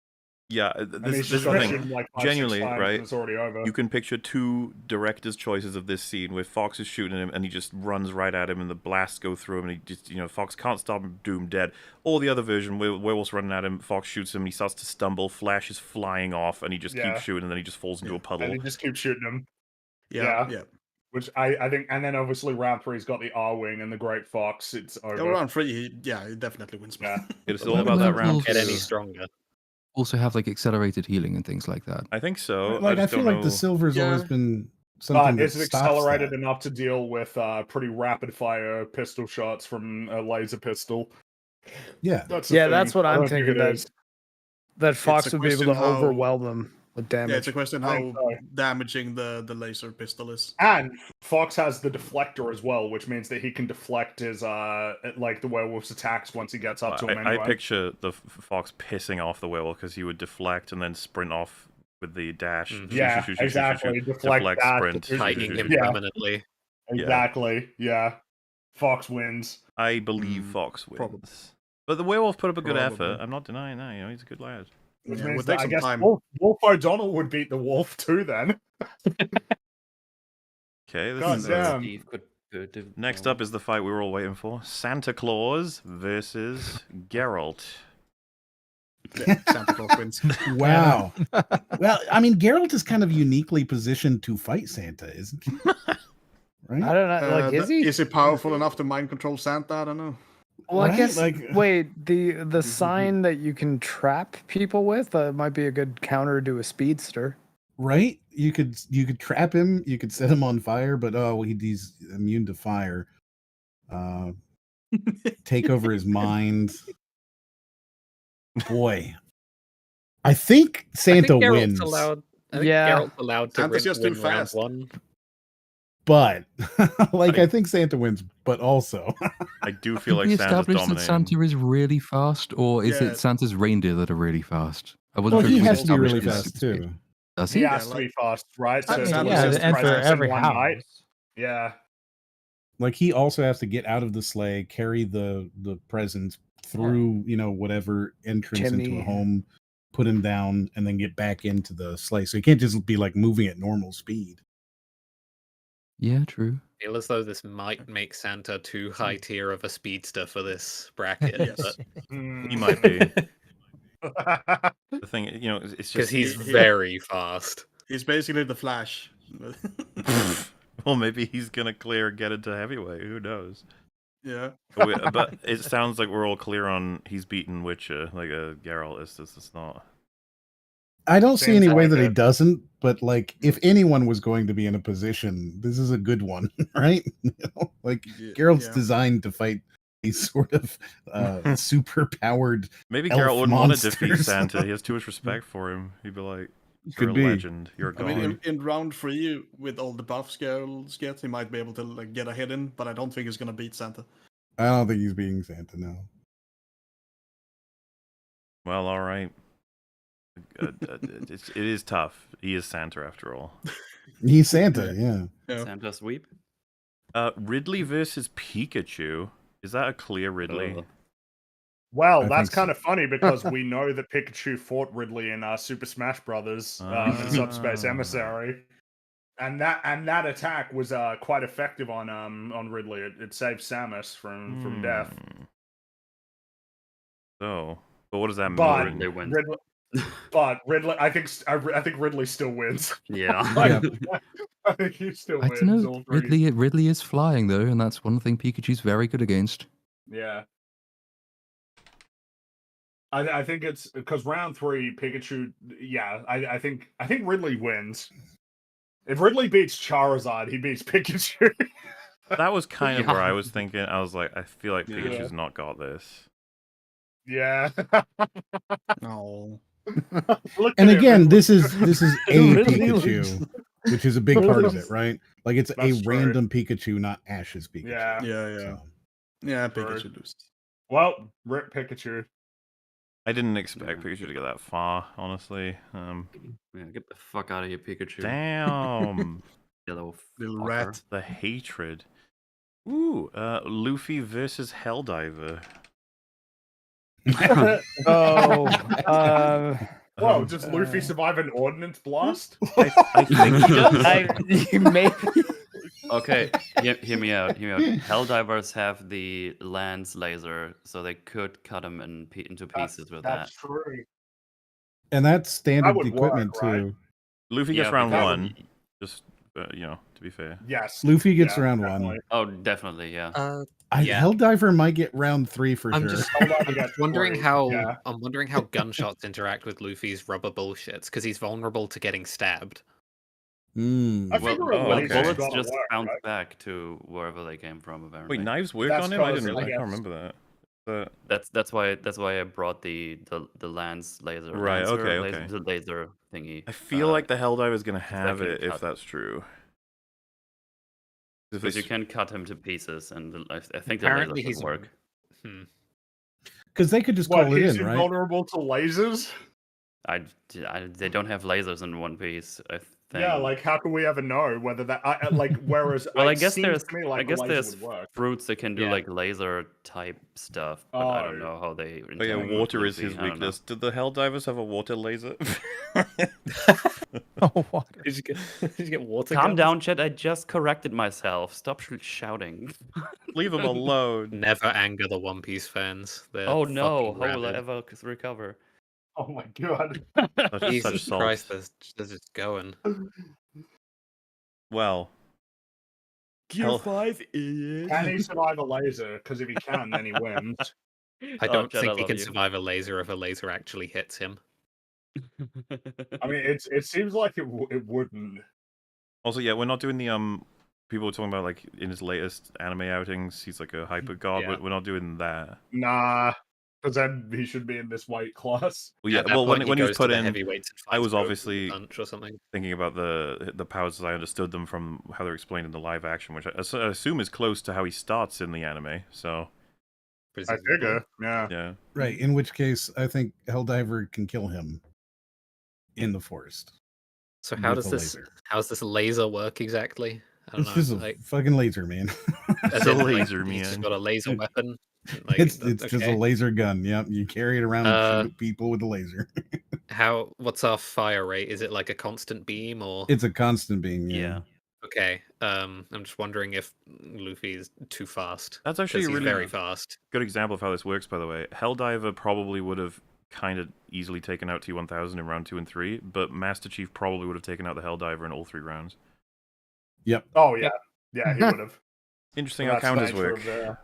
Yeah, And this, he's this is just the gonna thing. shoot him like 5-6 Genuinely, times right? and it's already over. You can picture two directors' choices of this scene where Fox is shooting him and he just runs right at him and the blasts go through him and he just, Fox can't stop him, doom dead. Or the other version where Werewolf's running at him, Fox shoots him and he starts to stumble, Flash is flying off and he just Yeah. keeps shooting and then he just falls into a and puddle. he just keeps shooting him. Yeah. Which I think, and then obviously round 3's got the R-Wing and the Great Fox. It's over. Round 3, he definitely wins. Yeah. It's all about that round get any two. stronger. Also have like accelerated healing and things like that. I think so. Like I just feel don't like the know. silver's Yeah. always been But something that is it stops accelerated that. enough to deal with pretty rapid fire pistol shots from a laser pistol? Yeah. That's the Yeah, thing. that's what I I'm don't think thinking. it is. That Fox a would be able question to how- overwhelm them. What damage? Yeah, it's a question I think how so. damaging the laser pistol is. And Fox has the deflector as well, which means that he can deflect his like the werewolf's attacks once he gets up to him. I Anyway. picture the fox pissing off the werewolf because he would deflect and then sprint off with the dash. Yeah, exactly. Deflect dash, sprint. Hiking him Yeah. permanently. Exactly. Yeah. Fox wins. I believe Fox wins. Probably. But the werewolf put up a good Probably. effort. I'm not denying that. You know, he's a good lad. Which Yeah, means would that take I some guess time. Wolf O'Donnell would beat the wolf too then. Okay, this God is damn. Steve could next up is the fight we were all waiting for: Santa Claus versus Geralt. Santa Claus wins. Wow. Well, I mean, Geralt is kind of uniquely positioned to fight Santa, isn't he? Right? I don't know. Like, is he? Is he powerful enough to mind control Santa? I don't know. Well, I Right? guess. Like- Wait, the sign that you can trap people with might be a good counter to a speedster. Right? You could trap him. You could set him on fire, but he's immune to fire. Take over his mind. Boy, I think Santa I think Geralt's wins, allowed. I think Yeah. Geralt's allowed to Santa's just too win round fast. 1. but I think Santa wins. But also, I do feel like we Santa's established that dominating. Santa is really fast, or is Yeah. it Santa's reindeer that are really fast? I wasn't well, sure he if we has to be established really his fast super speed. too. Does He he? has to be fast, right? I mean, to yeah, resist and for presence in every one house. night. Yeah. Like he also has to get out of the sleigh, carry the presents through whatever entrance into Chimney. a home, put him down, and then get back into the sleigh. So he can't just be like moving at normal speed. Yeah, true. I feel as though this might make Santa too high tier of a speedster for this bracket. Yes. But He might be. The thing, it's because just he's very fast. He's basically the Flash. well, maybe he's gonna get into heavyweight. Who knows? Yeah. But it sounds like we're all clear on he's beaten Witcher. Like Geralt is. It's not. I don't see Seems any way like that he it. doesn't, but like if anyone was going to be in a position, this is a good one, right? Like Yeah, Geralt's yeah. designed to fight these sort of super powered. Maybe elf Geralt wouldn't want to defeat monsters. Santa. He has too much respect for him. He'd be like, "You're Could a be. legend. You're a I god." mean, in round 3, with all the buffs Geralt gets, he might be able to like get ahead in, but I don't think he's gonna beat Santa. I don't think he's beating Santa. No. Well, all right. It is tough. He is Santa after all. He's Santa. Yeah. Yeah. Santa sweep. Ridley versus Pikachu. Is that a clear Ridley? Well, I that's think so. kind of funny because we know that Pikachu fought Ridley in Super Smash Brothers in Subspace Emissary, and that attack was quite effective on Ridley. It saved Samus from death. So, but what does that But mean? Ridley wins. Ridley, I think Ridley still wins. Yeah. I think he still I wins. don't know. all three. Ridley is flying though, and that's one thing Pikachu's very good against. Yeah. I think it's because round 3, Pikachu. Yeah, I think Ridley wins. If Ridley beats Charizard, he beats Pikachu. That was kind of Yeah. where I was thinking. I was like, I feel like Pikachu's not got this. Yeah. No. Look And at him. again, this is a Really Pikachu, which is a big part of it, right? Like it's That's a true. random Pikachu, not Ash's Pikachu. Yeah. Yeah. So, Yeah, True. Pikachu loses. Well, rip Pikachu. I didn't expect Pikachu to get that far, honestly. Yeah, get the fuck out of here, Pikachu. Damn. You little Little fucker. rat. The hatred. Ooh, Luffy versus Helldiver. Oh, Whoa, does Luffy survive an ordnance blast? I think he does. maybe. Okay, hear me out. Helldivers have the lance laser, so they could cut him into pieces with that. That's true. and that's standard would equipment work, right? too. Luffy Yeah, gets round because- 1. Just, to be fair. Yes. Luffy gets Yeah, round definitely. 1. Oh, definitely, yeah. Yeah. Helldiver might get round 3 for I'm sure. just Helldiver gets wondering 3, how yeah. I'm wondering how gunshots interact with Luffy's rubber bullshits because he's vulnerable to getting stabbed. Mm. I Well, figure a laser's bullets gonna just work, bounce right? back to wherever they came from. Apparently, Wait, knives work That's on him? I 'cause, didn't. I I can't guess- remember that. that's why I brought the lance laser. Right, Lancer, okay. the laser thingy. I feel like the Helldiver is going to if they have can it if cut- that's true. If Because you it's- can cut him to pieces, and I think Apparently the laser he's should work. Because they could just What, call it he's in, right? invulnerable to lasers? They don't have lasers in One Piece. I think. Yeah, like how can we ever know whether that like whereas well, I it guess seems there's to me like I guess a laser there's would work. fruits that can do Yeah. like laser type stuff, but I don't Oh. know how they. Oh yeah, interact with water is Luffy, his I don't know. weakness. Did the Helldivers have a water laser? Oh, water. Did you get water? Calm guns? down, Chet. I just corrected myself. Stop shouting. Leave him alone. Never anger the One Piece fans. They're Oh no! fucking How will I rabid. ever recover? Oh my god. Such Jesus salt. Christ, they're just going. Well, Hell- 5 is. Can he survive a laser? Because if he can, then he wins. I Oh, don't Chet, think I he love can you. survive a laser if a laser actually hits him. I mean, it seems like it wouldn't. also, yeah, we're not doing the People were talking about like in his latest anime outings, he's like a hyper god. Yeah. We're not doing that. Nah, because then he should be in this weight class. Well, yeah. At that Well, point, when he was goes to put the in, heavyweights and I was fights Goku obviously punch or something. thinking about the powers as I understood them from how they're explained in the live action, which I assume is close to how he starts in the anime. So I figure, yeah. yeah. Right. In which case, I think Helldiver can kill him in the forest. So how with does a this laser. how's this laser work exactly? I don't It's know. just a Like, fucking laser, man. as It's a in, like, laser, he's just man. got a laser weapon. Like, it's that's just a okay. laser gun. Yep, you carry it around and shoot at people with a laser. What's our fire rate? Is it like a constant beam or? It's a constant beam. Yeah. Yeah. Okay. I'm just wondering if Luffy is too fast. That's actually 'cause a he's really very fast. good example of how this works, by the way. Helldiver probably would have kind of easily taken out T-1000 in round 2 and 3, but Master Chief probably would have taken out the Helldiver in all 3 rounds. Yep. Oh yeah, yeah, he would have. Interesting how counters work. Yeah.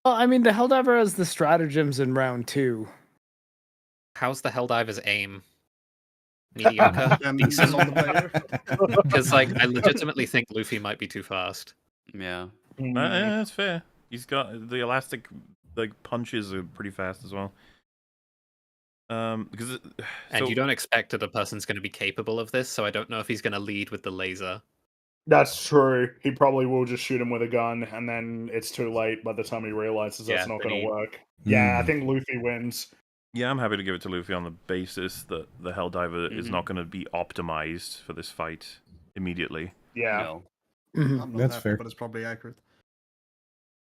Well, I mean, the Helldiver has the stratagems in round 2. How's the Helldiver's aim? Mediocre. Depends on the player. Because like I legitimately think Luffy might be too fast. Yeah. Yeah, that's fair. He's got the elastic like punches are pretty fast as well. Because And you don't expect that a person's going to be capable of this, so I don't know if he's going to lead with the laser. That's true. He probably will just shoot him with a gun, and then it's too late by the time he realizes that's Yeah, not then going to he- work. Yeah, I Hmm. think Luffy wins. yeah, I'm happy to give it to Luffy on the basis that the Helldiver is not going to be optimized for this fight immediately. Yeah. No. Mhm. I'm not That's happy, fair. but it's probably accurate.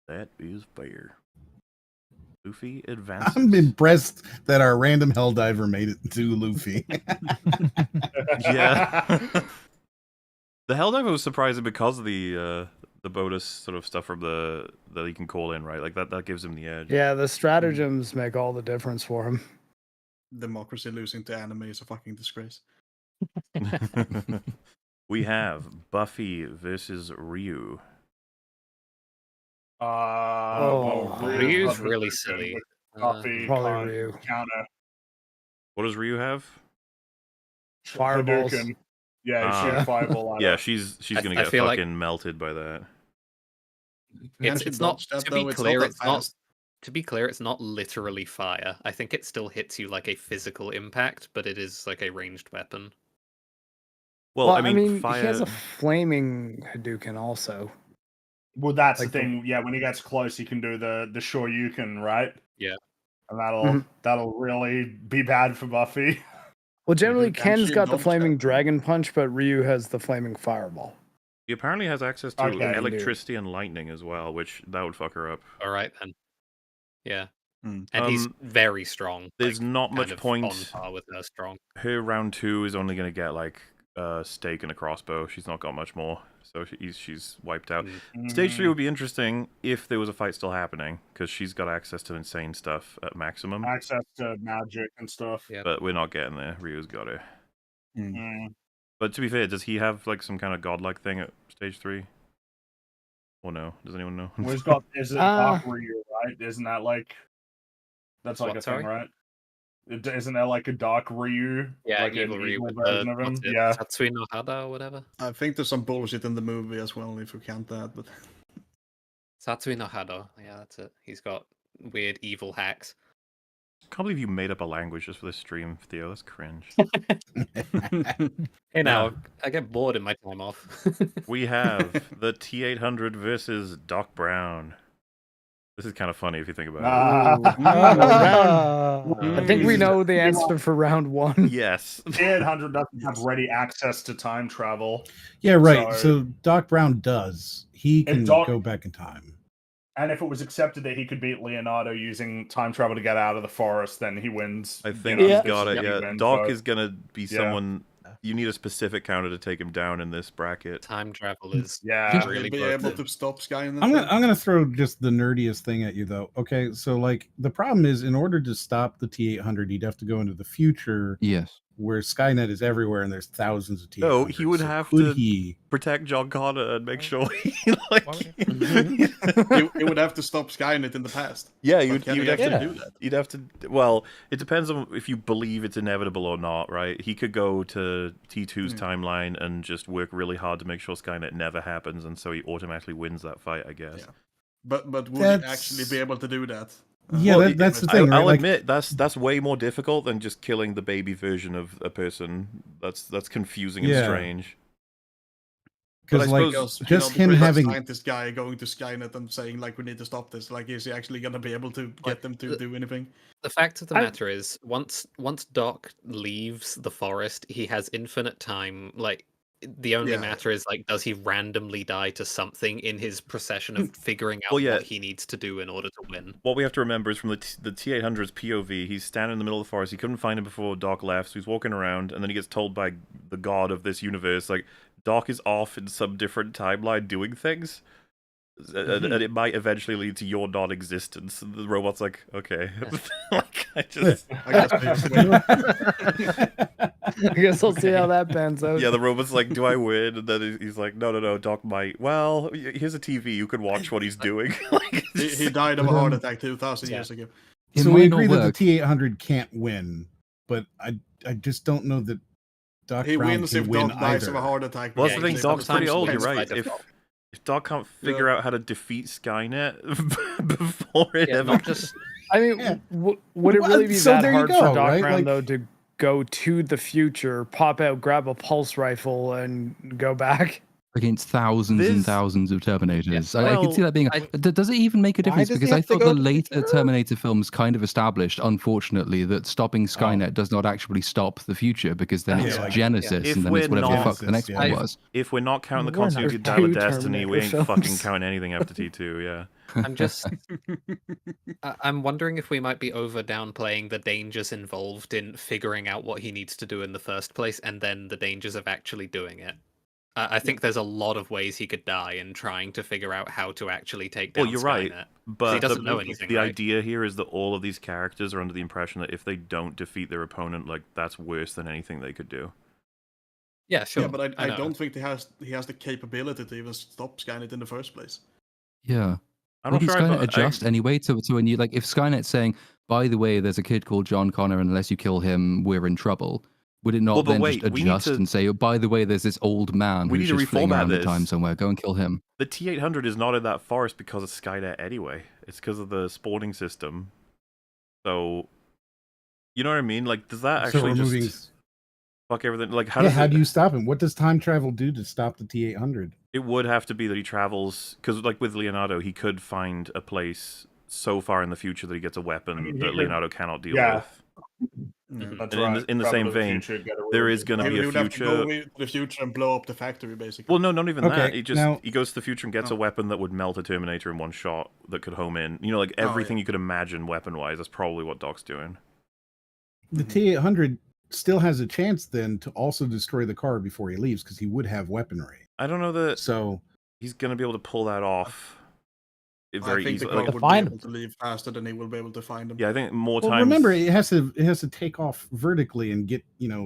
That is fair. Luffy advances. I'm impressed that our random Helldiver made it to Luffy. Yeah. The Helldiver was surprising because of the bonus sort of stuff from that he can call in, right? Like that gives him the edge. Yeah, the stratagems make all the difference for him. Democracy losing to anime is a fucking disgrace. We have Buffy versus Ryu. Oh, Ryu's Buffy really versus silly. Buffy Probably can't Ryu. counter What does Ryu have? Fireballs. Hadouken. Yeah, Ah. shoot a fireball at Yeah, her. she's I gonna feel get like- fucking melted by that. It's not That, to though, be it's clear. that It's not. fast. To be clear, it's not literally fire. I think it still hits you like a physical impact, but it is like a ranged weapon. Well, I mean, fire. he has a flaming Hadouken also. Well, that's Like the thing. Yeah, when he gets close, he can do the Shoryuken, right? Yeah. And that'll really be bad for Buffy. Well, generally, Mhm. And Ken's she got the dodged flaming that. dragon punch, but Ryu has the flaming fireball. He apparently has access to Okay. electricity and lightning as well, which that would fuck her up. All right then. Yeah. Hmm. And he's Um, very strong. There's like, not kind much of point. on par with her strong. Her round 2 is only going to get like a stake and a crossbow. She's not got much more, so she's wiped out. Mm. Stage 3 would be interesting if there was a fight still happening, because she's got access to insane stuff at maximum. Access to magic and stuff. Yeah. But we're not getting there. Ryu's got her. Mm. But to be fair, does he have like some kind of godlike thing at stage 3? Or no? Does anyone know? Well, he's got. Is it Dark Ryu, right? Isn't that like? That's like What, a sorry? thing, right? Isn't there like a Dark Ryu? Yeah, like evil an Ryu evil with version the of him? what's it, Yeah. Satsui no Hada or whatever. I think there's some bullshit in the movie as well, if you count that. But Satsui no Hada. Yeah, that's it. He's got weird evil hacks. I can't believe you made up a language just for this stream, Theo. That's cringe. Hey, now Yeah. I get bored in my time off. We have the T800 versus Doc Brown. This is kind of funny if you think about it. I think we know the answer for round 1. Yes. T800 doesn't have ready access to time travel. Yeah, right. So Doc Brown does. He can go back in time. And if it was accepted that he could beat Leonardo using time travel to get out of the forest, then he wins. I think he's got it, yeah. Doc is going to be someone... You need a specific counter to take him down in this bracket. Time travel is really be able to stop Skynet. I'm gonna throw just the nerdiest thing at you though. Okay, so like the problem is, in order to stop the T800, he'd have to go into the future. Yes. Where Skynet is everywhere and there's thousands of T800s. No, he would have to protect John Connor and make sure he He would have to stop Skynet in the past. Yeah, you'd have to to do that. You'd have to. Well, it depends on if you believe it's inevitable or not, right? He could go to T2's timeline and just work really hard to make sure Skynet never happens, and so he automatically wins that fight, I guess. Yeah. But would he actually be able to do that? Yeah, that's the thing. I'll right? admit that's way more difficult than just killing the baby version of a person. That's confusing and strange. Because like just him having scientist guy going to Skynet and saying like we need to stop this. Like, is he actually gonna be able to get them to do anything? The fact of the matter is, once Doc leaves the forest, he has infinite time. Like, the only matter is, like, does he randomly die to something in his procession of figuring out what he needs to do in order to win? What we have to remember is from the T800's POV, he's standing in the middle of the forest. He couldn't find him before Doc left, so he's walking around, and then he gets told by the god of this universe, like, Doc is off in some different timeline doing things. And it might eventually lead to your non-existence. And the robot's like, okay. Like, I guess I'll see how that pans out. Yeah, the robot's like, do I win? And then he's like, no, Doc might. Well, here's a TV. You can watch what he's doing. Like, he died of a heart attack 2,000 years ago. So we agree that the T800 can't win, but I just don't know that Doc Brown wins can if win Doc dies either. of a heart attack. Well, that's the thing. Doc's pretty old. You're right. If Doc can't figure out how to defeat Skynet before it ever... I mean, would it really be that hard for Doc Brown, though, to go to the future, pop out, grab a pulse rifle, and go back? Against thousands and thousands of Terminators. I can see that being... does it even make a difference? Because I thought the later Terminator films kind of established, unfortunately, that stopping Skynet does not actually stop the future, because then it's Genesis, and then it's whatever the fuck the next one was. If we're not counting the continuity of Dial of Destiny, we ain't fucking counting anything after T2, yeah. I'm just... I'm wondering if we might be downplaying the dangers involved in figuring out what he needs to do in the first place, and then the dangers of actually doing it. I think there's a lot of ways he could die in trying to figure out how to actually take down Well, you're Skynet. right, but he doesn't know anything. The idea here is that all of these characters are under the impression that if they don't defeat their opponent, like, that's worse than anything they could do. Yeah, sure. Yeah, but I don't think he has the capability to even stop Skynet in the first place. Yeah. I'm Wouldn't not sure Skynet adjust anyway to a new... Like, if Skynet's saying, by the way, there's a kid called John Connor, and unless you kill him, we're in trouble... Would it not then just adjust and say, oh, by the way, there's this old man who's just fleeing around the time somewhere. Go and kill him. The T800 is not in that forest because of Skynet anyway. It's because of the spawning system. So, you know what I mean? Like, does that actually just fuck everything? Like, how do you stop him? What does time travel do to stop the T800? It would have to be that he travels, because like with Leonardo, he could find a place so far in the future that he gets a weapon that Leonardo cannot deal with. That's and in the same vein, there is going to be a future. Have to go to the future and blow up the factory, basically. Well, no, not even that. He goes to the future and gets a weapon that would melt a Terminator in one shot that could home in. You know, like everything you could imagine weapon-wise. That's probably what Doc's doing. The T800 still has a chance then to also destroy the car before he leaves because he would have weaponry. I don't know that. So he's going to be able to pull that off. Very easily. The car would be able to leave faster than he will be able to find him. Yeah, I think more times. Remember, it has to take off vertically and get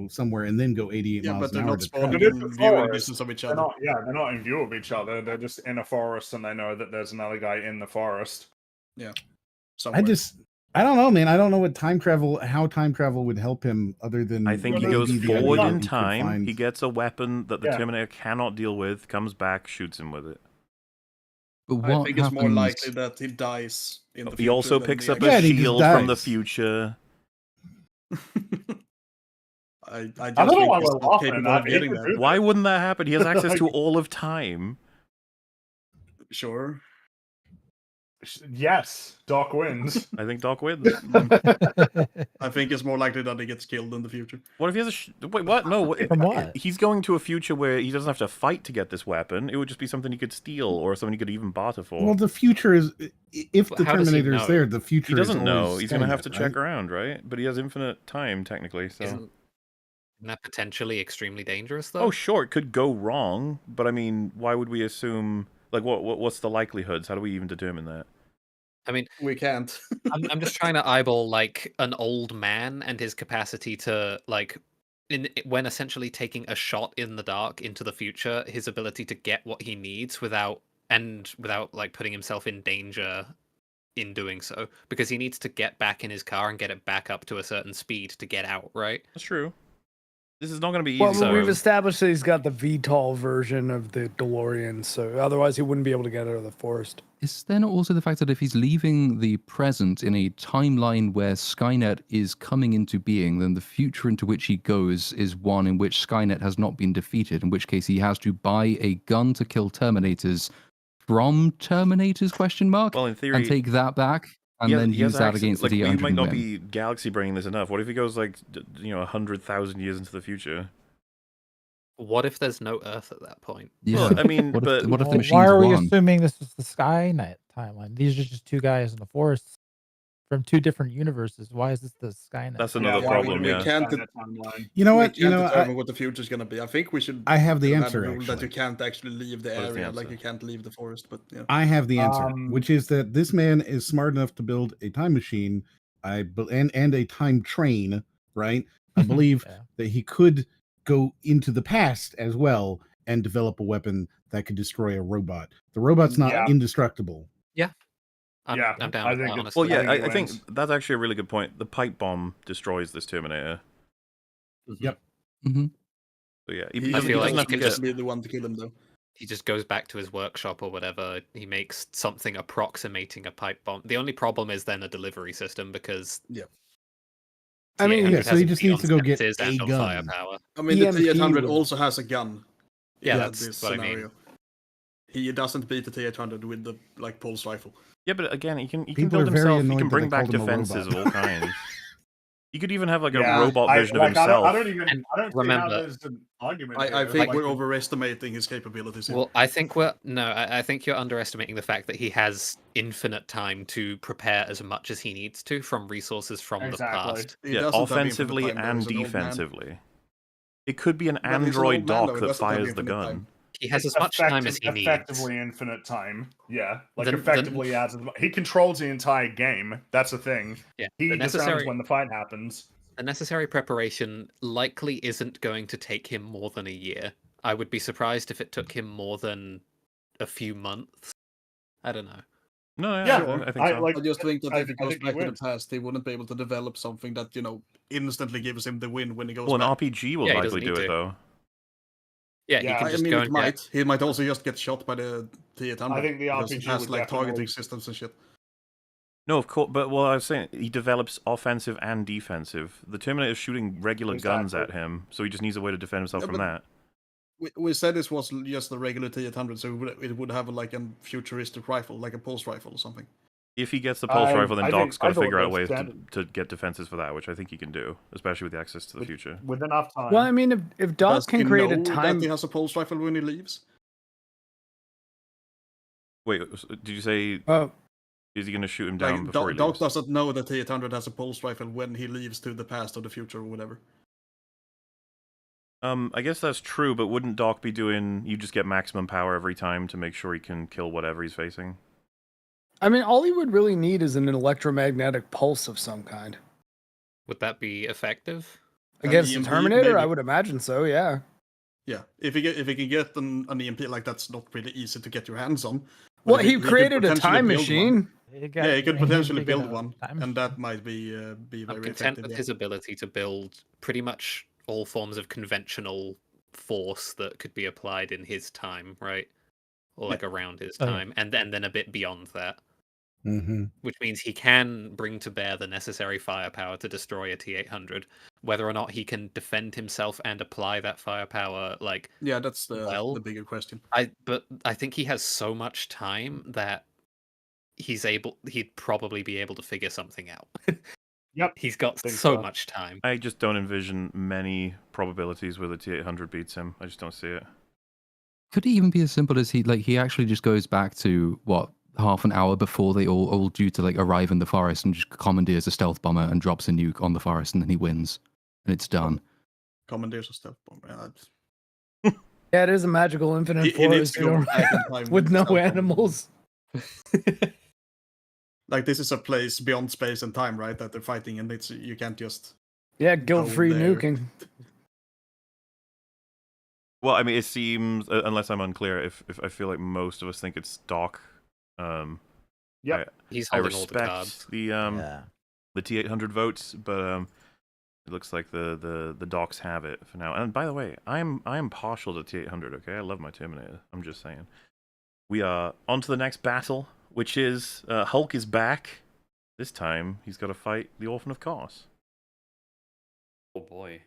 somewhere and then go 88 miles an hour. But they're not in viewing distance of each other. They're not in view of each other. They're just in a forest and they know that there's another guy in the forest. Yeah. I don't know, man. I don't know how time travel would help him other than. I think he goes forward in time. He gets a weapon that the Terminator cannot deal with, comes back, shoots him with it. But I think it's more likely that he dies in the future. He also picks up a shield from the future. I I just don't know think why he's we're not laughing at capable that. of He getting could there. do that. Why wouldn't that happen? He has access to Like- all of time. Sure. Yes, Doc wins. I think Doc wins. I think it's more likely that he gets killed in the future. What if he has a wait? What? No. From what? He's going to a future where he doesn't have to fight to get this weapon. It would just be something he could steal or something he could even barter for. Well, the future is if But the how does he Terminator is know? there, the future He doesn't is know. always He's going to have to Skynet, check right? around, right? But he has infinite time technically. So. Isn't that potentially extremely dangerous, though? Oh, sure, it could go wrong, but I mean, why would we assume? Like, what's the likelihoods? How do we even determine that? I mean, We can't. I'm just trying to eyeball like an old man and his capacity to like when essentially taking a shot in the dark into the future, his ability to get what he needs without like putting himself in danger in doing so, because he needs to get back in his car and get it back up to a certain speed to get out, right? That's true. This is not going to be easy. Well, but so- we've established that he's got the VTOL version of the DeLorean, so otherwise he wouldn't be able to get out of the forest. Is there not also the fact that if he's leaving the present in a timeline where Skynet is coming into being, then the future into which he goes is one in which Skynet has not been defeated, in which case he has to buy a gun to kill Terminators from Terminators, question mark, Well, in theory, and take that back and then he has use that access- against like, the we T-800 might not and win. be galaxy braining this enough. What if he goes like 100,000 years into the future? What if there's no Earth at that point? Yeah. Well, I mean, what but if the Well, machines why are we won? assuming this is the Skynet timeline? These are just two guys in the forest from two different universes. Why is this the Skynet? That's another Yeah, problem. we Yeah. can't. timeline. You know We what? can't You know, determine what the future is going to be. I think we should. I have the add a answer, rule that you actually. can't actually leave the What is the area, like answer? you can't leave the forest. But yeah, I have the answer, Um, which is that this man is smart enough to build a time machine, and a time train, right? I believe Yeah. that he could go into the past as well and develop a weapon that could destroy a robot. The robot's not Yeah. indestructible. I'm down I with think that, it's- honestly. Well, yeah, I think I he think wins. that's actually a really good point. The pipe bomb destroys this Terminator. Yep. hmm So yeah, he, he I feel doesn't like he have to can just just be the one to kill him, though. he just goes back to his workshop or whatever. He makes something approximating a pipe bomb. The only problem is then a delivery system because I mean, T800 yeah, so has he a just needs to go get senses a and on gun. firepower. I mean, the EMP T800 would- also has a gun. Yeah, in that's this what I mean. scenario. He doesn't beat the T800 with the pulse rifle. Yeah, but again, he can People build are very himself. He annoyed can that bring they back called him a defenses of robot. all kinds. He could even have like Yeah, a robot version of himself. I don't even. And I don't see how remember- there's an argument. I here. think Like, we're overestimating his capabilities. Here. Well, I think I think you're underestimating the fact that he has infinite time to prepare as much as he needs to from resources from Exactly. the past. He Yeah, doesn't have infinite offensively time, though, and he's an old man. defensively. It could be an But he's an android old man, though, doc he that doesn't have fires the infinite gun. time. He has as much time as he needs. Effectively infinite time. Yeah, like Then- effectively adds. He controls the entire game. That's the thing. Yeah, He the determines necessary when the fight happens. the necessary preparation likely isn't going to take him more than a year. I would be surprised if it took him more than a few months. I don't know. No, Yeah, yeah, sure. I think so. I just think that I if he think- I goes think he back to the wins. past, he wouldn't be able to develop something that instantly gives him the win when he goes Well, an back. RPG will Yeah, he likely doesn't do need it to. though. Yeah, Yeah, he can I just mean, go it and might. He might also just get shot by the T800. I think the because it RPG has would like targeting definitely- systems and shit. No, of course, but I was saying he develops offensive and defensive. The Terminator is shooting regular guns at Exactly. him, so he just needs a way to defend himself Yeah, from but- that. We said this was just a regular T800, so it would have like a futuristic rifle, like a pulse rifle or something. If he gets the pulse rifle, then I Doc's think- got I to thought figure out that's ways standard. to get defenses for that, which I think he can do, especially with the access to the future. With enough time. Well, I mean, if Doc Does can he create a know time, that he has a pulse rifle when he leaves? Wait, did you say oh, is he going to shoot him down Like, before he Doc leaves? doesn't know that T800 has a pulse rifle when he leaves to the past or the future or whatever. I guess that's true, but wouldn't Doc be doing? You just get maximum power every time to make sure he can kill whatever he's facing. I mean, all he would really need is an electromagnetic pulse of some kind. Would that be effective? Against the EMP, Terminator, I maybe. would imagine so. Yeah. Yeah, if he can get an EMP, like that's not really easy to get your hands on. but Well, he could created a potentially time build one. machine. Yeah, he could potentially figured build out one, time and machine. that might be I'm very content effective. with Yeah. his ability to build pretty much all forms of conventional force that could be applied in his time, right? Or like around his Oh, yeah. time, and then a bit beyond that. which means he can bring to bear the necessary firepower to destroy a T-800. Whether or not he can defend himself and apply that firepower, like, Yeah, that's the bigger question. But I think he has so much time that he'd probably be able to figure something out. Yep. He's got so much time. I just don't envision many probabilities where the T-800 beats him. I just don't see it. Could it even be as simple as he actually just goes back to what, half an hour before they all due to like arrive in the forest and just commandeers a stealth bomber and drops a nuke on the forest and then he wins and it's done. Commandeers a stealth bomber. Yeah, it is a magical infinite He needs forest to go back in time with no stealth bomber. animals. Like, this is a place beyond space and time, right? That they're fighting, and you can't just guilt-free go there. nuking. Well, I mean, it seems, unless I'm unclear, if I feel like most of us think it's Doc. Yep. He's I holding all the respect cards. the T-800 votes, but it looks like the Docs have it for now. And by the way, I am partial to T-800. Okay, I love my Terminator. I'm just saying. We are on to the next battle, which is Hulk is back. This time he's got to fight the Orphan of Kos. Oh boy.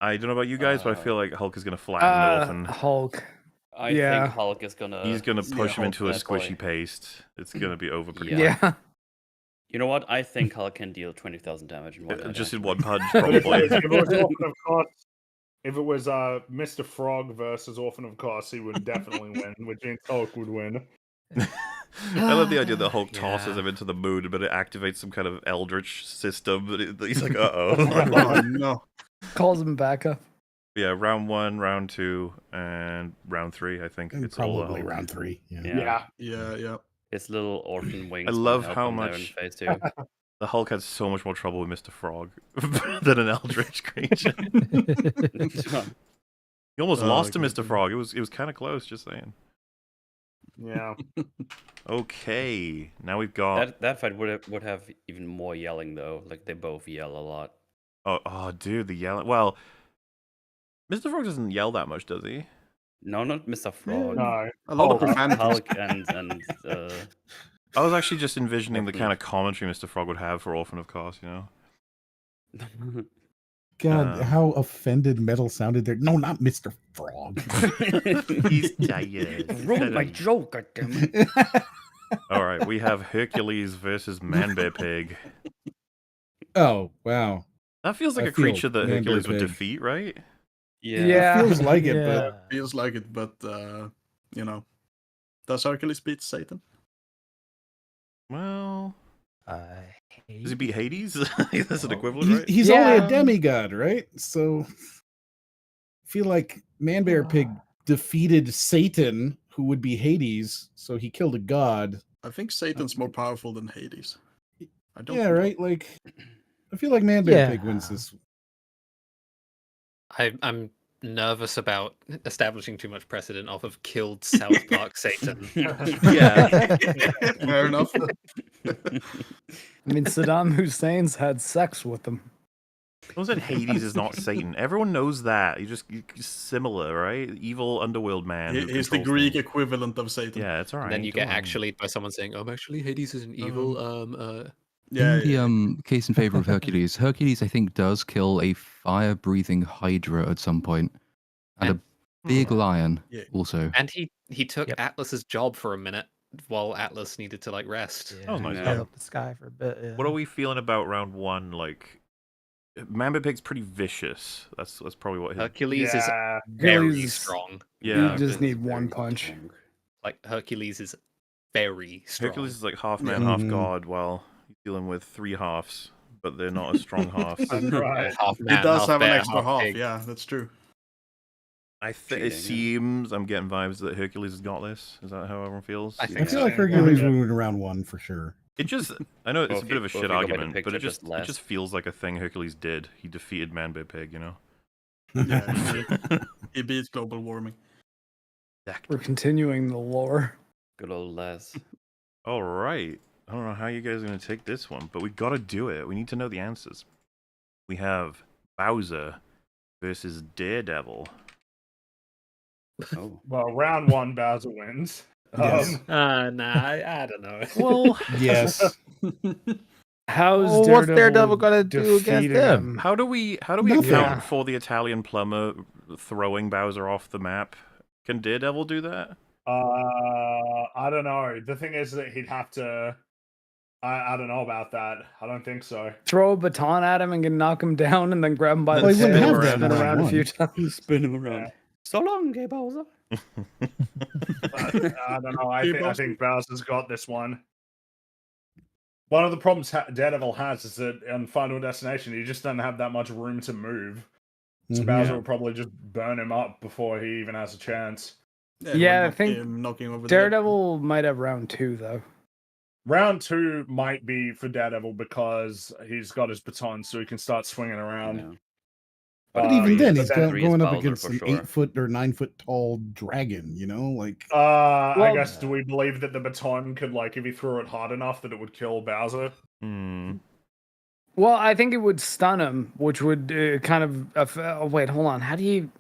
I don't know about you guys, but I feel like Hulk is going to flatten the Orphan. Hulk. I think Hulk is gonna. He's going to push him into a squishy paste. It's going to be over pretty quick. Yeah. You know what? I think Hulk can deal 20,000 damage in one hit, Just in actually. one punch, But if probably. it was Orphan of Kos, if it was Mr. Frog versus Orphan of Kos, he would definitely win, which means Hulk would win. I love the idea that Hulk tosses him into the moon, but it activates some kind of eldritch system. He's like, uh-oh. Oh, no. Calls him back up. Yeah, round 1, round 2, and round 3, I think. It's Probably all round 3. Yeah. Yeah. His little orphan wings. I love might help how him there in much phase 2. the Hulk had so much more trouble with Mr. Frog than an eldritch creature. He almost lost to Mr. Frog. It was kind of close, just saying. Yeah. Okay, now we've got That fight would have even more yelling though. Like they both yell a lot. Oh, dude, the yelling. Well, Mr. Frog doesn't yell that much, does he? No, not Mr. Frog. No. A lot of profanity. Hulk and I was actually just envisioning the kind of commentary Mr. Frog would have for Orphan of Kos, you know? God, how offended Metal sounded there. No, not Mr. Frog. He's tired. ruined my joke, goddammit. All right, we have Hercules versus Man-Bear Pig. Oh, wow. That feels like I a feel creature that Man-Bear Hercules would Pig. defeat, right? Yeah. It feels like it, but Feels like it, but does Hercules beat Satan? Well, does he beat Hades? That's an equivalent, he's, right? he's only a demigod, right? So I feel like Man-Bear Pig defeated Satan, who would be Hades, so he killed a god. I think Satan's more powerful than Hades. I don't Yeah, know. right? Like, I feel like Man-Bear Pig wins this. I'm nervous about establishing too much precedent off of killed South Park Satan. Yeah. Fair enough. I mean, Saddam Hussein's had sex with them. Who said Hades is not Satan? Everyone knows that. You're similar, right? Evil underworld man. who He's the controls Greek things. equivalent of Satan. Yeah, it's all right. And then you go get on. actually by someone saying, "Oh, actually, Hades is an evil." Yeah. In the case in favor of Hercules, Hercules I think does kill a fire-breathing Hydra at some point, and a big lion also. And he took Atlas's job for a minute while Atlas needed to like rest. That was nice. Held up the sky for a bit. Yeah. What are we feeling about round 1? Like, Man-Bear Pig's pretty vicious. That's probably what his... Hercules is Yeah. very Hercules- strong. Yeah. You just need one punch. Like Hercules is very strong. Hercules is like half man, half god, while he's dealing with 3 halves, but they're not as strong halves. Right. Half He man, does half have an bear, extra half. pig. Yeah, that's true. I think it seems I'm getting vibes that Hercules has got this. Is that how everyone feels? I I feel like Hercules would win round 1 for sure. It just, I know it's Well, a if bit you- of a well, if shit you go by the argument, but picture, it just less. just feels like a thing Hercules did. He defeated Man-Bear Pig, you know? Yeah, he beats global warming. We're continuing the lore. Good old Les. All right. I don't know how you guys are going to take this one, but we got to do it. We need to know the answers. We have Bowser versus Daredevil. Oh. Well, round 1, Bowser wins. Yes. Nah, I don't know. Well, Yes. How's Well, what's Daredevil gonna do against defeating him? how do we Nothing. account Yeah. for the Italian plumber throwing Bowser off the map? Can Daredevil do that? I don't know. The thing is that he'd have to. I don't know about that. I don't think so. Throw a baton at him and can knock him down, and then grab him by Well, the he wouldn't tail have and that in spin round around a one. few times. Spin him around. So long, gay Bowser. I don't know. I think Bowser's got this one. One of the problems Daredevil has is that on Final Destination, he just doesn't have that much room to move. So Mhm. Bowser will probably just burn him up before he even has a chance. Yeah, I think knocking over Daredevil might have round 2 though. Round 2 might be for Daredevil because he's got his baton, so he can start swinging around. Yeah. But even then, but he's then- going up Bowser against for an sure. 8-foot or 9-foot tall dragon. You know, like I Well- guess, do we believe that the baton could, like, if he threw it hard enough, that it would kill Bowser? Well, I think it would stun him, which would kind of. Wait, hold on. How do you?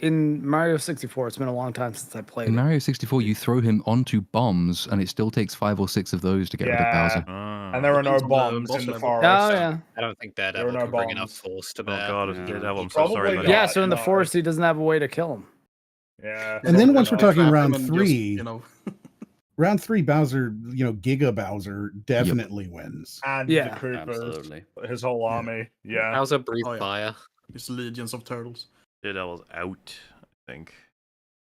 In Mario 64, it's been a long time since I played In it. Mario 64, you throw him onto bombs, and it still takes 5 or 6 of those to get rid of Bowser. And there are no Depends on the bombs boss in the level. forest. Oh yeah. I don't think There Daredevil are no can bring enough bombs. force to Oh bear. god, Yeah. Daredevil, I'm so sorry. Probably buddy. Yeah, not, so in the no. forest, he doesn't have a way to kill him. Yeah. And then probably once we're not. talking Trap him round and just, 3, you know, round 3, Bowser, Giga Bowser definitely wins. And Yeah. the Coopers, Absolutely. his whole army. Yeah. Bowser breathe Oh, yeah. fire. it's legions of turtles. Daredevil's out, I think.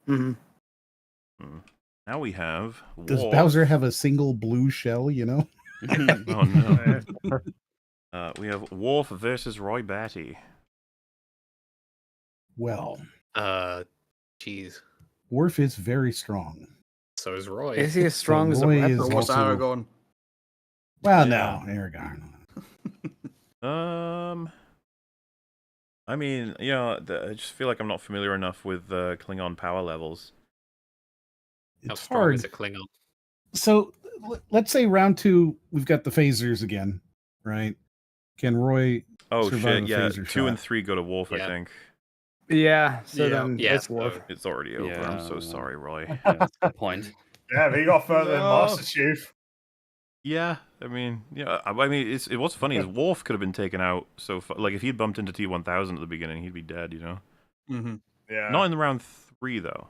Mm-hmm. Now we have Does Worf. Bowser have a single blue shell? You know. Oh no. We have Worf versus Roy Batty. Well, Jeez. Worf is very strong. So is Roy. Is he as strong as a Roy weapon? is So what's also- Aragorn? Well, Yeah. no, Aragorn. I mean, I just feel like I'm not familiar enough with Klingon power levels. How It's strong hard. is a Klingon? So let's say round 2, we've got the phasers again, right? Can Roy Oh survive shit, a yeah. phaser 2 and shot? 3 go to Wolf, I Yeah. think. Yeah. So Yeah. then Yeah, it's Worf. so- It's already over. I'm so Yeah. sorry, Roy. Yeah, that's a good point. Damn, he got further than No. Master Chief. Yeah, I mean, what's funny is Worf could have been taken out. So, like, if he'd bumped into T-1000 at the beginning, he'd be dead. Mm-hmm. Yeah. Not in the round 3 though.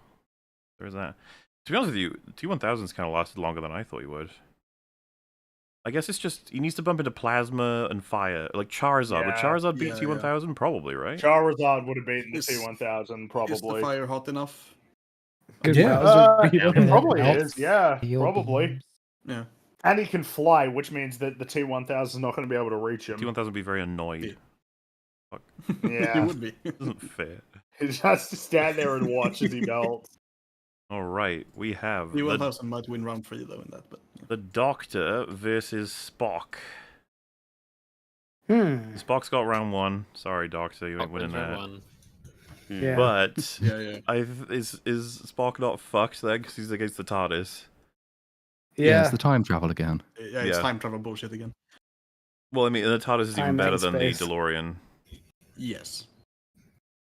There's that. To be honest with you, T-1000's kind of lasted longer than I thought he would. I guess it's just he needs to bump into plasma and fire, like Charizard. Would Yeah. Charizard beat Yeah, T-1000? Probably, right? Charizard would have beaten the Is- T-1000, Is the probably. fire hot enough? Could Yeah. Bowser beat It him? probably Out is, yeah, field probably. beams. Yeah. And he can fly, which means that the T-1000 is not going to be able to reach him. T-1000 would be very annoyed. Yeah. Fuck. Yeah. It would be. This isn't fair. He just has to stand there and watch as he melts. All right, we have The the 1000 might win round 3 though in that, but The Doctor versus Spock. Hmm. Spock's got round 1. Sorry, Doctor, you ain't Fuck winning with that. one. Yeah. But yeah. is Spock not fucked then because he's against the TARDIS? Yeah. it's the time travel again. Yeah, it's Yeah. time travel bullshit again. Well, I mean, the TARDIS is even Time better and than the space. DeLorean. Yes.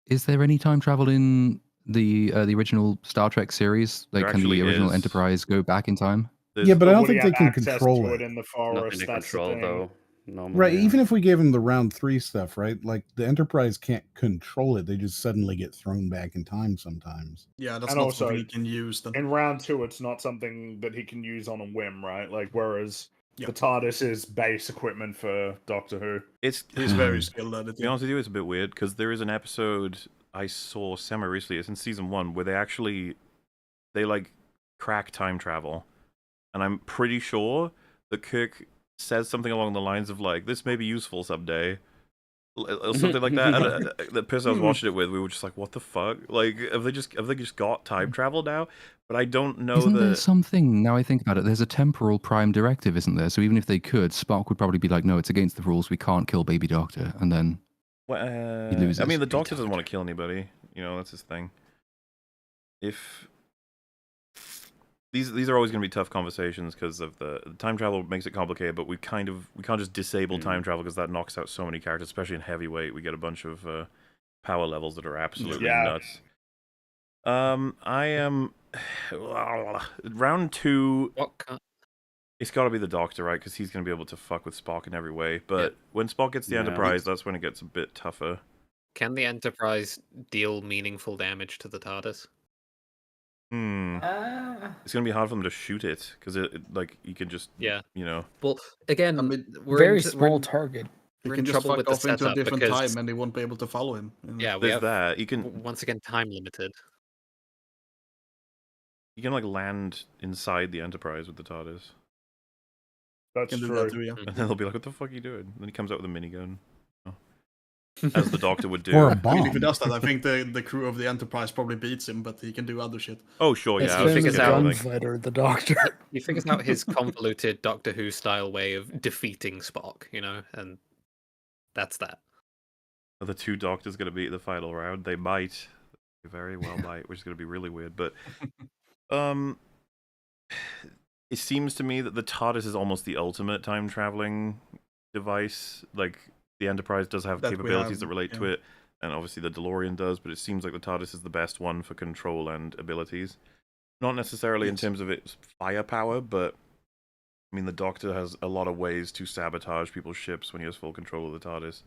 Is there any time travel in the original Star Trek series? Like, There can the actually original is. Enterprise go back in time? There's- Yeah, but I don't Would he think they have can access control to it. in the Nothing forest. to That's the control, thing. though. Normally, Right, yeah. even if we gave them the round 3 stuff, right? Like the Enterprise can't control it; they just suddenly get thrown back in time sometimes. Yeah, that's And not also, something you can use then. In round 2, it's not something that he can use on a whim, right? Like, whereas Yeah. the TARDIS is base equipment for Doctor Who. It's He's very skilled at it. to be Yeah. honest with you, it's a bit weird because there is an episode I saw semi-recently. It's in season 1 where they like crack time travel, and I'm pretty sure that Kirk says something along the lines of like, "This may be useful someday," or something like that. And the person I was watching it with, we were just like, "What the fuck? Like, have they just got time travel now?" But I don't know Isn't there that. something, now I think about it, there's a temporal prime directive, isn't there? So even if they could, Spock would probably be like, no, it's against the rules, we can't kill Baby Doctor. And then Well, he loses. I mean, the Doctor doesn't want to kill anybody. That's his thing. If these are always going to be tough conversations because of the time travel makes it complicated, but we can't just disable time travel because that knocks out so many characters, especially in heavyweight. We get a bunch of power levels that are absolutely Yeah. nuts. I am round 2. What kind? It's got to be the Doctor, right? Because he's going to be able to fuck with Spock in every way. But when Spock gets the Enterprise, that's when it gets a bit tougher. Can the Enterprise deal meaningful damage to the TARDIS? It's going to be hard for them to shoot it because like you can just Well, again, I mean, Very small target. He We're can in just trouble fuck with the off into a setup different because time, and they won't be able to follow him. yeah, we there's have that. You can once again time limited. like land inside the Enterprise with the TARDIS. That's Can do true. that too, yeah. And then they'll be like, "What the fuck are you doing?" And then he comes out with a minigun, as the Doctor would do. Or a I mean, if he bomb. does that, I think the crew of the Enterprise probably beats him, but he can do other shit. Oh sure, It's yeah. He him, figures the out, gunfighter, the Doctor. He figures out his convoluted Doctor Who style way of defeating Spock, and that's that. Are the two Doctors going to be at the final round? They might. They very well might, which is going to be really weird. But it seems to me that the TARDIS is almost the ultimate time traveling device. Like the Enterprise does have That we capabilities have, that relate to yeah. it, and obviously the DeLorean does. But it seems like the TARDIS is the best one for control and abilities. Not necessarily in terms of its firepower, but I mean the Doctor has a lot of ways to sabotage people's ships when he has full control of the TARDIS.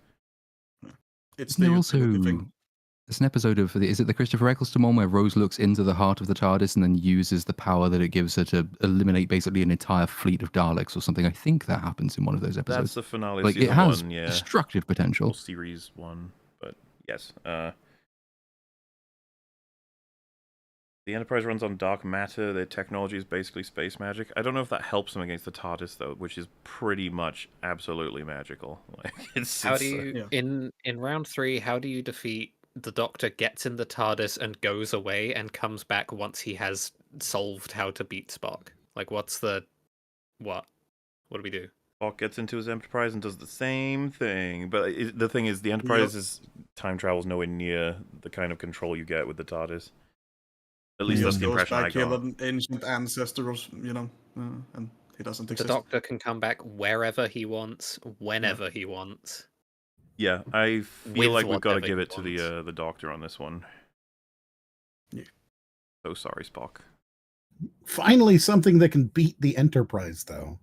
It's Isn't the there also utility thing. there's an episode of is it the Christopher Eccleston one where Rose looks into the heart of the TARDIS and then uses the power that it gives her to eliminate basically an entire fleet of Daleks or something? I think that happens in one of those episodes. That's the finale. Like season it has 1, yeah. destructive potential. Or series 1, but yes. The Enterprise runs on dark matter. Their technology is basically space magic. I don't know if that helps them against the TARDIS though, which is pretty much absolutely magical. Like How do you in round 3? How do you defeat the Doctor gets in the TARDIS and goes away and comes back once he has solved how to beat Spock? Like, what's the what? What do we do? Spock gets into his Enterprise and does the same thing, but the thing is, the Enterprise's time travel is nowhere near the kind of control you get with the TARDIS. At least that's the impression I Kill got. an ancient ancestor, and he doesn't The exist. Doctor can come back wherever he wants, whenever he wants. Yeah, I feel With like we've got to whatever give he it to the Doctor on this one. Yeah. So sorry, Spock. Finally, something that can beat the Enterprise, though.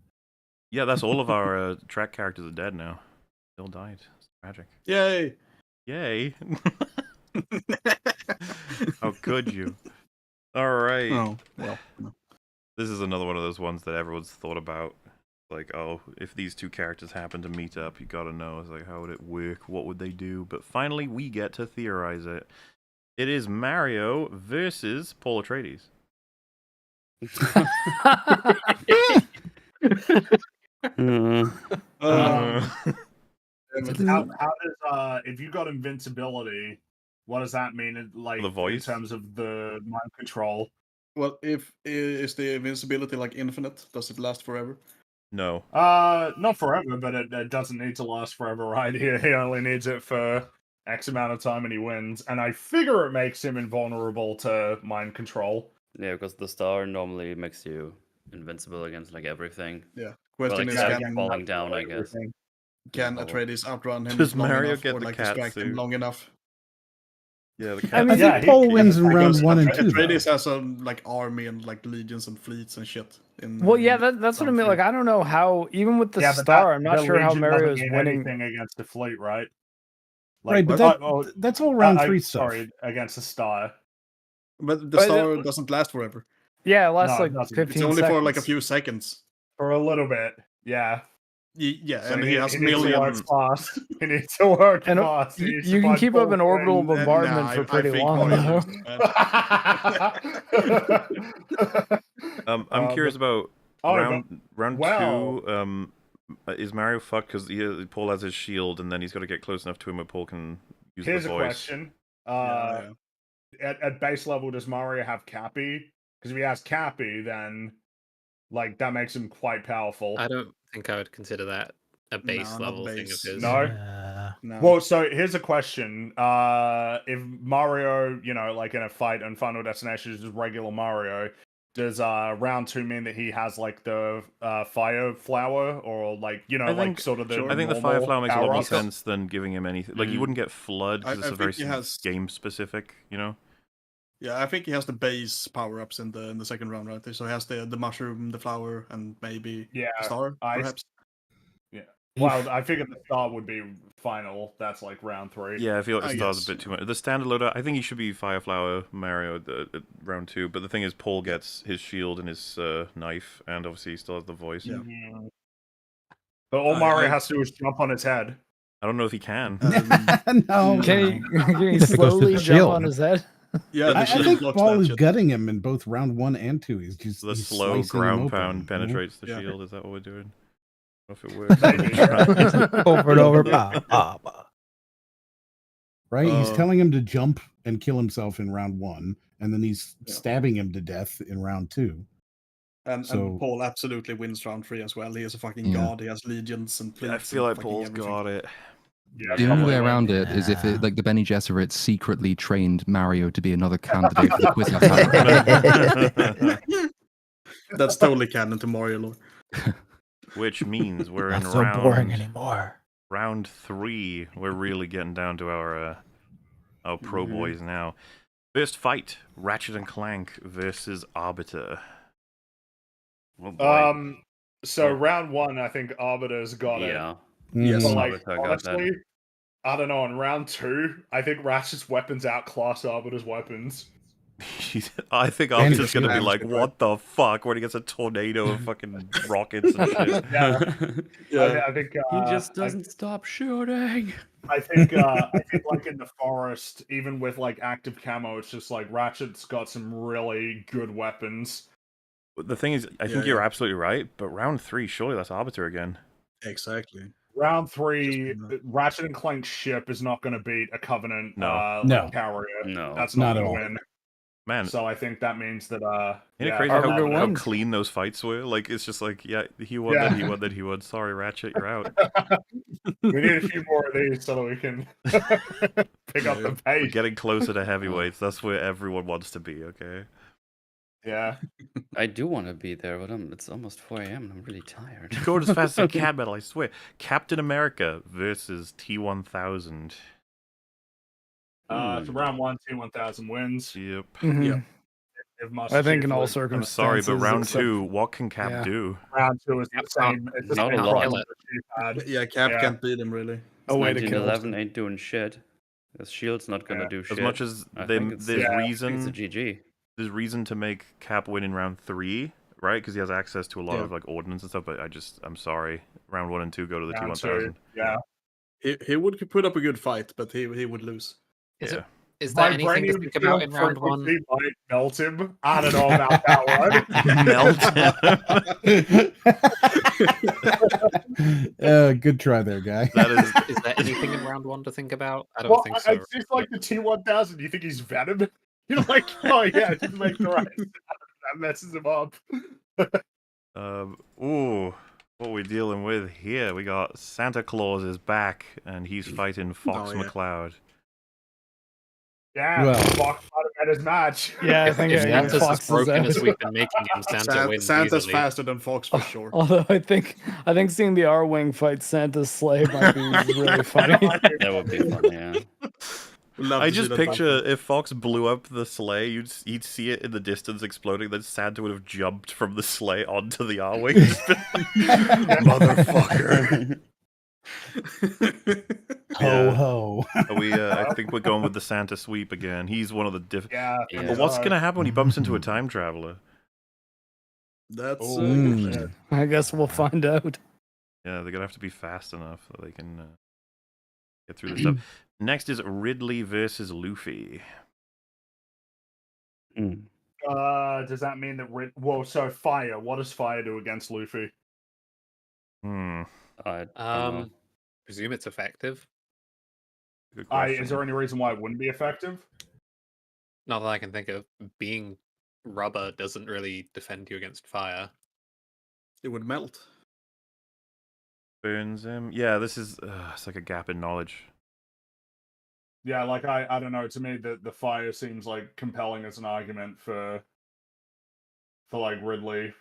Yeah, that's all of our Trek characters are dead now. They all died. It's tragic. Yay! Yay! How could you? All right. Oh, well. No. This is another one of those ones that everyone's thought about. Like, oh, if these two characters happen to meet up, you gotta know. It's like, how would it work? What would they do? But finally, we get to theorize it. It is Mario versus Paul Atreides. How does if you got invincibility, what does that mean? Like The voice? in terms of the mind control. Well, is the invincibility like infinite? Does it last forever? No. Not forever, but it doesn't need to last forever, right? He only needs it for X amount of time and he wins. And I figure it makes him invulnerable to mind control. Yeah, because the star normally makes you invincible against like everything. Yeah. Well, Question like, is, yeah, can falling down, I guess. Can Atreides outrun him Does long Mario enough, get or the like cat distract him suit? long enough? Yeah, the I cat. mean, Yeah, Paul he- wins in round Because 1 and 2. though. Atreides has a like army and like legions and fleets and shit. Well, yeah, that's what I mean. Like, I don't know how, even with the Yeah, but star, I'm not the sure how Legion Mario doesn't is mean winning. anything against the fleet, right? Right, but that's all round 3 stuff. Sorry, against the star. But the But star doesn't last forever. Yeah, it lasts No, it like doesn't. 15 It's only seconds. for like a few seconds. For a little bit, yeah. Yeah, So and he has needs to work millions. fast. He needs to work And fast. you can keep up an orbital bombardment Nah, for I pretty think long, more though. years, I'm curious about round well- 2. Is Mario fucked because Paul has his shield and then he's got to get close enough to him where Paul can use Here's the a voice? question. Yeah. At base level, does Mario have Cappy? Because if he has Cappy, then like that makes him quite powerful. I don't think I would consider that a base not level thing base. of his. No? No. Well, so here's a question. If Mario, like in a fight on Final Destination is just regular Mario, does round 2 mean that he has like the fire flower or like I think- like sort of the I think the fire normal flower makes a lot more power-ups? sense than giving him anything. Like you wouldn't get flood because I it's a very think he has- game specific, you know. Yeah, I think he has the base power ups in the second round, right? So he has the mushroom, the flower, and maybe Yeah, the star, perhaps. Yeah. Well, I figured the star would be final. That's like round 3. Yeah, I feel like the I star's guess, a bit too much. The standard loader, I think he should be Fireflower Mario at round 2. But the thing is, Paul gets his shield and his knife, and obviously he still has the voice. Yeah. But all Mario has to do is jump on his head. I don't know if he can. No. Can he If it goes through slowly the jump shield. on his head? Yeah, I the think blocks Paul that is shit. gutting him in both round 1 and 2. He's just The he's slow slicing him ground open, pound you know? penetrates the Yeah. shield. Is that what we're doing? I don't know if it works. Over and over. Bah, bah, bah. Right? He's telling him to jump and kill himself in round 1, and then he's Yeah. stabbing him to death in round 2. And So- Paul absolutely wins round 3 as well. He is a fucking Yeah. god. He has legions and Yeah, I fleets feel and like fucking Paul's everything. got it. Yeah, The only way probably. around it is if it, like the Bene Gesserit secretly trained Mario to be another candidate for the Quiz. That's totally canon to Mario lore. Which means we're in Not so boring round anymore. round 3. We're really getting down to our pro Mhm. boys now. First fight: Ratchet and Clank versus Arbiter. Oh boy. So round 1, I think Arbiter's got it. Yeah. Yes. But Mhm. like, Arbiter got that. honestly, I don't know. On round 2, I think Ratchet's weapons outclass Arbiter's weapons. I think And Arbiter's his gonna be shield. like, "What the fuck?" when he gets a tornado of fucking rockets and shit. Yeah, Yeah. I think He just doesn't stop shooting. I think like in the forest, even with like active camo, it's just like Ratchet's got some really good weapons. The thing is, I think Yeah, you're yeah. absolutely right. But round 3, surely that's Arbiter again. Exactly. Round 3, Just been Ratchet and Clank's ship is not going to beat a Covenant No. No. carrier. No. That's Not not at going all. to win. Man, So I think that means that isn't it yeah, crazy Arbiter how wins. clean those fights were? Like, it's just like, yeah, he won, Yeah. then he won, then he won. Sorry, Ratchet, you're out. we need a few more of these so that we can pick up the We're pace. getting closer to heavyweights. That's where everyone wants to be, okay? Yeah. I do want to be there, but it's almost 4 a.m. and I'm really tired. Go as fast as I can, Metal, I swear. Captain America versus T-1000. So round 1, T-1000 wins. Yep. Mhm. Yeah. If Must I think in Chief all wins. I'm circumstances. sorry, but round except- 2, what can Cap Yeah. do? Round 2 is the Cap same. It's the not same a lot. problem that Chief had. Yeah, Cap Yeah. can't beat him really. A way to kill 1911 ain't doing shit. His shield's not gonna Yeah. do shit. As much as I they, think it's, there's yeah, I think it's a reason, GG. there's reason to make Cap win in round 3, right? Because he has access to a lot Yeah. of like ordnance and stuff. But I'm sorry. Round 1 and 2 go to the Round T-1000. 2. Yeah. He would put up a good fight, but he would lose. Yeah. Is there anything to Vibranium think about in shield round 1? frequency might melt him. I don't know about that one. Melt. Good try there, guy. That is. Is there anything in round 1 to think about? I don't Well, think so. it's just like the T-1000. You think he's Venom? You're like, oh yeah, just make the right. That messes him up. Ooh, what are we dealing with here? We got Santa Claus is back, and he's fighting Fox yeah. McCloud. Yeah, Well- Fox might have had his match. Yeah, I If think Santa's as Fox is broken as out. we've been making him, Santa wins Santa's easily. faster than Fox for sure. Although I think seeing the R-Wing fight Santa's sleigh might be really funny. That would be fun, yeah. Love I to see just that picture fight. if Fox blew up the sleigh, you'd see it in the distance exploding, then Santa would have jumped from the sleigh onto the R-Wing. Motherfucker. Ho ho. I think we're going with the Santa sweep again. He's one of the Yeah. Yeah. But what's gonna happen when he bumps into a time traveler? That's Mm. good. I guess we'll find out. Yeah, they're gonna have to be fast enough that they can get through this stuff. Next is Ridley versus Luffy. Does that mean that so fire? What does fire do against Luffy? Hmm. I don't know. Presume it's effective. Good question. Is there any reason why it wouldn't be effective? Not that I can think of. Being rubber doesn't really defend you against fire. It would melt. Burns him. Yeah, this is it's like a gap in knowledge. Yeah, like I don't know. To me, the fire seems like compelling as an argument for like Ridley.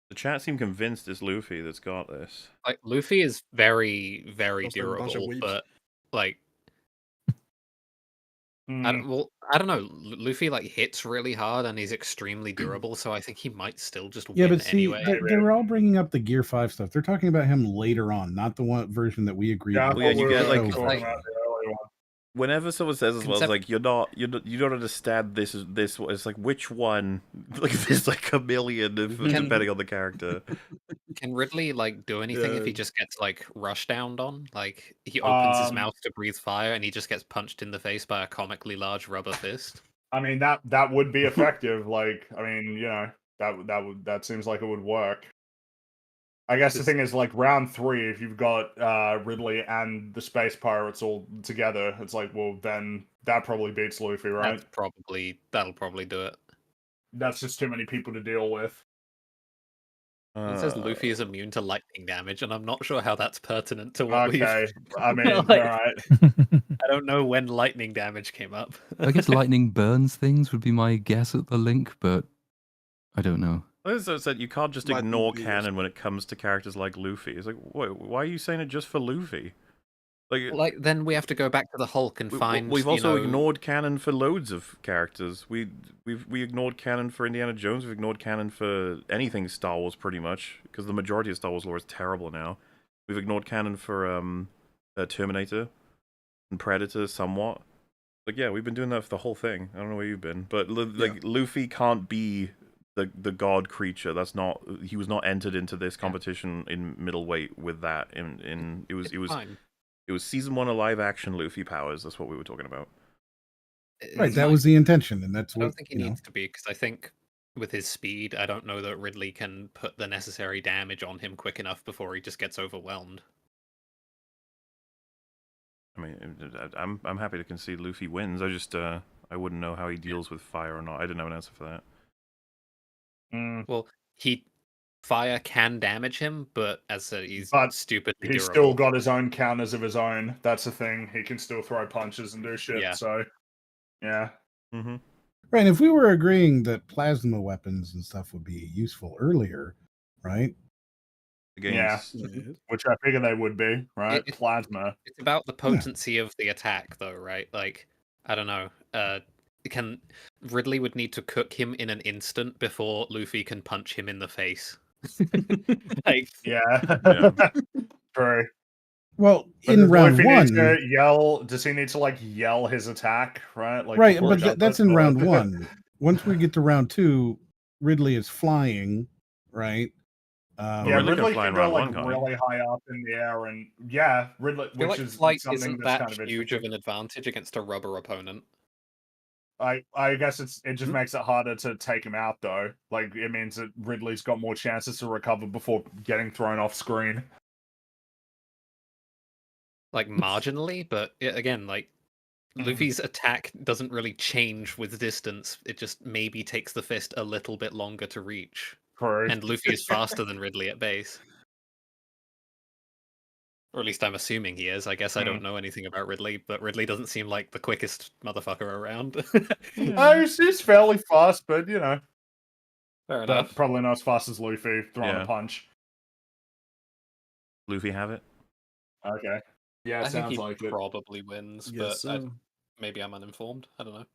The chat seem convinced it's Luffy that's got this. Like Luffy is very, very Just a bunch of durable, weeps. but like I don't know. Luffy like hits really hard and he's extremely durable, so I think he might still just Yeah, win but see, anyway. they're all bringing up the Gear 5 stuff. They're talking about him later on, not the one version that we agreed Yeah, I with. thought Well, yeah, we you were get, like, talking like- about the early one. Whenever someone says as well, it's Concept- like you don't understand this. It's like which one? Like there's like a million depending on the character. Can Ridley like do anything if he Yeah. just gets like rush downed on? Like he opens his Um, mouth to breathe fire and he just gets punched in the face by a comically large rubber fist. I mean that would be effective. Like, I mean, you know, that seems like it would work. I guess the thing is, like, round 3, if you've got Ridley and the Space Pirates all together, it's like, well, then that probably beats Luffy, right? That'll probably do it. That's just too many people to deal with. It says Luffy is immune to lightning damage, and I'm not sure how that's pertinent to what Okay, we've. I mean, Like- alright. I don't know when lightning damage came up. I guess lightning burns things would be my guess at the link, but I don't know. As I said, you can't just Might ignore be canon when it comes to characters like Luffy. It's like, why are you saying it just for Luffy? Like then we have to go back to the Hulk and find. We've also you know, ignored canon for loads of characters. We ignored canon for Indiana Jones. We've ignored canon for anything Star Wars, pretty much, because the majority of Star Wars lore is terrible now. We've ignored canon for Terminator and Predator somewhat. Like, yeah, we've been doing that for the whole thing. I don't know where you've been, but like Luffy can't be the god creature. That's not. He was not entered into this competition in middleweight with that. It was. fine. It was season 1 of live action Luffy powers. That's what we were talking about. Right, It's that fine. was the intention, and that's I what don't think he needs to be because I think with his speed, I don't know that Ridley can put the necessary damage on him quick enough before he just gets overwhelmed. I mean, I'm happy to concede Luffy wins. I just I wouldn't know how he deals with fire or not. I didn't have an answer for that. Well, fire can damage him, but as I said, he's But stupidly He's durable. still got his own counters of his own. That's the thing. He can still throw punches and do shit. Yeah. So, yeah. Mm-hmm. Right, and if we were agreeing that plasma weapons and stuff would be useful earlier, right? Yeah. Which I figure they would be, right? Plasma. It's about the potency of the attack, though, right? Like, I don't know. Ridley would need to cook him in an instant before Luffy can punch him in the face. Like, yeah. True. Well, But in does round Luffy need one, to yell? Does he need to like yell his attack? Right. Like right? before But he does that's it, in or- round one. Once we get to round 2, Ridley is flying, right? Yeah, Ridley Ridley can fly can in go round like one, can't he? really high up in the air, and yeah, Ridley, I feel which like is flight something isn't that's that kind of huge of interesting. an advantage against a rubber opponent. I guess it just makes it harder to take him out though. Like it means that Ridley's got more chances to recover before getting thrown off screen. Like marginally, but again, like Mm. Luffy's attack doesn't really change with distance. It just maybe takes the fist a little bit longer to reach. True. And Luffy is faster than Ridley at base. Or at least I'm assuming he is. I guess I don't know anything about Ridley, but Ridley doesn't seem like the quickest motherfucker around. He's fairly fast, but you know, Fair enough. probably not as fast as Luffy throwing Yeah. a punch. Luffy have it. Okay. Yeah, it I think sounds he like it. probably wins, Yes, but maybe I'm uninformed. I don't know.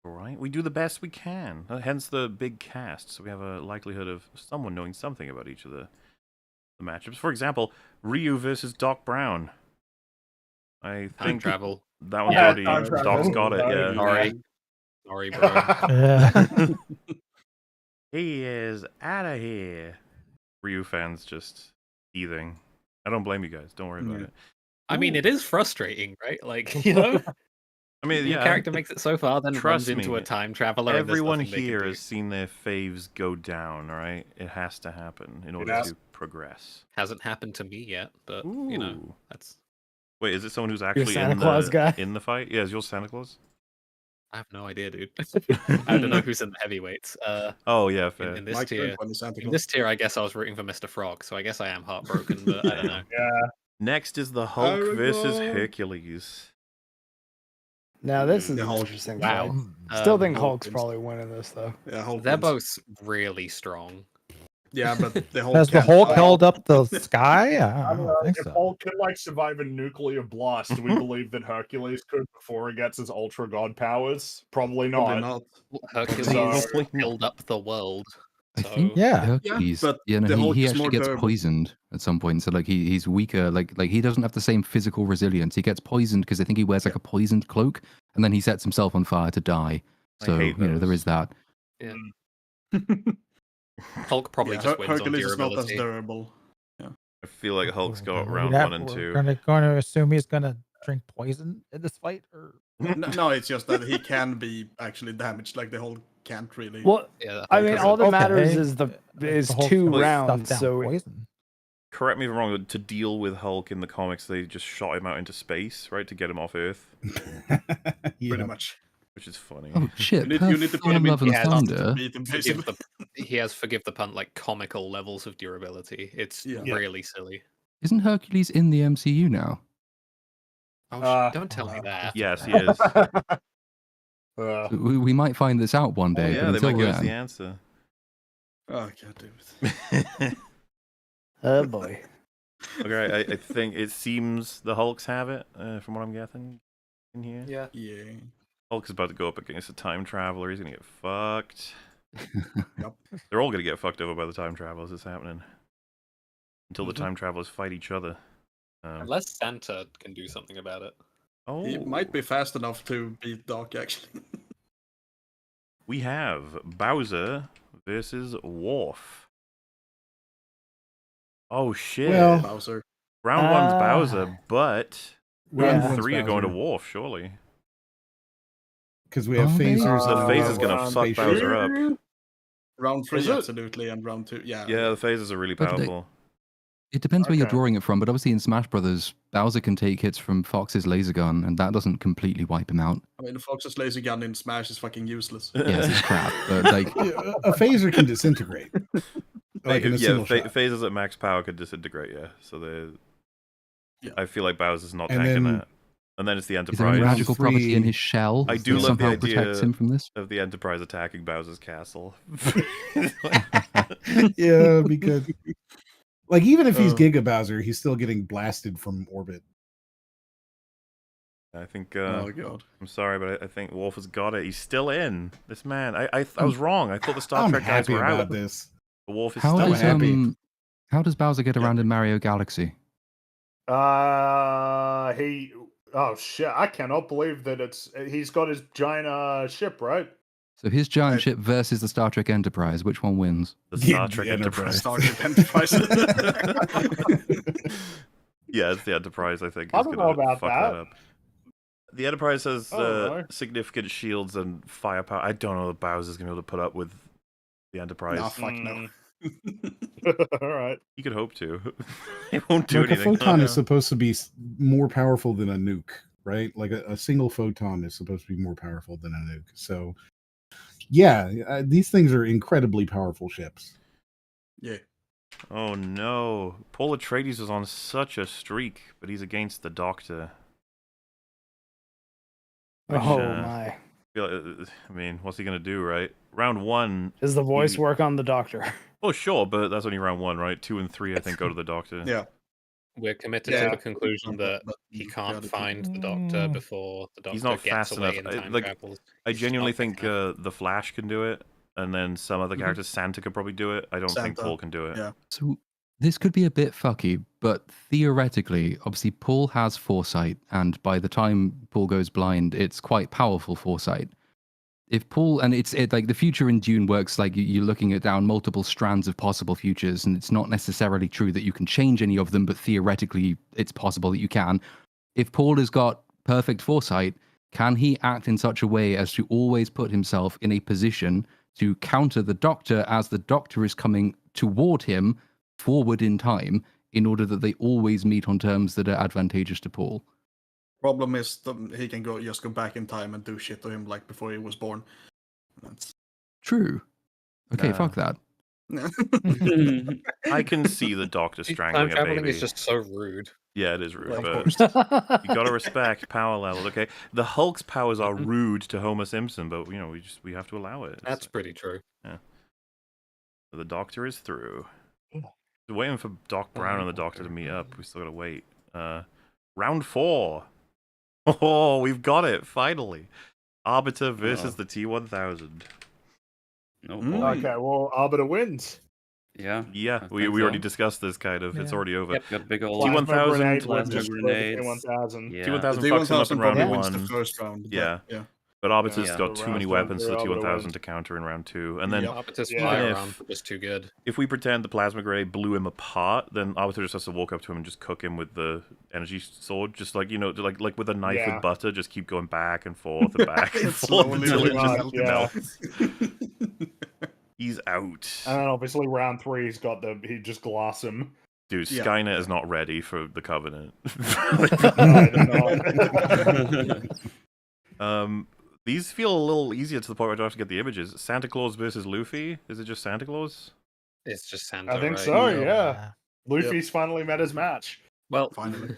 All right, we do the best we can. Hence the big cast, so we have a likelihood of someone knowing something about each of the matchups. For example, Ryu versus Doc Brown. I Time think travel. that one's Yeah, already time travel. Doc's got it. Yeah. Sorry, bro. Yeah. He is out of here. Ryu fans just teething. I don't blame you guys. Don't worry about it. I mean, it is frustrating, right? Like, you know, I mean, your yeah. character makes it so far, then Trust runs into me, a time traveler. and there's Everyone nothing they can here do. has seen their faves go down, all right? It has to happen in order has. to progress. Hasn't happened to me yet, but you know, Ooh. that's. Wait, is it someone who's actually Santa in Claus the guy? in the fight? Yeah, is yours Santa Claus? I have no idea, dude. I don't know who's in the heavyweights. Oh yeah, fair. In this Mike tier, Kirkland is Santa in Claus. this tier, I guess I was rooting for Mr. Frog, so I guess I am heartbroken, but I don't know. Yeah. Next is the Hulk versus Aragorn. Hercules. Now this is The an Hulk. interesting Wow. fight. Still think Hulk Hulk's wins. probably winning this though. Yeah, Hulk They're wins. both really strong. Yeah, but the Hulk Has the can't Hulk fly. held up the sky? I I don't don't know. think If so. Hulk could like survive a nuclear blast, do we believe that Hercules could before he gets his ultra god powers? Probably not. Probably not. Hercules So- filled up the world. I So think Yeah. Hercules, but yeah, no, the Hulk he is actually more gets durable. poisoned at some point. So like he's weaker. Like he doesn't have the same physical resilience. He gets poisoned because I think he wears like a poisoned cloak, and then he sets himself on fire to die. I So hate there those. is that. yeah. Hulk probably Yeah, just wins on Hercules is not as durability. durable. I feel like Hulk's got We're round gonna- 1 and we're 2. going to assume he's gonna drink poison in this fight, or No, it's just that he can be actually damaged. Like the Hulk can't really. Well, Yeah, the I Hulk mean, has all a- that matters Okay. is the Hulk's 2 gonna stuff rounds. down So poison. Correct me if I'm wrong, to deal with Hulk in the comics, they just shot him out into space, right, to get him off Earth, pretty much. which is funny. Oh shit! You need to put him in Love and He has- Thunder. beat him, Forgive basically. he has, forgive the pun, like comical levels of durability. It's Yeah. really silly. Isn't Hercules in the MCU now? Oh, don't tell me that. Yes, he is. We might find this out one day. Yeah, but they until might give us then, the answer. Oh god damn it. oh boy. Okay, I think it seems the Hulks have it, from what I'm getting in here. Yeah. Yeah. Hulk is about to go up against a time traveler. He's gonna get fucked. Yep. They're all gonna get fucked over by the time travelers. It's happening until the Mhm. time travelers fight each other. Unless Santa can do something about it. Oh, He might be fast enough to beat Doc, actually. we have Bowser versus Worf. Oh shit! Well, Bowser. Round one's Bowser, but Round round one's 3 are going to Bowser. Worf, surely. Because we have Are they? phasers. The and phaser's we gonna have fuck spaceships. Bowser up. Round 3, Is it? absolutely, and round 2, yeah. Yeah, the phasers are really But they- powerful. it depends where you're Okay. drawing it from. But obviously in Smash Brothers, Bowser can take hits from Fox's laser gun, and that doesn't completely wipe him out. I mean, the Fox's laser gun in Smash is fucking useless. Yes, it's crap, but like Yeah, a phaser can disintegrate. Like in a single shot. Phasers at max power could disintegrate. Yeah, so they. Yeah. I feel like Bowser's not And tanking then- that. And then it's the is there Enterprise. any round magical property in three- his shell I do that love the somehow idea- protects him from this? Of the Enterprise attacking Bowser's castle. Yeah, because like even if he's Uh, Giga Bowser, he's still getting blasted from orbit. I think. Oh god. I'm sorry, but I think Worf has got it. He's still in. This man. I was wrong. I thought the Star I'm Trek guys happy were about out. this. But Worf is How still does in. how does Bowser get around in Mario Galaxy? He. Oh shit! I cannot believe that he's got his giant ship, right? So his giant ship versus the Star Trek Enterprise, which one wins? The Star Trek Enterprise. Enterprise. Star Trek Enterprise. Yeah, it's the Enterprise. I think. I is don't gonna know about fuck that. up. The Enterprise has I don't know. significant shields and firepower. I don't know if Bowser's gonna be able to put up with the Enterprise. Nah, fuck no. All right. You could hope to. It won't do Like a anything. photon is supposed to be more powerful than a nuke, right? Like a single photon is supposed to be more powerful than a nuke. So, yeah, these things are incredibly powerful ships. Yeah. Oh no. Paul Atreides is on such a streak, but he's against the Doctor. Which, Oh my. I mean, what's he gonna do, right? Round 1. Does the voice work on the Doctor? Oh sure, but that's only round 1, right? 2 and 3, I think, go to the Doctor. Yeah. We're committed Yeah. to the conclusion that But he the can't other two- find the Doctor before the Doctor He's not gets fast away enough. in time Like, travels. I He's genuinely not quick think enough. the Flash can do it, and then some other characters, Santa could probably do it. I don't think Santa, Paul can do it. yeah. So this could be a bit fucky, but theoretically, obviously, Paul has foresight, and by the time Paul goes blind, it's quite powerful foresight. If Paul, and it's like the future in Dune works like you're looking at down multiple strands of possible futures, and it's not necessarily true that you can change any of them, but theoretically, it's possible that you can. If Paul has got perfect foresight, can he act in such a way as to always put himself in a position to counter the Doctor as the Doctor is coming toward him forward in time in order that they always meet on terms that are advantageous to Paul? Problem is, he can just go back in time and do shit to him like before he was born. That's True. Okay, Nah. fuck that. I can see the Doctor Time strangling a traveling baby. is just so rude. Yeah, it is rude, Of but course. you gotta respect power levels. Okay, the Hulk's powers are rude to Homer Simpson, but we have to allow it. That's pretty true. The Doctor is through. We're waiting for Doc Brown and the Doctor to meet up. We still gotta wait. Round 4. Oh, we've got it finally. Arbiter versus the T1000. No Okay, well, Arbiter wins. Yeah. Yeah, I we think already so. discussed this kind of. It's Yeah. already over. Got big old Plasma grenade T1000. wins plasma just for the grenades. T1000. Yeah. T1000 The fucks him up in T1000 round probably wins the 1. first round. But, Yeah. yeah. But Arbiter's Yeah. got So too many round 1 weapons for for the Arbiter T1000 wins. to counter in round 2. And then Yep. Arbiter's Yeah. fire If- round was too good. if we pretend the plasma grenade blew him apart, then Arbiter just has to walk up to him and just cook him with the energy sword, just like like with a knife Yeah. with butter, just keep going back and forth and back and It's forth slowly until it melting. just Yeah. melts. He's out. And then obviously round 3, he just glass him. Dude, Yeah. Skynet is not ready for the Covenant. These feel a little easier to the point where I don't have to get the images. Santa Claus versus Luffy? Is it just Santa Claus? It's just Santa. I think right? so, yeah. Luffy's finally met his match. Well, Finally.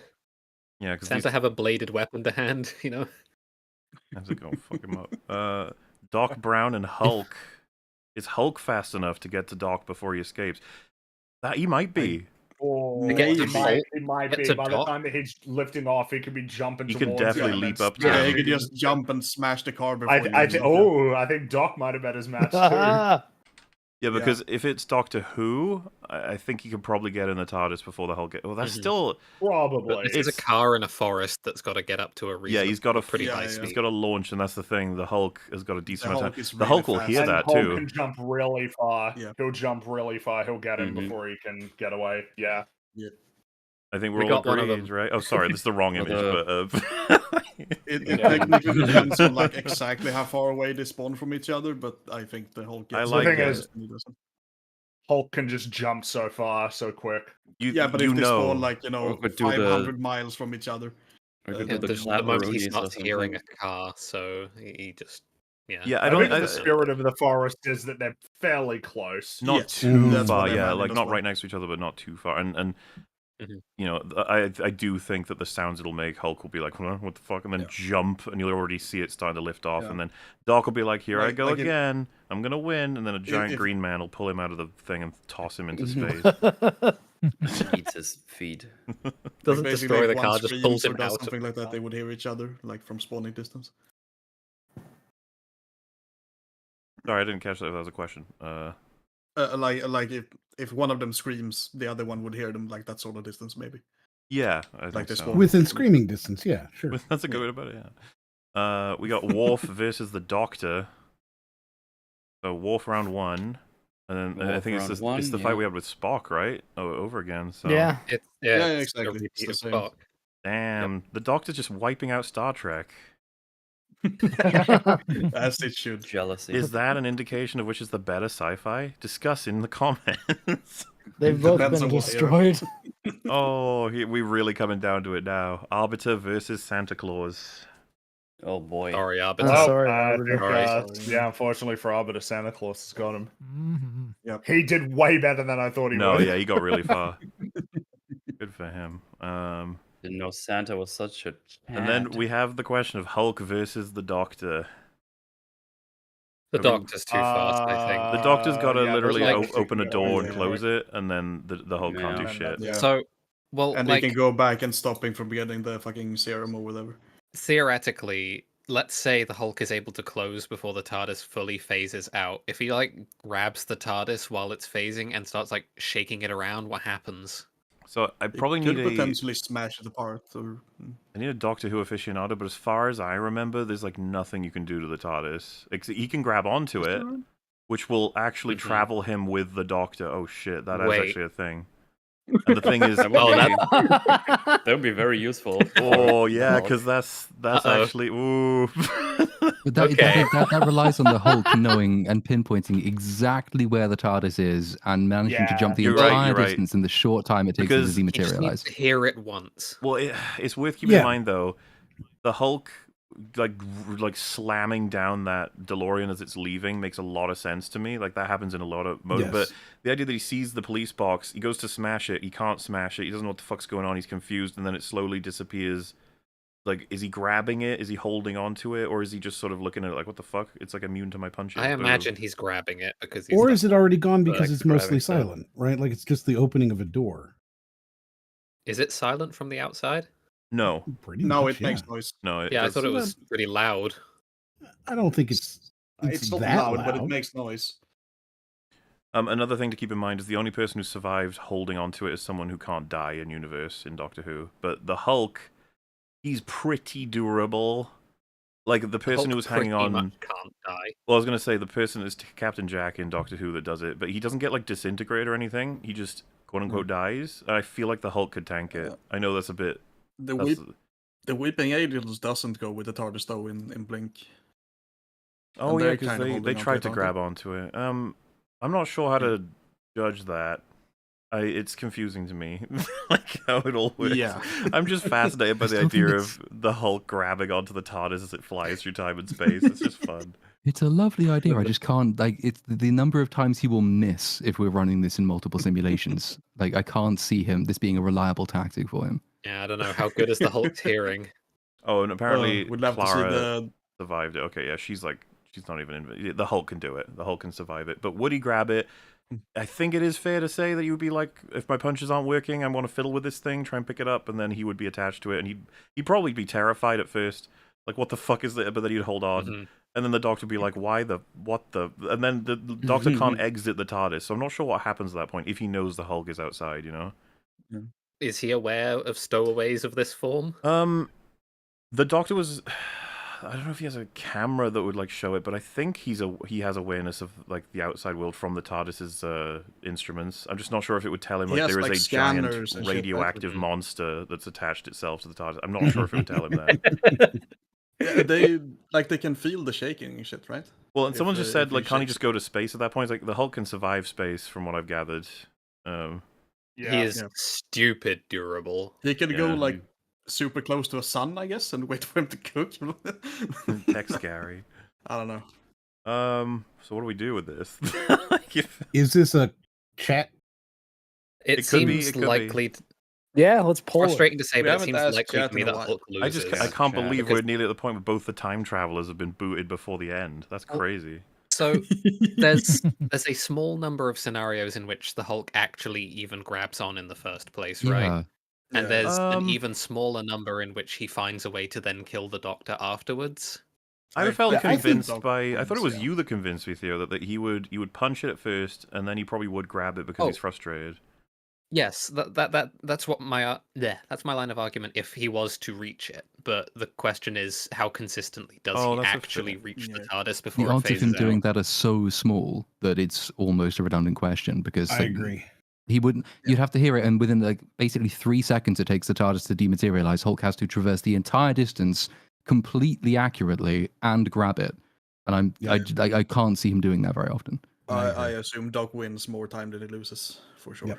Yeah, because Santa have a bladed weapon to hand, you know. How's it going? Fuck him up. Doc Brown and Hulk. Is Hulk fast enough to get to Doc before he escapes? That he might be. Oh, To get to it might get be. to By the Doc? time that he's lifting off, he could be jumping He towards could definitely him and leap up to Yeah, him. he could just jump and smash the car before I think Doc might have met his match too. Yeah, because if it's Doctor Who, I think he could probably get in the TARDIS before the Hulk. Well, that's still Probably. But this is a car in a forest that's got to get up to a yeah. He's got a pretty high He's speed. got a launch, and that's the thing. The Hulk has got a decent amount of time. Hulk is The really Hulk will fast. hear And that Hulk too. can jump really far. Yeah. He'll jump really far. He'll get him before he can get away. Yeah. I think we're We all got one of agreed, them. right? Oh, sorry, this is the wrong image, but It technically depends on like exactly how far away they spawn from each other, but I think the Hulk gets I like The thing it. is, Hulk can just jump so far, so quick. Yeah, but you if they know, spawn like, Or could do the- 500 miles from each other. Or could Yeah, do the At the moment, he clapperoonies or starts hearing something. a car, so he just yeah, I think the spirit of the forest is that they're fairly close. not Yes, too that's far, what I yeah, meant like as not well. right next to each other, but not too far. And Mhm. you know, I do think that the sounds it'll make, Hulk will be like, huh, what the fuck, and then jump, and you'll already see it starting to lift off, Yeah. and then Doc will be like, here I Like- go like again, I'm gonna win, and then a giant if- green man will pull him out of the thing and toss him into space. Eats his feet. doesn't Basically, destroy the if one car, just screams pulls or him does out. something like that, they would hear each other, like from spawning distance. Sorry, I didn't catch that. That was a question. Like if one of them screams, the other one would hear them, like that sort of distance, maybe. Yeah, I think Like this so. one. Within screaming distance, yeah, sure. That's a good way to put it. Yeah. We got Worf versus the Doctor. So Worf round 1, and then I Worf think it's round this, one, it's the yeah. fight we had with Spock, right? Oh, over again. So Yeah. It's, Yeah, it's a exactly. repeat It's the of same. Spock. damn, the Doctor's just wiping out Star Trek. As it should. Jealousy. Is that an indication of which is the better sci-fi? Discuss in the comments. They've both Depends been on what era. destroyed. We're really coming down to it now. Arbiter versus Santa Claus. Oh boy. Sorry, Arbiter. Oh, sorry, I Arbiter. think, Sorry. yeah, unfortunately for Arbiter, Santa Claus has got him. Mhm. He did way better than I thought he No, would. yeah, he got really far. Good for him. Didn't know Santa was such a. And then tad. we have the question of Hulk versus the Doctor. The I mean, Doctor's too fast, I think. The Doctor's got to yeah, literally there's like open a door and yeah. close it, and then the Hulk can't do Yeah. shit. Yeah. So, well, And like they can go back and stop him from getting the fucking serum or whatever. theoretically, let's say the Hulk is able to close before the TARDIS fully phases out. If he like grabs the TARDIS while it's phasing and starts like shaking it around, what happens? So I probably Could need a potentially smash it apart. Or I need a Doctor Who aficionado, but as far as I remember, there's like nothing you can do to the TARDIS. He can grab onto it, which will actually travel him with the Doctor. Oh shit, that is Wait. actually a thing. And the thing is, That would Oh, be- that- that would be very useful. oh yeah, Hulk. because that's Uh-oh. actually ooh. But that, Okay. that relies on the Hulk knowing and pinpointing exactly where the TARDIS is and managing to jump the You're right, entire you're right. distance in the short time it takes it to Because he just needs dematerialize. to hear it once. Well, it's worth keeping in Yeah. mind though, the Hulk like slamming down that DeLorean as it's leaving makes a lot of sense to me. Like that happens in a lot of modes. Yes. But the idea that he sees the police box, he goes to smash it, he can't smash it, he doesn't know what the fuck's going on, he's confused, and then it slowly disappears Like, is he grabbing it? Is he holding onto it? Or is he just sort of looking at it like, what the fuck? It's like immune to my punches. I boo. imagine he's grabbing it because he's. Or done is it that. already gone But- because Like it's mostly grabbing stuff. silent, right? Like it's just the opening of a door. Is it silent from the outside? No. Pretty No, much, it makes noise. No. Yeah, I thought it does- was pretty loud. I don't think it's It's not that loud, but it loud. makes noise. Another thing to keep in mind is the only person who survived holding onto it is someone who can't die in universe in Doctor Who. But the Hulk, he's pretty durable. Like the person Hulk who was hanging pretty on. much can't die. Well, I was gonna say the person is Captain Jack in Doctor Who that does it, but he doesn't get like disintegrate or anything. He just quote unquote dies. And I feel like the Hulk could tank it. I know that's a bit. The Weeping Angels doesn't go with the TARDIS though in Blink. Oh And yeah, they're because kinda they holding onto tried it, to aren't grab onto it. I'm not sure how to judge that. It's confusing to me, like how it all works. Yeah. I'm just fascinated by the still think idea it's- of the Hulk grabbing onto the TARDIS as it flies through time and space. It's just fun. It's a lovely idea. I just can't like it's the number of times he will miss if we're running this in multiple simulations. Like I can't see this being a reliable tactic for him. Yeah, I don't know. How good is the Hulk's hearing? Oh, and apparently We'd love to see Clara the. survived it. Okay, yeah, she's not even in. The Hulk can do it. The Hulk can survive it. But would he grab it? I think it is fair to say that you would be like, if my punches aren't working, I want to fiddle with this thing, try and pick it up, and then he would be attached to it, and he'd probably be terrified at first, like what the fuck is that? But then he'd hold on, and then the Doctor would be like, what the, and then the Doctor can't exit the TARDIS, so I'm not sure what happens at that point if he knows the Hulk is outside, you know. Is he aware of stowaways of this form? The Doctor was. I don't know if he has a camera that would like show it, but I think he has awareness of like the outside world from the TARDIS's instruments. I'm just not sure if it would tell him He like has, there is like, a scanners giant and shit, right? radioactive monster that's attached itself to the TARDIS. I'm not sure if it would tell him that. Yeah, they can feel the shaking and shit, right? Well, and someone just said if like, he can't he shakes- just go to space at that point? It's like the Hulk can survive space, from what I've gathered. He is stupid durable. He can Yeah. go like super close to a sun, I guess, and wait for him to cook. Tech scary. I don't know. So what do we do with this? Is this a chat? It seems likely. Yeah, let's pull Frustrating it. to say, We but it haven't seems asked likely to chat me in a that while. Hulk I loses. can't believe because- we're nearly at the point where both the time travelers have been booted before the end. That's crazy. So there's a small number of scenarios in which the Hulk actually even grabs on in the first place, right? Yeah. And there's an Um, even smaller number in which he finds a way to then kill the Doctor afterwards. I felt I think convinced Doc by. I thought it was wins, you that convinced me, Theo, that he would punch it at first, and then he probably would grab it because he's frustrated. Yes, that's what that's my line of argument if he was to reach it. But the question is, how consistently does Oh, he that's a actually fair- reach the Yeah. TARDIS The before it odds of phases him doing out? that are so small that it's almost a redundant question because I like, agree. he wouldn't. You'd have to hear it, and within like basically 3 seconds, it takes the TARDIS to dematerialize. Hulk has to traverse the entire distance completely accurately and grab it, and I can't see him doing that very often. I assume Doc wins more time than he loses for sure. Yep.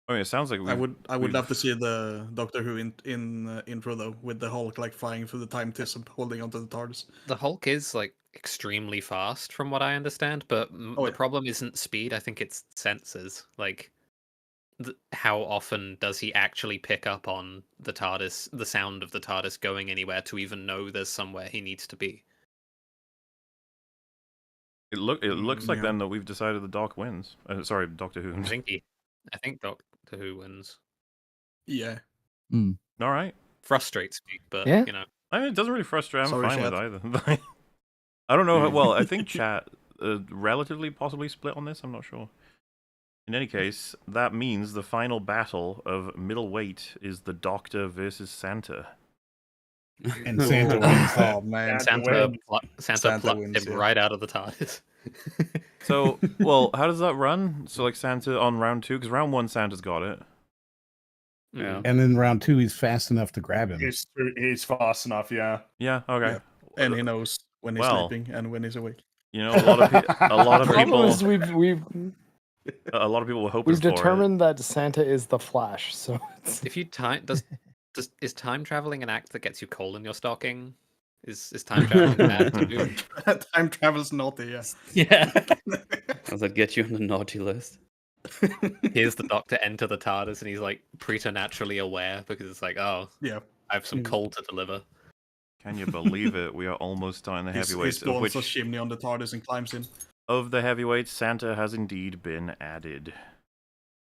I mean, it sounds like I would love to see the Doctor Who in intro though, with the Hulk like flying through the time tism, holding onto the TARDIS. The Hulk is like extremely fast, from what I understand. But the problem isn't speed. I think it's senses. Like, how often does he actually pick up on the TARDIS, the sound of the TARDIS going anywhere to even know there's somewhere he needs to be? It looks like yeah. then that we've decided the Doc wins. Sorry, Doctor Who. I think Doctor Who wins. Yeah. All right. Frustrates me, but Yeah. you know. I mean, it doesn't really frustrate. I'm Sorry, fine with chat. either. I don't know. Well, I think chat relatively possibly split on this. I'm not sure. In any case, that means the final battle of middleweight is the Doctor versus Santa. And Santa wins that. Oh man, Santa Santa plucked wins, him yeah. right out of the TARDIS. So, well, how does that run? So, like Santa on round 2, because round 1 Santa's got it. Yeah. And then round 2, he's fast enough to grab him. He's fast enough, yeah. Yeah. Okay. Yeah. And he knows when he's Well, sleeping and when he's awake. You know, a lot of The problem people. is A lot of people were hoping we've for it. determined that Santa is the Flash. So it's... If you time is time traveling an act that gets you coal in your stocking? Is time traveling bad to do? Time travel's naughty, yeah. Yeah. Does that get you on the naughty list? Here's the Doctor enter the TARDIS and he's like preternaturally aware because it's like, oh, Yeah. I have some coal to deliver. Can you believe it? We are almost done the He heavyweights. Of spawns a which, chimney on the TARDIS and climbs in. of the heavyweights, Santa has indeed been added.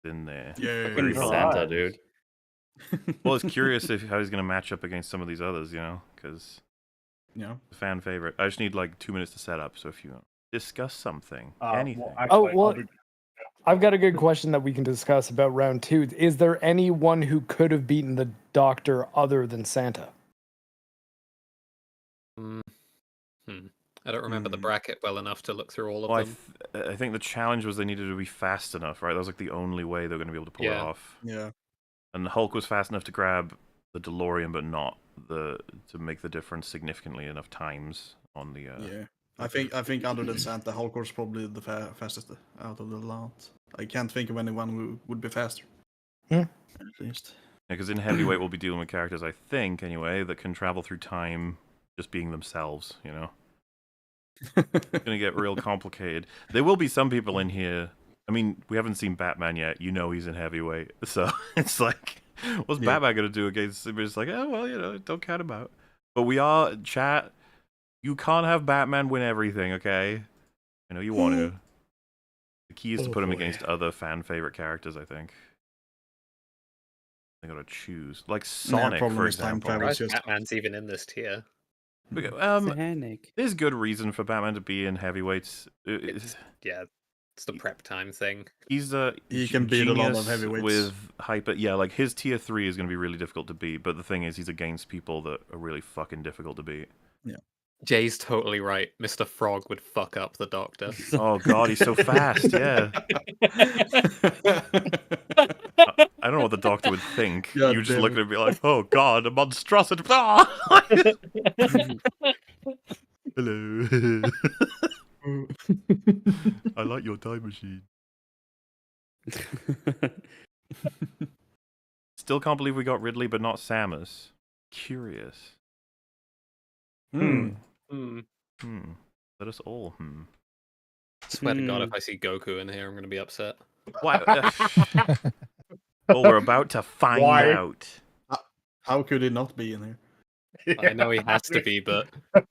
In there. Yeah, Fucking Santa, dude. Well, I was curious how he's going to match up against some of these others, you know, because yeah, fan favorite. I just need like 2 minutes to set up. So if you discuss something, anything. I've got a good question that we can discuss about round 2. Is there anyone who could have beaten the Doctor other than Santa? I don't remember the bracket well enough to look through all of Well, them. I think the challenge was they needed to be fast enough, right? That was like the only way they were going to be able to pull it off. Yeah. And the Hulk was fast enough to grab the DeLorean, but not to make the difference significantly enough times on the. Yeah, I think other than Santa, Hulk was probably the fastest out of the lot. I can't think of anyone who would be faster. At least. Yeah, because in heavyweight we'll be dealing with characters, I think, anyway, that can travel through time just being themselves. You know. It's gonna get real complicated. There will be some people in here. I mean, we haven't seen Batman yet. You know he's in heavyweight, so it's like, what's Batman gonna do against him? It's like, oh well, you know, don't count him out. But we are chat. You can't have Batman win everything, okay? I know you want to. The key is to put him against other fan favorite characters. I think. I gotta choose, like Sonic, for example. Batman's even in this tier. There's good reason for Batman to be in heavyweights. It's the prep time thing. He's he can beat a lot of heavyweights with hyper. Yeah, like his tier 3 is going to be really difficult to beat. But the thing is, he's against people that are really fucking difficult to beat. Yeah, Jay's totally right. Mr. Frog would fuck up the Doctor. Oh god, he's so fast. Yeah. I don't know what the Doctor would think. God You just damn look at it. him and be like, "Oh god, a monstrosity!" Hello. I like your time machine. Still can't believe we got Ridley, but not Samus. Curious. Let us all. Swear to God, if I see Goku in here, I'm going to be upset. Why? Well, we're about to find out. How could it not be in here? I know he has to be, but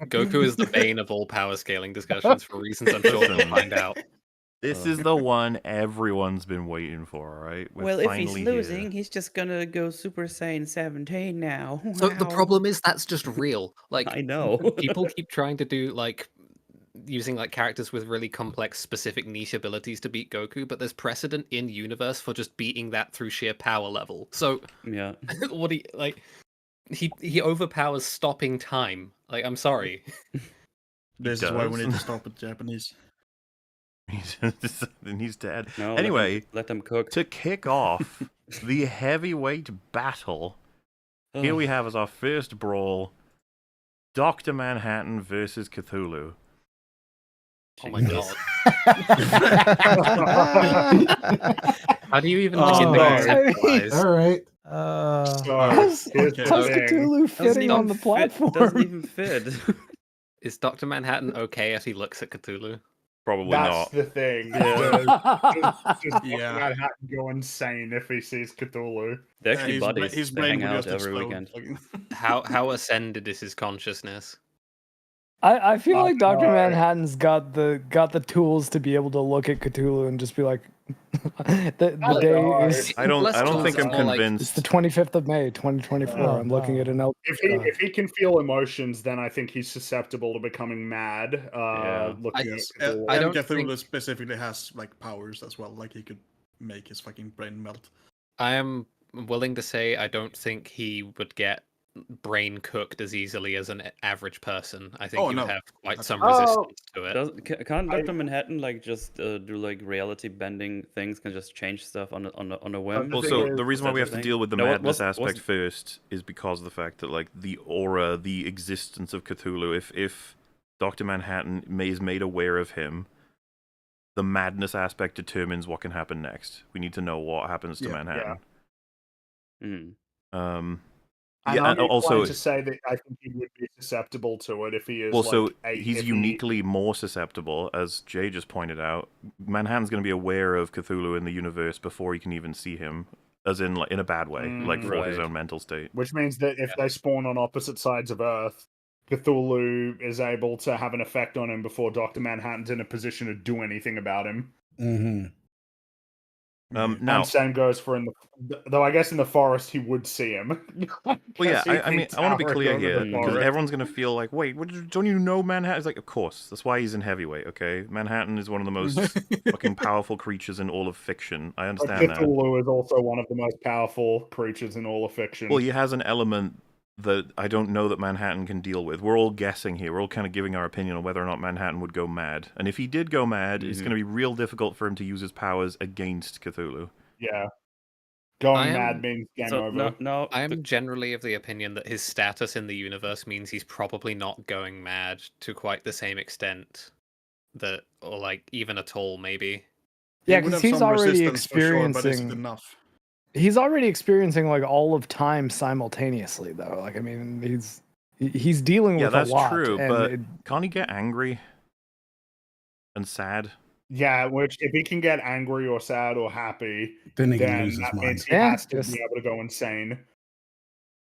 Goku is the bane of all power scaling discussions for reasons I'm sure we'll find out. This is the one everyone's been waiting for, right? Well, if he's losing, he's just gonna go Super Saiyan 17 now. So the problem is that's just real. Like, I know. People keep trying to do like using like characters with really complex, specific niche abilities to beat Goku, but there's precedent in universe for just beating that through sheer power level. So yeah, what do you like? He overpowers stopping time. Like, I'm sorry. This is why we need to stop with Japanese. Then he's dead. No, anyway, let them cook. To kick off the heavyweight battle, here we have as our first brawl, Dr. Manhattan versus Cthulhu. Oh my god. How do you even begin to conceptualize? All right. How's Cthulhu fitting on the platform? Doesn't even fit. Is Dr. Manhattan okay as he looks at Cthulhu? Probably That's not. the thing. Does Manhattan go insane if he sees Cthulhu? They're actually buddies. His They brain hang would out just every explode. weekend. How ascended is his consciousness? I feel like Dr. Manhattan's got the tools to be able to look at Cthulhu and just be like, the day is. I don't think I'm convinced. It's the 25th of May, 2024. I'm looking at an elk. If he can feel emotions, then I think he's susceptible to becoming mad. Looking at Cthulhu. I don't Cthulhu specifically has like powers as well. Like he could make his fucking brain melt. I am willing to say I don't think he would get brain cooked as easily as an average person. I think he would have quite some resistance to it. Can't Dr. Manhattan like just do like reality bending things? Can just change stuff on a whim? Well, so the reason why we have to deal with the madness aspect first is because of the fact that like the aura, the existence of Cthulhu. If Dr. Manhattan is made aware of him, the madness aspect determines what can happen next. We need to know what happens to Manhattan. I'm also to say that I think he would be susceptible to it if he is. Well, so he's uniquely more susceptible, as Jay just pointed out. Manhattan's going to be aware of Cthulhu in the universe before he can even see him. as in like in a bad way, like for his Right. own mental state. Which means that if they spawn on opposite sides of Earth, Cthulhu is able to have an effect on him before Dr. Manhattan's in a position to do anything about him. Mm-hmm. Now, And same goes for though I guess in the forest he would see him. well, yeah, I mean, I want to be clear over here the because forest. everyone's gonna feel like, wait, don't you know Manhattan? It's like, of course, that's why he's in heavyweight. Okay, Manhattan is one of the most fucking powerful creatures in all of fiction. I But understand that. Cthulhu is also one of the most powerful creatures in all of fiction. Well, he has an element that I don't know that Manhattan can deal with. We're all guessing here. We're all kind of giving our opinion on whether or not Manhattan would go mad. And if he did go mad, it's going to be real difficult for him to use his powers against Cthulhu. Yeah. Going mad means game over. No, I am generally of the opinion that his status in the universe means he's probably not going mad to quite the same extent that, or like even at all, maybe. Yeah, He would because have he's some already resistance for sure, but is it experiencing. enough? He's already experiencing like all of time simultaneously, though. Like, I mean, he's dealing Yeah, with that's a lot. true, and but can't he get angry and sad? Yeah, which if he can get angry or sad or happy, Then he can lose his that mind. means he has to be able to go insane.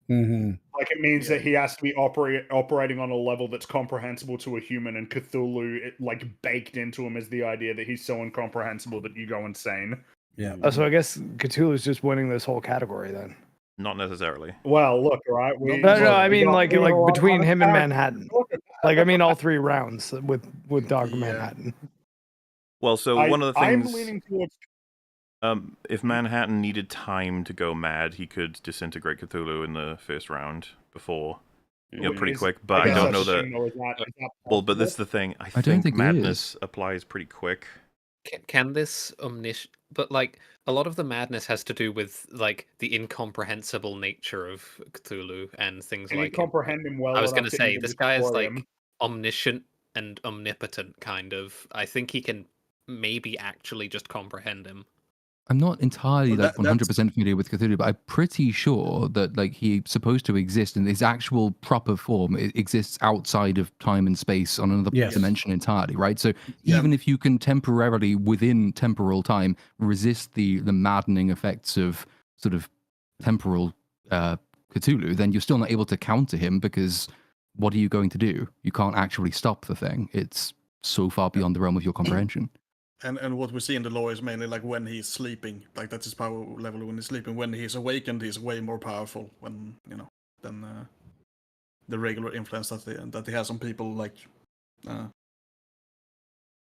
Mm-hmm. Like it means that he has to be operating on a level that's comprehensible to a human, and Cthulhu, like baked into him, is the idea that he's so incomprehensible that you go insane. Yeah. So I guess Cthulhu's just winning this whole category then. Not necessarily. Well, look, right? No, I mean like between him and Manhattan. Like, I mean all 3 rounds with Dr. Manhattan. Well, so one of the I'm things, leaning towards. if Manhattan needed time to go mad, he could disintegrate Cthulhu in the first round before, pretty quick. But I don't know that. Well, but this is the thing. I don't think he madness applies pretty quick. Can this but like a lot of the madness has to do with like the incomprehensible nature of Cthulhu and things Can you like comprehend him well I was enough going to to say even this guy is destroy like him? omniscient and omnipotent kind of. I think he can maybe actually just comprehend him. I'm not entirely Well, like 100% familiar with Cthulhu, but I'm pretty sure that like he's supposed to exist in his actual proper form. It exists outside of time and space on another dimension entirely, right? So even if you can temporarily within temporal time resist the maddening effects of sort of temporal Cthulhu, then you're still not able to counter him because what are you going to do? You can't actually stop the thing. It's so far beyond the realm of your comprehension. And what we see in the law is mainly like when he's sleeping, like that's his power level when he's sleeping. When he's awakened, he's way more powerful when than the regular influence that he has on people like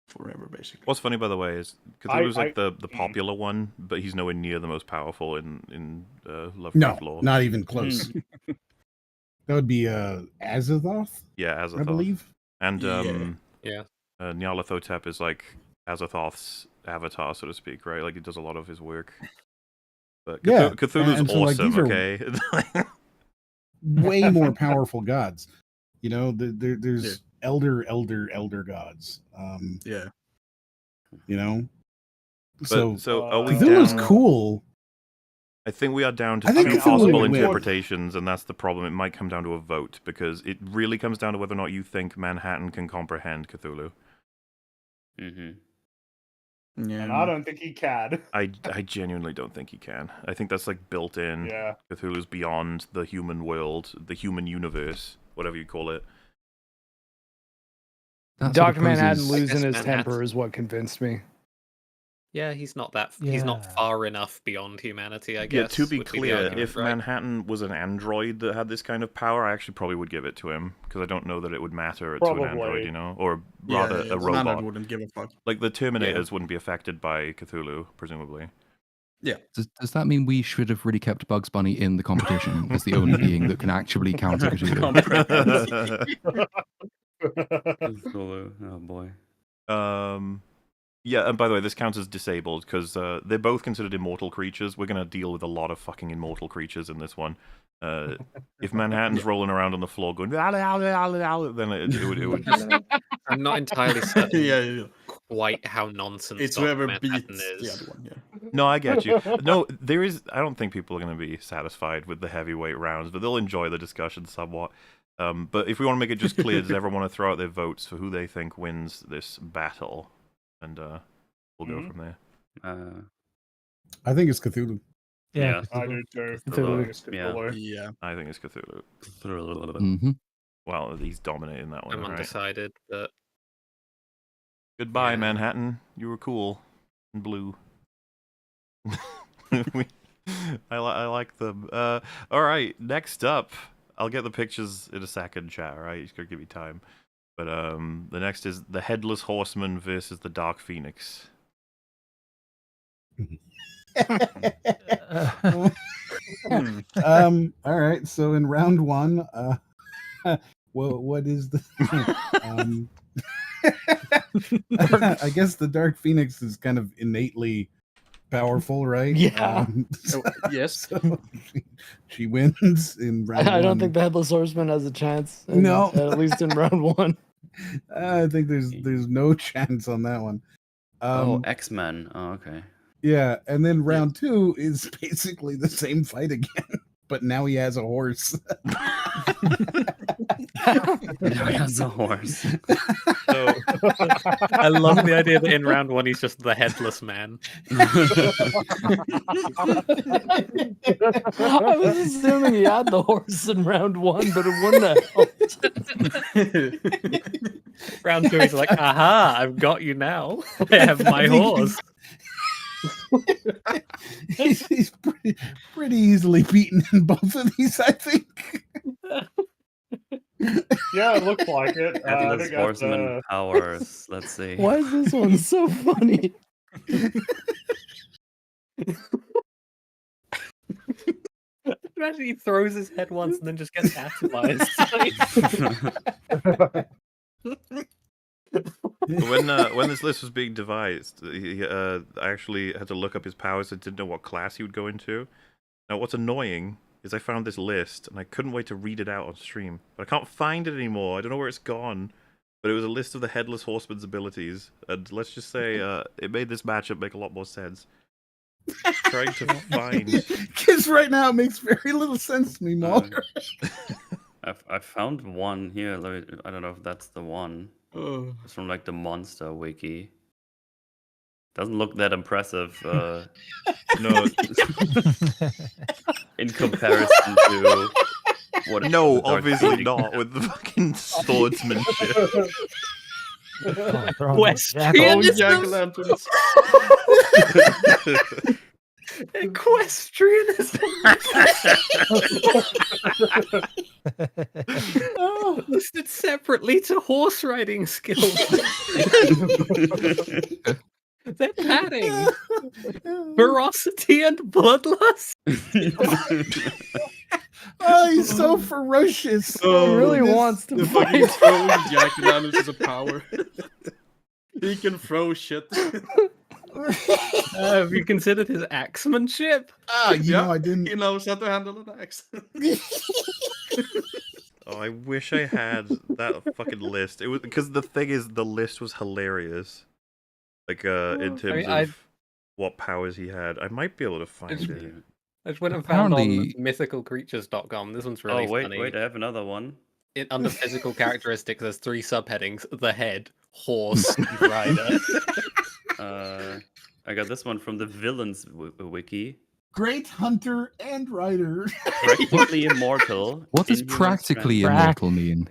forever, basically. What's funny, by the way, is Cthulhu's like the popular one, but he's nowhere near the most powerful in Lovecraft lore. Not even close. That would be Azathoth. Yeah, Azathoth. I believe. And yeah. Nyarlathotep is like Azathoth's avatar, so to speak, right? Like, he does a lot of his work. But Cthulhu's and so, like, awesome, these are okay? way more powerful gods. There's elder gods. Yeah. So are we Cthulhu's down... cool. I think we are down to I think two Cthulhu possible would win. interpretations, and that's the problem. It might come down to a vote, because it really comes down to whether or not you think Manhattan can comprehend Cthulhu. And I don't think he can. I genuinely don't think he can. I think that's like built in. Yeah. Cthulhu's beyond the human world, the human universe, whatever you call it. Dr. Manhattan I losing guess his Manhattan- temper is what convinced me. Yeah, he's not he's not far enough beyond humanity, I guess. Yeah, to be would the clear, argument, if right? Manhattan was an android that had this kind of power, I actually probably would give it to him, because I don't know that it would matter to an android, or rather a robot. Manhattan wouldn't give a fuck. Like the Terminators wouldn't be affected by Cthulhu, presumably. Yeah. Does that mean we should have really kept Bugs Bunny in the competition as the only being that can actually counter Cthulhu? Oh boy. Yeah, and by the way, this counts as disabled because they're both considered immortal creatures. We're gonna deal with a lot of fucking immortal creatures in this one. If Manhattan's rolling around on the floor going, then it would just... I'm not entirely certain yeah. quite how nonsense It's Dr. whoever Manhattan beats is. the other one, yeah. No, I get you. No, there is... I don't think people are going to be satisfied with the heavyweight rounds, but they'll enjoy the discussion somewhat. But if we want to make it just clear, does everyone want to throw out their votes for who they think wins this battle? And we'll go from there. I think it's Cthulhu. Yeah. I do too. Cthulhu. I think it's Cthulhu. Yeah. I think it's Cthulhu. Hmm. Well, he's dominating that one, I'm right? undecided, but Goodbye, Yeah. Manhattan. You were cool and blue. I like them. All right. Next up, I'll get the pictures in a second, chat. All right, just gotta give me time. But the next is the Headless Horseman versus the Dark Phoenix. All right. So in round one, what is the? I guess the Dark Phoenix is kind of innately powerful, right? Yeah. Yes. So she wins in round one. I don't think the Headless Horseman has a chance. No. At least in round one. I think there's no chance on that one. X-Men. Oh, okay. Yeah, and then round two is basically the same fight again, but now he has a horse. Now he has a horse. So I love the idea that in round one he's just the headless man. I was assuming he had the horse in round one, but it wouldn't have helped. Round two, he's like, aha, I've got you now. I have my horse. he's pretty easily beaten in both of these, I think. Yeah, it looks like it. I Headless think that's, Horseman powers. Let's see. Why is this one so funny? Imagine he throws his head once and then just gets atomized. when this list was being devised, I actually had to look up his powers. I didn't know what class he would go into. Now, what's annoying is I found this list and I couldn't wait to read it out on stream, but I can't find it anymore. I don't know where it's gone. But it was a list of the Headless Horseman's abilities, and let's just say it made this matchup make a lot more sense. Trying to find, Because right now it makes very little sense to me, Mulder. I found one here. I don't know if that's the one. It's from like the Monster Wiki. Doesn't look that impressive. No, in comparison to what. no, the Dark obviously Phoenix not has. with the fucking swordsmanship. Equestrianism. Equestrianism. Listed separately to horse riding skills. They're padding. Ferocity and bloodlust. Oh, he's so ferocious. He really wants to fight. Throwing Jack is a power. He can throw shit. Have you considered his axemanship? You know, I didn't. He knows how to handle an axe. Oh, I wish I had that fucking list. It was because the thing is, the list was hilarious. Like, in terms of what powers he had, I might be able to find it. I just went and found on Apparently- mythicalcreatures.com. This one's really funny. Wait, I have another one. Under physical characteristics, there's 3 subheadings: the head, horse, and rider. I got this one from the Villains Wiki. Great hunter and rider. Practically immortal. What does inhuman practically strength. immortal mean?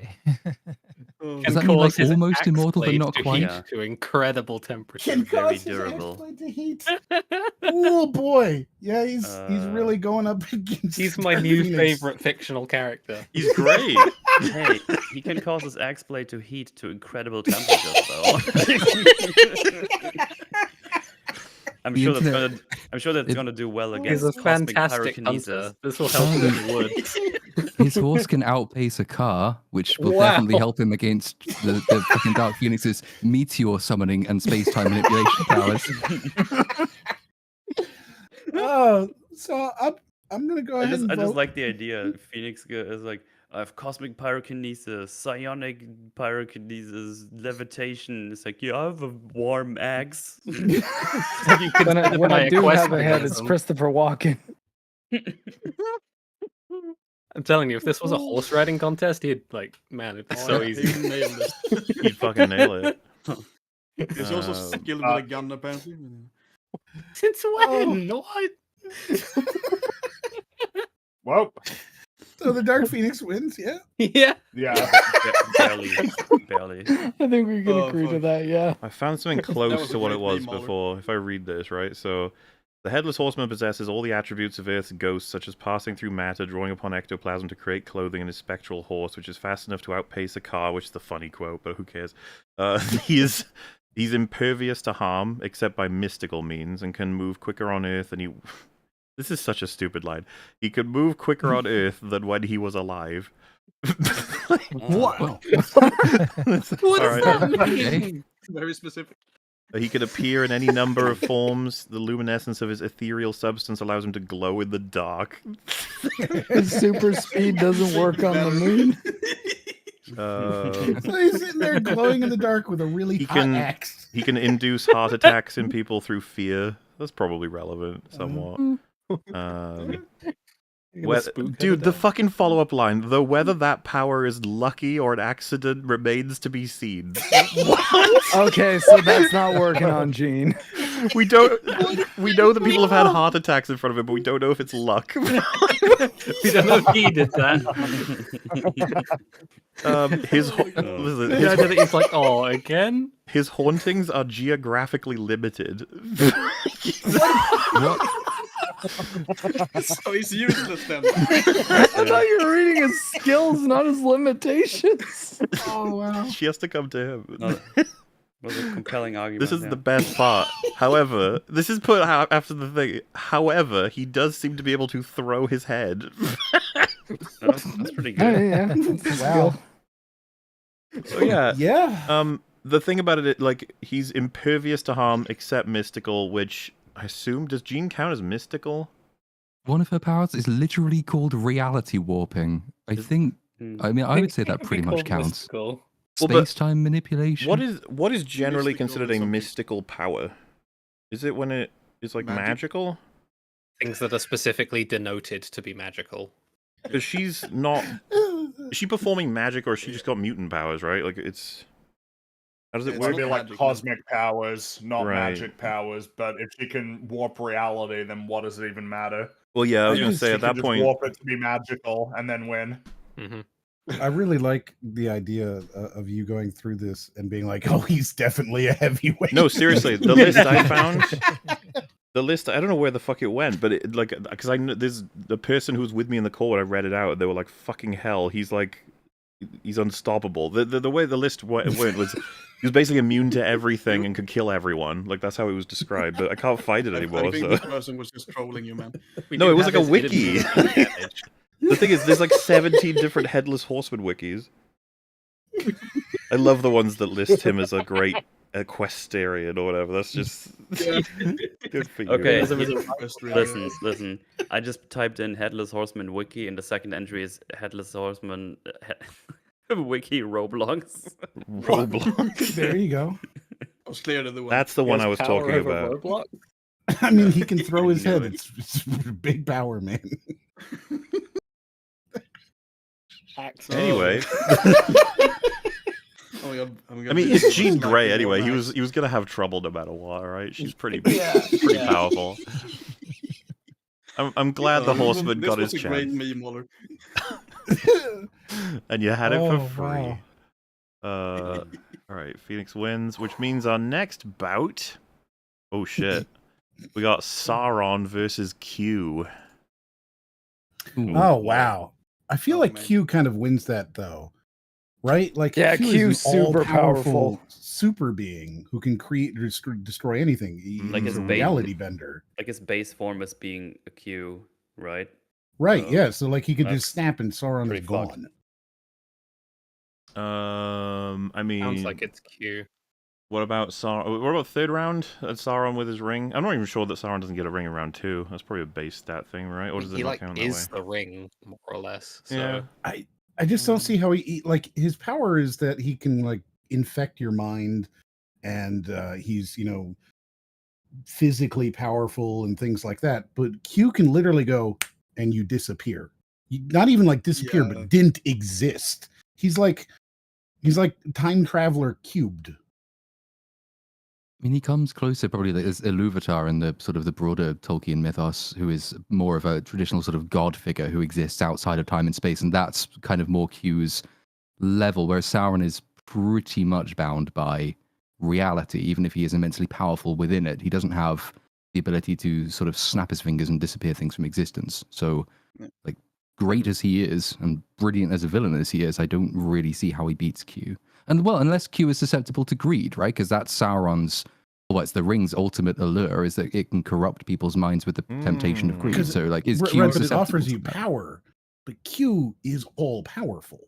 Can Does that mean like cause his almost axe immortal but blade not to quite? heat Yeah. to incredible temperatures. Can Very cause his durable. axe-blade to heat. Oh boy, yeah, he's really going up against. He's my Dark new Phoenix. favorite fictional character. He's great. Hey, he can cause his axe blade to heat to incredible temperatures, though. I'm sure that's gonna do well against He's a cosmic fantastic pyrokinesis. hunter. This will help him in the woods. His horse can outpace a car, which will Wow. definitely help him against the fucking Dark Phoenix's meteor summoning and space-time manipulation powers. Oh, so I'm gonna go I ahead just, and I just vote. like the idea. Phoenix is like, I have cosmic pyrokinesis, psionic pyrokinesis, levitation. It's like, yeah, I have a warm axe. When I do have a head, it's Christopher Walken. I'm telling you, if this was a horse riding contest, he'd it'd be so easy. He nailed it. He'd fucking nail it. He's also skilled with a gun, apparently. Since when? What? Well, So the Dark Phoenix wins, yeah? Yeah. yeah. Barely. I think we can agree to that. Yeah. I found something That close was to a what it great was name, Oliver. before. If I read this, right? So, the Headless Horseman possesses all the attributes of Earth's ghosts, such as passing through matter, drawing upon ectoplasm to create clothing, and his spectral horse, which is fast enough to outpace a car, which is the funny quote, but who cares? He's impervious to harm, except by mystical means, and can move quicker on Earth than he... This is such a stupid line. He could move quicker on Earth than when he was alive. What? What does that mean? Very specific. He could appear in any number of forms. The luminescence of his ethereal substance allows him to glow in the dark. His super speed doesn't work on the moon. So he's sitting there glowing in the dark with a really hot axe. He can induce heart attacks in people through fear. That's probably relevant somewhat. Dude, the fucking follow-up line, though whether that power is lucky or an accident remains to be seen. Okay, so that's not working on Gene. We know that people have had heart attacks in front of him, but we don't know if it's luck. We don't know if he did that. Listen, The idea that he's like, oh, again? His hauntings are geographically limited. What? So he's useless then. I thought you were reading his skills, not his limitations. Oh, wow. She has to come to him. Was a compelling argument. This is yeah. the best part. However, this is put after the thing. However, he does seem to be able to throw his head. That's pretty good. Yeah. Wow. So yeah. Yeah. The thing about it, like, he's impervious to harm except mystical, which I assume, does Jean count as mystical? One of her powers is literally called reality warping. I think. I mean, I would say that pretty much counts. Mystical. Space-time manipulation. What is generally Mystical considered is a something. mystical power? Is it when it is like magical? Things that are specifically denoted to be magical. Because she's not. Is she performing magic, or has she just got mutant powers? Right? Like it's. How does it It's work? Maybe like magic, cosmic powers, not Right. magic powers. But if she can warp reality, then what does it even matter? Well, yeah, I was I gonna just- say She at can that just point. warp it to be magical and then win. Mm-hmm. I really like the idea of you going through this and being like, "Oh, he's definitely a heavyweight." No, seriously, the list I found. The list, I don't know where the fuck it went, but it, like, because I know there's the person who was with me in the call when I read it out. They were like, "Fucking hell, he's unstoppable." The way the list went was he was basically immune to everything and could kill everyone. Like that's how it was described. But I can't find it I anymore. think So this person was just trolling you, man. no, it was like a wiki. The thing is, there's like 17 different Headless Horseman wikis. I love the ones that list him as a great equestrian or whatever. That's just good for you. Okay, Listen. listen. I just typed in Headless Horseman Wiki, and the second entry is Headless Horseman Wiki Roblox. Roblox. There you go. I was clearly the one. That's the one I was talking about. Roblox? I mean, he can throw his head. It's big power, man. Anyway. Oh my God, I mean, it's Jean Grey anyway. He was gonna have trouble no matter what, right? She's pretty powerful. I'm glad the horseman got his This was a great chance. meme, Waller. And you had it Oh, for free. wow. All right, Phoenix wins, which means our next bout. Oh shit, we got Sauron versus Q. Oh wow! I feel like man. Q kind of wins that though, right? Like Yeah, Q Q's is an super all-powerful powerful. super being who can create or destroy anything. Like He's his a base- reality bender, Like his base form is being a Q, right? right? Oh, Yeah, so like he could that's just snap and Sauron is pretty fucked. gone. I mean, Sounds like it's Q. what about Sauron? What about third round? Sauron with his ring? I'm not even sure that Sauron doesn't get a ring in round 2. That's probably a base stat thing, right? Or does it He not like count that is way? the ring, more or less. So. Yeah. I just don't see how he like his power is that he can like infect your mind, and he's physically powerful and things like that. But Q can literally go and you disappear. Not even like disappear, Yeah. but didn't exist. He's like time traveler cubed. mean, he comes closer probably as Iluvatar in the sort of the broader Tolkien mythos, who is more of a traditional sort of god figure who exists outside of time and space, and that's kind of more Q's level, whereas Sauron is pretty much bound by reality, even if he is immensely powerful within it. He doesn't have the ability to sort of snap his fingers and disappear things from existence. So, like, great as he is and brilliant as a villain as he is, I don't really see how he beats Q. And well, unless Q is susceptible to greed, right? Because that's Sauron's, well, it's the ring's ultimate allure, is that it can corrupt people's minds with the temptation of greed. So, like, is Q Right, but it susceptible offers to you that? power. But Q is all powerful.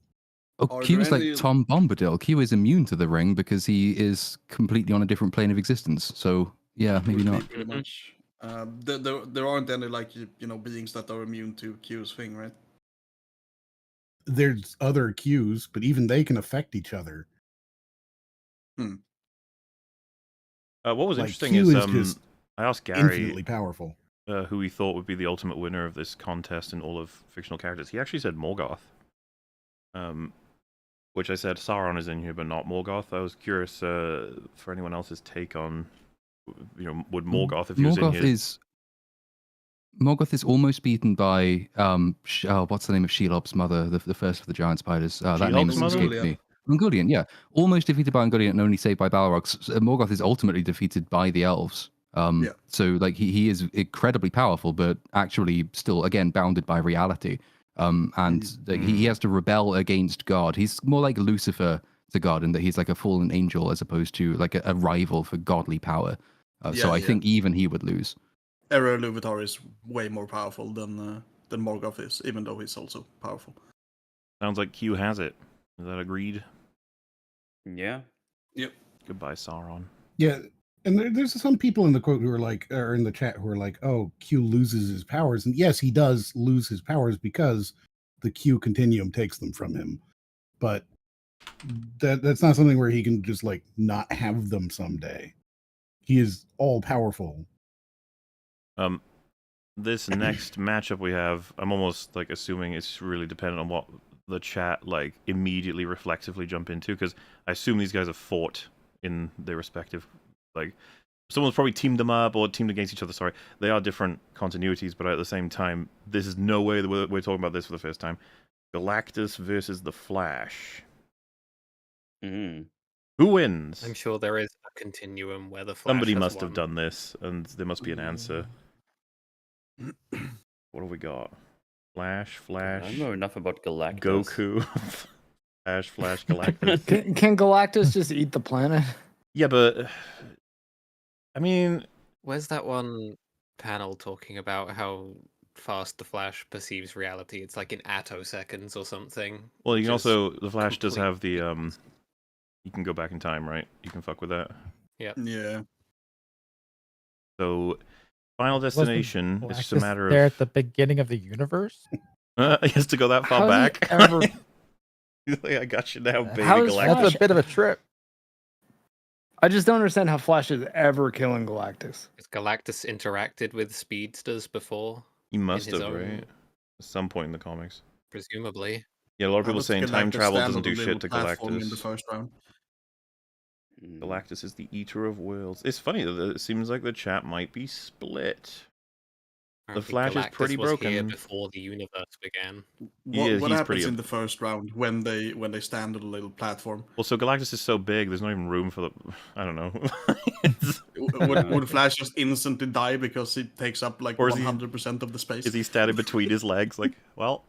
Oh, Are Q there is like any- Tom Bombadil. Q is immune to the ring because he is completely on a different plane of existence. So, yeah, maybe Would be not. pretty much. There aren't any like beings that are immune to Q's thing, right? There's other Qs, but even they can affect each other. What was Like, interesting Q is is just I asked Gary infinitely powerful. who he thought would be the ultimate winner of this contest in all of fictional characters. He actually said Morgoth. Which I said Sauron is in here, but not Morgoth. I was curious for anyone else's take on, would Morgoth, if he was in here... Morgoth is almost beaten by what's the name of Shelob's mother, the first of the giant spiders. That name Shelob's mother? escaped me. Ungoliant, yeah. Almost defeated by Ungoliant and only saved by Balrog. Morgoth is ultimately defeated by the elves. So like he is incredibly powerful, but actually still, again, bounded by reality. And he has to rebel against God. He's more like Lucifer to God in that he's like a fallen angel as opposed to like a rival for godly power. So I think even he would lose. Eru Iluvatar is way more powerful than Morgoth is, even though he's also powerful. Sounds like Q has it. Is that agreed? Yeah. Yep. Goodbye, Sauron. Yeah, and there's some people in the quote who are like, or in the chat who are like, "Oh, Q loses his powers," and yes, he does lose his powers because the Q continuum takes them from him. But that's not something where he can just like not have them someday. He is all powerful. This next matchup we have, I'm almost like assuming it's really dependent on what the chat like immediately reflexively jump into, because I assume these guys have fought in their respective, like, someone's probably teamed them up or teamed against each other. Sorry, they are different continuities, but at the same time, this is no way that we're talking about this for the first time. Galactus versus the Flash. Who wins? I'm sure there is a continuum where the Flash Somebody has must have won. done this, and there must be an answer. What have we got? Flash. I don't know enough about Galactus. Goku. Flash, Galactus. Can Galactus just eat the planet? Yeah, but I mean, Where's that one panel talking about how fast the Flash perceives reality? It's like in attoseconds or something. well, you can which is also, the Flash does complete have the you can go back in time, right? You can fuck with that. Yeah. So, Final Wasn't Destination is just a Galactus matter there of at the beginning of the universe. he has to go that far How does he back. ever- He's like, I got you now, baby How is Galactus. That's a bit of a trip. I just don't understand how Flash is ever killing Galactus. Has Galactus interacted with speedsters before? He must his have, own- right? At some point in the comics. Presumably. Yeah, a lot of How people does saying time Galactus travel stand doesn't on do the shit little to platform in the Galactus. first round? Galactus is the eater of worlds. It's funny that it seems like the chat might be split. The Apparently Flash is Galactus pretty was here broken. before the universe began. Yeah, What he's happens pretty in the first round when they stand on the little platform? Well, so Galactus is so big, there's not even room for the... I don't know. Would Flash just instantly die because he takes up like Or is he- 100% of the space? Is he standing between his legs like, well,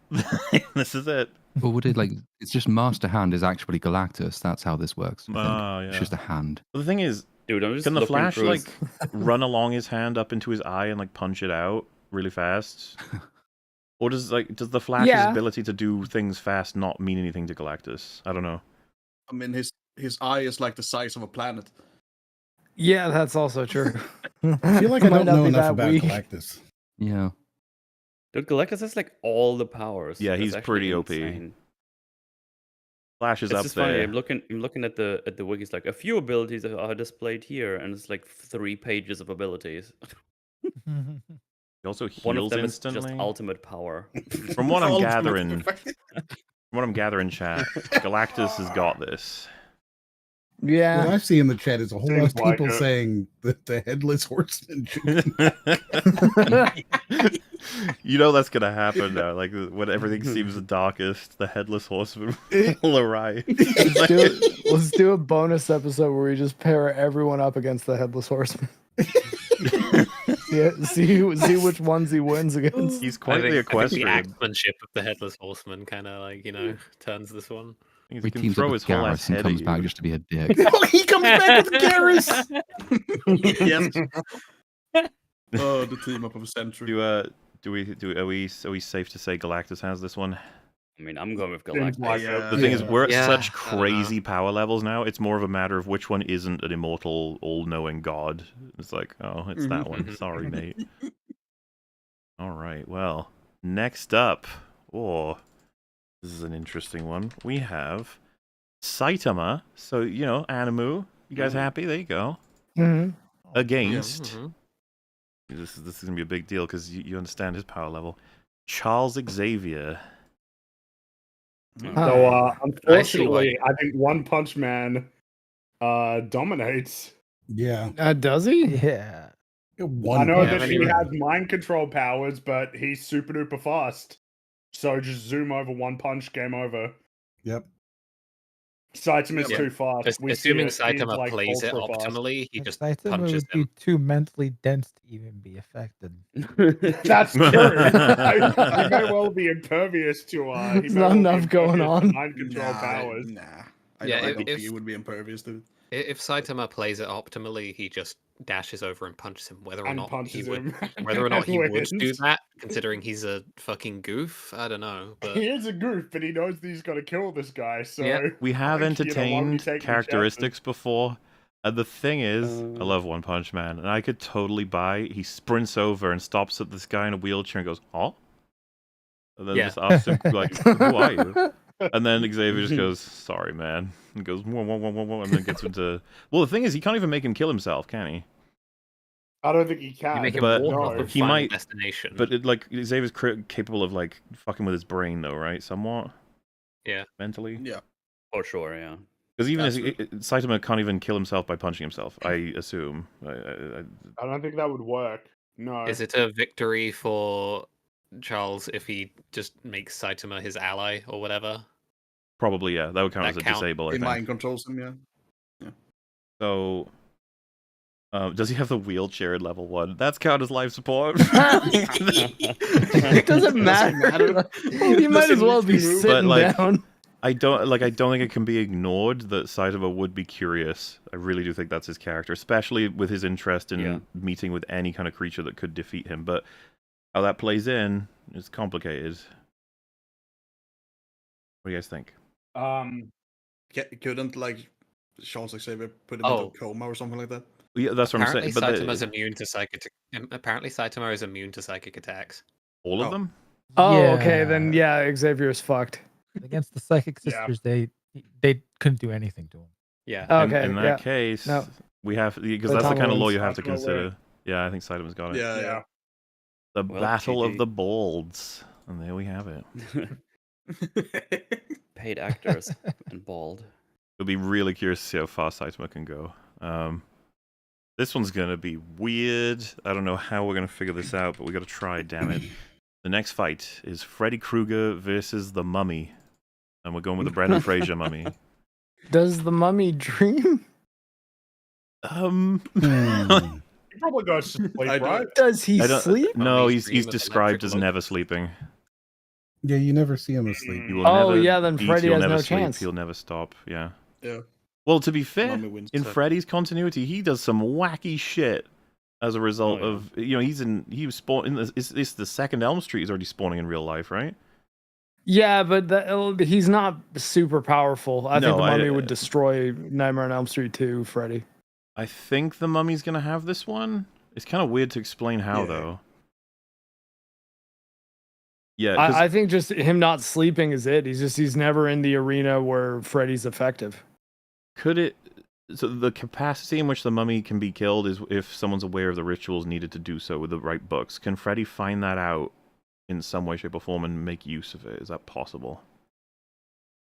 this is it. Or would it like it's just Master Hand is actually Galactus? That's how this works. I think. Ah, It's yeah. just a hand. Well, the thing is, Dude, I'm just can the looking Flash, through like, his- run along his hand up into his eye and, like, punch it out really fast? Or does the Flash's Yeah. ability to do things fast not mean anything to Galactus? I don't know. I mean, his eye is like the size of a planet. Yeah, that's also true. I feel like I Might don't not know be enough that about weak. Galactus. Yeah. Dude, Galactus has like all the powers. Yeah, That's he's actually pretty OP. insane. Flash is It's up just there. funny. I'm looking at the wikis. Like a few abilities are displayed here, and it's like 3 pages of abilities. He also One of heals them instantly. is just ultimate power. From what I'm Ultimate gathering, effect. chat, Galactus has got this. What Yeah. I see in the chat is a whole lot Seems of people like it. saying that the headless horseman should You know that's gonna happen now. Like when everything seems the darkest, the headless horseman will arrive. Let's do a bonus episode where we just pair everyone up against the headless horseman. see which ones he wins against. He's quite the I equestrian. think the axemanship of the headless horseman kind of like turns this one. He He can teams throw up his with whole ass Garrus and head comes at back you. just to be a dick. Oh, he comes back with Garrus. Yes. Oh, the team up of a century. Are we safe to say Galactus has this one? I mean, I'm going with Seems Galactus. like it. The thing is, we're at Yeah, such I don't know. crazy power levels now. It's more of a matter of which one isn't an immortal, all-knowing god. It's like, oh, it's that one. Sorry, mate. All right. Well, next up, this is an interesting one. We have Saitama. So Animu. You guys happy? There you go. Mm-hmm. Against. Mhm. This is gonna be a big deal because you understand his power level. Charles Xavier. So I unfortunately, I think One Punch Man dominates. Yeah. Does he? Yeah. One I know punch. that he anyway. has mind control powers, but he's super duper fast. So just zoom over One Punch, game over. Yep. Saitama's Yeah. too fast. We see Assuming it. He's, Saitama like, plays it ultra fast. optimally, he just Saitama punches would be him. too mentally dense to even be affected. That's true. He may well be impervious to. He There's may not well be enough going impervious to on. mind control powers. Nah. I Yeah, don't think if- he would be impervious to it. If Saitama plays it optimally, he just dashes over and punches him. Whether or And not he punches would, him. whether or not he would do Wins. that, considering he's a fucking goof, I don't know. But He is a goof, but he knows that he's got to kill this guy. So Yeah. We have like, why would he entertained take any characteristics before. And the thing is, I Uh. love One Punch Man, and I could totally buy. He sprints over and stops at this guy in a wheelchair and goes, "Oh," and then Yeah. just asks him like, "Who are you?" And then Xavier just goes, "Sorry, man," and goes, "Whoa, whoa, whoa, whoa, whoa," and then gets into. Well, the thing is, he can't even make him kill himself, can he? I don't think he can. you make him But walk no. off the he final might- destination. But Xavier's capable of like fucking with his brain, though, right? Somewhat. Yeah. Mentally. Yeah. For sure, yeah. Because even if Absolutely. Saitama can't even kill himself by punching himself, I assume. I don't think that would work. No. Is it a victory for Charles if he just makes Saitama his ally or whatever? Probably, yeah. That would count That as a count- disable, I He think. mind controls him, yeah. So, does he have the wheelchair at level 1? That's count as life support. It doesn't matter. You might as well be But, sitting like, down. I don't think it can be ignored that Saitama would be curious. I really do think that's his character, especially with his interest in Yeah. meeting with any kind of creature that could defeat him. But how that plays in is complicated. What do you guys think? Couldn't like Charles Xavier put him into a coma or something like that? Yeah, that's what I'm Apparently, saying. But Saitama's immune to psychic. Apparently, Saitama is immune to psychic attacks. all of them? Oh, okay. Then yeah, Xavier's fucked. Against the psychic Yeah. sisters, they couldn't do anything to him. Yeah. Okay. In that case, No. we have because The that's the kind of law Tomlins. you have to Saitama wins. consider. Yeah, I think Saitama's got it. Yeah, Yeah. The Well, Battle of GG. the Balds, and there we have it. Paid actors and bald. It'll be really curious to see how far Saitama can go. This one's gonna be weird. I don't know how we're gonna figure this out, but we gotta try. Damn it! The next fight is Freddy Krueger versus the Mummy, and we're going with the Brendan Fraser Mummy. Does the mummy dream? Hmm. He probably goes to sleep, I don't- right? Does he I don't- sleep? No, Mummy's he's dream of described as electric never sleeping. Yeah, you never see him asleep. He will Oh, never yeah, then eat, Freddy he'll has never no sleep, chance. He'll never stop. Yeah. Yeah. Well, to be fair, Mummy wins. in So- Freddy's continuity, he does some wacky shit as a result Oh, yeah. of he was spawned in the it's the second Elm Street is already spawning in real life, right? Yeah, but he's not super powerful. I think No, the I- mummy would destroy Nightmare on Elm Street 2, Freddy. I think the Mummy's gonna have this one. It's kind of weird to explain how Yeah. though. Yeah, 'cause I think just him not sleeping is it. He's never in the arena where Freddy's effective. could it? So the capacity in which the Mummy can be killed is if someone's aware of the rituals needed to do so with the right books. Can Freddy find that out in some way, shape, or form and make use of it? Is that possible?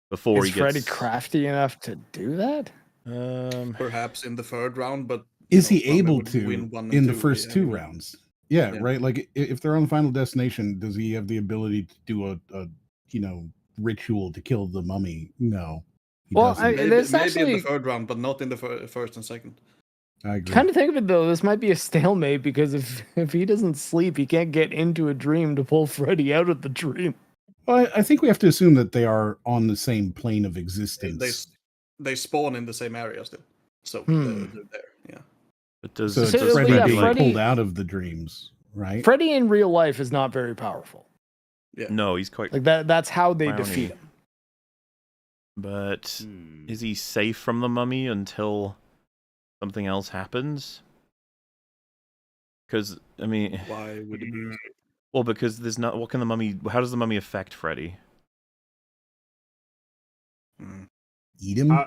Before Is he Freddy gets crafty enough to do that? Perhaps in the third round, but is he Mummy able would to win 1 and in the 2, first I two mean, rounds? Yeah, yeah. right. Like if they're on the Final Destination, does he have the ability to do a ritual to kill the mummy? No, he Well, doesn't. Maybe, this maybe in actually the third round, but not in the first and second. I agree. kind of think of it though. This might be a stalemate because if he doesn't sleep, he can't get into a dream to pull Freddy out of the dream. Well, I think we have to assume that they are on the same plane of existence. They spawn in the same area still, so they're there. Yeah. But does, So So, it's Freddy yeah, being Freddy- pulled out of the dreams, right? Freddy in real life is not very powerful. Yeah. no, he's quite Like that's how they clowny. defeat him. But is he safe from the mummy until something else happens? Because I mean, Why would it be? well, because there's not. What can the mummy? How does the mummy affect Freddy? Eat him?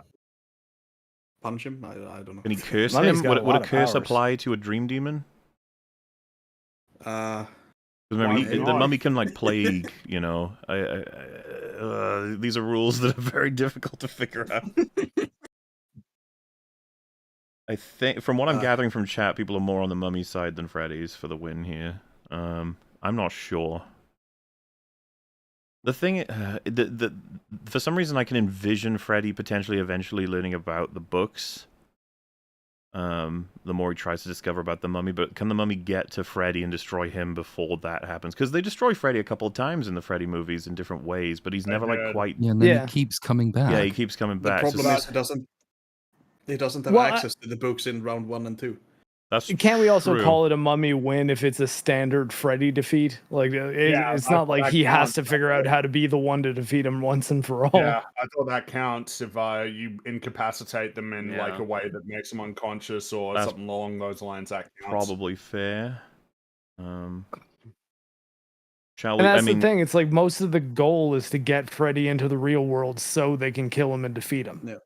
Punch him? I don't know. Can he curse Mummy's him? got a Would lot a of curse powers. apply to a dream demon? 'Cause Remember, Why the not? mummy can like plague. You know, these are rules that are very difficult to figure out. I think, from what I'm gathering from chat, people are more on the mummy side than Freddy's for the win here. I'm not sure. The thing, for some reason, I can envision Freddy potentially eventually learning about the books. The more he tries to discover about the mummy, but can the mummy get to Freddy and destroy him before that happens? Because they destroy Freddy a couple of times in the Freddy movies in different ways, but he's never like quite. Yeah, and then he keeps coming back. Yeah, he keeps coming the back. problem So is he doesn't have Well, access to the books in round 1 and 2. that's Can't we also true. call it a mummy win if it's a standard Freddy defeat? Like it's not like he has to figure out how to be the one to defeat him once and for all. Yeah, I thought that counts if you incapacitate them in like a way that makes them unconscious or That's something along those lines. That counts. Probably fair. Shall And we? that's I mean, the thing. It's like most of the goal is to get Freddy into the real world so they can kill him and defeat him. Yeah.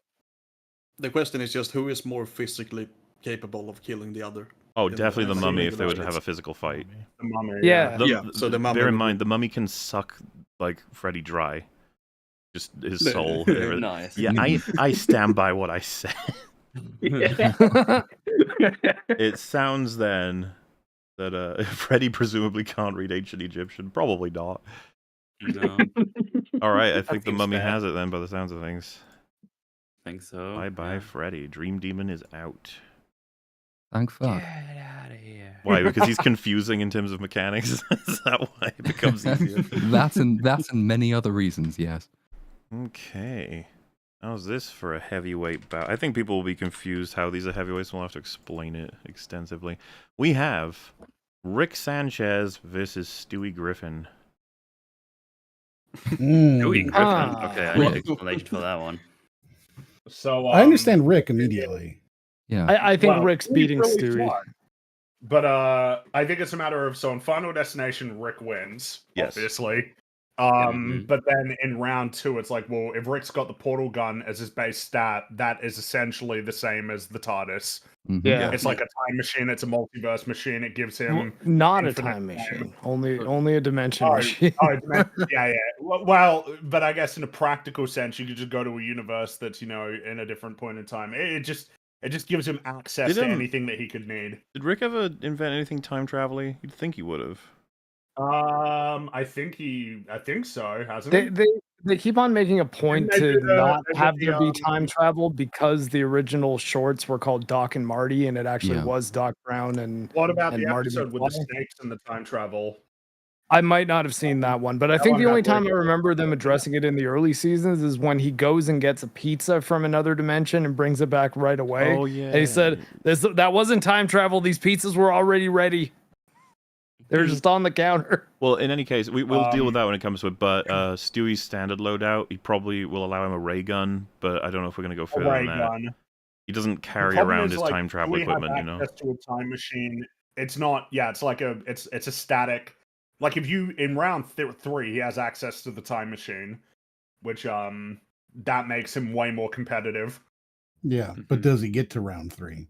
The question is just who is more physically capable of killing the other. oh, in definitely the same mummy if they were to regular have a fights. physical fight. The mummy. Yeah. So the mummy bear in would mind, the mummy can suck like Freddy dry, just his soul. and everything. Nice. Yeah, I stand by what I said. It sounds then that Freddy presumably can't read ancient Egyptian. Probably not. No, All right, I think the seems mummy fair. has it then, by the sounds of things. think so. Bye bye, yeah. Freddy. Dream Demon is out. Thank fuck. Get out of here. Why? Because he's confusing in terms of mechanics. Is that why it becomes easier? that's and many other reasons. Yes. Okay. How's this for a heavyweight bout? I think people will be confused how these are heavyweights. We'll have to explain it extensively. We have Rick Sanchez versus Stewie Griffin. Stewie Griffin. Ah. Okay, I need an explanation for that one. So I understand Rick immediately. Yeah. I think Well, Rick's he's beating really Stewie. smart. But I think it's a matter of in Final Destination, Rick wins, Yes. obviously. Mhm. But then in round 2, it's like, well, if Rick's got the portal gun as his base stat, that is essentially the same as the TARDIS. Mhm. Yeah. It's like a time machine. It's a multiverse machine. It gives Well, him not a infinite time time. machine. Only a dimension Oh, machine. yeah. Well, but I guess in a practical sense, you could just go to a universe that's in a different point in time. It just gives him access to anything that he could need. Did Rick ever invent anything time travel-y? You'd think he would have. I think so, hasn't he? They keep on making a point Didn't they to do the- not they did have the, there be time travel because the original shorts were called Doc and Marty, and it actually Yeah. was Doc Brown and What about and the Marty episode with the McFly. snakes and the time travel? I might not have seen that one, but I That think one the got only time I really- remember them addressing it in the early seasons is when he goes and gets a pizza from another dimension and brings it back right away. Oh, yeah. And he said, that wasn't time travel. These pizzas were already ready. They're just on the counter. Well, in any case, we'll deal with that when it comes to it, but Stewie's standard loadout, he probably will allow him a ray gun, but I don't know if we're going to go A further ray than that. gun. He doesn't carry problem around is, his like, time travel we have equipment, you know? access to a time machine. It's not. Yeah, it's like it's a static. Like if you in round 3, he has access to the time machine, which that makes him way more competitive. Yeah, but does he get to round 3?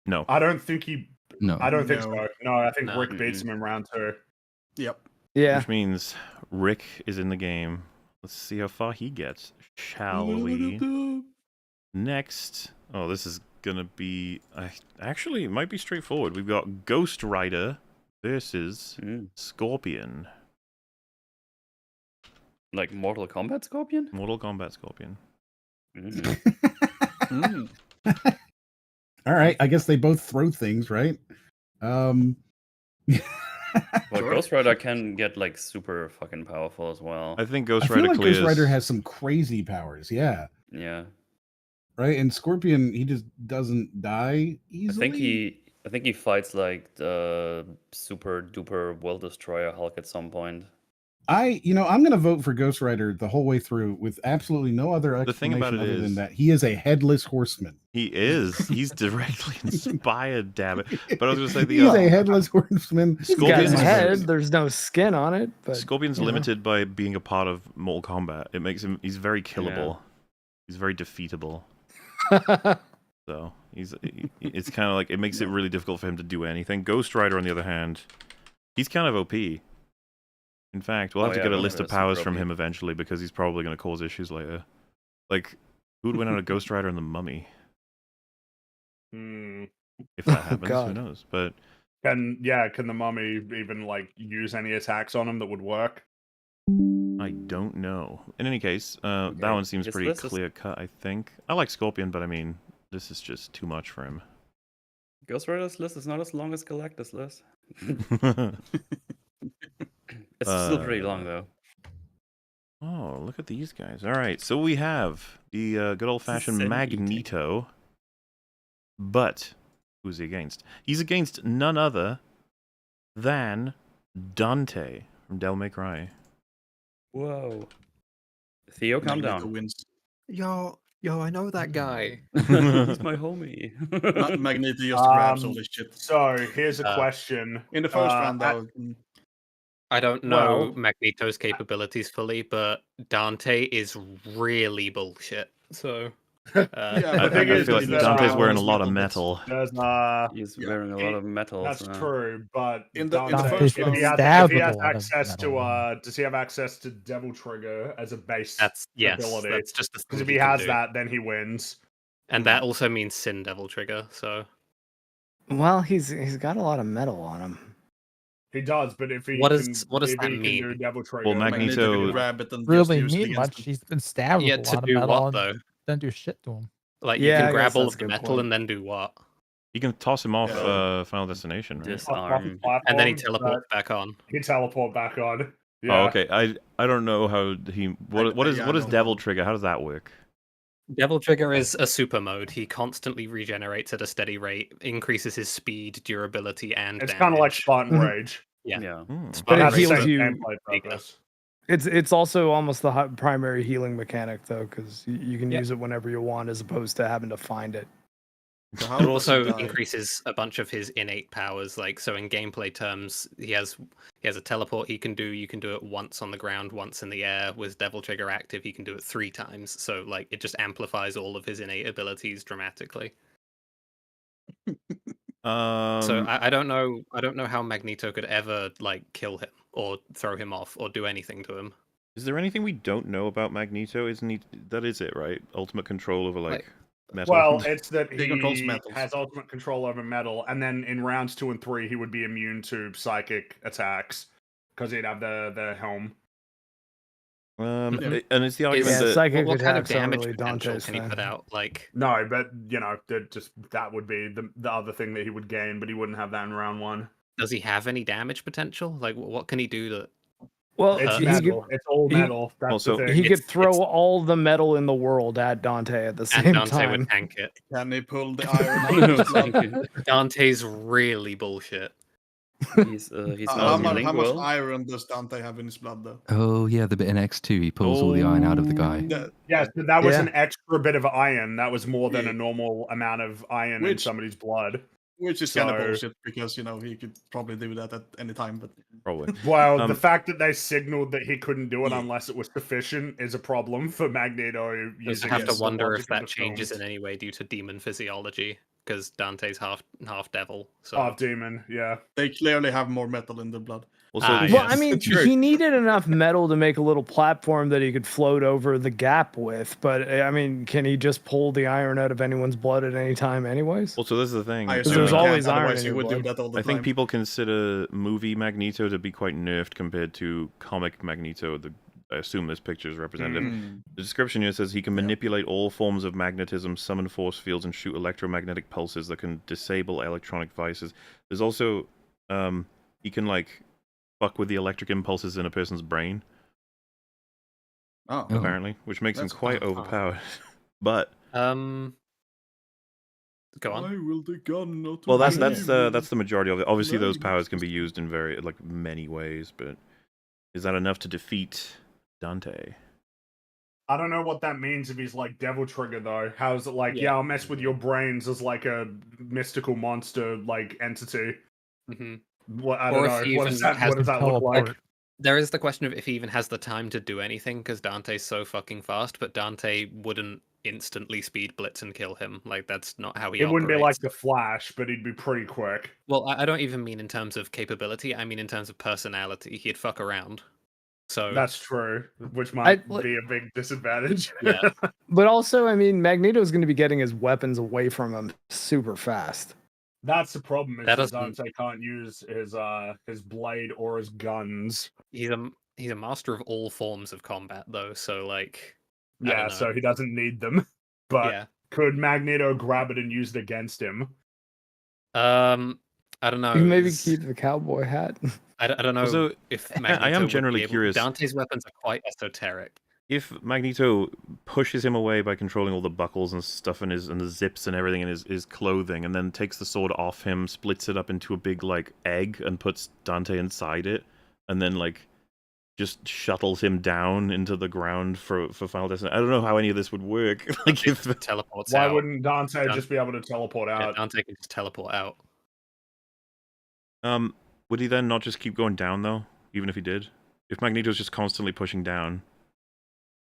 No. I don't think he. No. I don't think No. so. No, I think No. Rick beats him in round 2. Yep. Yeah. Which means Rick is in the game. Let's see how far he gets, shall we? Next, Oh, this is gonna be... actually, it might be straightforward. We've got Ghost Rider versus Scorpion. Like Mortal Kombat Scorpion? Mortal Kombat Scorpion. All right, I guess they both throw things, right? Well, Ghost Rider can get like super fucking powerful as well. I think I Ghost feel Rider like clears... Ghost Rider has some crazy powers. Yeah. Yeah. Right, and Scorpion, he just doesn't die easily. I think he fights like the super duper world destroyer Hulk at some point. I'm gonna vote for Ghost Rider the whole way through with absolutely no other The thing explanation about it other than is- that he is a headless horseman. He is. He's directly inspired, damn it. But I was gonna say He's a headless horseman. He's got a Scorpion's- head. There's no skin on it. But Scorpion's you know. limited by being a part of Mortal Kombat. It makes him... He's very killable. Yeah. He's very defeatable. So it's kind of like... It makes it really difficult for him to do anything. Ghost Rider, on the other hand, he's kind of OP. In fact, we'll have to get a list of powers from him eventually, because he's probably going to cause issues later. Like, who would win out of Ghost Rider and the Mummy? If that happens, who God. knows? But Can the Mummy even like use any attacks on him that would work? I don't know. In any case, that one seems This pretty list is- clear cut, I think. I like Scorpion, but I mean, this is just too much for him. Ghost Rider's list is not as long as Galactus' list. It's still pretty long though. Oh, look at these guys. All right, so we have the good old-fashioned Send Magneto. But who's he against? He's against none other than Dante from Devil May Cry. Whoa. Theo, calm Magneto down. wins. Yo, I know that guy. He's my homie. Magneto just grabs all this shit. So here's a question. In the first round, though, I don't know Well- Magneto's capabilities fully, but Dante is really bullshit. So, Yeah, I the thing is feel like that, Dante's wearing a uh, lot of metal. There's He's wearing a lot of metals. That's true, but In the Dante, first if round- he has Stab with a lot of access to metal. does he have access to Devil Trigger as a base that's ability? that's just the Because thing if he can has do. that, then he wins. And that also means Sin Devil Trigger. So, Well, he's got a lot of metal on him. He does, but if he What can, does- what does if that he can mean? do Devil Trigger, Well, Magneto- can grab it and just Really use it mean against much. him. He's been stabbed yeah, with a to lot of do metal. what and though? Doesn't do shit to him. Like Yeah, you I can guess grab all that's of a the good metal point. and then do what? You can toss him off Yeah. Final Destination, right? Disarm. And then he Platform, teleports back on. He teleport back on. Yeah. Oh, okay. I don't know how he... What is yeah, what is no. Devil Trigger? How does that work? Devil Trigger is a super mode. He constantly regenerates at a steady rate, increases his speed, durability, and It's damage. kind of like Spartan Mhm. Rage. Yeah. Yeah. Hmm. Spartan But it Has the Rage heals same you- gameplay Bigger. purpose. It's also almost the primary healing mechanic though, because you can Yeah. use it whenever you want, as opposed to having to find it. So how It does also he die? increases a bunch of his innate powers. Like so, in gameplay terms, he has a teleport he can do. You can do it once on the ground, once in the air. With Devil Trigger active, he can do it 3 times. So like it just amplifies all of his innate abilities dramatically. So I don't know. I don't know how Magneto could ever like kill him or throw him off or do anything to him. Is there anything we don't know about Magneto? Isn't he... That is it, right? Ultimate control over, like metal. Well, it's that He controls he metals. has ultimate control over metal, and then in rounds 2 and 3, he would be immune to psychic attacks because he'd have the helm. Yeah. And it's the argument Yeah, that... psychic What kind of attacks aren't damage really potential Dante's can he thing. put out? Like No, but that would be the other thing that he would gain, but he wouldn't have that in round 1. does he have any damage potential? Like what can he do to? Well, It's he metal. could, It's all he- metal. That's Also, the thing. he could It's- throw it's- all the metal in the world at Dante at the And same Dante time. would tank it. Can he pull the iron out of his blood? Dante's really bullshit. He's How not much bilingual. iron does Dante have in his blood, though? Oh yeah, the bit in X2, he pulls all the iron out of the guy. The- Yes, but that was Yeah. an extra bit of iron. That was more than Yeah. a normal amount of iron in Which- somebody's blood. Which is kind of So- bullshit because he could probably do that at any time. But Probably. Well, Um, the fact that they signaled that he couldn't do it Yeah. unless it was sufficient is a problem for Magneto I using have to his wonder logic if of that the changes films. in any way due to demon physiology. because Dante's half devil. So Half demon, yeah. They clearly have more metal in their blood. Well, so Well, I yes. mean, True. he needed enough metal to make a little platform that he could float over the gap with. But I mean, can he just pull the iron out of anyone's blood at any time, anyways? well, so this is the thing. I Because assume there's he can't, always iron otherwise in he your would do blood. that all the I time. think people consider movie Magneto to be quite nerfed compared to comic Magneto. I assume this picture is representative. Mm. The description here says he can manipulate all forms of magnetism, summon force fields, and shoot electromagnetic pulses that can disable electronic devices. There's also, he can, like, fuck with the electric impulses in a person's brain, Oh, apparently, which makes him That's- quite overpowered. But, go on. Why will the gun not well, that's obey me? the majority of it. Obviously, those Right. powers can be used in very, like, many ways, but is that enough to defeat Dante? I don't know what that means if he's like Devil Trigger though. How is it like? Yeah. Yeah, I'll mess with your brains as like a mystical monster like entity. hmm What I Or don't if know. he What even does that? has What does the that look like? teleport. There is the question of if he even has the time to do anything, because Dante's so fucking fast, but Dante wouldn't instantly speed blitz and kill him. Like, that's not how he It operates. wouldn't be like the Flash, but he'd be pretty quick. Well, I don't even mean in terms of capability. I mean in terms of personality. He'd fuck around. So That's true, which might I- be a big disadvantage. Yeah. But also, I mean, Magneto's going to be getting his weapons away from him super fast. That's the problem. Is That that doesn't- Dante can't use his blade or his guns. he's a master of all forms of combat, though. So like, I Yeah, don't know. so he doesn't need them. But yeah. could Magneto grab it and use it against him? I don't know. You maybe It's- keep the cowboy hat. I don't know Also, if I Magneto am would be generally able- curious. Dante's weapons are quite esoteric. If Magneto pushes him away by controlling all the buckles and stuff and the zips and everything in his clothing, and then takes the sword off him, splits it up into a big like egg, and puts Dante inside it, and then like just shuttles him down into the ground for Final Destination. I don't know how any of this would work. Like if Teleports Why out. wouldn't Dante just be able to teleport Yeah, out? Dante can just teleport out. would he then not just keep going down though, even if he did? If Magneto's just constantly pushing down,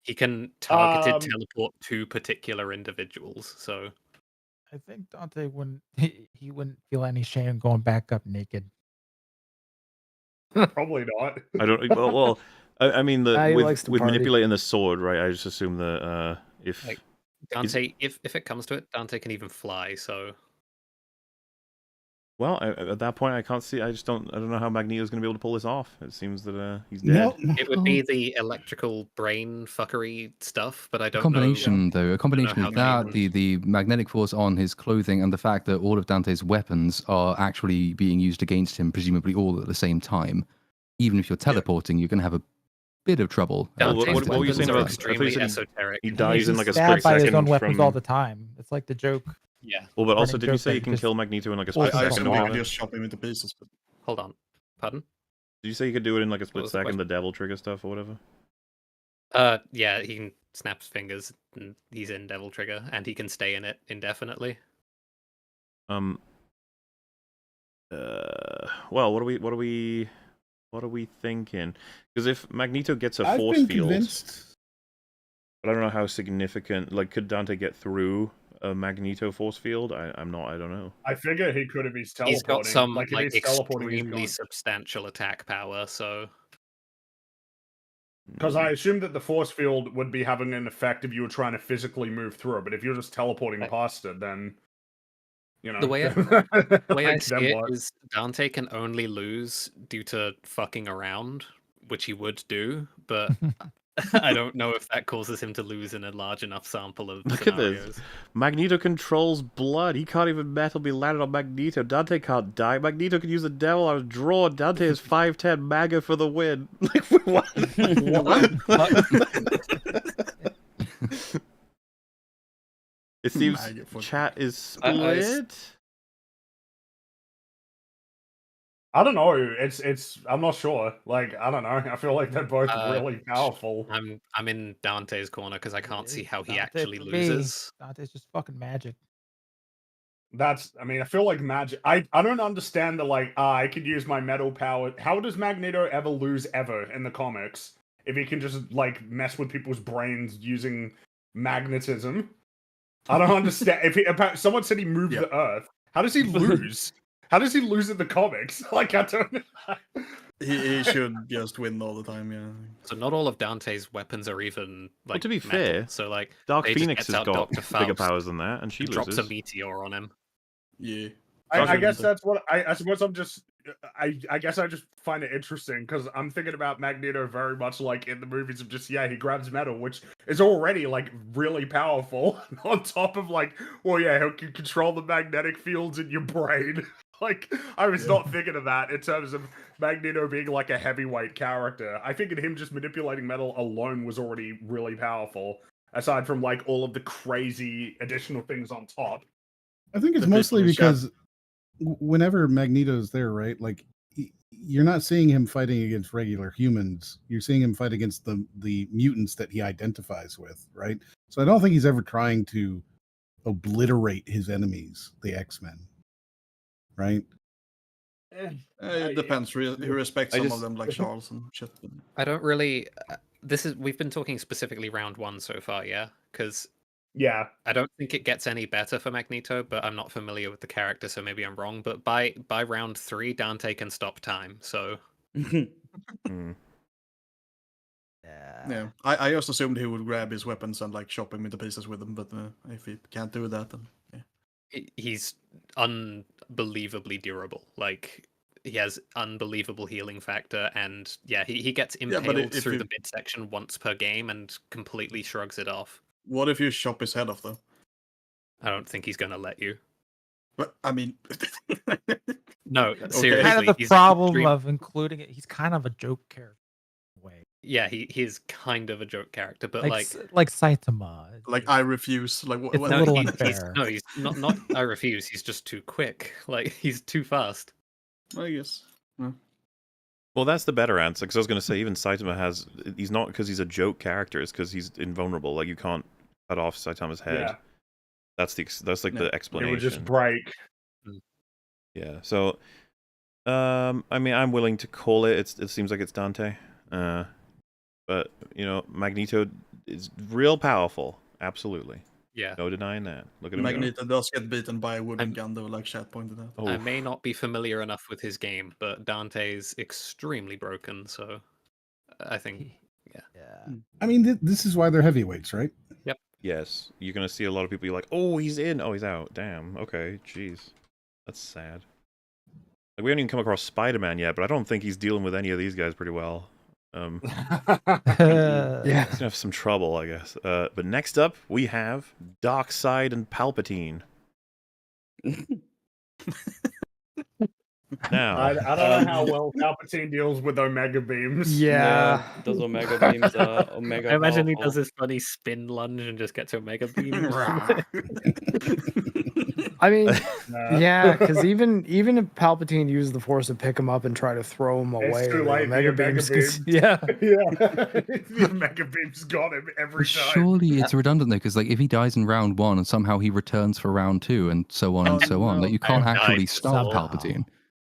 He can targeted Um, teleport to particular individuals. So I think Dante wouldn't. He wouldn't feel any shame going back up naked. Probably not. I don't. Well, I mean, He likes with to with party. manipulating the sword, right? I just assume that if like Dante, if it comes to it, Dante can even fly. So well, at that point, I can't see. I don't know how Magneto's going to be able to pull this off. It seems that he's dead. No, it would be the electrical brain fuckery stuff, but I A don't combination, though, a combination how of that that, the magnetic force on his clothing, and the fact that all of Dante's weapons are actually being used against him, presumably all at the same time. Even if you're teleporting, you're going to have a bit of trouble. Well, Dante's what were you weapons saying are about- I thought you extremely said he- esoteric. he dies in like a stabbed split by his second own weapons from- all the time. It's like the joke. Yeah. Well, but also, running did you joke say that you can just- kill Magneto in like a Well, split I second? assume we or could something? just chop him into pieces. But Hold on. Pardon? Did you say you could do it in like a split was the second? The Devil Trigger stuff or whatever. Yeah, he can snap his fingers and he's in Devil Trigger, and he can stay in it indefinitely. Well, what are we thinking? Because if Magneto gets a I've force been field, convinced. but I don't know how significant. Like, could Dante get through a Magneto force field? I don't know. I figure he could if he's teleporting. He's got some like, if like he's teleporting, he's extremely gone. substantial attack power, so Because I assume that the force field would be having an effect if you were trying to physically move through it. But if you're just teleporting past it, then you know the way I like, see then it what? is Dante can only lose due to fucking around, which he would do, but I don't know if that causes him to lose in a large enough sample of Look at scenarios. this. Magneto controls blood. He can't even metal be landed on Magneto. Dante can't die. Magneto can use the devil on a draw. Dante is 5'10", MAGA for the win. Like, what? It seems MAGA for the chat is I- split. I don't know. It's. I'm not sure. Like I don't know. I feel like they're both really powerful. I'm in Dante's corner because I can't see how he Dante actually for me. loses. Dante's just fucking magic. That's. I mean, I feel like magic. I don't understand the like. I could use my metal power. How does Magneto ever lose ever in the comics if he can just like mess with people's brains using magnetism? I don't understand. If someone said he moved the Earth, how does he lose? How does he lose in the comics? Like, I don't know. He should just win all the time, yeah. So not all of Dante's weapons are even Well, like to be metal. fair, So like Dark they just Phoenix gets has out got Dr. bigger Faust powers than that, and she and drops a loses. meteor on him. Yeah. I guess that's what I suppose. I guess I just find it interesting because I'm thinking about Magneto very much like in the movies of just he grabs metal, which is already like really powerful. On top of like, well, he can control the magnetic fields in your brain. Like, I was not thinking of that in terms of Magneto being like a heavyweight character. I figured him just manipulating metal alone was already really powerful. Aside from like all of the crazy additional things on top. I think it's mostly because whenever Magneto's there, right? Like, you're not seeing him fighting against regular humans. You're seeing him fight against the mutants that he identifies with, right? So I don't think he's ever trying to obliterate his enemies, the X-Men, right? It depends. He respects some of them, like Charles and shit. I don't really. We've been talking specifically round 1 so far, yeah? Because I don't think it gets any better for Magneto, but I'm not familiar with the character, so maybe I'm wrong. But by round 3, Dante can stop time, so. Yeah, I just assumed he would grab his weapons and like chop him into pieces with them, but if he can't do that, then He's unbelievably durable. Like, he has unbelievable healing factor, and he gets impaled through the midsection once per game and completely shrugs it off. What if you chop his head off, though? I don't think he's going to let you. But I mean, no, seriously. Kind of the problem of including it. He's kind of a joke character. Way. Yeah, he is kind of a joke character, but like Saitama. Like, I refuse. Like, it's a little unfair. He's not. I refuse. He's just too quick. Like, he's too fast. I guess. Well, that's the better answer, because I was going to say even Saitama he's not because he's a joke character, it's because he's invulnerable. Like, you can't cut off Saitama's head. Yeah. That's the explanation. It would just break. Yeah. So, I mean, I'm willing to call it. It seems like it's Dante. But Magneto is real powerful. Absolutely. Yeah. No denying that. Look at him. Magneto does get beaten by a wooden gun, though, like Chat pointed out. I may not be familiar enough with his game, but Dante's extremely broken, so I think, yeah. I mean, this is why they're heavyweights, right? Yep. Yes. You're going to see a lot of people be like, oh, he's in. Oh, he's out. Damn. Okay. Jeez. That's sad. Like, we haven't even come across Spider-Man yet, but I don't think he's dealing with any of these guys pretty well. Yeah, he's gonna have some trouble, I guess. But next up, we have Darkseid and Palpatine. Now, I don't know how well Palpatine deals with Omega beams. Yeah, those Omega beams are Omega. I imagine he does this funny spin lunge and just gets Omega beams. I mean, yeah, because even if Palpatine used the Force to pick him up and try to throw him away, it's too late. Omega beams, The Omega beams got him every time. Surely it's redundant though, because like if he dies in round 1 and somehow he returns for round 2 and so on and so on, like you can't actually stop Palpatine.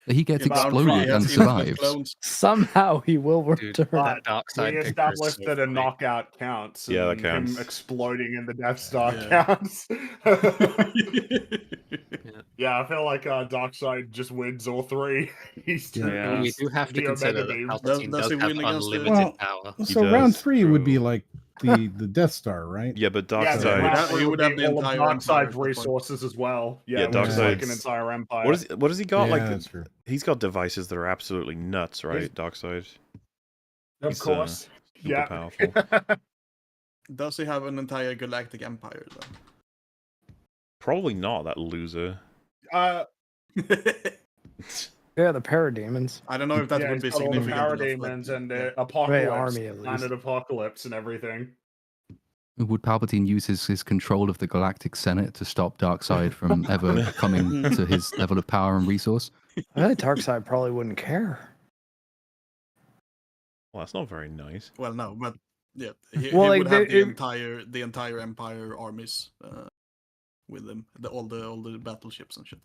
He gets exploded and survives. Somehow he will return. But we established that a knockout counts. Yeah, that counts. Him exploding in the Death Star counts. Yeah, I feel like Darkseid just wins all 3. He's We do have to consider that Palpatine does have unlimited power. So round 3 would be like the Death Star, right? Yeah, but Darkseid. He would have the entire Darkseid's resources as well. Yeah, Darkseid's like an entire empire. What has he got? Yeah, Like that's true. he's got devices that are absolutely nuts, right? Darkseid. Of course. Super powerful. Does he have an entire galactic empire though? Probably not, that loser. Yeah, the parademons. I don't know if that would be significant. Parademons and Apocalypse, army, at least. Planet Apocalypse, and everything. Would Palpatine use his control of the Galactic Senate to stop Darkseid from ever coming to his level of power and resource? I think Darkseid probably wouldn't care. Well, that's not very nice. Well, no, but yeah, he Well, would like, have the entire empire armies with him, all the battleships and shit.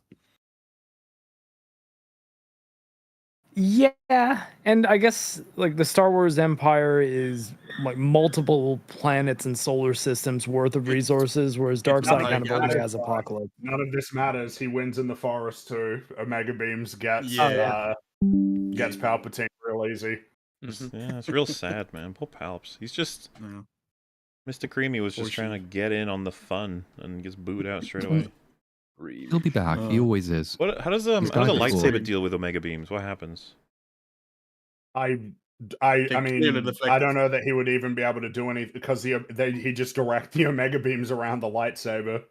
Yeah, and I guess like the Star Wars Empire is like multiple planets and solar systems worth of resourzes, whereas Darkseid kind of only has Apocalypse. None of this matters. He wins in the forest too. Omega Beams gets Yeah. gets Palpatine real easy. Yeah, it's real sad, man. Poor Palps. He's just Mr. Creamy was just trying to get in on the fun and gets booed out straight away. He'll be back. He always is. How does a He's died before. lightsaber deal with Omega Beams? What happens? I mean, I don't know that he would even be able to do anything because he just direct the Omega Beams around the lightsaber.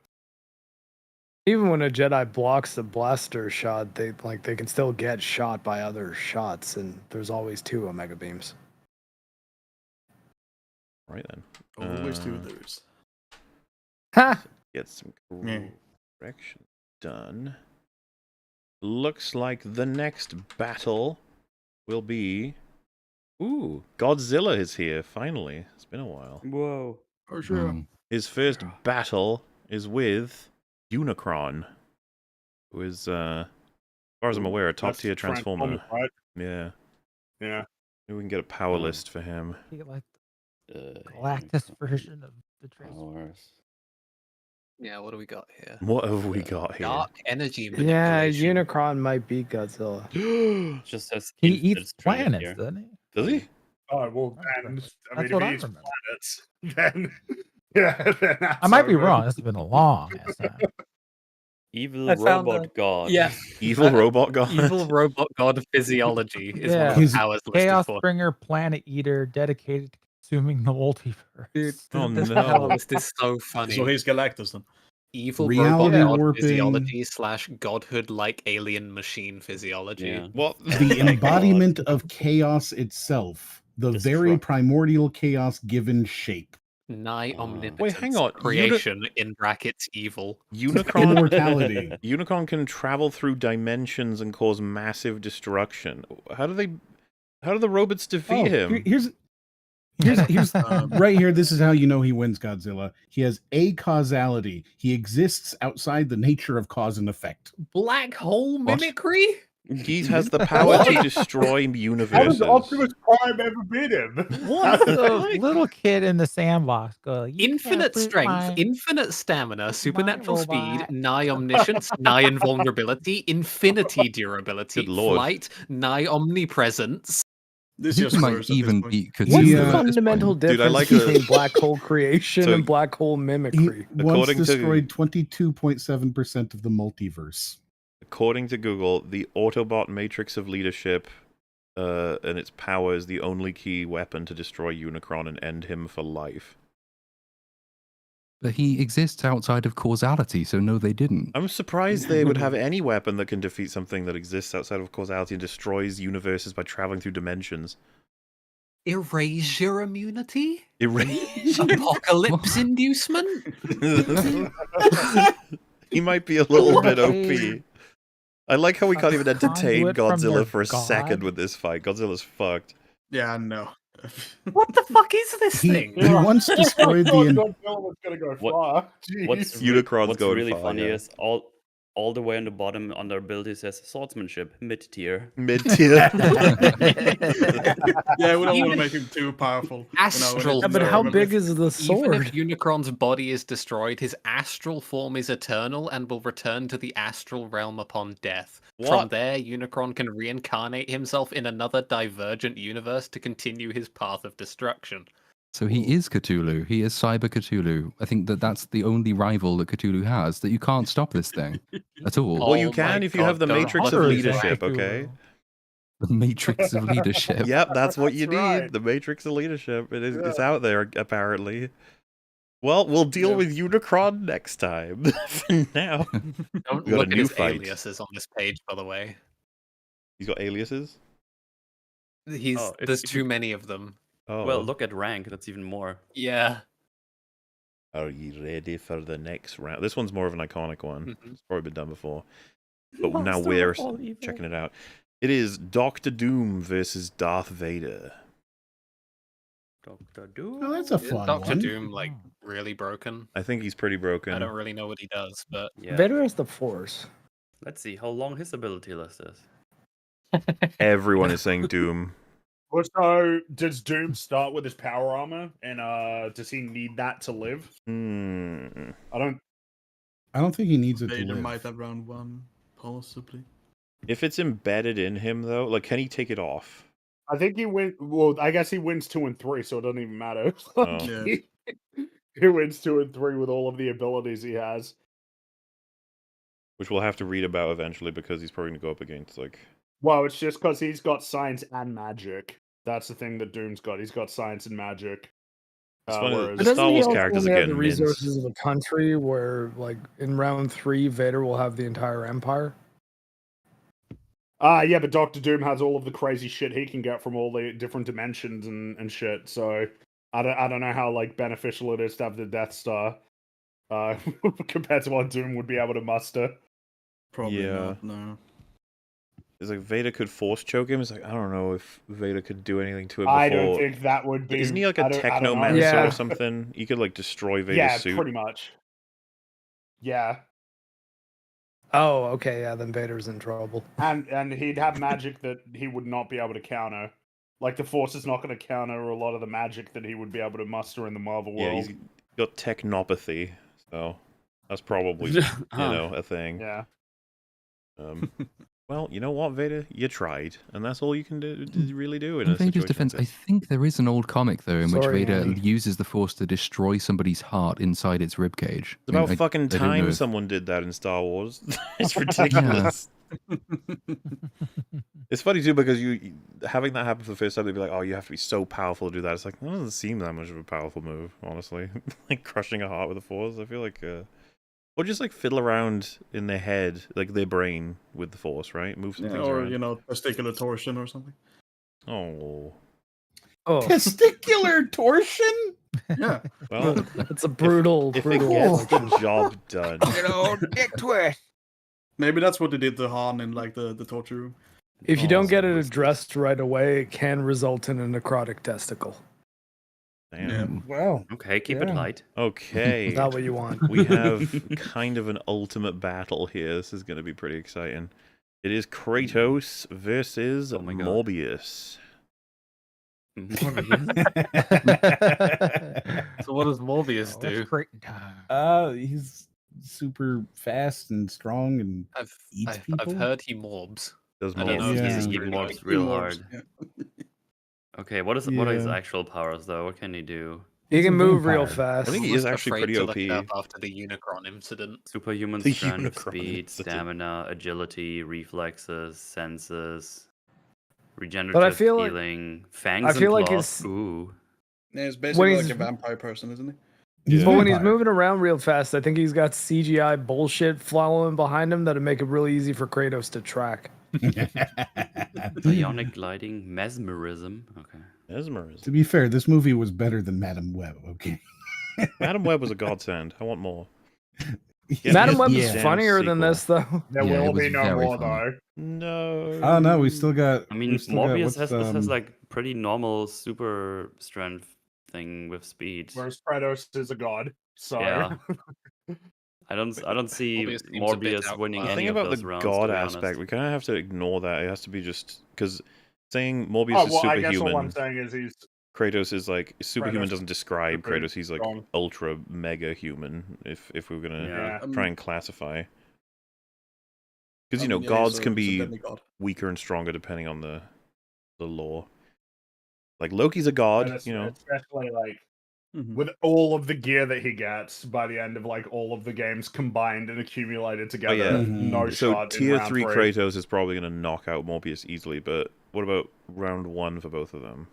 Even when a Jedi blocks the blaster shot, they can still get shot by other shots, and there's always 2 Omega Beams. Right then. Always 2 others. Ha! Get some correction done. Looks like the next battle will be... Ooh, Godzilla is here, finally. It's been a while. Whoa. For sure. His first battle is with Unicron, who is, as far as I'm aware, a top-tier Transformer. Right? Yeah. Yeah. Maybe we can get a power list for him. Like Galactus version of the Transformers. Yeah, what do we got here? What have we got here? Dark energy Yeah, manipulation. Unicron might beat Godzilla. Just as He eats planets, doesn't he? Does he? Oh well, then I That's mean, what I if he eats remember. planets, then yeah, then that's I might be over. wrong. This has been a long ass time. Evil I found robot god. Yeah. Evil robot god? Evil robot god physiology is one of Yeah. the powers listed Chaos for. Bringer, Planet Eater, dedicated to consuming the multiverse. Dude, Oh, this no. power list is so funny. So he's Galactus then. Evil Reality robot god warping. physiology / godhood like alien machine physiology. Yeah. What? The embodiment of chaos itself, the very primordial chaos given shape. Nigh omnipotence. Wait, hang on. Creation in brackets evil. Unicron Immortality. Unicron can travel through dimensions and cause massive destruction. How do the robots defeat him? Here's right here. This is how you know he wins Godzilla. He has a causality. He exists outside the nature of cause and effect. Black hole mimicry? He has the power to destroy How universes. does Optimus Prime ever beat him? What the little kid in the sandbox go? "You can't Infinite beat strength, my infinite stamina, supernatural speed, robot." nigh omniscience, nigh invulnerability, infinity durability, Good lord. flight, nigh omnipresence. This He is just might worse at this even point. beat What's Cthulhu the at this fundamental point. Dude, I difference like between black hole creation So- and black hole He mimicry? once According to- destroyed 22.7% of the multiverse. According to Google, the Autobot Matrix of Leadership and its power is the only key weapon to destroy Unicron and end him for life. But he exists outside of causality, so no, they didn't. I'm surprised they would have any weapon that can defeat something that exists outside of causality and destroys universes by traveling through dimensions. Erasure immunity? Erase. Apocalypse inducement? He might be a little bit OP. I like how we can't even entertain conduit from Godzilla their for a second god? with this fight. Godzilla's fucked. Yeah, no. What the fuck is this He, thing? he once destroyed the. Godzilla was gonna go What- far. Jeez. Unicron's what's going really far, funny yeah. is all the way on the bottom under ability says swordsmanship, mid-tier. Mid-tier. Yeah, we don't want to make him too powerful. Astral Yeah, but how form. big is the Even if sword? Unicron's body is destroyed, his astral form is eternal and will return to the astral realm upon death. From What? there, Unicron can reincarnate himself in another divergent universe to continue his path of destruction. So he is Cthulhu. He is Cyber Cthulhu. I think that's the only rival that Cthulhu has, that you can't stop this thing at all. Well, you Oh can my if you have the God, Matrix of Hunter is Leadership, like okay? The Matrix of Leadership. Yep, that's what you That's need. right. The Matrix of Leadership. It's out there, apparently. Well, we'll deal with Unicron next time. For now. Don't We got a look at new his fight. aliases on this page, by the way. He's got aliases? There's too many of them. Oh. Well, look at rank. That's even more. Yeah. Are you ready for the next round? This one's more of an iconic one. Mhm. It's probably been done before. But now Master we're of all evil. checking it out. It is Doctor Doom versus Darth Vader. Dr. Doom. Oh, that's a fun Doctor one. Doom, like, really broken. I think he's pretty broken. I don't really know what he does, but Yeah. Vader has the Force. Let's see how long his ability list is. Everyone is saying Doom. Well, so does Doom start with his power armor, and does he need that to live? Hmm. I don't. I don't think he needs it to Vader live. might have round 1, possibly. If it's embedded in him, though, like, can he take it off? I think he wins. Well, I guess he wins 2 and 3, so it doesn't even matter. Oh. Yeah. He wins 2 and 3 with all of the abilities he has. Which we'll have to read about eventually because he's probably going to go up against, like... Well, it's just because he's got science and magic. That's the thing that Doom's got. He's got science and magic. It's funny that Whereas... the But Star doesn't he Wars also characters only are have the getting resources minced. of a country where, like, in round 3, Vader will have the entire empire? Yeah, but Doctor Doom has all of the crazy shit he can get from all the different dimensions and shit. So I don't know how like beneficial it is to have the Death Star compared to what Doom would be able to muster. Probably Yeah. not, no. It's like Vader could force choke him. It's like, I don't know if Vader could do anything to him before. I don't think that would be. Isn't he like I a don't know. technomancer Yeah. or something? He could like destroy Vader's Yeah, suit. pretty much. Yeah, Oh, okay, yeah, then Vader's in trouble. and he'd have magic that he would not be able to counter. Like the Force is not going to counter a lot of the magic that he would be able to muster in the Marvel Yeah, world. he's got technopathy, so that's probably a thing. Yeah. Well, you know what, Vader? You tried, and that's all you can really do in In a Vader's situation defense, like I this. think there is an old comic though in which Sorry, Vader Andy. uses the Force to destroy somebody's heart inside its ribcage. It's about fucking time someone did that in Star Wars. It's ridiculous. It's funny too because you having that happen for the first time, they'd be like, "Oh, you have to be so powerful to do that." It's like, that doesn't seem that much of a powerful move, honestly. Like crushing a heart with a Force, I feel like, or just like fiddle around in their head, like their brain with the Force, right? Move some things Or, around. you know, testicular torsion or something. Oh, Oh, Testicular torsion? Yeah. well, it's a brutal, if brutal. it gets the affliction. job done. Dick twist. Maybe that's what they did to Han in like the torture room. If you don't get it addressed right away, it can result in a necrotic testicle. Damn. Wow. Okay, keep it Yeah. light. Okay. Not what you want. We have kind of an ultimate battle here. This is going to be pretty exciting. It is Kratos versus Oh my God. Morbius. So what does Morbius do? He's super fast and strong and eats I've people. heard he morbs. Does I don't know Morbius. if Yeah. this is He true, morbs though. real He morbs, hard. yeah. Okay, what are his Yeah. actual powers though? What can he do? He He's a can move real vampire. fast. I think he Almost is actually afraid pretty to OP. look it up after the Unicron incident. Superhuman The strength, Unicron speed, incident. stamina, agility, reflexes, senses, regenerative feel like- healing, fangs I feel and like claws. his- Ooh. Yeah, he's basically like he's- a vampire person, isn't he? He's a But when he's vampire. moving around real fast, I think he's got CGI bullshit following behind him that'd make it really easy for Kratos to track. Bionic gliding, mesmerism. Okay. Mesmerism. To be fair, this movie was better than Madam Web. Okay. Madam Web was a godsend. I want more. Yeah, Madam yes, Web yeah. is Damn funnier than sequel. this, though. There Yeah, it will was be no very more funny. though. No. Oh no, we still got. I mean, we've still got- Morbius what's, has like pretty normal super strength thing with speed. Whereas Kratos is a god. So Yeah. I don't see Morbius seems a bit Morbius winning outclassed. The any thing of about those the rounds. god to be aspect, honest. we kind of have to ignore that. It has to be just because saying Morbius oh is well, I guess all I'm superhuman. saying is he's Kratos is like superhuman Kratos doesn't describe pretty Kratos. He's like strong. ultra mega human. If we were gonna Yeah. Yeah. try and classify, because I you know mean, yeah, gods he's a- can he's a be demigod. weaker and stronger depending on the lore. Like Loki's a god, and you know. especially like Mhm. with all of the gear that he gets by the end of like all of the games combined and accumulated together. yeah. Mhm. No So shot in tier round 3 three. Kratos is probably gonna knock out Morbius easily. But what about round 1 for both of them?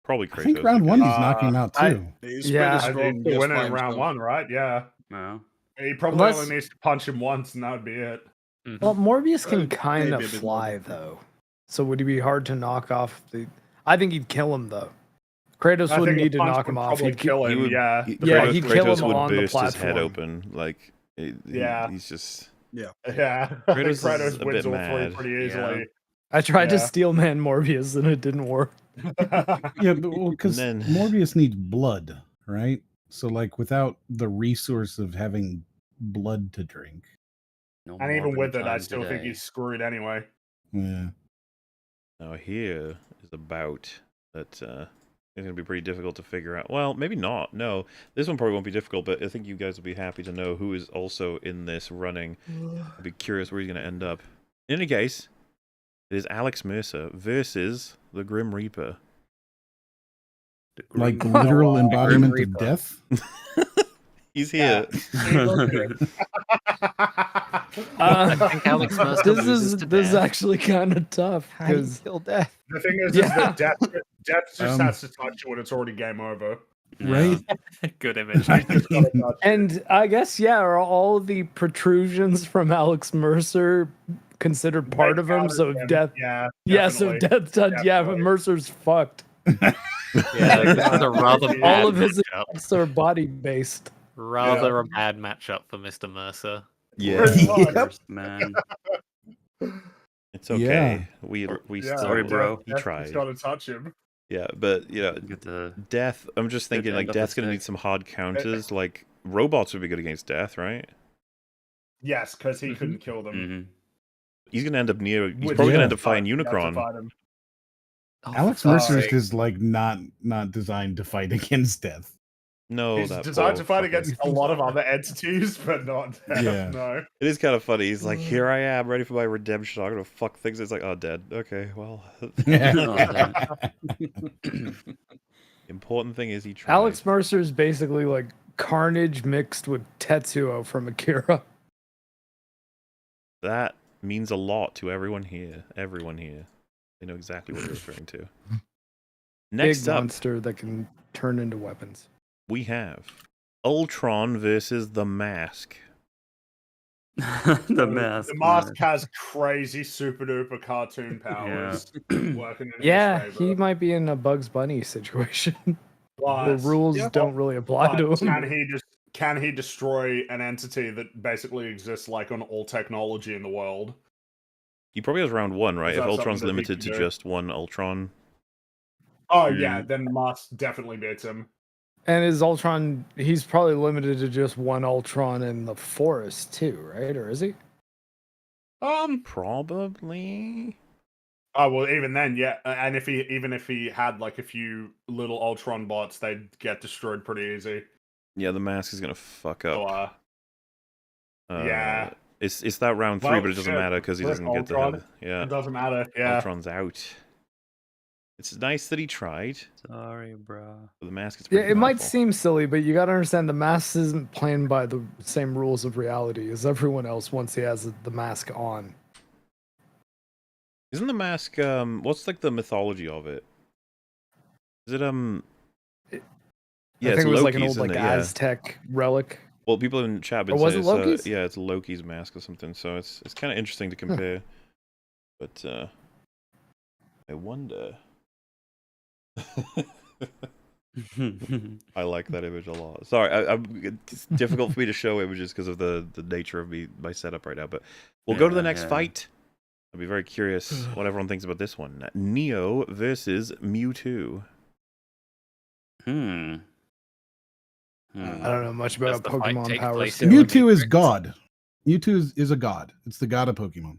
Probably Kratos. I think round one he's knocking him out I- too. He's Yeah. pretty I strong. think they just win by in round himself. one, right? Yeah. Yeah. He probably Unless- only needs to punch him once and that would be it. Mhm. Well, Morbius can Maybe kind a of bit more. fly, though. So would he be hard to knock off? I think he'd kill him, though. Kratos I wouldn't think a need to punch knock would him off. probably He'd kill him. He would- Yeah. Yeah, Kratos, he'd kill Kratos him would on the burst his head platform. open. Like, Yeah. he's just. Yeah. Kratos Kratos, is a wins bit all mad. three pretty easily. I tried to Yeah. steel man Morbius and it didn't work. Yeah, but because And then- Morbius needs blood, right? So like without the resource of having blood to drink. No And even Morbin with it, I time still think today. he's screwed anyway. Yeah. Now here is a bout that is going to be pretty difficult to figure out. Well, maybe not. No, this one probably won't be difficult, but I think you guys will be happy to know who is also in this running. I'll be curious where he's going to end up. In any case, it is Alex Mercer versus the Grim Reaper. Like literal embodiment of death. He's here. I think Alex Mercer loses to This is death. actually kind of tough How do you because kill death? The thing is Yeah. that death just has to touch you when it's already game over. Right? Good image. He's just gotta touch you. and I guess are all the protrusions from Alex Mercer considered part of him? So if death, Yeah, so if definitely. death touched, but Mercer's fucked. Yeah, this is a rather All bad of his matchup. attacks are body based. Rather a bad matchup for Mr. Mercer. Yeah. Worst, man. It's okay. We Sorry, bro. He tried. Got to touch him. Yeah, but Get the Death. I'm just thinking end like of the Death's gonna need stick. some hard counters. Like robots would be good against Death, right? Yes, because he couldn't kill them. He's gonna end up near. He's With probably gonna the end up fighting you have to Unicron. fight him. Alex Mercer is just like not designed to fight against death. No, He's that designed poor to fight fucker. against a lot of other entities, but not death. Yeah. No. It is kind of funny. He's like, here I am, ready for my redemption. I'm gonna fuck things. It's like, oh, dead. Okay, well. Important thing is he tried. Alex Mercer is basically like Carnage mixed with Tetsuo from Akira. That means a lot to everyone here. Everyone here. They know exactly what you're referring to. Next Big up, monster that can turn into weapons. we have Ultron versus the Mask. The mask. The mask has crazy super duper cartoon powers working in his He favor. might be in a Bugs Bunny situation. The But rules don't really apply to but him. can he destroy an entity that basically exists like on all technology in the world? He probably has round one, right? Is If that Ultron's something that he limited to can do? just one Ultron. Oh yeah, then the mask definitely beats him. And is Ultron, he's probably limited to just one Ultron in the forest too, right? Or is he? Probably. Oh well, even then, yeah. And if he had like a few little Ultron bots, they'd get destroyed pretty easy. Yeah, the Mask is gonna fuck up. So, yeah. It's that round 3, Well, but it doesn't shit. matter because he Rip doesn't get to Ultron. have. Yeah, It doesn't matter. Yeah. Ultron's out. It's nice that he tried. Sorry, bro. But the Mask is Yeah, pretty it might powerful. seem silly, but you got to understand the mask isn't playing by the same rules of reality as everyone else once he has the mask on. Isn't the Mask what's like the mythology of it? Is it yeah, I it's think it was like Loki's, an old isn't like it? Yeah. Aztec relic. Well, people in chat have Or been was saying it Loki's? yeah, it's Loki's mask or something. So it's kind of interesting to compare. But I wonder. I like that image a lot. Sorry, it's difficult for me to show images because of the nature of my setup right now. But we'll go to the next Yeah. fight. I'll be very curious what everyone thinks about this one. Neo versus Mewtwo. I don't know much Does about the fight Pokemon take Power place Stone. in Mewtwo is God. Mewtwo is a god. It's the god of Pokemon.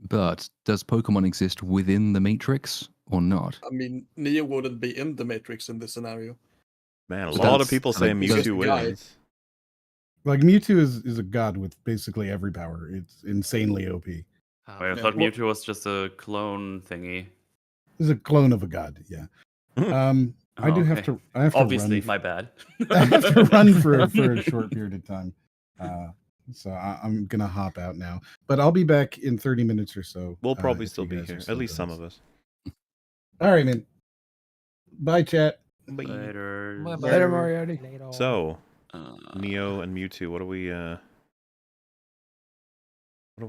But does Pokemon exist within the Matrix or not? I mean, Neo wouldn't be in the Matrix in this scenario. Man, a So lot of that's- people like, saying because Mewtwo the guy- wins. Like Mewtwo is a god with basically every power. It's insanely OP. Wait, I Yeah. thought Mewtwo was just a clone thingy. It's a clone of a god. Yeah. I do have okay. to. I have Obviously, to my run. bad. I have to run for a short period of time. So I'm gonna hop out now. But I'll be back in 30 minutes or so. We'll probably if still you be guys are here. still At least doing some this. of us. All right, man. Bye, chat. Later. Later, Moriarty. So, Neo and Mewtwo, what are we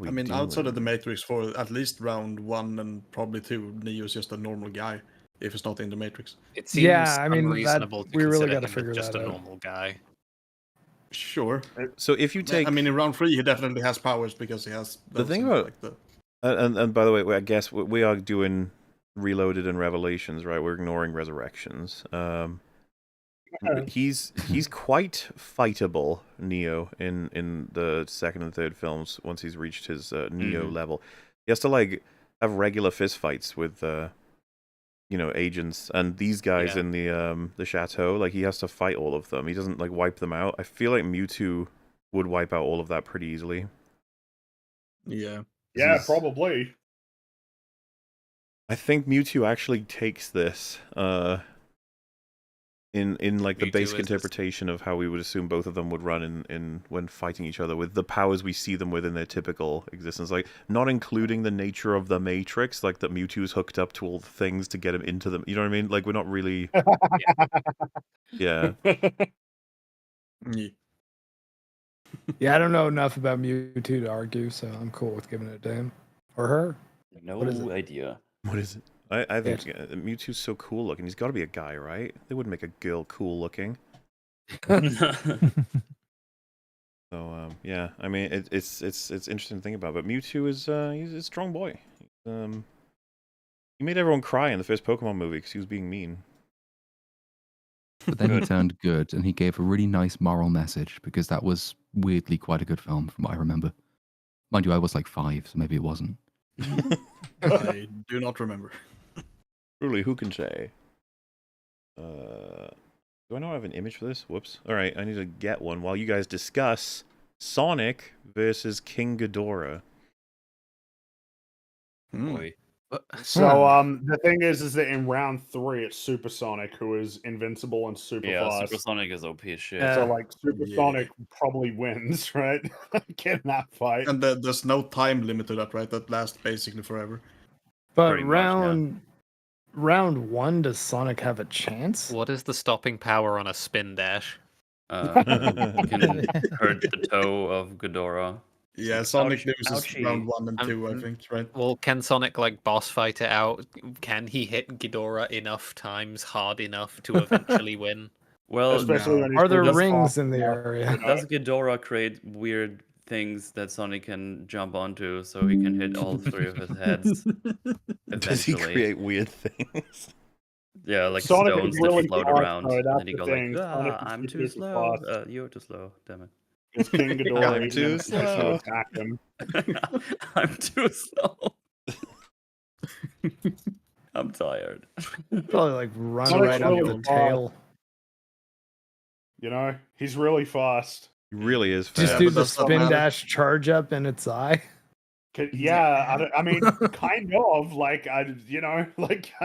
I mean, outside of the doing? Matrix for at least round 1 and probably 2, Neo's just a normal guy if it's not in the Matrix. It seems Yeah, I mean, that- unreasonable to we really consider gotta him figure as just that a out. normal guy. Sure. So if you take I mean, in round 3, he definitely has powers because he has. The those thing in, about- like, the and by the way, I guess we are doing Reloaded and Revelations, right? We're ignoring Resurrections. He's quite fightable, Neo, in the second and third films once he's reached his Neo level. He has to like have regular fistfights with agents, and these guys in the chateau, like he has to fight all of them. He doesn't like wipe them out. I feel like Mewtwo would wipe out all of that pretty easily. Yeah. Yeah, probably. I think Mewtwo actually takes this in like the Mewtwo basic is this- interpretation of how we would assume both of them would run in when fighting each other with the powers we see them with in their typical existence, like not including the nature of the Matrix, like that Mewtwo's hooked up to all the things to get him into them. You know what I mean? Like we're not really. Yeah. Yeah, I don't know enough about Mewtwo to argue, so I'm cool with giving it to him or her. What is it? idea. What is it? I think Mewtwo's so cool looking. He's got to be a guy, right? They wouldn't make a girl cool looking. So yeah, I mean it's interesting to think about. But Mewtwo is he's a strong boy. He made everyone cry in the first Pokemon movie because he was being mean. But then he turned good, and he gave a really nice moral message, because that was weirdly quite a good film, from what I remember. Mind you, I was like 5, so maybe it wasn't. I do not remember. Truly, who can say? Do I know I have an image for this? Whoops. All right, I need to get one while you guys discuss Sonic versus King Ghidorah. Boy. So the thing is that in round 3 it's Supersonic who is invincible and super fast. Supersonic is OP as shit. So like Supersonic probably wins, right? Get in that fight. And there's no time limit to that, right? That lasts basically forever. But Pretty much, round 1, does Sonic have a chance? What is the stopping power on a spin dash? You can hurt the toe of Ghidorah. Yeah, Sonic loses round 1 and 2, I think, right? Well, can Sonic like boss fight it out? Can he hit Ghidorah enough times hard enough to eventually win? Well, especially when Are there does rings in the area? Does Ghidorah create weird things that Sonic can jump onto so he can hit all 3 of his heads? Does he Eventually. create weird things? Yeah, like Sonic is stones really that float fast, around, though, and that's then he the go thing. like, Sonic is I'm super too slow. fast. You're too slow. Damn it. It's King Ghidorah. I'm even too if you slow. attack him. I'm too slow. I'm tired. Probably like run Sonic's right up really the fast. tail. You know, he's really fast. He really is fast. Just do but the that's not spin matter. dash charge up in its eye. Yeah, I mean, kind of like I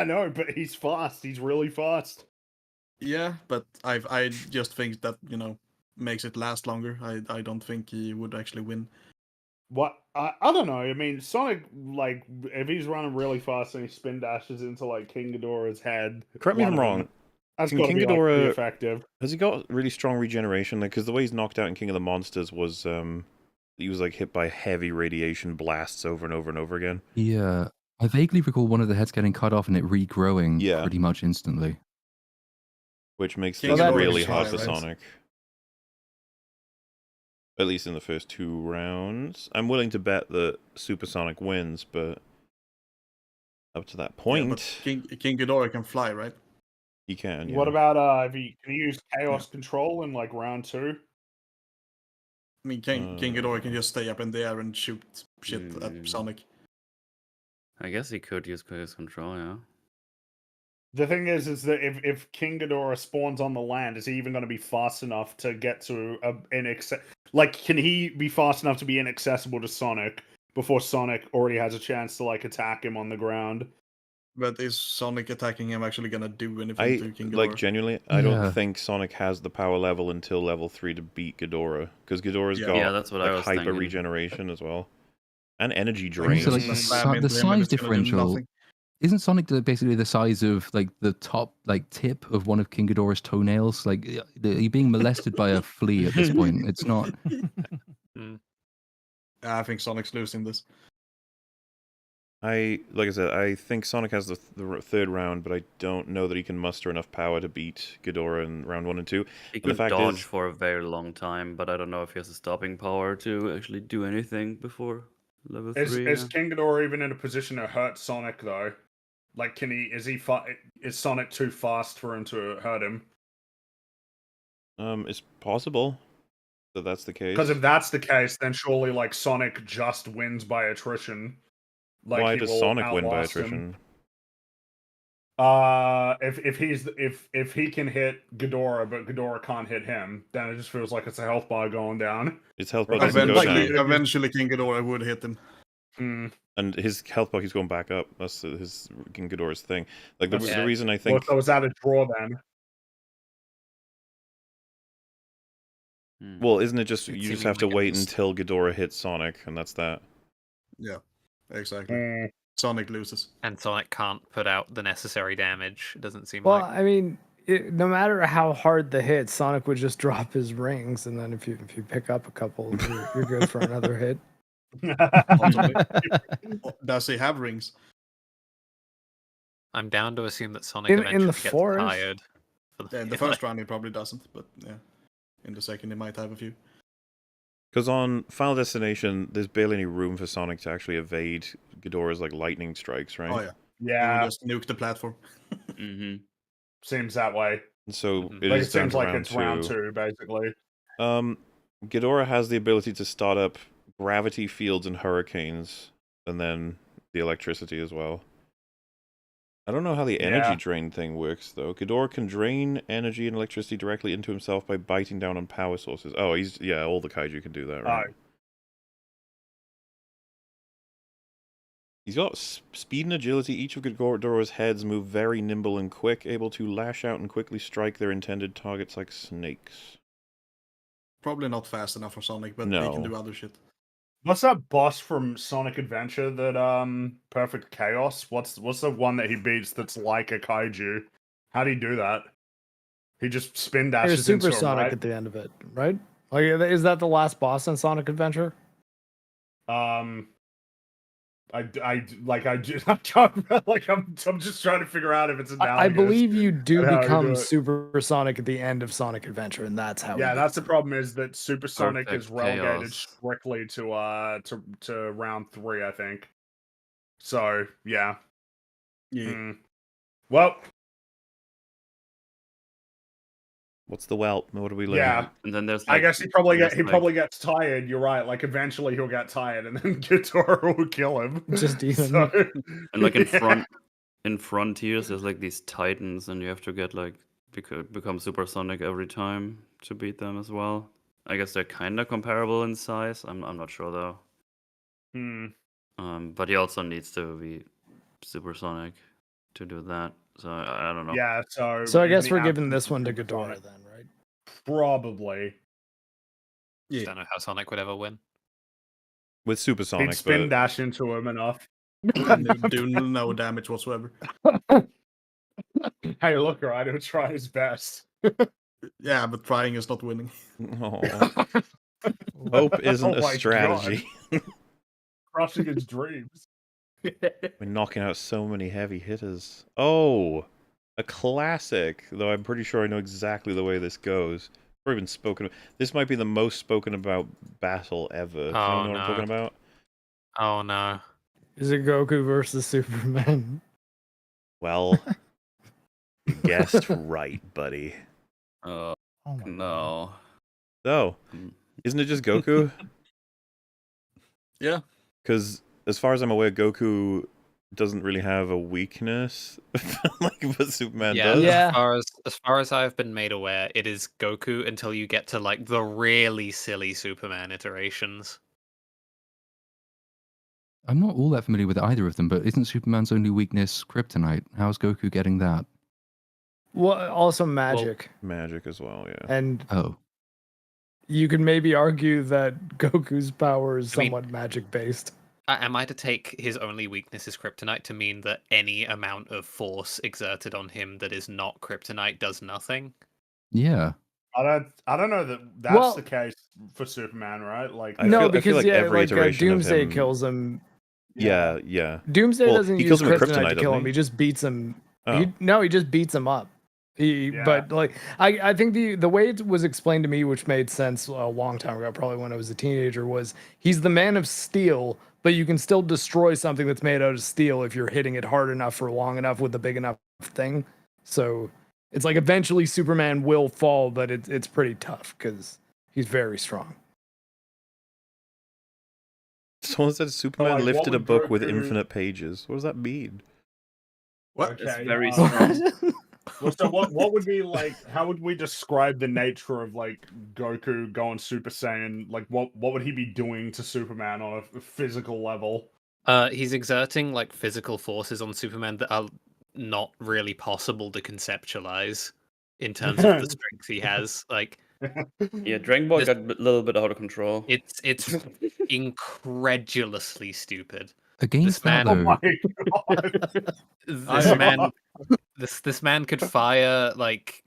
know, but he's fast. He's really fast. Yeah, but I just think that, makes it last longer. I don't think he would actually win. What I don't know. I mean, Sonic, like, if he's running really fast and he spin dashes into like King Ghidorah's head. Correct me if one I'm of them, wrong. That's Can got to King be like, pretty Ghidorah effective. has he got really strong regeneration? Like, because the way he's knocked out in King of the Monsters was he was like hit by heavy radiation blasts over and over and over again. Yeah, I vaguely recall one of the heads getting cut off and it regrowing pretty much instantly. Which makes King things Ghidorah really is hard high, for right? Sonic. At least in the first 2 rounds. I'm willing to bet that Supersonic wins, but up to that Yeah, point, but King Ghidorah can fly, right? he can. What yeah. about can he use Chaos Control in like round 2? I mean, King Ghidorah can just stay up in the air and shoot shit at Sonic. I guess he could use Chaos Control, yeah. The thing is that if King Ghidorah spawns on the land, is he even going to be fast enough to get to can he be fast enough to be inaccessible to Sonic before Sonic already has a chance to like attack him on the ground? But is Sonic attacking him actually gonna do anything to King Ghidorah? Genuinely, I don't think Sonic has the power level until level 3 to beat Ghidorah, because Ghidorah's got that's what I was hyper thinking. regeneration as well, and energy drain. So, like, the size differential, isn't Sonic basically the size of like the top tip of one of King Ghidorah's toenails? Like, you're being molested by a flea at this point. It's not. I think Sonic's losing this. Like I said, I think Sonic has the 3rd round, but I don't know that he can muster enough power to beat Ghidorah in round 1 and 2. He And the could fact dodge is, for a very long time, but I don't know if he has the stopping power to actually do anything before level 3. Is King Ghidorah even in a position to hurt Sonic though? Like, is Sonic too fast for him to hurt him? it's possible that that's the case. Because if that's the case, then surely like Sonic just wins by attrition. Like, Why he does will Sonic win by outlast him. attrition? If he can hit Ghidorah, but Ghidorah can't hit him, then it just feels like it's a health bar going down. His health bar Right? doesn't go Like, down. Eventually, King Ghidorah would hit him. And his health bar keeps going back up. That's his King Ghidorah's thing. Like the reason I Well, think if I was at a draw then. Well, isn't it just It you just have to seemingly wait goes- until Ghidorah hits Sonic, and that's that. Yeah, exactly. Sonic loses. And Sonic can't put out the necessary damage. It doesn't seem Well, like. I mean, no matter how hard the hit, Sonic would just drop his rings, and then if you pick up a couple, you're good for another hit. Does he have rings? I'm down to assume that Sonic In eventually the gets forest? tired. Yeah, in the first round, he probably doesn't, but yeah. In the second, he might have a few. Because on Final Destination, there's barely any room for Sonic to actually evade Ghidorah's like lightning strikes, right? Oh, yeah. Yeah. He will just nuke the platform. Seems that way. And so Like, it is down seems to like round it's round two. 2, basically. Ghidorah has the ability to start up gravity fields and hurricanes, and then the electricity as well. I don't know how the energy drain thing works, though. Ghidorah can drain energy and electricity directly into himself by biting down on power sources. Oh, all the kaiju can do that, right? He's got speed and agility. Each of Ghidorah's heads move very nimble and quick, able to lash out and quickly strike their intended targets like snakes. Probably not fast enough for Sonic, but No. they can do other shit. What's that boss from Sonic Adventure that Perfect Chaos? What's the one that he beats that's like a kaiju? How do he do that? He just spin dashes There's into Super him, Sonic right? at the end of it, right? Like, is that the last boss in Sonic Adventure? I'm just trying to figure out if it's analogous. I believe you do and how he do become it. Super Sonic at the end of Sonic Adventure, and that's how. Yeah, that's the problem, is that Super Sonic is Perfect relegated Chaos. strictly to round 3, I think. So yeah. Well, What's the whelp? What do we learn? yeah. And then there's I guess he probably there's, gets tired. You're right. Like, eventually he'll get tired, and then Ghidorah will kill him. Just even. So, and like in Frontiers, there's like these titans, and you have to get like become supersonic every time to beat them as well. I guess they're kind of comparable in size. I'm not sure though. But he also needs to be supersonic to do that. So I don't know. yeah. So I guess we're giving this one to Ghidorah then, right? Probably. I don't know how Sonic would ever win. With Supersonic, He'd spin but dash into him enough. Do no damage whatsoever. Hey, look, right, he'll try his best. Yeah, but trying is not winning. Hope isn't Oh a my strategy. Crushing his dreams. We're knocking out so many heavy hitters. Oh, a classic. Though I'm pretty sure I know exactly the way this goes. Or even spoken. This might be the most spoken about battle ever. Do you know what I'm talking about? Oh no. Is it Goku versus Superman? Well, you guessed right, buddy. Oh Oh my no. So, isn't it just Goku? Yeah. Because as far as I'm aware, Goku doesn't really have a weakness, like what Superman does. As far as I've been made aware, it is Goku until you get to like the really silly Superman iterations. I'm not all that familiar with either of them, but isn't Superman's only weakness kryptonite? How's Goku getting that? Well, also magic. Magic as well, yeah. And Oh. you could maybe argue that Goku's power is somewhat magic based. Am I to take his only weakness is kryptonite to mean that any amount of force exerted on him that is not kryptonite does nothing? Yeah. I don't know that that's the case for Superman, right? Like, no, because every like iteration of Doomsday him- kills him. Yeah. Doomsday Well, doesn't he use kills him with kryptonite to kryptonite, kill doesn't him. he? He just beats him. Oh. He just beats him up. But like I think the way it was explained to me, which made sense a long time ago, probably when I was a teenager, was he's the Man of Steel, but you can still destroy something that's made out of steel if you're hitting it hard enough for long enough with a big enough thing. So it's like eventually Superman will fall, but it's pretty tough because he's very strong. Someone said Superman like, what lifted a would book with Goku- infinite pages. What does that mean? What? It's Okay, very strong. Well, so what would be like? How would we describe the nature of like Goku going Super Saiyan? Like, what would he be doing to Superman on a physical level? He's exerting like physical forces on Superman that are not really possible to conceptualize in terms of the strength he has. Like, Yeah, Dragon Ball This- got a little bit out of control. it's incredulously stupid. Against that, man- Oh though, my god! This man, this man could fire like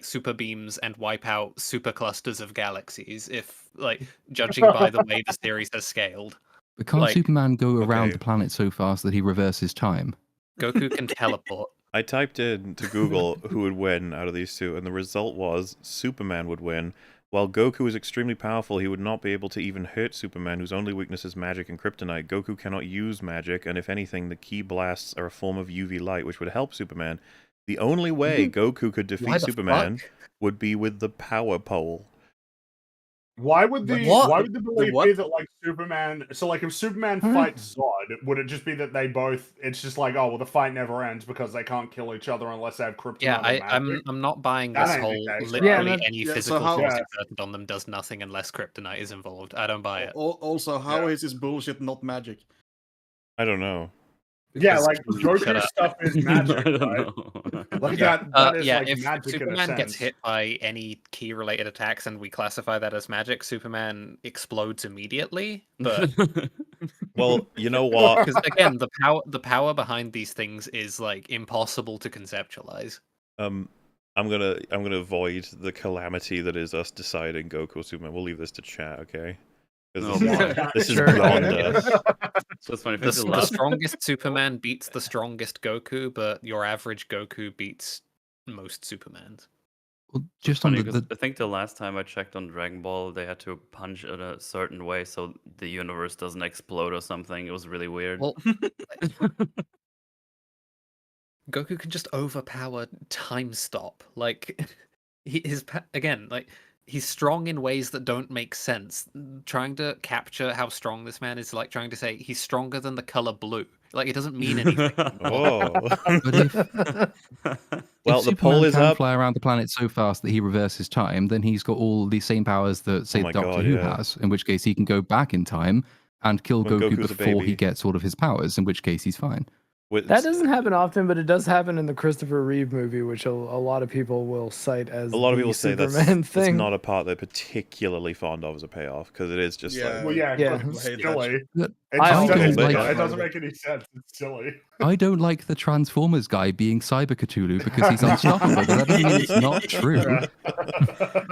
super beams and wipe out super clusters of galaxies if, like, judging by the way the series has scaled. but can't like- Superman go around Okay. the planet so fast that he reverses time? Goku can teleport. I typed in to Google who would win out of these two, and the result was Superman would win. While Goku is extremely powerful, he would not be able to even hurt Superman, whose only weakness is magic and kryptonite. Goku cannot use magic, and if anything, the ki blasts are a form of UV light, which would help Superman. The only way Goku could Why defeat the Superman fuck? would be with the power pole. Why would the What? why would the belief what? be that like Superman? So like if Superman fights Zod, would it just be that they both? It's just like, oh well, the fight never ends because they can't kill each other unless they have kryptonite. Yeah, or I'm magic? I'm not buying That this ain't the whole case, right? literally Yeah, any yeah, so physical how- force Yeah. exerted on them does nothing unless kryptonite is involved. I don't buy it. Also, how Yeah. is this bullshit not magic? I don't know. Yeah, Because- like Shut Goku's up. stuff is magic, I don't right? know. Like Yeah, that is yeah. like If magic in a Superman gets sense. hit by any key-related attacks and we classify that as magic, Superman explodes immediately. But Well, you know what? because again, the power behind these things is like impossible to conceptualize. I'm gonna avoid the calamity that is us deciding Goku or Superman. We'll leave this to chat, okay? Because No, this is Sure. beyond us. So it's funny. The, The the last strongest Superman beats the strongest Goku, but your average Goku beats most Supermans. Well, just on funny the, 'cause I think the last time I checked on Dragon Ball, they had to punch in a certain way so the universe doesn't explode or something. It was really weird. Well, Goku can just overpower Time Stop. Like again, like he's strong in ways that don't make sense. Trying to capture how strong this man is like trying to say he's stronger than the color blue. Like it doesn't mean anything. Oh. but if, Well, if the Superman poll is can up. fly around the planet so fast that he reverses time, then he's got all the same powers that, say, my Doctor God, Who yeah. has, in which case he can go back in time and kill When Goku Goku's a before he baby. gets all of his powers, in which case he's fine. That doesn't happen often, but it does happen in the Christopher Reeve movie, which a lot of people will cite as A lot of the people say Superman that's thing. not a part they're particularly fond of as a payoff because it is just like Well, yeah, Yeah. it's I hate that silly. But It's I just- don't like it it. doesn't make any sense. It's silly. I don't like the Transformers guy being Cyber Cthulhu because he's unstoppable, but that doesn't mean it's not true.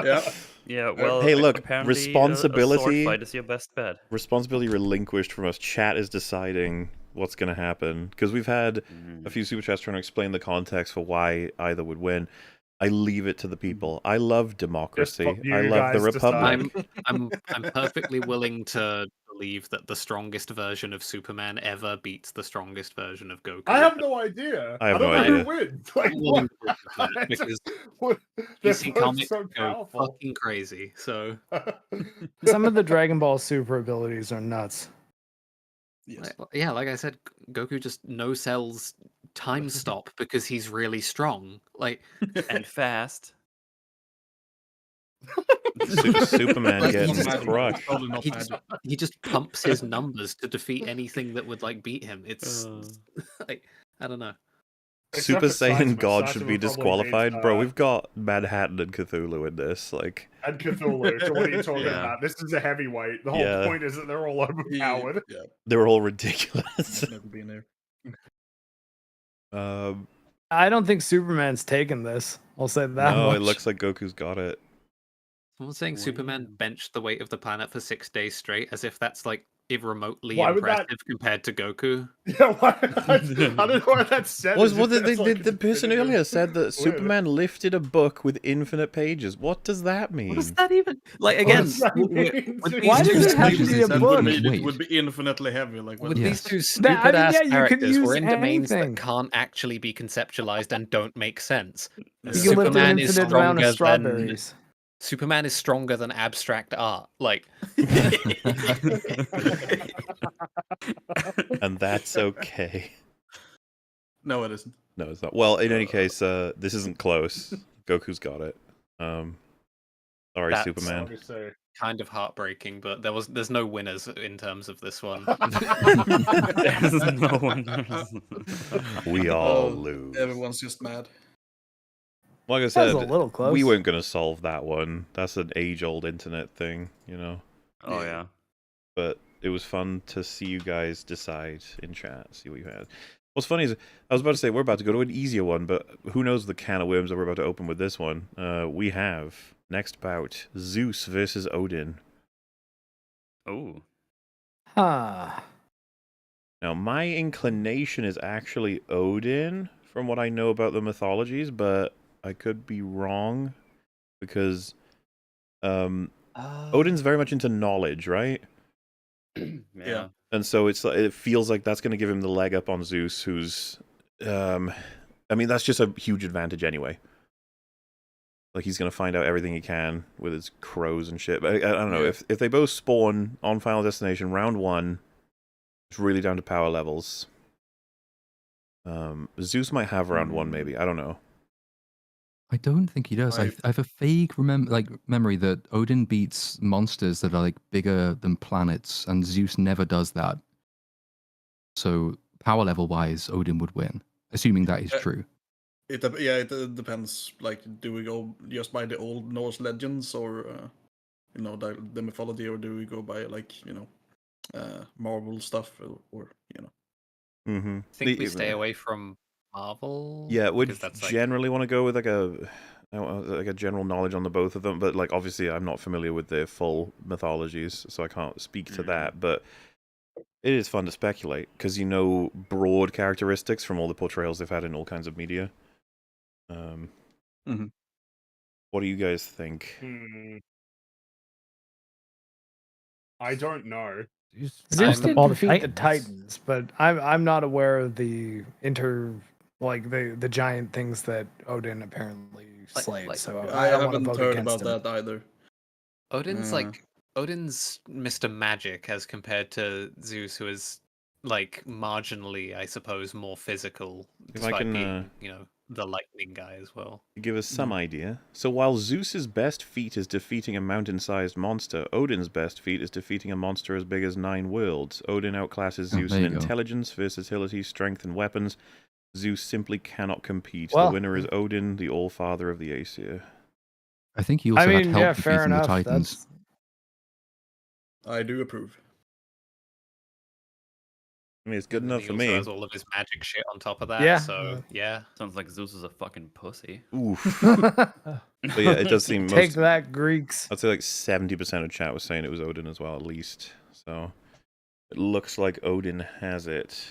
Yeah. yeah, well, Hey, look, apparently a responsibility- sword fight is your best bet. responsibility relinquished from us. Chat is deciding what's going to happen because we've had a few super chats trying to explain the context for why either would win. I leave it to the people. I love democracy. fuck you I love the guys decide. republic. I'm perfectly willing to believe that the strongest version of Superman ever beats the strongest version of Goku. I have no idea. I have don't no know idea. who wins. Like, I'm willing what? to believe that because What? They're DC both Comics so go powerful. fucking crazy. So Some of the Dragon Ball Super abilities are nuts. Yes. yeah, like I said, Goku just no sells Time Stop because he's really strong. Like And fast. Superman That's getting not magic. crushed. Probably not he just, magic. he just pumps his numbers to defeat anything that would like beat him. It's like I don't know. Super Except for Saiyan Saiyaman. God Saiyaman should be would probably disqualified, beat, bro. We've got Manhattan and Cthulhu in this. Like, And Cthulhu. So what are you talking Yeah. about? This is a heavyweight. The whole Yeah. point is that they're all overpowered. Yeah, they're all ridiculous. I've never been there. I don't think Superman's taken this. I'll say that No, much. it looks like Goku's got it. Someone's saying Superman benched the weight of the planet for 6 days straight, as if that's like remotely Why would that- impressive compared to Goku. Yeah, why, I don't know why that's said. Was as what if the, that's, like, the person earlier said that weird. Superman lifted a book with infinite pages. What does that mean? What does that even like? What Again, does that mean? with Why these does two it have to stupid- be a That book? would mean it Wait. would be infinitely heavy. Like with Yes. these two That- I stupid ass mean, yeah, you could characters, we're use in domains anything. that can't actually be conceptualized and don't make sense. You can lift an Superman is infinite amount of stronger than strawberries. Superman is stronger than abstract art. Like, And that's okay. No, it isn't. No, it's not. Well, in any case, this isn't close. Goku's got it. Sorry, That's- Superman. Let me see. kind of heartbreaking, but there's no winners in terms of this one. There's no one. We all Oh, lose. Everyone's just mad. Like I That said, was a little close. we weren't going to solve that one. That's an age-old internet thing, you know. Oh yeah. But it was fun to see you guys decide in chat, see what you had. What's funny is, I was about to say, we're about to go to an easier one, but who knows the can of worms that we're about to open with this one. We have, next bout, Zeus versus Odin. Oh. Ah. Now, my inclination is actually Odin, from what I know about the mythologies, but I could be wrong, because Odin's very much into knowledge, right? Yeah. And so it feels like that's going to give him the leg up on Zeus, who's, I mean, that's just a huge advantage anyway. Like, he's going to find out everything he can with his crows and shit. But I don't know, if they both spawn on Final Destination round 1, it's really down to power levels. Zeus might have round 1, maybe. I don't know. I don't think he does. I have a vague memory that Odin beats monsters that are like bigger than planets, and Zeus never does that. So power level wise, Odin would win, assuming that is true. It depends. Like, do we go just by the old Norse legends, or the mythology, or do we go by Marvel stuff, or Mm-hmm. I think we stay away from Marvel. Yeah, would because that's generally want to go with like a general knowledge on the both of them, but like obviously I'm not familiar with their full mythologies, so I can't speak to that. But it is fun to speculate because you know broad characteristics from all the portrayals they've had in all kinds of media. What do you guys think? I don't know. Zeus did defeat the Titans, but I'm not aware of the the giant things that Odin apparently slayed. So I don't wanna haven't vote heard against about him. that either. Odin's Odin's Mr. Magic as compared to Zeus, who is like marginally, I suppose, more physical, If I despite can, being, the lightning guy as well. To give us some idea. So while Zeus's best feat is defeating a mountain-sized monster, Odin's best feat is defeating a monster as big as 9 worlds. Odin outclasses Zeus in there you go. intelligence, versatility, strength, and weapons. Zeus simply cannot compete. Well- the winner is Odin, the All-Father of the Aesir. I think he also had help fair defeating the enough. Titans. I do approve. I mean, it's good And enough he for also me. has all of his magic shit on top of that. Yeah. So yeah. Sounds like Zeus is a fucking pussy. Oof. But yeah, it does seem Take that, Greeks. I'd say like 70% of chat was saying it was Odin as well, at least. So it looks like Odin has it.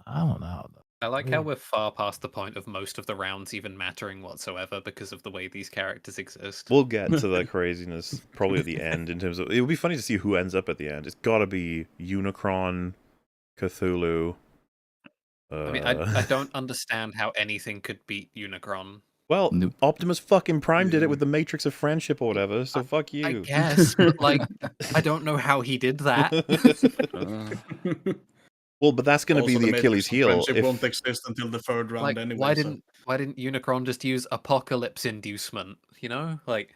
I don't know. I like how we're far past the point of most of the rounds even mattering whatsoever because of the way these characters exist. We'll get to the craziness probably at the end in terms of... It would be funny to see who ends up at the end. It's got to be Unicron, Cthulhu. I mean, I don't understand how anything could beat Unicron. Well, Optimus fucking Prime did it with the Matrix of Friendship or whatever, so fuck you. I guess, but like, I don't know how he did that. Well, but that's going to be Also, the Achilles Matrix of heel. Friendship won't exist until the third round Like, anyway. why so- didn't Unicron just use apocalypse inducement? You know, like.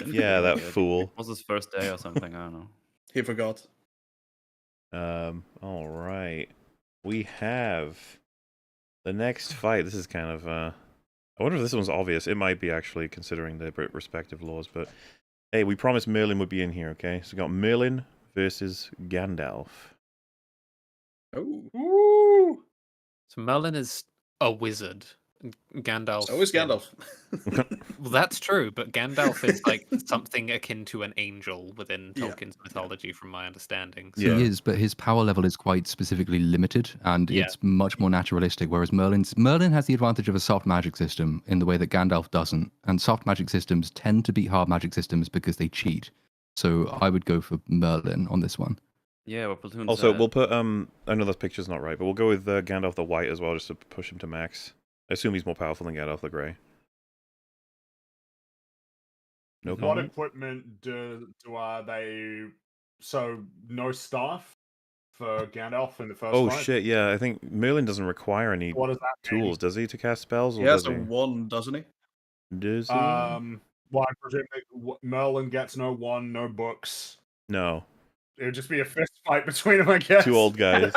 Yeah, that fool. It was his first day or something. I don't know. He forgot. All right. We have the next fight. This is kind of I wonder if this one's obvious. It might be actually, considering their respective laws. But hey, we promised Merlin would be in here. Okay, so we got Merlin versus Gandalf. Oh. So Merlin is a wizard. Gandalf. So is Gandalf. Well, that's true, but Gandalf is like something akin to an angel within Yeah. Tolkien's mythology, from my understanding. Yeah. He is, but his power level is quite specifically limited, and Yeah. it's much more naturalistic. Whereas Merlin has the advantage of a soft magic system in the way that Gandalf doesn't, and soft magic systems tend to beat hard magic systems because they cheat. So I would go for Merlin on this one. Yeah, what platoon's Also, that? we'll put I know that picture's not right, but we'll go with Gandalf the White as well, just to push him to max. I assume he's more powerful than Gandalf the Grey. No What comment? equipment do they? So no staff for Gandalf in the first Oh fight. shit, yeah, I think Merlin doesn't require any What does that mean? tools, does he, to cast spells, He or has does a he? wand, doesn't he? Does he? Well, I presume Merlin gets no wand, no books. No. It would just be a fist fight between them, I guess. Two old guys.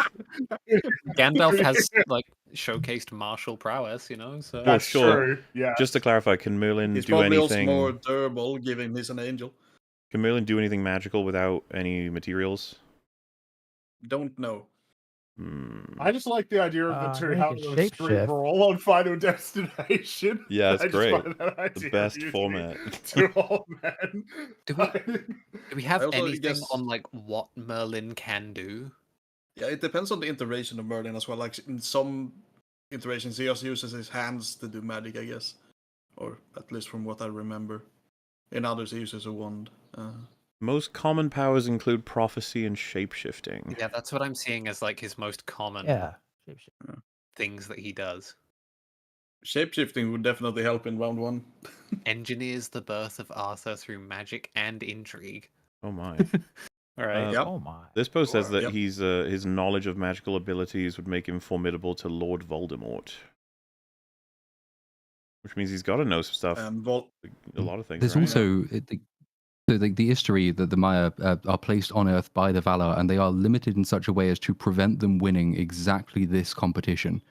Gandalf has like showcased martial prowess, you know. So That's sure. true. Yeah. Just to clarify, can Merlin He's do probably also anything? more durable, given he's an angel. Can Merlin do anything magical without any materials? Don't know. I just like the idea of the two he having can a street shapeshift. brawl on Final Destination. Yeah, it's I just great. find that idea The best amusing. format. Two old men. do we have I also anything guess- on like what Merlin can do? Yeah, it depends on the iteration of Merlin as well. Like in some iterations, he also uses his hands to do magic, I guess, or at least from what I remember. In others, he uses a wand. Most common powers include prophecy and shapeshifting. Yeah, that's what I'm seeing as like his most common things that he does. Shapeshifting would definitely help in round 1. Engineers the birth of Arthur through magic and intrigue. Oh my. All right. Yep. Oh my. This post says that Yep. he's his knowledge of magical abilities would make him formidable to Lord Voldemort. Which means he's got to know some stuff. And A lot of things. There's right? also the history that the Maya are placed on Earth by the Valar, and they are limited in such a way as to prevent them winning exactly this competition.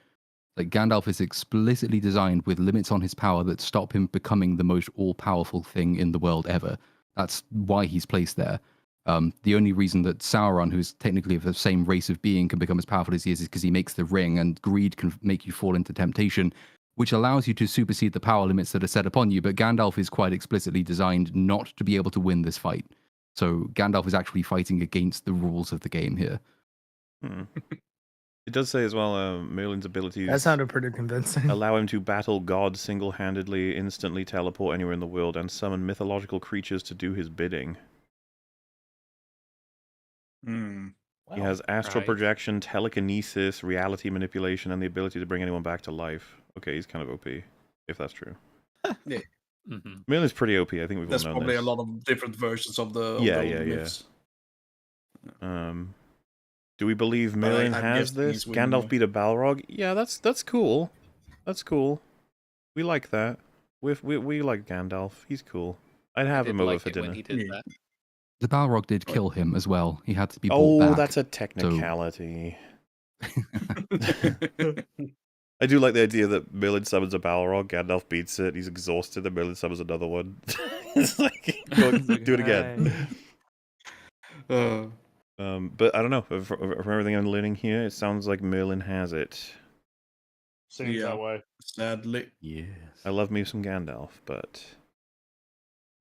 Like Gandalf is explicitly designed with limits on his power that stop him becoming the most all-powerful thing in the world ever. That's why he's placed there. The only reason that Sauron, who's technically of the same race of being, can become as powerful as he is because he makes the ring, and greed can make you fall into temptation, which allows you to supersede the power limits that are set upon you. But Gandalf is quite explicitly designed not to be able to win this fight. So Gandalf is actually fighting against the rules of the game here. It does say as well, Merlin's abilities That sounded pretty convincing. allow him to battle gods single-handedly, instantly teleport anywhere in the world, and summon mythological creatures to do his bidding. He has astral projection, telekinesis, reality manipulation, and the ability to bring anyone back to life. Okay, he's kind of OP, if that's true. Yeah. Merlin's pretty OP, I think we've There's all known probably this. a lot of different versions of the Yeah. myths. Do we believe But Merlin I'm has guessing this? he's winning, Gandalf yeah. beat a Balrog? Yeah, that's cool. That's cool. We like that. We like Gandalf. He's cool. I'd have him over for dinner. When he did that. The Balrog did kill him as well. He had to be brought back. Oh, that's a technicality. I do like the idea that Merlin summons a Balrog, Gandalf beats it, he's exhausted, and Merlin summons another one. It's like, do it again. But I don't know. From everything I'm learning here, it sounds like Merlin has it. Seems that way. Sadly. Yes. I love me some Gandalf, but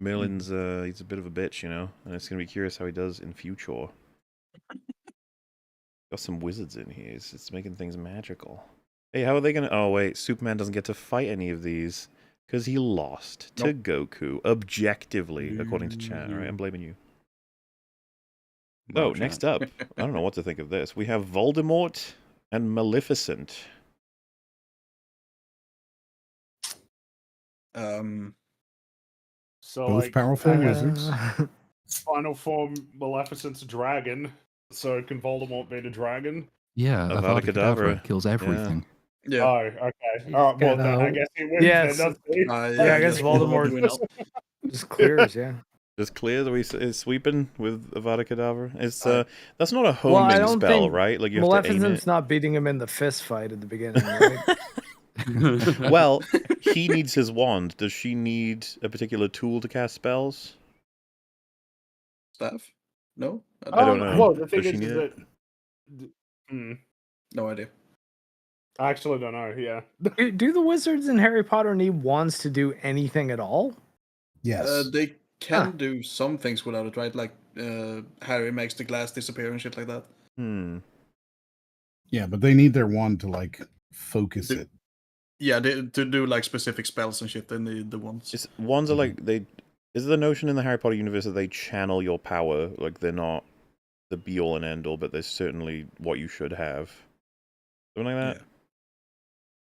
Merlin's he's a bit of a bitch, you know, and it's gonna be curious how he does in future. Got some wizards in here. It's making things magical. Hey, how are they gonna? Oh wait, Superman doesn't get to fight any of these because he lost to Goku objectively, according to chat. All right, I'm blaming you. Wow, Oh, next up, I don't know what to think of this. We have Voldemort and Maleficent. So Both like, powerful I guess wizards. Final form, Maleficent's a dragon. So can Voldemort be the dragon? Yeah, Avada Avada Kedavra Kedavra. kills everything. Yeah. Oh, okay. All right, well, then I guess he wins. Yes. Then, doesn't he? Yeah, I guess Voldemort just clears, yeah. Just clear? Is sweeping with Avada Kedavra? It's that's not a Well, I homing don't spell, think right? Like you have to aim Maleficent's it. not beating him in the fist fight at the beginning, right? Well, he needs his wand. Does she need a particular tool to cast spells? Staff? No? I don't know. Well, the thing Does she is need that. it? No idea. I actually don't know. Yeah. Do the wizards in Harry Potter need wands to do anything at all? Yes. They can do some things without it, right? Like Harry makes the glass disappear and shit like that. Yeah, but they need their wand to like focus it. Yeah, to do like specific spells and shit. They need the wands. Wands are like they. Is the notion in the Harry Potter universe that they channel your power? Like they're not the be all and end all, but they're certainly what you should have. Something like that.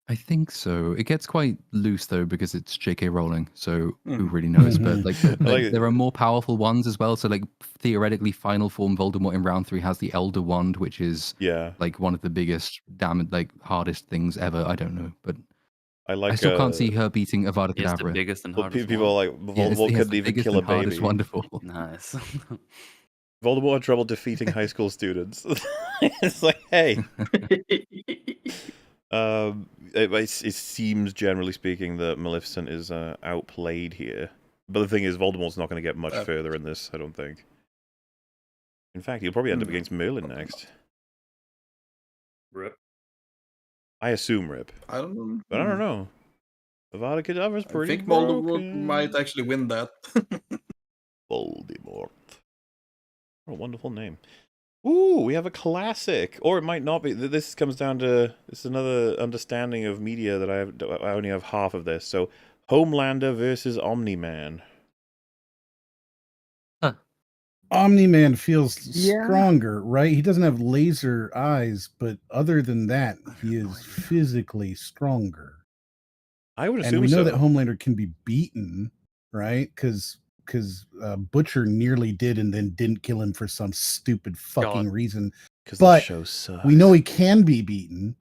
I think so. It gets quite loose though because it's J.K. Rowling, so who really knows? But like, there are more powerful ones as well. So like theoretically, final form Voldemort in round 3 has the Elder Wand, which is like one of the biggest, hardest things ever. I don't know, but I still can't see her beating Avada He has the Kedavra. biggest and Well, hardest people are one. like, Voldemort couldn't even kill a baby. Wonderful. Nice. Voldemort had trouble defeating high school students. It's like, hey. It seems, generally speaking, that Maleficent is outplayed here. But the thing is, Voldemort's not going to get much further in this, I don't think. In fact, he'll probably end up against Merlin next. Rip. I assume Rip. I don't know. But I don't know. Avada Kedavra's pretty I think Voldemort broken. might actually win that. Voldemort. What a wonderful name. Ooh, we have a classic. Or it might not be. This comes down to... This is another understanding of media that I only have half of this. So, Homelander versus Omni-Man. Omni-Man feels stronger, right? He doesn't have laser eyes, but other than that, he is physically stronger. I would assume and we know so. that Homelander can be beaten, right? Because Butcher nearly did and then didn't kill him for some stupid fucking reason. Because the show sucks. We know he can be beaten,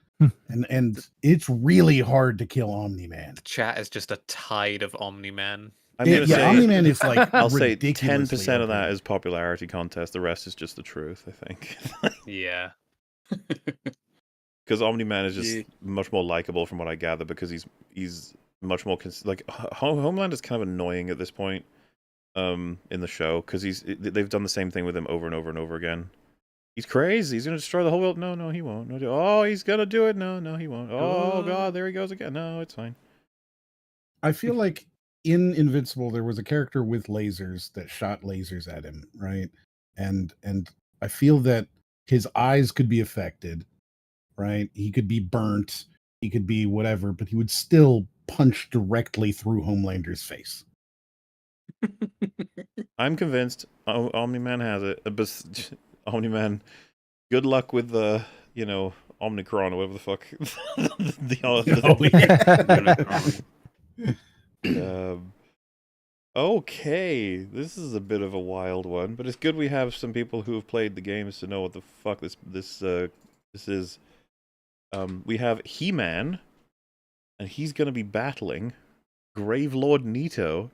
and it's really hard to kill Omni-Man. The chat is just a tide of Omni-Man. I'm gonna say, Omni-Man is like I'll say ridiculously 10% of OP. that is popularity contest. The rest is just the truth, I think. Yeah. Because Omni-Man is just much more likable from what I gather, because he's much more like Homeland is kind of annoying at this point in the show, because they've done the same thing with him over and over and over again. He's crazy. He's gonna destroy the whole world. No, he won't. No, oh, he's gonna do it. No, he won't. Oh God, there he goes again. No, it's fine. I feel like in Invincible there was a character with lasers that shot lasers at him, right? And I feel that his eyes could be affected, right? He could be burnt, he could be whatever, but he would still punch directly through Homelander's face. I'm convinced Omni-Man has it. But Omni-Man, good luck with the, Omnicron or whatever the fuck. Okay, this is a bit of a wild one, but it's good we have some people who have played the games to know what the fuck this is. We have He-Man, and he's going to be battling Gravelord Nito.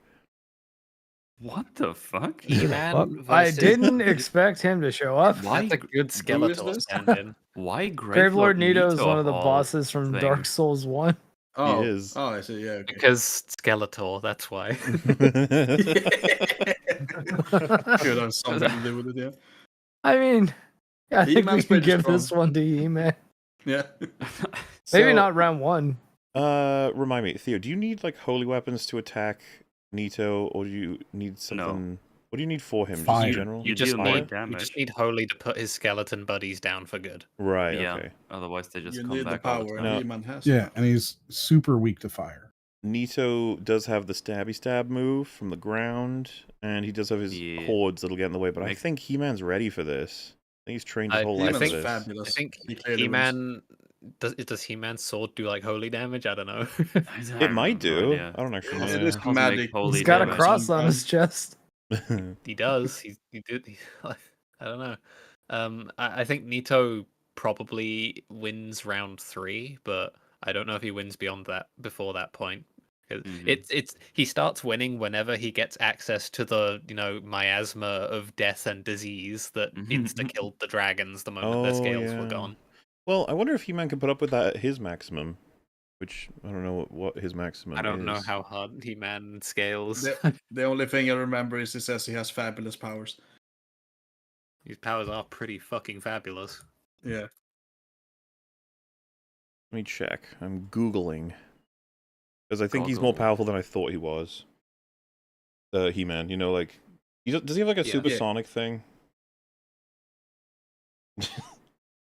What the fuck? He-Man I didn't expect him to show up. Why? That's a good Skeletor stand-in. Why Gravelord Nito is one of the all bosses from things? Dark Souls 1. Oh, He is. Oh, I see. Yeah. Okay. Because Skeletor, that's why. Could have something to do with it. Yeah. I mean, I think we He-Man's can pretty give strong. this one to He-Man. Yeah. Maybe not round 1. Remind me, Theo, do you need like holy weapons to attack Nito, or do you need something? What do you need for him? Just in general? You just deal more need damage. Holy to put his skeleton buddies down for good. Right. Yeah. Okay. Otherwise, they just You come need the back all the power, time. and He-Man has. Yeah, and he's super weak to fire. Nito does have the stabby stab move from the ground, and he does have his hordes that'll get in the way. But I think He-Man's ready for this. I think he's trained his whole life for this. I think He-Man does He-Man's sword do like holy damage? I don't know. It might do. I don't actually know. It is magic. He's got a cross on his chest. He does. He did. I don't know. I think Nito probably wins round 3, but I don't know if he wins beyond that before that point. He starts winning whenever he gets access to the miasma of death and disease that insta killed the dragons the moment their scales were gone. Well, I wonder if He-Man can put up with that at his maximum, which I don't know what his maximum is. I don't know how hard He-Man scales. The only thing I remember is he says he has fabulous powers. His powers are pretty fucking fabulous. Yeah. Let me check. I'm Googling. Because I think he's more powerful than I thought he was. He-Man, does he have like a supersonic thing?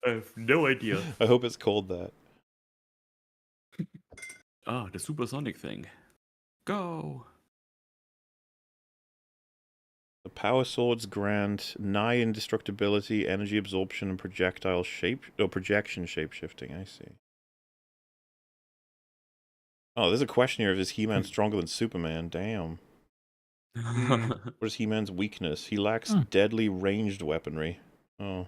I have no idea. I hope it's called that. The supersonic thing. Go. The power swords grant nigh indestructibility, energy absorption, and projection shape shifting. I see. Oh, there's a question here: is He-Man stronger than Superman? Damn. What is He-Man's weakness? He lacks deadly ranged weaponry. Oh.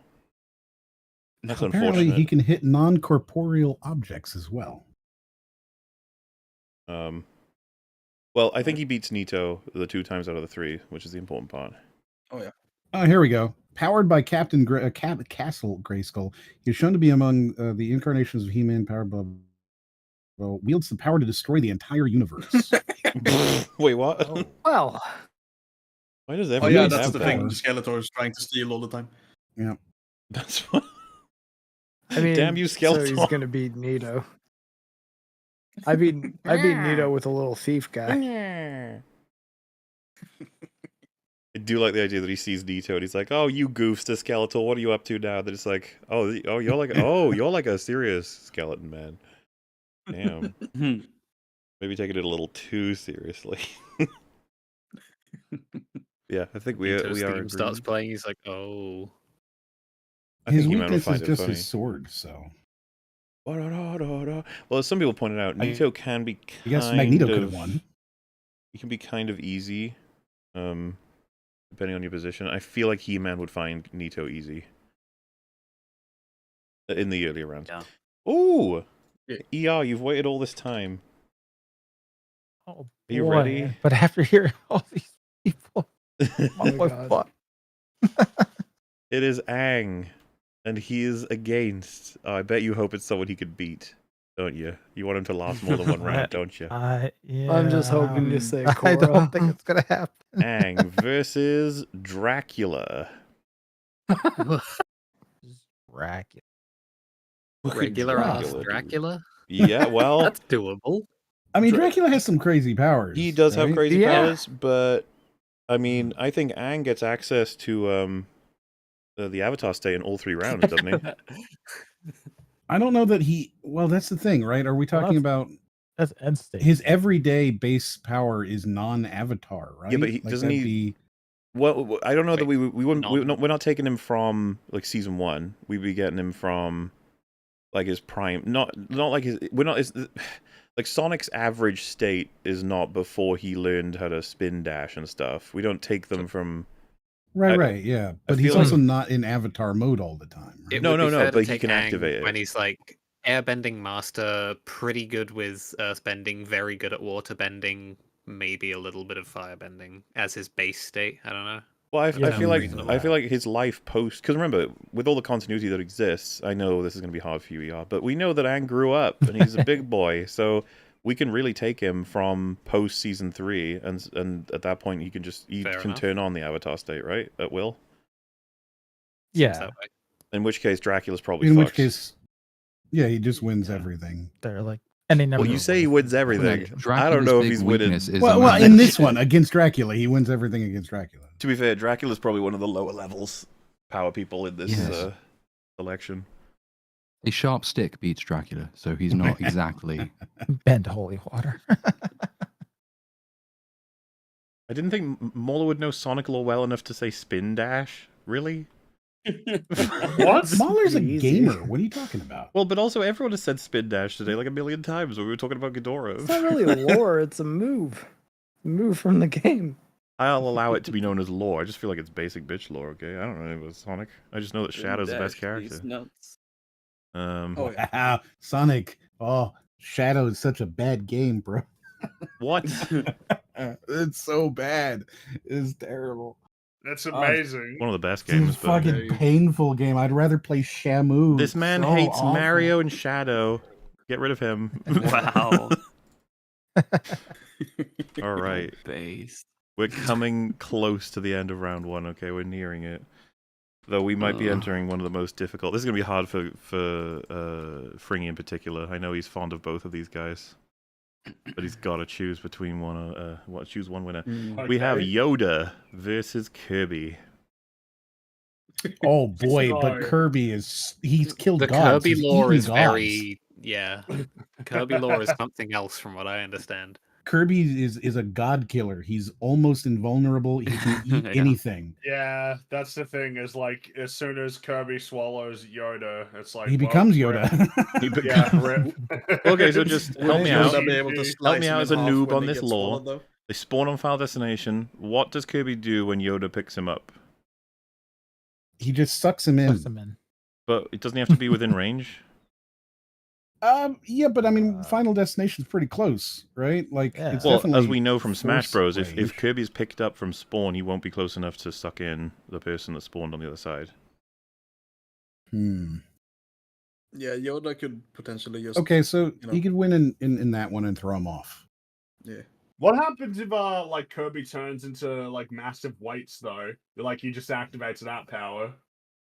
That's Apparently, unfortunate. he can hit non-corporeal objects as well. Well, I think he beats Nito the 2 times out of the 3, which is the important part. Oh yeah. Oh, here we go. Powered by Captain Castle Grayskull, he is shown to be among the incarnations of He-Man. Powered by wields the power to destroy the entire universe. Wait, what? Oh, well, Why does Oh everyone yeah, have that's the thing. power. The Skeletor is trying to steal all the time. Yeah. That's what. I mean, Damn you, so Skeletor. he's gonna beat Nito. I beat Nito with a little thief guy. I do like the idea that he sees Nito and he's like, "Oh, you goofster, Skeletor, what are you up to now?" That it's like, "Oh, you're like a serious skeleton man." Damn. Maybe taking it a little too seriously. Yeah, I think we Nito's are. theme starts agreed. playing. He's like, oh. I His think He-Man would weakness is find it just funny. his sword, so. Well, as some people pointed out, Nito can be kind I guess Magneto could have of- won. He can be kind of easy, depending on your position. I feel like He-Man would find Nito easy in the earlier rounds. Yeah. Ooh! Yeah. ER, you've waited all this time. Oh, Are you boy. ready? But after hearing all these people, Oh my God. It is Aang, and he is against. Oh, I bet you hope it's someone he could beat, don't you? You want him to last more than one round, don't you? Yeah, I'm just hoping you say I Korra. don't think it's gonna happen. Aang versus Dracula. Dracula. Regular ass Dracula, dude. Dracula? Yeah, well, That's doable. I mean, Dracula has some crazy powers. he does have right? crazy Yeah. powers, but I mean, I think Aang gets access to the Avatar state in all 3 rounds, doesn't he? I don't know that he. Well, that's the thing, right? Are we talking that's- about That's end state. his everyday base power is non-Avatar, right? Yeah, but doesn't that'd he- be- Well, I don't know that Wait, we wouldn't we're not taking him from like season 1. We'd be getting him from like his prime, not like his. We're not like Sonic's average state is not before he learned how to spin dash and stuff. We don't take them from. Right, yeah. But he's feel also not in Avatar mode all the time. Right? It No, would be no, no, fair to but he take can Aang activate it. when he's like airbending master, pretty good with earthbending, very good at waterbending, maybe a little bit of firebending as his base state. I don't know. Well, I Yeah, feel like reasonable. I feel like his life post, because remember, with all the continuity that exists, I know this is going to be hard for you, ER, but we know that Aang grew up and he's a big boy, so we can really take him from post season 3, and at that point he can Fair enough. turn on the Avatar state, right? At will. Seems Yeah, that way. In which case, Dracula's probably In fucked. which case, yeah, he just wins everything. they're like, and they never. Well, you say he wins everything. I Dracula's don't know if big he's winning. weakness is Well, a in this one against Dracula, he wins everything against Dracula. To be fair, Dracula's probably one of the lower levels power people in this Yes. selection. A sharp stick beats Dracula, so he's not exactly. bend holy water. I didn't think Mola would know Sonic lore well enough to say spin dash. Really? What? Mahler's a Easy. gamer. What are you talking about? Well, but also everyone has said spin dash today like a million times when we were talking about Ghidorah. It's not really a lore, it's a move. A move from the game. I'll allow it to be known as lore. I just feel like it's basic bitch lore, okay? I don't know anything about Sonic. I just know that Shadow's the best character. Nuts. Oh yeah. Wow, Sonic. Oh, Shadow is such a bad game, bro. What? It's so bad. It's terrible. That's amazing. One of the best It's a games, but fucking painful game. I'd rather play Shamu. this man So hates awful. Mario and Shadow. Get rid of him. Wow. All right. Base. We're coming close to the end of round 1, okay? We're nearing it. Though we might be entering one of the most difficult. This is going to be hard for Fringy in particular. I know he's fond of both of these guys. But he's got to choose between choose one winner. We have Yoda versus Kirby. Oh boy, but No. Kirby he's killed The gods. Kirby He's lore eaten is gods. very yeah. Kirby lore is something else from what I understand. Kirby is a god killer. He's almost invulnerable. He can eat Yeah. anything. Yeah, that's the thing. Is like as soon as Kirby swallows Yoda, it's like He well, becomes rip. Yoda. Yeah, rip. Okay, so just help me out. Yoda be able to GG. Help slice me him out in as a half noob when on he this gets lore. swallowed, though? They spawn on Final Destination. What does Kirby do when Yoda picks him up? He just sucks him in. Sucks him in. But it doesn't have to be within range. Yeah, but I mean, Final Destination's pretty close, right? Like, Yeah. it's Well, definitely as we know from Smash force Bros, if range. Kirby's picked up from spawn, he won't be close enough to suck in the person that spawned on the other side. Yeah, Yoda could potentially just. Okay, so you know, he could win in that one and throw him off. Yeah. What happens if like Kirby turns into like massive weights though? Like he just activates that power.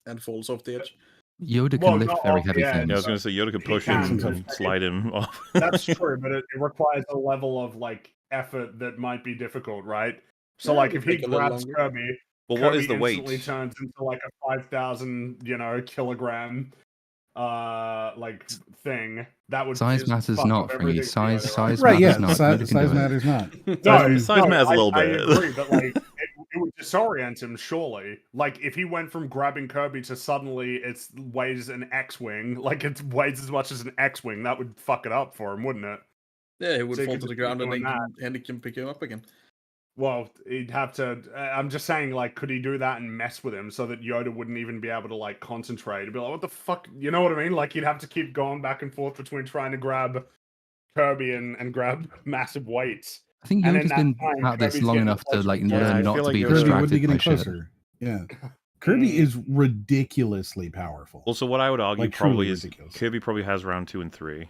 And falls off the edge. Yoda Well, can lift not very off heavy the edge, things. Yeah, I was going to say Yoda could He push can, him but and slide him off. That's true, but it requires a level of like effort that might be difficult, right? So Yeah, like it if would he take a little grabs longer. Kirby, Well, Kirby what is the instantly weight? turns into like a 5,000, kilogram like thing. That would Size just matters fuck not, up Fringy. everything Size, together, size Right, matters yeah, not. size, Yoda can do size it. matters not. No, Size matters a little I bit. agree, but like it would disorient him. Surely, like if he went from grabbing Kirby to suddenly it weighs an X-wing, like it weighs as much as an X-wing, that would fuck it up for him, wouldn't it? Yeah, he would So he fall could to the just keep ground and doing he can pick him up again. Well, he'd have to. I'm just saying, like, could he do that and mess with him so that Yoda wouldn't even be able to like concentrate? He'd be like, "What the fuck?" You know what I mean? Like, he'd have to keep going back and forth between trying to grab Kirby and grab massive weights. I think And in Yoda's that been time, at this Kirby's long getting enough to closer like and closer. I learn not feel to like be Yoda- Kirby would be distracted getting by shit. closer. Yeah. Kirby is ridiculously powerful. Also, what I would argue Like, probably truly is ridiculous. Kirby probably has round 2 and 3.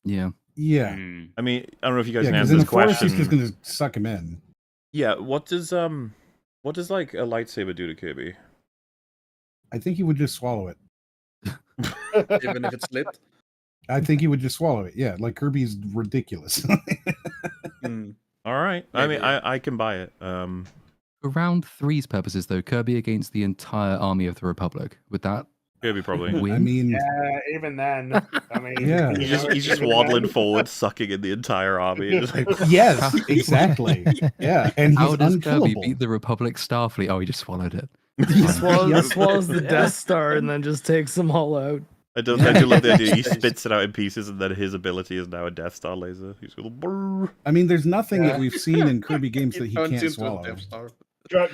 Yeah. Yeah. I mean, I don't know if you guys Yeah, can because answer in this the forest, he's question. just gonna suck him in. Yeah, what does like a lightsaber do to Kirby? I think he would just swallow it. Even if it's lit. I think he would just swallow it. Yeah, like Kirby's ridiculous. All right. I mean, I can buy it. For round 3's purposes, though, Kirby against the entire army of the Republic. Would that Kirby probably win? I mean, Yeah, even then, I mean, Yeah. he's just even waddling then- forward, sucking in the entire army. Just like, yes, exactly. Yeah, and How he's does Kirby unkillable. beat the Republic Starfleet? Oh, he just swallowed it. He Fine. swallows the Death Star and then just takes them all out. I do love the idea. He spits it out in pieces, and then his ability is now a Death Star laser. He's going brrr. I mean, there's nothing Yeah. that we've seen in Kirby games that he turns can't into a swallow. Death Star.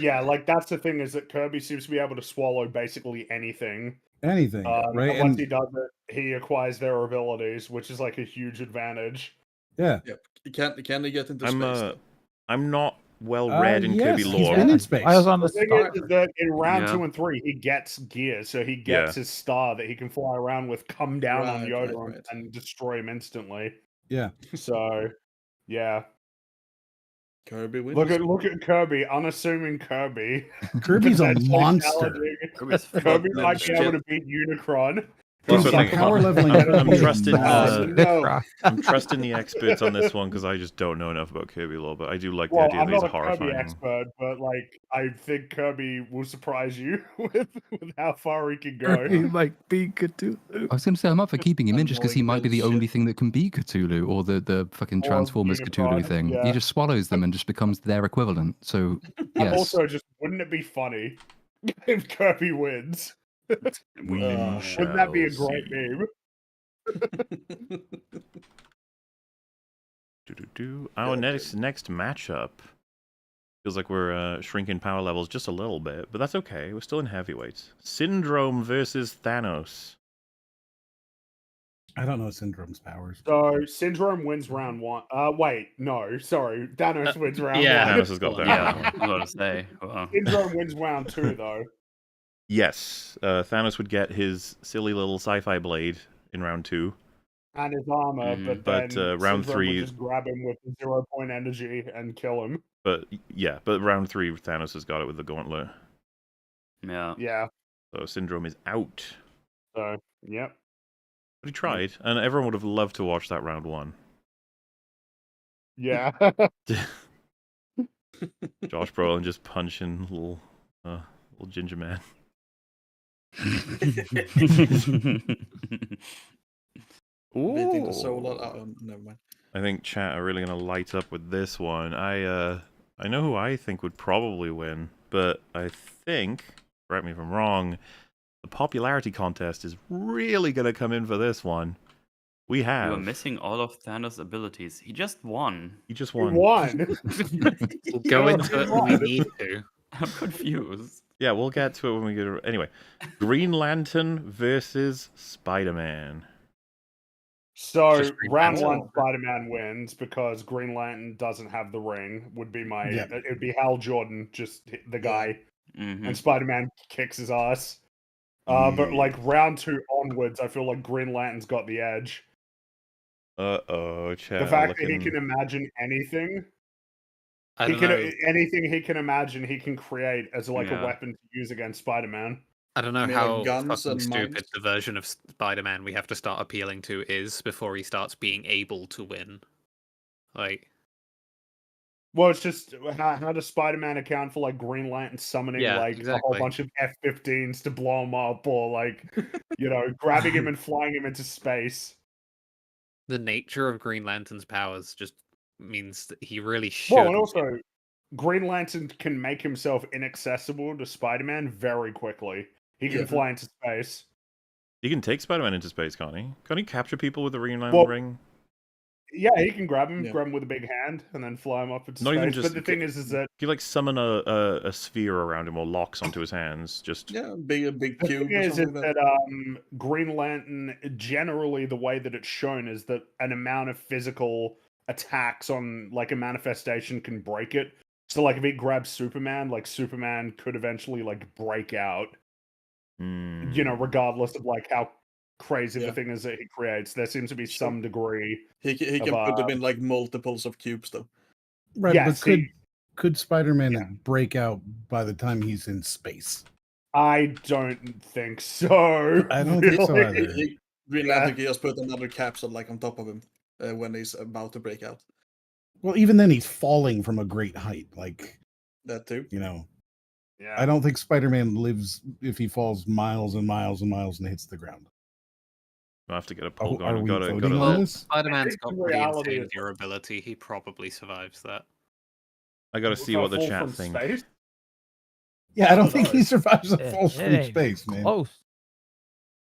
Yeah, like that's the thing is that Kirby seems to be able to swallow basically anything. Anything, right? And once And he does it, he acquires their abilities, which is like a huge advantage. yeah, Yep. Can he get into space? I'm not well read in yes, Kirby he's lore. been in space. I was on The the thing star. is that in round Yeah. 2 and 3, he gets gear, so he gets his star that he can fly around with, come down on Right, Yoda right, right. and destroy him instantly. Yeah. So, yeah. Kirby wins. Look at Kirby, unassuming Kirby. Kirby's a Potentially monster. challenging. Kirby might be able to beat Unicron. That's Dude, what I the think. power leveling I'm Kirby is trusting. massive. No. I'm trusting the experts on this one because I just don't know enough about Kirby lore. But I do like the Well, idea I'm that he's not a Kirby horrifying. expert, but like I think Kirby will surprise you with how far he can He go. might be Cthulhu. I was going to say, I'm up for keeping him in just because he might be the Annoying only thing that can beat Cthulhu or the fucking Or Transformers Cthulhu Unicron, thing. yeah. He just swallows them and just becomes their equivalent. So, And yes. also, just wouldn't it be funny if Kirby wins? Wouldn't that be a great meme? Our next matchup feels like we're shrinking power levels just a little bit, but that's okay. We're still in heavyweights. Syndrome versus Thanos. I don't know Syndrome's powers. So Syndrome wins round 1. Wait, no, sorry, Thanos wins round yeah. 1. Thanos has got that. Yeah, I was about to say. Well, Syndrome wins round 2, though. Yes, Thanos would get his silly little sci-fi blade in round 2. And his armor, Mhm. But, then round Syndrome 3 would just grab him with 0-point energy and kill him. But yeah, but round 3 Thanos has got it with the gauntlet. yeah. Yeah. So Syndrome is out. So, yep. But he tried, and everyone would have loved to watch that round 1. Yeah. Josh Brolin just punching little ginger man. Beating the soul out. Oh, never mind. I think chat are really going to light up with this one. I know who I think would probably win, but I think, correct me if I'm wrong, the popularity contest is really going to come in for this one. We You have. are missing all of Thanos' abilities. He just won. He just He won. won. We'll go into it when we need to. I'm confused. Yeah, we'll get to it when we get to... Anyway, Green Lantern versus Spider-Man. So Just Green round Lantern. one, Spider-Man wins because Green Lantern doesn't have the ring. Would be my. Yeah. It'd be Hal Jordan, just hit the guy, Mhm. and Spider-Man kicks his ass. But like round two onwards, I feel like Green Lantern's got the edge. Uh-oh, chat. The fact that he can imagine anything, I he don't can know. anything he can imagine, he can create as like Yeah. a weapon to use against Spider-Man. I don't know I mean, how like guns fucking and stupid mines. the version of Spider-Man we have to start appealing to is before he starts being able to win. Like, Well, it's just how does Spider-Man account for like Green Lantern summoning Yeah, like a exactly. whole bunch of F-15s to blow him up, or like grabbing him and flying him into space? the nature of Green Lantern's powers just means that he really should. Well, and also Green Lantern can make himself inaccessible to Spider-Man very quickly. He can Yeah. fly into space. He can take Spider-Man into space, can't he? Can't he capture people with the Green Lantern ring? Yeah, he can grab him, Yeah. grab him with a big hand, and then fly him up into Not space. even just... But the thing is that you like summon a sphere around him or locks onto his hands. Just Yeah, a big the cube thing or is something like that. that Green Lantern, generally the way that it's shown is that an amount of physical attacks on like a manifestation can break it. So like if he grabs Superman, like Superman could eventually like break out. Regardless of like how crazy the Yeah. thing is that he creates, there seems to be Sure. some degree. He can of, put them in like multiples of cubes though. Right, Yeah, but see- could Spider-Man break out by the time he's in space? I don't think so. I don't think so really. either. Green Yeah. Lantern can just put another capsule like on top of him when he's about to break out. Well, even then, he's falling from a great height. Like, That too. Yeah. I don't think Spider-Man lives if he falls miles and miles and miles and hits the ground. I have to get a poll Are going. we Gotta voting on let... this? Spider-Man's think got the pretty reality insane is- durability. He probably survives that. I gotta see For a what the fall chat from thinks. space? Yeah, I don't don't think know. he survives a It- fall it from ain't space, man. Close.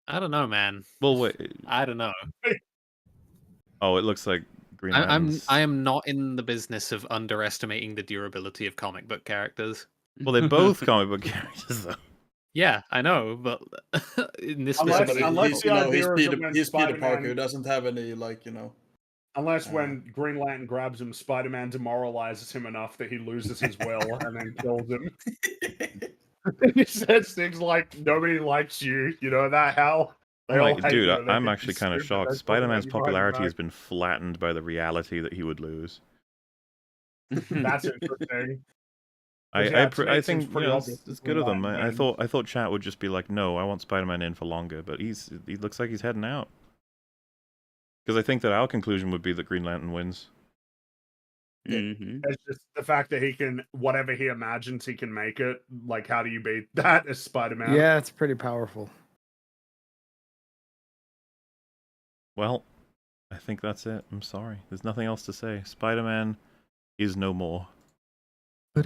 I don't know, man. Well, wait. I don't know. Oh, it looks like Green Lantern's... I am not in the business of underestimating the durability of comic book characters. Well, they're both comic book characters, though. Yeah, I know, but in this Unless- specific unless he's, the idea is that when he's Peter Spider-Man- Parker, who doesn't have any Unless when Green Lantern grabs him, Spider-Man demoralizes him enough that he loses his will and then kills him. He says things like, "Nobody likes you," you know that Hal. They all Like, hate dude, you, they I'm think actually you're kind of stupid, shocked. they Spider-Man's fucking hate you popularity behind has been flattened by the reality that he would lose. your back. That's interesting. I Yeah, to me I it seems think pretty it's obvious that good of Green them. Lantern I thought chat would just be like, no, I want Spider-Man in for longer, but he looks like he's heading out. Because I think that our conclusion would be that Green Lantern wins. Mhm. It's just the fact that he can, whatever he imagines, he can make it. Like, how do you beat that as Spider-Man? Yeah, it's pretty powerful. Well, I think that's it. I'm sorry. There's nothing else to say. Spider-Man is no more. But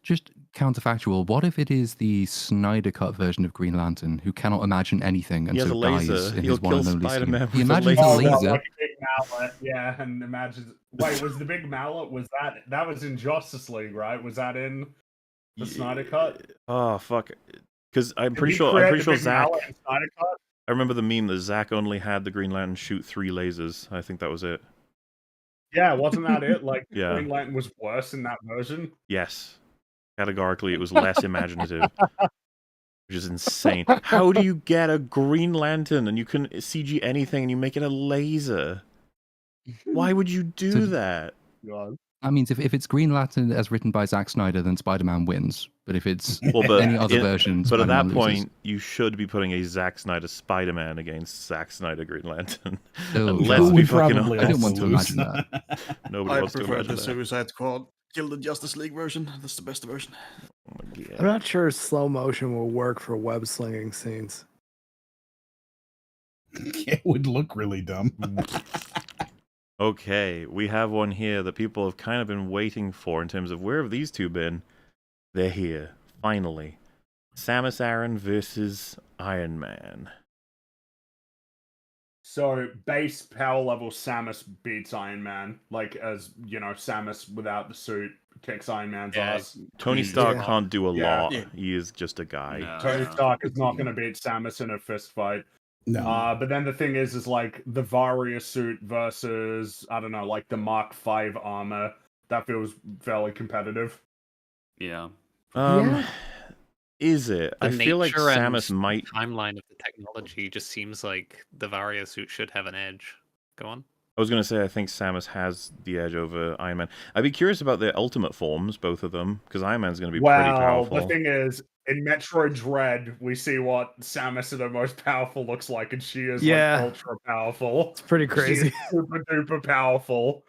just counterfactual. What if it is the Snyder Cut version of Green Lantern who cannot imagine anything and He has so a laser. dies in He'll his one and kill only Spider-Man scene? He with a imagines laser. a Oh, well, laser. like a big mallet, yeah, and imagines. Wait, was the big mallet? Was that was in Justice League, right? Was that in the Snyder Cut? Oh fuck. Because I'm Did pretty he sure create the big Zach. mallet in Snyder Cut? I remember the meme that Zach only had the Green Lantern shoot 3 lasers. I think that was it. Yeah, wasn't that it? Like, Yeah. Green Lantern was worse in that version. Yes. Categorically, it was less imaginative. Which is insane. How do you get a Green Lantern and you can CG anything and you make it a laser? Why would you do So- that? God. That means if it's Green Lantern as written by Zack Snyder, then Spider-Man wins. But if it's Well, but any other version, but at Spider-Man that loses. point, you should be putting a Zack Snyder Spider-Man against Zack Snyder Green Lantern. Oh, And God. let's Who be would fucking probably I didn't also want to lose. imagine that. Nobody I wants to prefer imagine the that. Suicide Squad. Kill the Justice League version. That's the best version. Oh my God. I'm not sure slow motion will work for web slinging scenes. It would look really dumb. Okay, we have one here that people have kind of been waiting for in terms of where have these two been? They're here, finally. Samus Aran versus Iron Man. So base power level, Samus beats Iron Man. Like, as you know, Samus without the suit kicks Iron Man's ass. Tony Stark Yeah. can't do a Yeah. lot. Yeah. He is just a guy. No. Tony Stark is not going to beat Samus in a fist fight. No. But then the thing is like the Varia suit versus, I don't know, like the Mark V armor. That feels fairly competitive. Yeah. Is it? The I feel like nature and Samus might. timeline of the technology just seems like the Varia suit should have an edge. Go on. I was going to say I think Samus has the edge over Iron Man. I'd be curious about their ultimate forms, both of them, because Iron Man's going to be pretty powerful. The thing is, in Metroid Dread, we see what Samus at her most powerful looks like, and she is Yeah. like ultra powerful. It's pretty She crazy. is super duper powerful.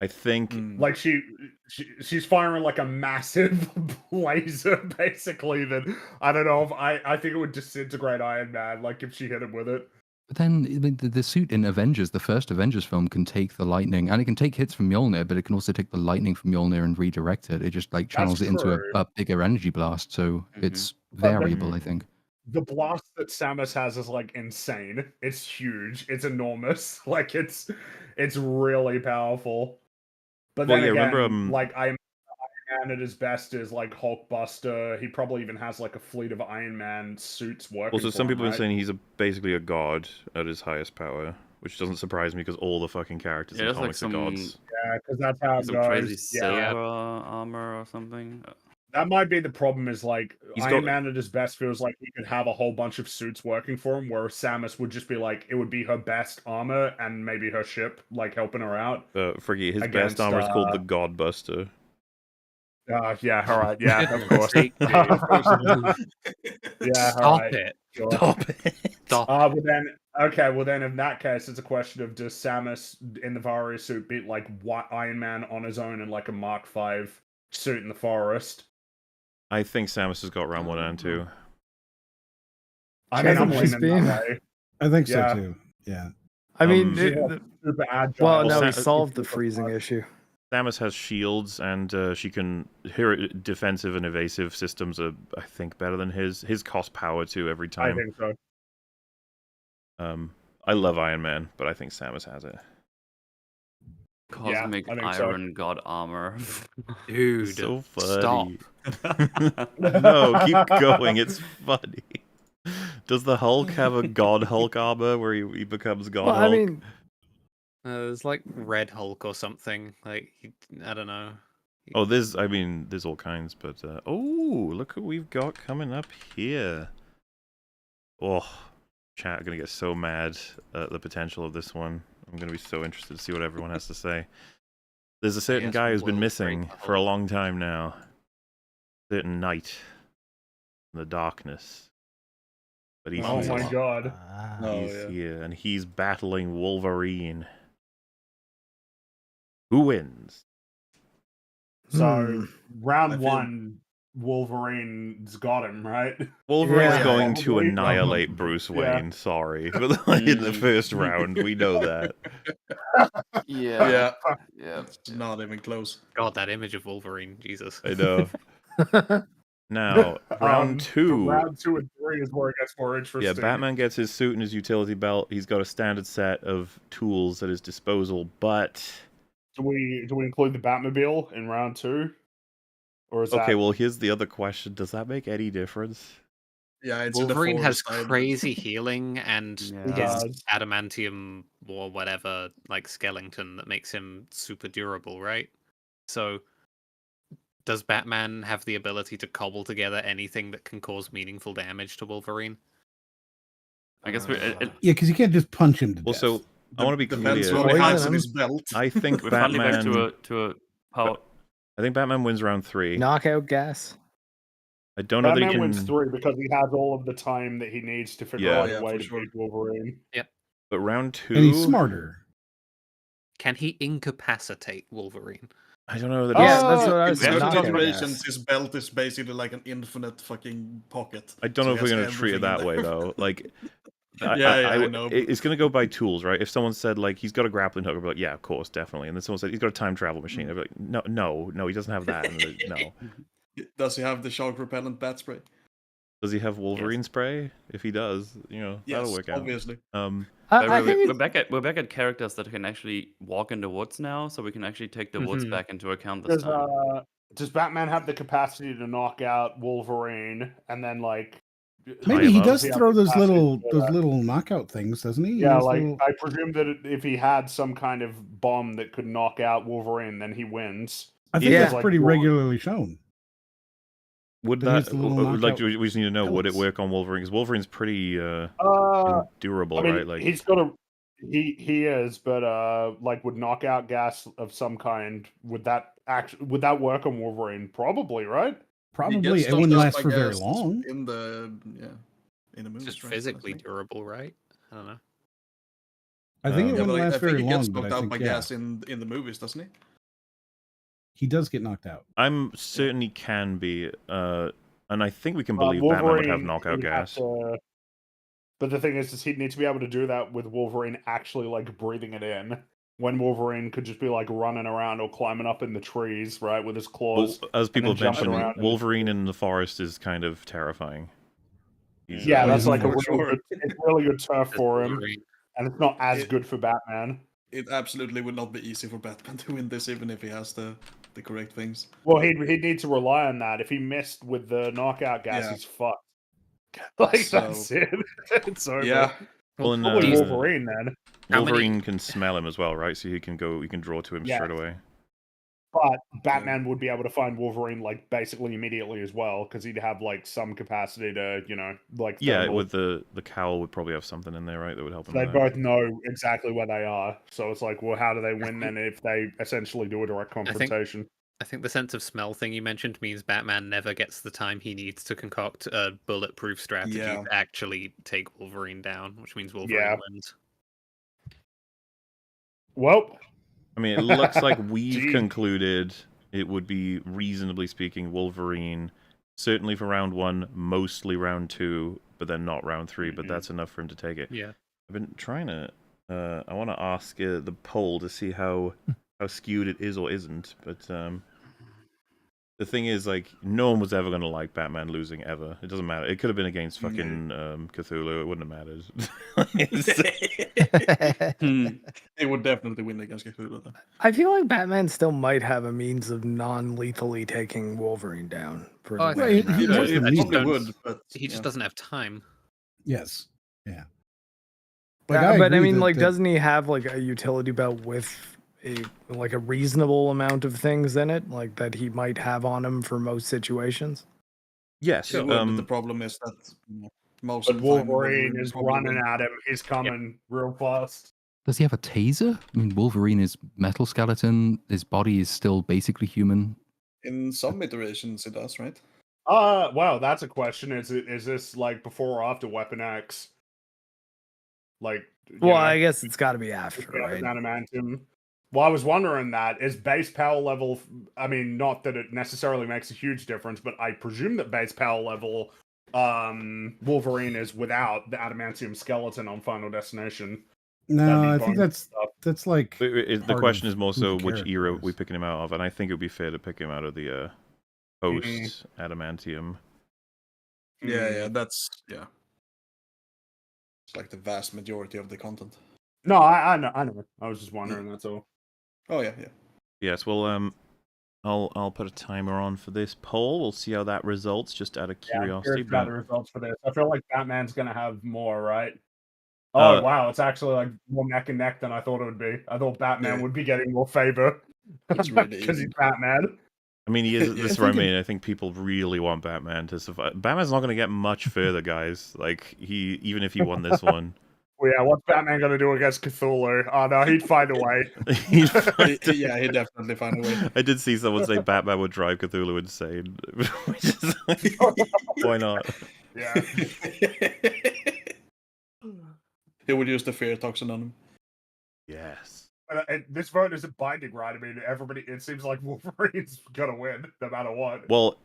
I think Like she's firing like a massive laser, basically. That I don't know if I think it would disintegrate Iron Man, like if she hit him with it. But then I mean, the suit in Avengers, the first Avengers film, can take the lightning, and it can take hits from Mjolnir, but it can also take the lightning from Mjolnir and redirect it. It just like channels it into a bigger energy blast, so it's variable, I think. The blast that Samus has is like insane. It's huge. It's enormous. Like it's really powerful. But Well, then yeah, again, remember, like Iron Man at his best is like Hulkbuster. He probably even has like a fleet of Iron Man suits working. Also, some for him, people are right? saying he's basically a god at his highest power, which doesn't surprise me because all the fucking characters in there's like comics are gods. Yeah, because that's how it some goes. crazy Yeah. silver armor or something. That might be the problem. Is like He's Iron got- Man at his best feels like he could have a whole bunch of suits working for him, where Samus would just be like it would be her best armor and maybe her ship like helping her out. Friggy, his Against, best armor is called the Godbuster. Yeah, all right, yeah, of course. Sake, dude. Yeah, all Stop right. it. Sure. Stop it. Stop. Well then, okay. Well then, in that case, it's a question of does Samus in the Varia suit beat like Iron Man on his own in like a Mark V suit in the forest? I think Samus has got round 1 and 2. I mean, I'm She's leaning been- that way. I think Yeah. so too. Yeah. I mean, She's super agile. well, no, Sa- he solved the freezing issue. Samus has shields, and she can. Her defensive and evasive systems are, I think, better than his. His cost power too every I time. think so. I love Iron Man, but I think Samus has it. Cosmic I think so. iron god armor. Dude, So stop. funny. No, keep going. It's funny. Does the Hulk have a God Hulk armor where he becomes God Well, Hulk? I mean, There's like Red Hulk or something. Like, I don't know. Oh, there's all kinds, but oh, look what we've got coming up here. Oh, chat are gonna get so mad at the potential of this one. I'm gonna be so interested to see what everyone has to say. There's a certain Yes, guy who's been we'll missing break the for a Hulk. long time now. Certain knight in the darkness. But he's Oh here. my god. He's here, and he's battling Wolverine. Who wins? So round I feel- one, Wolverine's got him right. Wolverine's Yeah. going to Probably. annihilate Bruce Yeah. Wayne. Sorry, but like, in the first round, we know that. Yeah. It's not even close. God, that image of Wolverine, Jesus. I know. Now, round two. Round 2 and 3 is where it gets more interesting. Yeah, Batman gets his suit and his utility belt. He's got a standard set of tools at his disposal, but Do we include the Batmobile in round 2? Or is okay. that... Well, here's the other question: does that make any difference? Yeah, it's in the Wolverine has forest side. crazy healing and Yeah. his adamantium or whatever, like skeleton that makes him super durable, right? So, does Batman have the ability to cobble together anything that can cause meaningful damage to Wolverine? I guess we Yeah, because you can't just punch him to Well, death. so I want to be Depends clear. what he hides Poison in him. his belt. I think we're finally back Batman. to a power. I think Batman wins round 3. knockout gas. I don't know that he Batman can. wins 3 because he has all of the time that he needs to figure Yeah. out Yeah, a way for to sure. beat Wolverine. But round 2. And he's smarter. Can he incapacitate Wolverine? I don't know that. Yeah, he's- that's what I In was saying. certain knockout situations, gas. his belt is basically like an infinite fucking pocket. I don't So know he if we're has gonna treat it everything in that way there. though. Like, I know. It's going to go by tools, right? If someone said, like, he's got a grappling hook, I'd be like, yeah, of course, definitely. And then someone said, he's got a time travel machine. I'd be like, no, he doesn't have that. And no. Does he have the shark repellent bat spray? Does he have Wolverine spray? If he does, that'll work out. Obviously. We're back at characters that can actually walk in the woods now, so we can actually take the woods back into account this time. Does Batman have the capacity to knock out Wolverine and then like? Maybe he does throw those little knockout things, doesn't he? Yeah, like I presume that if he had some kind of bomb that could knock out Wolverine, then he wins. I think that's pretty regularly shown. Would that like we just need to know? Would it work on Wolverine? Because Wolverine's pretty durable, I mean, right? Like he's got a he is, but like would knockout gas of some kind. Would that work on Wolverine? Probably, right? Probably it wouldn't last for very long. In the movies, just physically durable, right? I don't know. I think it wouldn't last very long. He gets knocked out by gas in the movies, doesn't he? He does get knocked out. I'm certain he can be, and I think we can believe Batman would have knockout gas. But the thing is he'd need to be able to do that with Wolverine actually like breathing it in. When Wolverine could just be like running around or climbing up in the trees, right, with his claws. Well, as people have mentioned, Wolverine in the forest is kind of terrifying. That's like it's really good turf for him, and it's not as good for Batman. It absolutely would not be easy for Batman to win this, even if he has the correct things. Well, he'd need to rely on that. If he missed with the knockout gas, he's fucked. Like that's it. It's over. Yeah. Well, and, Wolverine then. Wolverine can smell him as well, right? So he can draw to him straight away. But Batman would be able to find Wolverine like basically immediately as well, because he'd have like some capacity to, like with the cowl would probably have something in there, right? That would help him. They both know exactly where they are, so it's like, well, how do they win then if they essentially do a direct confrontation? I think the sense of smell thing you mentioned means Batman never gets the time he needs to concoct a bulletproof strategy to actually take Wolverine down, which means Wolverine wins. Well, I mean, it looks like we've concluded it would be, reasonably speaking, Wolverine, certainly for round 1, mostly round 2, but then not round 3, but that's enough for him to take it. Yeah. I've been trying to, I want to ask the poll to see how skewed it is or isn't, but the thing is, like, no one was ever going to like Batman losing, ever. It doesn't matter. It could have been against fucking Cthulhu. It wouldn't have mattered. It would definitely win against Cthulhu, though. I feel like Batman still might have a means of non-lethally taking Wolverine down. He just doesn't have time. Yes. Yeah. But I mean, like, doesn't he have like a utility belt with a reasonable amount of things in it, like that he might have on him for most situations? Yes. But the problem is that most but of the time Wolverine is running at him. He's coming real fast. Does he have a taser? I mean, Wolverine is metal skeleton. His body is still basically human. In some iterations, it does, right? Wow, that's a question. Is this like before or after Weapon X? Like, I guess it's got to be after, right? Adamantium. Well, I was wondering that. Is base power level... I mean, not that it necessarily makes a huge difference, but I presume that base power level Wolverine is without the adamantium skeleton on Final Destination. No, I think that's like... The question is more so which era we're picking him out of, and I think it would be fair to pick him out of the post-adamantium. Yeah, that's... Yeah. It's like the vast majority of the content. No, I know. I was just wondering, that's all. Oh, yeah. Yes, well, I'll put a timer on for this poll. We'll see how that results, just out of curiosity. I'm curious about the results for this. I feel like Batman's going to have more, right? Oh, wow, it's actually like more neck and neck than I thought it would be. I thought Batman would be getting more favor. It's really because he's Batman. I mean, he is. This is what I mean. I think people really want Batman to survive. Batman's not going to get much further, guys. Like, even if he won this one. Well, yeah, what's Batman going to do against Cthulhu? Oh, no, he'd find a way. He'd definitely find a way. I did see someone say Batman would drive Cthulhu insane. Which is like, why not? Yeah. He would use the fear toxin on him. Yes. This vote isn't binding, right? I mean, everybody, it seems like Wolverine's going to win, no matter what. Well,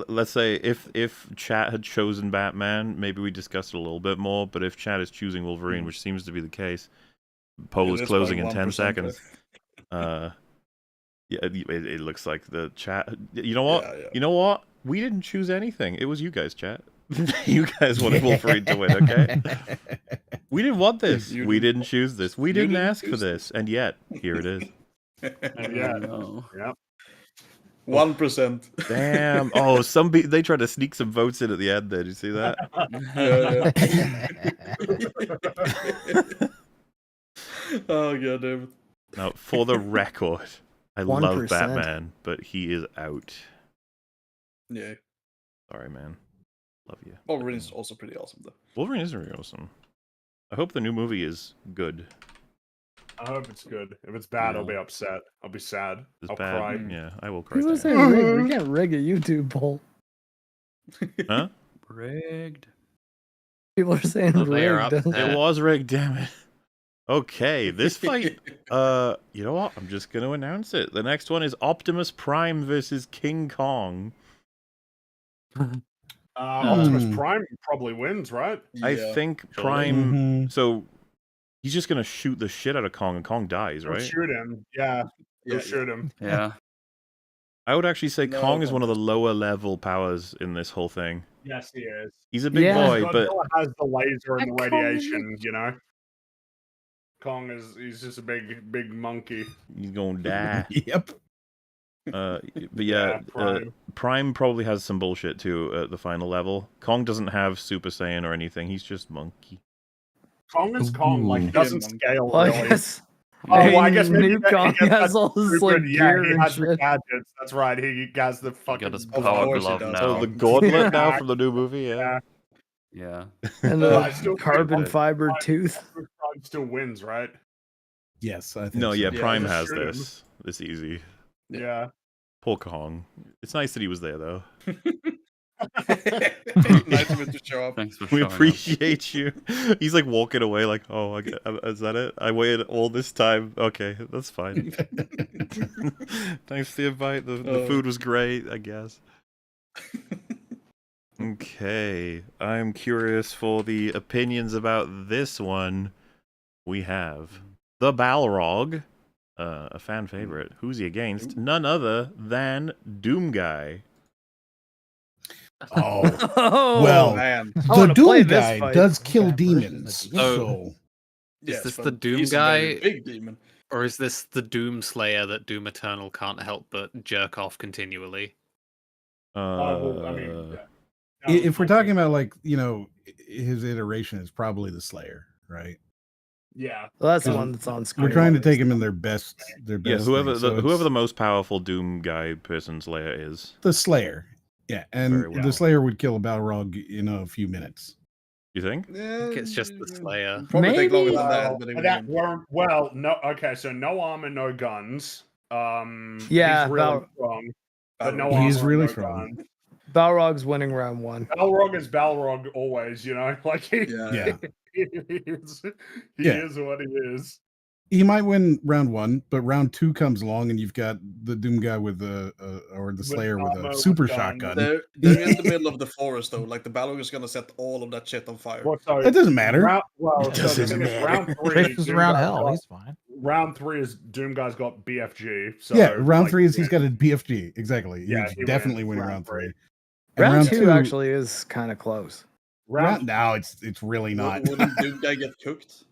let's say if chat had chosen Batman, maybe we discussed it a little bit more. But if chat is choosing Wolverine, which seems to be the case, poll is closing in 10 seconds. Yeah, it looks like the chat. You know what? Yeah. You know what? We didn't choose anything. It was you guys, chat. You guys wanted Wolverine to win, okay? We didn't want this. We didn't choose this. We didn't ask for this, and yet here it is. And yeah, no. yeah. 1%. Damn! Oh, they tried to sneak some votes in at the end. There, did you see that? Oh god damn it. Now, for the record, I 1%. love Batman, but he is out. Yeah. Sorry, man. Love you. Wolverine is also pretty awesome though. Wolverine is really awesome. I hope the new movie is good. I hope it's good. If it's bad, Yeah. I'll be upset. I'll be sad. It's I'll bad. cry. Yeah, I will cry. People are too. saying rigged. We can't rig a YouTube poll. Huh? Rigged. People are saying Oh, they are rigged. upset. It was rigged, damn it. Okay, this fight, you know what? I'm just gonna announce it. The next one is Optimus Prime versus King Kong. Optimus Prime probably wins, right? I Yeah. think Surely. Prime. Mhm. So he's just gonna shoot the shit out of Kong, and Kong dies, He'll right? shoot him. Yeah, he'll Yeah, shoot him. Yeah. I would actually say No, Kong is one of the Kong- lower level powers in this whole thing. Yes, he is. He's a big Yeah. boy, but Godzilla has the laser and the That Kong is- radiation, you know. He's just a big monkey. he's gonna die. Yep. But yeah, Prime probably has some bullshit too at the final level. Kong doesn't have Super Saiyan or anything. He's just monkey. Kong is Kong, like he Ooh. doesn't Yeah, scale Well, I really. guess. Oh, I guess maybe New Kong he has all his like yeah, gear he and has the shit. gadgets. That's right. He has the fucking. Got his Of power course he glove does. now. Oh, the gauntlet now from the new movie, yeah. Yeah. And I a still think carbon that fiber tooth. Optimus Prime still wins, right? Yes, I think No, so. yeah, Yeah, Prime just has shoot him. this. This easy. Yeah. Poor Kong. It's nice that he was there, though. Nice of it to show up. Thanks for We showing up. appreciate you. He's like walking away, like, "Oh, is that it? I waited all this time. Okay, that's fine. Thanks for the invite. The food was great, I guess." Okay, I'm curious for the opinions about this one. We have the Balrog, a fan favorite. Who's he against? None other than Doom Guy. Oh, Oh well, Man. I the wanna play Doom this guy fight. does kill Okay, versus the demons, demon. so Yes, this but the Doom he's a very guy? big demon. Or is this the Doom Slayer that Doom Eternal can't help but jerk off continually? Well, I mean, Uh, if we're talking about like his iteration is probably the Slayer, right? yeah. Well, that's the 'Cause one that's on screen. We're trying to take him in their best. yeah, whoever thing, so whoever it's the most powerful Doom Guy person Slayer is. the Slayer, yeah, and Very well. the Slayer would kill a Balrog in a few minutes. You think? I think it's just the Slayer. Probably take longer Maybe. than that, but it would Well, no. Okay, so no armor, no guns. Yeah, he's really strong, but no He's armor, really no strong. guns. Balrog's winning round one. Balrog is Balrog always, like he, Yeah. he is what he is. He might win round one, but round two comes along and you've got the Doom guy with or the Slayer with armor, a with super guns. shotgun. They're in the middle of the forest though. Like the Balrog is gonna set all of that shit on fire. So It doesn't matter. Well, It so doesn't the thing is, matter. round three, This is Doom around Guy's hell. got- He's fine. Round three is Doom Guy's got BFG. So Yeah, round like, three is he's got a BFG. Exactly. Yeah, He's he definitely wins winning round round three. three. And Round two actually is kind of close. round now it's really not. Wouldn't Doom guy get cooked?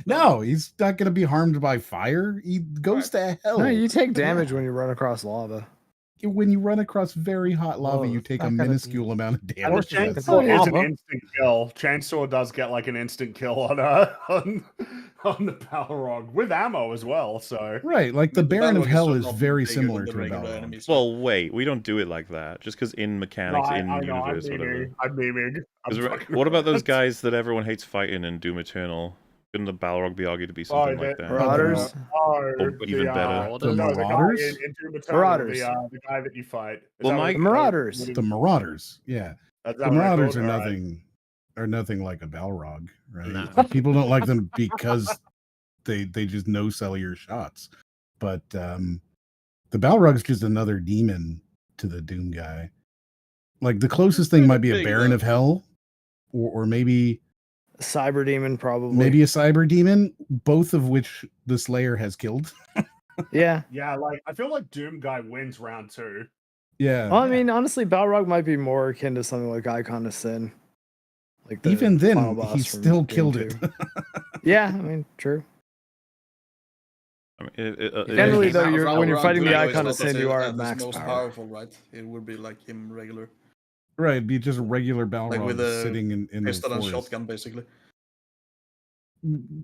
No, he's not going to be harmed by fire. He goes to hell. No, you take damage when you run across lava. When you run across very hot lava, Well, you it's take not a gonna be- minuscule amount of And the damage. That's- chainsaw is an lava. instant kill. Chainsaw does get like an instant kill on the Balrog with ammo as well. So Right, like the Baron of Balrog Hell so is not very bigger similar than the to a regular Balrog. enemies. Well, wait, we don't do it like that. Just because in no, mechanics, I in know, I'm universe, whatever. memeing. I'm memeing. I'm 'Cause fucking what about those around. guys that everyone hates fighting in Doom Eternal? Couldn't the Balrog be argued to be something like that? Marauders? Oh, even better. The no, Marauders? The guy in Doom Eternal, Marauders. the guy that you fight. Is Well, that my- what- The Marauders. The Marauders, yeah. That's The not what I Marauders called are it, alright. nothing like a Balrog, right? No. People don't like them because they just no sell your shots. But the Balrog's just another demon to the Doom guy. Like the closest thing might be a big, Baron though. of Hell, or maybe A cyber demon, probably. maybe a cyber demon, both of which the Slayer has killed. Yeah. Yeah, like I feel like Doom Guy wins round 2. Yeah. Well, I mean, honestly, Balrog might be more akin to something like Icon of Sin. Like the Even final then, boss he from still Doom killed 2. it. Yeah, I mean, true. I mean, Generally, though, Round- when you're round fighting two, the though, Icon of it's not Sin, you are as at max most power. powerful, right? It would be like him regular, Right, be just a regular Balrog like with a sitting in the pistol and forest. shotgun, basically.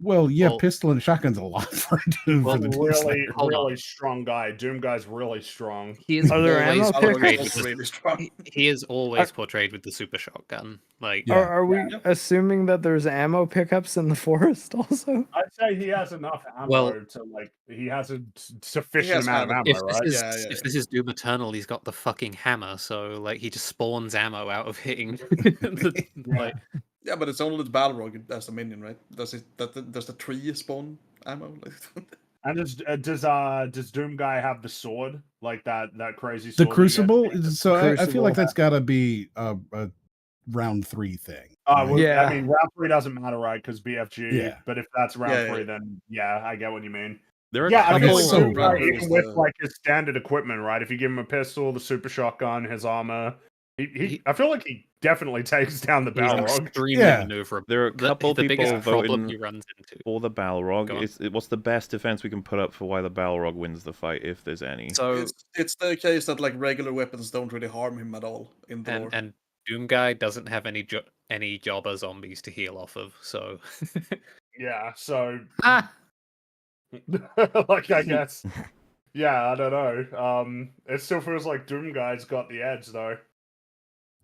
Well, yeah, Well- pistol and shotgun's a lot for Doom. Well, for the Doom Really, Slayer. Hold on. really strong guy. Doom Guy's really strong. He is Are there always ammo portrayed pickups? with really strong. he is always portrayed with the super shotgun. Like Yeah. Are we assuming that there's ammo pickups in the forest also? I'd say he has enough ammo Well- to like. He has a sufficient has amount of had- ammo, if this right? is Yeah. if this is Doom Eternal, he's got the fucking hammer, so like he just spawns ammo out of hitting. the, like, Yeah, but it's only the Balrog as a minion, right? Does the tree spawn ammo? And does Doom Guy have the sword, like that crazy The sword? that you Crucible. get? So I feel Crucible. like that's got to be a round 3 thing. Well, Yeah. I mean, round 3 doesn't matter, right? Because BFG. Yeah. But if that's round Yeah, 3, yeah. then yeah, I get what you mean. there are Yeah, I Like, feel it's like so Doom Guy, bad. even with like his standard equipment, right? If you give him a pistol, the super shotgun, his armor, I feel like he definitely takes down the he's Balrog. extremely Yeah. maneuverable. There are a couple the people biggest problem voting he runs into. for the Go Balrog. on. What's the best defense we can put up for why the Balrog wins the fight, if there's any? So It's the case that like regular weapons don't really harm him at all in the lore. and Doom Guy doesn't have any jobber zombies to heal off of, so Yeah, so Ah! like I guess. Yeah, I don't know. It still feels like Doom Guy's got the edge though.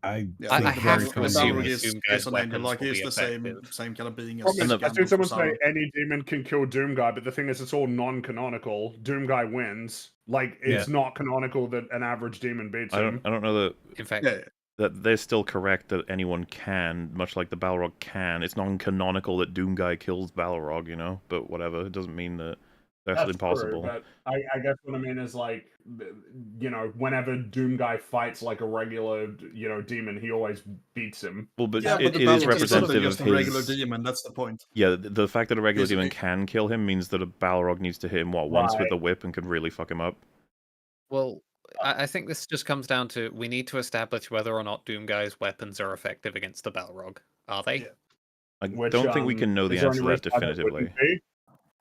I Yeah, I think the have very to Balrog assume confident. that is Doom Guy's an angel, weapons like will he's be the effective. same kind of being as. Probably, And I see someone say Gandalf. any demon can kill Doom Guy, but the thing is, it's all non-canonical. Doom Guy wins. Like it's not canonical that an average demon beats him. I don't know that In fact, Yeah, that they're still correct that anyone can, much like the Balrog can. It's non-canonical that Doom Guy kills Balrog, you know. But whatever, it doesn't mean that that's impossible. True, but I guess what I mean is like, you know, whenever Doom Guy fights like a regular, you know, demon, he always beats him. Well, but yeah, it but the is Balrog is representative just of a regular his. demon. That's the point. Yeah, the fact that a regular His- demon can kill him means that a Balrog needs to hit him once with Right. the whip and could really fuck him up. well, I think this just comes down to we need to establish whether or not Doom Guy's weapons are effective against the Balrog. Are they? Yeah. I Which, don't think we can know the is there answer any to that reason why that definitively. wouldn't be?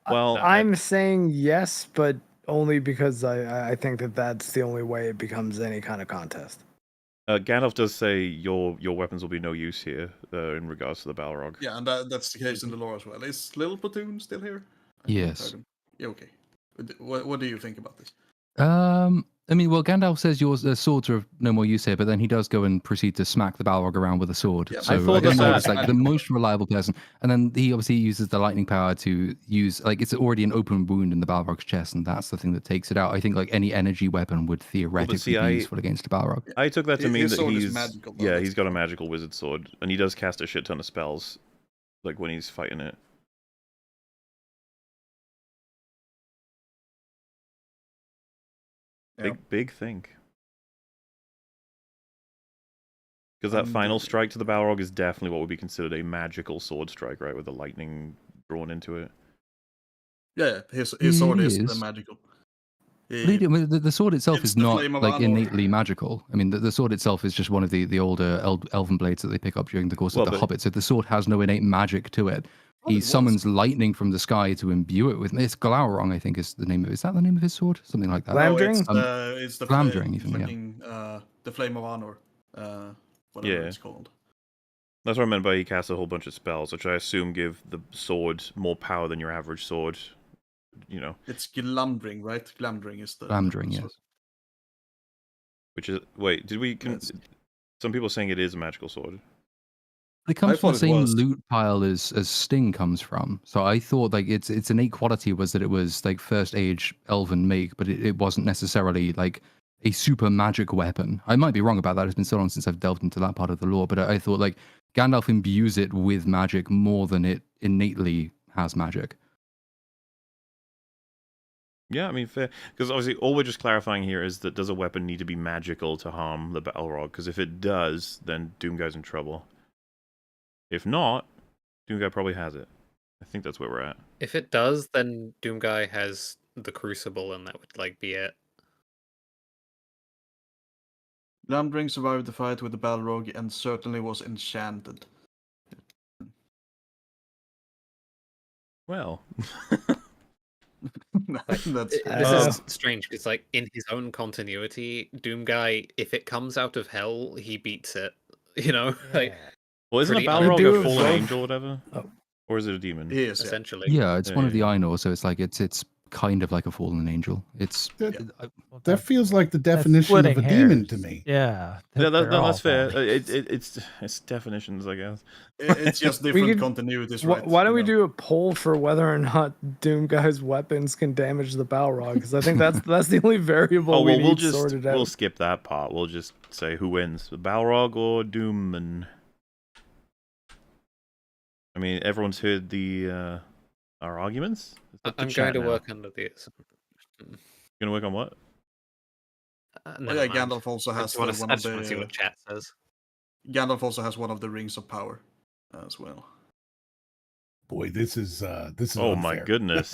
Well, I'm saying yes, but only because I think that that's the only way it becomes any kind of contest. Gandalf does say your weapons will be no use here in regards to the Balrog. Yeah, and that's the case in the lore as well. Is Little Platoon still here? I haven't Yes. heard him. Yeah, okay. What do you think about this? I mean, well, Gandalf says your swords are of no more use here, but then he does go and proceed to smack the Balrog around with a sword. Yeah, So I thought Gandalf that- is like the most reliable person. And then he obviously uses the lightning power to use, like, it's already an open wound in the Balrog's chest, and that's the thing that takes it out. I think, like, any energy weapon would theoretically see, be useful against a Balrog. I took that to mean His that sword is he's magical, though, yeah, that's he's got a magical wizard sword, and he does cast a shit ton of spells, like when he's fighting it. Yeah. Big thing. Because that final strike to the Balrog is definitely what would be considered a magical sword strike, right, with the lightning drawn into it. Yeah, his sword It is is. magical. The sword itself It's is the not flame of like honor. innately magical. I mean, the sword itself is just one of the older elven blades that they pick up during the course Well, of the but- Hobbit. So the sword has no innate magic to it. Oh, He it was. summons lightning from the sky to imbue it with. It's Glaurung, I think, is the name of. Is that the name of his sword? Something like that. Glamdring? No, it's the Glamdring, even, yeah. fucking, the flame of honor. Whatever Yeah. it's called. That's what I meant by he casts a whole bunch of spells, which I assume give the sword more power than your average sword. You know, It's Glamdring, right? Glamdring is the Glamdring, sword. yes. which is wait, did we? Yes. Some people saying it is a magical sword. It comes from thought the it same was. loot pile as Sting comes from. So I thought like its innate quality was that it was like first age elven make, but it wasn't necessarily like a super magic weapon. I might be wrong about that. It's been so long since I've delved into that part of the lore, but I thought like Gandalf imbues it with magic more than it innately has magic. Yeah, I mean, fair. Because obviously, all we're just clarifying here is that does a weapon need to be magical to harm the Balrog? Because if it does, then Doomguy's in trouble. If not, Doomguy probably has it. I think that's where we're at. If it does, then Doomguy has the Crucible, and that would like be it. Lamdring survived the fight with the Balrog and certainly was enchanted. Well. That's This is strange because, like, in his own continuity, Doomguy, if it comes out of hell, he beats it. You know, like. Well, isn't a pretty Balrog do a it fallen both. angel or whatever? Oh. Or is it a demon? He is, essentially. Yeah, it's one of the Yeah. Ainur, so it's like it's kind of like a fallen angel. It's That feels like the definition of a demon to me. Yeah. Yeah, they're all that's fair. bodies. It's definitions, I guess. It's just different continuities, right? Why don't we you know? do a poll for whether or not Doomguy's weapons can damage the Balrog? Because I think that's the only variable Oh we well, need sorted out. we'll skip that part. We'll just say who wins, the Balrog or Doomman. I mean, everyone's heard the our arguments. I'm going to work under these. Gonna work on what? Yeah, Gandalf also has I one just of want to see the. what chat says. Gandalf also has one of the rings of power as well. Boy, this is Oh my unfair. goodness.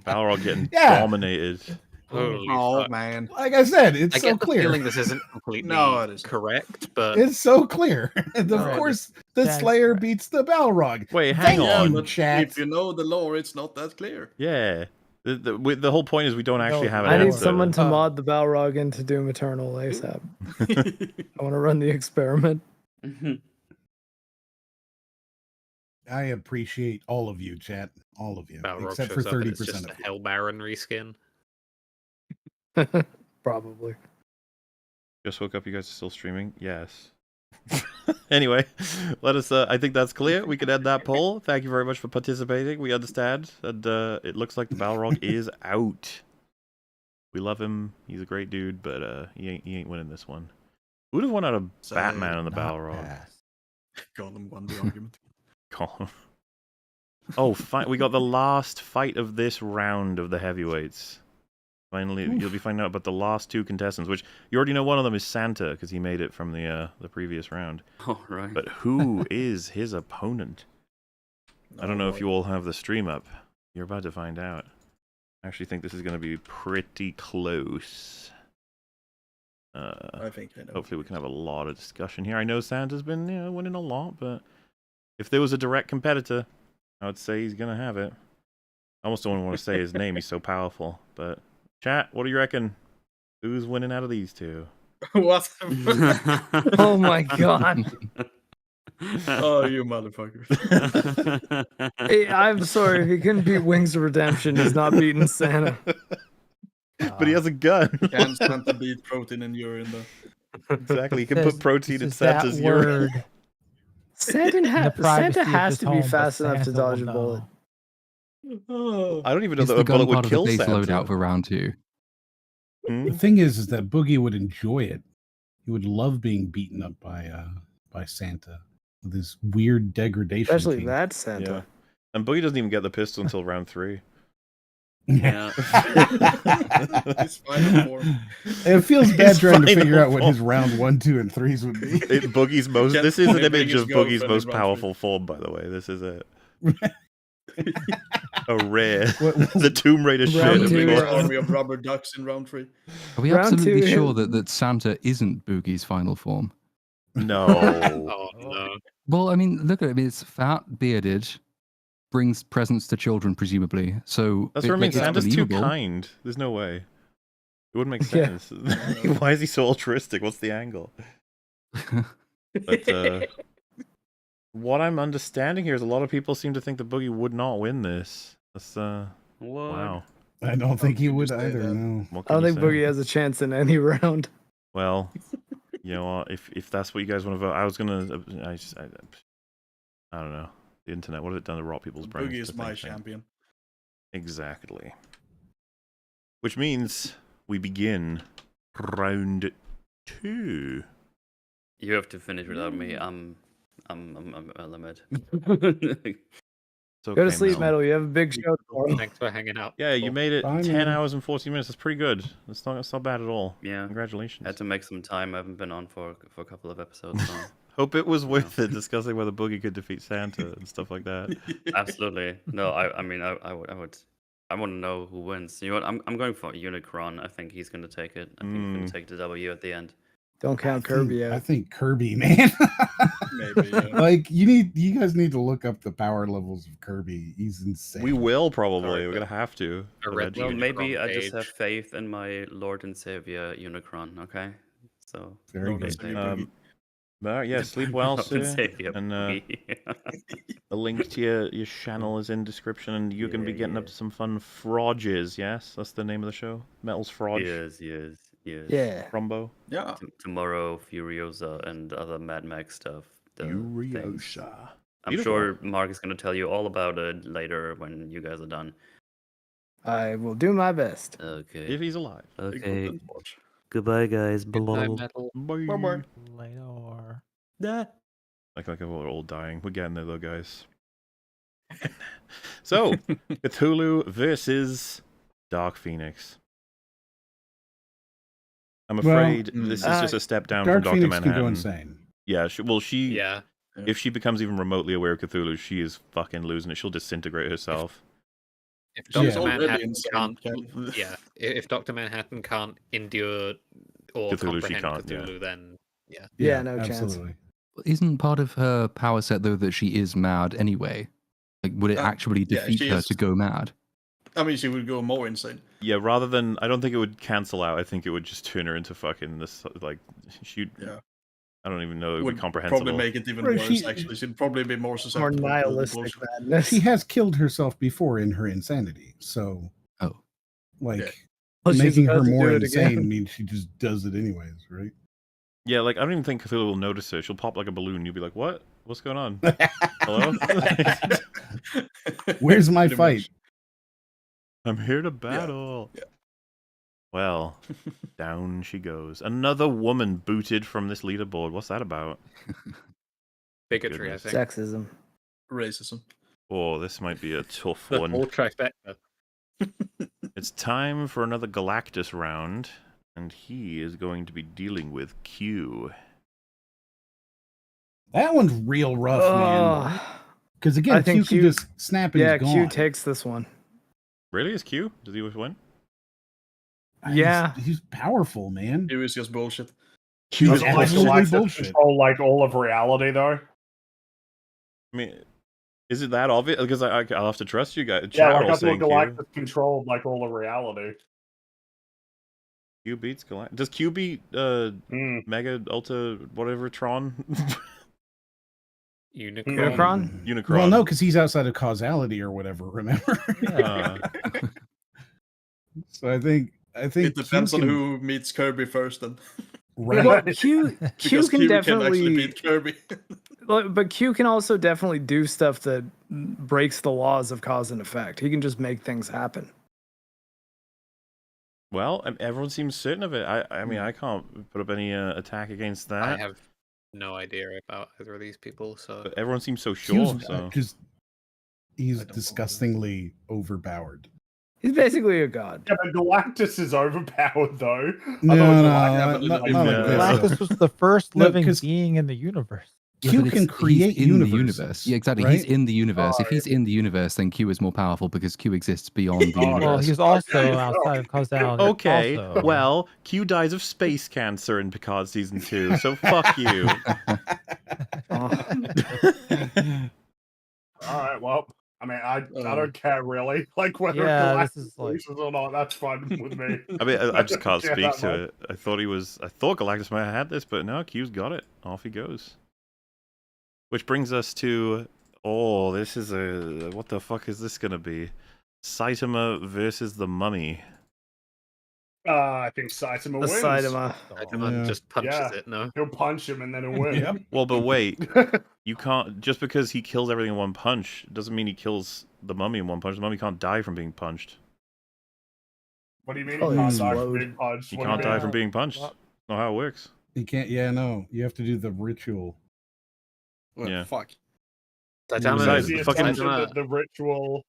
Balrog getting Yeah. dominated. Holy Oh fuck. man, Like I said, it's I so get the clear. feeling this isn't completely No, it isn't. correct, but It's so clear. And of Alright, course, the Jack's Slayer right. beats the Balrog. Wait, hang Thank on. you, but chat. if you know the lore, it's not that clear. Yeah. The whole point is we don't actually have an I need answer. someone to mod the Balrog into Doom Eternal ASAP. I want to run the experiment. I appreciate all of you, chat. All of you. Balrog Except for shows up and 30% it's just of a you. Hell Baron reskin. Probably. Just woke up. You guys are still streaming? Yes. Anyway, let us. I think that's clear. We can end that poll. Thank you very much for participating. We understand, and it looks like the Balrog is out. We love him. He's a great dude, but he ain't winning this one. Who would have won out of So, Batman and the Not Balrog? pass. Gollum won the argument. Call him. Oh, we got the last fight of this round of the heavyweights. Finally, you'll be finding out about the last two contestants, which you already know one of them is Santa because he made it from the previous round. Oh, right. But who is his opponent? I don't know if you all have the stream up. You're about to find out. I actually think this is going to be pretty close. I think I know. Hopefully we can have a lot of discussion here. I know Santa's been winning a lot, but if there was a direct competitor, I would say he's going to have it. I almost don't want to say his name. He's so powerful. But chat, what do you reckon? Who's winning out of these two? What? Oh my god. Oh, you motherfucker. Hey, I'm sorry, if he couldn't beat Wings of Redemption, he's not beating Santa. But he has a gun. Can Santa beat protein in urine, though? Exactly. He can Says- put protein in says that Santa's urine. word. Santa privacy Santa of has his to be home, but fast enough to Santa dodge a will bullet. know. I don't even know Is that the a bullet gun would part of the kill base Santa. loadout for round 2? Hmm? The thing is that Boogie would enjoy it. He would love being beaten up by Santa with his weird degradation. Especially team. that Santa. Yeah. And Boogie doesn't even get the pistol until round 3. Yeah. His final form. It feels bad His trying to figure final out what his round 1, 2, and 3s would be. Boogie's most. Can't This is an only bring image his of Boogie's girlfriend most in round powerful form, by the way. This is it. A rare. The Tomb Raider Round shit. two, Bring his yeah. army of rubber ducks in round 3. Are we Round absolutely two, sure yeah. that Santa isn't Boogie's final form? No. Oh no. Well, I mean, look at it. I mean, it's fat, bearded, brings presents to children, presumably. So That's what I mean. it's Santa's too believable. kind. There's no way. It wouldn't make Yeah. sense. Why is he so altruistic? What's the angle? But what I'm understanding here is a lot of people seem to think that Boogie would not win this. That's What? wow. I don't think he can you would say either. that? No. What I can don't you think say? Boogie has a chance in any round. Well, you know what? If that's what you guys want to vote, I was gonna. I don't know. The internet. What has it done to rot people's brains? Boogie is to my think things? champion. Exactly. Which means we begin round 2. You have to finish without me. I'm a limit. It's Go to okay, sleep, Mel. Metal. You have a big show tomorrow. Thanks for hanging out. Yeah, you Cool. made it Bye, 10 man. hours and 40 minutes. That's pretty good. That's not bad at all. Yeah. Congratulations. Had to make some time. I haven't been on for a couple of episodes. So. Hope it was worth it, discussing whether Boogie could defeat Santa and stuff like that. Absolutely. No, I mean, I would. I want to know who wins. You know what? I'm going for Unicron. I think he's going to take it. I think he's going to take the W at the end. Don't count Kirby I out. think Kirby, man. Maybe. Yeah. Like you guys need to look up the power levels of Kirby. He's insane. We will probably. Sorry, We're gonna have to. A red eventually. Well, maybe Unicron I just have page. faith in my Lord and Savior Unicron. Okay, so Very No, good. that's a Um, But yeah, sleep well, Lord and sir. Savior. And Boogie. a link to your channel is in description, and you're gonna be Yeah, getting up yeah. to some fun frodges. Yes, that's the name of the show. Metal's Frodge. yes. Yeah. Rumbo. Yeah. Tomorrow, Furiosa and other Mad Max stuff. the things. Furiosa. I'm Beautiful. sure Mark is going to tell you all about it later when you guys are done. I will do my best. Okay. If he's alive. Okay. Goodbye, guys. Good night, Blah. Metal. Bye. Bye-bye. Later. Like we're all dying. We're getting there though, guys. So, Cthulhu versus Dark Phoenix. I'm afraid this is just a step down Dark from Dr. Phoenix can Manhattan. go insane. Yeah, she Yeah. if she becomes even remotely aware of Cthulhu, she is fucking losing it. She'll disintegrate herself. If She's Doctor already Manhattan insane, can't, yeah, if Doctor Manhattan can't endure or Cthulhu, she comprehend can't, yeah. Cthulhu, then yeah. Yeah, no chance. absolutely. Isn't part of her power set though that she is mad anyway? Like, would it actually yeah, defeat she her is. to go mad? I mean, she would go more insane. Yeah, rather than I don't think it would cancel out. I think it would just turn her into fucking this like she. Yeah. I don't even know. It would Would be comprehensible. probably make it even Right, worse. she- Actually, she'd probably be more More susceptible. to the nihilistic bullshit. madness. She has killed herself before in her insanity, so Oh. like Yeah. Well, she's making about her to do more it again. insane means she just does it anyways, right? Yeah, like I don't even think Cthulhu will notice her. She'll pop like a balloon. You'll be like, "What? What's going on? Hello? Where's my Pretty fight? much. I'm here to battle." Yeah. Well, down she goes. Another woman booted from this leaderboard. What's that about? Bigotry, I Goodness. think. Sexism. Racism. Oh, this might be a tough The one. whole trifecta. It's time for another Galactus round, and he is going to be dealing with Q. That one's real rough, man. Because I again, think Q can just snap and Yeah, he's Q gone. takes this one. Really? Is Q? Does he win? Yeah. he's powerful, man. It was just bullshit. Q is Doesn't like absolutely Galactus bullshit. control like all of reality though. I mean, is it that obvious? Because I'll have to trust you guys. Yeah, Chat like all I thought saying Galactus controlled like all of reality. Q beats Galactus. Does Q beat Mega Ultra whatever Tron? Unicron. Unicron. Well, no, because he's outside of causality or whatever. Remember? So I think It depends Q on can- who meets Kirby first, then. Right. Well, Q Because can actually definitely beat Kirby. but Q can also definitely do stuff that breaks the laws of cause and effect. He can just make things happen. Well, everyone seems certain of it. I mean, I can't put up any attack against that. I have no idea about either of these people, so But everyone seems so sure. So He's disgustingly overpowered. He's basically a god. Yeah, but Galactus is overpowered though. No, Otherwise, no, Galactus not is like Galactus this. was the first No, living 'cause- being in the universe. Q but can it's- create he's in the universes, universe. Yeah, exactly. right? He's in the universe. If he's in the universe, then Q is more powerful because Q exists beyond the universe. Well, he's also outside of causality. okay, also. well, Q dies of space cancer in Picard season 2, so fuck you. All right, well, I mean, I don't care really, like whether Yeah, Galactus this is like- loses or not. That's fine with me. I mean, I just can't don't care speak that to much. it. I thought Galactus might have had this, but no, Q's got it. Off he goes. Which brings us to, this is what the fuck is this gonna be? Saitama versus the Mummy. I think Saitama wins. Saitama. Saitama just punches it. No, he'll punch him and then he'll win. Yep. Well, but wait, you can't just because he kills everything in one punch doesn't mean he kills the Mummy in one punch. The Mummy can't die from being punched. What do you mean Probably he can't die from explode. being punched? He What do can't you mean? die from being punched. Not how it works. You can't. Yeah, no. You have to do the ritual. Well, Yeah. fuck. Besides, Is the fucking- assumption that the ritual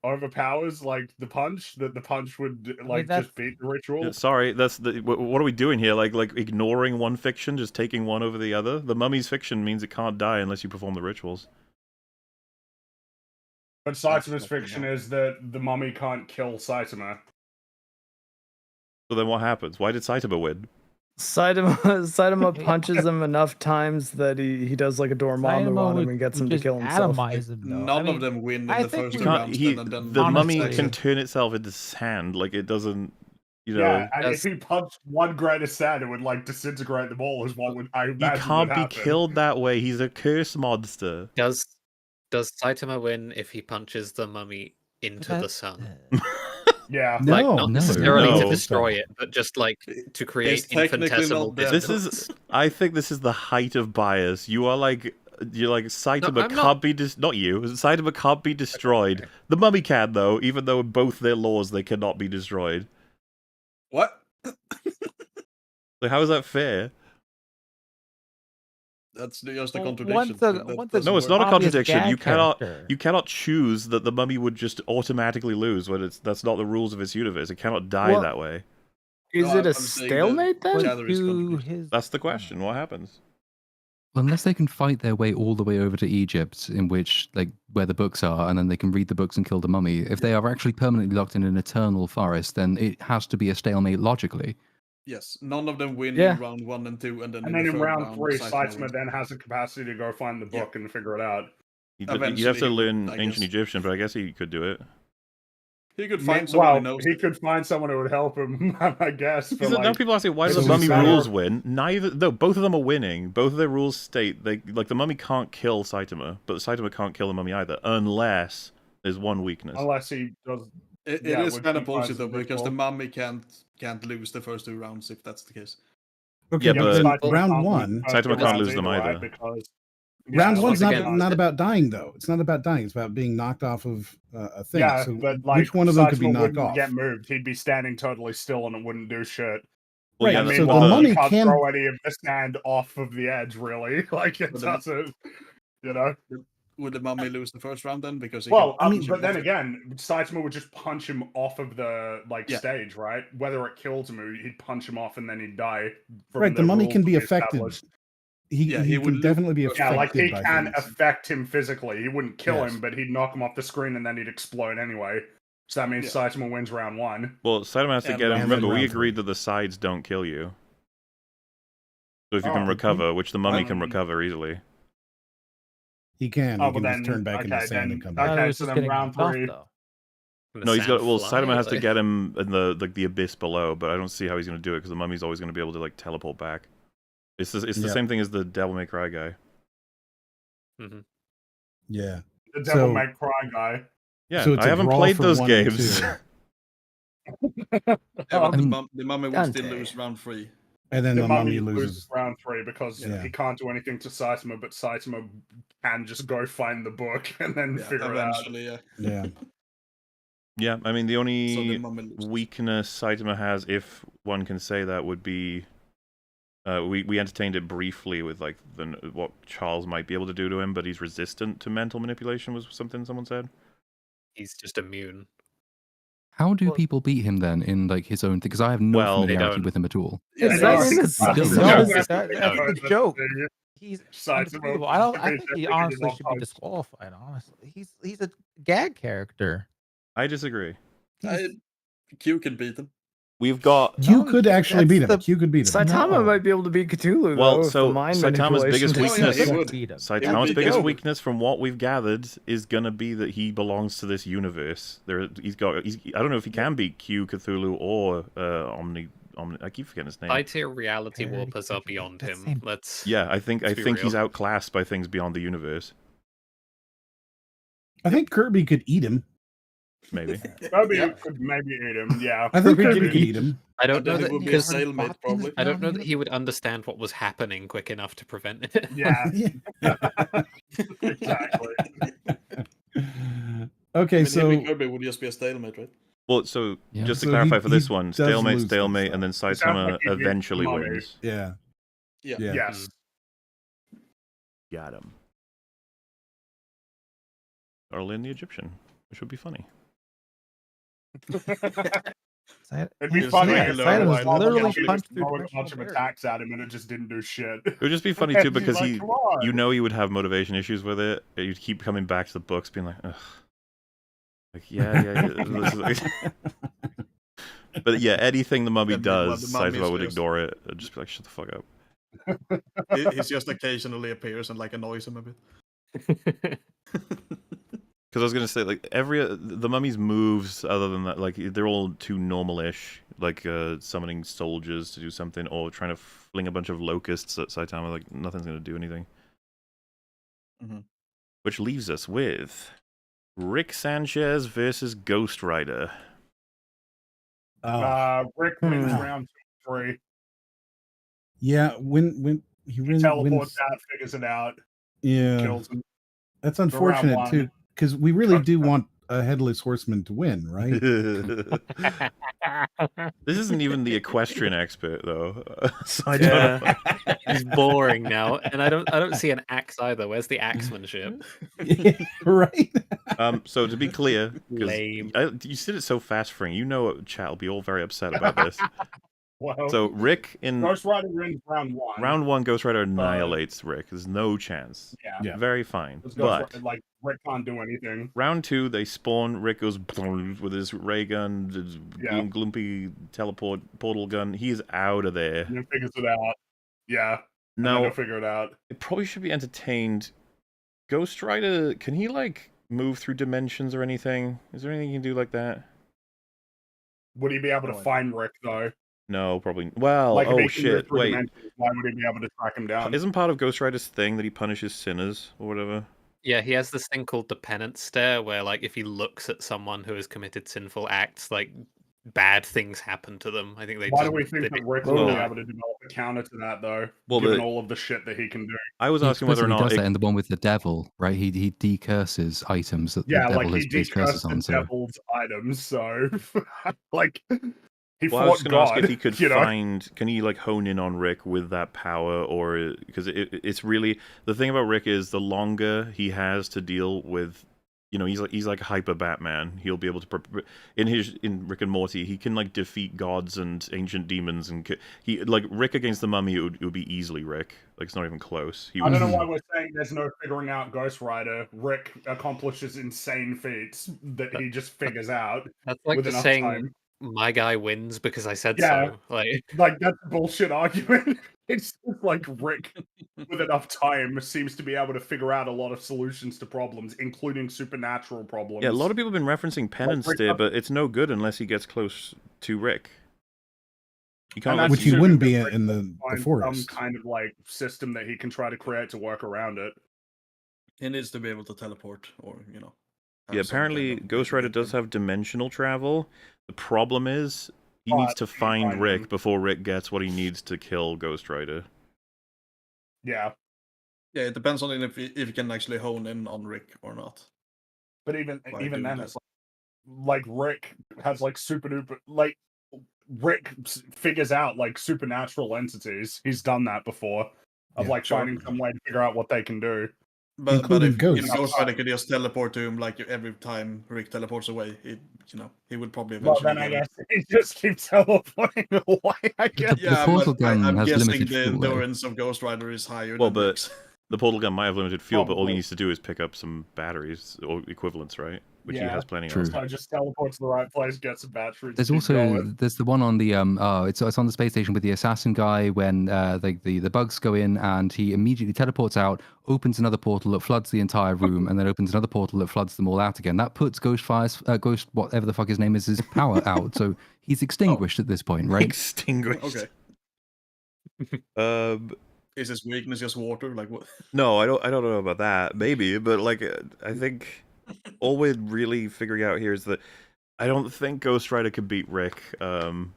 overpowers like the punch? That the punch would like just beat the ritual? Yeah, sorry, that's the. What are we doing here? Like ignoring one fiction, just taking one over the other. The mummy's fiction means it can't die unless you perform the rituals. But Saitama's fiction is that the mummy can't kill Saitama. So then what happens? Why did Saitama win? Saitama punches him enough times that he does like a Dormammu Saitama on him would- and gets would him to just kill himself. atomize him, though. None I mean, of them win in I the think first we- two Can't, rounds. he, And then the mummy honestly- can turn itself into sand. Like it doesn't, you know. Yeah, and if he punched one grain of sand, it would like disintegrate them all. Is what would I He imagine can't would be happen. killed that way. He's a curse monster. Does Saitama win if he punches the mummy into the sun? Yeah, Like not necessarily to No. destroy it, but just like to create technically infinitesimal not dead. This distance. is. I think this is the height of bias. You're like Saitama I'm can't not- be not you. Saitama can't be destroyed. The mummy can though, even though in both their laws they cannot be destroyed. What? So how is that fair? That's just a Well, contradiction. once That a- once doesn't No, it's work. not a obvious contradiction. gag You cannot character. you cannot choose that the mummy would just automatically lose when that's not the rules of its universe. It cannot die Well, that way. Is No, it a I'm saying that stalemate then? Shadow is To contradiction. his That's the question. What happens? Unless they can fight their way all the way over to Egypt, in which, like, where the books are, and then they can read the books and kill the mummy. If they are actually permanently locked in an eternal forest, then it has to be a stalemate logically. Yes, none of them win Yeah. in round 1 and 2, and then And then the in third round 3, Saitama Saitama wins. then has the capacity to go find the book and figure it out. You'd have Eventually to he would, learn I ancient guess. Egyptian, but I guess he could do it. He could find someone who knows. He could find someone who would help him, I guess. But Now like, people are saying, why do the it's mummy just rules win? Neither, no, both of them are winning. Both of their rules state the mummy can't kill Saitama, but Saitama can't kill the mummy either, unless there's one weakness. unless he does. It yeah, is which kind he of bullshit finds though, a because the ritual. mummy can't lose the first 2 rounds if that's the case. Okay, Yeah, but but then round one, Saitama can't lose them either. Because round one's once not again, not about dying though. It's not about dying. It's about being knocked off of a thing. Yeah, so but like, which one of them could be Saitama knocked wouldn't off? get moved. He'd be standing totally still and it wouldn't do shit. Well, Right, yeah, I mean, so the well, mummy you can't can- throw any of the sand off of the edge, really. Like it But the- doesn't, you know. Would the mummy lose the first round then? Because he Well, can punch him but then off it. again, Saitama would just punch him off of the Yeah. stage, right? Whether it killed him, or he'd punch him off and then he'd die. From Right, the mummy rules can be we affected. established. He he would can lose definitely be the affected. Yeah, like he by can things. affect him physically. He wouldn't kill Yes. him, but he'd knock him off the screen and then he'd explode anyway. So that means Yeah. Saitama wins round 1. Well, Saitama has to And get him. round- Remember, and we round agreed three. that the sides don't kill you. So if you Oh, can mhm. recover, which the mummy can Um, recover easily. He can. Oh, He but can then just turn back into okay, sand then and come I back. thought it okay, was so just then getting round knocked off, 3. though. From the No, he's got. sand Well, fly, Saitama has to like- get him in the abyss below, but I don't see how he's going to do it because the mummy's always going to be able to like teleport back. It's the Yeah. same thing as the Devil May Cry guy. Mhm. Yeah. The Devil So- May Cry guy. Yeah, So it's I a haven't brawl played for those 1 and games. 2. Yeah, but mean, the mummy would still Dante. lose round 3. And then The the mummy mummy loses loses. round 3 because Yeah. he can't do anything to Saitama, but Saitama can just go find the book and then Yeah, figure it out. eventually, yeah. Yeah. Yeah, I mean the So only the mummy loses. weakness Saitama has, if one can say that, would be we entertained it briefly with like what Charles might be able to do to him, but he's resistant to mental manipulation. Was something someone said? He's just immune. How do Well- people beat him then in like his own thing? Because I have no Well, they familiarity don't. with him at all. Yeah, Is they that are. in the Don't. size? No, That's the joke. He's Saitama undefeatable. I don't. I is think he definitely honestly not should be close. disqualified. Honestly, he's a gag character. I disagree. Q can beat him. We've got You could actually beat him. that's You could beat him. Saitama No. might be able to beat Cthulhu Well, though. if so the mind Saitama's biggest manipulation weakness- takes Oh, yeah, he place. would. Beat him. Saitama's beat biggest Joe. weakness, from what we've gathered, is gonna be that he belongs to this universe. He's I don't know if he can beat Q, Cthulhu, or Omni. I keep forgetting his name. High-tier reality Parody warpers are creature. beyond That's him. same. Let's Yeah, I think Let's be he's real. outclassed by things beyond the universe. I think Kirby could eat him. Maybe. Kirby Yeah. could maybe eat him, yeah. I think Kirby Kirby could could eat him. I don't But know then it that would be a because stalemate, probably. I don't know that he would understand what was happening quick enough to prevent it. Yeah, Yeah. exactly. Okay, so Him and Kirby would just be a stalemate, right? Well, so Yeah. just to So clarify he- for this he one, does stalemate, lose this stalemate, time. and then sounds Saitama like he beats eventually the mummy. wins. yeah. Yeah. Yeah. Yes. Got him. Arlene the Egyptian, which would be funny. It'd be funny. Yeah, Sidon was literally punched through throwing a dimensional bunch of barriers. attacks at him, and it just didn't do shit. It would just be funny too because He's like, "Come on." you know, he would have motivation issues with it. You'd keep coming back to the books, being like, ugh. Like, yeah. This is like... But yeah, anything the mummy does, Saitama would ignore it. I'd just be like, shut the fuck up. He's just occasionally appears and like annoys him a bit. Because I was gonna say, like, the mummy's moves, other than that, like, they're all too normal-ish, like summoning soldiers to do something, or trying to fling a bunch of locusts at Saitama. Like, nothing's gonna do anything. Mm-hmm. Which leaves us with Rick Sanchez versus Ghost Rider. Rick wins round 2 and 3. Yeah, when he really teleports wins, out, figures it out, yeah, kills him. that's round unfortunate 1. too, because we really do want a headless horseman to win, right? This isn't even the equestrian expert though. So I Yeah. don't know. He's boring now, and I don't see an axe either. Where's the axemanship? Right. So to be clear, 'cause Lame. you said it so fast, Fring. You know, chat will be all very upset about this. Well, So Rick in Ghost Rider wins round 1. round 1, Ghost Rider annihilates Rick. There's no chance. Yeah. Very fine. Ghost But Rider, like, Rick can't do anything. round 2, they spawn. Rick goes with his ray gun, his Yeah. gloopy teleport portal gun. He's out of there. And then figures it out. Yeah. And then Now he'll figure it out. it probably should be entertained. Ghost Rider, can he like move through dimensions or anything? Is there anything he can do like that? Would he be able to find Rick, though? No, probably. Well, Like, if oh he can move shit! through Wait, dimensions, why would he be able to track him down? isn't part of Ghost Rider's thing that he punishes sinners or whatever? Yeah, he has this thing called the penance stare, where like if he looks at someone who has committed sinful acts, like bad things happen to them. I think they. Why just, do we think they that be- Rick will be able to develop a counter to that, though? Well, given but- all of the shit that he can do. I was He asking whether or explicitly not does that in the one with the devil, right? He decurses items that Yeah, the like devil has he placed curses decurses on. the So devil's items, so like he Well, I was fought going to ask God. if he could you know? find. Can he like hone in on Rick with that power, or because it's really the thing about Rick is the longer he has to deal with. You know, he's like hyper Batman. He'll be able to in Rick and Morty. He can like defeat gods and ancient demons, and he like Rick against the Mummy. It would be easily Rick. Like it's not even close. I don't know why we're saying there's no figuring out Ghost Rider. Rick accomplishes insane feats that he just figures out. That's like with just enough saying time. my guy wins because I said Yeah. so. Like that's a bullshit argument. It's just like Rick, with enough time, seems to be able to figure out a lot of solutions to problems, including supernatural problems. Yeah, a lot of people have been referencing penance Rick there, up- but it's no good unless he gets close to Rick. You can't. And Which that's he assuming wouldn't that be Rick in the can find forest. Some kind of like system that he can try to create to work around it. He needs to be able to teleport, or you know. have Yeah, some apparently kind of Ghost Rider does have dimensional travel. The problem is he needs to find find Rick him. before Rick gets what he needs to kill Ghost Rider. Yeah, Yeah, it depends on if he can actually hone in on Rick or not. but even By even doing then, that. it's like Rick has like super duper like Rick figures out like supernatural entities. He's done that before of Yeah, like sure. finding some way to figure out what they can do. But Including if ghosts. Ghost Rider could just teleport to him like every time Rick teleports away, he would probably Well, eventually. then I get guess he just keeps teleporting away. I guess. The portal gun I'm has guessing limited the fuel, though. endurance of Ghost Rider is higher Well, than but Rick's. the portal gun might have limited fuel, but all Probably. he needs to do is pick up some batteries or equivalents, right? Which he Yeah. has plenty True. of. So just teleports to the right place, gets some batteries. there's keep also going. there's the one on the it's on the space station with the assassin guy when the bugs go in and he immediately teleports out, opens another portal that floods the entire room, and then opens another portal that floods them all out again. That puts Ghost whatever the fuck his name is, his power out. So he's extinguished at this point, right? Extinguished. Okay. Is his weakness just water? Like what? No, I don't know about that. Maybe, but like I think all we're really figuring out here is that I don't think Ghost Rider could beat Rick,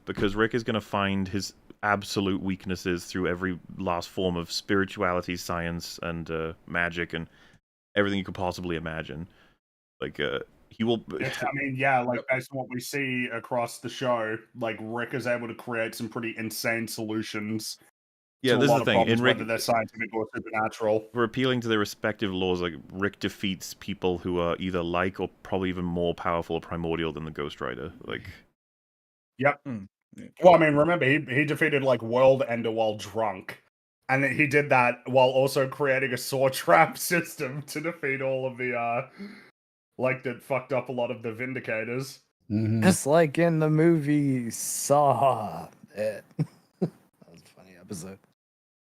because Rick is going to find his absolute weaknesses through every last form of spirituality, science, and magic, and everything you could possibly imagine. Like he will. I mean, yeah, like based on what we see across the show, like Rick is able to create some pretty insane solutions Yeah, to this a is lot the of thing. problems, In Rick, whether they're scientific or supernatural. for appealing to their respective laws, like Rick defeats people who are either like or probably even more powerful or primordial than the Ghost Rider. Like, Yep. Yeah. Well, I mean, remember he defeated like World Ender while drunk, and he did that while also creating a saw trap system to defeat all of the like that fucked up a lot of the Vindicators. Mhm. Just like in the movie Saw. That was a funny episode.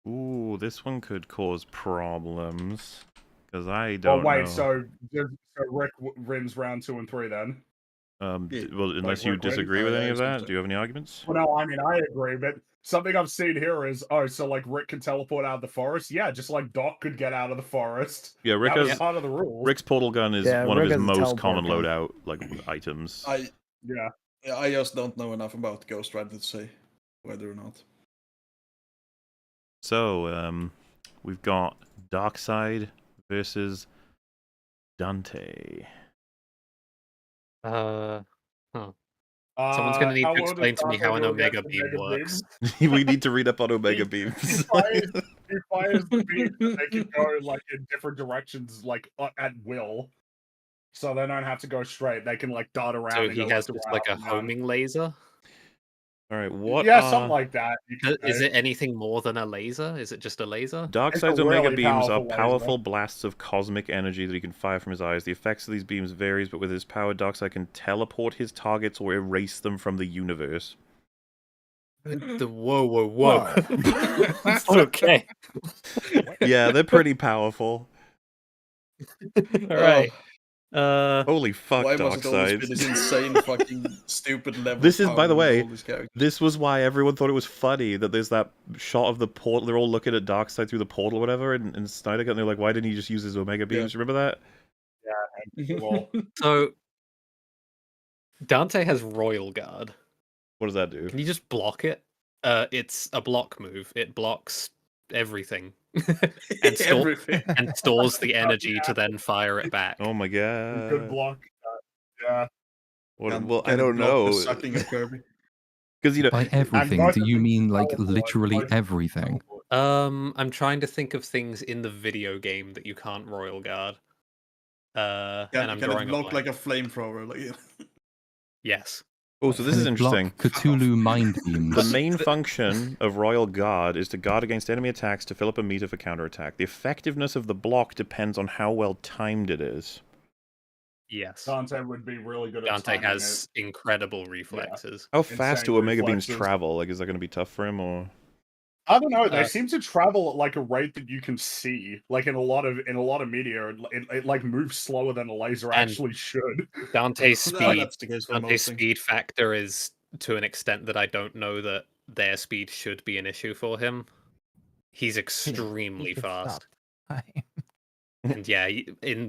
ooh, this one could cause problems because I Well, don't wait, know. so Rick wins round 2 and 3 then? Well, unless you Rick wins? disagree with yeah, any of it's gonna that, take- do you have any arguments? Well, no, I mean, I agree, but something I've seen here is, so like Rick can teleport out of the forest? Yeah, just like Doc could get out of the forest. Yeah, Rick That was has part of the rules. Rick's portal gun is Yeah, one Rick of his has a most teleport common gun. loadout like items. Yeah. I just don't know enough about Ghost Rider to say whether or not. So, we've got Darkseid versus Dante. Someone's going to need how to well explain does to me how an Dante do Omega against the beam Omega works. We need to read up on Omega He beams. fires the beams and they can go like in different directions, like at will. So they don't have to go straight. They can like dart around. So and he go has left and just right, like a up and down. homing laser? All right, what? Yeah, something like that. you could Is say. it anything more than a laser? Is it just a laser? Darkseid's a Omega really beams are powerful laser. powerful blasts of cosmic energy that he can fire from his eyes. The effects of these beams varies, but with his power, Darkseid can teleport his targets or erase them from the universe. Whoa. Okay. Yeah, they're pretty powerful. All right. Holy fuck, Why must it always be Darkseid. this insane fucking stupid level? This of is, by the power in way, all these characters? this was why everyone thought it was funny that there's that shot of the portal. They're all looking at Darkseid through the portal or whatever, and Snyder got, and they're like, why didn't he just use his Omega beams? Remember that? Yeah. Well, So Dante has Royal Guard. What does that do? Can you just block it? It's a block move. It blocks everything. and, Everything. and stores the energy to then fire it back. Oh my good god. block. Yeah. Well, I Can it don't block know. the sucking of Kirby? Because, you know, By everything, most do of you these mean like teleport, literally most of these everything? teleport. I'm trying to think of things in the video game that you can't Royal Guard. And I'm Can drawing it a look blank. like a flamethrower? Like, Yes. oh, so this Can is it block interesting. Cthulhu mind beams? The main function of Royal Guard is to guard against enemy attacks to fill up a meter for counterattack. The effectiveness of the block depends on how well timed it is. Yes. Dante would be really good at Dante timing has incredible reflexes. How fast Insane do Omega beams reflexes. travel? Like, is that going to be tough for him, or? I don't know. They Uh, seem to travel at like a rate that you can see. Like in a lot of media, it like moves slower than a laser And actually should. Dante's No, speed that's the case for Dante's most things. speed factor is to an extent that I don't know that their speed should be an issue for him. He's extremely He could fast. stop time. And yeah,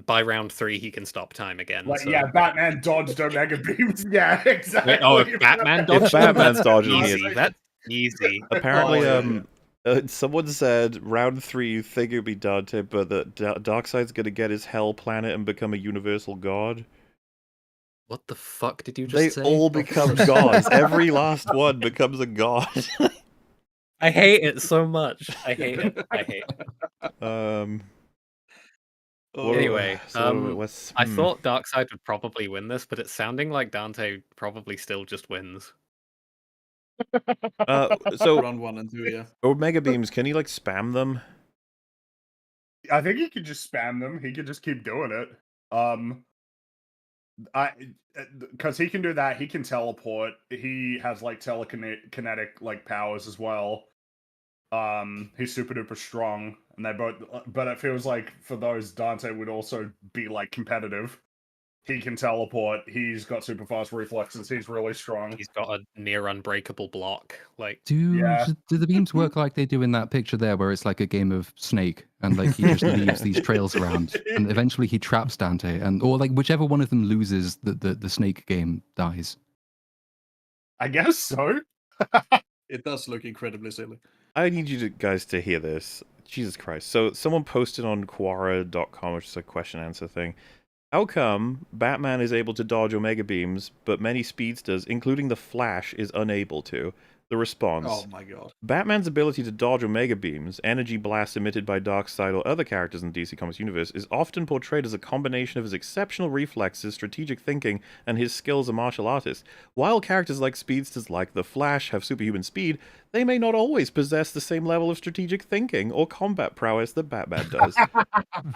by round 3 he can stop time again. Like so. yeah, Batman dodged Omega beams. Yeah, exactly. Wait, oh, if Batman dodged If Batman's dodging easy. it. That's easy. Apparently, Oh, yeah. someone said round 3 you think it'd be Dante, but that Darkseid's going to get his Hell Planet and become a universal god. What the fuck did you just They say? all become gods. Every last one becomes a god. I hate it so much. I hate it. I hate it. Anyway, I thought Darkseid would probably win this, but it's sounding like Dante probably still just wins. So Round 1 and 2, yeah. Omega beams, can he like spam them? I think he could just spam them. He could just keep doing it. Because he can do that. He can teleport. He has like telekinetic like powers as well. He's super duper strong, and they both. But it feels like for those, Dante would also be like competitive. He can teleport. He's got super fast reflexes. He's really strong. He's got a near unbreakable block. Like, Do the beams work like they do in that picture there, where it's like a game of Snake, and like he just leaves these trails around, and eventually he traps Dante, and or like whichever one of them loses the Snake game dies. I guess so. It does look incredibly silly. I need you guys to hear this. Jesus Christ. So someone posted on Quora.com, which is a question answer thing. How come Batman is able to dodge Omega beams, but many speedsters, including the Flash, is unable to? The response. Oh my god. Batman's ability to dodge Omega beams, energy blasts emitted by Darkseid or other characters in the DC Comics universe, is often portrayed as a combination of his exceptional reflexes, strategic thinking, and his skill as a martial artist. While characters like speedsters like the Flash have superhuman speed, they may not always possess the same level of strategic thinking or combat prowess that Batman does.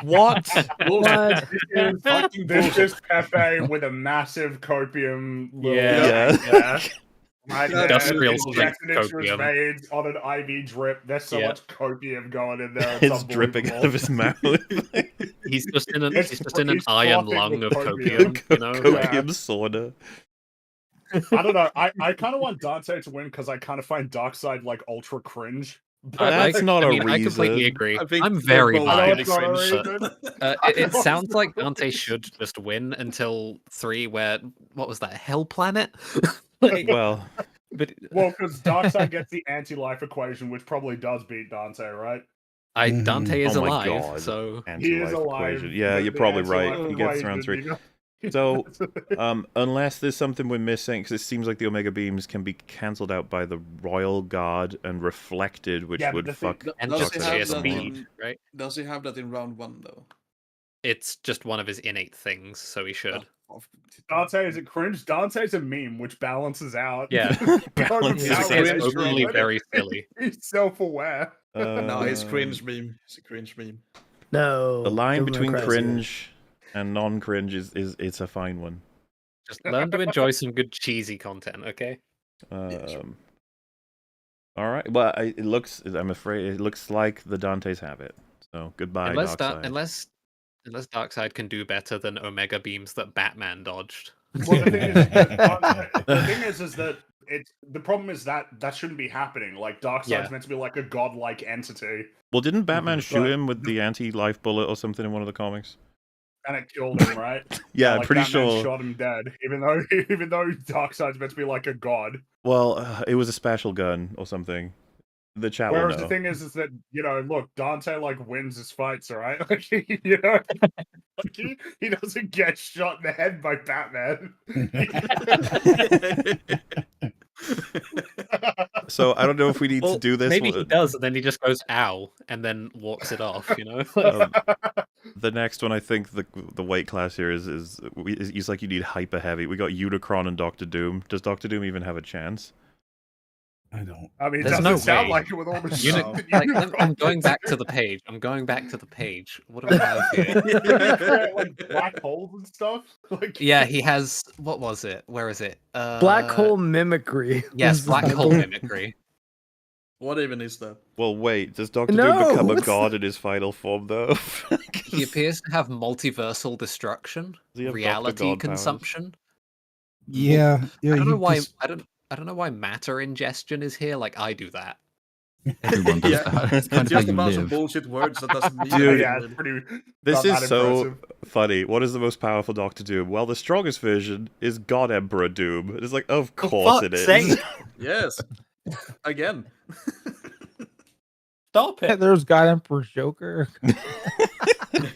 What? What? This is Pepe with a massive copium. Yeah. Right Industrial injected strength into his copium. veins on an IV drip. There's so Yeah. much copium going in there. It's dripping out of his mouth. He's just in an He's iron frothing lung with of copium, you know? Copium sauna. I don't know. I kind of want Dante to win because I kind of find Darkseid like ultra cringe. That's not a reason. I completely agree. I think I'm they're very both bad. That's not a reason. It sounds like Dante should just win until 3, where what was that? Hell Planet? Well, but because Darkseid gets the anti-life equation, which probably does beat Dante, right? Dante is oh my alive, God. so He is Anti-life alive. equation. Yeah, The- you're the probably right. anti-life He gets around equation, 3. you know? So, unless there's something we're missing, because it seems like the Omega beams can be cancelled out by the Royal Guard and reflected, which Yeah, but would the thing- fuck. and Does just he Darkseid have sheer that up. speed, right? Does he have that in round 1 though? It's just one of his innate things, so he should. Dante is a cringe. Dante's a meme, which balances out. Yeah. Balances He's out. cringe, overly very silly. He's self-aware. No, he's cringe meme. It's a cringe meme. No. The line Devil May between Cry's cringe and non-cringe is it's a fine one. Just learn to enjoy some good cheesy content, okay? All right. Well, it looks. I'm afraid it looks like the Dantes have it. So goodbye, Unless Darkseid. unless Darkseid can do better than Omega beams that Batman dodged. Well, the thing is, that it's the problem is that shouldn't be happening. Like Darkseid's Yeah. meant to be like a godlike entity, Well, didn't Batman shoot But- him with the anti-life bullet or something in one of the comics? and it killed him, right? Yeah, I'm Like, pretty Batman sure. shot him dead, even though Darkseid's meant to be like a god. Well, it was a special gun or something. The chat will Whereas know. the thing is that look, Dante like wins his fights, all right? Like like he doesn't get shot in the head by Batman. So I don't know if we need to do this. Maybe he does, and then he just goes "ow" and then walks it off. You know. The next one, I think the weight class here is it's like you need hyper heavy. We got Unicron and Doctor Doom. Does Doctor Doom even have a chance? I don't. I mean, it There's doesn't no sound way. like it with all the I'm going back to the page. I'm going back to the page. What do we have here? like black holes and stuff. Like Yeah, he has. What was it? Where is it? Black hole mimicry. Yes, was black the hole title. mimicry. What even is that? Well, wait. Does Doctor No, Doom become a what's god in his final form, though? He appears to have multiversal destruction, Does he have Dr. reality God powers? consumption. Yeah, yeah. I don't you know why. just- I don't know why matter ingestion is here. Like I do that. Everyone does Yeah, that. It's kind It's of how just you a bunch of live. bullshit words that doesn't mean Dude, yeah, anything. it's pretty. This not is that so impressive. funny. What is the most powerful Doctor Doom? Well, the strongest version is God Emperor Doom. It's like, of course it fuck's is. sake. Yes. Again. Stop it. There's God Emperor Joker.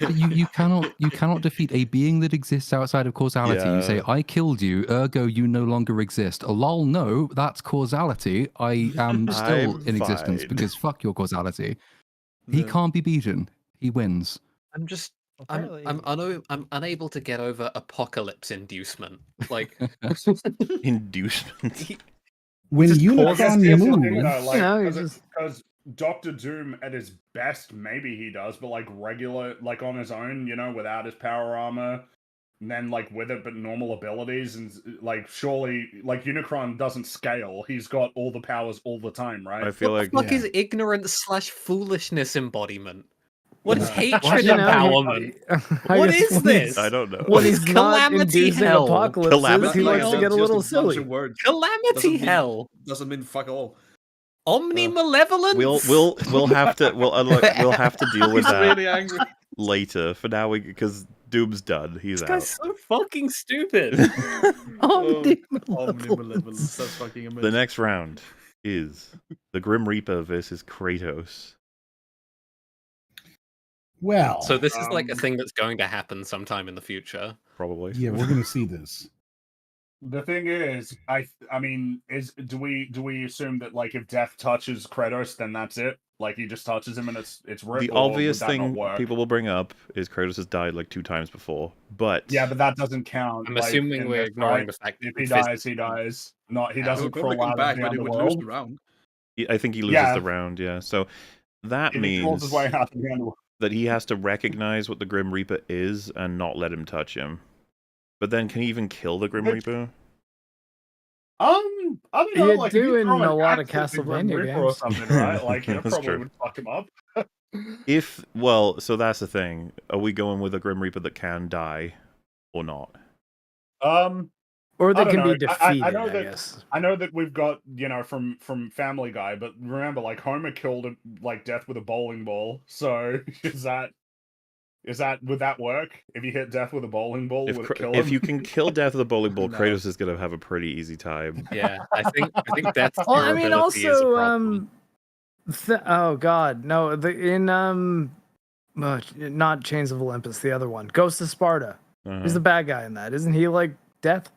But you cannot defeat a being that exists outside of causality. You say, Yeah. I killed you, ergo you no longer exist. Lol, no, that's causality. I am still I'm in existence fine. because fuck your causality. He Yeah. can't be beaten. He wins. I'm just. Apparently- I'm unable to get over apocalypse inducement. Like Inducement. When Here's the Unicron thing, moves, though, like, You know, he's just- because Doctor Doom at his best, maybe he does, but like regular, like on his own, without his power armor, and then like with it, but normal abilities, and like surely, like Unicron doesn't scale. He's got all the powers all the time, right? I feel what like the fuck yeah. is ignorance/foolishness embodiment? What is Yeah. hatred You know, empowerment? I What guess is when this? he's- I don't know. When he's not Calamity inducing hell. apocalypses, Calamity he likes hell. to get a little Just bunch silly. of words. Calamity Doesn't mean- hell. Doesn't mean fuck all. Omni-malevolence. We'll have to we'll have to deal with He's that really angry. later. For now, because Doom's done. He's This out. guy's so fucking stupid. Omni-malevolence. That's fucking amazing. The next round is the Grim Reaper versus Kratos. well, So this is like a thing that's going to happen sometime in the future. Probably. yeah, we're gonna see this. The thing is, I mean, do we assume that like if Death touches Kratos, then that's it? Like he just touches him and it's ripped. The or obvious would that not thing work? people will bring up is Kratos has died like 2 times before, but Yeah, but that doesn't count. I'm like, assuming in we're this, ignoring right? the fact If that he he dies, he physically- dies. Not he He'll doesn't probably crawl come out back, of the but he would lose underworld. the round. I think he loses Yeah. the round. Yeah, so that If he crawls means his way out of the underworld. that he has to recognize what the Grim Reaper is and not let him touch him. But then, can he even kill the Grim Reaper? I don't know. You Like do if you in throw an a lot of axe at the Grim Castlevania Reaper or games. something, right? Like it That's probably true. would fuck him up. So that's the thing. Are we going with a Grim Reaper that can die, or not? Or I they don't can know. be defeated, I know I that, guess. I know that we've got, from Family Guy, but remember, like Homer killed like Death with a bowling ball. So would that work? If you hit Death with a bowling ball, would it kill him? If you can kill Death with a bowling ball, No. Kratos is gonna have a pretty easy time. Yeah, I think that's Well, I mean, durability is a also, problem. oh god, no, not Chains of Olympus, the other one, Ghost of Sparta. Who's the bad guy in that? Isn't he like Death?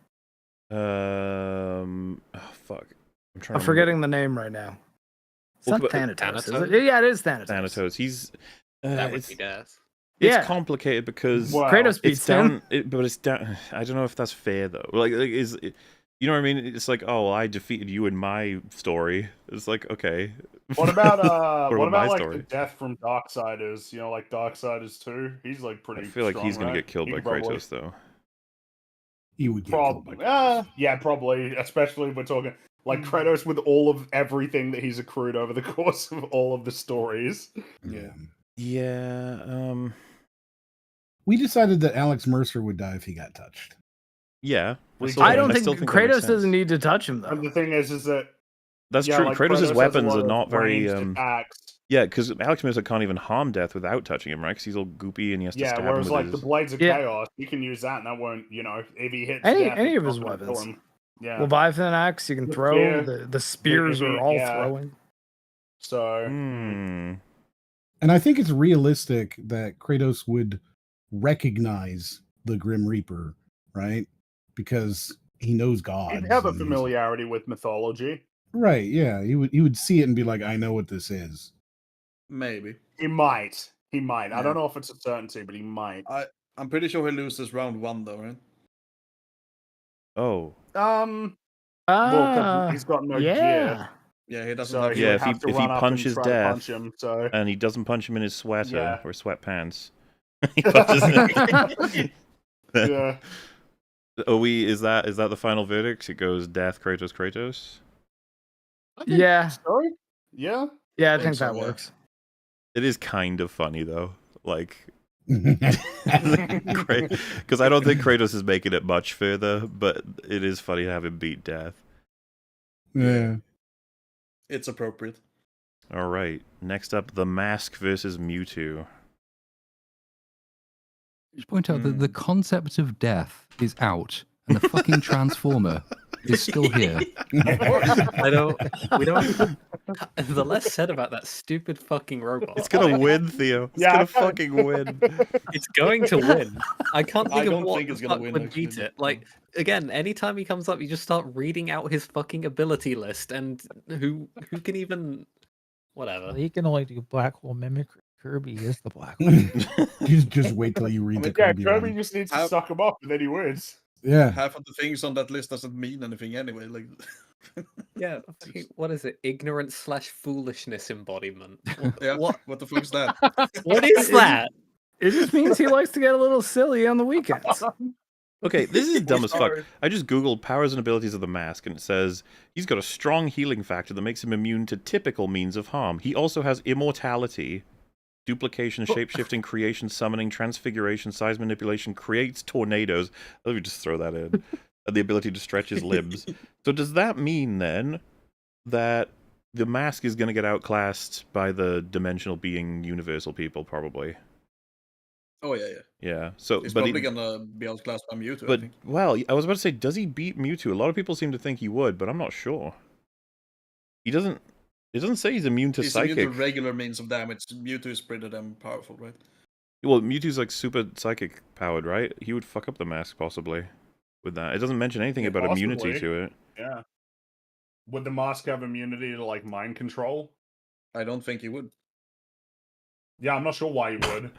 Oh, fuck. I'm forgetting the name right now. It's Well, not but- Thanatos, is Thanatos? it? Yeah, it is Thanatos. Thanatos. He's That would it's, be death. it's Yeah. complicated because Wow. Kratos beats it's down. him. But it's down. I don't know if that's fair though. Like you know what I mean? It's like, oh, I defeated you in my story. It's like, okay. What about What what about my about like story? the Death from Darksiders? Like Darksiders 2? He's like pretty. I feel like he's gonna strong, get killed right? by He probably- Kratos though. He would get killed by Probably. Yeah, probably. Especially if we're talking like Kratos with all of everything that he's accrued over the course of all of the stories. Yeah. Yeah. We decided that Alex Mercer would die if he got touched. Yeah. I don't think still that makes Kratos sense. doesn't need to touch him though. And the thing is that That's yeah, true. like, Kratos' has a weapons lot are of not very. ranged attacks. Yeah, because Alex Mercer can't even harm Death without touching him, right? Because he's all goopy and he has to Yeah, stab whereas him with like his... the Blades of Yeah. Chaos, you can use that, and that won't, if he hits Any Death, of it's his not gonna kill weapons. him. Yeah. Leviathan axe you can The throw. spear. The spears are all Yeah. throwing. So Hmm. And I think it's realistic that Kratos would recognize the Grim Reaper, right? Because he knows God. he'd have a familiarity with mythology. Right, yeah. He would see it and be like, I know what this is. Maybe. He might. I Yeah. don't know if it's a certainty, but he might. I'm pretty sure he loses round 1 though, right? Oh. Well, 'cause he's got no gear. Yeah, he doesn't So have he Yeah, would if have to he run up and punches try to Death punch him, so and he doesn't punch him in his sweater Yeah. or sweatpants, he punches him. yeah. Is that the final verdict? It goes Death, Kratos, Kratos? Yeah. Sorry? Yeah. Yeah, I Think think so, that yeah. works. It is kind of funny though. Like because I don't think Kratos is making it much further, but it is funny to have him beat Death. Yeah. It's appropriate. All right. Next up, The Mask versus Mewtwo. Just point out that the concept of death is out, and the fucking Transformer is still here. I don't. We don't. The less said about that stupid fucking robot. It's gonna win, Theo. It's Yeah, gonna I kinda- fucking win. It's going to win. I can't I think of don't what think it's the gonna fuck win, would actually, beat but- it. Like again, anytime he comes up, you just start reading out his fucking ability list, and who can even whatever. He can only do black hole mimicry. Kirby is the black hole. just wait till you read the Yeah, Kirby Kirby one. just needs to How- suck him up and then he wins. Yeah. Half of the things on that list doesn't mean anything anyway. Like, Yeah, fucking- what is it? Ignorance / foolishness embodiment. yeah, What? what the fuck's that? What is that? It just means he likes to get a little silly on the weekends. Okay, this is dumb as fuck. Sorry. I just googled powers and abilities of the Mask, and it says he's got a strong healing factor that makes him immune to typical means of harm. He also has immortality, duplication, shapeshifting, creation, summoning, transfiguration, size manipulation, creates tornadoes. Let me just throw that in. And the ability to stretch his limbs. So does that mean then that the Mask is going to get outclassed by the dimensional being universal people, probably? Oh yeah, yeah. Yeah. So, He's but probably gonna be outclassed by Mewtwo. I But think. well, I was about to say, does he beat Mewtwo? A lot of people seem to think he would, but I'm not sure. He doesn't. It doesn't say he's immune to He's psychic. immune to regular means of damage. Mewtwo is pretty damn powerful, right? Well, Mewtwo's like super psychic powered, right? He would fuck up the Mask possibly. with that. It doesn't mention anything Yeah, about immunity possibly. to it. Yeah. Would the mask have immunity to like mind control? I don't think he would. Yeah, I'm not sure why he would.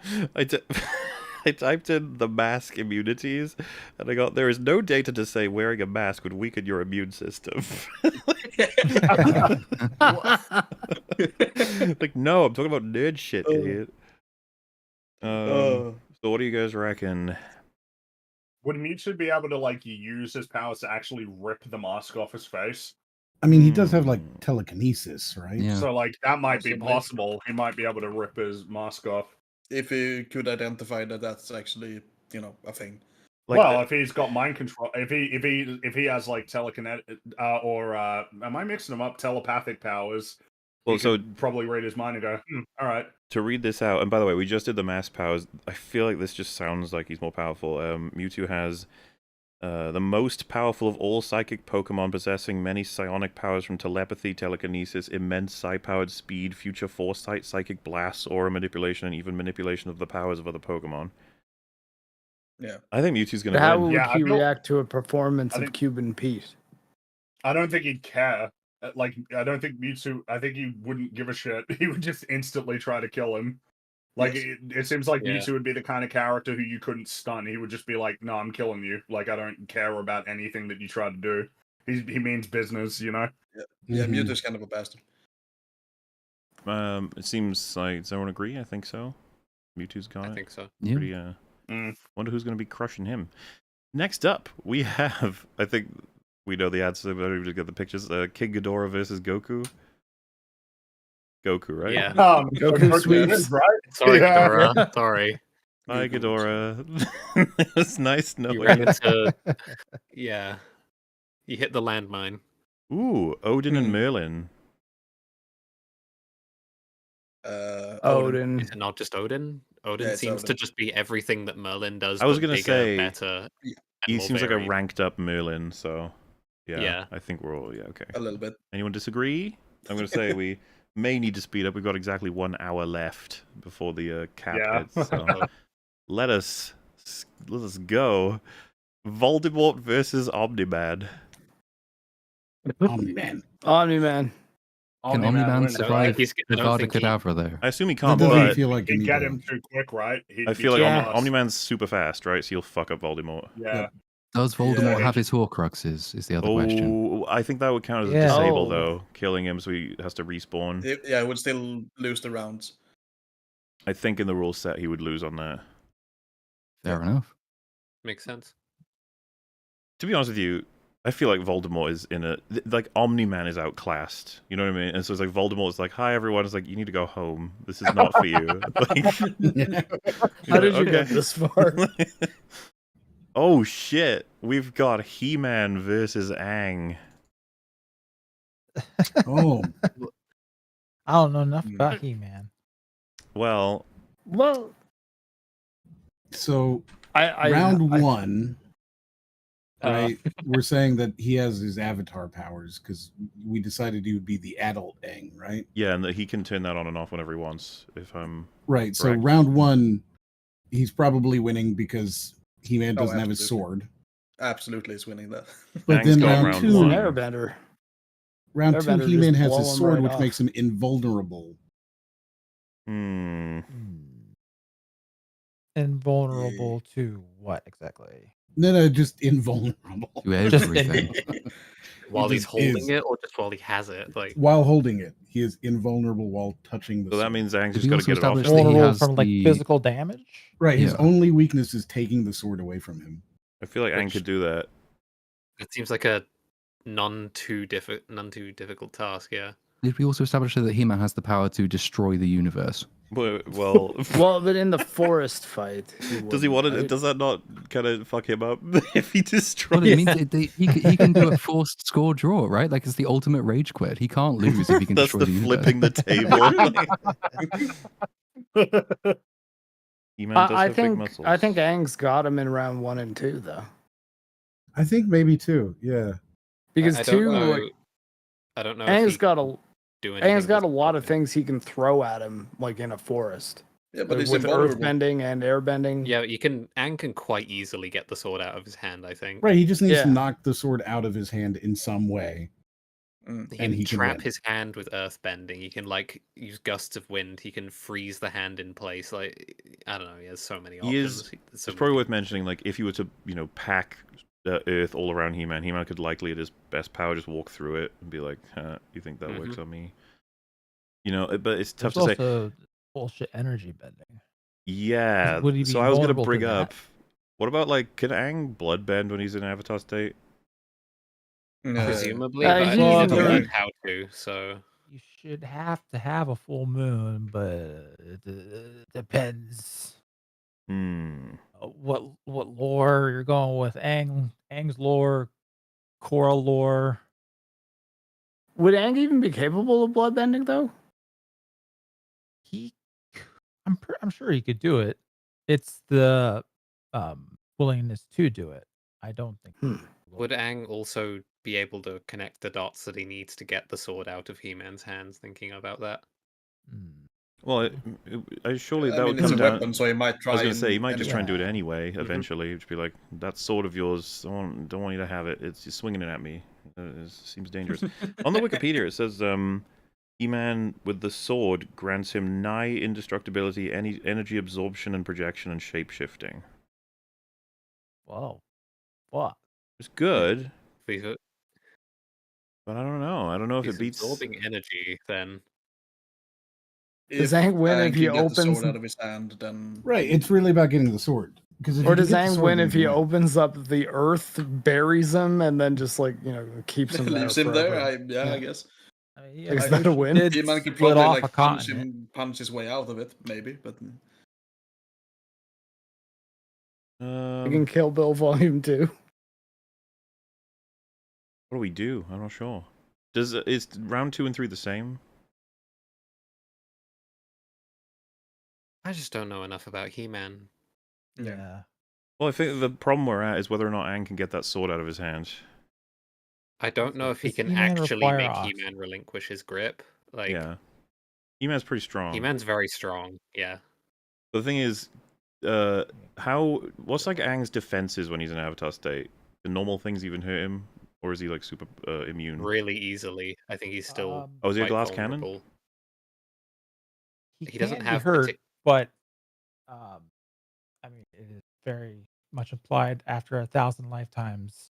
I typed in the mask immunities, and I got, there is no data to say wearing a mask would weaken your immune system. Like, no, I'm talking about nerd shit, idiot. So what do you guys reckon? Would Mewtwo be able to like use his powers to actually rip the mask off his face? I mean, he does have like telekinesis, right? Yeah. So like that might be Possibly. possible. He might be able to rip his mask off. If he could identify that that's actually, a thing. Like, well, if he's got mind control, if he has like telekinetic or am I mixing them up? Telepathic powers. well, he so could probably read his mind and go, all right. to read this out, and by the way, we just did the mask powers. I feel like this just sounds like he's more powerful. Mewtwo has the most powerful of all psychic Pokemon, possessing many psionic powers from telepathy, telekinesis, immense psi-powered speed, future foresight, psychic blasts, aura manipulation, and even manipulation of the powers of other Pokemon. Yeah. I think Mewtwo's going to How win. would he react to a performance I of think- Cuban Pete? I don't think he'd care. Like, I don't think Mewtwo. I think he wouldn't give a shit. He would just instantly try to kill him. Like, Yes. it seems like Yeah. Mewtwo would be the kind of character who you couldn't stun. He would just be like, "No, I'm killing you. Like, I don't care about anything that you try to do." He means business, you know. Yeah, Mhm. Mewtwo's kind of a bastard. It seems like, does everyone agree? I think so. Mewtwo's got I it. think so. Yeah. Pretty, wonder who's going to be crushing him. Next up, we have, I think we know the answer, but I don't even get the pictures. King Ghidorah versus Goku. Goku, right? Yeah. Goku Goku sweeps. is, right? Sorry, Yeah. Ghidorah. Sorry. Hi, Ghidorah. It was nice knowing You ran you. into. Yeah. You hit the landmine. Ooh, Odin and Merlin. Odin. Is it not just Odin? Odin Yeah, it's seems to Odin. just be everything that Merlin does. I was but gonna bigger, say, better. Yeah. And He more seems like a varied. ranked up Merlin, so yeah, Yeah. I think we're all, okay. A little bit. Anyone disagree? I'm going to say we may need to speed up. We've got exactly 1 hour left before the cap Yeah. hits. So let us go. Voldemort versus Omni-Man. Omni-Man. Omni-Man. Can Omni-Man wins, survive right? the Vada Kedavra there? I assume he That can't, doesn't but feel like you He'd need get to- him too quick, right? I feel like Yeah. Omni-Man's super fast, right? So he'll fuck up Voldemort. Yeah. Does Voldemort Yeah. have his Horcruxes? Is the other question. Oh, I think that would count as a Yeah. disable, Oh. though. Killing him so he has to respawn. Yeah, I would still lose the rounds. I think in the rule set he would lose on that. Fair enough. Makes sense. To be honest with you, I feel like Voldemort is in a... Like, Omni-Man is outclassed. You know what I mean? And so it's like, Voldemort's like, hi, everyone. It's like, you need to go home. This is not for you. Like, How did you okay. get this far? Oh, shit. We've got He-Man versus Aang. Oh, I don't know enough about He-Man. Well, Well, so I round I- one, right? We're saying that he has his avatar powers because we decided he would be the adult Aang, right? yeah, and that he can turn that on and off whenever he wants, if I'm... Right. So Correct. round one, he's probably winning because He-Man Oh, doesn't have his absolutely. sword. Absolutely is winning that. But Aang's then got round round two, one. Airbender. round two, Airbender just He-Man has blow his him sword, right which off. makes him invulnerable. Invulnerable to what exactly? No, just invulnerable. To Just everything. While He he's just holding is. it, or just while he has it? Like, While holding it, he is invulnerable while touching the So that sword. means Aang's Did just we got to also get it off. establish that he Vulnerable has from like the- physical damage? Right. His Yeah. only weakness is taking the sword away from him. I feel like Aang Which- could do that. it seems like a none too difficult task. Yeah. Did we also establish that He-Man has the power to destroy the universe? Well, Well, but in the forest fight, does he want to? right? Does that not kind of fuck him up if he destroys? Well, it means he can do a forced score draw, right? Like it's the ultimate rage quit. He can't lose if he can That's destroy the the flipping universe. the table. He-Man does I have big think muscles. I think Aang's got him in round 1 and 2 though, I think maybe two. Yeah. because I don't 2 know. like I don't know. if Aang's he got a do anything Aang's got a with lot of it. things he can throw at him like in a forest. Yeah, but it's with invulnerable. earth bending and air bending. Yeah, Aang can quite easily get the sword out of his hand, I think. Right, he just needs to Yeah. knock the sword out of his hand in some way. He and can he can trap win. his hand with earth bending. He can like use gusts of wind. He can freeze the hand in place. Like I don't know. He has so many options. It's probably worth mentioning. Like if you were to pack Earth all around He-Man, He-Man could likely at his best power just walk through it and be like, "You think that works on me?" But it's tough There's to say. also bullshit energy bending. Yeah. Would he be So I was gonna vulnerable to bring that? up. What about like can Aang blood bend when he's in Avatar state? Presumably, Uh, but I he- mean, he well, never he- learned how to. So You should have to have a full moon, but it depends. What lore you're going with? Aang's lore, Korra lore. Would Aang even be capable of blood bending though? I'm sure he could do it. It's the willingness to do it. I don't think. would Aang also be able to connect the dots that he needs to get the sword out of He-Man's hands? Thinking about that. Well, surely I that mean, would it's come a down. weapon, so he might I try was gonna say he and might just try and do it anyway. anyway. Eventually, just be like, "That sword of yours, don't want you to have it. It's swinging it at me. It seems dangerous." On the Wikipedia, it says He-Man with the sword grants him nigh indestructibility, any energy absorption and projection, and shape shifting. Whoa, what? It's good, If but I don't know. I don't know if he's it beats. absorbing energy, then Does Aang win if he can get the opens? sword out of his hand, then Right, it's really about getting the sword. Because Or does Aang win if he opens up the earth, buries him, and then just keeps him there? leaves him there? forever? I guess. Is that a win? He-Man could split probably off a punch his way out of it, maybe, but You can Kill Bill Volume 2. What do we do? I'm not sure. Is round 2 and 3 the same? I just don't know enough about He-Man. Yeah. Well, I think the problem we're at is whether or not Aang can get that sword out of his hand. I don't know if he Does can He-Man actually require make oxygen? He-Man relinquish his grip. Like, Yeah, He-Man's pretty strong. He-Man's very strong. Yeah. The thing is, what's like Aang's defenses when he's in Avatar state? The normal things even hurt him, or is he like super immune? Really easily. I think he's still. Oh, is he a quite glass vulnerable. cannon? He doesn't can have be hurt, partic- but I mean, it is very much implied after 1,000 lifetimes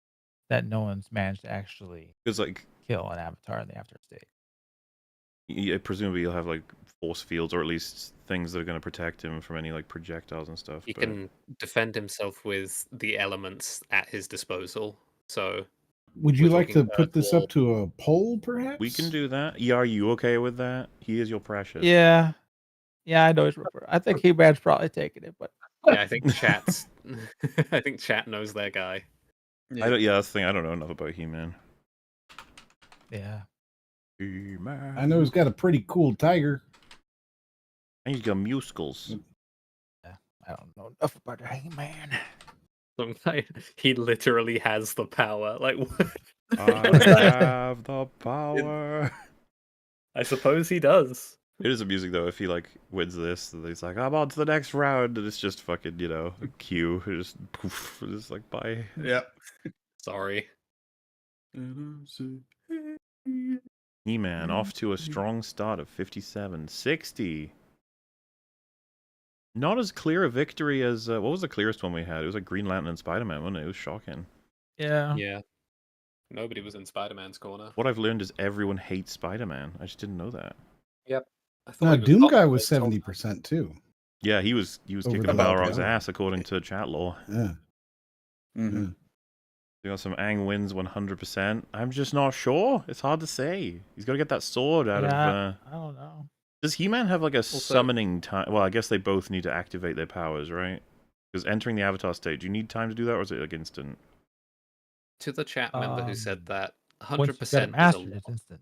that no one's managed to actually Because like kill an avatar in the after state. presumably he'll have like force fields, or at least things that are going to protect him from any like projectiles and stuff. He but... can defend himself with the elements at his disposal. So, Would you we're like talking to put earth, this wall. up to a poll, perhaps? We can do that. Yeah, are you okay with that? He is your precious. Yeah, I know. I think He-Man's probably taking it, but Yeah, I think chat's. I think chat knows their guy. Yeah, that's the thing. I don't know enough about He-Man. Yeah. He-Man. I know he's got a pretty cool tiger. And he's got muscles. Yeah, I don't know enough about He-Man. Some guy, he literally has the power. Like, I have the power. I suppose he does. It is amusing though if he like wins this, and he's like, "I'm on to the next round," and it's just fucking, a cue, just poof, just like bye. Yeah. Sorry. He-Man off to a strong start of 57, 60. Not as clear a victory as what was the clearest one we had? It was like Green Lantern and Spider-Man, wasn't it? It was shocking. Yeah. Yeah. Nobody was in Spider-Man's corner. What I've learned is everyone hates Spider-Man. I just didn't know that. Yep. No, Doom Guy was 70% too. Yeah, he was Over kicking the Balrog's lockdown. ass according to chat law. Yeah. Mm-hmm. You got some Aang wins 100%. I'm just not sure. It's hard to say. He's got to get that sword out of. I don't know. Does He-Man have like a summoning time? Well, I guess they both need to activate their powers, right? Because entering the Avatar state, do you need time to do that, or is it like instant? To the chat member who said that, Once you get it 100% mastered, is a it's instant.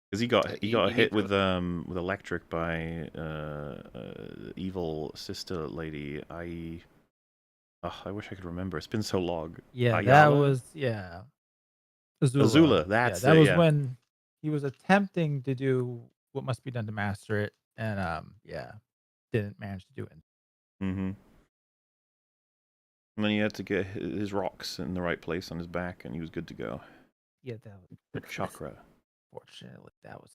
Because he got you hit need with electric by evil sister lady. I wish I could remember. It's been so long. Yeah, Ayala? that was Azula. That's that it, was yeah. when he was attempting to do what must be done to master it, and yeah, didn't manage to do it. Mm-hmm. And then he had to get his rocks in the right place on his back, and he was good to go. Yeah, that The chakra. Fortunately, that was.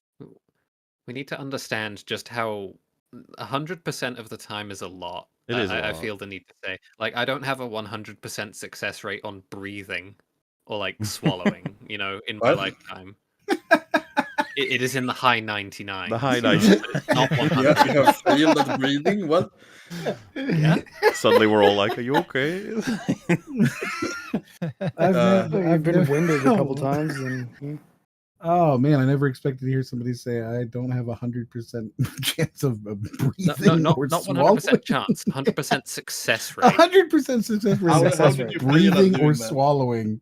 We need to understand just how 100% of the time is a lot. It is a I lot. feel the need to say, like, I don't have a 100% success rate on breathing or like swallowing, in my What? lifetime. It is in the high 99. The high 99. It's not 100. You have failed at breathing? What? Yeah. Suddenly we're all like, are you okay? I've been winded a couple times, and Oh man, I never expected to hear somebody say I don't have 100% chance of breathing not or 100% chance, 100% success rate. 100% success rate. How did you fail at Breathing or doing that? swallowing.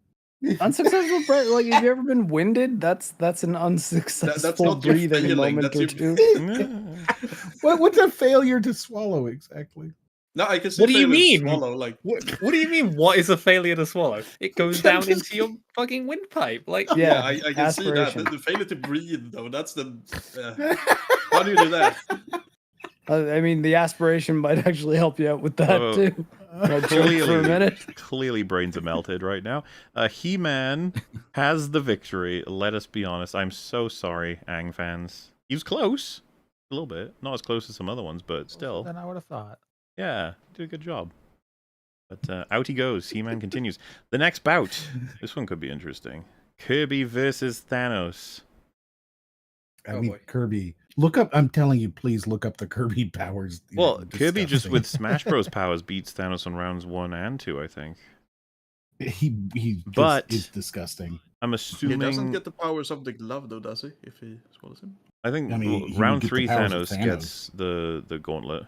unsuccessful breath. Like, have you ever been winded? That's an unsuccessful not your breathing failing, moment that's or your- two. What's a failure to swallow exactly? No, I can see What do you failure to mean? swallow, like What do you mean? What is a failure to swallow? It goes down Just- into your fucking windpipe. Like, yeah, I can see that. aspiration. The failure to breathe though, that's the how do you do that? I mean, the aspiration might actually help you out with that Oh, too. I'll joke for a minute. Clearly brains are melted right now. He-Man has the victory. Let us be honest. I'm so sorry, Aang fans. He was close. A little bit. Not as close as some other ones, but still. Then I would have thought. Yeah, did a good job. But out he goes. He-Man continues. The next bout. This one could be interesting. Kirby versus Thanos. I mean, Kirby. Look up. I'm telling you, please look up the Kirby powers. Well, They're Kirby just disgusting. with Smash Bros. Powers beats Thanos on rounds 1 and 2, I think. He But is disgusting. I'm He assuming. doesn't get the powers of the glove though, does he? If he swallows him? I think I mean, he would round get the 3 powers of Thanos Thanos. gets the gauntlet,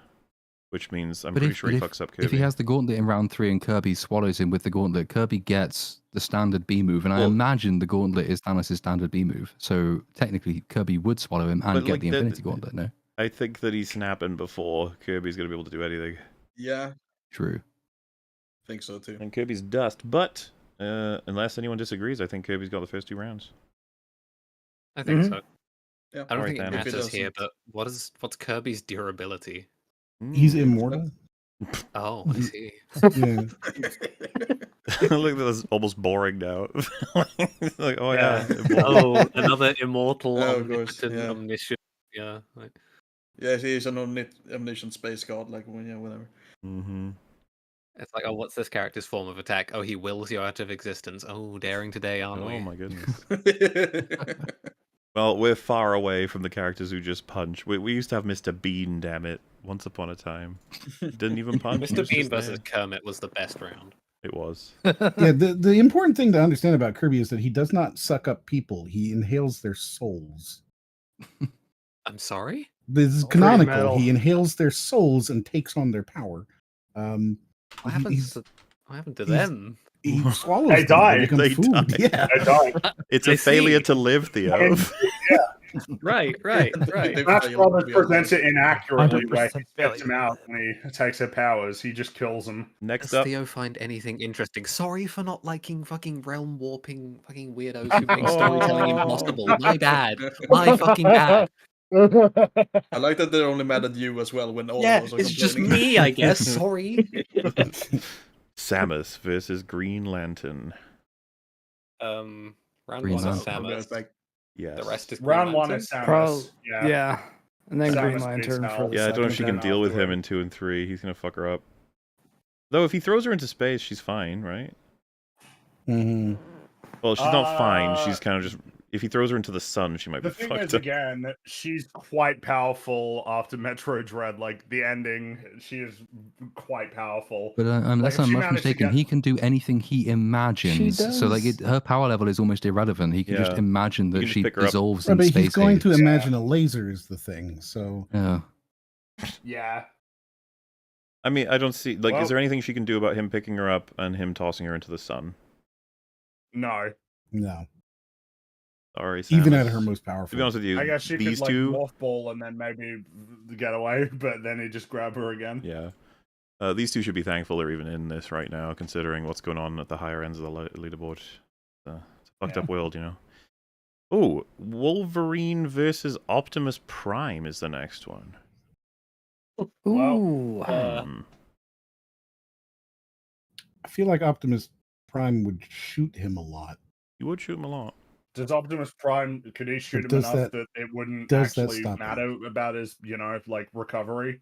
which means I'm But pretty if, sure but he if, fucks up Kirby. if he has the gauntlet in round 3 and Kirby swallows him with the gauntlet, Kirby gets the standard B move, and I Well- imagine the gauntlet is Thanos' standard B move. So technically, Kirby would swallow him and But, get like, the the- Infinity Gauntlet. No, I think that he's snapping before Kirby's going to be able to do anything. Yeah, true. think so too. And Kirby's dust, but unless anyone disagrees, I think Kirby's got the first 2 rounds. I think so. Yeah. I don't Alright, think it Thanos. If it matters here, doesn't- but what's Kirby's durability? He's immortal. Oh, I see. Yeah. Look, that's almost boring now. Like, oh yeah. Oh, another immortal, Oh, of course, omnipotent, yeah. omniscient. Yeah. Like, Yeah, he's an omniscient space god, like whatever. Mm-hmm. it's like, oh, what's this character's form of attack? Oh, he wills you out of existence. Oh, daring today, aren't we? Oh my goodness. Well, we're far away from the characters who just punch. We used to have Mr. Bean, damn it. Once upon a time. Didn't even punch. he Mr. was Bean just there. versus Kermit was the best round. It was. Yeah, the important thing to understand about Kirby is that he does not suck up people. He inhales their souls. I'm sorry? This is Pretty canonical. metal. He inhales their souls and takes on their power. What he- happened he's- to, what happened to he's- them? He swallows They them. die. become They food. die. Yeah. I died. It's I a failure see. to live, Theo. Right, right, right. Smash Brothers presents it inaccurately 100% where he spits failure. him out when he takes their powers. He just kills them. Next Does up. Theo find anything interesting? Sorry for not liking fucking realm warping fucking weirdos who make Oh. storytelling impossible. My bad. My fucking bad. I like that they're only mad at you as well when all Yeah, of us are it's just complaining. me, I guess. Sorry. Samus versus Green Lantern. Round Green one is Lantern. Samus. Yes. The rest is Green Round one Lantern. is Samus. Pro- Yeah. yeah. And then Samus Green beats Lantern Hal. for the Yeah, I don't know if she second can round. deal with him afterward. in 2 and 3. He's gonna fuck her up. Though if he throws her into space, she's fine, right? Mhm. Well, she's not fine. Uh, She's kind of just. If he throws her into the sun, she might The be thing fucked is, up. again, she's quite powerful after Metro Dread. Like, the ending, she is quite powerful. But unless if I'm she much managed to mistaken, get- he can do anything he imagines. So like does. her power level is almost irrelevant. He can just Yeah. imagine You that can just she pick her up. dissolves Right, in but space. he's going to haze. imagine a laser is the thing. So Yeah. Yeah. I mean, I don't see. Like, Well- is there anything she can do about him picking her up and him tossing her into the sun? No. no, Sorry, even Samus. at her most To be powerful. honest with you, I guess she these could, like, two. morph ball and then maybe get away, but then he just grab her again. Yeah. These two should be thankful they're even in this right now, considering what's going on at the higher ends of the leaderboard. It's a fucked up world, you know. Oh, Wolverine versus Optimus Prime is the next one. Ooh. I feel like Optimus Prime would shoot him a lot. You would shoot him a lot. Does Optimus Prime, could he shoot him does enough that- that it wouldn't does that actually stop matter about his, like, recovery?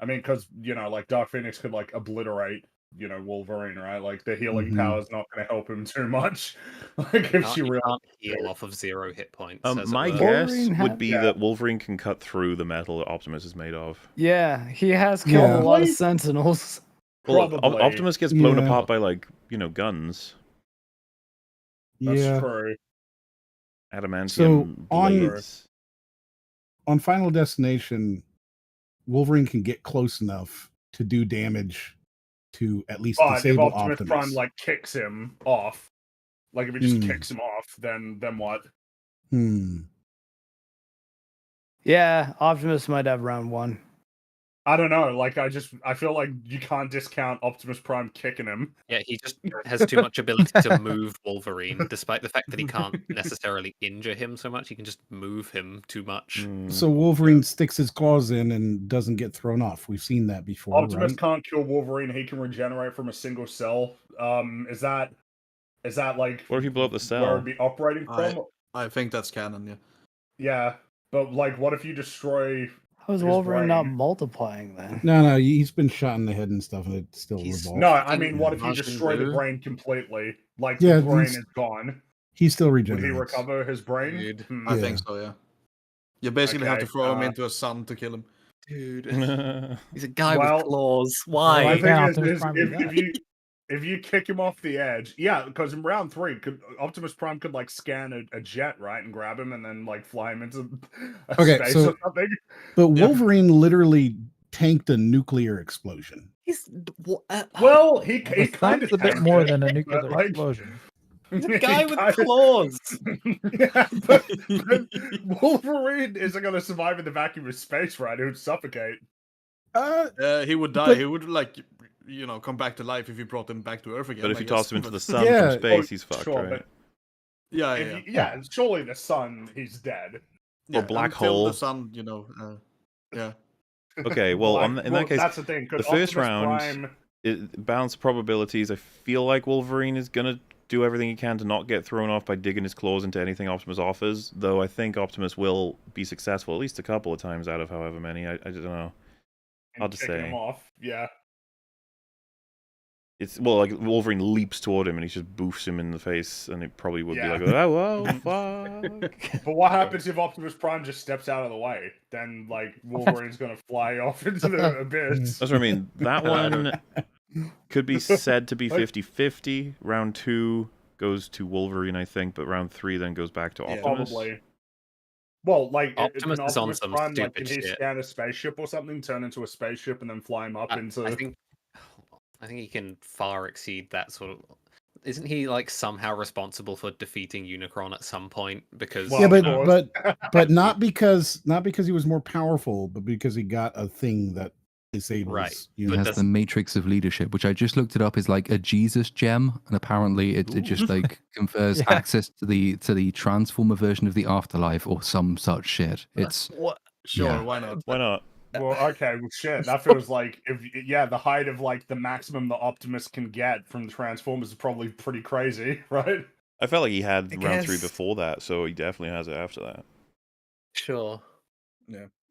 I mean, because, like, Dark Phoenix could, like, obliterate, Wolverine, right? Like, the healing Mhm. power is not going to help him too much. Like, if she You really... can't heal off of 0 hit points. as it My were. guess Wolverine would had- be Yeah. that Wolverine can cut through the metal that Optimus is made of. Yeah, he has killed Yeah. a lot of Sentinels. Well, Probably. Optimus gets blown Yeah. apart by, like, guns. That's Yeah. true. Adamantium on- blades. On Final Destination, Wolverine can get close enough to do damage to at least But if disable Optimus Optimus. Prime, like, kicks him off, like, if he just Hmm. kicks him off, then what? Yeah, Optimus might have round 1. I don't know. Like, I feel like you can't discount Optimus Prime kicking him. Yeah, he just has too much ability to move Wolverine, despite the fact that he can't necessarily injure him so much. He can just move him too much. So Wolverine sticks his claws in and doesn't get thrown off. We've seen that before, Optimus right? can't kill Wolverine. He can regenerate from a single cell. Is that like What if you blow up the where cell? it'd be operating from? I think that's canon, yeah. Yeah, but like, what if you destroy? How is his Wolverine not brain? multiplying then? No, he's been shot in the head and stuff, and it still revolves. No, I mean, what if you Majin destroy the Buu? brain completely? Like, Yeah, the brain he's- is gone. He still Would he regenerates. recover his brain? Dude, Hmm. I think so, yeah. You basically have Okay, to throw him into a sun to kill him. Dude, Well, he's a guy Well- with claws. The Why? thing Yeah, is, Optimus Prime would die. if you kick him off the edge, yeah, because in round 3, Optimus Prime could like scan a jet, right, and grab him and then like fly him into Okay, space so- or something. But Wolverine literally tanked a nuclear explosion. He's Well, he The kind of sun's a bit more than a nuclear explosion. he's a guy with claws. Yeah, but Wolverine isn't going to survive in the vacuum of space, right? He would suffocate. He would die. But- He would come back to life if you brought him back to Earth again. But if I you guess. toss him into the But- sun Yeah. from space, Oh, he's fucked, sure, right? but yeah, if yeah, you- surely the sun, he's dead. yeah. black until hole. The sun, yeah. Okay, well, in that case, that's the thing. 'Cause the first Optimus round, Prime, balance probabilities. I feel like Wolverine is gonna do everything he can to not get thrown off by digging his claws into anything Optimus offers. Though I think Optimus will be successful at least a couple of times out of however many. I don't know. and Hard to kicking say. him off. Yeah. It's like Wolverine leaps toward him and he just boofs him in the face, and it probably would Yeah. be like, oh, fuck. But what happens if Optimus Prime just steps out of the way? Then, like, Wolverine's gonna fly off into the abyss. That's what I mean. That one could be said to be Like- 50-50. Round 2 goes to Wolverine, I think, but round 3 then goes back to Yeah. Optimus. Probably. Well, like, Optimus can is on Optimus some Prime, like, stupid can he shit. scan a spaceship or something, turn into a spaceship, and then fly him up into? I think he can far exceed that sort of. Isn't he like somehow responsible for defeating Unicron at some point? Because Well, Yeah, of course. but not because he was more powerful, but because he got a thing that disables. Right. You It know, But has the matrix of leadership, which I just looked it up, is like a Jesus gem, and apparently it just like confers Yeah. access to the transformer version of the afterlife or some such shit. It's what? Sure, Yeah. why not? Why not? Well, okay, well, shit. That feels like the height of like the maximum the Optimus can get from the Transformers is probably pretty crazy, right? I felt like he had I round 3 guess. before that, so he definitely has it after that. Sure.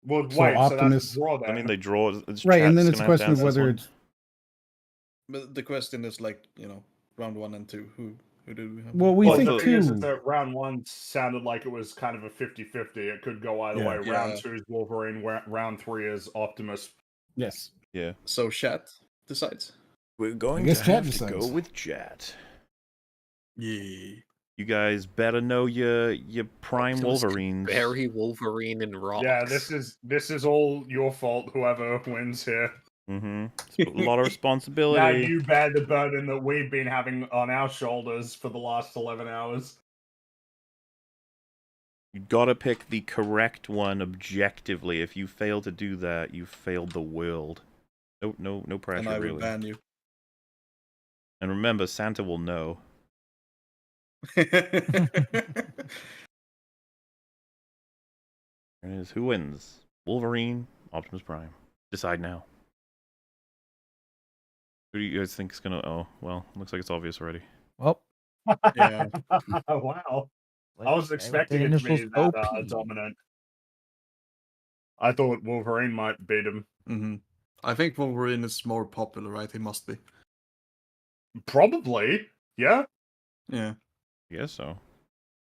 Well, So wait, so Optimus- that's a draw then. I mean, they draw. It's right, and then chat's it's a gonna have question to of answer this whether one. it's But the question is like, round 1 and 2. Who did we have? well, we Well, think the thing is too. that round 1 sounded like it was kind of a 50-50. It could go either Yeah. way. Round Yeah. 2 is Wolverine. Round 3 is Optimus. Yes. Yeah. So Chat decides. We're going guess to Chat have to go decides. with Chat. Yeah. You guys better know your prime Optimus could Wolverines. Bury Wolverine in rocks. Yeah, this is all your fault. Whoever wins here. Mm-hmm. It's a lot of Now responsibility. you bear the burden that we've been having on our shoulders for the last 11 hours. You gotta pick the correct one objectively. If you fail to do that, you failed the world. No And pressure I will really. ban you. And remember, Santa will know. There it is. Who wins? Wolverine, Optimus Prime. Decide now. Who do you guys think is gonna? Oh, well, looks like it's obvious already. Well, Yeah. Wow. like, I was with expecting the it to be initials that OP. dominant. I thought Wolverine might beat him. Mm-hmm. I think Wolverine is more popular, right? He must be. Probably. Yeah. Yeah. I guess so.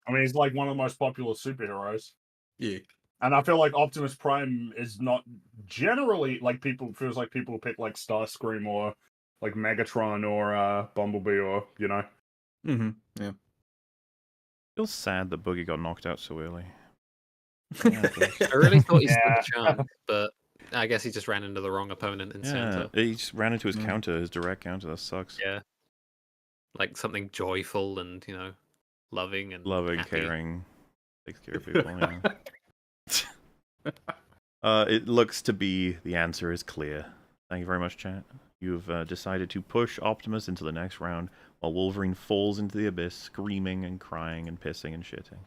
I mean, he's like one of the most popular superheroes. Yeah. And I feel like Optimus Prime is not generally like feels like people pick like Starscream or like Megatron or Bumblebee or Mm-hmm. Yeah. Feels sad that Boogie got knocked out so early. I really thought he stood Yeah. a chance, but I guess he just ran into the wrong opponent in Yeah, Santa. he just ran into his counter, his direct counter. That sucks. Yeah. Like something joyful and, loving and Loving, happy. caring, takes care of people. It looks to be the answer is clear. Thank you very much, chat. You've decided to push Optimus into the next round while Wolverine falls into the abyss, screaming and crying and pissing and shitting.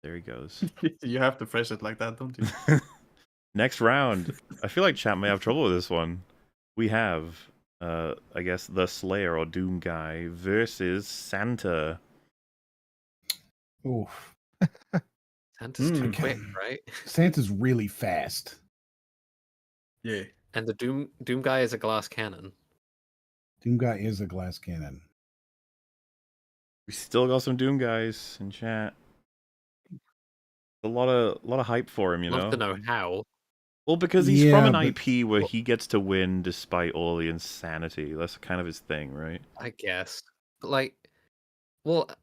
There he goes. You have to phrase it like that, don't you? Next round. I feel like chat may have trouble with this one. We have, I guess, the Slayer or Doom Guy versus Santa. Oof. Santa's too quick, right? Santa's really fast. Yeah. And the Doom guy is a glass cannon. Doom Guy is a glass cannon. We still got some Doom Guys in chat. A lot of hype for him, Love to know how. Well, because he's from an but- IP where he gets to win despite all the insanity. That's kind of his thing, right? I guess. But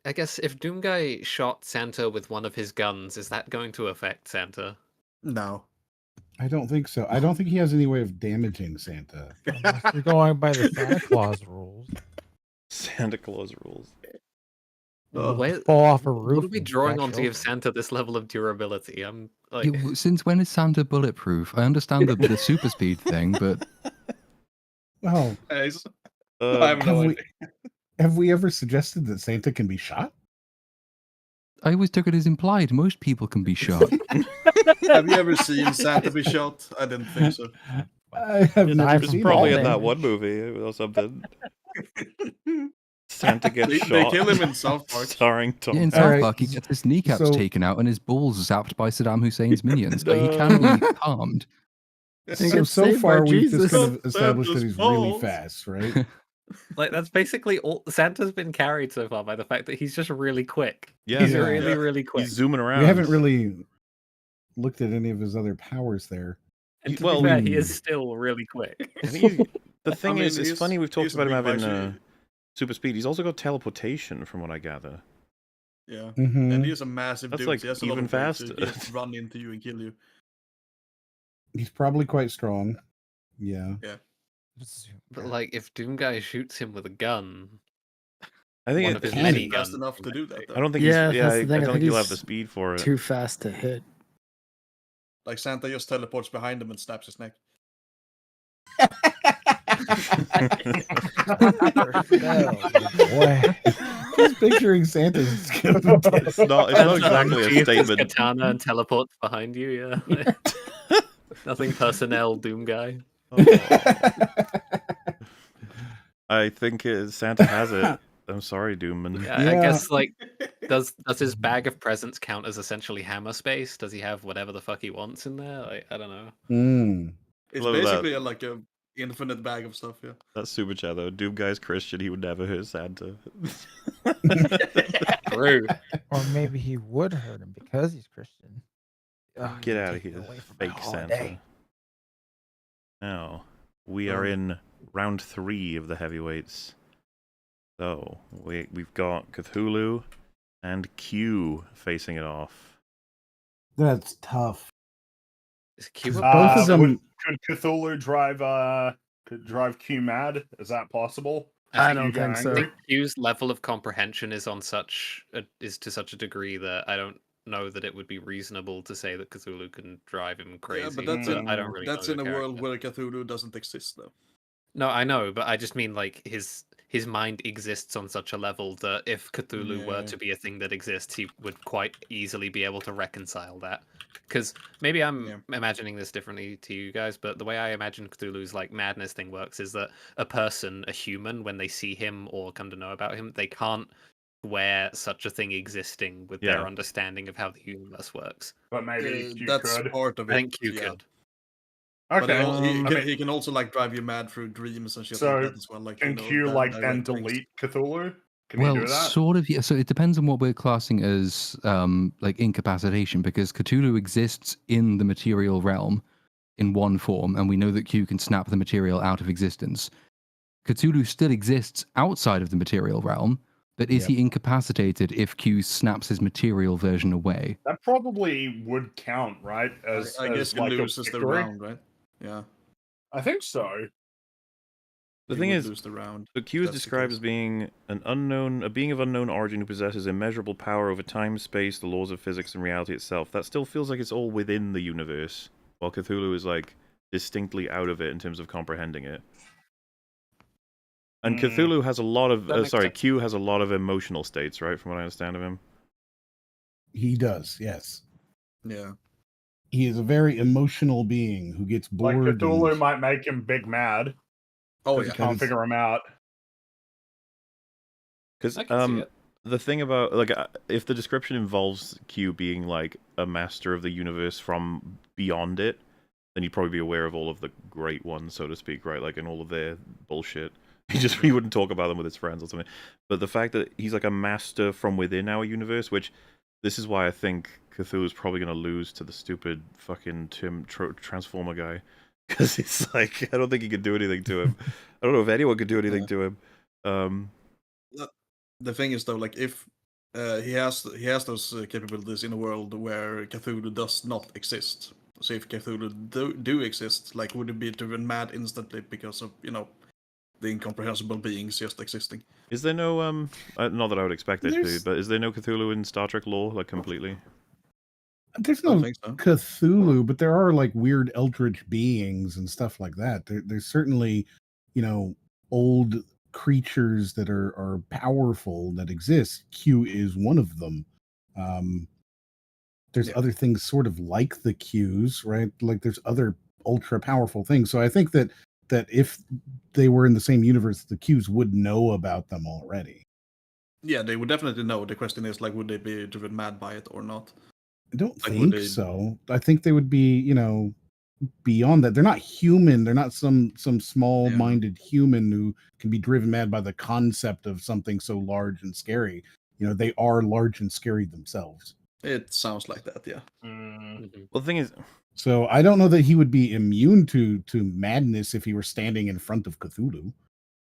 I guess if Doom guy shot Santa with one of his guns, is that going to affect Santa? No. I don't think so. I don't think he has any way of damaging Santa. Unless you're going by the Santa Claus rules. Santa Claus rules. Fall off a roof. What are we and drawing crack on to give open. Santa this level of durability? I'm like, Yeah, since when is Santa bulletproof? I understand the super speed thing, but Well, I have no idea. have we ever suggested that Santa can be shot? I always took it as implied. Most people can be shot. Have you ever seen Santa be shot? I didn't think so. I have never It's seen probably that. in that one movie or something. Santa gets They shot. kill him in South Park. Starring Tom. Yeah, in All South right, Park, he gets his kneecaps so- taken out and his balls zapped by Saddam Hussein's minions. Like, he can be harmed. So far, we've just kind of established that Santa's he's really balls. fast, right? that's basically all. Santa's been carried so far by the fact that he's just really quick. Yeah, He's Yeah. really, really quick. He's zooming around. We haven't really looked at any of his other powers there. And to well, be fair, he is still really quick. I think the thing mean, is, it's he's- funny we've talked he's a about him big having bicep. super speed. He's also got teleportation, from what I gather. Yeah. Mhm. And he's a massive That's dude. like He has a lot even of weight, so faster. he can just run into you and kill you. He's probably quite strong. Yeah. But if Doom guy shoots him with a gun, I think one it- of his can many be Fast guns. enough to do that, though. I don't think. Yeah, he's, that's I the thing. I don't think think he'll have the he's speed for it. Too fast to hit. Like Santa just teleports behind him and snaps his neck. Boy. Just picturing Santa's It's not exactly a Uses his statement. katana and teleports behind you. Yeah. Nothing personnel, Doom guy. I think Santa has it. I'm sorry, Doomman. Yeah, I guess does his bag of presents count as essentially hammer space? Does he have whatever the fuck he wants in there? I don't know. Mm. It's Love that. basically like a infinite bag of stuff, yeah. That's super chat though. Doom guy's Christian. He would never hurt Santa. True. Or maybe he would hurt him because he's Christian. Ugh, Get out of take it here, away from my fake Santa. holiday. Now we are in round 3 of the heavyweights. So we've got Cthulhu and Q facing it off. That's tough. Is Q Both a of them. Could Cthulhu drive Q mad? Is that possible? I You don't get think so. I angry? think Q's level of comprehension is to such a degree that I don't know that it would be reasonable to say that Cthulhu can drive him crazy. Yeah, but that's I don't really that's know in the a world character. where Cthulhu doesn't exist, though. No, I know, but I just mean his his mind exists on such a level that if Cthulhu were Yeah. to be a thing that exists, he would quite easily be able to reconcile that. Because maybe I'm imagining this differently to you guys, but the way I imagine Cthulhu's like madness thing works is that a person, a human, when they see him or come to know about him, they can't square such a thing existing with their understanding of how the universe works. But maybe Q that's could. part of it. I think Q yeah. could. But Okay. he can also like drive you mad through dreams and shit So, like that as well. Like, can Q like then delete Cthulhu? Can he do that? Sort of. Yeah. So it depends on what we're classing as like incapacitation, because Cthulhu exists in the material realm in one form, and we know that Q can snap the material out of existence. Cthulhu still exists outside of the material realm, but is he incapacitated if Q snaps his material version away? That probably would count, right? As I guess he like loses a the victory? round, right? Yeah. I think so. The He thing would is, lose the round. so Q is That's the described case. as being a being of unknown origin who possesses immeasurable power over time, space, the laws of physics, and reality itself. That still feels like it's all within the universe, while Cthulhu is like distinctly out of it in terms of comprehending it. And Cthulhu has a lot of Q has a lot of emotional states, right? From what I understand of him. He does, yes. Yeah. He is a very emotional being who gets Like bored. Cthulhu might make him big mad. Oh, He can't figure him out. Because the thing about like if the description involves Q being like a master of the universe from beyond it, then he'd probably be aware of all of the great ones, so to speak, right? Like in all of their bullshit. He wouldn't talk about them with his friends or something. But the fact that he's like a master from within our universe, which this is why I think Cthulhu's probably going to lose to the stupid fucking Transformer guy. Because it's like, I don't think he could do anything to him. I don't know if anyone could do anything to him. The thing is, though, like if he has those capabilities in a world where Cthulhu does not exist. So if Cthulhu do exist, like would it be driven mad instantly because of the incomprehensible beings just existing? Is there no not that I would expect there to be, but is there no Cthulhu in Star Trek lore, like completely? There's I don't no think so. Cthulhu, but there are like weird eldritch beings and stuff like that. There's certainly, old creatures that are powerful that exist. Q is one of them. There's other things sort of like the Qs, right? Like there's other ultra powerful things. So I think that if they were in the same universe, the Qs would know about them already. Yeah, they would definitely know. The question is, like, would they be driven mad by it or not? I don't Like, think so. I think they would be, beyond that. They're not human. They're not some small-minded human who can be driven mad by the concept of something so large and scary. They are large and scary themselves. It sounds like that, yeah. Well, the thing is, so I don't know that he would be immune to madness if he were standing in front of Cthulhu.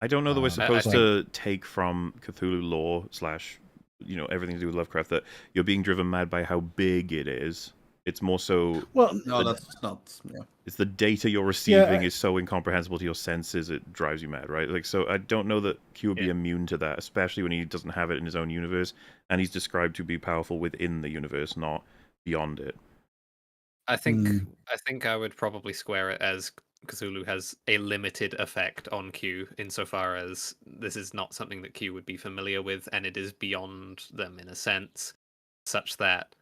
I don't know that we're supposed to take from Cthulhu lore / everything to do with Lovecraft that you're being driven mad by how big it is. It's more so. Well, no, that's not. Yeah. It's the data you're receiving is so incomprehensible to your senses, it drives you mad, right? Like, so I don't know that Q would be immune to that, especially when he doesn't have it in his own universe, and he's described to be powerful within the universe, not beyond it. I think I would probably square it as Cthulhu has a limited effect on Q insofar as this is not something that Q would be familiar with, and it is beyond them in a sense, such that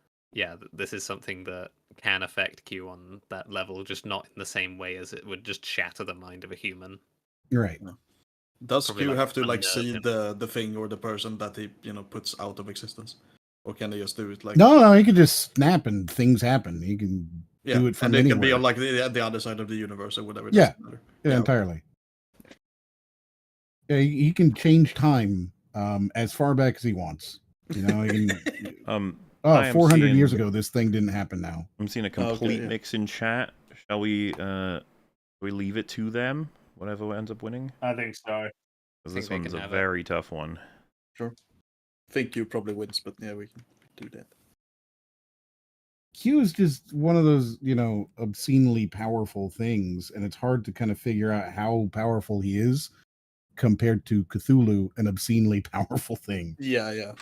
this is something that can affect Q on that level, just not in the same way as it would just shatter the mind of a human. You're right. Does Probably Q like have to like unnerve see him. the thing or the person that he puts out of existence, or can they just do it like? No, he could just snap and things happen. He can do it from and it anywhere. can be on like the other side of the universe or whatever. It Yeah, doesn't matter. entirely. Yeah, he can change time as far back as he wants. He can. 400 years ago, this thing didn't happen. Now I'm seeing a complete mix in chat. Shall we leave it to them? Whatever ends up winning. I think so. Because this one's a very tough one. Sure. I think you probably wins, but yeah, we can do that. Q is just one of those, obscenely powerful things, and it's hard to kind of figure out how powerful he is compared to Cthulhu, an obscenely powerful thing. Yeah.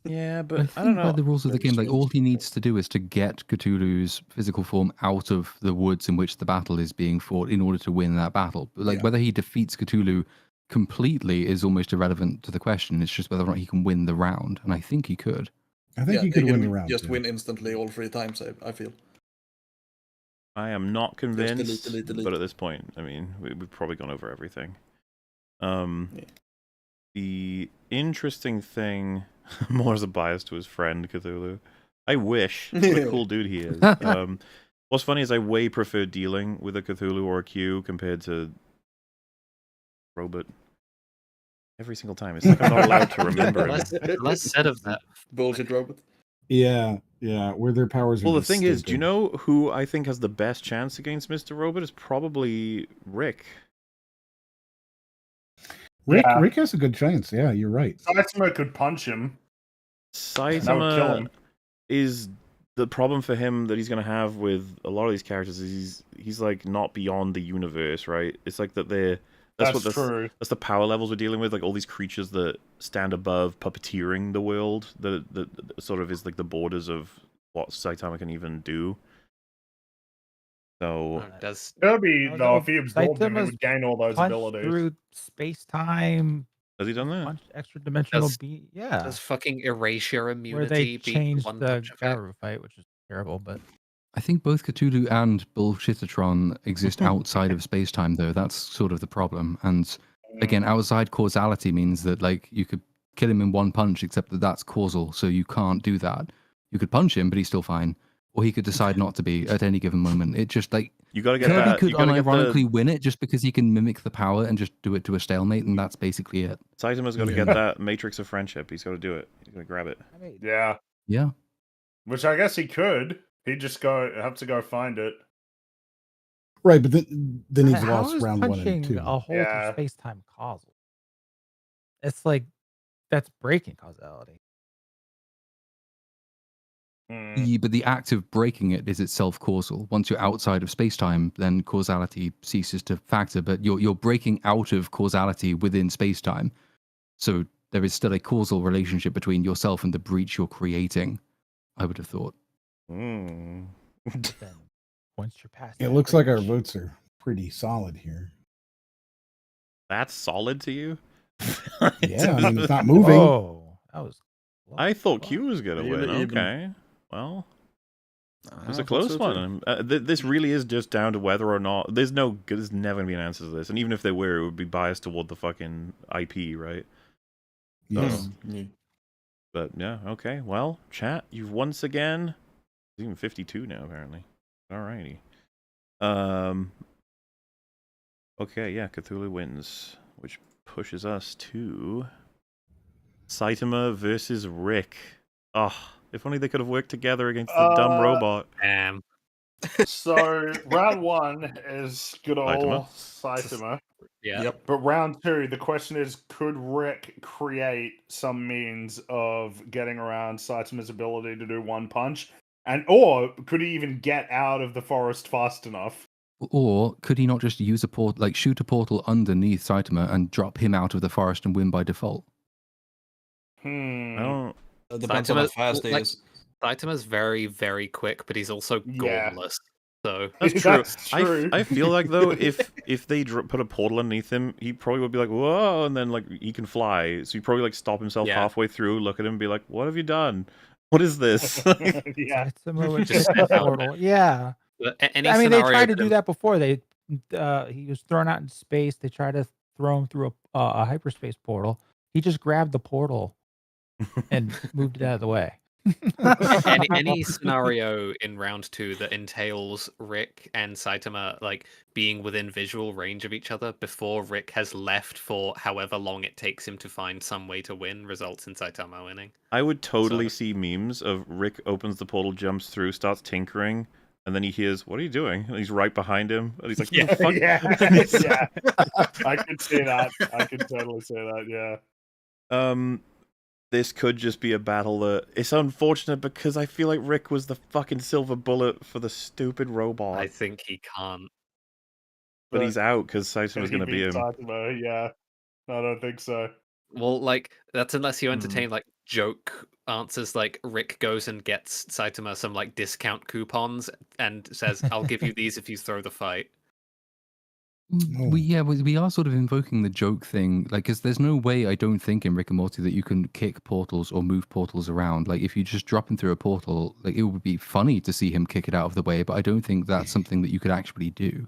Yeah, but I don't know. By the rules of the game, like all he needs to do is to get Cthulhu's physical form out of the woods in which the battle is being fought in order to win that battle. Like whether he defeats Cthulhu completely is almost irrelevant to the question. It's just whether or not he can win the round, and I think he could. I think he could win the round. Just too. win instantly all 3 times, I feel. I am not convinced, delete. but at this point, I mean, we've probably gone over everything. The interesting thing, more as a bias to his friend Cthulhu. I wish. What a cool dude he is. What's funny is I way prefer dealing with a Cthulhu or a Q compared to Robot. Every single time. It's like I'm not allowed to remember him. Less said of that. Bullshit Robot. Yeah, where their powers are Well, the just thing is, do you stupid. know who I think has the best chance against Mr. Robot? Is probably Rick. Rick has a good chance. Yeah, you're right. Saitama could punch him. That would kill Saitama him. is the problem for him that he's going to have with a lot of these characters is he's like not beyond the universe, right? It's like that they're That's true. That's the power levels we're dealing with, like all these creatures that stand above puppeteering the world that sort of is like the borders of what Saitama can even do. So Does Kirby, though, if he absorbed him, he Saitama's would gain all those punched abilities. through space-time, has he done that? punched extra dimensional Does- being. Yeah, Does fucking erasure where immunity they beat changed one the punch effect? Garu fight, which is terrible, but I think both Cthulhu and Bullshittatron exist outside of space-time, though. That's sort of the problem. And again, outside causality means that like you could kill him in one punch, except that that's causal, so you can't do that. You could punch him, but he's still fine, or he could decide not to be at any given moment. It just like you got to get Kirby that. could You got to get unironically win it just because he can mimic the power and just do it to a stalemate, and that's basically it. Saitama's got to get that matrix of friendship. He's got to do it. He's got to grab it. Yeah. Yeah. Which I guess he could. He'd just have to go find it. Right, but then he's how lost is round 1 and punching 2. a hole Yeah. through space-time causal? It's like that's breaking causality. But the act of breaking it is itself causal. Once you're outside of space-time, then causality ceases to factor. But you're breaking out of causality within space-time, so there is still a causal relationship between yourself and the breach you're creating. I would have thought. Then once you're past, It that looks like our breach- votes are pretty solid here. That's solid to you? Yeah, I mean, it's not moving. Oh, that was. I thought Q was gonna Even- win. even- Okay, well, it was I a thought close so one. This really is just down to whether or not there's never gonna be an answer to this, and even if there were, it would be biased toward the fucking IP, right? Yes. But yeah, okay. Well, chat, you've once again. It's even 52 now, apparently. Alrighty. Okay, yeah, Cthulhu wins, which pushes us to Saitama versus Rick. Oh, if only they could have worked together against the dumb robot. Damn. So round 1 is good old Saitama. Saitama. Yeah. Yep. But round 2, the question is, could Rick create some means of getting around Saitama's ability to do one punch? Or could he even get out of the forest fast enough? Or could he not just use a port, like shoot a portal underneath Saitama and drop him out of the forest and win by default? I don't. It depends on how fast he is. Saitama's very, very quick, but he's also Yeah. gormless. So That's true. That's true. I feel like though, if they put a portal underneath him, he probably would be like, "Whoa!" and then like he can fly, so he probably like stop himself Yeah. halfway through, look at him, and be like, "What have you done? What is this?" Yeah. Saitama would Just take the step out. portal. Yeah. any I mean, they scenario tried to with do him- that before. He was thrown out in space. They tried to throw him through a hyperspace portal. He just grabbed the portal and moved it out of the way. any scenario in round 2 that entails Rick and Saitama like being within visual range of each other before Rick has left for however long it takes him to find some way to win results in Saitama winning. I would totally see memes of Rick opens the portal, jumps through, starts tinkering, and then he hears, "What are you doing?" And he's right behind him, and he's like, Yeah, "Fuck." yeah, yeah. I could see that. I could totally see that. Yeah. This could just be a battle that it's unfortunate because I feel like Rick was the fucking silver bullet for the stupid robot. I think he can't. But he's out because Saitama's Can going to he be beat him. Saitama? Yeah. I don't think so. Well, like that's unless you entertain like joke answers, like Rick goes and gets Saitama some like discount coupons and says, "I'll give you these if you throw the fight." We are sort of invoking the joke thing, like, because there's no way, I don't think, in Rick and Morty that you can kick portals or move portals around. Like, if you just drop him through a portal, like, it would be funny to see him kick it out of the way, but I don't think that's something that you could actually do.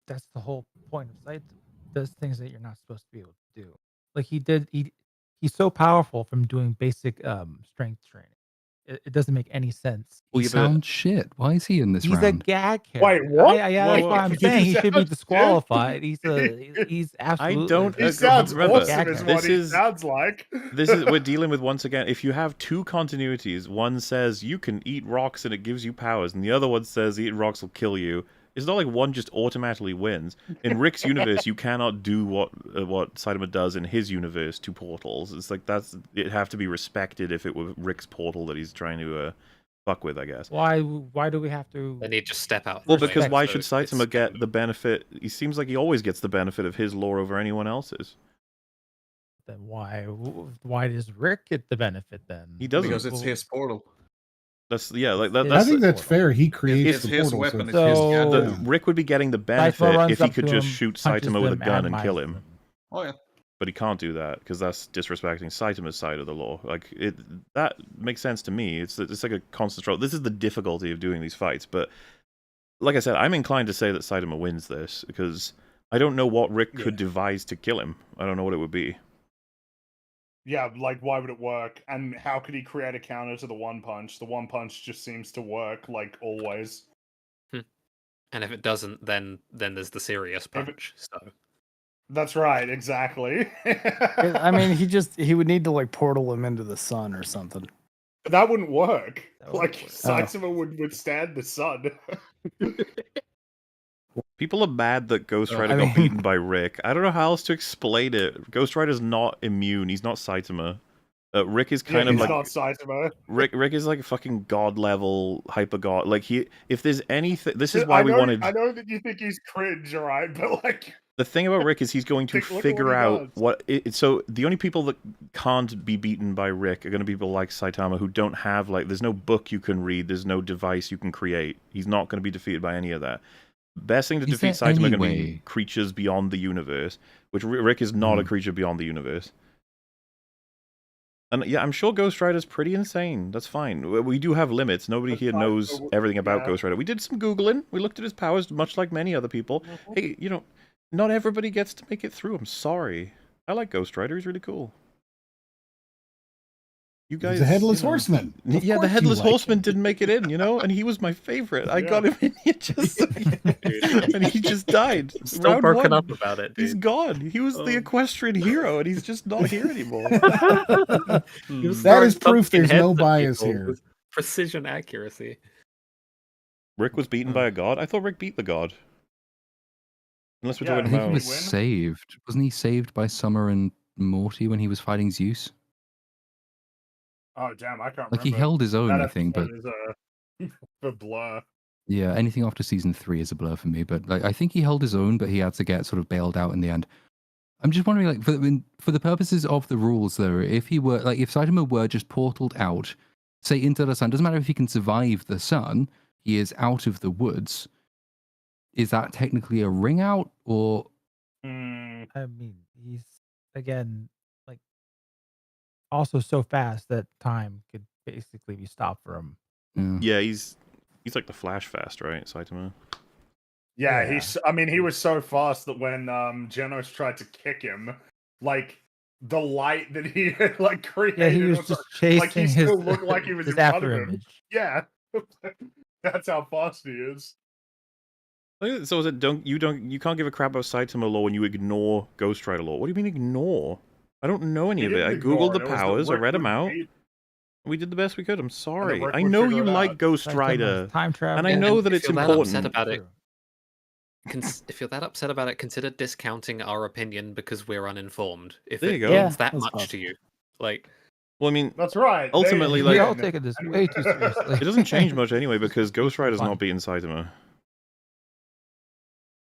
That's the whole point of Sight. Does things that you're not supposed to be able to do. Like he's so powerful from doing basic strength training. It doesn't make any sense. He sounds shit. Why is he in this He's round? a gag character. Wait, what? Yeah, that's why I'm saying he should be disqualified. He's absolutely. I don't. He sounds remember, awesome, is what he sounds like. This is we're dealing with, once again, if you have two continuities, one says you can eat rocks and it gives you powers, and the other one says eating rocks will kill you. It's not like one just automatically wins. In Rick's universe, you cannot do what Saitama does in his universe to portals. It's like it'd have to be respected if it were Rick's portal that he's trying to fuck with, I guess. Why do we have to? Then he'd just step out. Well, because why should Saitama get the benefit? He seems like he always gets the benefit of his lore over anyone else's. Then why does Rick get the benefit then? He doesn't. Because it's his portal. That's that's I think that's fair. He creates It's the his portal. weapon, So it's his Rick would be getting the Saitama benefit runs if he up could to just him, shoot punches Saitama with a them, gun and kill atomize him. them. Oh yeah. But he can't do that because that's disrespecting Saitama's side of the law. Like that makes sense to me. It's like a constant struggle. This is the difficulty of doing these fights. But like I said, I'm inclined to say that Saitama wins this because I don't know what Rick could devise to kill him. I don't know what it would be. Yeah, like why would it work? And how could he create a counter to the one punch? The one punch just seems to work, like always. And if it doesn't, then there's the serious punch. So that's right, exactly. I mean, he would need to like portal him into the sun or something. That wouldn't work. Like work. Saitama would withstand the sun. People are mad that Ghost Rider got beaten by Rick. I don't know how else to explain it. Ghost Rider's not immune. He's not Saitama. Rick is kind of he's like not Saitama. Rick is like a fucking god level hyper god. Like if there's anything, this is why we wanted. I know that you think he's cringe, alright, but like The thing about Rick is he's going to Look at what figure he out does. what. So the only people that can't be beaten by Rick are going to be people like Saitama who don't have there's no book you can read, there's no device you can create. He's not going to be defeated by any of that. Best thing to defeat Saitama are going to be creatures beyond the universe, which Rick is not a creature beyond the universe. And yeah, I'm sure Ghost Rider's pretty insane. That's fine. We do have limits. Nobody here knows everything about Ghost Rider. We did some Googling. We looked at his powers, much like many other people. Hey, not everybody gets to make it through. I'm sorry. I like Ghost Rider. He's really cool. You guys, he's a headless horseman. Yeah, the headless horseman didn't make it in, and he was my favorite. I got him in here just and he just died. I'm still broken up about it, dude. He's gone. He was the equestrian hero, and he's just not here anymore. That is proof there's no bias here. With precision accuracy. Rick was beaten by a god? I thought Rick beat the god. Unless we're talking I think about... he was saved. Wasn't he saved by Summer and Morty when he was fighting Zeus? Oh damn, I can't remember. Like he held his own, I think, but is a blur. yeah, anything after season 3 is a blur for me. But I think he held his own, but he had to get sort of bailed out in the end. I'm just wondering, for the purposes of the rules, though, if Saitama were just portaled out, say into the sun, doesn't matter if he can survive the sun, he is out of the woods. Is that technically a ring out, or? I mean, he's again also so fast that time could basically be stopped for him. Yeah, he's like the Flash fast, right, Saitama? Yeah, he was so fast that when Genos tried to kick him, the light that he had created, yeah, he was just chasing he still looked like he was in front of him. image. Yeah, that's how fast he is. So is it you can't give a crap about Saitama lore when you ignore Ghost Rider lore? What do you mean ignore? I don't know any of it. I googled the powers, I read them out. We did the best we could. I'm sorry. I know you like Ghost Rider, time travel, and I know that it's important. If you're that upset about it, consider discounting our opinion because we're uninformed. If there you it go. means that much to you, well, I mean, that's right. Ultimately, we all take this way too seriously. It doesn't change much anyway because Ghost Rider's not beating Saitama.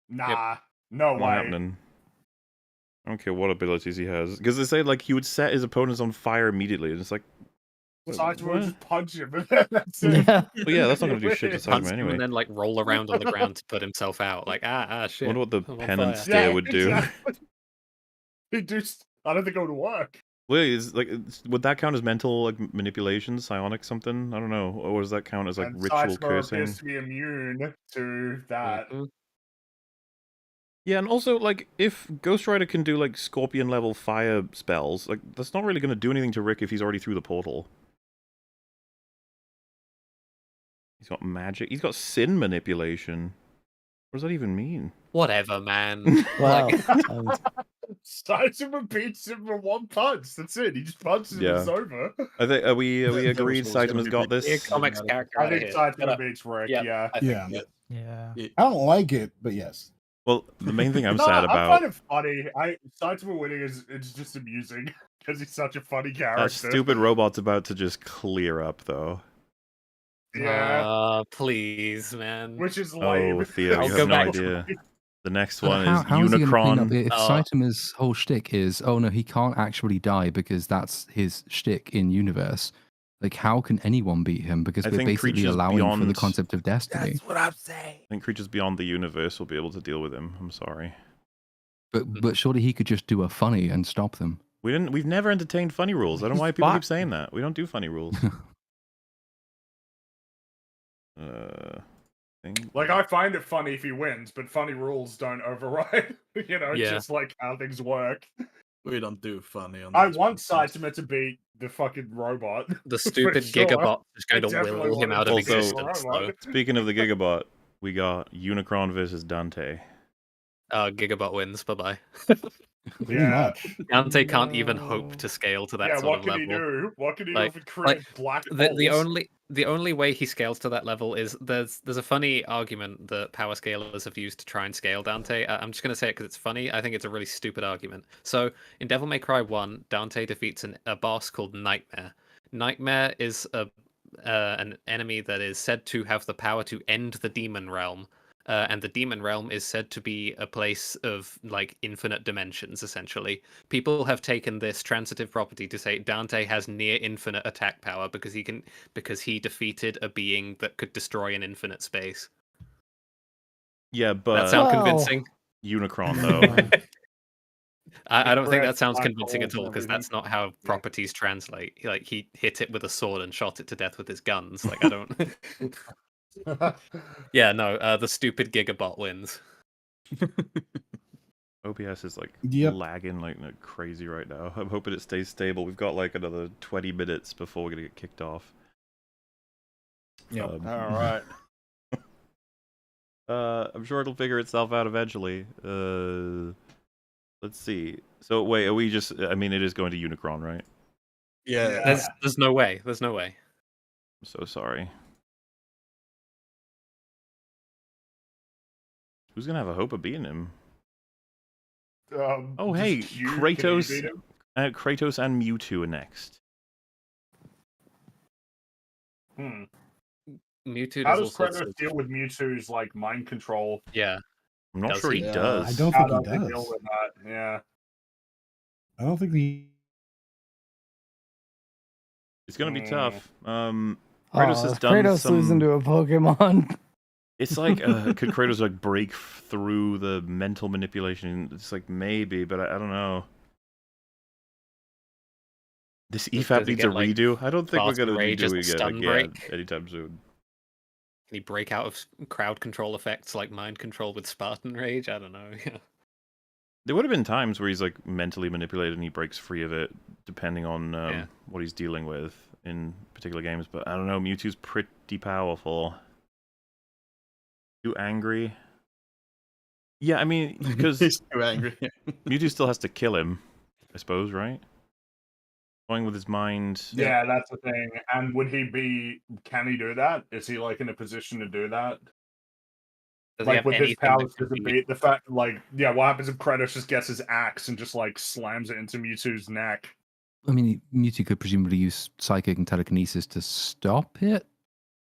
Nah, no Not way. happening. I don't care what abilities he has, because they say he would set his opponents on fire immediately, and it's like, Saitama what? would just punch him, and then that's it. Yeah. Well, yeah, that's not gonna do shit to Punch Saitama him anyway. and then like roll around on the ground to put himself out. Like I shit. wonder what the I'm on penance fire. stare would do. Exactly. He just, I don't think it would work. Wait, would that count as mental like manipulation, psionic something? I don't know. Or does that count as like And ritual Saitama cursing? appears to be immune to that. Yeah, and also like if Ghost Rider can do like scorpion level fire spells, like that's not really going to do anything to Rick if he's already through the portal. He's got magic. He's got sin manipulation. What does that even mean? Whatever, man. Wow. Saitama beats him with one punch. That's it. He just punches him and it's over. I think are we That agreed was gonna Saitama's be got big. Be a this? comics character. I outta think here. Saitama beats Rick, yeah. Yeah. Yeah. I don't like it, but yes. Well, the main thing I'm No, sad I about find it funny. Saitama winning is just amusing because he's such a funny character. that stupid robot's about to just clear up though. Yeah. Please, man. Which is lame. Oh, Theo, I'll you go have no back. idea. The next But one how is is he gonna clean up Unicron. if Saitama's whole shtick is, oh no, he can't actually die because that's his shtick in universe. Like, how can anyone beat him? Because I we're think basically creatures allowing for the beyond- concept of destiny. what I'm saying. I think creatures beyond the universe will be able to deal with him. I'm sorry. But surely he could just do a funny and stop them. We've never entertained funny rules. I don't know why people keep saying that. We don't do funny rules. Like, I find it funny if he wins, but funny rules don't override, Yeah. just like how things work. We don't do funny on I this want podcast. Saitama to beat the fucking robot. The for stupid sure. Gigabot is going I to definitely will him want out of to beat the existence, though. robot. Speaking of the Gigabot, we got Unicron versus Dante. Gigabot wins. Bye-bye. Pretty Yeah. much. Dante can't even hope to scale to that Yeah, sort what of can level. he do? What can he Like- do if he creates black The holes? only way he scales to that level is there's a funny argument that power scalers have used to try and scale Dante. I'm just gonna say it because it's funny. I think it's a really stupid argument. So in Devil May Cry 1, Dante defeats a boss called Nightmare. Nightmare is an enemy that is said to have the power to end the demon realm. And the demon realm is said to be a place of like infinite dimensions, essentially. People have taken this transitive property to say Dante has near infinite attack power because he defeated a being that could destroy an infinite space. Yeah, That but sound Wow. convincing? Unicron though. I don't think that Breath, sounds black convincing at holes all and because everything. that's not how properties translate. Like he hit it with a sword and shot it to death with his guns. Like I don't. Yeah, no. The stupid Gigabot wins. OBS is like Yep. lagging like crazy right now. I'm hoping it stays stable. We've got like another 20 minutes before we're gonna get kicked off. Yep. All right. I'm sure it'll figure itself out eventually. Let's see. So wait, are we just? I mean, it is going to Unicron, right? Yeah. There's no way. There's no way. I'm so sorry. Who's gonna have a hope of beating him? Oh, just hey, you, can you Kratos. beat him? Kratos and Mewtwo are next. Hmm. Mewtwo How does does all sorts Kratos of deal with Mewtwo's like mind control? yeah. I'm not Does sure he he? does. I don't How think does he he deal does. with that? Yeah. I don't think he. It's gonna be tough. Kratos Kratos has done Kratos some. losing to a Pokemon. It's like, could Kratos like break through the mental manipulation? It's like maybe, but I don't know. This Does EFAP he needs a get, like, redo. I don't think we're Spartan gonna be Rage as a doing it stun again break? anytime soon. Can he break out of crowd control effects like mind control with Spartan Rage? I don't know. Yeah. There would have been times where he's like mentally manipulated and he breaks free of it, depending on Yeah. what he's dealing with in particular games. But I don't know. Mewtwo's pretty powerful. Too angry. Yeah, I mean, because He's too angry. Mewtwo still has to kill him, I suppose, right? Going with his mind. Yeah, that's the thing. And can he do that? Is he like in a position to do that? Does he Like have with his anything that powers could to be- beat the fact, like, yeah, what happens if Kratos just gets his axe and just like slams it into Mewtwo's neck? I mean, Mewtwo could presumably use psychic and telekinesis to stop it.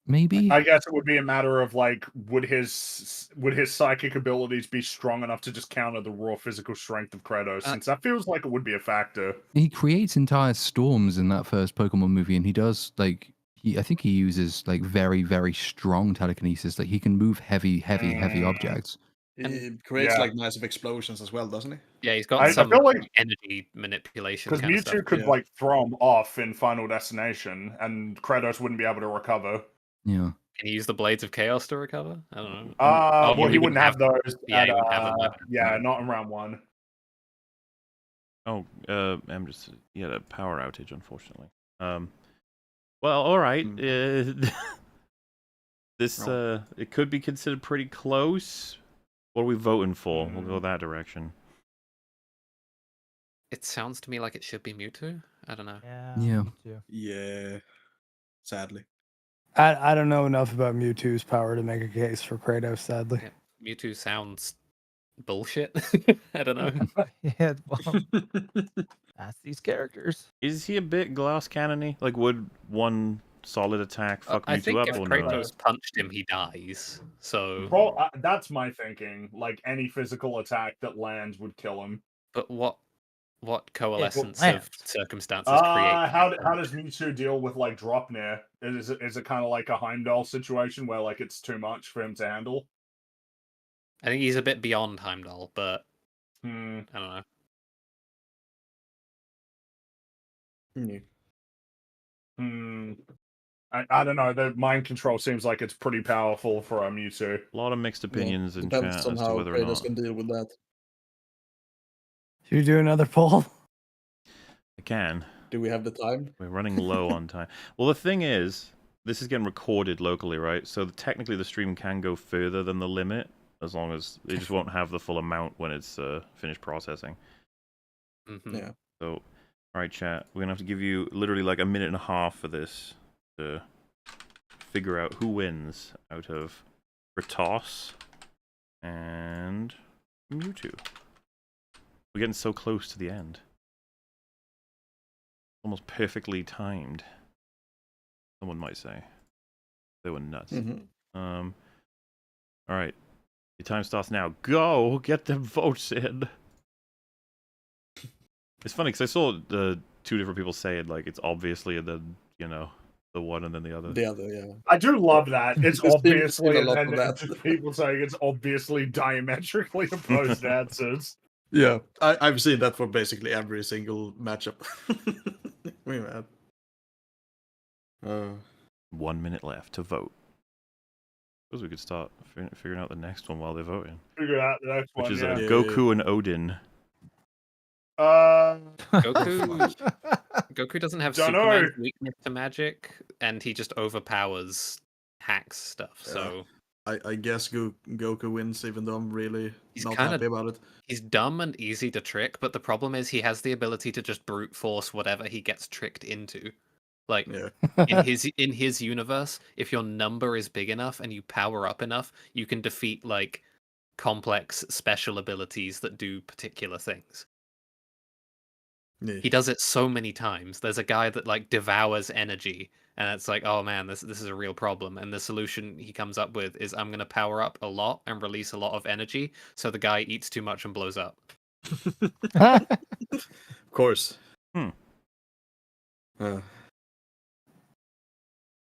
maybe. I guess it would be a matter of like, would his psychic abilities be strong enough to just counter the raw physical strength of Kratos? Since that feels like it would be a factor. He creates entire storms in that first Pokemon movie, and he does like I think he uses like very, very strong telekinesis. Like he can move heavy objects. He creates yeah. like massive explosions as well, doesn't he? Yeah, he's got I some feel like energy manipulation because kind of Mewtwo stuff. could like throw him off in Final Destination, and Kratos wouldn't be able to recover. Yeah. Can he use the Blades of Chaos to recover? I don't know. Well, he wouldn't have those. Yeah, at, he wouldn't have them. not in round 1. Oh, I'm just he had a power outage, unfortunately. Well, all right. This it could be considered pretty close. What are we voting for? We'll go that direction. It sounds to me like it should be Mewtwo. I don't know. Yeah. Me too. Yeah. Sadly. I don't know enough about Mewtwo's power to make a case for Kratos, sadly. Yeah, Mewtwo sounds bullshit. I don't know. Yeah, well, that's these characters. Is he a bit glass cannony? Like, would one solid attack fuck I Mewtwo think up if or no? Kratos punched him, he dies. So, Well, that's my thinking. Like any physical attack that lands would kill him. but what coalescence lands. of circumstances create? How does Mewtwo deal with like drop near? Is it kind of like a Heimdall situation where like it's too much for him to handle? I think he's a bit beyond Heimdall, but Hmm. I don't know. I don't know. The mind control seems like it's pretty powerful for a Mewtwo. A lot of mixed opinions in Depends chat on as to how whether or Kratos not can deal with that. Should we do another poll? I can. Do we have the time? We're running low on time. Well, the thing is, this is getting recorded locally, right? So technically, the stream can go further than the limit, as long as they just won't have the full amount when it's finished processing. Yeah. So, all right, chat. We're gonna have to give you literally like a minute and a half for this to figure out who wins out of Kratos and Mewtwo. We're getting so close to the end. Almost perfectly timed. Someone might say. They were nuts. All right. Your time starts now. Go! Get them votes in! It's funny, because I saw the two different people say it, like, it's obviously, and then, you know, the one and then the other. The other, yeah. I do love that. It's There's been obviously, a and lot then of that. just people saying it's obviously diametrically opposed answers. Yeah, I've seen that for basically every single matchup. We mad. 1 minute left to vote. Suppose we could start figuring out the next one while they're voting. Figure out the next Which one, is yeah. Goku and Odin. Goku doesn't have Dunno. Superman's weakness to magic, and he just overpowers Hack's stuff. So I guess Goku wins, even though I'm really he's not kind happy of about it. he's dumb and easy to trick, but the problem is he has the ability to just brute force whatever he gets tricked into. Like in his universe, if your number is big enough and you power up enough, you can defeat like complex special abilities that do particular things. He does it so many times. There's a guy that like devours energy, and it's like, oh man, this is a real problem. And the solution he comes up with is, I'm gonna power up a lot and release a lot of energy, so the guy eats too much and blows up. Of course.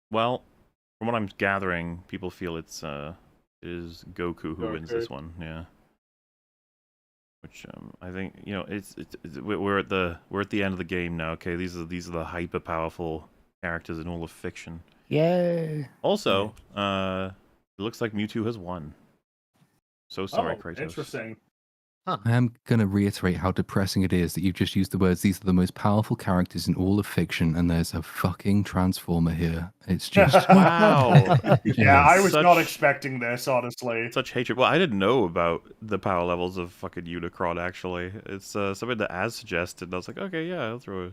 Well, from what I'm gathering, people feel it is Goku who wins this one. Yeah. Which I think, you know, it's we're at the end of the game now. Okay, these are the hyper powerful characters in all of fiction. Yay! Also, it looks like Mewtwo has won. So sorry, Kratos. Interesting. I am going to reiterate how depressing it is that you've just used the words, these are the most powerful characters in all of fiction, and there's a fucking Transformer here. It's just... Wow. Yeah, I was not expecting this, honestly. Such hatred. Well, I didn't know about the power levels of fucking Unicron, actually. It's something that Az suggested, and I was like, okay, yeah, I'll throw a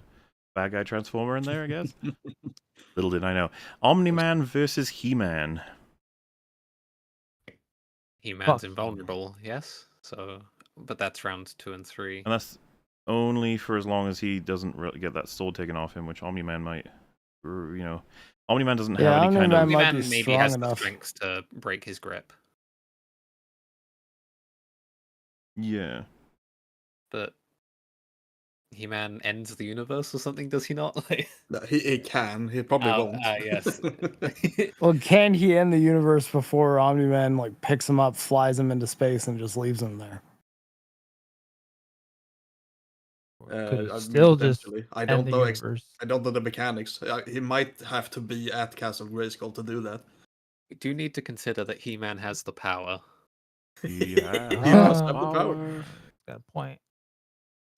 bad guy Transformer in there, I guess. Little did I know. Omni-Man versus He-Man. He-Man's invulnerable, yes. So, but that's round 2 and 3. And that's only for as long as he doesn't really get that sword taken off him, which Omni-Man might, you know. Omni-Man doesn't Yeah, have any kind Omni-Man of... might be Omni-Man maybe strong has the enough. strength to break his grip, Yeah. but He-Man ends the universe or something, does he not? Like, No, he can. He probably won't. yes. Well, can he end the universe before Omni-Man like picks him up, flies him into space, and just leaves him there? Could he I mean, still just potentially. I end don't the know. universe? I don't know the mechanics. He might have to be at Castle Grayskull to do that. We do need to consider that He-Man has the power. Yeah. He must have the power. Got a point.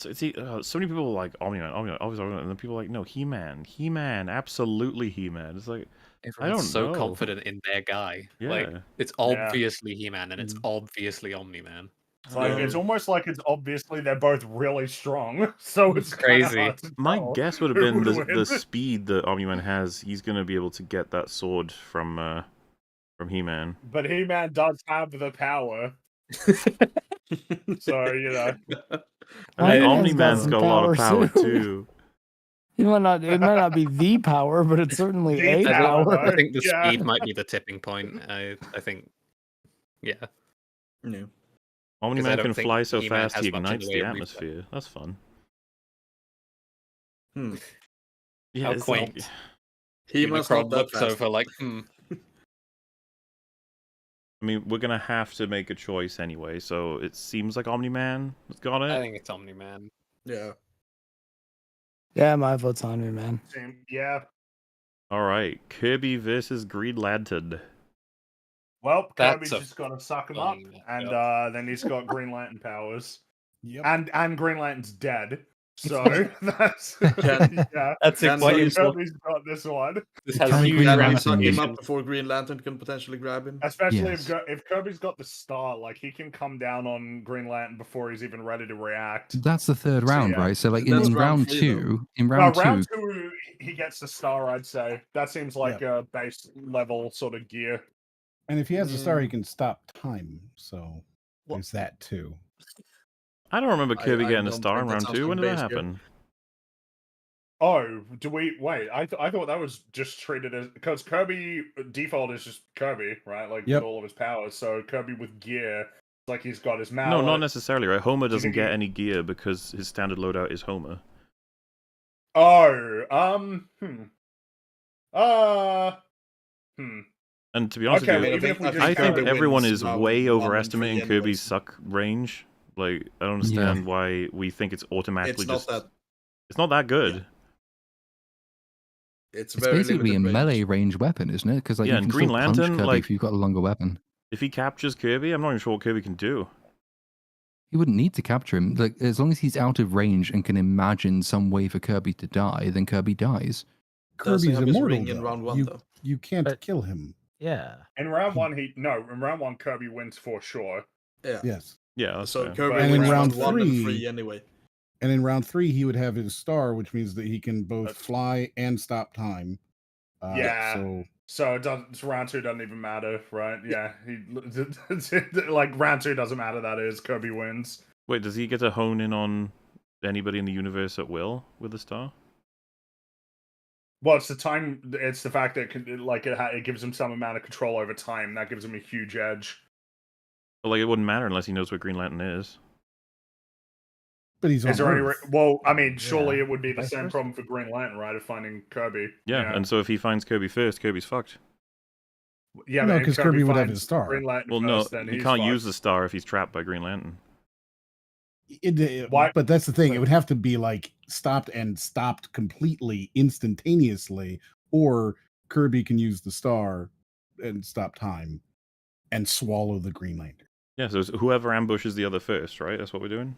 So, see, so many people like Omni-Man, and then people are like, no, He-Man, absolutely He-Man. It's like, Everyone's don't so know. confident in their guy. Like, Yeah. it's Yeah. obviously He-Man and it's obviously Omni-Man. It's like it's almost like it's obviously they're both really strong, so it's kinda crazy. hard to My tell guess would have who been would the win. speed that Omni-Man has. He's going to be able to get that sword from He-Man. But He-Man does have the power, so you know. I mean, Omni-Man's Omni-Man's some got a lot of power, power too. It might not be the power, but it's certainly The a power, power. I think the Yeah. speed might be the tipping point. I think, yeah. Yeah. Omni-Man don't can think fly so He-Man fast he has much in the ignites way the of reflex. atmosphere. That's fun. Yeah, How it's quaint. like, He must not Unicron that looks fast. over like, I mean, we're gonna have to make a choice anyway. So it seems like Omni-Man has got I it. think it's Omni-Man. Yeah. Yeah, my vote's Omni-Man. Yeah. All right, Kirby versus Green Lantern. Well, That's Kirby's a just got to suck him up, funny and matchup. then he's got Green Lantern powers. Yep. And Green Lantern's dead. So that's yeah. That's Can So he- Kirby's got this one. This has Can huge Green Can he Lantern suck him use- up before Green Lantern can potentially grab him? Especially Yes. if Kirby's got the star, like he can come down on Green Lantern before he's even ready to react. That's the third So, round, yeah. right? So like That's in round round three, two, in No, round round two, two, he gets the star. I'd say that seems like a base level sort of gear. And if he has a star, he can stop time. So there's that too. I don't remember Kirby I getting a don't star think in that round sounds 2. like When did that base gear. happen? Oh, do we wait? I thought that was just treated as because Kirby default is just Kirby, right? Like Yep. with all of his powers. So Kirby with gear, like he's got his No, mallet. not necessarily, right? Homer Do you doesn't think he- get any gear because his standard loadout is Homer. Oh, And to be honest Okay, with well, you, even if we just I think Kirby everyone wins is round way 1 and overestimating 3 Kirby's anyways. suck range. Like, I don't understand why we think it's automatically It's not just... that. It's not that good. Yeah. It's it's very basically a limited range. melee range weapon, isn't it? Because like Yeah, you and can Green still punch Lantern, Kirby like- if you've got a longer weapon. If he captures Kirby, I'm not even sure what Kirby can do. You wouldn't need to capture him. Like as long as he's out of range and can imagine some way for Kirby to die, then Kirby dies. Does he Kirby's have his immortal. ring in though. round 1 you, though? you can't But- kill him. Yeah. In round one, in round one, Kirby wins for sure. Yeah. Yes. Yeah, that's So fair. Kirby And in wins round round 1 and three- 3 anyway. And in round 3, he would have his star, which means that he can both That's- fly and stop time. Yeah. So So it doesn't, round 2 doesn't even matter, right? Yeah, like round 2 doesn't matter. That is Kirby wins. Wait, does he get to hone in on anybody in the universe at will with the star? Well, it's the time. It's the fact that it gives him some amount of control over time. That gives him a huge edge. But, like, it wouldn't matter unless he knows where Green Lantern is. but he's on Is there any? Earth. Well, I mean, surely Yeah. it would be the Vice same versa? problem for Green Lantern, right? Of finding Kirby. Yeah, and so if he finds Kirby first, Kirby's fucked. yeah, No, but if 'cause Kirby would have finds his star. Green Lantern Well, first, no, then he he's can't fucked. use the star if he's trapped by Green Lantern. Why- But that's the thing. It would have to be like stopped completely instantaneously, or Kirby can use the star and stop time and swallow the Green Lantern. Yeah, so it's whoever ambushes the other first, right? That's what we're doing?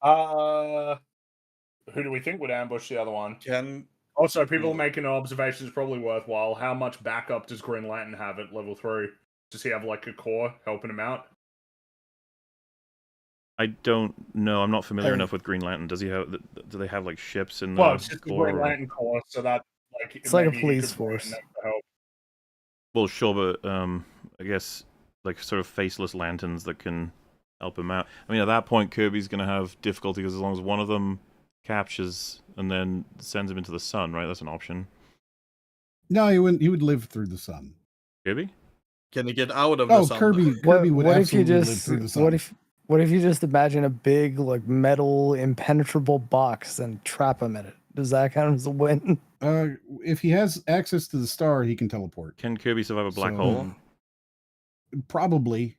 Who do we think would ambush the other one? Can Also, people making an observation is probably worthwhile. How much backup does Green Lantern have at level 3? Does he have like a core helping him out? I don't know. I'm not familiar Oh. enough with Green Lantern. Does he have? Do they have like ships in the Well, it's just the core? Green or- Lantern core, so that like It's like a maybe he police could bring force. them to help. Well, sure, but I guess like sort of faceless lanterns that can help him out. I mean, at that point, Kirby's gonna have difficulty because as long as one of them captures and then sends him into the sun, right? That's an option. No, he wouldn't. He would live through the sun. Kirby? Can he get out of the Oh, sun? Kirby would What if you absolutely live just through the sun. what if you just imagine a big like metal impenetrable box and trap him in it? Does that count as a win? If he has access to the star, he can teleport. Can Kirby survive a black So- hole? Probably.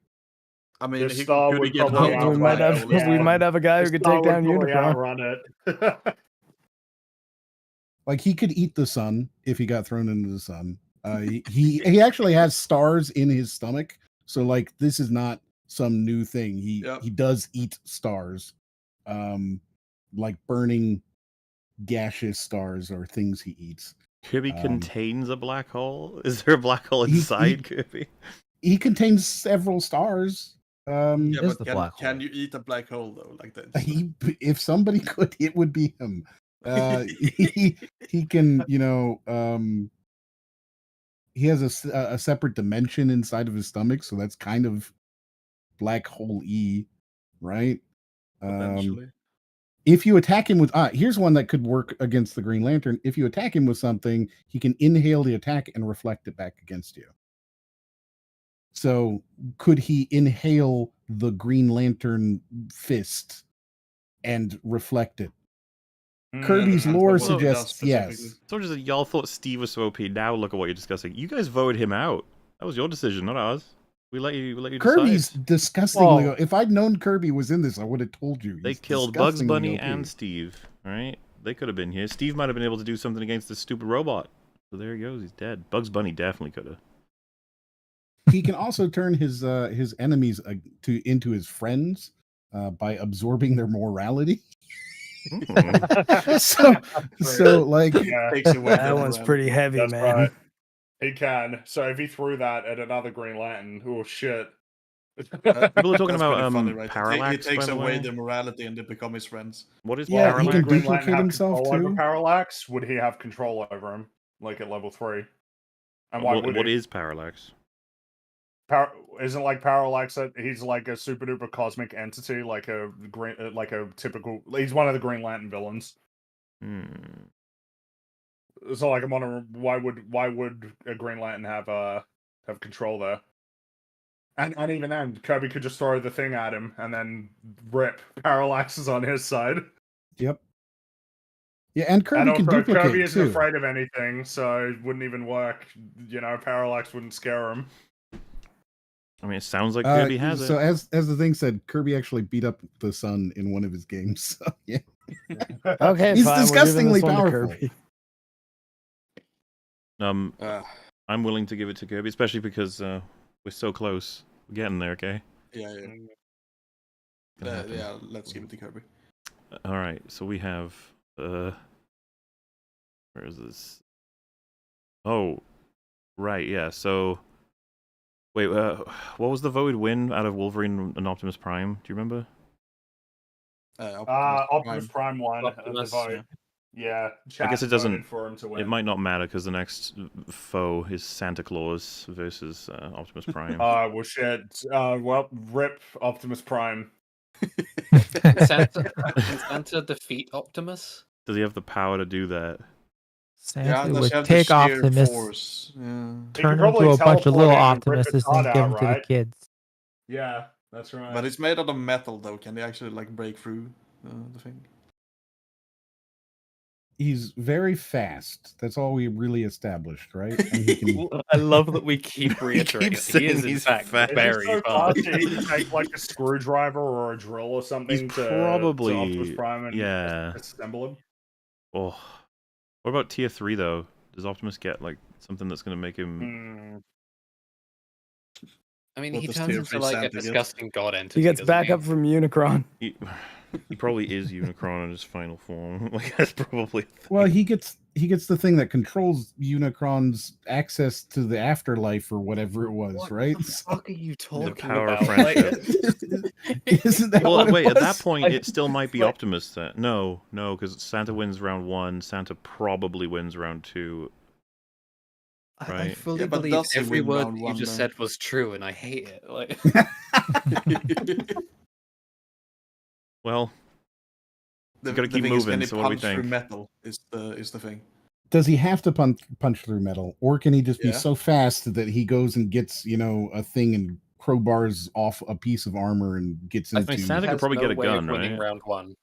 I mean, The he star could would get probably out we might have we might have a guy who could take down Unicron. Outrun it. Like he could eat the sun if he got thrown into the sun. He actually has stars in his stomach, so like this is not some new thing. He does eat stars, like burning gaseous stars or things he eats. Kirby contains a black hole? Is there a black hole inside Kirby? He contains several stars. Yeah, but can you eat a black hole though? Like that? If somebody could, it would be him. He can, he has a separate dimension inside of his stomach, so that's kind of black hole E, right? Eventually. If you attack him with here's one that could work against the Green Lantern. If you attack him with something, he can inhale the attack and reflect it back against you. So could he inhale the Green Lantern fist and reflect it? Kirby's lore suggests yes. So just y'all thought Steve was so OP. Now look at what you're discussing. You guys voted him out. That was your decision, not ours. We let you Kirby's decide. disgustingly. If I'd known Kirby was in this, I would have told you. They killed Bugs Bunny and Steve. All right, they could have been here. Steve might have been able to do something against this stupid robot. So there he goes. He's dead. Bugs Bunny definitely could have. He can also turn his enemies into his friends by absorbing their morality. so like that one's pretty heavy, That's man. right. He can. So if he threw that at another Green Lantern, oh shit. People are talking about funny, right? Parallax. He takes by the away way. the morality and they become his friends. What is Yeah, Parallax? he can Green duplicate Lantern have himself control over too. Parallax? Would he have control over him, like at level 3? And why would What he? is Parallax? Isn't like Parallax? He's like a super duper cosmic entity, like a typical. He's one of the Green Lantern villains. So like I'm wondering why would a Green Lantern have control there? And even then, Kirby could just throw the thing at him and then rip. Parallax is on his side. Yep. Yeah, and Kirby And can also, duplicate Kirby isn't too. afraid of anything, so it wouldn't even work. Parallax wouldn't scare him. I mean, it sounds like Kirby has it. So as the thing said, Kirby actually beat up the sun in one of his games. So, yeah. Okay, He's fine, disgustingly we're giving this one to powerful. Kirby. I'm willing to give it to Kirby, especially because we're so close. We're getting there, okay? Yeah. Let's give it to Kirby. All right, so we have where is this? Oh, right, yeah. So, wait, what was the voted win out of Wolverine and Optimus Prime? Do you remember? Optimus Prime won the Optimus, vote. Yeah, I guess chat it doesn't. voted for him to win. It might not matter because the next foe is Santa Claus versus Optimus Prime. Well, shit. Well, rip Optimus Prime. Can Santa defeat Optimus? Does he have the power to do that? Santa unless would you have the take sheer Optimus, force. Yeah. turn him probably into a bunch of teleport little in and rip Optimuses his and heart give out, them to the right? kids. Yeah, that's right. But it's made out of metal, though. Can they actually like break through the thing? He's very fast. That's all we really established, right? And he can... I love that we keep reiterating keeps he is saying in he's fact fast. very so fast. fast, he can take like a screwdriver or a drill or something He's to probably Optimus Prime and yeah. assemble him. Oh, what about tier 3 though? Does Optimus get like something that's going to make him? I mean, What he does turns tier into 3 like a Santa get? disgusting god entity. He gets doesn't back he? up from Unicron. He probably is Unicron in his final form. Like that's probably. Well, he gets the thing that controls Unicron's access to the afterlife or whatever it was, right? What the fuck are you talking The power of about? friendship. Isn't that Well, what it wait. At that was? point, it still might be Optimus. Then. No, because Santa wins round 1. Santa probably wins round 2. I Right. fully Yeah, but believe does he every win word round you one, just though? said was true, and I hate it. Like, Well, The, gotta the keep thing is, moving, can he so what do we punch through think? metal? Is the thing. does he have to punch through metal, or can he just be Yeah. so fast that he goes and gets, a thing and crowbars off a piece of armor and gets I into? think Santa could Has probably no get a way gun, of winning right? round one.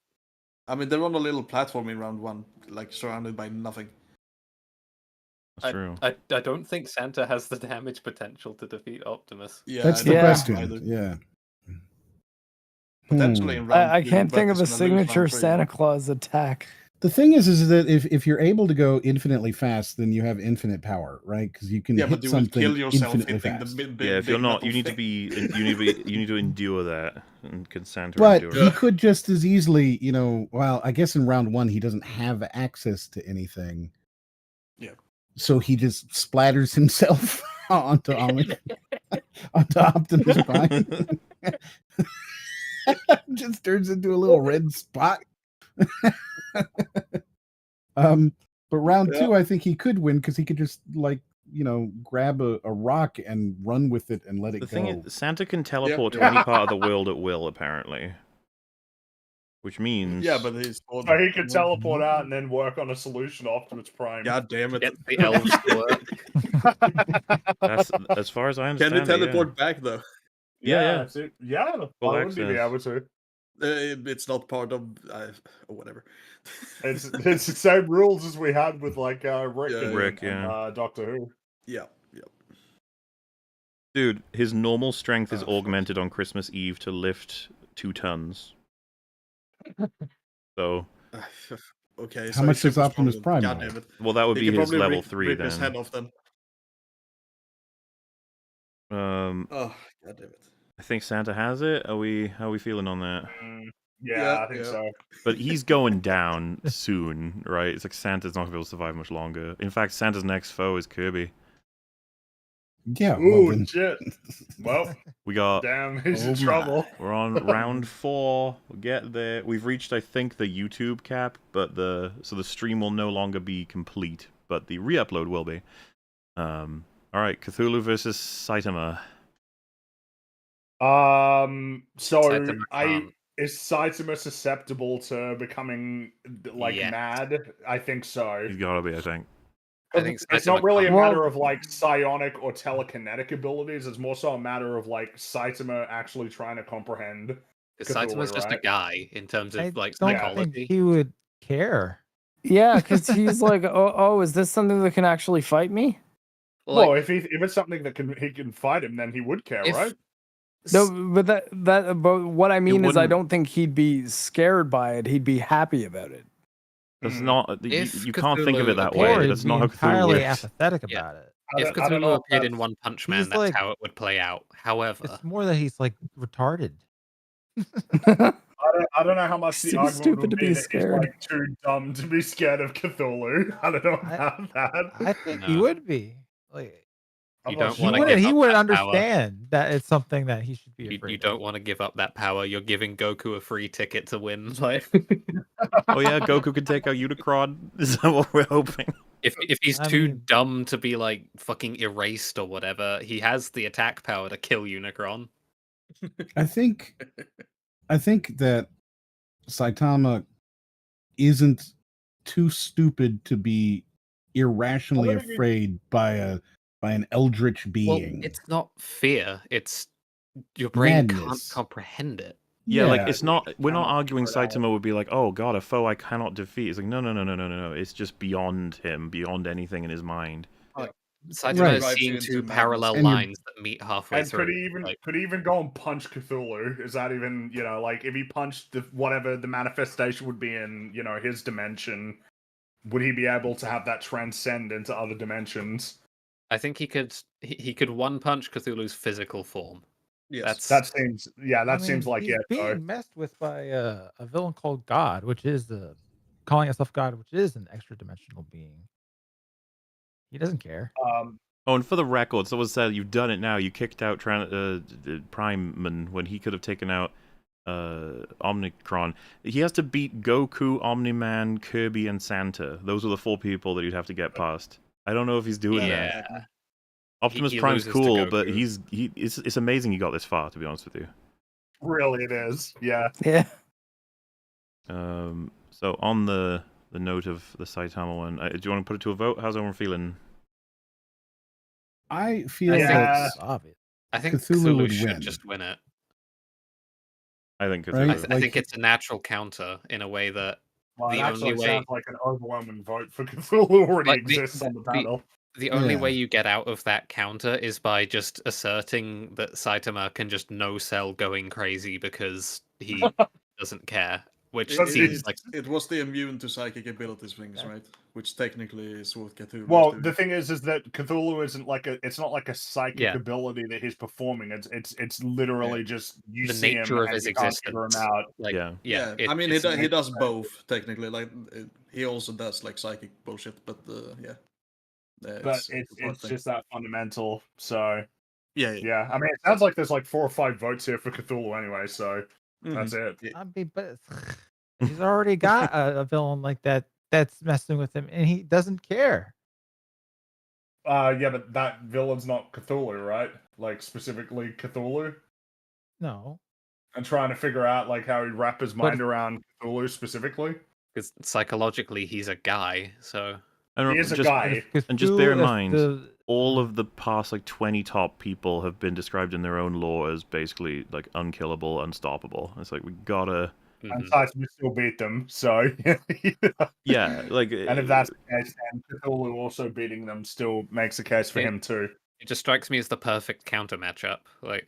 I mean, they're on a little platform in round one, like surrounded by nothing. That's true. I don't think Santa has the damage potential to defeat Optimus. Yeah, That's I the don't think so question. either. Yeah. Potentially in round I two, can't but think of a he's gonna lose round signature three. Santa Claus attack. The thing is that if you're able to go infinitely fast, then you have infinite power, right? Because you can Yeah, hit but you will something kill yourself infinitely hitting fast. the big, Yeah, if you're big not, metal you need to thing. be, you need to endure that. And can Santa But endure he it? could just as easily, well, I guess in round one he doesn't have access to anything. Yeah. So he just splatters himself onto Optimus Prime. Just turns into a little red spot. But round two, I think he could win because he could just grab a rock and run with it and let it The go. thing is, Santa can teleport Yeah. to any part of the world at will, apparently. Which means... Yeah, but he's... So he could teleport out and then work on a solution to Optimus Prime. God damn it. Get the elves to work. That's, as far as I Can understand they teleport back, though? Yeah. Yeah, Full why wouldn't he be access. able to? It's not part of... or whatever. It's the same rules as we had with, like, Rick, Yeah, and, Rick, and, yeah. Doctor Who. Yeah. Dude, his normal strength is Oh, fuck. augmented on Christmas Eve to lift 2 tons. So... Okay, How so much he's does super Optimus strong, Prime God weigh? damn it. Well, that would He be could his probably level rip 3 his then. head off then. Oh, God damn it. I think Santa has it. How are we feeling on that? Yeah, I think so. But he's going down soon, right? It's like Santa's not going to be able to survive much longer. In fact, Santa's next foe is Kirby. Yeah. Ooh, Well, then... shit. Well, We got... damn, he's Oh in trouble. We're on round 4. We'll get there. We've reached, I think, the YouTube cap, but so the stream will no longer be complete, but the re-upload will be. All right, Cthulhu versus Saitama. So Saitama can't. is Saitama susceptible to becoming like Yeah. mad? I think so. He's gotta be, I think. I think It's Saitama not really a can't. matter of like psionic or telekinetic abilities. It's more so a matter of like Saitama actually trying to comprehend. Saitama's just a right? guy in terms of I like don't psychology. think he would care. Yeah, because he's like, oh, is this something that can actually fight me? Well, if it's something that he can fight him, then he would care, right? No, but but what I mean is, I wouldn't- don't think he'd be scared by it. He'd be happy about it. That's not... You If can't think of it Cthulhu that appeared, way. Or That's he'd not be how Cthulhu entirely works. apathetic Yeah. about it. If I don't know Cthulhu if appeared in that's- One Punch Man, He's that's like- how it would play out. However, It's more that he's like retarded. I don't know how much the Too argument stupid would to be be that scared. he's like too dumb to be scared of Cthulhu. I don't know about that. I think he No. would be. Like, I'm you not don't he want to sure. would give he up would that power. understand that it's something that he should be afraid You of. don't want to give up that power. You're giving Goku a free ticket to win. Like, Oh yeah, Goku can take out Unicron. Is that what we're hoping? if he's I too mean- dumb to be like fucking erased or whatever, he has the attack power to kill Unicron. I think that Saitama isn't too stupid to be irrationally I think he- afraid by an eldritch Well, being. it's not fear. It's your brain can't Madness. comprehend it. Yeah, like Yeah, it's not. We're not cannot arguing figure it out. Saitama would be like, "Oh God, a foe I cannot defeat." It's like, no. It's just beyond him, beyond anything in his mind. Saitama Right. has Drives you seen into two madness. parallel And you're- lines that meet halfway And through. could he even go and punch Cthulhu? Is that even, like if he punched whatever the manifestation would be in, his dimension, would he be able to have that transcend into other dimensions? I think he could one punch Cthulhu's physical form. Yes. That seems, I seems mean, like he's it. being Though. messed with by a villain called God, which is calling himself God, which is an extra dimensional being. He doesn't care. Oh, and for the record, someone said you've done it now. You kicked out Primeman when he could have taken out Omnicron. He has to beat Goku, Omni-Man, Kirby, and Santa. Those are the 4 people that he'd have to get past. I don't know if he's doing that. Yeah. Optimus He Prime's loses to cool, but Goku. it's amazing he got this far, to be honest with you. Really, it is. Yeah. Yeah. So on the the note of the Saitama one. Do you want to put it to a vote? How's everyone feeling? I feel Yeah. that I think Cthulhu would should win. just win it. I think Right? Cthulhu. I think it's a natural counter in a way that Well, it the actually only way sounds like an overwhelming vote for Cthulhu already Like, exists on the panel. the only Yeah. way you get out of that counter is by just asserting that Saitama can just no-sell going crazy because he doesn't care, which seems like it was the immune to psychic abilities things, right? Which technically is what Cthulhu Well, is doing. the thing is that Cthulhu isn't like it's not like a psychic Yeah. ability that he's performing. It's literally just you the see nature him of and his you can't figure him existence. out. Like, Yeah. I mean, it's he does both technically. Like he also does like psychic bullshit, but yeah. But it's just that fundamental. So yeah. I mean, it sounds like there's like 4 or 5 votes here for Cthulhu anyway. So that's it. I mean, but he's already got a villain like that that's messing with him, and he doesn't care. Yeah, but that villain's not Cthulhu, right? Like specifically Cthulhu. No. And trying to figure out like how he'd wrap his mind around Cthulhu specifically. Because psychologically he's a guy, so And He is a just, guy. And just bear in Cthulhu, if mind, all of the past like 20 top people have been described in their own lore as basically like unkillable, unstoppable. It's like we gotta. And Saitama still beat them, so Yeah, like. And if that's the case, then Cthulhu also beating them still makes a case for him too. it just strikes me as the perfect counter matchup. Like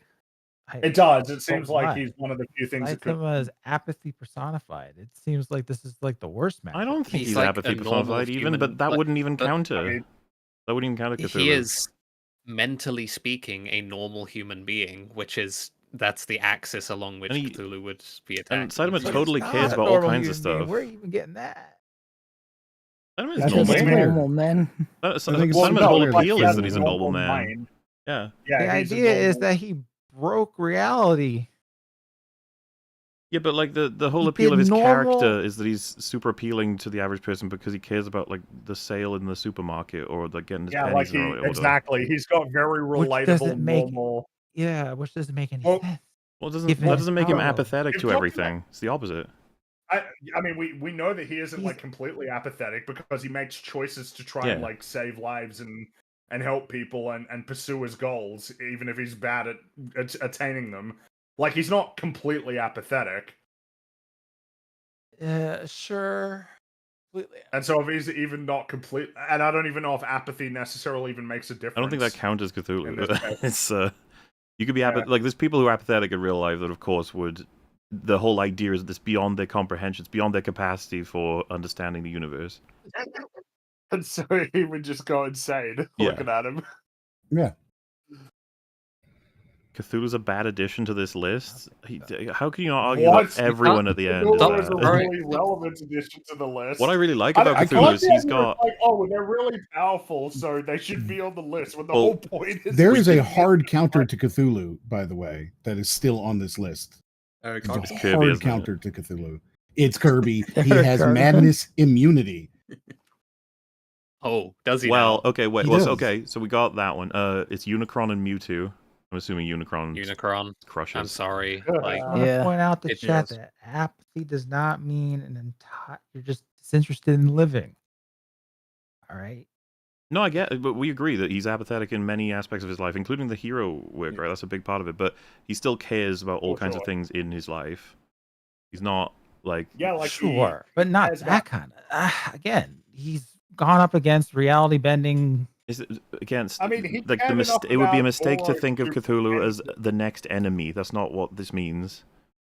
It does. It But seems like why? he's one of the few things that could. Saitama is apathy personified. It seems like this is like the worst match. I don't think he's like apathy a normal personified even, human, but that like- wouldn't even but- counter. I mean, That wouldn't even counter Cthulhu. he is, mentally speaking, a normal human being, which is that's the axis along which And he- Cthulhu would be attacked. And Saitama So- totally Not cares a about all normal kinds of human being. stuff. Where are you even getting that? Saitama That's is just normal. weird. normal, man. Sitama's I think it's whole clear that appeal he is has that he's a a noble normal man. mind. Yeah. Yeah, The he's a idea is normal- that he broke reality. Yeah, but like the whole He appeal of did his normal- character is that he's super appealing to the average person because he cares about like the sale in the supermarket or like getting his Yeah, like pennies he or whatever. exactly. He's got very Which relatable, doesn't make- normal. Yeah, which doesn't make any Well, sense. Well, that Given doesn't make him power. apathetic If to talking everything. It's the opposite. I mean, we know that he isn't He's- like completely apathetic because he makes choices to try and Yeah. like save lives and help people and pursue his goals, even if he's bad at attaining them. Like he's not completely apathetic. Sure. Completely. And so if he's even not complete, and I don't even know if apathy necessarily even makes a difference. I don't think that counts as in Cthulhu. this case. It's you could be Yeah. like there's people who are apathetic in real life that of course would. The whole idea is that it's beyond their comprehension, it's beyond their capacity for understanding the universe. And so he would just go insane Yeah. looking at him. Yeah. Cthulhu's a bad addition to this list. How can you not argue What? that everyone at the end is Cthulhu is a bad? really relevant addition to the list. What I really like I about can't Cthulhu is get he's here, got. like, oh, they're really powerful, so they should be on the list. When the Well, whole point is There we is a should- hard counter to Cthulhu, by the way, that is still on this list. Eric It's a Cartman. Kirby, hard isn't it? counter to Cthulhu. It's Kirby. He Eric has Cartman. madness immunity. Oh, does he? Well, now? okay, wait. He Well, does. okay, so we got that one. It's Unicron and Mewtwo. I'm assuming Unicron Unicron. crushes. I'm sorry. Yeah. Like, I want to Yeah. point out to It chat does. that apathy does not mean an entire. You're just disinterested in living. All right. No, I get it, but we agree that he's apathetic in many aspects of his life, including the hero work, right? That's a big part of it. But he still cares about all For kinds of sure. things in his life. He's not like Yeah, like he- Sure, but not has that kind of. Again, he's gone up against reality bending. is it against. I mean, he like cared enough it would be a about mistake to Boros think of to Cthulhu defend as the next enemy. That's not what this means.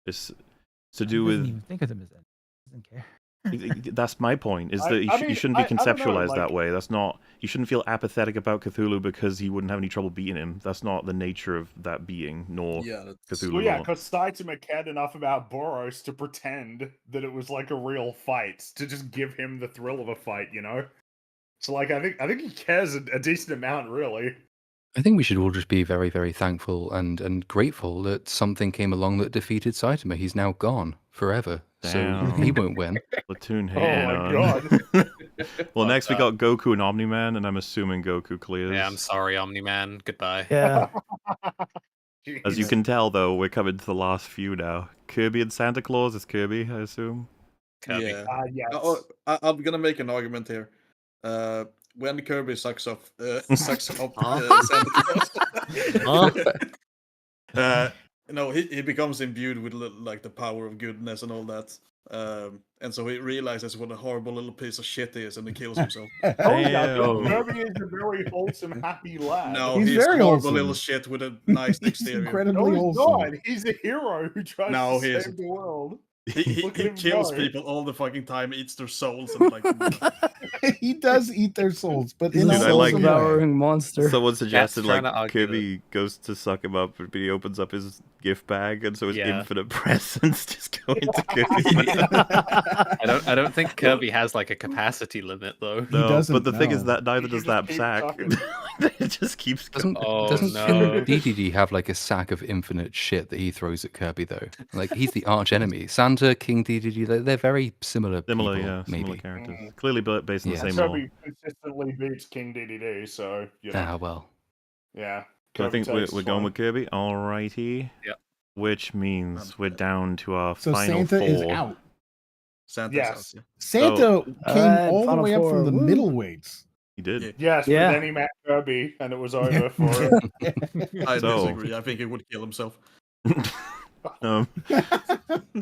It's to do He doesn't with. even think of them as that. Doesn't care. That's my point. Is I- that I you mean, shouldn't be I don't know, conceptualized that like- way. That's not. You shouldn't feel apathetic about Cthulhu because he wouldn't have any trouble beating him. That's not the nature of that being, nor Yeah, that's... Cthulhu. Well, yeah, lore. because Saitama cared enough about Boros to pretend that it was like a real fight, to just give him the thrill of a fight, you know. So, like, I think he cares a decent amount, really. I think we should all just be very, very thankful and grateful that something came along that defeated Saitama. He's now gone forever, so Damn. he won't win. Platoon Oh hating my on. god. Well, next we got Goku and Omni-Man, and I'm assuming Goku clears. yeah, I'm sorry, Omni-Man. Goodbye. Yeah. As you can tell, though, we're coming to the last few now. Kirby and Santa Claus is Kirby, I assume. Kirby. Yeah. Yes. I'm gonna make an argument here. When Kirby sucks off Santa Claus, he becomes imbued with like the power of goodness and all that. And so he realizes what a horrible little piece of shit he is, and he kills himself. Kirby is a very wholesome, happy lad. No, He's he's very a horrible wholesome. little shit with a nice He's exterior. incredibly No, he's wholesome. not. He's a hero who tries No, to he save isn't. the world. He Look at him kills go. people all the fucking time, eats their souls, and like. He does eat their souls, but Dude, in a I like wholesome way. devouring monster. Someone suggested trying like to argue Kirby goes to suck him up, but he opens up his gift bag, and so his Yeah. infinite presents just go into Kirby. I don't think Kirby has like a capacity limit though. No, doesn't, but the thing is no. that neither He does just that keeps sack. sucking. It just keeps going. Doesn't no. King DDD have like a sack of infinite shit that he throws at Kirby though? Like he's the arch enemy. Santa, King DDD, they're very similar. Similar, people, yeah, maybe. similar characters. Clearly based on Yeah. the same lore. Kirby consistently beats King DDD, so you know, Ah well. yeah. So I Kirby think we're takes going one. with Kirby. Alrighty. Yep. Which means we're down to our So final Santa is four. out. Santa's Yes. out, yeah. Santa came Alright, all the final way up four, from the woo. middleweights. He did. Yes, Yeah. but then he met Kirby, and it was over for him. I So- disagree. I think he would kill himself. We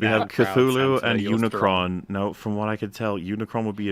have Proud Cthulhu Santa, and you're strong. Unicron. No, from what I could tell, Unicron would be